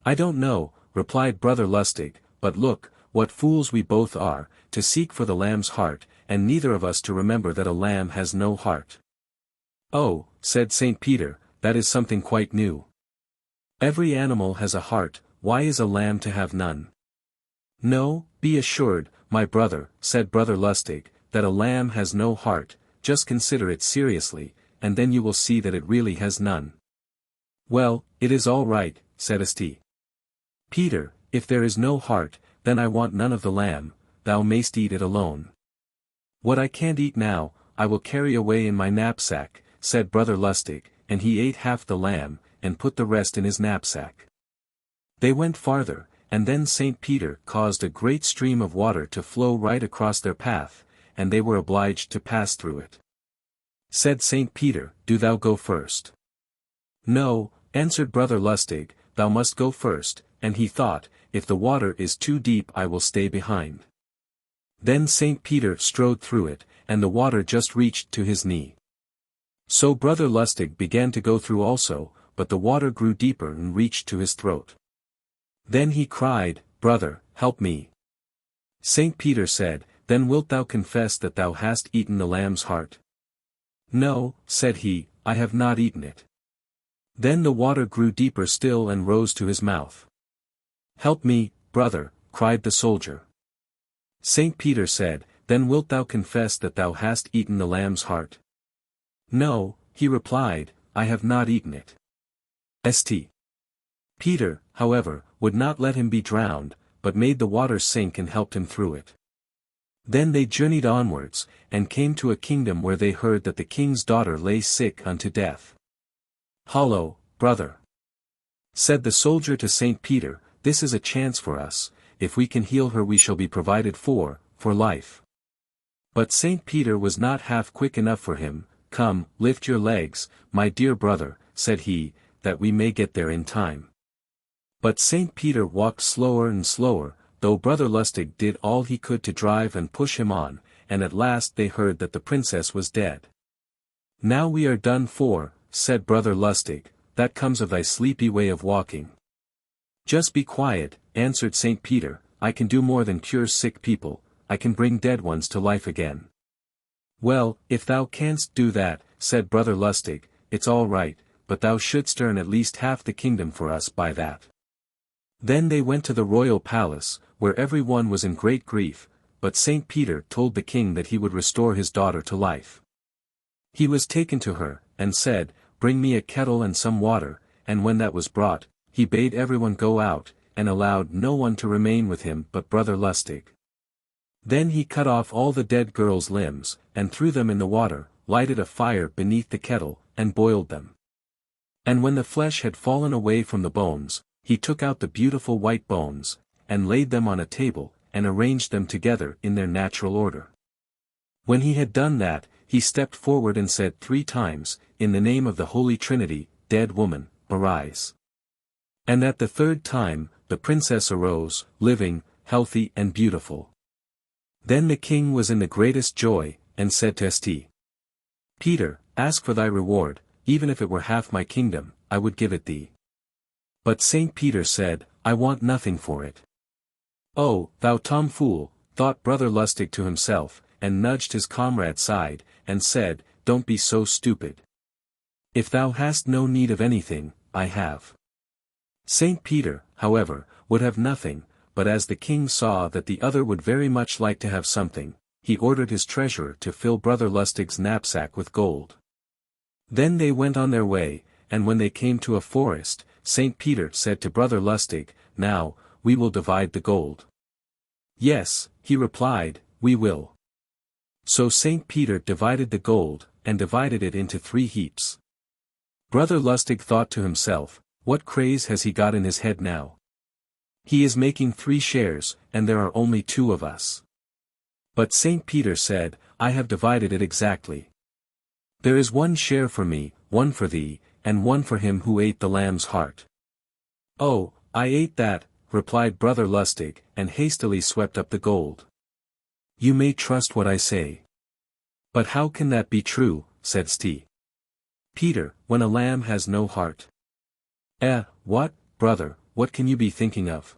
"I don't know," replied Brother Lustig, "but look, what fools we both are, to seek for the lamb's heart, and neither of us to remember that a lamb has no heart." "Oh," said St. Peter, "that is something quite new. Every animal has a heart, why is a lamb to have none?" "No, be assured, my brother," said Brother Lustig, "that a lamb has no heart, just consider it seriously, and then you will see that it really has none." "Well, it is all right," said St. Peter, "if there is no heart, then I want none of the lamb, thou mayst eat it alone." "What I can't eat now, I will carry away in my knapsack," said Brother Lustig, and he ate half the lamb, and put the rest in his knapsack. They went farther, and then St. Peter caused a great stream of water to flow right across their path, and they were obliged to pass through it. Said St. Peter, "Do thou go first." "No," answered Brother Lustig, "thou must go first," and he thought, "If the water is too deep I will stay behind." Then St. Peter strode through it, and the water just reached to his knee. So Brother Lustig began to go through also, but the water grew deeper and reached to his throat. Then he cried, "Brother, help me." St. Peter said, "Then wilt thou confess that thou hast eaten the lamb's heart?" "No," said he, "I have not eaten it." Then the water grew deeper still and rose to his mouth. "Help me, brother," cried the soldier. St. Peter said, "Then wilt thou confess that thou hast eaten the lamb's heart?" "No," he replied, "I have not eaten it." St. Peter, however, would not let him be drowned, but made the water sink and helped him through it. Then they journeyed onwards, and came to a kingdom where they heard that the king's daughter lay sick unto death. "Hollo, brother," said the soldier to St. Peter, "this is a chance for us, if we can heal her we shall be provided for life." But St. Peter was not half quick enough for him. "Come, lift your legs, my dear brother," said he, "that we may get there in time." But St. Peter walked slower and slower, though Brother Lustig did all he could to drive and push him on, and at last they heard that the princess was dead. "Now we are done for," said Brother Lustig, "that comes of thy sleepy way of walking." "Just be quiet," answered St. Peter, "I can do more than cure sick people, I can bring dead ones to life again." "Well, if thou canst do that," said Brother Lustig, "it's all right, but thou shouldst earn at least half the kingdom for us by that." Then they went to the royal palace, where every one was in great grief, but St. Peter told the king that he would restore his daughter to life. He was taken to her, and said, "Bring me a kettle and some water," and when that was brought, he bade everyone go out, and allowed no one to remain with him but Brother Lustig. Then he cut off all the dead girls' limbs, and threw them in the water, lighted a fire beneath the kettle, and boiled them. And when the flesh had fallen away from the bones, he took out the beautiful white bones, and laid them on a table, and arranged them together in their natural order. When he had done that, he stepped forward and said 3 times, "In the name of the Holy Trinity, dead woman, arise." And at the 3rd time, the princess arose, living, healthy and beautiful. Then the king was in the greatest joy, and said to St. Peter, ask for thy reward, even if it were half my kingdom, I would give it thee. But St. Peter said, I want nothing for it. Oh, thou tomfool, thought Brother Lustig to himself, and nudged his comrade side, and said, don't be so stupid. If thou hast no need of anything, I have. St. Peter, however, would have nothing, but as the king saw that the other would very much like to have something, he ordered his treasurer to fill Brother Lustig's knapsack with gold. Then they went on their way, and when they came to a forest, St. Peter said to Brother Lustig, now, we will divide the gold. Yes, he replied, we will. So St. Peter divided the gold, and divided it into 3 heaps. Brother Lustig thought to himself, what craze has he got in his head now? He is making 3 shares, and there are only 2 of us. But St. Peter said, I have divided it exactly. There is 1 share for me, 1 for thee, and 1 for him who ate the lamb's heart. Oh, I ate that, replied Brother Lustig, and hastily swept up the gold. You may trust what I say. But how can that be true, said St. Peter, when a lamb has no heart? What, brother, what can you be thinking of?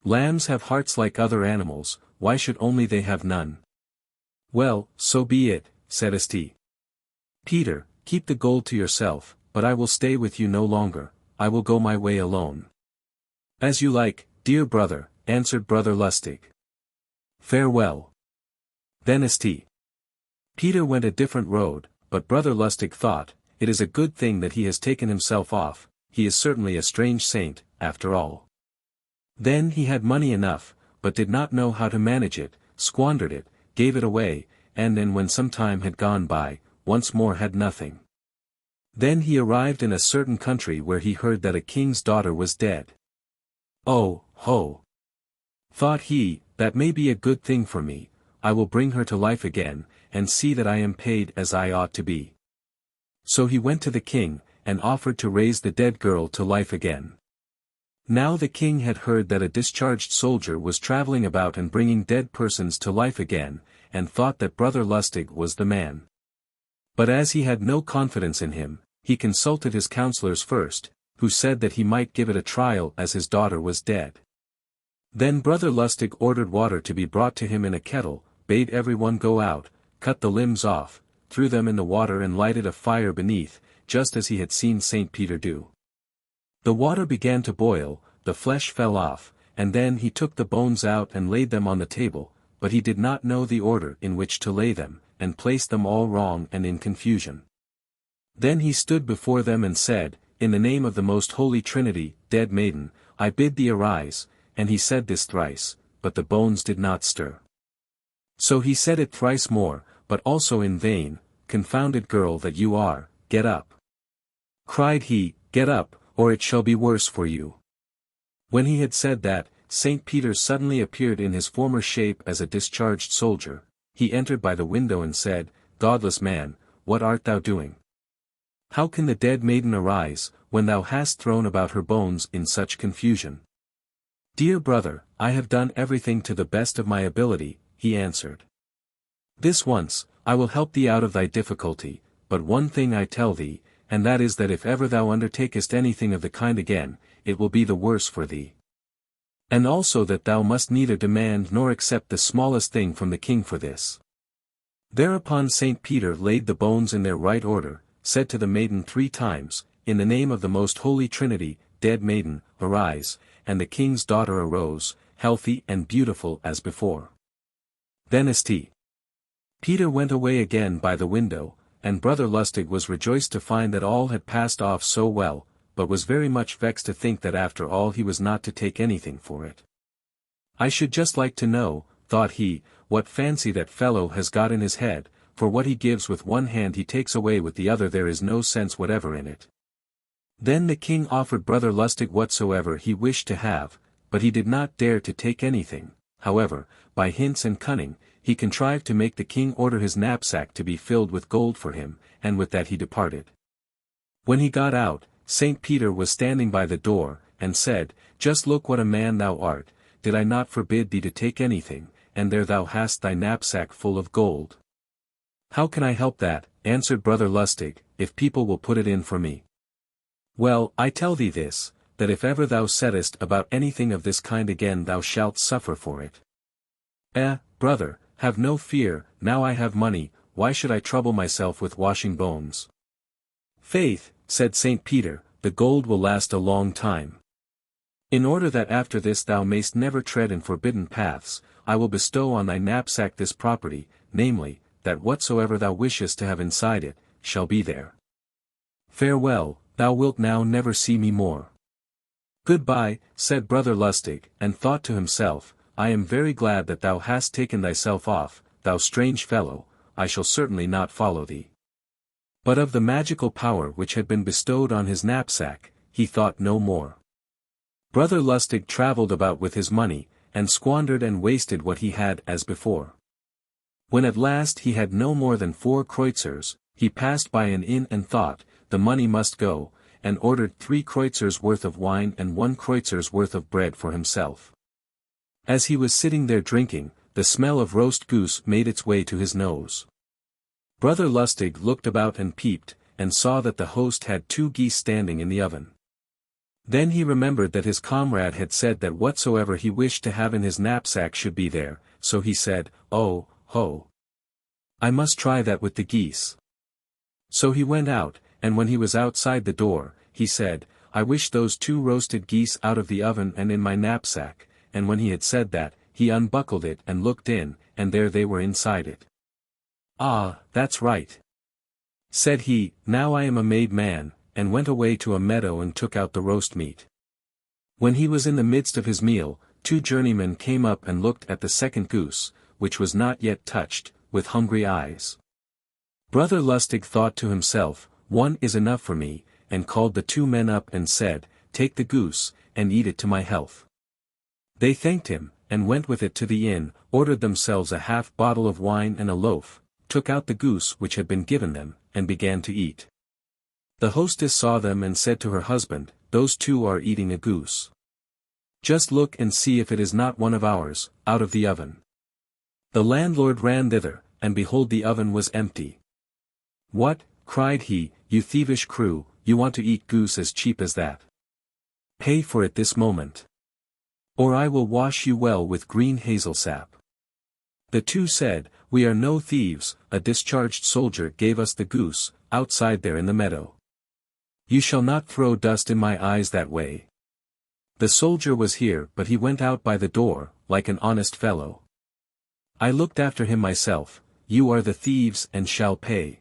Lambs have hearts like other animals, why should only they have none? Well, so be it, said St. Peter, keep the gold to yourself, but I will stay with you no longer, I will go my way alone. As you like, dear brother, answered Brother Lustig. Farewell. Then St. Peter went a different road, but Brother Lustig thought, it is a good thing that he has taken himself off, he is certainly a strange saint, after all. Then he had money enough, but did not know how to manage it, squandered it, gave it away, and then when some time had gone by, once more had nothing. Then he arrived in a certain country where he heard that a king's daughter was dead. Oh, ho! Thought he, that may be a good thing for me, I will bring her to life again, and see that I am paid as I ought to be. So he went to the king, and offered to raise the dead girl to life again. Now the king had heard that a discharged soldier was traveling about and bringing dead persons to life again, and thought that Brother Lustig was the man. But as he had no confidence in him, he consulted his counselors first, who said that he might give it a trial as his daughter was dead. Then Brother Lustig ordered water to be brought to him in a kettle, bade everyone go out, cut the limbs off, threw them in the water and lighted a fire beneath, just as he had seen St. Peter do. The water began to boil, the flesh fell off, and then he took the bones out and laid them on the table, but he did not know the order in which to lay them, and placed them all wrong and in confusion. Then he stood before them and said, in the name of the most holy Trinity, dead maiden, I bid thee arise, and he said this thrice, but the bones did not stir. So he said it thrice more, but also in vain, confounded girl that you are, get up. Cried he, get up, or it shall be worse for you. When he had said that, St. Peter suddenly appeared in his former shape as a discharged soldier. He entered by the window and said, Godless man, what art thou doing? How can the dead maiden arise, when thou hast thrown about her bones in such confusion? Dear brother, I have done everything to the best of my ability, he answered. This once, I will help thee out of thy difficulty, but one thing I tell thee, and that is that if ever thou undertakest anything of the kind again, it will be the worse for thee. And also that thou must neither demand nor accept the smallest thing from the king for this. Thereupon St. Peter laid the bones in their right order, said to the maiden 3 times, in the name of the most holy Trinity, dead maiden, arise, and the king's daughter arose, healthy and beautiful as before. Then St. Peter went away again by the window, and Brother Lustig was rejoiced to find that all had passed off so well, but was very much vexed to think that after all he was not to take anything for it. I should just like to know, thought he, what fancy that fellow has got in his head, for what he gives with one hand he takes away with the other, there is no sense whatever in it. Then the king offered Brother Lustig whatsoever he wished to have, but he did not dare to take anything. However, by hints and cunning, he contrived to make the king order his knapsack to be filled with gold for him, and with that he departed. When he got out, St. Peter was standing by the door, and said, Just look what a man thou art, did I not forbid thee to take anything, and there thou hast thy knapsack full of gold. How can I help that, answered Brother Lustig, if people will put it in for me? Well, I tell thee this, that if ever thou saidst about anything of this kind again thou shalt suffer for it. Brother, have no fear, now I have money, why should I trouble myself with washing bones? Faith, said St. Peter, the gold will last a long time. In order that after this thou mayst never tread in forbidden paths, I will bestow on thy knapsack this property, namely, that whatsoever thou wishest to have inside it, shall be there. Farewell, thou wilt now never see me more. Goodbye, said Brother Lustig, and thought to himself, I am very glad that thou hast taken thyself off, thou strange fellow, I shall certainly not follow thee. But of the magical power which had been bestowed on his knapsack, he thought no more. Brother Lustig travelled about with his money, and squandered and wasted what he had as before. When at last he had no more than 4 kreuzers, he passed by an inn and thought, the money must go, and ordered 3 kreuzers worth of wine and 1 kreuzer's worth of bread for himself. As he was sitting there drinking, the smell of roast goose made its way to his nose. Brother Lustig looked about and peeped, and saw that the host had 2 geese standing in the oven. Then he remembered that his comrade had said that whatsoever he wished to have in his knapsack should be there, so he said, Oh, ho! I must try that with the geese. So he went out, and when he was outside the door, he said, I wish those 2 roasted geese out of the oven and in my knapsack, and when he had said that, he unbuckled it and looked in, and there they were inside it. Ah, that's right, said he, now I am a made man, and went away to a meadow and took out the roast meat. When he was in the midst of his meal, 2 journeymen came up and looked at the second goose, which was not yet touched, with hungry eyes. Brother Lustig thought to himself, 1 is enough for me, and called the 2 men up and said, Take the goose, and eat it to my health. They thanked him, and went with it to the inn, ordered themselves a half bottle of wine and a loaf, took out the goose which had been given them, and began to eat. The hostess saw them and said to her husband, Those 2 are eating a goose. Just look and see if it is not one of ours, out of the oven. The landlord ran thither, and behold the oven was empty. What, cried he, you thievish crew, you want to eat goose as cheap as that? Pay for it this moment. Or I will wash you well with green hazel sap. The 2 said, We are no thieves, a discharged soldier gave us the goose, outside there in the meadow. You shall not throw dust in my eyes that way. The soldier was here but he went out by the door, like an honest fellow. I looked after him myself, you are the thieves and shall pay.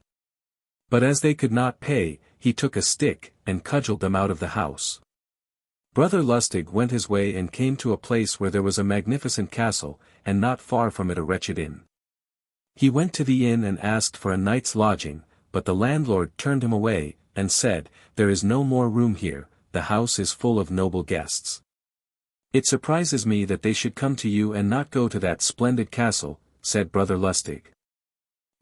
But as they could not pay, he took a stick, and cudgelled them out of the house. Brother Lustig went his way and came to a place where there was a magnificent castle, and not far from it a wretched inn. He went to the inn and asked for a night's lodging, but the landlord turned him away, and said, There is no more room here, the house is full of noble guests. It surprises me that they should come to you and not go to that splendid castle, said Brother Lustig.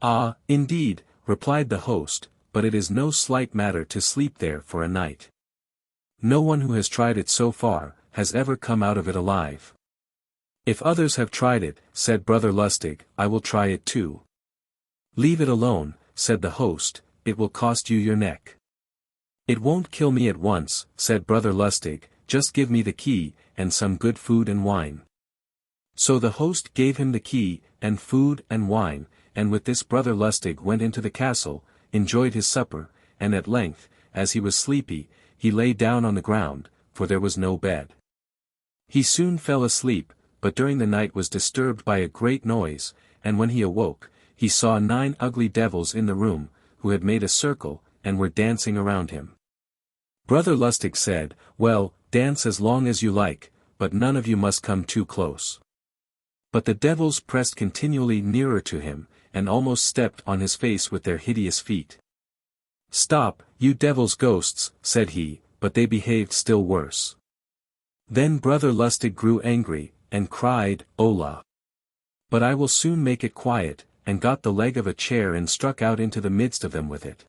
Ah, indeed, replied the host, but it is no slight matter to sleep there for a night. No one who has tried it so far, has ever come out of it alive. If others have tried it, said Brother Lustig, I will try it too. Leave it alone, said the host, it will cost you your neck. It won't kill me at once, said Brother Lustig, just give me the key, and some good food and wine. So the host gave him the key, and food and wine, and with this Brother Lustig went into the castle, enjoyed his supper, and at length, as he was sleepy, he lay down on the ground, for there was no bed. He soon fell asleep, but during the night was disturbed by a great noise, and when he awoke, he saw 9 ugly devils in the room, who had made a circle, and were dancing around him. Brother Lustig said, Well, dance as long as you like, but none of you must come too close. But the devils pressed continually nearer to him, and almost stepped on his face with their hideous feet. Stop, you devils' ghosts, said he, but they behaved still worse. Then Brother Lustig grew angry, and cried, Ola! But I will soon make it quiet, and got the leg of a chair and struck out into the midst of them with it.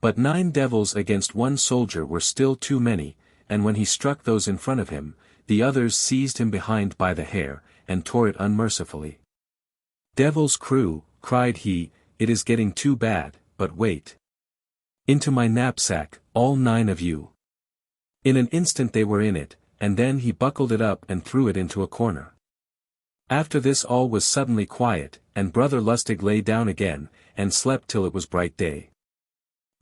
But 9 devils against 1 soldier were still too many, and when he struck those in front of him, the others seized him behind by the hair, and tore it unmercifully. "Devil's crew," cried he, "it is getting too bad, but wait. Into my knapsack, all 9 of you." In an instant they were in it, and then he buckled it up and threw it into a corner. After this all was suddenly quiet, and Brother Lustig lay down again, and slept till it was bright day.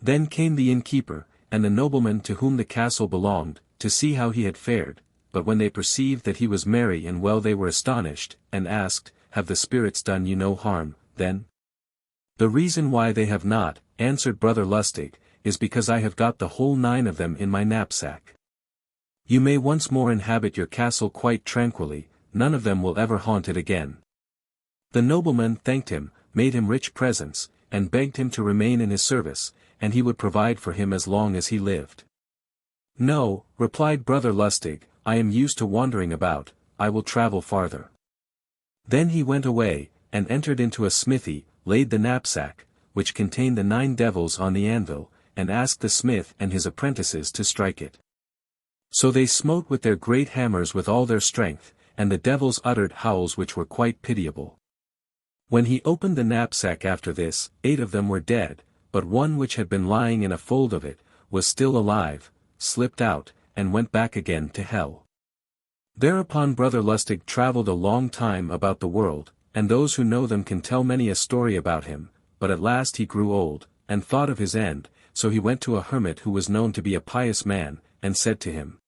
Then came the innkeeper, and the nobleman to whom the castle belonged, to see how he had fared, but when they perceived that he was merry and well they were astonished, and asked, "Have the spirits done you no harm, then?" "The reason why they have not," answered Brother Lustig, "is because I have got the whole 9 of them in my knapsack. You may once more inhabit your castle quite tranquilly, none of them will ever haunt it again." The nobleman thanked him, made him rich presents, and begged him to remain in his service, and he would provide for him as long as he lived. "No," replied Brother Lustig, "I am used to wandering about, I will travel farther." Then he went away, and entered into a smithy, laid the knapsack, which contained the 9 devils on the anvil, and asked the smith and his apprentices to strike it. So they smote with their great hammers with all their strength, and the devils uttered howls which were quite pitiable. When he opened the knapsack after this, 8 of them were dead, but one which had been lying in a fold of it, was still alive, slipped out, and went back again to hell. Thereupon Brother Lustig travelled a long time about the world, and those who know them can tell many a story about him, but at last he grew old, and thought of his end, so he went to a hermit who was known to be a pious man, and said to him,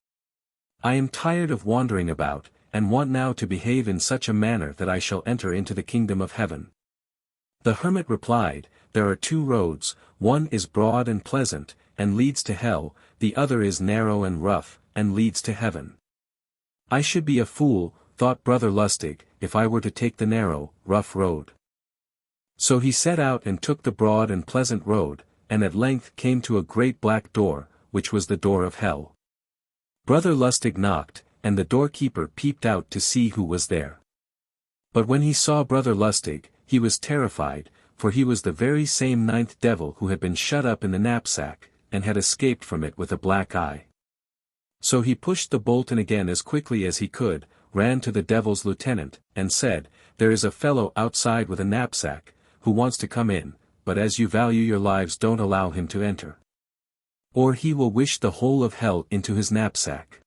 "I am tired of wandering about, and want now to behave in such a manner that I shall enter into the kingdom of heaven." The hermit replied, "There are 2 roads, one is broad and pleasant, and leads to hell, the other is narrow and rough, and leads to heaven." "I should be a fool," thought Brother Lustig, "if I were to take the narrow, rough road." So he set out and took the broad and pleasant road, and at length came to a great black door, which was the door of hell. Brother Lustig knocked, and the doorkeeper peeped out to see who was there. But when he saw Brother Lustig, he was terrified, for he was the very same 9th devil who had been shut up in the knapsack, and had escaped from it with a black eye. So he pushed the bolt in again as quickly as he could, ran to the devil's lieutenant, and said, "There is a fellow outside with a knapsack, who wants to come in, but as you value your lives don't allow him to enter. Or he will wish the whole of hell into his knapsack.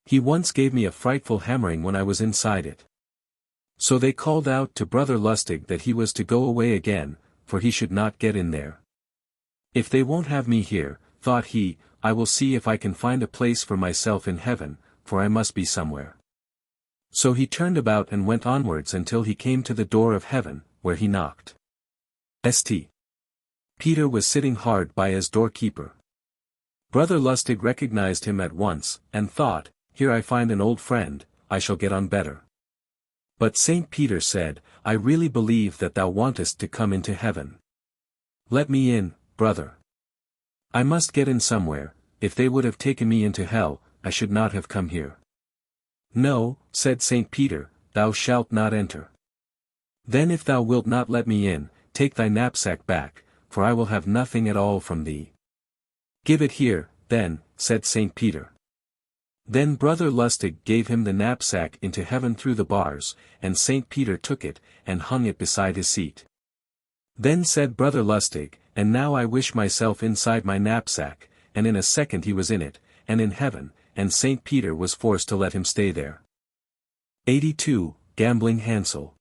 He once gave me a frightful hammering when I was inside it." So they called out to Brother Lustig that he was to go away again, for he should not get in there. "If they won't have me here," thought he, "I will see if I can find a place for myself in heaven, for I must be somewhere." So he turned about and went onwards until he came to the door of heaven, where he knocked. St. Peter was sitting hard by as doorkeeper. Brother Lustig recognized him at once, and thought, "Here I find an old friend, I shall get on better." But St. Peter said, "I really believe that thou wantest to come into heaven. Let me in, brother. I must get in somewhere, if they would have taken me into hell, I should not have come here." "No," said St. Peter, "thou shalt not enter." "Then if thou wilt not let me in, take thy knapsack back, for I will have nothing at all from thee." "Give it here, then," said St. Peter. Then Brother Lustig gave him the knapsack into heaven through the bars, and St. Peter took it, and hung it beside his seat. Then said Brother Lustig, "And now I wish myself inside my knapsack," and in a second he was in it, and in heaven, and St. Peter was forced to let him stay there. 82. Gambling Hansel.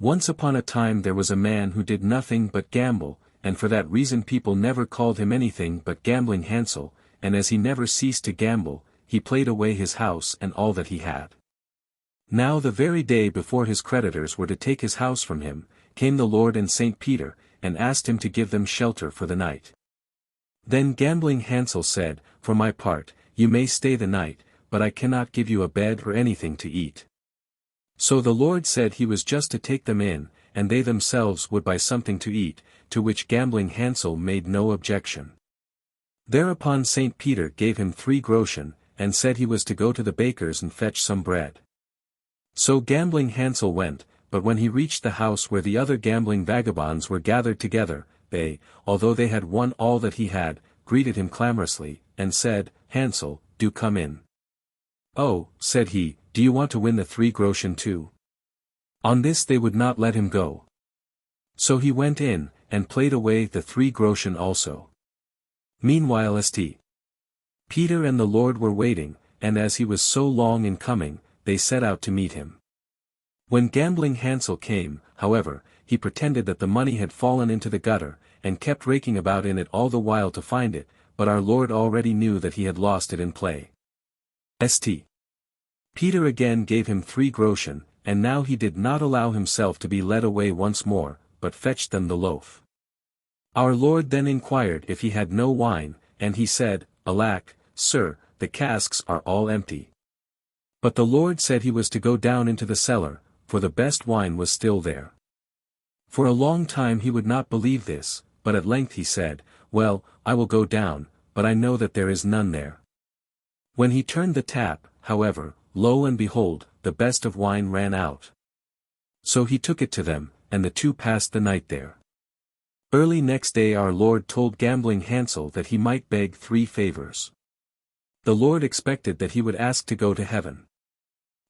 Once upon a time there was a man who did nothing but gamble, and for that reason people never called him anything but Gambling Hansel, and as he never ceased to gamble, he played away his house and all that he had. Now the very day before his creditors were to take his house from him, came the Lord and St. Peter, and asked him to give them shelter for the night. Then Gambling Hansel said, "For my part, you may stay the night, but I cannot give you a bed or anything to eat." So the Lord said he was just to take them in, and they themselves would buy something to eat, to which Gambling Hansel made no objection. Thereupon St. Peter gave him 3 groschen, and said he was to go to the baker's and fetch some bread. So Gambling Hansel went, but when he reached the house where the other gambling vagabonds were gathered together, they, although they had won all that he had, greeted him clamorously, and said, "Hansel, do come in." "Oh," said he, do you want to win the 3 groschen too? On this they would not let him go. So he went in, and played away the 3 groschen also. Meanwhile St. Peter and the Lord were waiting, and as he was so long in coming, they set out to meet him. When gambling Hansel came, however, he pretended that the money had fallen into the gutter, and kept raking about in it all the while to find it, but our Lord already knew that he had lost it in play. St. Peter again gave him 3 groschen, and now he did not allow himself to be led away once more, but fetched them the loaf. Our Lord then inquired if he had no wine, and he said, Alack, sir, the casks are all empty. But the Lord said he was to go down into the cellar, for the best wine was still there. For a long time he would not believe this, but at length he said, Well, I will go down, but I know that there is none there. When he turned the tap, however, lo and behold, the best of wine ran out. So he took it to them, and the two passed the night there. Early next day our Lord told gambling Hansel that he might beg 3 favors. The Lord expected that he would ask to go to heaven.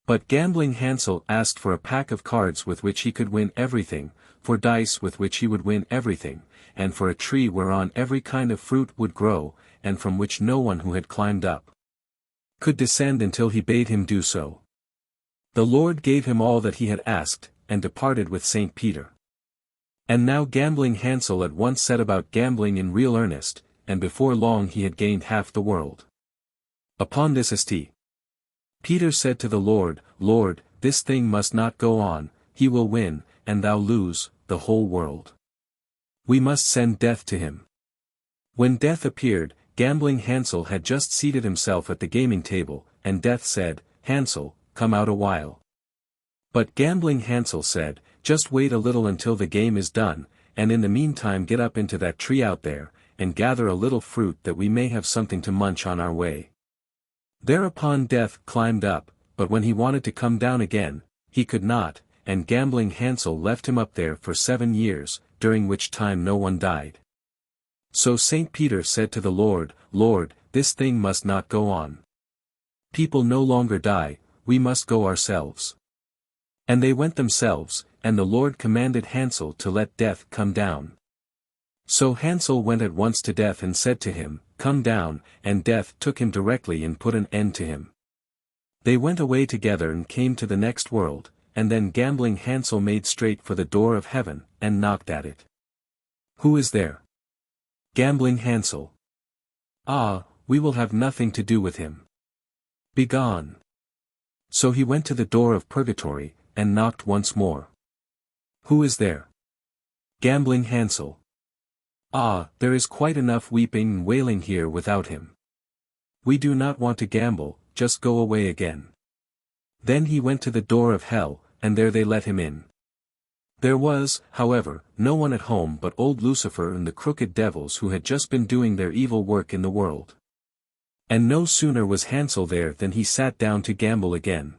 But gambling Hansel asked for a pack of cards with which he could win everything, for dice with which he would win everything, and for a tree whereon every kind of fruit would grow, and from which no one who had climbed up could descend until he bade him do so. The Lord gave him all that he had asked, and departed with St. Peter. And now gambling Hansel at once set about gambling in real earnest, and before long he had gained half the world. Upon this St. Peter said to the Lord, Lord, this thing must not go on, he will win, and thou lose, the whole world. We must send Death to him. When Death appeared, gambling Hansel had just seated himself at the gaming table, and Death said, Hansel, come out a while. But gambling Hansel said, Just wait a little until the game is done, and in the meantime get up into that tree out there, and gather a little fruit that we may have something to munch on our way. Thereupon Death climbed up, but when he wanted to come down again, he could not, and gambling Hansel left him up there for 7 years, during which time no one died. So St. Peter said to the Lord, Lord, this thing must not go on. People no longer die, we must go ourselves. And they went themselves, and the Lord commanded Hansel to let Death come down. So Hansel went at once to Death and said to him, Come down, and Death took him directly and put an end to him. They went away together and came to the next world, and then gambling Hansel made straight for the door of heaven, and knocked at it. Who is there? Gambling Hansel. Ah, we will have nothing to do with him. Begone. So he went to the door of purgatory, and knocked once more. Who is there? Gambling Hansel. Ah, there is quite enough weeping and wailing here without him. We do not want to gamble, just go away again. Then he went to the door of hell, and there they let him in. There was, however, no one at home but old Lucifer and the crooked devils who had just been doing their evil work in the world. And no sooner was Hansel there than he sat down to gamble again.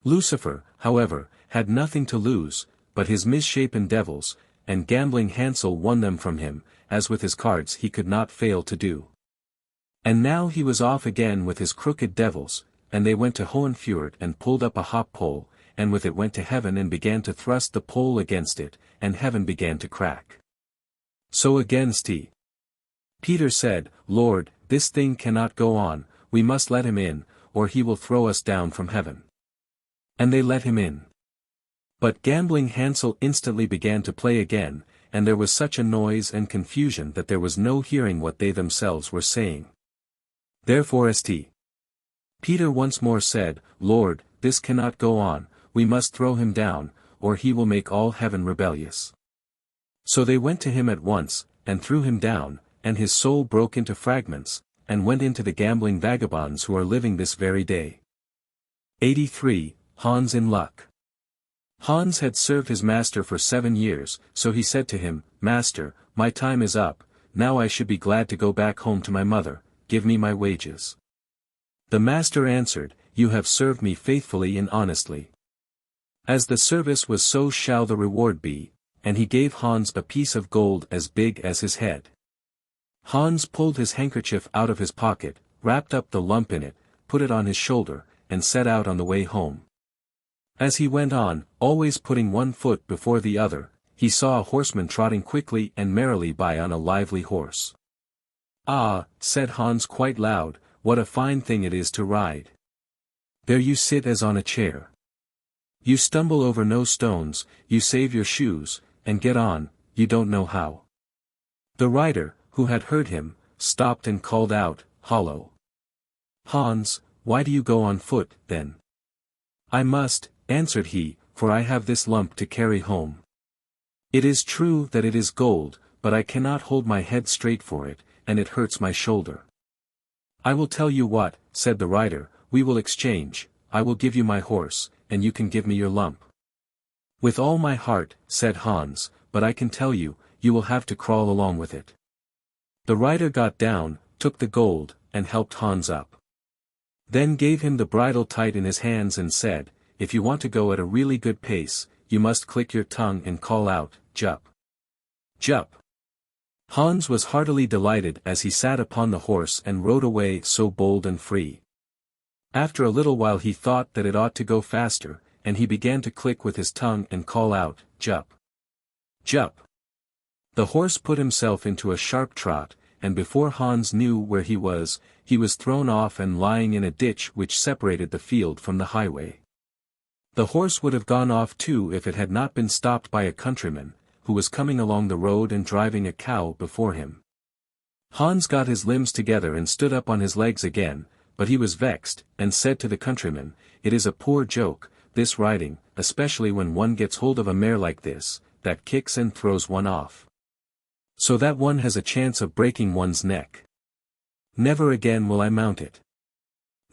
Lucifer, however, had nothing to lose, but his misshapen devils, and gambling Hansel won them from him, as with his cards he could not fail to do. And now he was off again with his crooked devils, and they went to Hohenfjord and pulled up a hop pole, and with it went to heaven and began to thrust the pole against it, and heaven began to crack. So again St. Peter said, Lord, this thing cannot go on, we must let him in, or he will throw us down from heaven. And they let him in. But gambling Hansel instantly began to play again, and there was such a noise and confusion that there was no hearing what they themselves were saying. Therefore St. Peter once more said, Lord, this cannot go on, we must throw him down, or he will make all heaven rebellious. So they went to him at once, and threw him down, and his soul broke into fragments, and went into the gambling vagabonds who are living this very day. 83. Hans in luck. Hans had served his master for 7 years, so he said to him, Master, my time is up, now I should be glad to go back home to my mother, give me my wages. The master answered, You have served me faithfully and honestly. As the service was so shall the reward be, and he gave Hans a piece of gold as big as his head. Hans pulled his handkerchief out of his pocket, wrapped up the lump in it, put it on his shoulder, and set out on the way home. As he went on, always putting one foot before the other, he saw a horseman trotting quickly and merrily by on a lively horse. "Ah," said Hans quite loud, "what a fine thing it is to ride. There you sit as on a chair. You stumble over no stones, you save your shoes, and get on, you don't know how." The rider, who had heard him, stopped and called out, "Hollow! Hans, why do you go on foot, then?" "I must," answered he, "for I have this lump to carry home. It is true that it is gold, but I cannot hold my head straight for it, and it hurts my shoulder." "I will tell you what," said the rider, "we will exchange, I will give you my horse, and you can give me your lump." "With all my heart," said Hans, "but I can tell you, you will have to crawl along with it." The rider got down, took the gold, and helped Hans up. Then gave him the bridle tight in his hands and said, "If you want to go at a really good pace, you must click your tongue and call out, 'Jup! Jup!'" Hans was heartily delighted as he sat upon the horse and rode away so bold and free. After a little while he thought that it ought to go faster, and he began to click with his tongue and call out, "Jup! Jup!" The horse put himself into a sharp trot, and before Hans knew where he was thrown off and lying in a ditch which separated the field from the highway. The horse would have gone off too if it had not been stopped by a countryman, who was coming along the road and driving a cow before him. Hans got his limbs together and stood up on his legs again, but he was vexed, and said to the countryman, "It is a poor joke, this riding, especially when one gets hold of a mare like this, that kicks and throws one off, so that one has a chance of breaking one's neck. Never again will I mount it.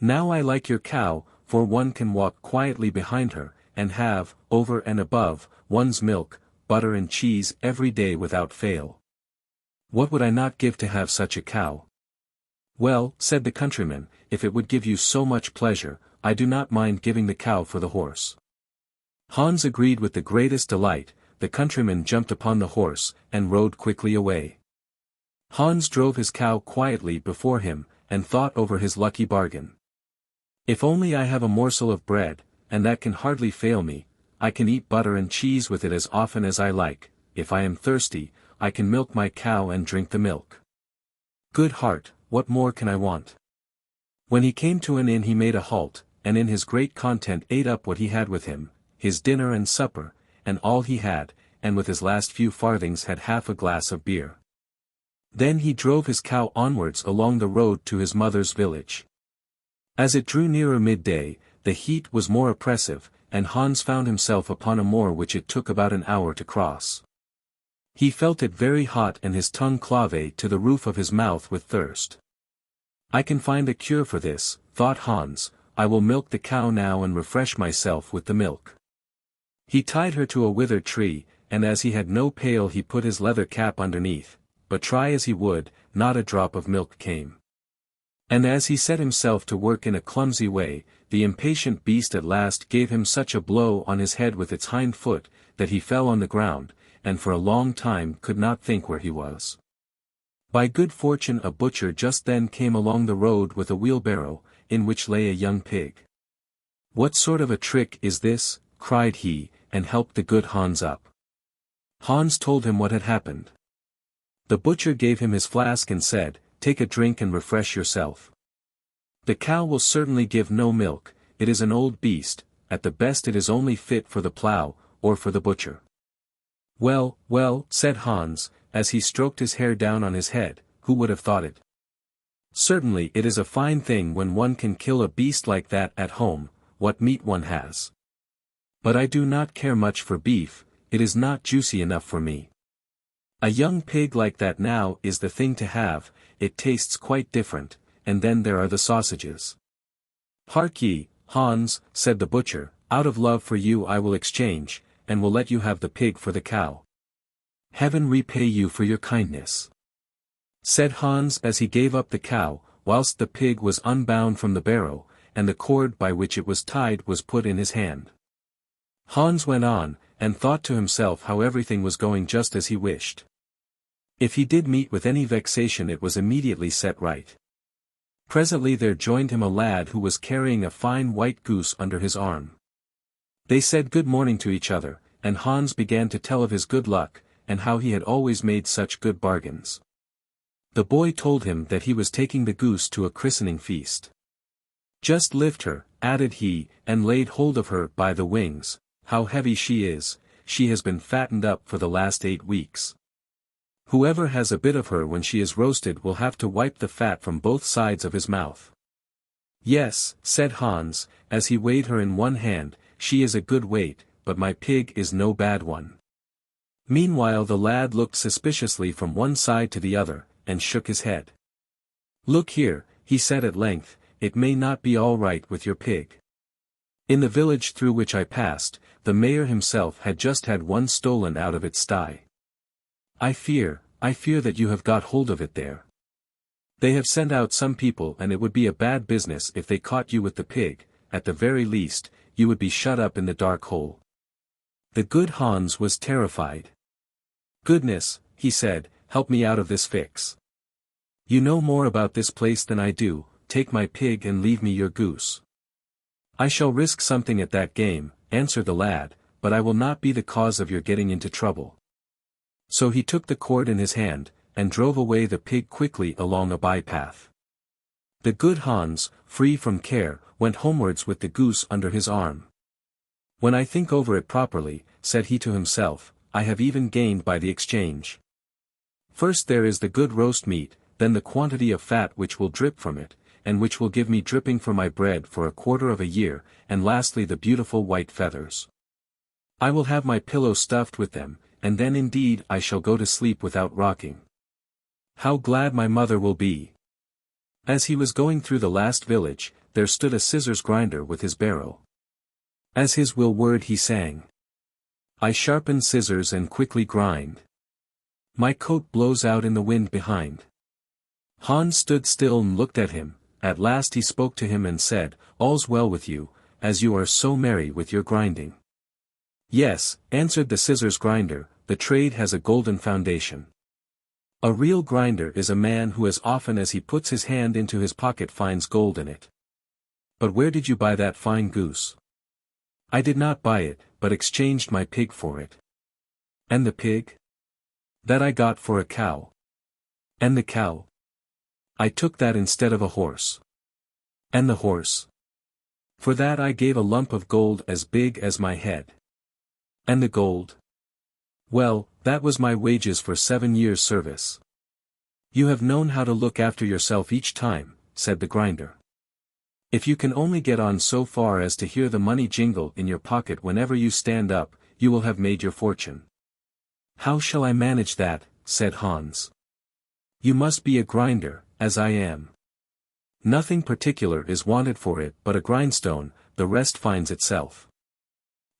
Now I like your cow, for one can walk quietly behind her, and have, over and above, one's milk, butter and cheese every day without fail. What would I not give to have such a cow?" "Well," said the countryman, "if it would give you so much pleasure, I do not mind giving the cow for the horse." Hans agreed with the greatest delight. The countryman jumped upon the horse, and rode quickly away. Hans drove his cow quietly before him, and thought over his lucky bargain. "If only I have a morsel of bread, and that can hardly fail me, I can eat butter and cheese with it as often as I like. If I am thirsty, I can milk my cow and drink the milk. Good heart, what more can I want?" When he came to an inn he made a halt, and in his great content ate up what he had with him, his dinner and supper, and all he had, and with his last few farthings had half a glass of beer. Then he drove his cow onwards along the road to his mother's village. As it drew nearer midday, the heat was more oppressive, and Hans found himself upon a moor which it took about an hour to cross. He felt it very hot and his tongue clave to the roof of his mouth with thirst. "I can find a cure for this," thought Hans, "I will milk the cow now and refresh myself with the milk." He tied her to a withered tree, and as he had no pail he put his leather cap underneath, but try as he would, not a drop of milk came. And as he set himself to work in a clumsy way, the impatient beast at last gave him such a blow on his head with its hind foot, that he fell on the ground, and for a long time could not think where he was. By good fortune a butcher just then came along the road with a wheelbarrow, in which lay a young pig. "What sort of a trick is this?" cried he, and helped the good Hans up. Hans told him what had happened. The butcher gave him his flask and said, "Take a drink and refresh yourself. The cow will certainly give no milk, it is an old beast, at the best it is only fit for the plough, or for the butcher." "Well, well," said Hans, as he stroked his hair down on his head, "who would have thought it? Certainly it is a fine thing when one can kill a beast like that at home, what meat one has. But I do not care much for beef, it is not juicy enough for me. A young pig like that now is the thing to have, it tastes quite different, and then there are the sausages." "Hark ye, Hans," said the butcher, "out of love for you I will exchange, and will let you have the pig for the cow." "Heaven repay you for your kindness," said Hans as he gave up the cow, whilst the pig was unbound from the barrow, and the cord by which it was tied was put in his hand. Hans went on, and thought to himself how everything was going just as he wished. If he did meet with any vexation it was immediately set right. Presently there joined him a lad who was carrying a fine white goose under his arm. They said good morning to each other, and Hans began to tell of his good luck, and how he had always made such good bargains. The boy told him that he was taking the goose to a christening feast. "Just lift her," added he, and laid hold of her by the wings. "How heavy she is, she has been fattened up for the last 8 weeks. Whoever has a bit of her when she is roasted will have to wipe the fat from both sides of his mouth." "Yes," said Hans, as he weighed her in one hand, "she is a good weight, but my pig is no bad one." Meanwhile the lad looked suspiciously from one side to the other, and shook his head. "Look here," he said at length, "it may not be all right with your pig. In the village through which I passed, the mayor himself had just had one stolen out of its sty. I fear that you have got hold of it there. They have sent out some people and it would be a bad business if they caught you with the pig. At the very least, you would be shut up in the dark hole." The good Hans was terrified. "Goodness," he said, "help me out of this fix. You know more about this place than I do, take my pig and leave me your goose." "I shall risk something at that game," answered the lad, "but I will not be the cause of your getting into trouble." So he took the cord in his hand, and drove away the pig quickly along a bypath. The good Hans, free from care, went homewards with the goose under his arm. "When I think over it properly," said he to himself, "I have even gained by the exchange. First there is the good roast meat, then the quantity of fat which will drip from it, and which will give me dripping for my bread for a quarter of a year, and lastly the beautiful white feathers. I will have my pillow stuffed with them, and then indeed I shall go to sleep without rocking. How glad my mother will be." As he was going through the last village, there stood a scissors grinder with his barrow. As his will word he sang. "I sharpen scissors and quickly grind. My coat blows out in the wind behind." Hans stood still and looked at him. At last he spoke to him and said, "All's well with you, as you are so merry with your grinding." "Yes," answered the scissors grinder, "the trade has a golden foundation. A real grinder is a man who as often as he puts his hand into his pocket finds gold in it. But where did you buy that fine goose?" "I did not buy it, but exchanged my pig for it." "And the pig?" "That I got for a cow." "And the cow?" "I took that instead of a horse." "And the horse?" "For that I gave a lump of gold as big as my head." "And the gold?" "Well, that was my wages for 7 years' service." "You have known how to look after yourself each time," said the grinder. "If you can only get on so far as to hear the money jingle in your pocket whenever you stand up, you will have made your fortune." "How shall I manage that?" said Hans. "You must be a grinder, as I am. Nothing particular is wanted for it but a grindstone, the rest finds itself.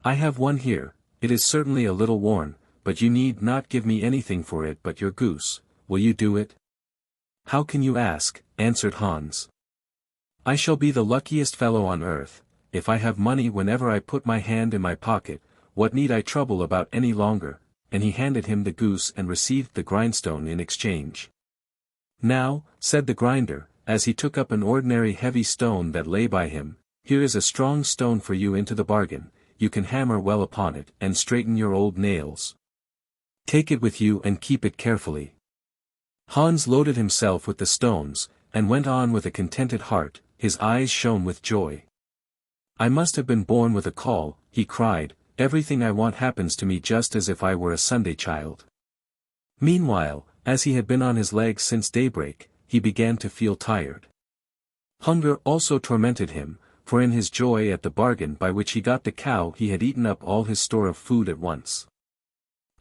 I have one here, it is certainly a little worn, but you need not give me anything for it but your goose. Will you do it?" "How can you ask?" answered Hans. "I shall be the luckiest fellow on earth. If I have money whenever I put my hand in my pocket, what need I trouble about any longer?" And he handed him the goose and received the grindstone in exchange. "Now," said the grinder, as he took up an ordinary heavy stone that lay by him, "here is a strong stone for you into the bargain, you can hammer well upon it and straighten your old nails. Take it with you and keep it carefully." Hans loaded himself with the stones, and went on with a contented heart, his eyes shone with joy. "I must have been born with a caul," he cried, "everything I want happens to me just as if I were a Sunday child." Meanwhile, as he had been on his legs since daybreak, he began to feel tired. Hunger also tormented him, for in his joy at the bargain by which he got the cow he had eaten up all his store of food at once.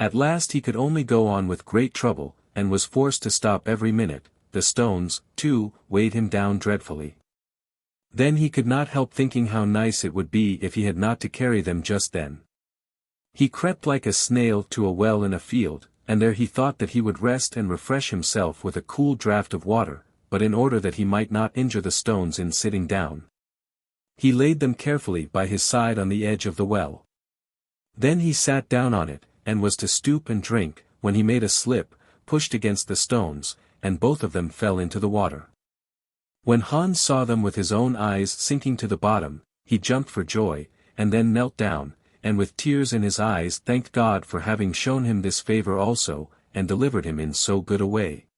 At last he could only go on with great trouble, and was forced to stop every minute. The stones, too, weighed him down dreadfully. Then he could not help thinking how nice it would be if he had not to carry them just then. He crept like a snail to a well in a field, and there he thought that he would rest and refresh himself with a cool draught of water, but in order that he might not injure the stones in sitting down, he laid them carefully by his side on the edge of the well. Then he sat down on it, and was to stoop and drink, when he made a slip, pushed against the stones, and both of them fell into the water. When Hans saw them with his own eyes sinking to the bottom, he jumped for joy, and then knelt down, and with tears in his eyes thanked God for having shown him this favor also, and delivered him in so good a way.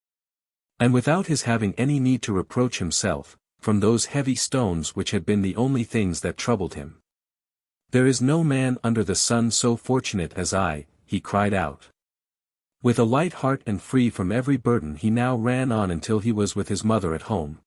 And without his having any need to reproach himself, from those heavy stones which had been the only things that troubled him. "There is no man under the sun so fortunate as I," he cried out. With a light heart and free from every burden he now ran on until he was with his mother at home.